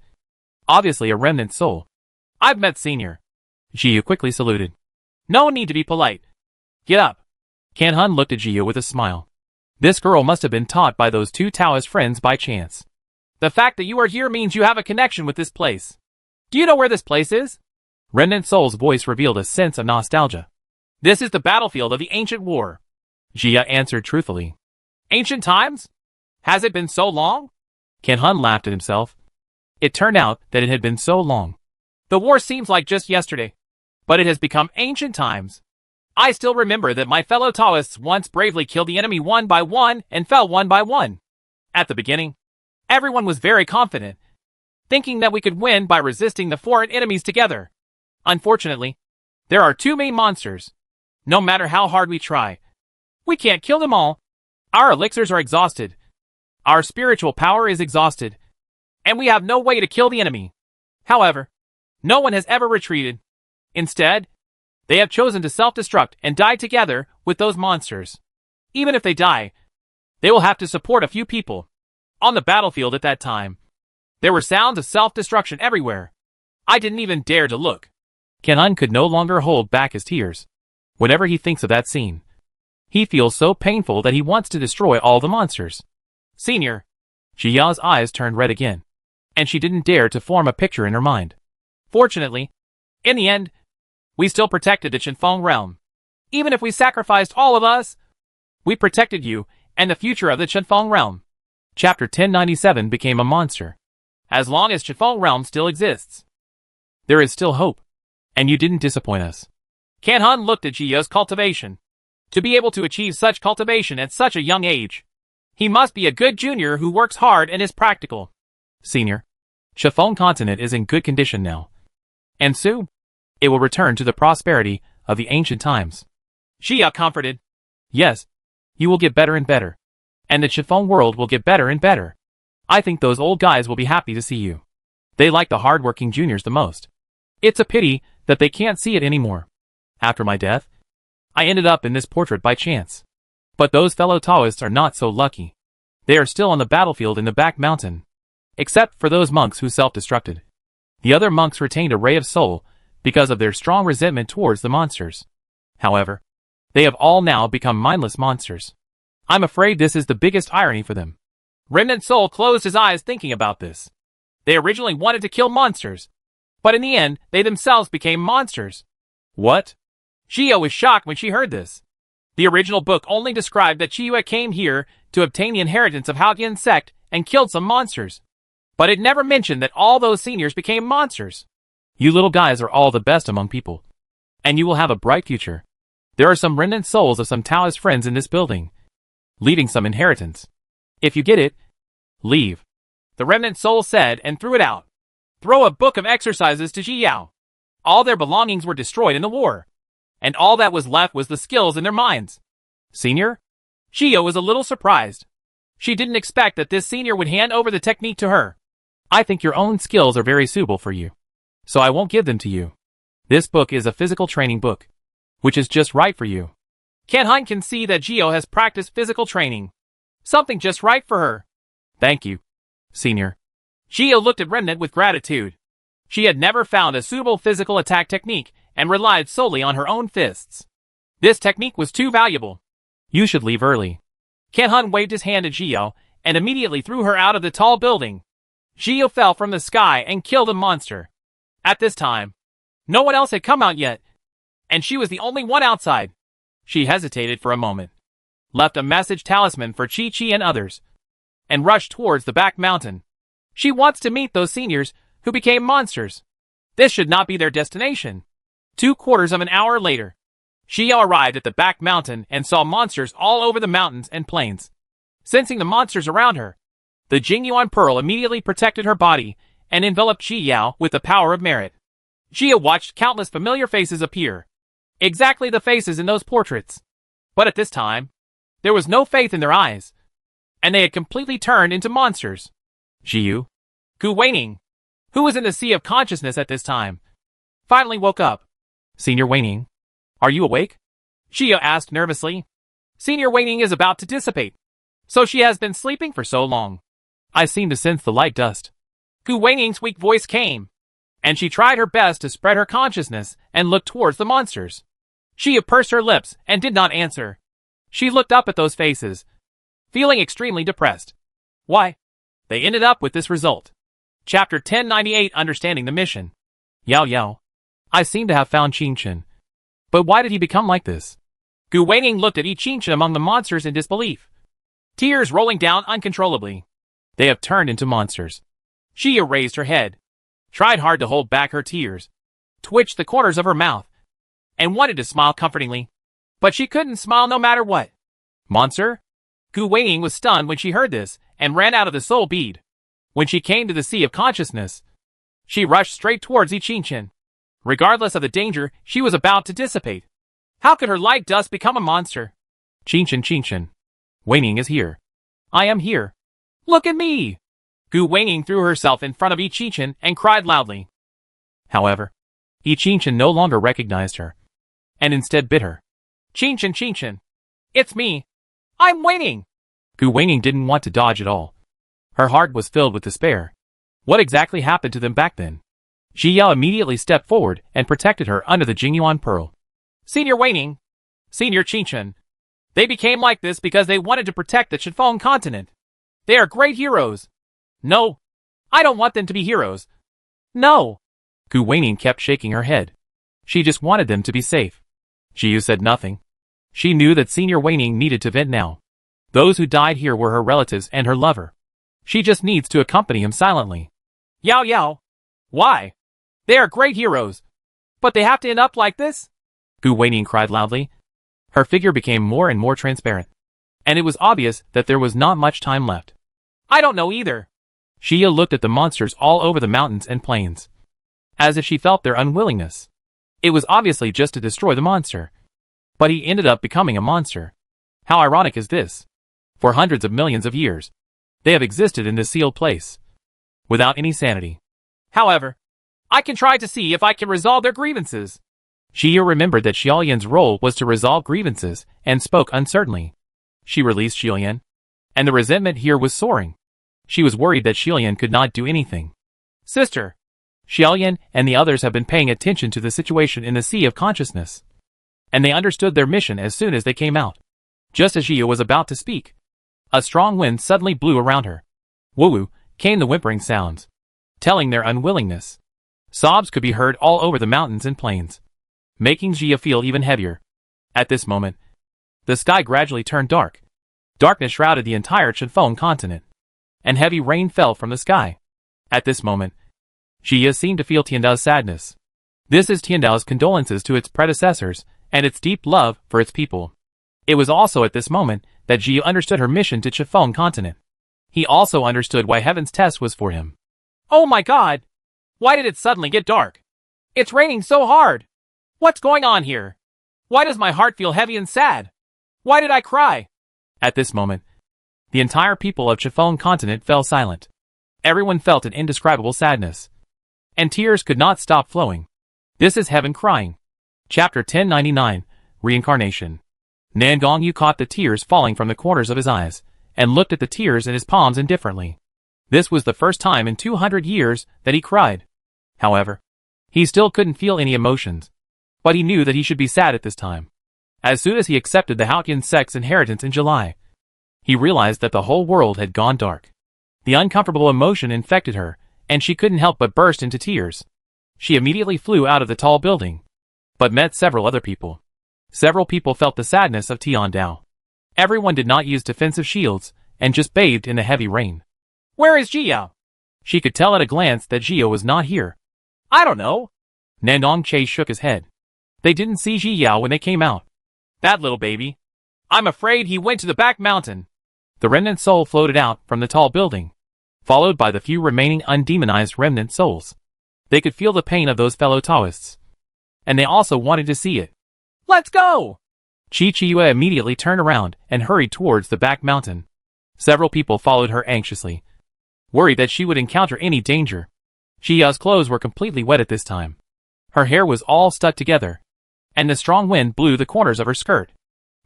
obviously a remnant soul. I've met Senior. Xia quickly saluted. No need to be polite. Get up. Can Hun looked at Xia with a smile. This girl must have been taught by those two Taoist friends by chance. The fact that you are here means you have a connection with this place. Do you know where this place is? Remnant Soul's voice revealed a sense of nostalgia. This is the battlefield of the ancient war. Xia answered truthfully. Ancient times? Has it been so long? Can Hun laughed at himself. It turned out that it had been so long. The war seems like just yesterday, but it has become ancient times. I still remember that my fellow Taoists once bravely killed the enemy one by one and fell one by one. At the beginning, everyone was very confident, thinking that we could win by resisting the foreign enemies together. Unfortunately, there are too many monsters. No matter how hard we try, we can't kill them all. Our elixirs are exhausted. Our spiritual power is exhausted. And we have no way to kill the enemy. However, no one has ever retreated. Instead, they have chosen to self-destruct and die together with those monsters. Even if they die, they will have to support a few people. On the battlefield at that time, there were sounds of self-destruction everywhere. I didn't even dare to look. Can Hun could no longer hold back his tears. Whenever he thinks of that scene, he feels so painful that he wants to destroy all the monsters. Senior. Xia's eyes turned red again, and she didn't dare to form a picture in her mind. Fortunately, in the end, we still protected the Chifeng realm. Even if we sacrificed all of us, we protected you and the future of the Chifeng realm. Chapter 1097 became a monster. As long as Chifeng realm still exists, there is still hope, and you didn't disappoint us. Can Hun looked at Xia's cultivation. To be able to achieve such cultivation at such a young age, he must be a good junior who works hard and is practical. Senior, Chifeng continent is in good condition now, and soon, it will return to the prosperity of the ancient times. Xia comforted. Yes, you will get better and better, and the Chifeng world will get better and better. I think those old guys will be happy to see you. They like the hard-working juniors the most. It's a pity that they can't see it anymore. After my death, I ended up in this portrait by chance. But those fellow Taoists are not so lucky. They are still on the battlefield in the back mountain. Except for those monks who self-destructed. The other monks retained a ray of soul because of their strong resentment towards the monsters. However, they have all now become mindless monsters. I'm afraid this is the biggest irony for them. Remnant Soul closed his eyes thinking about this. They originally wanted to kill monsters, but in the end, they themselves became monsters. What? Gio was shocked when she heard this. The original book only described that Chiyue came here to obtain the inheritance of Haotian sect and killed some monsters. But it never mentioned that all those seniors became monsters. You little guys are all the best among people. And you will have a bright future. There are some remnant souls of some Taoist friends in this building, leaving some inheritance. If you get it, leave. The remnant soul said and threw it out. Throw a book of exercises to Ji Yao. All their belongings were destroyed in the war, and all that was left was the skills in their minds. Senior? Gio was a little surprised. She didn't expect that this senior would hand over the technique to her. I think your own skills are very suitable for you, so I won't give them to you. This book is a physical training book, which is just right for you. Kan can see that Gio has practiced physical training. Something just right for her. Thank you, Senior. Gio looked at Remnant with gratitude. She had never found a suitable physical attack technique and relied solely on her own fists. This technique was too valuable. You should leave early. Kan waved his hand at Gio and immediately threw her out of the tall building. Gio fell from the sky and killed a monster. At this time, no one else had come out yet, and she was the only one outside. She hesitated for a moment, left a message talisman for Chi and others, and rushed towards the back mountain. She wants to meet those seniors who became monsters. This should not be their destination. 2/4 of an hour later, Gio arrived at the back mountain and saw monsters all over the mountains and plains. Sensing the monsters around her, the Jingyuan Pearl immediately protected her body and enveloped Ji Yao with the power of merit. Gio watched countless familiar faces appear. Exactly the faces in those portraits. But at this time, there was no faith in their eyes, and they had completely turned into monsters. Jiu? Gu Weining, who was in the sea of consciousness at this time, finally woke up. Senior Weining, are you awake? Gio asked nervously. Senior Weining is about to dissipate, so she has been sleeping for so long. I seem to sense the light dust. Gu Weining's weak voice came, and she tried her best to spread her consciousness and look towards the monsters. She pursed her lips and did not answer. She looked up at those faces, feeling extremely depressed. Why? They ended up with this result. Chapter 1098 Understanding the Mission. Yao Yao, I seem to have found Qingchen. But why did he become like this? Gu Weining looked at Qingchen among the monsters in disbelief, tears rolling down uncontrollably. They have turned into monsters. She raised her head, tried hard to hold back her tears, twitched the corners of her mouth, and wanted to smile comfortingly. But she couldn't smile no matter what. Monster? Gu Weining was stunned when she heard this and ran out of the soul bead. When she came to the sea of consciousness, she rushed straight towards Qingchen. Regardless of the danger, she was about to dissipate. How could her light dust become a monster? Qingchen. Weining is here. I am here. Look at me! Gu Weining threw herself in front of Qingchen and cried loudly. However, Qingchen no longer recognized her, and instead bit her. Qingchen. It's me. I'm Weining. Gu Weining didn't want to dodge at all. Her heart was filled with despair. What exactly happened to them back then? Ji Yao immediately stepped forward and protected her under the Jingyuan Pearl. Senior Weining, Senior Qingchen. They became like this because they wanted to protect the Qifeng continent. They are great heroes. No, I don't want them to be heroes. No. Gu Weining kept shaking her head. She just wanted them to be safe. Jiu said nothing. She knew that Senior Weining needed to vent now. Those who died here were her relatives and her lover. She just needs to accompany him silently. Yao Yao. Why? They are great heroes. But they have to end up like this? Gu Weining cried loudly. Her figure became more and more transparent, and it was obvious that there was not much time left. I don't know either. Xia looked at the monsters all over the mountains and plains, as if she felt their unwillingness. It was obviously just to destroy the monster. But he ended up becoming a monster. How ironic is this? For hundreds of millions of years, they have existed in this sealed place, without any sanity. However, I can try to see if I can resolve their grievances. Xia remembered that Xiaoyan's role was to resolve grievances, and spoke uncertainly. She released Xiaoyan, and the resentment here was soaring. She was worried that Xiaoyan could not do anything. Sister, Xiaoyan and the others have been paying attention to the situation in the Sea of Consciousness, and they understood their mission as soon as they came out. Just as Jia was about to speak, a strong wind suddenly blew around her. Woo-woo, came the whimpering sounds, telling their unwillingness. Sobs could be heard all over the mountains and plains, making Jia feel even heavier. At this moment, the sky gradually turned dark. Darkness shrouded the entire Chifeng continent, and heavy rain fell from the sky. At this moment, Jia seemed to feel Tiandao's sadness. This is Tiandao's condolences to its predecessors and its deep love for its people. It was also at this moment that Jia understood her mission to Chifeng continent. He also understood why Heaven's test was for him. Oh my god! Why did it suddenly get dark? It's raining so hard! What's going on here? Why does my heart feel heavy and sad? Why did I cry? At this moment, the entire people of Chifeng continent fell silent. Everyone felt an indescribable sadness, and tears could not stop flowing. This is heaven crying. Chapter 1099, Reincarnation. Nangong Yu caught the tears falling from the corners of his eyes, and looked at the tears in his palms indifferently. This was the first time in 200 years that he cried. However, he still couldn't feel any emotions, but he knew that he should be sad at this time. As soon as he accepted the Haotian sex inheritance in July, he realized that the whole world had gone dark. The uncomfortable emotion infected her, and she couldn't help but burst into tears. She immediately flew out of the tall building, but met several other people. Several people felt the sadness of Tiandao. Everyone did not use defensive shields, and just bathed in the heavy rain. Where is Jia? She could tell at a glance that Jia was not here. I don't know. Nandong Che shook his head. They didn't see Ji Yao when they came out. That little baby. I'm afraid he went to the back mountain. The remnant soul floated out from the tall building, followed by the few remaining undemonized remnant souls. They could feel the pain of those fellow Taoists, and they also wanted to see it. Let's go! Chi Chiyue immediately turned around and hurried towards the back mountain. Several people followed her anxiously, worried that she would encounter any danger. Chiya's clothes were completely wet at this time. Her hair was all stuck together, and the strong wind blew the corners of her skirt,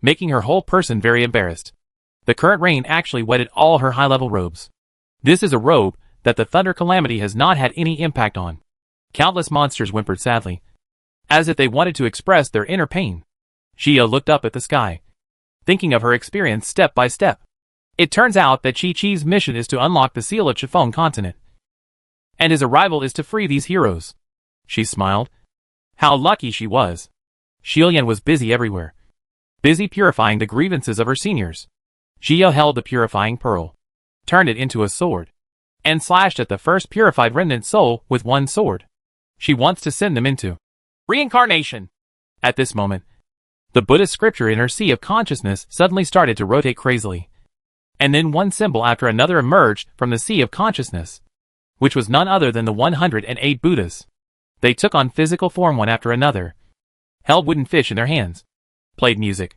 making her whole person very embarrassed. The current rain actually wetted all her high-level robes. This is a robe that the thunder calamity has not had any impact on. Countless monsters whimpered sadly, as if they wanted to express their inner pain. Xia looked up at the sky, thinking of her experience step by step. It turns out that Chi Chi's mission is to unlock the seal of Chifeng continent, and his arrival is to free these heroes. She smiled. How lucky she was. Xilian was busy everywhere, busy purifying the grievances of her seniors. Xia held the purifying pearl, turned it into a sword, and slashed at the first purified remnant soul with one sword. She wants to send them into reincarnation. At this moment, the Buddhist scripture in her sea of consciousness suddenly started to rotate crazily, and then one symbol after another emerged from the sea of consciousness, which was none other than the 108 Buddhas. They took on physical form one after another, held wooden fish in their hands, played music,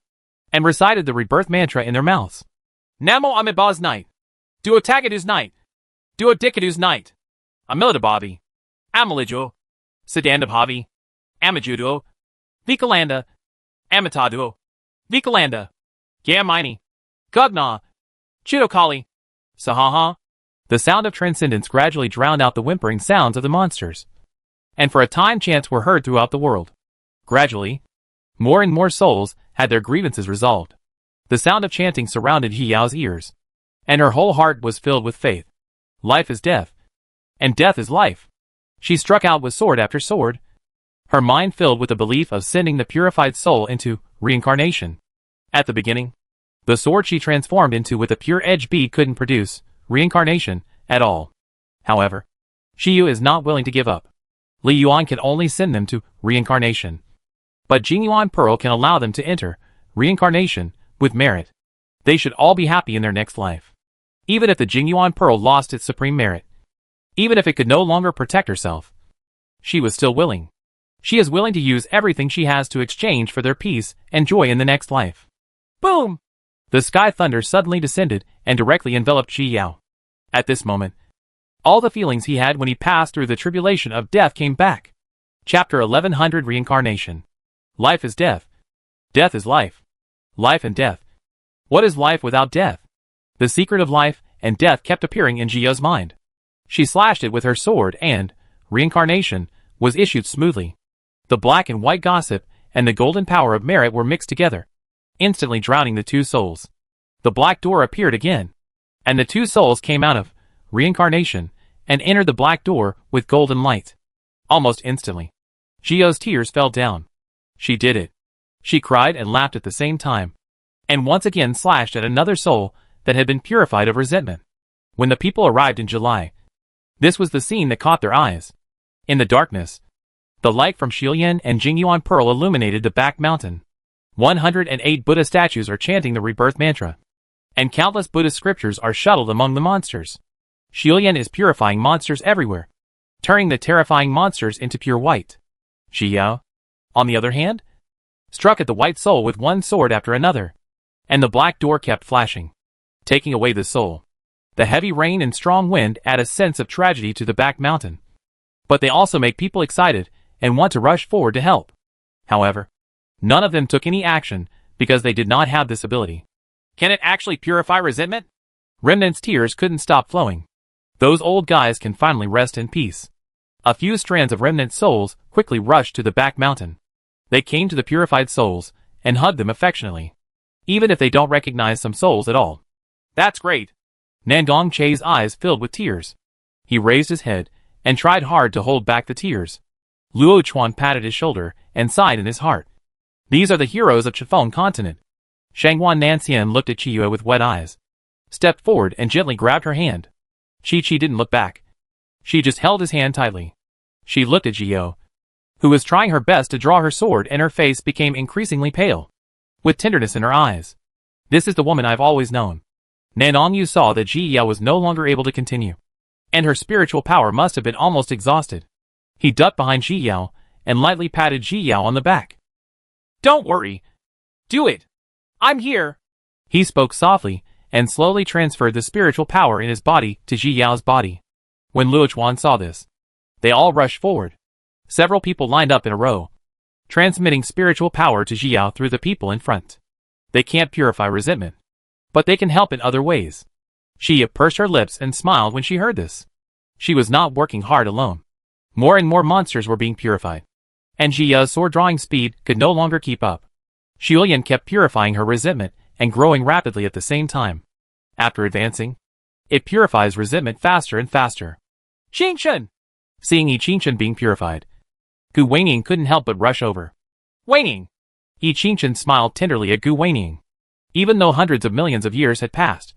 and recited the rebirth mantra in their mouths. Namo Amiba's night. Duotagadu's night. Duodikadu's night. Amiladabavi. Amalijo. Sedandabhavi. Amajudo. Vikalanda. Amitadu. Vikalanda. Gamini. Gugna. Chidokali. Sahaha. The sound of transcendence gradually drowned out the whimpering sounds of the monsters, and for a time chants were heard throughout the world. Gradually, more and more souls had their grievances resolved. The sound of chanting surrounded He Yao's ears, and her whole heart was filled with faith. Life is death, and death is life. She struck out with sword after sword, her mind filled with the belief of sending the purified soul into reincarnation. At the beginning, the sword she transformed into with a pure edge bead couldn't produce reincarnation at all. However, Shiyu is not willing to give up. Li Yuan can only send them to reincarnation, but Jingyuan Pearl can allow them to enter reincarnation with merit. They should all be happy in their next life. Even if the Jingyuan Pearl lost its supreme merit, even if it could no longer protect herself, she was still willing. She is willing to use everything she has to exchange for their peace and joy in the next life. Boom! The sky thunder suddenly descended and directly enveloped Ji Yao. At this moment, all the feelings he had when he passed through the tribulation of death came back. Chapter 1100 Reincarnation. Life is death. Death is life. Life and death. What is life without death? The secret of life and death kept appearing in Jia's mind. She slashed it with her sword and, reincarnation, was issued smoothly. The black and white gossip and the golden power of merit were mixed together, instantly drowning the two souls. The black door appeared again, and the two souls came out of reincarnation and entered the black door with golden light. Almost instantly, Gio's tears fell down. She did it. She cried and laughed at the same time, and once again slashed at another soul that had been purified of resentment. When the people arrived in July, this was the scene that caught their eyes. In the darkness, the light from Shilian and Jingyuan Pearl illuminated the back mountain. 108 Buddha statues are chanting the rebirth mantra, and countless Buddhist scriptures are shuttled among the monsters. Shilian is purifying monsters everywhere, turning the terrifying monsters into pure white. Xiao, on the other hand, struck at the white soul with one sword after another, and the black door kept flashing, taking away the soul. The heavy rain and strong wind add a sense of tragedy to the back mountain, but they also make people excited and want to rush forward to help. However, none of them took any action because they did not have this ability. Can it actually purify resentment? Remnant's tears couldn't stop flowing. Those old guys can finally rest in peace. A few strands of Remnant souls quickly rushed to the back mountain. They came to the purified souls and hugged them affectionately, even if they don't recognize some souls at all. That's great. Nangong Che's eyes filled with tears. He raised his head and tried hard to hold back the tears. Luo Chuan patted his shoulder and sighed in his heart. These are the heroes of Chiffon continent. Shanghuan Nanxian looked at Chiyue with wet eyes, stepped forward and gently grabbed her hand. Chi didn't look back. She just held his hand tightly. She looked at Gio, who was trying her best to draw her sword, and her face became increasingly pale, with tenderness in her eyes. This is the woman I've always known. Nanong Yu saw that Ji Yao was no longer able to continue, and her spiritual power must have been almost exhausted. He ducked behind Ji Yao and lightly patted Ji Yao on the back. Don't worry. Do it. I'm here. He spoke softly and slowly transferred the spiritual power in his body to Ji Yao's body. When Luochuan saw this, they all rushed forward. Several people lined up in a row, transmitting spiritual power to Ji Yao through the people in front. They can't purify resentment, but they can help in other ways. She pursed her lips and smiled when she heard this. She was not working hard alone. More and more monsters were being purified, and Ji Yao's sword drawing speed could no longer keep up. Xiulian kept purifying her resentment and growing rapidly at the same time. After advancing, it purifies resentment faster and faster. Qingchen! Seeing Yi Qingchen being purified, Gu Weining couldn't help but rush over. Weining! Yi Qingchen smiled tenderly at Gu Weining. Even though hundreds of millions of years had passed,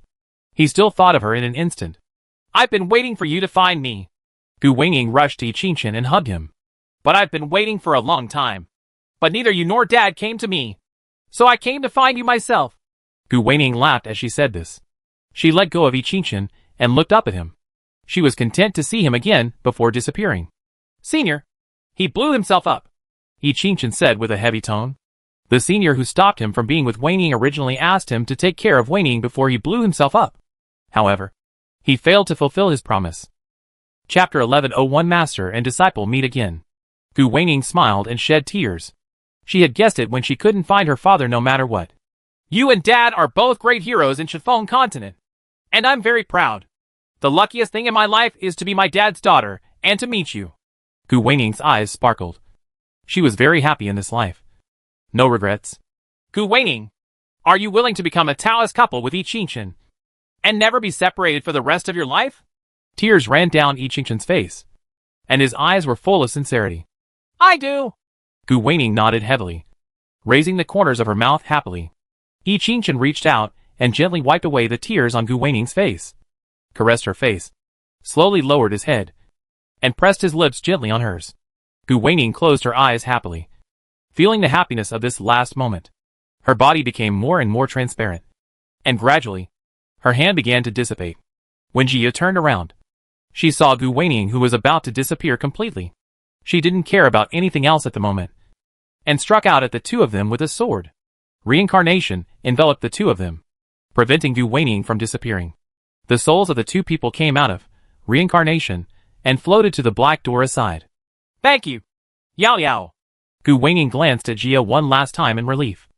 he still thought of her in an instant. I've been waiting for you to find me. Gu Weining rushed to Yi Qingchen and hugged him. But I've been waiting for a long time. But neither you nor Dad came to me. So I came to find you myself. Gu Weining laughed as she said this. She let go of Yi Qingchen and looked up at him. She was content to see him again before disappearing. Senior, he blew himself up, Yi Qingchen said with a heavy tone. The senior who stopped him from being with Weining originally asked him to take care of Weining before he blew himself up. However, he failed to fulfill his promise. Chapter 1101 Master and Disciple Meet Again. Gu Weining smiled and shed tears. She had guessed it when she couldn't find her father no matter what. You and Dad are both great heroes in Chiffon continent, and I'm very proud. The luckiest thing in my life is to be my dad's daughter and to meet you. Gu Weining's eyes sparkled. She was very happy in this life. No regrets. Gu Weining, are you willing to become a Taoist couple with Yi Qingchen and never be separated for the rest of your life? Tears ran down Yi Qingchen's face, and his eyes were full of sincerity. I do. Gu Weining nodded heavily, raising the corners of her mouth happily. Yi Qingchen reached out and gently wiped away the tears on Gu Weining's face, caressed her face, slowly lowered his head, and pressed his lips gently on hers. Gu Weining closed her eyes happily, feeling the happiness of this last moment. Her body became more and more transparent, and gradually, her hand began to dissipate. When Jia turned around, she saw Gu Weining, who was about to disappear completely. She didn't care about anything else at the moment, and struck out at the two of them with a sword. Reincarnation enveloped the two of them, preventing Gu Weining from disappearing. The souls of the two people came out of reincarnation and floated to the black door aside. Thank you, Yao Yao. Gu Weining glanced at Jia one last time in relief,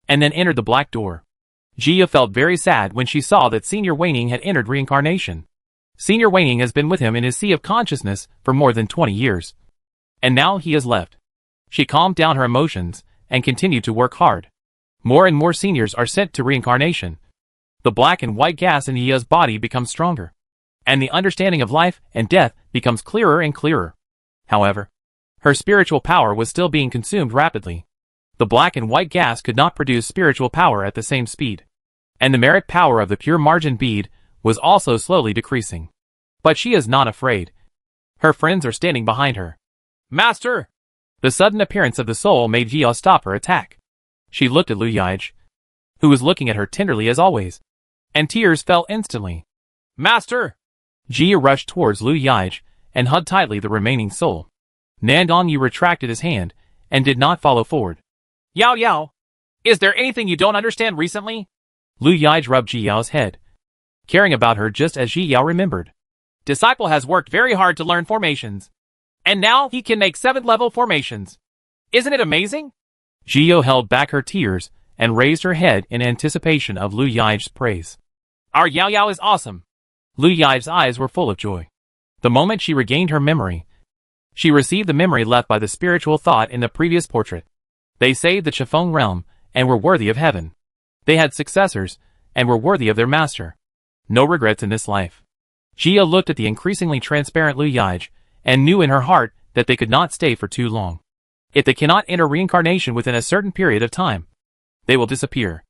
and then entered the black door. Jia felt very sad when she saw that Senior Weining had entered reincarnation. Senior Wei Ying has been with him in his sea of consciousness for more than 20 years. And now he has left. She calmed down her emotions and continued to work hard. More and more seniors are sent to reincarnation. The black and white gas in Yia's body becomes stronger, and the understanding of life and death becomes clearer and clearer. However, her spiritual power was still being consumed rapidly. The black and white gas could not produce spiritual power at the same speed, and the merit power of the pure margin bead was also slowly decreasing. But she is not afraid. Her friends are standing behind her. Master! The sudden appearance of the soul made Yia stop her attack. She looked at Lu Yige, who was looking at her tenderly as always, and tears fell instantly. Master! Jia rushed towards Lu Yige and hugged tightly the remaining soul. Nandong Yu retracted his hand and did not follow forward. Yao Yao, is there anything you don't understand recently? Lu Yige rubbed Ji Yao's head, caring about her just as Ji Yao remembered. Disciple has worked very hard to learn formations, and now he can make 7th level formations. Isn't it amazing? Ji Yao held back her tears and raised her head in anticipation of Lu Yige's praise. Our Yao Yao is awesome. Lu Yige's eyes were full of joy. The moment she regained her memory, she received the memory left by the spiritual thought in the previous portrait. They saved the Chiffon realm and were worthy of heaven. They had successors and were worthy of their master. No regrets in this life. Jia looked at the increasingly transparent Lu Yige and knew in her heart that they could not stay for too long. If they cannot enter reincarnation within a certain period of time, they will disappear.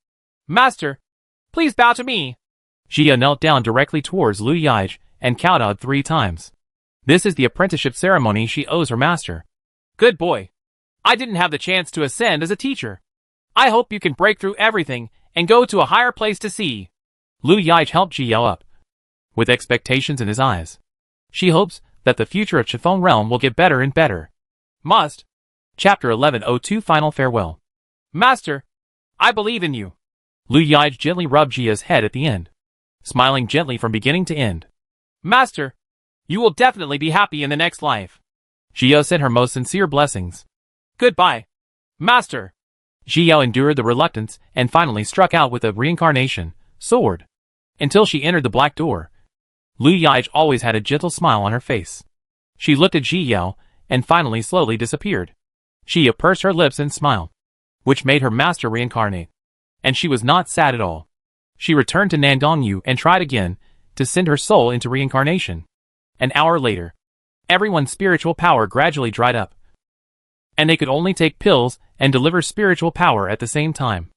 Master, please bow to me. Jia knelt down directly towards Lu Yige and kowtowed 3 times. This is the apprenticeship ceremony she owes her master. Good boy. I didn't have the chance to ascend as a teacher. I hope you can break through everything and go to a higher place to see. Lu Yige helped Ji Yao up, with expectations in his eyes. She hopes that the future of Chiffon realm will get better and better. Must. Chapter 1102 Final Farewell. Master, I believe in you. Lu Yige gently rubbed Jia's head at the end, smiling gently from beginning to end. Master, you will definitely be happy in the next life. Jia sent her most sincere blessings. Goodbye, Master. Ji Yao endured the reluctance and finally struck out with a reincarnation sword until she entered the black door. Lu Yige always had a gentle smile on her face. She looked at Ji Yao and finally slowly disappeared. Jia pursed her lips and smiled, which made her master reincarnate. And she was not sad at all. She returned to Nandong Yu and tried again to send her soul into reincarnation. An hour later, everyone's spiritual power gradually dried up, and they could only take pills and deliver spiritual power at the same time.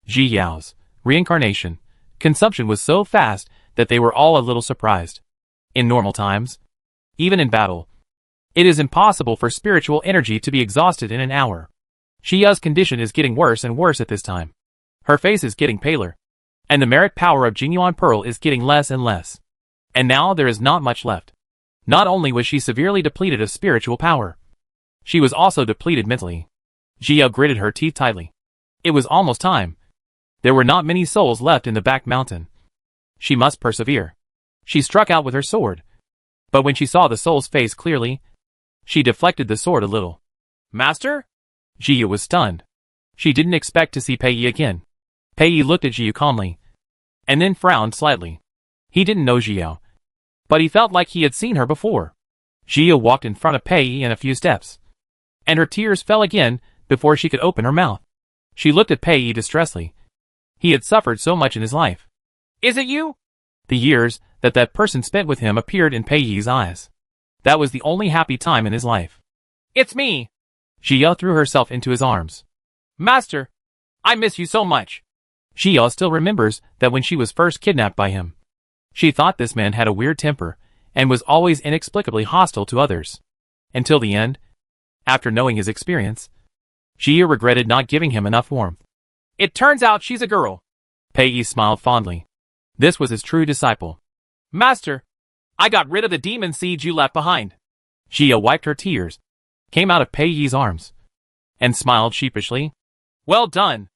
Ji Yao's reincarnation consumption was so fast that they were all a little surprised. In normal times, even in battle, it is impossible for spiritual energy to be exhausted in an hour. Xia's condition is getting worse and worse at this time. Her face is getting paler, and the merit power of Jingyuan Pearl is getting less and less. And now there is not much left. Not only was she severely depleted of spiritual power, she was also depleted mentally. Jia gritted her teeth tightly. It was almost time. There were not many souls left in the back mountain. She must persevere. She struck out with her sword, but when she saw the soul's face clearly, she deflected the sword a little. Master? Jia was stunned. She didn't expect to see Pei Yi again. Pei Yi looked at Jia calmly, and then frowned slightly. He didn't know Jia, but he felt like he had seen her before. Jia walked in front of Pei Yi in a few steps, and her tears fell again before she could open her mouth. She looked at Pei Yi distressfully. He had suffered so much in his life. Is it you? The years that person spent with him appeared in Pei Yi's eyes. That was the only happy time in his life. It's me. Jia threw herself into his arms. Master, I miss you so much. Jia still remembers that when she was first kidnapped by him, she thought this man had a weird temper and was always inexplicably hostile to others. Until the end, after knowing his experience, Jia regretted not giving him enough warmth. It turns out she's a girl. Pei Yi smiled fondly. This was his true disciple. Master, I got rid of the demon seeds you left behind. Jia wiped her tears, came out of Pei Yi's arms, and smiled sheepishly. Well done.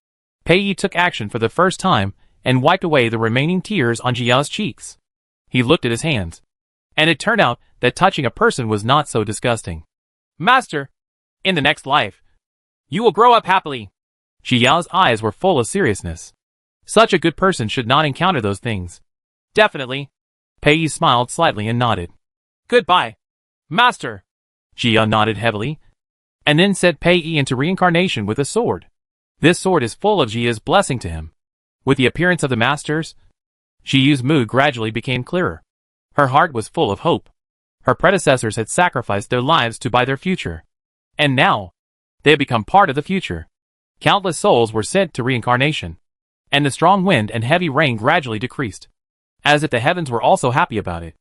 Pei Yi took action for the first time and wiped away the remaining tears on Jia's cheeks. He looked at his hands, and it turned out that touching a person was not so disgusting. Master, in the next life, you will grow up happily. Jia's eyes were full of seriousness. Such a good person should not encounter those things. Definitely. Pei smiled slightly and nodded. Goodbye, Master. Jia nodded heavily, and then set Pei into reincarnation with a sword. This sword is full of Jia's blessing to him. With the appearance of the masters, Jia's mood gradually became clearer. Her heart was full of hope. Her predecessors had sacrificed their lives to buy their future. And now, they had become part of the future. Countless souls were sent to reincarnation. And the strong wind and heavy rain gradually decreased. As if the heavens were also happy about it.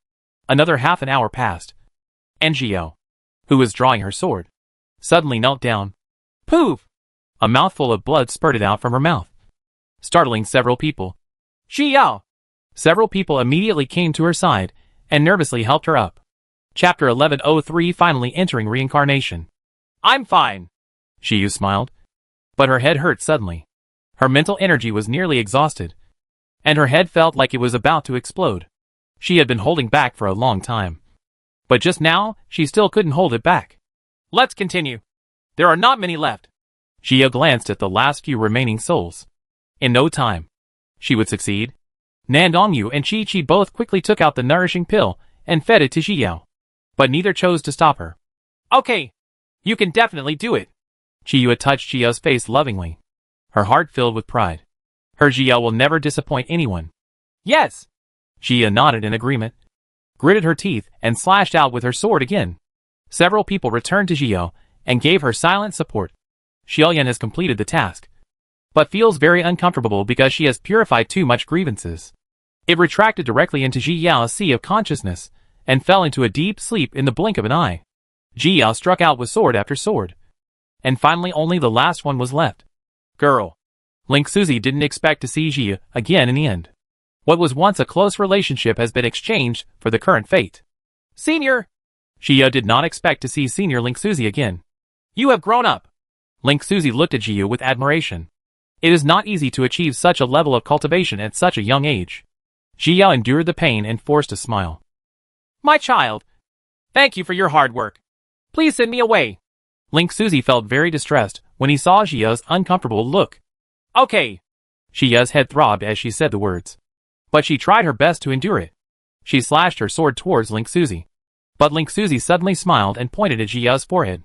Another half an hour passed. And Jia, who was drawing her sword, suddenly knelt down. Poof! A mouthful of blood spurted out from her mouth, startling several people. Jia! Several people immediately came to her side and nervously helped her up. Chapter 1103 Finally entering reincarnation. I'm fine. Jia smiled. But her head hurt suddenly. Her mental energy was nearly exhausted, and her head felt like it was about to explode. She had been holding back for a long time. But just now, she still couldn't hold it back. Let's continue. There are not many left. Jia glanced at the last few remaining souls. In no time, she would succeed. Nandongyu and Chi-Chi both quickly took out the nourishing pill and fed it to Jia. But neither chose to stop her. Okay, you can definitely do it. Jia touched Jia's face lovingly. Her heart filled with pride. Her Jia will never disappoint anyone. Yes. Jia nodded in agreement, gritted her teeth, and slashed out with her sword again. Several people returned to Jia and gave her silent support. Xiaoyan has completed the task, but feels very uncomfortable because she has purified too much grievances. It retracted directly into Jiyao's sea of consciousness and fell into a deep sleep in the blink of an eye. Jiyao struck out with sword after sword, and finally only the last one was left. Girl. Ling Suzy didn't expect to see Jia again in the end. What was once a close relationship has been exchanged for the current fate. Senior! Jia did not expect to see Senior Ling Suzy again. You have grown up. Ling Suzy looked at Jia with admiration. It is not easy to achieve such a level of cultivation at such a young age. Jia endured the pain and forced a smile. My child. Thank you for your hard work. Please send me away. Ling Suzy felt very distressed when he saw Jia's uncomfortable look. Okay. Jia's head throbbed as she said the words. But she tried her best to endure it. She slashed her sword towards Ling Suzy. But Ling Suzy suddenly smiled and pointed at Jia's forehead.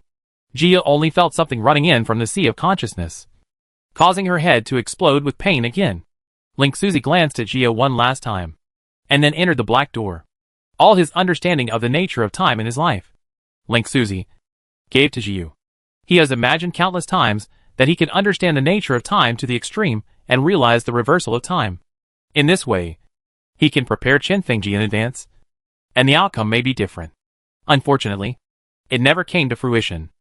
Jia only felt something running in from the sea of consciousness, causing her head to explode with pain again. Ling Suzy glanced at Jia one last time, and then entered the black door. All his understanding of the nature of time in his life, Ling Suzy gave to Jia. He has imagined countless times that he can understand the nature of time to the extreme and realize the reversal of time. In this way, he can prepare Chenfengji in advance, and the outcome may be different. Unfortunately, it never came to fruition.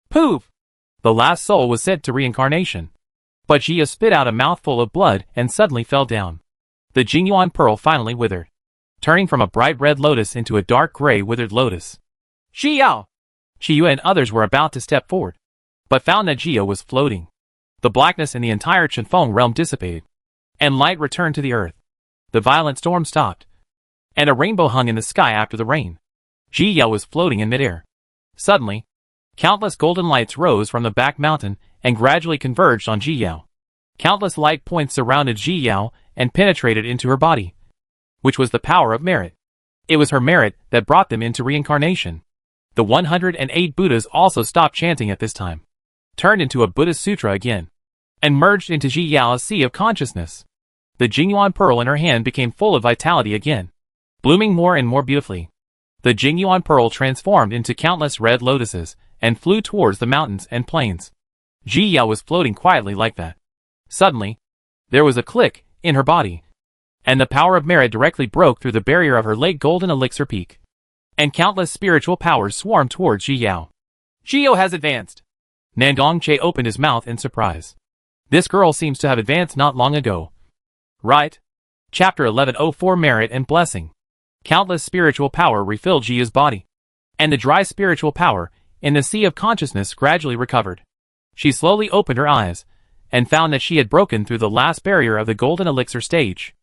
Poof! The last soul was sent to reincarnation. But Jia spit out a mouthful of blood and suddenly fell down. The Jingyuan pearl finally withered, turning from a bright red lotus into a dark gray withered lotus. Jia! Qiyu and others were about to step forward, but found that Jia was floating. The blackness in the entire Chenfeng realm dissipated, and light returned to the earth. The violent storm stopped, and a rainbow hung in the sky after the rain. Jia was floating in midair. Suddenly, countless golden lights rose from the back mountain and gradually converged on Jiyao. Countless light points surrounded Jiyao and penetrated into her body, which was the power of merit. It was her merit that brought them into reincarnation. The 108 Buddhas also stopped chanting at this time, turned into a Buddhist sutra again, and merged into Jiyao's sea of consciousness. The Jingyuan pearl in her hand became full of vitality again, blooming more and more beautifully. The Jingyuan pearl transformed into countless red lotuses and flew towards the mountains and plains. Jiyao was floating quietly like that. Suddenly, there was a click in her body, and the power of merit directly broke through the barrier of her late golden elixir peak, and countless spiritual powers swarmed towards Jiyao. Jio has advanced. Nandong Che opened his mouth in surprise. This girl seems to have advanced not long ago. Right? Chapter 1104 Merit and Blessing. Countless spiritual power refilled Jia's body, and the dry spiritual power in the sea of consciousness gradually recovered. She slowly opened her eyes, and found that she had broken through the last barrier of the golden elixir stage.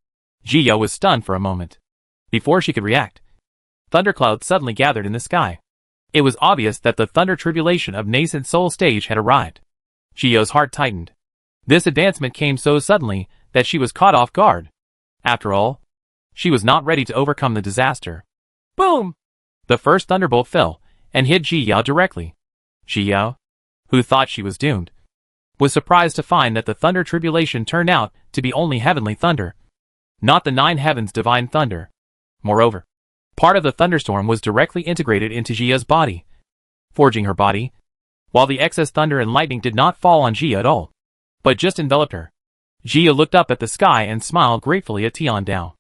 Jia was stunned for a moment. Before she could react, thunderclouds suddenly gathered in the sky. It was obvious that the thunder tribulation of nascent soul stage had arrived. Jia's heart tightened. This advancement came so suddenly that she was caught off guard. After all, She was not ready to overcome the disaster. Boom! The first thunderbolt fell and hit Ji Yao directly. Ji Yao, who thought she was doomed, was surprised to find that the thunder tribulation turned out to be only heavenly thunder, not the 9 heavens' divine thunder. Moreover, part of the thunderstorm was directly integrated into Jia's body, forging her body, while the excess thunder and lightning did not fall on Jia at all, but just enveloped her. Jia looked up at the sky and smiled gratefully at Tiandao.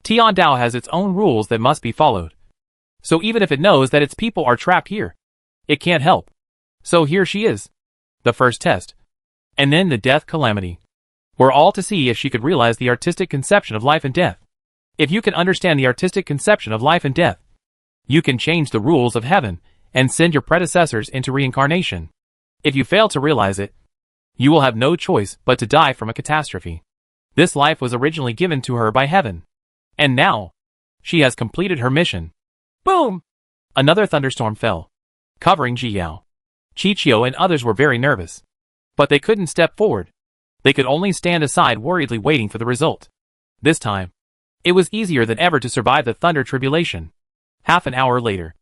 Tiandao has its own rules that must be followed. So even if it knows that its people are trapped here, it can't help. So here she is. The first test. And then the death calamity. Were all to see if she could realize the artistic conception of life and death. If you can understand the artistic conception of life and death, you can change the rules of heaven and send your predecessors into reincarnation. If you fail to realize it, you will have no choice but to die from a catastrophe. This life was originally given to her by heaven. And now, she has completed her mission. Boom! Another thunderstorm fell, covering Ji Yao. Chichio and others were very nervous. But they couldn't step forward. They could only stand aside worriedly waiting for the result. This time, it was easier than ever to survive the thunder tribulation. Half an hour later,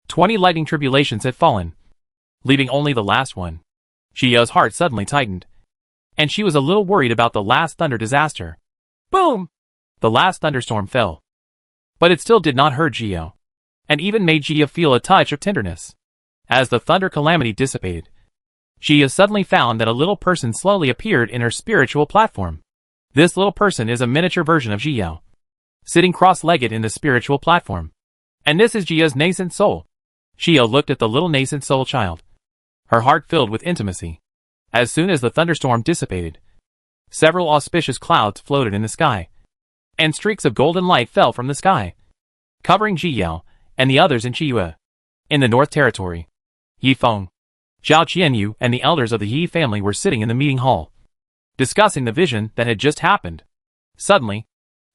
20 lightning tribulations had fallen, leaving only the last one. Ji Yao's heart suddenly tightened, and she was a little worried about the last thunder disaster. Boom! The last thunderstorm fell. But it still did not hurt Ji Yao, and even made Ji Yao feel a touch of tenderness. As the thunder calamity dissipated, Ji Yao suddenly found that a little person slowly appeared in her spiritual platform. This little person is a miniature version of Ji Yao, sitting cross-legged in the spiritual platform. And this is Ji Yao's nascent soul. Ji Yao looked at the little nascent soul child, her heart filled with intimacy. As soon as the thunderstorm dissipated, several auspicious clouds floated in the sky, and streaks of golden light fell from the sky, covering Ji Yao and the others in Chiyue. In the North Territory, Yi Feng, Zhao Qianyu and the elders of the Yi family were sitting in the meeting hall, discussing the vision that had just happened. Suddenly,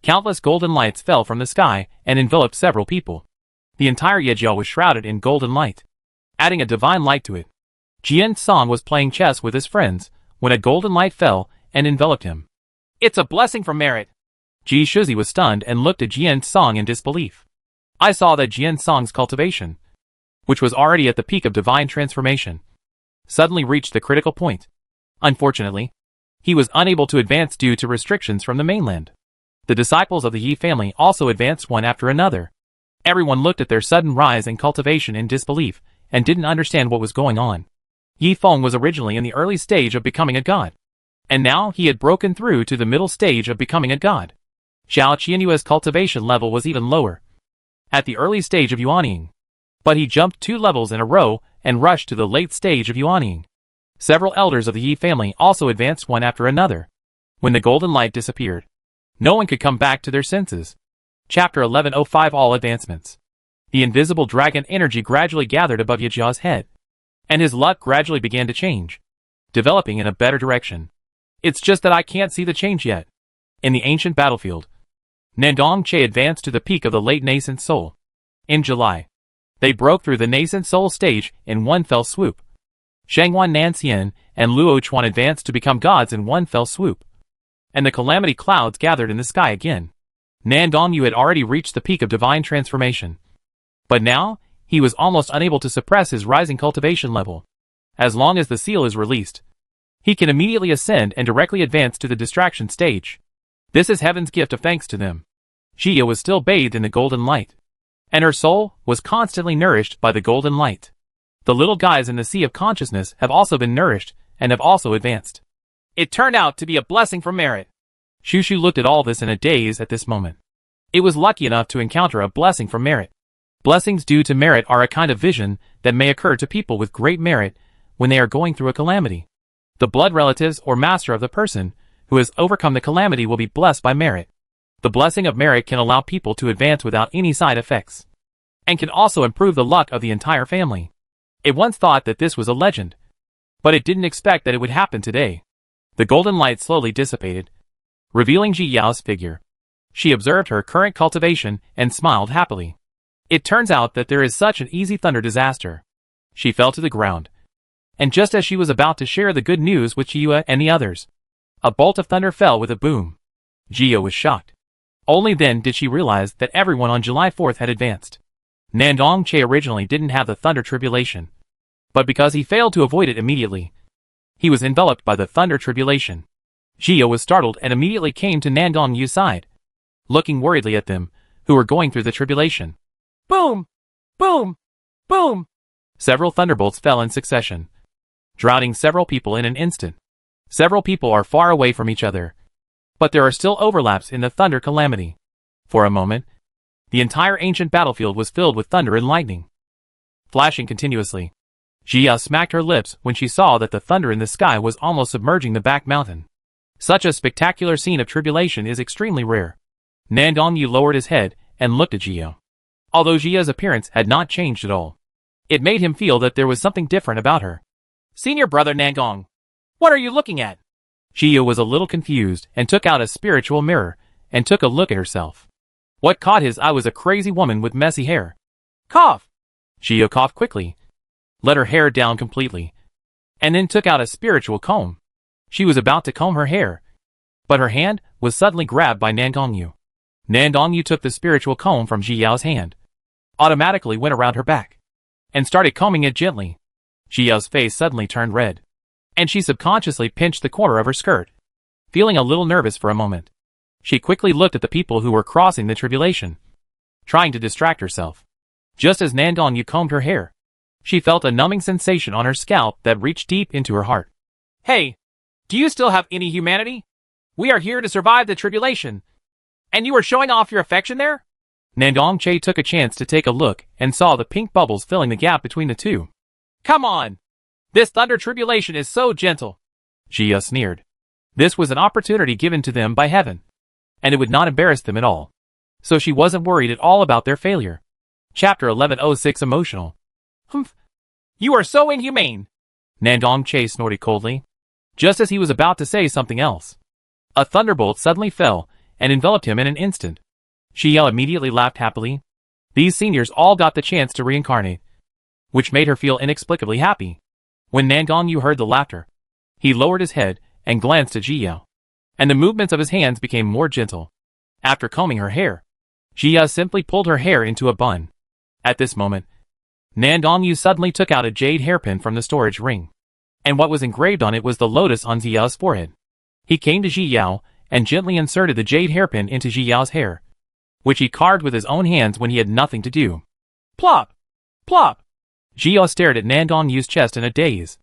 countless golden lights fell from the sky and enveloped several people. The entire Yejiao was shrouded in golden light, adding a divine light to it. Jian Song was playing chess with his friends when a golden light fell and enveloped him. It's a blessing from merit. Ji Shuzi was stunned and looked at Jian Song in disbelief. I saw that Jian Song's cultivation, which was already at the peak of divine transformation, suddenly reached the critical point. Unfortunately, he was unable to advance due to restrictions from the mainland. The disciples of the Yi family also advanced one after another. Everyone looked at their sudden rise in cultivation in disbelief and didn't understand what was going on. Yi Feng was originally in the early stage of becoming a god, and now he had broken through to the middle stage of becoming a god. Zhao Qianyue's cultivation level was even lower, at the early stage of yuanying, but he jumped 2 levels in a row and rushed to the late stage of yuanying. Several elders of the Yi family also advanced one after another. When the golden light disappeared, no one could come back to their senses. Chapter 1105 All Advancements. The invisible dragon energy gradually gathered above Yejiao's head, and his luck gradually began to change, developing in a better direction. It's just that I can't see the change yet. In the ancient battlefield, Nandong Che advanced to the peak of the late nascent soul. In July, they broke through the nascent soul stage in one fell swoop. Shanghuan Nanxian and Luo Chuan advanced to become gods in one fell swoop. And the calamity clouds gathered in the sky again. Nandong Yu had already reached the peak of divine transformation, but now, he was almost unable to suppress his rising cultivation level. As long as the seal is released, he can immediately ascend and directly advance to the distraction stage. This is heaven's gift of thanks to them. Jia was still bathed in the golden light, and her soul was constantly nourished by the golden light. The little guys in the sea of consciousness have also been nourished and have also advanced. It turned out to be a blessing from merit. Shushu looked at all this in a daze at this moment. It was lucky enough to encounter a blessing from merit. Blessings due to merit are a kind of vision that may occur to people with great merit when they are going through a calamity. The blood relatives or master of the person who has overcome the calamity will be blessed by merit. The blessing of merit can allow people to advance without any side effects, and can also improve the luck of the entire family. It once thought that this was a legend, but it didn't expect that it would happen today. The golden light slowly dissipated, revealing Ji Yao's figure. She observed her current cultivation and smiled happily. It turns out that there is such an easy thunder disaster. She fell to the ground, and just as she was about to share the good news with Chiyue and the others, a bolt of thunder fell with a boom. Jia was shocked. Only then did she realize that everyone on July 4th had advanced. Nandong Che originally didn't have the Thunder Tribulation, but because he failed to avoid it immediately, he was enveloped by the Thunder Tribulation. Jia was startled and immediately came to Nandong Yu's side, looking worriedly at them, who were going through the tribulation. Boom! Boom! Boom! Several thunderbolts fell in succession, drowning several people in an instant. Several people are far away from each other, but there are still overlaps in the thunder calamity. For a moment, the entire ancient battlefield was filled with thunder and lightning, flashing continuously. Jia smacked her lips when she saw that the thunder in the sky was almost submerging the back mountain. Such a spectacular scene of tribulation is extremely rare. Nandong Yu lowered his head and looked at Jia. Although Jia's appearance had not changed at all, it made him feel that there was something different about her. Senior brother Nandong, what are you looking at? Jia was a little confused and took out a spiritual mirror and took a look at herself. What caught his eye was a crazy woman with messy hair. Cough! Jia coughed quickly, let her hair down completely, and then took out a spiritual comb. She was about to comb her hair, but her hand was suddenly grabbed by Nandong Yu. Nandong Yu took the spiritual comb from Jiao's hand, automatically went around her back, and started combing it gently. Jiao's face suddenly turned red, and she subconsciously pinched the corner of her skirt. Feeling a little nervous for a moment, she quickly looked at the people who were crossing the tribulation, trying to distract herself. Just as Nandong Yu combed her hair, she felt a numbing sensation on her scalp that reached deep into her heart. Hey, do you still have any humanity? We are here to survive the tribulation, and you are showing off your affection there? Nandong Che took a chance to take a look and saw the pink bubbles filling the gap between the two. Come on! This thunder tribulation is so gentle. Jia sneered. This was an opportunity given to them by heaven, and it would not embarrass them at all. So she wasn't worried at all about their failure. Chapter 1106 Emotional. Humph! You are so inhumane! Nandong Che snorted coldly, just as he was about to say something else. A thunderbolt suddenly fell and enveloped him in an instant. Jia immediately laughed happily. These seniors all got the chance to reincarnate, which made her feel inexplicably happy. When Nandong Yu heard the laughter, he lowered his head and glanced at Jia, and the movements of his hands became more gentle. After combing her hair, Jia simply pulled her hair into a bun. At this moment, Nandong Yu suddenly took out a jade hairpin from the storage ring, and what was engraved on it was the lotus on Jiao's forehead. He came to Jiao and gently inserted the jade hairpin into Jiao's hair, which he carved with his own hands when he had nothing to do. Plop! Plop! Jiao stared at Nandong Yu's chest in a daze,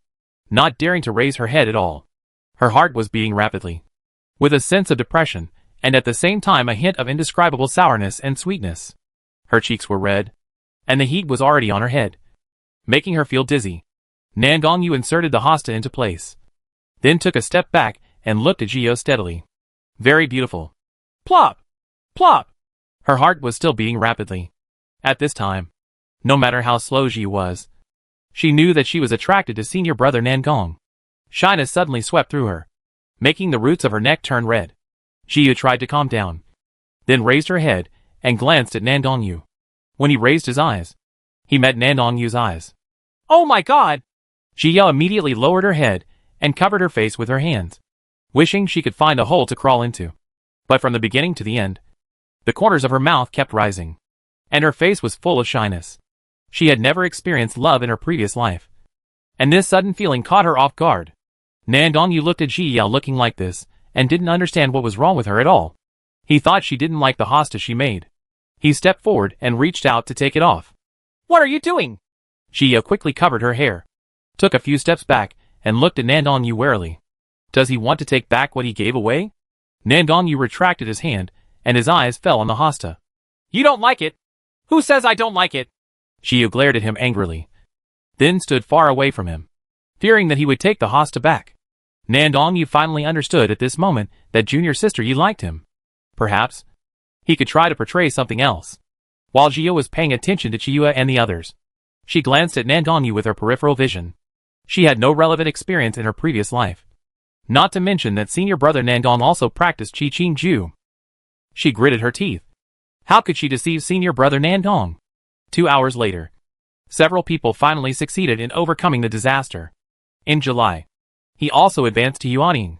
not daring to raise her head at all. Her heart was beating rapidly, with a sense of depression, and at the same time a hint of indescribable sourness and sweetness. Her cheeks were red, and the heat was already on her head, making her feel dizzy. Nandong Yu inserted the hosta into place, then took a step back and looked at Jiao steadily. Very beautiful. Plop! Plop! Her heart was still beating rapidly. At this time, no matter how slow Ji was, she knew that she was attracted to senior brother Nandong. Shyness suddenly swept through her, making the roots of her neck turn red. Ji tried to calm down, then raised her head and glanced at Nandong Yu. When he raised his eyes, he met Nandong Yu's eyes. Oh my god! Jia immediately lowered her head and covered her face with her hands, wishing she could find a hole to crawl into. But from the beginning to the end, the corners of her mouth kept rising, and her face was full of shyness. She had never experienced love in her previous life, and this sudden feeling caught her off guard. Nandong Yu looked at Jia looking like this, and didn't understand what was wrong with her at all. He thought she didn't like the hosta she made. He stepped forward and reached out to take it off. What are you doing? Jia quickly covered her hair, took a few steps back, and looked at Nandong Yu warily. Does he want to take back what he gave away? Nandong Yu retracted his hand, and his eyes fell on the hosta. You don't like it? Who says I don't like it? Jia glared at him angrily, then stood far away from him, fearing that he would take the hosta back. Nandong Yu finally understood at this moment that junior sister Yi liked him. Perhaps he could try to portray something else. While Jia was paying attention to Chiyua and the others, she glanced at Nandong Yu with her peripheral vision. She had no relevant experience in her previous life, not to mention that senior brother Nandong also practiced Qi Qing Ju. She gritted her teeth. How could she deceive senior brother Nandong? 2 hours later, several people finally succeeded in overcoming the disaster. In July, he also advanced to Yuanying.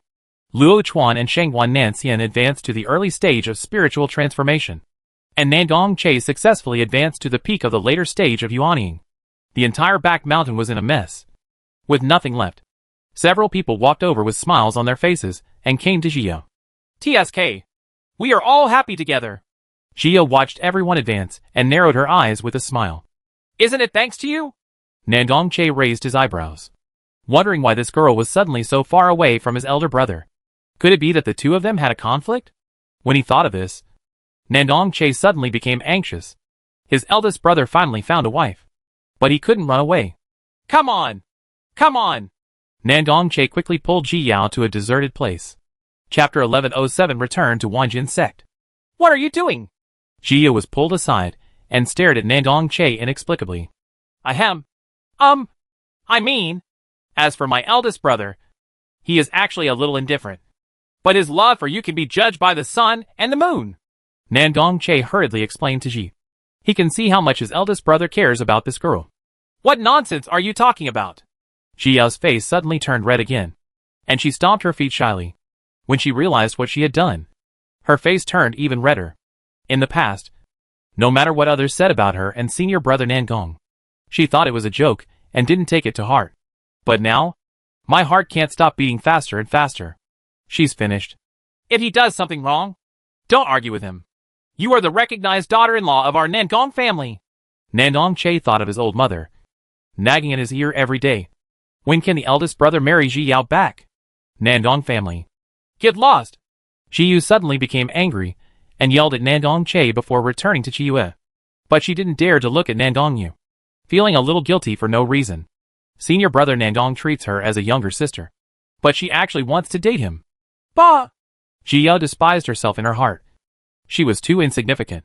Luo Chuan and Shangguan Nanxian advanced to the early stage of spiritual transformation, and Nandong Che successfully advanced to the peak of the later stage of Yuanying. The entire back mountain was in a mess, with nothing left. Several people walked over with smiles on their faces and came to Zhio. TSK. We are all happy together. Zhio watched everyone advance and narrowed her eyes with a smile. Isn't it thanks to you? Nandong Che raised his eyebrows, wondering why this girl was suddenly so far away from his elder brother. Could it be that the two of them had a conflict? When he thought of this, Nandong Che suddenly became anxious. His eldest brother finally found a wife, but he couldn't run away. Come on! Come on! Nandong Che quickly pulled Ji Yao to a deserted place. Chapter 1107 Return to Wanjin Sect. What are you doing? Ji Yao was pulled aside and stared at Nandong Che inexplicably. I mean, as for my eldest brother, he is actually a little indifferent. But his love for you can be judged by the sun and the moon. Nandong Che hurriedly explained to Ji. He can see how much his eldest brother cares about this girl. What nonsense are you talking about? Ji Yao's face suddenly turned red again, and she stomped her feet shyly. When she realized what she had done, her face turned even redder. In the past, no matter what others said about her and senior brother Nangong, she thought it was a joke and didn't take it to heart. But now, my heart can't stop beating faster and faster. She's finished. If he does something wrong, don't argue with him. You are the recognized daughter-in-law of our Nangong family. Nandong Che thought of his old mother, nagging at his ear every day. When can the eldest brother marry Ji Yao back? Nandong family. Get lost. Ji Yu suddenly became angry and yelled at Nandong Che before returning to Chi Yue. But she didn't dare to look at Nandong Yu, feeling a little guilty for no reason. Senior brother Nandong treats her as a younger sister, but she actually wants to date him. Bah! Ji Yao despised herself in her heart. She was too insignificant.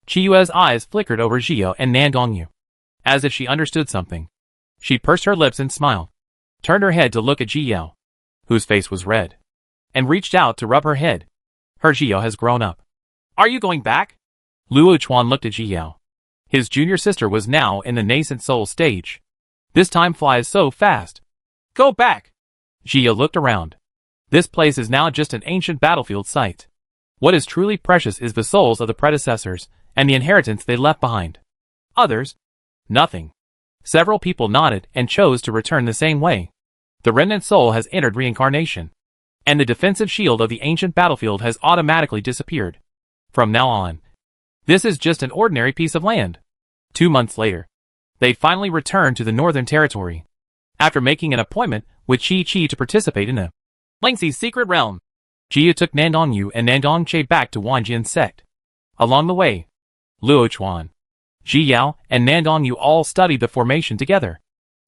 Chi Yue's eyes flickered over Ji Yao and Nandong Yu, as if she understood something. She pursed her lips and smiled, turned her head to look at Ji Yao, whose face was red, and reached out to rub her head. Her Ji Yao has grown up. Are you going back? Luo Chuan looked at Ji Yao. His junior sister was now in the nascent soul stage. This time flies so fast. Go back. Ji Yao looked around. This place is now just an ancient battlefield site. What is truly precious is the souls of the predecessors and the inheritance they left behind. Others? Nothing. Several people nodded and chose to return the same way. The remnant soul has entered reincarnation, and the defensive shield of the ancient battlefield has automatically disappeared. From now on, this is just an ordinary piece of land. 2 months later, they finally returned to the Northern Territory, after making an appointment with Chi Chi to participate in a Lengxi's secret realm. Jia took Nandong Yu and Nandong Che back to Wanjin Sect. Along the way, Luo Chuan, Ji Yao, and Nandong Yu all studied the formation together.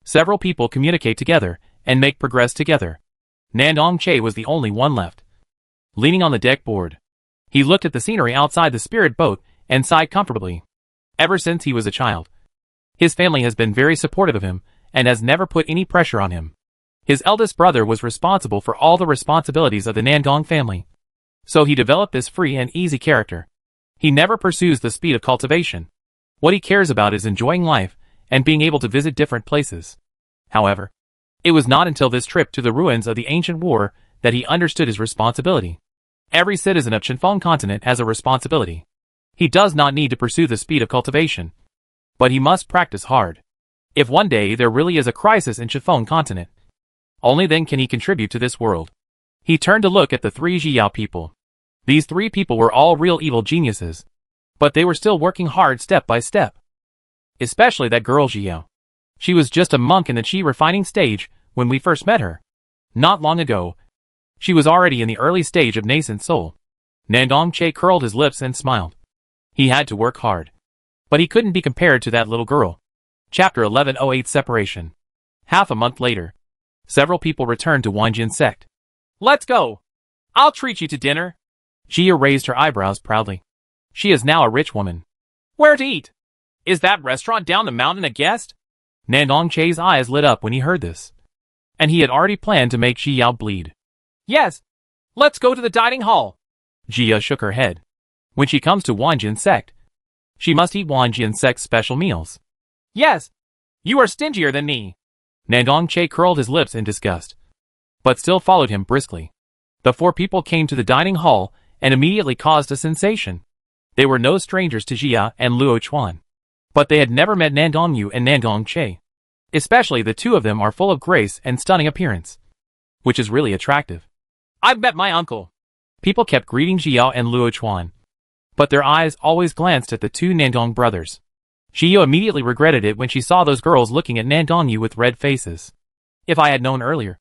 Several people communicate together and make progress together. Nandong Che was the only one left. Leaning on the deck board, he looked at the scenery outside the spirit boat and sighed comfortably. Ever since he was a child, his family has been very supportive of him and has never put any pressure on him. His eldest brother was responsible for all the responsibilities of the Nangong family, so he developed this free and easy character. He never pursues the speed of cultivation. What he cares about is enjoying life and being able to visit different places. However, it was not until this trip to the ruins of the ancient war that he understood his responsibility. Every citizen of Chinfeng continent has a responsibility. He does not need to pursue the speed of cultivation, but he must practice hard. If one day there really is a crisis in Chinfeng continent, only then can he contribute to this world. He turned to look at the 3 Zhiyao people. These 3 people were all real evil geniuses, but they were still working hard step by step. Especially that girl Zhiyao. She was just a monk in the chi refining stage when we first met her. Not long ago, she was already in the early stage of nascent soul. Nandong Che curled his lips and smiled. He had to work hard, but he couldn't be compared to that little girl. Chapter 1108 Separation. Half a month later, several people returned to Wanjin Sect. Let's go. I'll treat you to dinner. Jia raised her eyebrows proudly. She is now a rich woman. Where to eat? Is that restaurant down the mountain a guest? Nandong Che's eyes lit up when he heard this, and he had already planned to make Ji Yao bleed. Yes. Let's go to the dining hall. Jia shook her head. When she comes to Wanjin Sect, she must eat Wanjin Sect's special meals. Yes. You are stingier than me. Nandong Che curled his lips in disgust, but still followed him briskly. The four people came to the dining hall and immediately caused a sensation. They were no strangers to Jia and Luo Chuan. But they had never met Nandong Yu and Nandong Che. Especially the two of them are full of grace and stunning appearance, which is really attractive. I've met my uncle. People kept greeting Jia and Luo Chuan, but their eyes always glanced at the two Nandong brothers. Jia immediately regretted it when she saw those girls looking at Nandong Yu with red faces. If I had known earlier,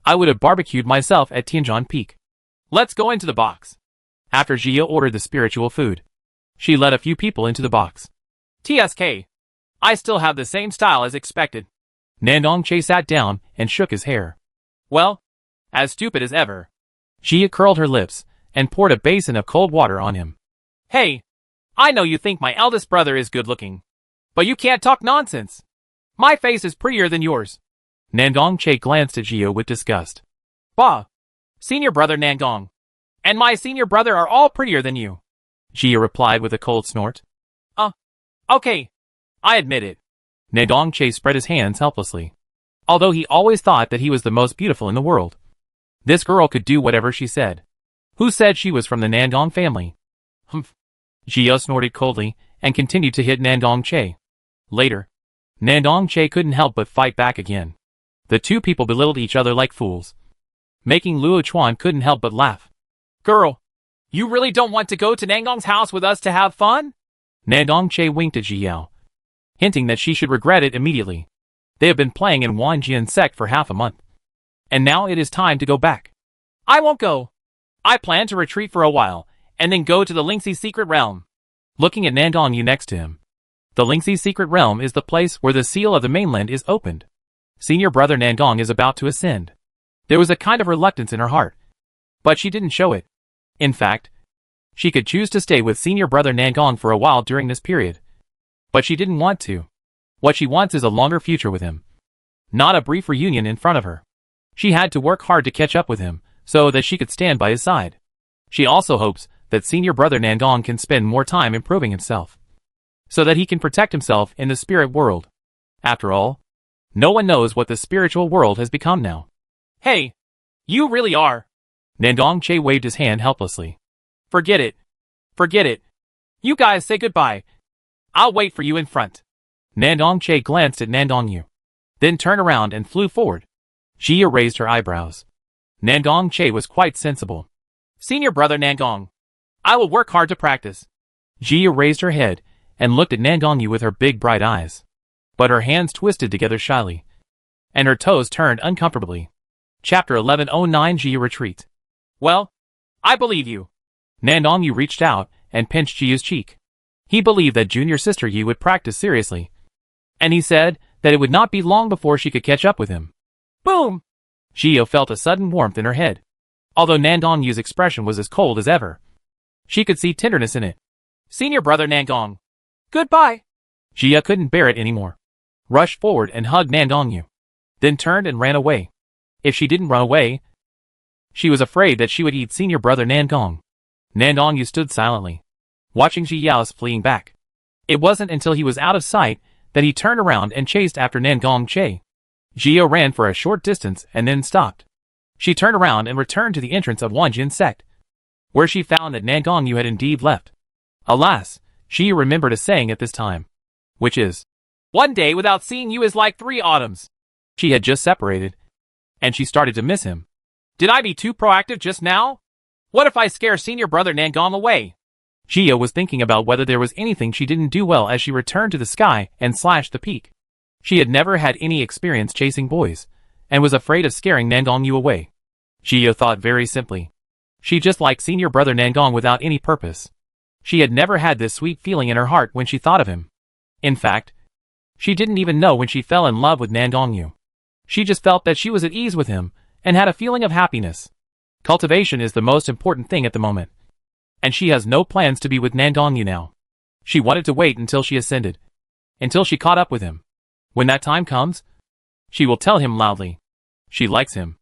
I would have barbecued myself at Tianjin Peak. Let's go into the box. After Jia ordered the spiritual food, she led a few people into the box. TSK. I still have the same style as expected. Nandong Che sat down and shook his hair. Well, as stupid as ever. Jia curled her lips and poured a basin of cold water on him. Hey, I know you think my eldest brother is good looking, but you can't talk nonsense. My face is prettier than yours. Nandong Che glanced at Jia with disgust. Bah! Senior brother Nandong. And my senior brother are all prettier than you. Jia replied with a cold snort. Okay. I admit it. Nandong Che spread his hands helplessly. Although he always thought that he was the most beautiful in the world. This girl could do whatever she said. Who said she was from the Nandong family? Humph. Jia snorted coldly and continued to hit Nandong Che. Later, Nandong Che couldn't help but fight back again. The two people belittled each other like fools. Making Luo Chuan couldn't help but laugh. Girl, you really don't want to go to Nandong's house with us to have fun? Nandong Che winked at Jia, hinting that she should regret it immediately. They have been playing in Wanjian sect for half a month. And now it is time to go back. I won't go. I plan to retreat for a while, and then go to the Lingxi secret realm. Looking at Nandong Yu next to him. The Lingxi secret realm is the place where the seal of the mainland is opened. Senior brother Nandong is about to ascend. There was a kind of reluctance in her heart, but she didn't show it. In fact, she could choose to stay with senior brother Nandong for a while during this period. But she didn't want to. What she wants is a longer future with him. Not a brief reunion in front of her. She had to work hard to catch up with him, so that she could stand by his side. She also hopes that senior brother Nandong can spend more time improving himself, so that he can protect himself in the spirit world. After all, no one knows what the spiritual world has become now. Hey, you really are. Nandong Che waved his hand helplessly. Forget it. Forget it. You guys say goodbye. I'll wait for you in front. Nandong Che glanced at Nandong Yu, then turned around and flew forward. Jia raised her eyebrows. Nandong Che was quite sensible. Senior brother Nandong, I will work hard to practice. Jia raised her head and looked at Nandong Yu with her big bright eyes. But her hands twisted together shyly, and her toes turned uncomfortably. Chapter 1109 Jia Retreat. Well, I believe you. Nandong Yu reached out and pinched Jia's cheek. He believed that junior sister Yi would practice seriously, and he said that it would not be long before she could catch up with him. Boom! Jia felt a sudden warmth in her head. Although Nandong Yu's expression was as cold as ever, she could see tenderness in it. Senior brother Nandong, goodbye. Jia couldn't bear it anymore. Rushed forward and hugged Nandong Yu, then turned and ran away. If she didn't run away, she was afraid that she would eat senior brother Nandong. Nandong Yu stood silently, watching Jiao's fleeing back. It wasn't until he was out of sight that he turned around and chased after Nandong Che. Jia ran for a short distance and then stopped. She turned around and returned to the entrance of Wanjian sect, where she found that Nandong Yu had indeed left. Alas, she remembered a saying at this time, which is, "One day without seeing you is like 3 autumns." She had just separated, and she started to miss him. Did I be too proactive just now? What if I scare senior brother Nandong away? Jia was thinking about whether there was anything she didn't do well as she returned to the sky and slashed the peak. She had never had any experience chasing boys, and was afraid of scaring Nandong Yu away. Jia thought very simply. She just liked senior brother Nandong without any purpose. She had never had this sweet feeling in her heart when she thought of him. In fact, she didn't even know when she fell in love with Nandong Yu. She just felt that she was at ease with him, and had a feeling of happiness. Cultivation is the most important thing at the moment. And she has no plans to be with Nandong Yu now. She wanted to wait until she ascended, until she caught up with him. When that time comes, she will tell him loudly. She likes him.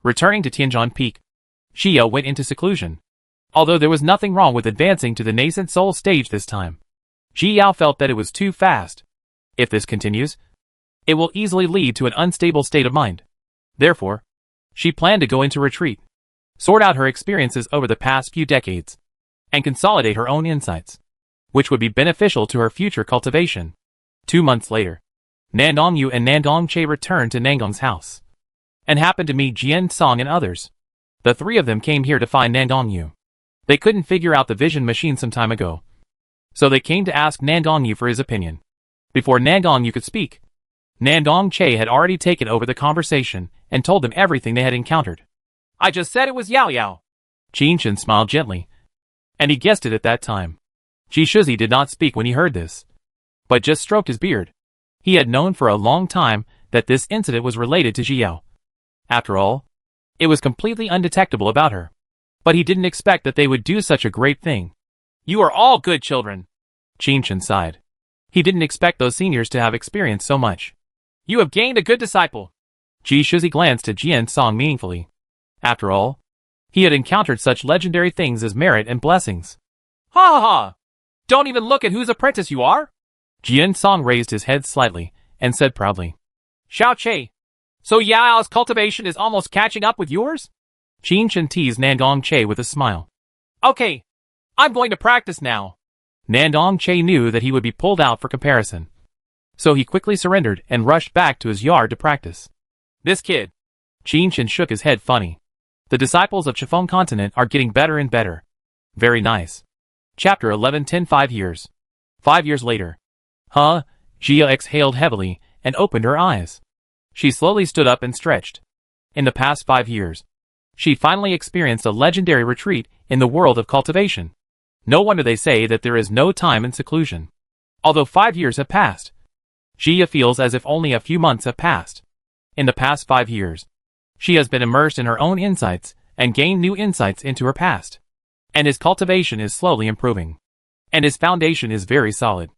Returning to Tianjin Peak, Jia went into seclusion. Although there was nothing wrong with advancing to the nascent soul stage this time, Jia felt that it was too fast. If this continues, it will easily lead to an unstable state of mind. Therefore, she planned to go into retreat. sort out her experiences over the past few decades, and consolidate her own insights, which would be beneficial to her future cultivation. 2 months later, Nandong Yu and Nandong Che returned to Nangong's house, and happened to meet Jian Song and others. The three of them came here to find Nandong Yu. They couldn't figure out the vision machine some time ago, so they came to ask Nandong Yu for his opinion. Before Nandong Yu could speak, Nandong Che had already taken over the conversation and told them everything they had encountered. I just said it was Yao Yao. Qin Shen smiled gently, and he guessed it at that time. Ji Shuzi did not speak when he heard this, but just stroked his beard. He had known for a long time that this incident was related to Jiao. After all, it was completely undetectable about her. But he didn't expect that they would do such a great thing. You are all good children. Qin Shen sighed. He didn't expect those seniors to have experienced so much. You have gained a good disciple. Ji Shuzi glanced at Jian Song meaningfully. After all, he had encountered such legendary things as merit and blessings. Ha ha ha! Don't even look at whose apprentice you are! Jian Song raised his head slightly and said proudly. Xiao Che, so Yao's cultivation is almost catching up with yours? Qin Shen teased Nandong Che with a smile. Okay, I'm going to practice now. Nandong Che knew that he would be pulled out for comparison, so he quickly surrendered and rushed back to his yard to practice. This kid. Qin Shen shook his head funny. The disciples of Chiffon Continent are getting better and better. Very nice. Chapter 11 5 years. 5 years later. Huh? Jia exhaled heavily and opened her eyes. She slowly stood up and stretched. In the past 5 years, she finally experienced a legendary retreat in the world of cultivation. No wonder they say that there is no time in seclusion. Although 5 years have passed, Jia feels as if only a few months have passed. In the past 5 years, she has been immersed in her own insights and gained new insights into her past. And his cultivation is slowly improving. And his foundation is very solid.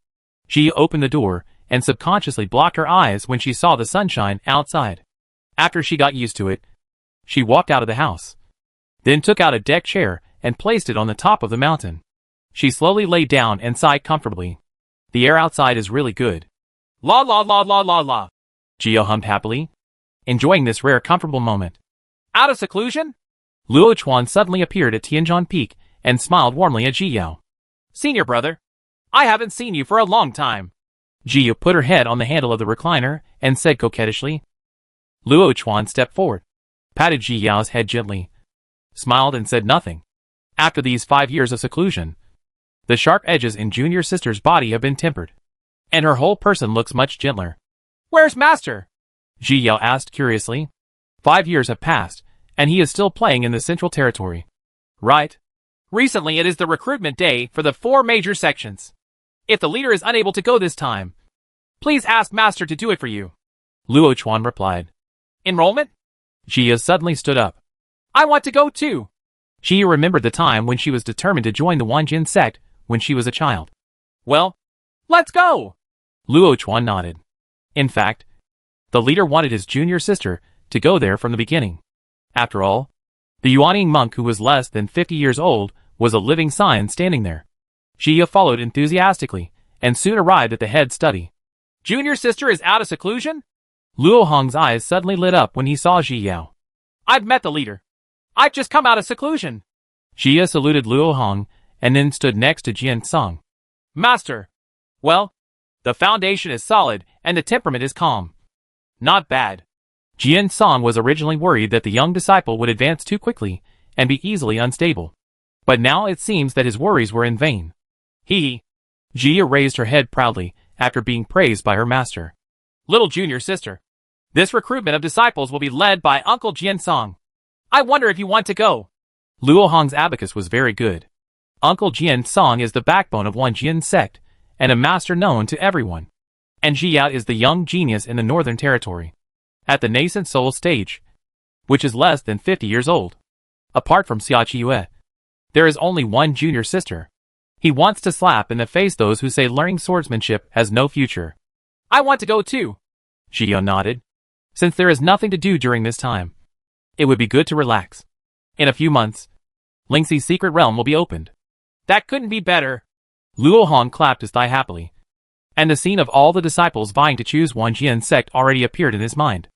Jia opened the door and subconsciously blocked her eyes when she saw the sunshine outside. After she got used to it, she walked out of the house, then took out a deck chair and placed it on the top of the mountain. She slowly lay down and sighed comfortably. The air outside is really good. La la la la la la. Jia hummed happily, enjoying this rare comfortable moment. Out of seclusion? Luo Chuan suddenly appeared at Tianzhan Peak and smiled warmly at Jiyao. Senior brother, I haven't seen you for a long time. Jia put her head on the handle of the recliner and said coquettishly. Luo Chuan stepped forward, patted Jiyao's head gently, smiled and said nothing. After these 5 years of seclusion, the sharp edges in junior sister's body have been tempered, and her whole person looks much gentler. Where's Master? Jiyao asked curiously. 5 years have passed, and he is still playing in the Central Territory. Right. Recently it is the recruitment day for the 4 major sections. If the leader is unable to go this time, please ask Master to do it for you. Luo Chuan replied. Enrollment? Jia suddenly stood up. I want to go too. Jia remembered the time when she was determined to join the Wanjin sect when she was a child. Well, let's go. Luo Chuan nodded. In fact, the leader wanted his junior sister to go there from the beginning. After all, the Yuaning monk who was less than 50 years old was a living sign standing there. Jia followed enthusiastically and soon arrived at the head study. Junior sister is out of seclusion? Luo Hong's eyes suddenly lit up when he saw Jiyao. I've met the leader. I've just come out of seclusion. Jia saluted Luo Hong and then stood next to Jian Song. Master. Well, the foundation is solid and the temperament is calm. Not bad. Jian Song was originally worried that the young disciple would advance too quickly and be easily unstable. But now it seems that his worries were in vain. Hee. Jia raised her head proudly after being praised by her master. Little junior sister. This recruitment of disciples will be led by Uncle Jian Song. I wonder if you want to go. Luo Hong's abacus was very good. Uncle Jian Song is the backbone of Wanjin sect and a master known to everyone. And Jia is the young genius in the Northern Territory, at the nascent soul stage, which is less than 50 years old. Apart from Xia Qiyue, there is only one junior sister. He wants to slap in the face those who say learning swordsmanship has no future. I want to go too. Jia nodded. Since there is nothing to do during this time, it would be good to relax. In a few months, Lingxi's secret realm will be opened. That couldn't be better. Luo Hong clapped his thigh happily, and the scene of all the disciples vying to choose Wanjian sect already appeared in his mind.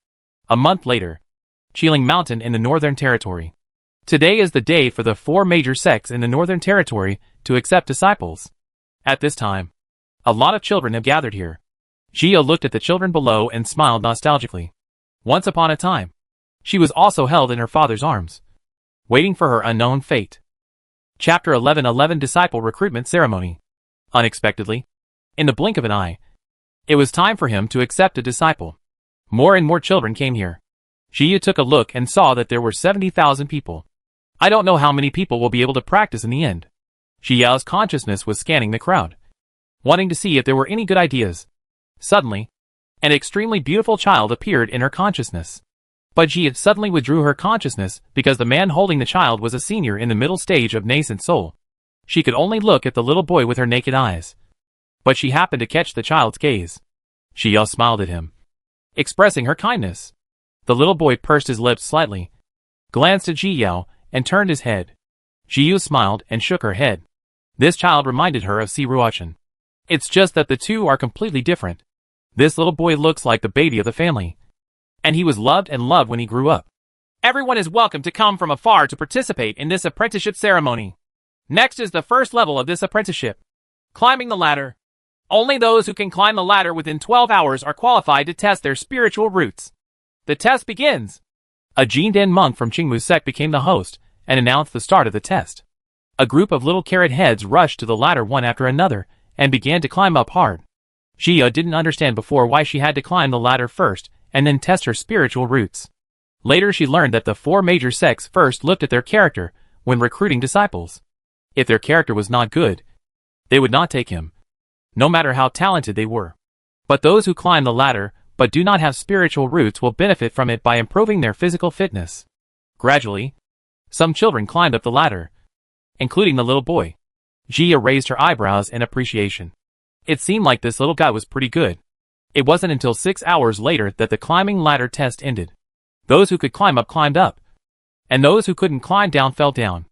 A month later, Qiling Mountain in the Northern Territory. Today is the day for the 4 major sects in the Northern Territory to accept disciples. At this time, a lot of children have gathered here. Gia looked at the children below and smiled nostalgically. Once upon a time, she was also held in her father's arms, waiting for her unknown fate. Chapter 11:11 Disciple Recruitment Ceremony. Unexpectedly, in the blink of an eye, it was time for him to accept a disciple. More and more children came here. Gia took a look and saw that there were 70,000 people. I don't know how many people will be able to practice in the end. Gia's consciousness was scanning the crowd, wanting to see if there were any good ideas. Suddenly, an extremely beautiful child appeared in her consciousness. But Gia suddenly withdrew her consciousness because the man holding the child was a senior in the middle stage of nascent soul. She could only look at the little boy with her naked eyes. But she happened to catch the child's gaze. Gia smiled at him, expressing her kindness. The little boy pursed his lips slightly, glanced at Ji-Yao, and turned his head. Ji-Yu smiled and shook her head. This child reminded her of Si Ruochen. It's just that the two are completely different. This little boy looks like the baby of the family, and he was loved when he grew up. Everyone is welcome to come from afar to participate in this apprenticeship ceremony. Next is the first level of this apprenticeship, climbing the ladder. Only those who can climb the ladder within 12 hours are qualified to test their spiritual roots. The test begins. A Jindan monk from Qingmu sect became the host and announced the start of the test. A group of little carrot heads rushed to the ladder one after another and began to climb up hard. Gia didn't understand before why she had to climb the ladder first and then test her spiritual roots. Later she learned that the 4 major sects first looked at their character when recruiting disciples. If their character was not good, they would not take him, no matter how talented they were. But those who climb the ladder but do not have spiritual roots will benefit from it by improving their physical fitness. Gradually, some children climbed up the ladder, including the little boy. Gia raised her eyebrows in appreciation. It seemed like this little guy was pretty good. It wasn't until 6 hours later that the climbing ladder test ended. Those who could climb up climbed up, and those who couldn't climb down fell down.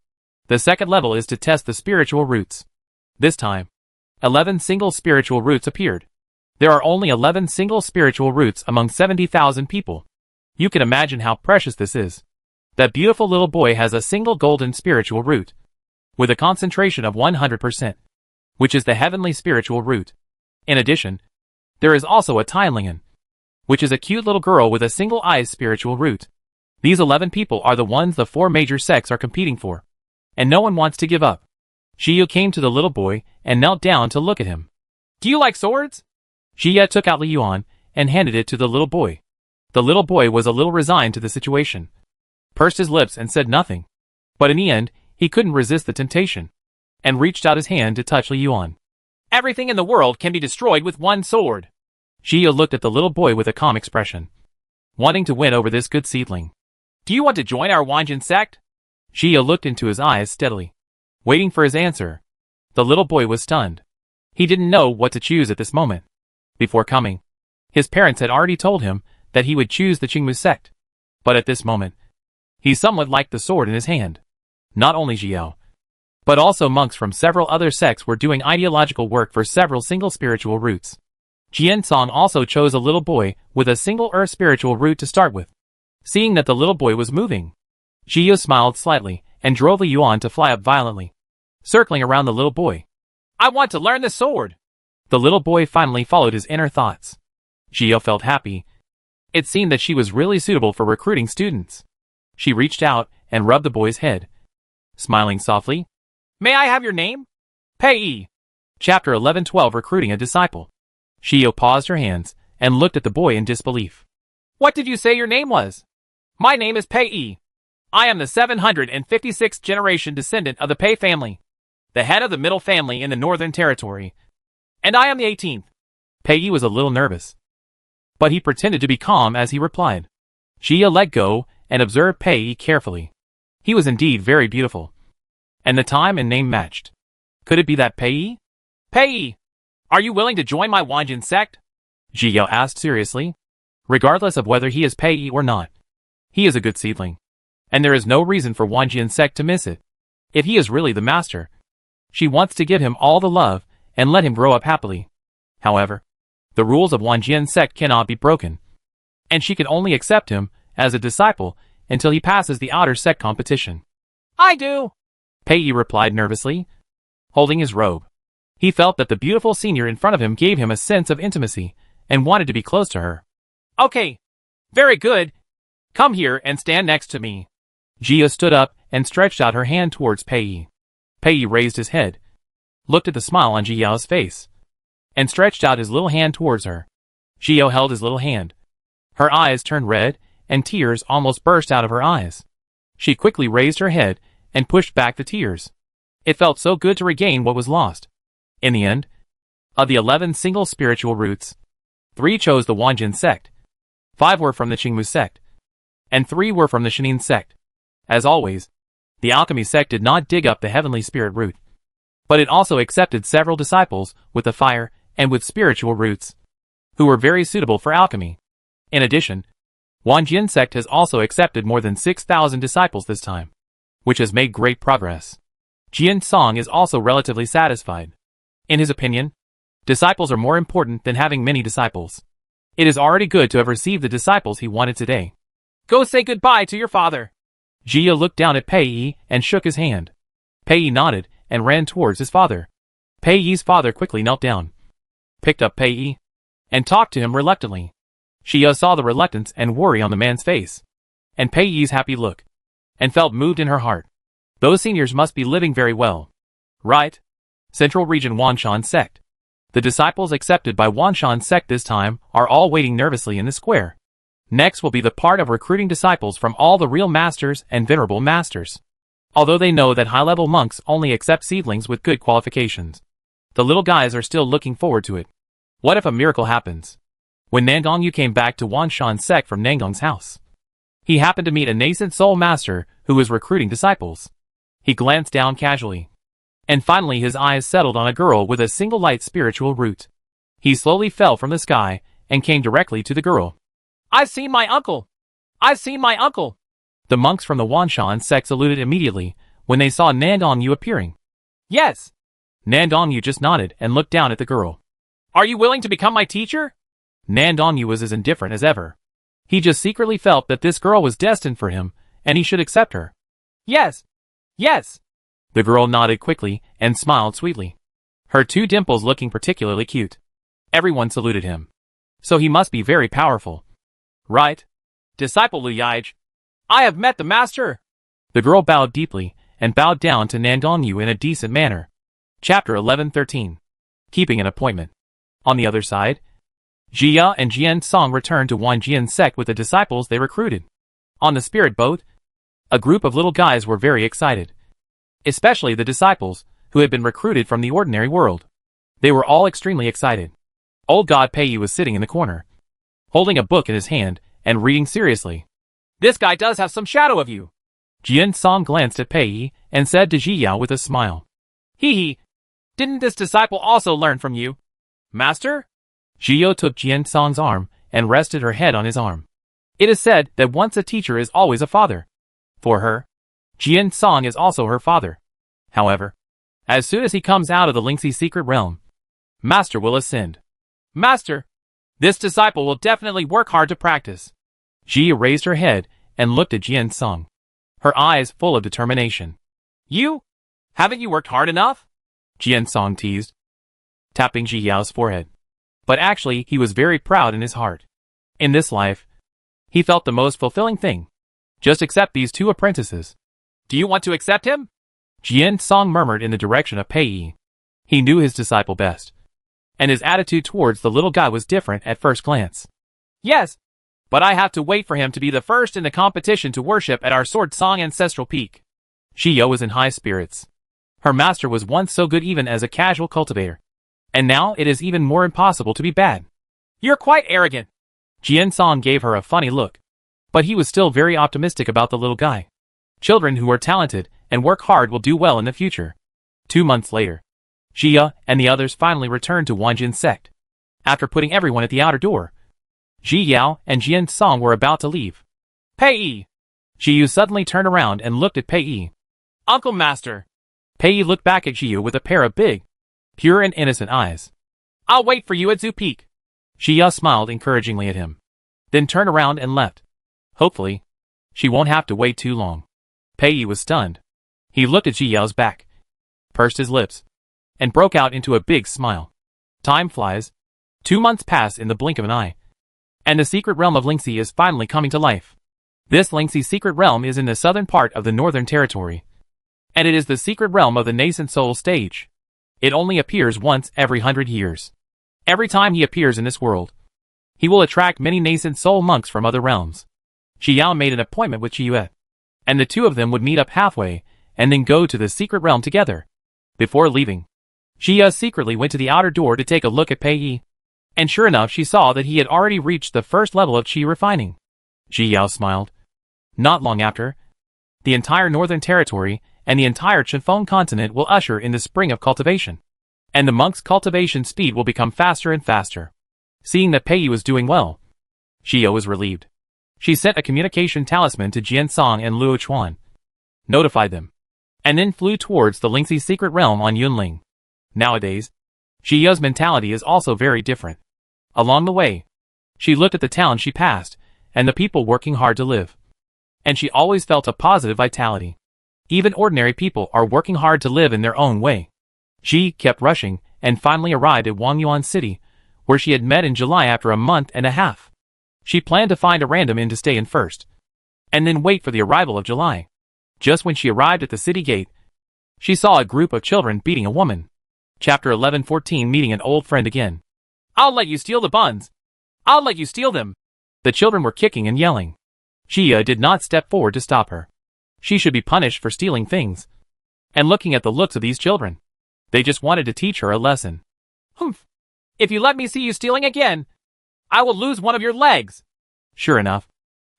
The second level is to test the spiritual roots. This time, 11 single spiritual roots appeared. There are only 11 single spiritual roots among 70,000 people. You can imagine how precious this is. That beautiful little boy has a single golden spiritual root, with a concentration of 100%, which is the heavenly spiritual root. In addition, there is also a Tianlingen, which is a cute little girl with a single eyes spiritual root. These 11 people are the ones the 4 major sects are competing for, and no one wants to give up. Shiyu came to the little boy and knelt down to look at him. Do you like swords? Jia took out Li Yuan and handed it to the little boy. The little boy was a little resigned to the situation, pursed his lips and said nothing. But in the end, he couldn't resist the temptation, and reached out his hand to touch Li Yuan. Everything in the world can be destroyed with one sword. Jia looked at the little boy with a calm expression, wanting to win over this good seedling. Do you want to join our Wanjin sect? Jia looked into his eyes steadily, waiting for his answer. The little boy was stunned. He didn't know what to choose at this moment. Before coming, his parents had already told him that he would choose the Qingmu sect. But at this moment, he somewhat liked the sword in his hand. Not only Jiao, but also monks from several other sects were doing ideological work for several single spiritual roots. Jian-Song also chose a little boy with a single earth spiritual root to start with. Seeing that the little boy was moving, Jiao smiled slightly and drove Li Yuan to fly up violently, circling around the little boy. I want to learn the sword. The little boy finally followed his inner thoughts. Jiao felt happy. It seemed that she was really suitable for recruiting students. She reached out and rubbed the boy's head, smiling softly. May I have your name? Pei. Chapter 11:12 Recruiting a Disciple. Jiao paused her hands and looked at the boy in disbelief. What did you say your name was? My name is Pei. I am the 756th generation descendant of the Pei family, the head of the middle family in the Northern Territory. And I am the 18th. Pei was a little nervous, but he pretended to be calm as he replied. Jia let go and observed Pei carefully. He was indeed very beautiful, and the time and name matched. Could it be that Pei? Pei, are you willing to join my Wanjin sect? Jia asked seriously. Regardless of whether he is Pei or not, he is a good seedling, and there is no reason for Wanjin sect to miss it. If he is really the master, she wants to give him all the love and let him grow up happily. However, the rules of Wanjin sect cannot be broken, and she can only accept him as a disciple until he passes the outer sect competition. I do, Pei Yi replied nervously, holding his robe. He felt that the beautiful senior in front of him gave him a sense of intimacy, and wanted to be close to her. Okay. Very good. Come here and stand next to me. Jia stood up and stretched out her hand towards Pei Yi. Pei Yi raised his head, looked at the smile on Ji Yao's face, and stretched out his little hand towards her. Ji Yao held his little hand. Her eyes turned red, and tears almost burst out of her eyes. She quickly raised her head and pushed back the tears. It felt so good to regain what was lost. In the end, of the 11 single spiritual roots, 3 chose the Wanjin sect, 5 were from the Qingmu sect, and 3 were from the Shinin sect. As always, the alchemy sect did not dig up the heavenly spirit root, but it also accepted several disciples with the fire and with spiritual roots, who were very suitable for alchemy. In addition, Wanjin sect has also accepted more than 6,000 disciples this time, which has made great progress. Jian Song is also relatively satisfied. In his opinion, disciples are more important than having many disciples. It is already good to have received the disciples he wanted today. Go say goodbye to your father. Jia looked down at Pei Yi and shook his hand. Pei Yi nodded and ran towards his father. Pei Yi's father quickly knelt down, picked up Pei Yi, and talked to him reluctantly. Jia saw the reluctance and worry on the man's face, and Pei Yi's happy look, and felt moved in her heart. Those seniors must be living very well. Right? Central Region Wanshan sect. The disciples accepted by Wanshan sect this time are all waiting nervously in the square. Next will be the part of recruiting disciples from all the real masters and venerable masters. Although they know that high-level monks only accept seedlings with good qualifications, the little guys are still looking forward to it. What if a miracle happens? When Nandongyu came back to Wanshan sect from Nangong's house, he happened to meet a nascent soul master who was recruiting disciples. He glanced down casually, and finally his eyes settled on a girl with a single light spiritual root. He slowly fell from the sky and came directly to the girl. I've seen my uncle! I've seen my uncle! The monks from the Wanshan sect saluted immediately when they saw Nandongyu appearing. Yes! Nandongyu just nodded and looked down at the girl. Are you willing to become my teacher? Nandongyu was as indifferent as ever. He just secretly felt that this girl was destined for him, and he should accept her. Yes! Yes! The girl nodded quickly and smiled sweetly, her 2 dimples looking particularly cute. Everyone saluted him. So he must be very powerful. Right? Disciple Lu Yaij, I have met the master. The girl bowed deeply and bowed down to Nandongyu in a decent manner. Chapter 11-13. Keeping an appointment. On the other side, Jia and Jian Song returned to Wanjin sect with the disciples they recruited. On the spirit boat, a group of little guys were very excited, especially the disciples who had been recruited from the ordinary world. They were all extremely excited. Old God Pei Yi was sitting in the corner, holding a book in his hand and reading seriously. This guy does have some shadow of you. Jian Song glanced at Pei Yi and said to Ji Yao with a smile. Hee hee. Didn't this disciple also learn from you, master? Ji Yao took Jian Song's arm and rested her head on his arm. It is said that once a teacher is always a father. For her, Jian Song is also her father. However, as soon as he comes out of the Lingxi secret realm, Master will ascend. Master, this disciple will definitely work hard to practice. Jia raised her head and looked at Jian Song, her eyes full of determination. You? Haven't you worked hard enough? Jian Song teased, tapping Ji Yao's forehead. But actually he was very proud in his heart. In this life, he felt the most fulfilling thing. Just accept these 2 apprentices. Do you want to accept him? Jian Song murmured in the direction of Pei Yi. He knew his disciple best, and his attitude towards the little guy was different at first glance. Yes, but I have to wait for him to be the first in the competition to worship at our Sword Song ancestral peak. Shio was in high spirits. Her master was once so good even as a casual cultivator, and now it is even more impossible to be bad. You're quite arrogant. Jian Song gave her a funny look, but he was still very optimistic about the little guy. Children who are talented and work hard will do well in the future. 2 months later, Jia and the others finally returned to Wanjin sect. After putting everyone at the outer door, Ji Yao and Jian Song were about to leave. Pei Yi. Ji Yu suddenly turned around and looked at Pei Yi. Uncle Master. Pei Yi looked back at Ji Yu with a pair of big, pure and innocent eyes. I'll wait for you at Zoo Peak. Jia smiled encouragingly at him, then turned around and left. Hopefully, she won't have to wait too long. Pei Yi was stunned. He looked at Ji Yao's back, pursed his lips, and broke out into a big smile. Time flies. 2 months pass in the blink of an eye. And the secret realm of Lingxi is finally coming to life. This Lingxi secret realm is in the southern part of the Northern Territory. And it is the secret realm of the nascent soul stage. It only appears once every 100 years. Every time he appears in this world, he will attract many nascent soul monks from other realms. Ji Yao made an appointment with Qi Yue, and the two of them would meet up halfway, and then go to the secret realm together. Before leaving, Qi Yue secretly went to the outer door to take a look at Pei Yi, and sure enough she saw that he had already reached the first level of Qi refining. Ji Yao smiled. Not long after, the entire Northern Territory and the entire Chinfeng continent will usher in the spring of cultivation, and the monks' cultivation speed will become faster and faster. Seeing that Pei Yi was doing well, Qi Yue was relieved. She sent a communication talisman to Jian Song and Luo Chuan, notified them, and then flew towards the Lingxi secret realm on Yunling. Nowadays, Qi Yue's mentality is also very different. Along the way, she looked at the town she passed, and the people working hard to live. And she always felt a positive vitality. Even ordinary people are working hard to live in their own way. She kept rushing, and finally arrived at Wangyuan City, where she had met in July after a month and a half. She planned to find a random inn to stay in first, and then wait for the arrival of July. Just when she arrived at the city gate, she saw a group of children beating a woman. Chapter 11:14 Meeting an old friend again. I'll let you steal the buns. I'll let you steal them. The children were kicking and yelling. Qi Yue did not step forward to stop her. She should be punished for stealing things. And looking at the looks of these children, they just wanted to teach her a lesson. Humph. If you let me see you stealing again, I will lose one of your legs. Sure enough,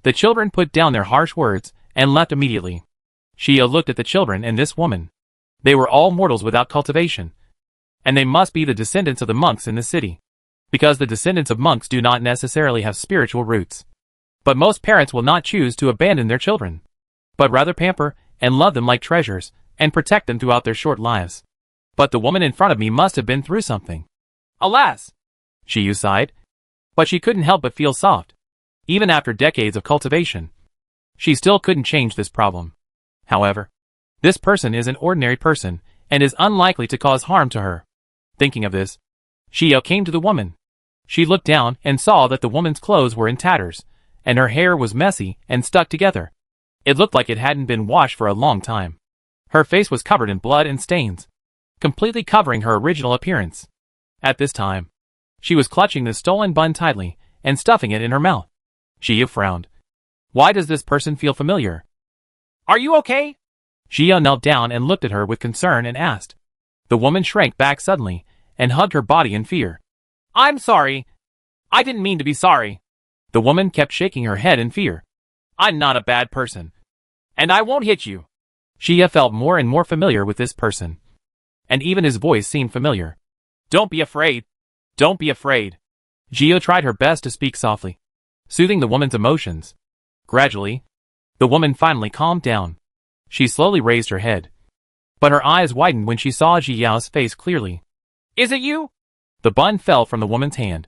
the children put down their harsh words and left immediately. Qi Yue looked at the children and this woman. They were all mortals without cultivation, and they must be the descendants of the monks in the city, because the descendants of monks do not necessarily have spiritual roots. But most parents will not choose to abandon their children, but rather pamper and love them like treasures, and protect them throughout their short lives. But the woman in front of me must have been through something. Alas! Qi Yue sighed, but she couldn't help but feel soft. Even after decades of cultivation, she still couldn't change this problem. However, this person is an ordinary person, and is unlikely to cause harm to her. Thinking of this, Qi Yue came to the woman. She looked down and saw that the woman's clothes were in tatters, and her hair was messy and stuck together. It looked like it hadn't been washed for a long time. Her face was covered in blood and stains, completely covering her original appearance. At this time, she was clutching the stolen bun tightly and stuffing it in her mouth. Qi Yue frowned. Why does this person feel familiar? Are you okay? Qi Yue knelt down and looked at her with concern and asked. The woman shrank back suddenly and hugged her body in fear. I'm sorry. I didn't mean to be sorry. The woman kept shaking her head in fear. I'm not a bad person, and I won't hit you. Qi Yue felt more and more familiar with this person, and even his voice seemed familiar. Don't be afraid. Don't be afraid. Qi Yue tried her best to speak softly, soothing the woman's emotions. Gradually, the woman finally calmed down. She slowly raised her head, but her eyes widened when she saw Ji Yao's face clearly. Is it you? The bun fell from the woman's hand,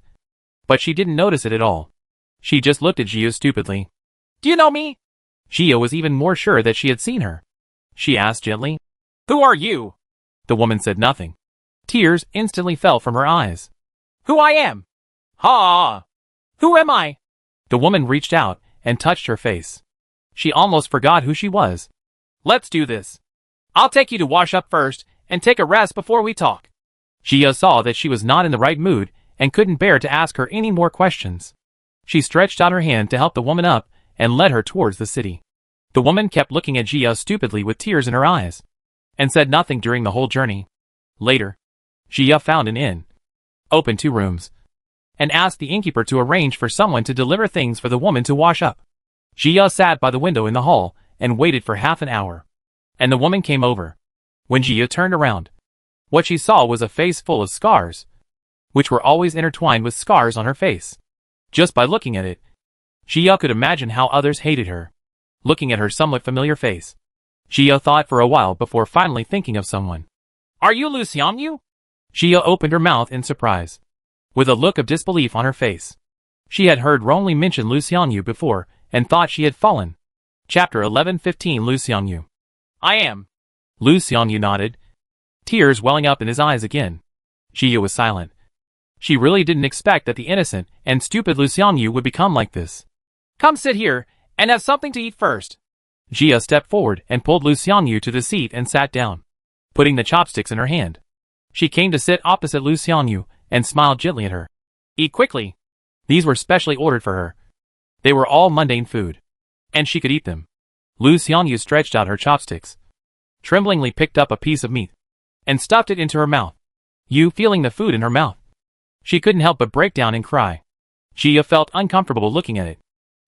but she didn't notice it at all. She just looked at Ji Yue stupidly. Do you know me? Qi Yue was even more sure that she had seen her. She asked gently. Who are you? The woman said nothing. Tears instantly fell from her eyes. Who I am? Ha! Who am I? The woman reached out and touched her face. She almost forgot who she was. Let's do this. I'll take you to wash up first and take a rest before we talk. Qi Yue saw that she was not in the right mood and couldn't bear to ask her any more questions. She stretched out her hand to help the woman up and led her towards the city. The woman kept looking at Qi Yue stupidly with tears in her eyes, and said nothing during the whole journey. Later, Qi Yue found an inn, opened 2 rooms, and asked the innkeeper to arrange for someone to deliver things for the woman to wash up. Qi Yue sat by the window in the hall and waited for half an hour, and the woman came over. When Qi Yue turned around, what she saw was a face full of scars, which were always intertwined with scars on her face. Just by looking at it, Qi Yue could imagine how others hated her. Looking at her somewhat familiar face, Qi Yue thought for a while before finally thinking of someone. Are you Lu Xiangyu? Qi Yue opened her mouth in surprise, with a look of disbelief on her face. She had heard Rongli mention Lu Xiangyu before and thought she had fallen. Chapter 11:15 Lu Xiangyu. I am. Lu Xiangyu nodded, tears welling up in his eyes again. Jia was silent. She really didn't expect that the innocent and stupid Lu Xiangyu would become like this. Come sit here and have something to eat first. Jia stepped forward and pulled Lu Xiangyu to the seat and sat down, putting the chopsticks in her hand. She came to sit opposite Lu Xiangyu and smiled gently at her. Eat quickly. These were specially ordered for her. They were all mundane food, and she could eat them. Lu Xiangyu stretched out her chopsticks, tremblingly picked up a piece of meat, and stuffed it into her mouth. Feeling the food in her mouth, she couldn't help but break down and cry. Jia felt uncomfortable looking at it.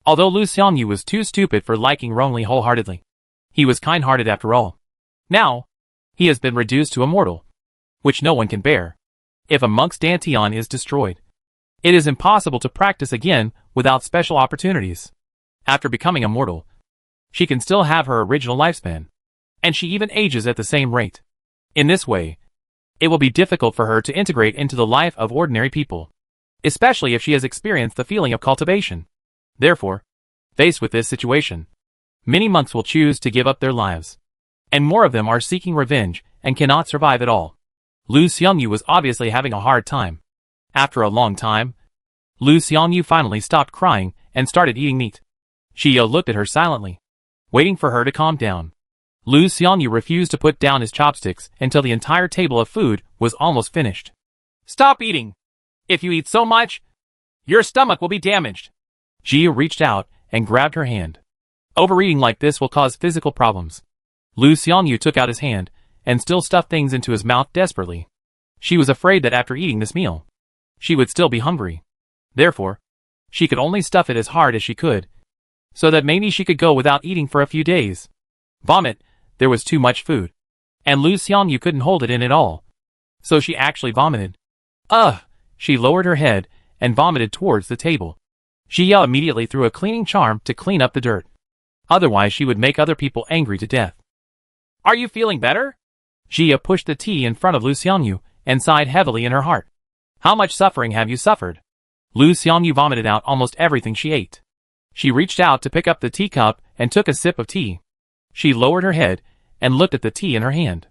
Although Lu Xiangyu was too stupid for liking Rongli wholeheartedly, he was kind-hearted after all. Now, he has been reduced to a mortal, which no one can bear. If a monk's dantian is destroyed, it is impossible to practice again without special opportunities. After becoming a mortal, she can still have her original lifespan, and she even ages at the same rate. In this way, it will be difficult for her to integrate into the life of ordinary people, especially if she has experienced the feeling of cultivation. Therefore, faced with this situation, many monks will choose to give up their lives, and more of them are seeking revenge and cannot survive at all. Lu Xiangyu was obviously having a hard time. After a long time, Lu Xiangyu finally stopped crying and started eating meat. Jia looked at her silently, waiting for her to calm down. Lu Xiangyu refused to put down his chopsticks until the entire table of food was almost finished. Stop eating. If you eat so much, your stomach will be damaged. Jia reached out and grabbed her hand. Overeating like this will cause physical problems. Lu Xiangyu took out his hand and still stuffed things into his mouth desperately. She was afraid that after eating this meal, she would still be hungry. Therefore, she could only stuff it as hard as she could, so that maybe she could go without eating for a few days. Vomit. There was too much food, and Lu Xiangyu couldn't hold it in at all, so she actually vomited. Ugh! She lowered her head and vomited towards the table. Jia immediately threw a cleaning charm to clean up the dirt. Otherwise she would make other people angry to death. Are you feeling better? Jia pushed the tea in front of Lu Xiangyu and sighed heavily in her heart. How much suffering have you suffered? Lu Xiangyu vomited out almost everything she ate. She reached out to pick up the teacup and took a sip of tea. She lowered her head and looked at the tea in her hand.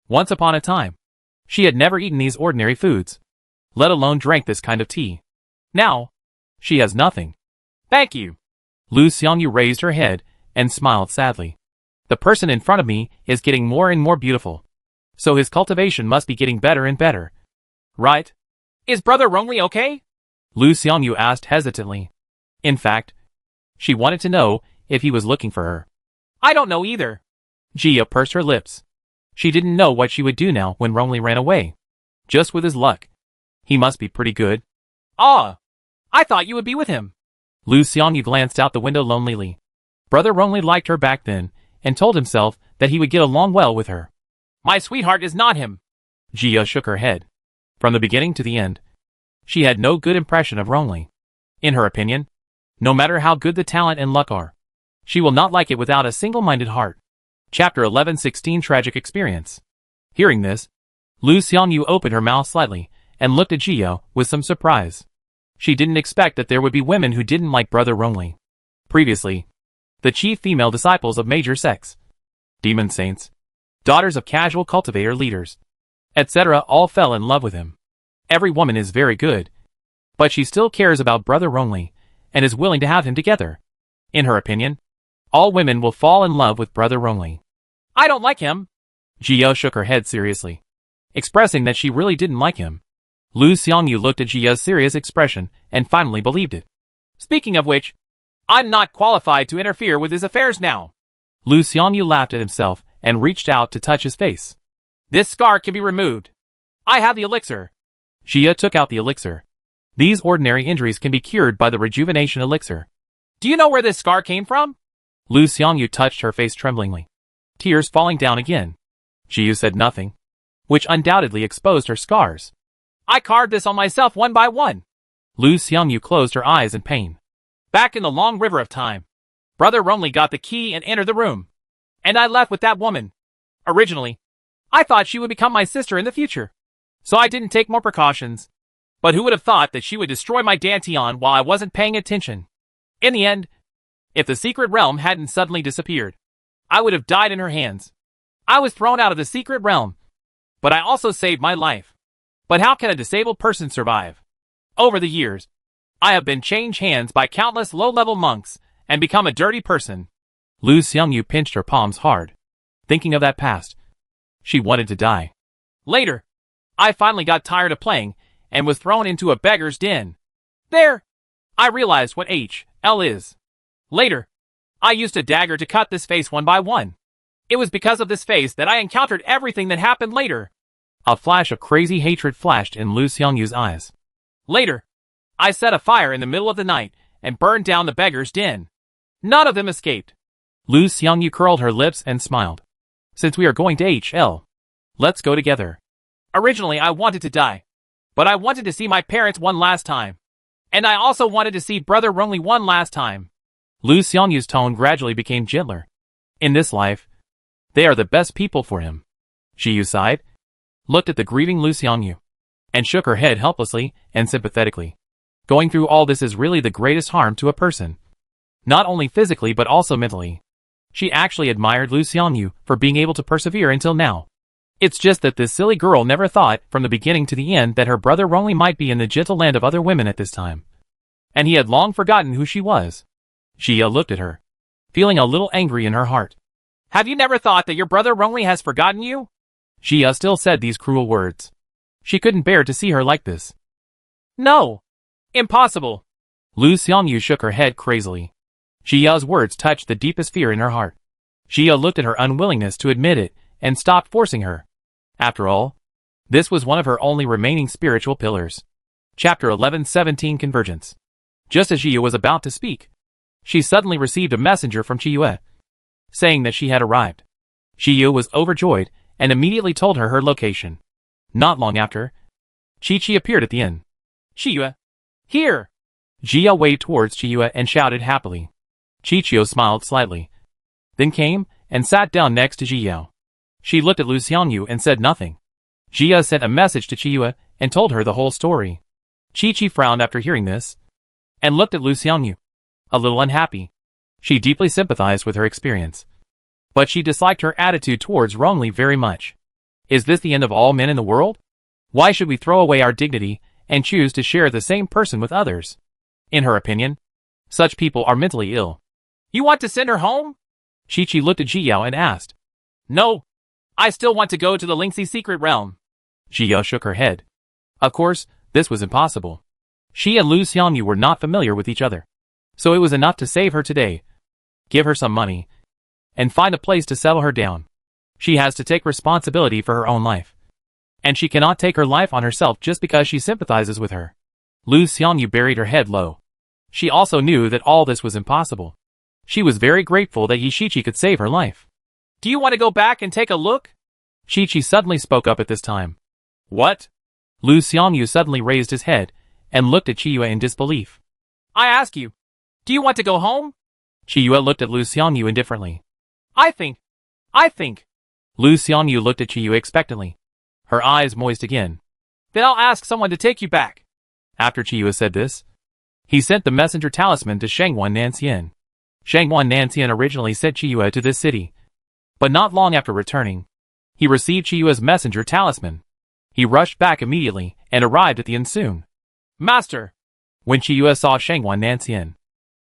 Once upon a time, she had never eaten these ordinary foods, let alone drank this kind of tea. Now, she has nothing. Thank you. Lu Xiangyu raised her head and smiled sadly. The person in front of me is getting more and more beautiful, so his cultivation must be getting better and better. Right? Is Brother Rongli okay? Lu Xiangyu asked hesitantly. In fact, she wanted to know if he was looking for her. I don't know either. Jia pursed her lips. She didn't know what she would do now when Rongli ran away. Just with his luck, he must be pretty good. Ah, I thought you would be with him. Lu Xiangyu glanced out the window lonelily. Brother Rongli liked her back then, and told himself that he would get along well with her. My sweetheart is not him. Jia shook her head. From the beginning to the end, she had no good impression of Rongli. In her opinion, no matter how good the talent and luck are, she will not like it without a single-minded heart. Chapter 11:16 Tragic Experience. Hearing this, Lu Xiangyu opened her mouth slightly and looked at Jia with some surprise. She didn't expect that there would be women who didn't like Brother Rongli. Previously, the chief female disciples of major sects, demon saints, daughters of casual cultivator leaders, etc. all fell in love with him. Every woman is very good, but she still cares about Brother Rongli and is willing to have him together. In her opinion, all women will fall in love with Brother Rongli. I don't like him. Jia shook her head seriously, expressing that she really didn't like him. Lu Xiangyu looked at Jia's serious expression and finally believed it. Speaking of which, I'm not qualified to interfere with his affairs now. Lu Xiangyu laughed at himself and reached out to touch his face. This scar can be removed. I have the elixir. Jia took out the elixir. These ordinary injuries can be cured by the rejuvenation elixir. Do you know where this scar came from? Lu Xiangyu touched her face tremblingly, tears falling down again. Jia said nothing, which undoubtedly exposed her scars. I carved this on myself one by one. Lu Xiangyu closed her eyes in pain. Back in the long river of time, Brother Rongli got the key and entered the room. And I left with that woman. Originally, I thought she would become my sister in the future, so I didn't take more precautions. But who would have thought that she would destroy my dantian while I wasn't paying attention? In the end, if the secret realm hadn't suddenly disappeared, I would have died in her hands. I was thrown out of the secret realm, but I also saved my life. But how can a disabled person survive? Over the years, I have been changed hands by countless low-level monks and become a dirty person. Lu Xiangyu pinched her palms hard, thinking of that past. She wanted to die. Later, I finally got tired of playing and was thrown into a beggar's den. There, I realized what HL is. Later, I used a dagger to cut this face one by one. It was because of this face that I encountered everything that happened later. A flash of crazy hatred flashed in Lu Xiangyu's eyes. Later, I set a fire in the middle of the night and burned down the beggar's den. None of them escaped. Lu Xiangyu curled her lips and smiled. Since we are going to HL, let's go together. Originally I wanted to die, but I wanted to see my parents one last time. And I also wanted to see Brother Rongli one last time. Lu Xiangyu's tone gradually became gentler. In this life, they are the best people for him. Ji sighed, looked at the grieving Lu Xiangyu, and shook her head helplessly and sympathetically. Going through all this is really the greatest harm to a person. Not only physically but also mentally. She actually admired Lu Xiangyu for being able to persevere until now. It's just that this silly girl never thought from the beginning to the end that her brother Rongli might be in the gentle land of other women at this time. And he had long forgotten who she was. Jia looked at her, feeling a little angry in her heart. Have you never thought that your brother Rongli has forgotten you? Jia still said these cruel words. She couldn't bear to see her like this. No. Impossible. Lu Xiangyu shook her head crazily. Jia's words touched the deepest fear in her heart. Jia looked at her unwillingness to admit it and stopped forcing her. After all, this was one of her only remaining spiritual pillars. Chapter 11:17 Convergence. Just as Jia was about to speak, she suddenly received a messenger from Chiyue, saying that she had arrived. Chiyue was overjoyed and immediately told her her location. Not long after, Chi-Chi appeared at the inn. Chiyue, here! Jia waved towards Chiyue and shouted happily. Chi-Chio smiled slightly, then came and sat down next to Jia. She looked at Lu Xiangyu and said nothing. Jia sent a message to Chiyue and told her the whole story. Chi-Chi frowned after hearing this, and looked at Lu Xiangyu, a little unhappy. She deeply sympathized with her experience, but she disliked her attitude towards Rongli very much. Is this the end of all men in the world? Why should we throw away our dignity and choose to share the same person with others? In her opinion, such people are mentally ill. You want to send her home? Chi-Chi looked at Jiyao and asked. No. I still want to go to the Lingxi secret realm. Jiyao shook her head. Of course, this was impossible. She and Lu Xiangyu were not familiar with each other, so it was enough to save her today, give her some money, and find a place to settle her down. She has to take responsibility for her own life, and she cannot take her life on herself just because she sympathizes with her. Lu Xiangyu buried her head low. She also knew that all this was impossible. She was very grateful that Yishichi could save her life. Do you want to go back and take a look? Chi-Chi suddenly spoke up at this time. What? Lu Xiangyu suddenly raised his head and looked at Chiyue in disbelief. I ask you, do you want to go home? Chiyue looked at Lu Xiangyu indifferently. I think. Lu Xiangyu looked at Chiyue expectantly, her eyes moist again. Then I'll ask someone to take you back. After Chiyue said this, he sent the messenger talisman to Shangwan Nanxian. Shangwan Nanxian originally sent Chiyue to this city, but not long after returning, he received Chiyue's messenger talisman. He rushed back immediately and arrived at the inn soon. Master! When Chiyue saw Shangwan Nanxian,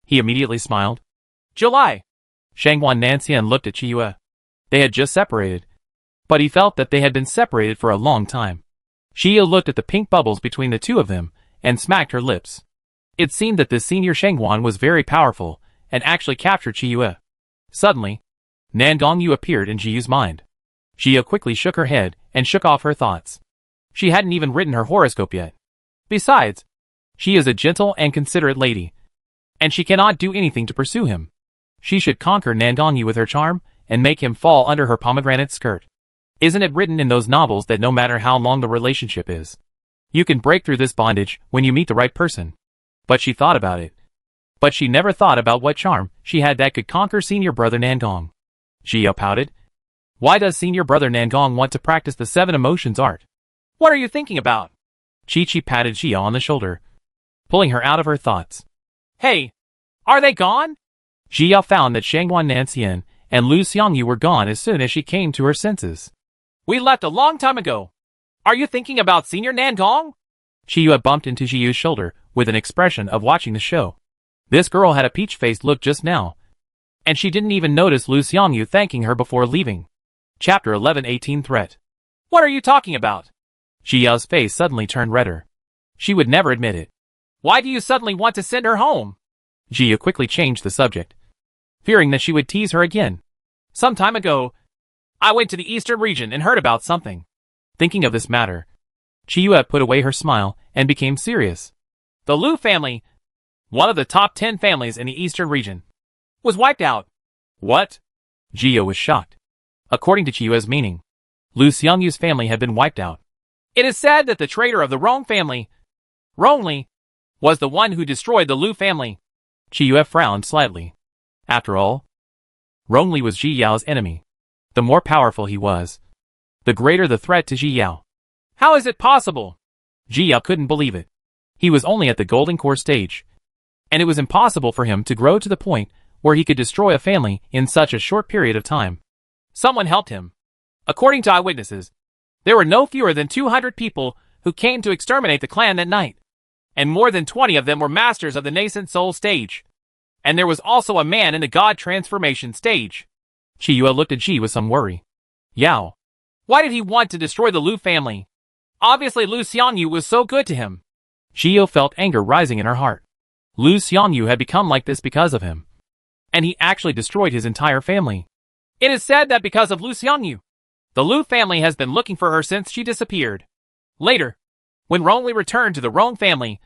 he immediately smiled. July! Shangwan Nanxian looked at Chiyue. They had just separated, but he felt that they had been separated for a long time. Chiyue looked at the pink bubbles between the two of them and smacked her lips. It seemed that this senior Shangwan was very powerful and actually captured Chiyue. Suddenly, Nangongyu appeared in Jiyu's mind. Jia quickly shook her head and shook off her thoughts. She hadn't even written her horoscope yet. Besides, she is a gentle and considerate lady, and she cannot do anything to pursue him. She should conquer Nangongyu with her charm and make him fall under her pomegranate skirt. Isn't it written in those novels that no matter how long the relationship is, you can break through this bondage when you meet the right person? But she thought about it. But she never thought about what charm she had that could conquer senior brother Nangong. Jia pouted. Why does senior brother Nangong want to practice the 7 emotions art? What are you thinking about? Chi-Chi patted Jia on the shoulder, pulling her out of her thoughts. Hey, are they gone? Jia found that Shangwan Nanxian and Lu Xiangyu were gone as soon as she came to her senses. We left a long time ago. Are you thinking about Senior Nangong? Xiyue bumped into Jiyu's shoulder with an expression of watching the show. This girl had a peach-faced look just now, and she didn't even notice Lu Xiangyu thanking her before leaving. Chapter 11:18 Threat. What are you talking about? Jiyu's face suddenly turned redder. She would never admit it. Why do you suddenly want to send her home? Jiyu quickly changed the subject, fearing that she would tease her again. Some time ago, I went to the eastern region and heard about something. Thinking of this matter, Jiyue put away her smile and became serious. The Lu family, one of the top 10 families in the eastern region, was wiped out. What? Jiyu was shocked. According to Jiyue's meaning, Lu Xiangyu's family had been wiped out. It is said that the traitor of the Rong family, Rongli, was the one who destroyed the Lu family. Jiyue frowned slightly. After all, Rongli was Ji Yao's enemy. The more powerful he was, the greater the threat to Ji Yao. How is it possible? Ji Yao couldn't believe it. He was only at the golden core stage, and it was impossible for him to grow to the point where he could destroy a family in such a short period of time. Someone helped him. According to eyewitnesses, there were no fewer than 200 people who came to exterminate the clan that night, and more than 20 of them were masters of the nascent soul stage. And there was also a man in the god transformation stage. Jiyue looked at Ji with some worry. Yao. Why did he want to destroy the Lu family? Obviously Lu Xiangyu was so good to him. Jiyue felt anger rising in her heart. Lu Xiangyu had become like this because of him, and he actually destroyed his entire family. It is said that because of Lu Xiangyu, the Lu family has been looking for her since she disappeared. Later, when Rongli returned to the Rong family,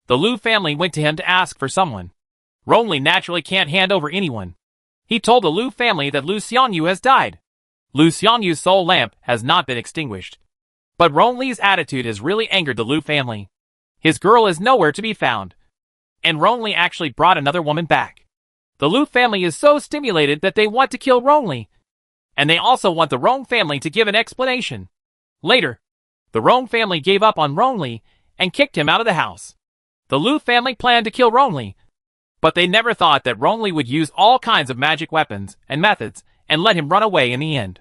the Lu family went to him to ask for someone. Rongli naturally can't hand over anyone. He told the Lu family that Lu Xiangyu has died. Lu Xiangyu's soul lamp has not been extinguished. But Rongli's attitude has really angered the Lu family. His girl is nowhere to be found. And Rongli actually brought another woman back. The Lu family is so stimulated that they want to kill Rongli. And they also want the Rong family to give an explanation. Later, the Rong family gave up on Rongli and kicked him out of the house. The Lu family planned to kill Rongli, but they never thought that Rongli would use all kinds of magic weapons and methods and let him run away in the end.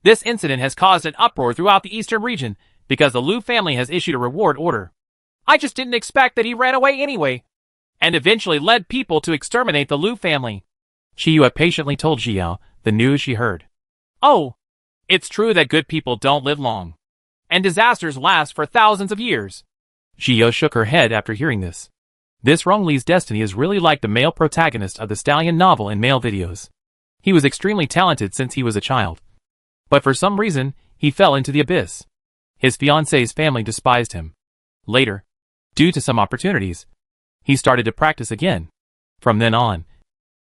This incident has caused an uproar throughout the eastern region because the Lu family has issued a reward order. I just didn't expect that he ran away anyway, and eventually led people to exterminate the Lu family. Jiyue patiently told Ji Yao the news she heard. Oh, it's true that good people don't live long, and disasters last for thousands of years. Jiyue shook her head after hearing this. This Rongli's destiny is really like the male protagonist of the Stallion novel in male videos. He was extremely talented since he was a child, but for some reason, he fell into the abyss. His fiancée's family despised him. Later, due to some opportunities, he started to practice again. From then on,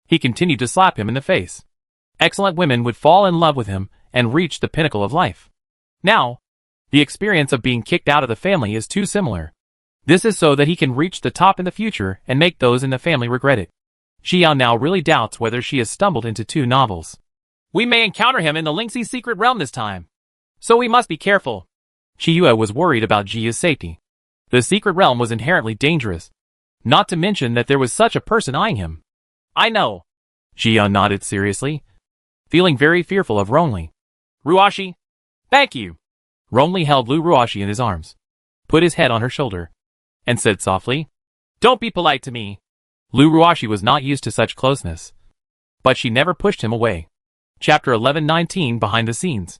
he continued to slap him in the face. Excellent women would fall in love with him and reach the pinnacle of life. Now, the experience of being kicked out of the family is too similar. This is so that he can reach the top in the future and make those in the family regret it. Xiao now really doubts whether she has stumbled into two novels. We may encounter him in the Lingxi secret realm this time, so we must be careful. Jiyue was worried about Jiya's safety. The secret realm was inherently dangerous, not to mention that there was such a person eyeing him. I know. Jia nodded seriously, feeling very fearful of Rongli. Ruashi, thank you. Rongli held Lu Ruashi in his arms, put his head on her shoulder, and said softly, Don't be polite to me. Lu Ruashi was not used to such closeness, but she never pushed him away. Chapter 11:19 Behind the Scenes.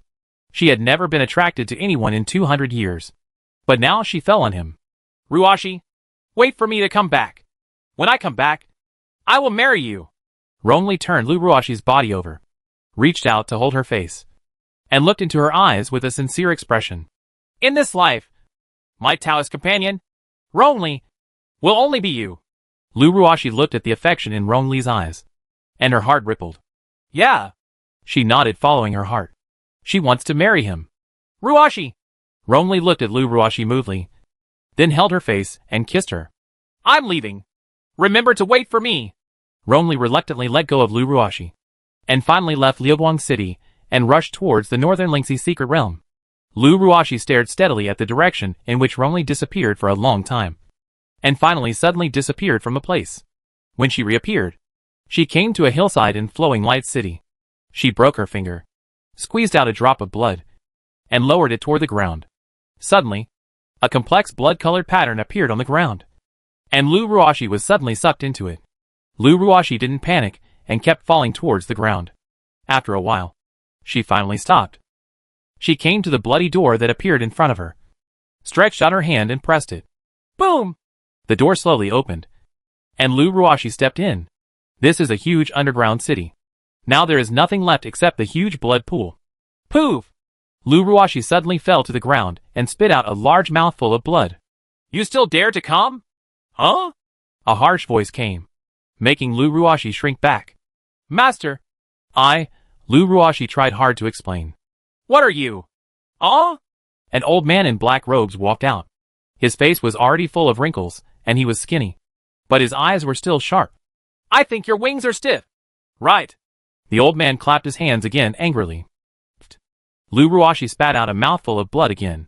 She had never been attracted to anyone in 200 years, but now she fell on him. Ruashi, wait for me to come back. When I come back, I will marry you. Rongli turned Lu Ruashi's body over, reached out to hold her face, and looked into her eyes with a sincere expression. In this life, my Taoist companion, Rongli, will only be you. Lu Ruashi looked at the affection in Rongli's eyes, and her heart rippled. Yeah. She nodded, following her heart. She wants to marry him. Ruashi. Rongli looked at Lu Ruashi moodily, then held her face and kissed her. I'm leaving. Remember to wait for me. Rongli reluctantly let go of Lu Ruashi, and finally left Liaoguang City and rushed towards the northern Lingxi secret realm. Lu Ruashi stared steadily at the direction in which Rongli disappeared for a long time, and finally suddenly disappeared from the place. When she reappeared, she came to a hillside in Flowing Light City. She broke her finger, squeezed out a drop of blood, and lowered it toward the ground. Suddenly, a complex blood-colored pattern appeared on the ground, and Lu Ruashi was suddenly sucked into it. Lu Ruashi didn't panic and kept falling towards the ground. After a while, she finally stopped. She came to the bloody door that appeared in front of her, stretched out her hand and pressed it. Boom! The door slowly opened, and Lu Ruashi stepped in. This is a huge underground city. Now there is nothing left except the huge blood pool. Poof! Lu Ruashi suddenly fell to the ground and spit out a large mouthful of blood. You still dare to come? Huh? A harsh voice came, making Lu Ruashi shrink back. Master! Lu Ruashi tried hard to explain. What are you? An old man in black robes walked out. His face was already full of wrinkles, and he was skinny, but his eyes were still sharp. I think your wings are stiff. Right. The old man clapped his hands again angrily. Lu Ruashi spat out a mouthful of blood again,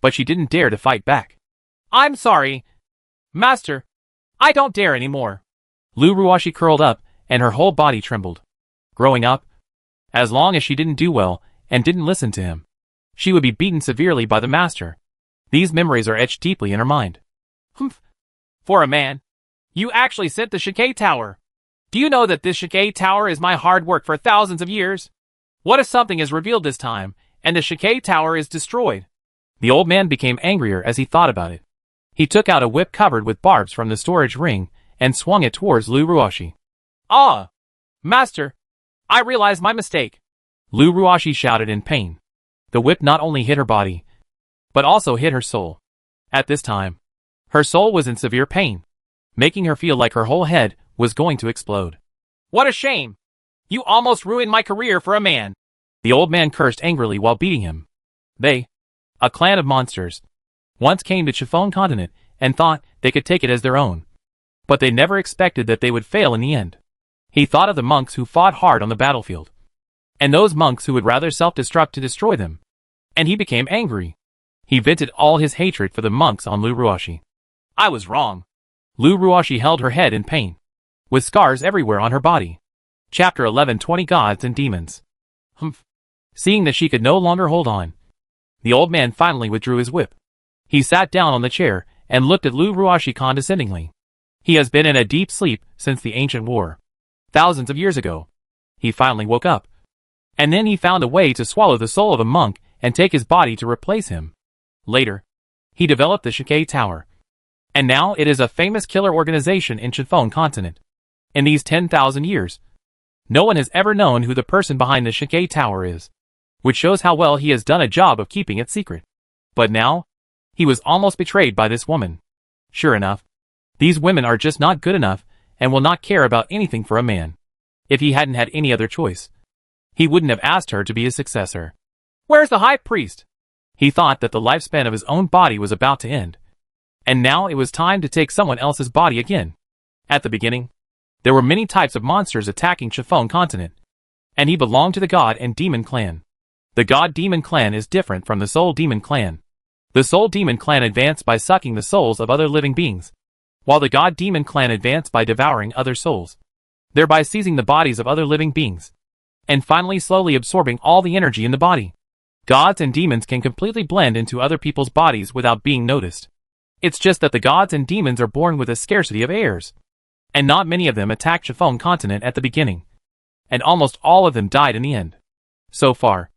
but she didn't dare to fight back. I'm sorry, Master. I don't dare anymore. Lu Ruashi curled up, and her whole body trembled. Growing up, as long as she didn't do well and didn't listen to him, she would be beaten severely by the master. These memories are etched deeply in her mind. Humph. For a man, you actually sent the Shikei Tower. Do you know that this Shikei Tower is my hard work for thousands of years? What if something is revealed this time, and the Shikei Tower is destroyed? The old man became angrier as he thought about it. He took out a whip covered with barbs from the storage ring and swung it towards Lu Ruashi. Master, I realize my mistake. Lu Ruashi shouted in pain. The whip not only hit her body, but also hit her soul. At this time, her soul was in severe pain, making her feel like her whole head was going to explode. What a shame! You almost ruined my career for a man. The old man cursed angrily while beating him. They, a clan of monsters, once came to Chiffon Continent and thought they could take it as their own. But they never expected that they would fail in the end. He thought of the monks who fought hard on the battlefield, and those monks who would rather self-destruct to destroy them. And he became angry. He vented all his hatred for the monks on Lu Ruashi. I was wrong. Lu Ruashi held her head in pain, with scars everywhere on her body. Chapter 11:20 Gods and Demons. Humph. Seeing that she could no longer hold on, the old man finally withdrew his whip. He sat down on the chair and looked at Lu Ruashi condescendingly. He has been in a deep sleep since the ancient war. Thousands of years ago, he finally woke up. And then he found a way to swallow the soul of a monk and take his body to replace him. Later, he developed the Shikei Tower. And now it is a famous killer organization in Chiffon Continent. In these 10,000 years, no one has ever known who the person behind the Shikei Tower is, which shows how well he has done a job of keeping it secret. But now, he was almost betrayed by this woman. Sure enough, these women are just not good enough and will not care about anything for a man. If he hadn't had any other choice, he wouldn't have asked her to be his successor. Where's the high priest? He thought that the lifespan of his own body was about to end, and now it was time to take someone else's body again. At the beginning, there were many types of monsters attacking Chiffon Continent, and he belonged to the God and Demon clan. The God Demon clan is different from the Soul Demon clan. The Soul Demon clan advanced by sucking the souls of other living beings, while the God Demon clan advanced by devouring other souls, thereby seizing the bodies of other living beings, and finally slowly absorbing all the energy in the body. Gods and demons can completely blend into other people's bodies without being noticed. It's just that the gods and demons are born with a scarcity of heirs, and not many of them attacked Chiffon Continent at the beginning, and almost all of them died in the end. So far,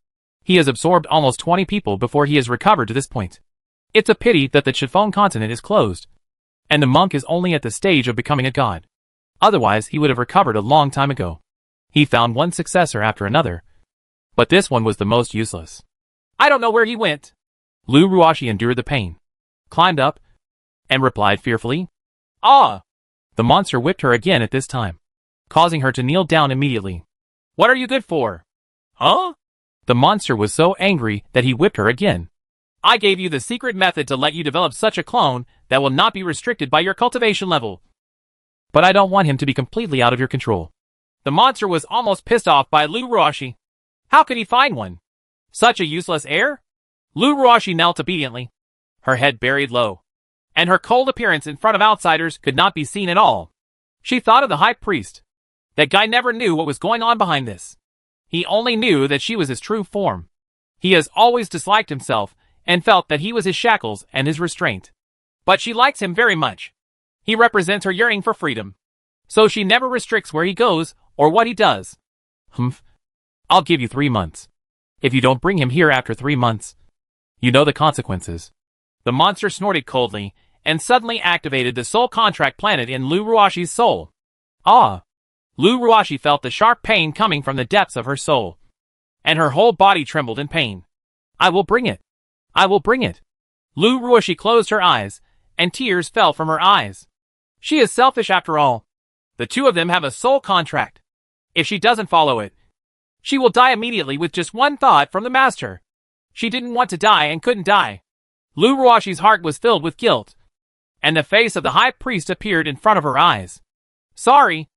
he has absorbed almost 20 people before he has recovered to this point. It's a pity that the Chiffon Continent is closed, and the monk is only at the stage of becoming a god. Otherwise, he would have recovered a long time ago. He found one successor after another, but this one was the most useless. I don't know where he went. Lu Ruashi endured the pain, climbed up, and replied fearfully, The monster whipped her again at this time, causing her to kneel down immediately. What are you good for? The monster was so angry that he whipped her again. I gave you the secret method to let you develop such a clone that will not be restricted by your cultivation level. But I don't want him to be completely out of your control. The monster was almost pissed off by Lu Ruashi. How could he find one? Such a useless heir? Lu Ruashi knelt obediently, her head buried low, and her cold appearance in front of outsiders could not be seen at all. She thought of the high priest. That guy never knew what was going on behind this. He only knew that she was his true form. He has always disliked himself and felt that he was his shackles and his restraint. But she likes him very much. He represents her yearning for freedom. So she never restricts where he goes or what he does. Humph. I'll give you 3 months. If you don't bring him here after 3 months, you know the consequences. The monster snorted coldly and suddenly activated the soul contract planted in Lu Ruashi's soul. Ah! Lu Ruashi felt the sharp pain coming from the depths of her soul. And her whole body trembled in pain. I will bring it. I will bring it. Lu Ruashi closed her eyes, and tears fell from her eyes. She is selfish after all. The two of them have a soul contract. If she doesn't follow it, she will die immediately with just one thought from the master. She didn't want to die and couldn't die. Lu Ruashi's heart was filled with guilt, and the face of the high priest appeared in front of her eyes. Sorry,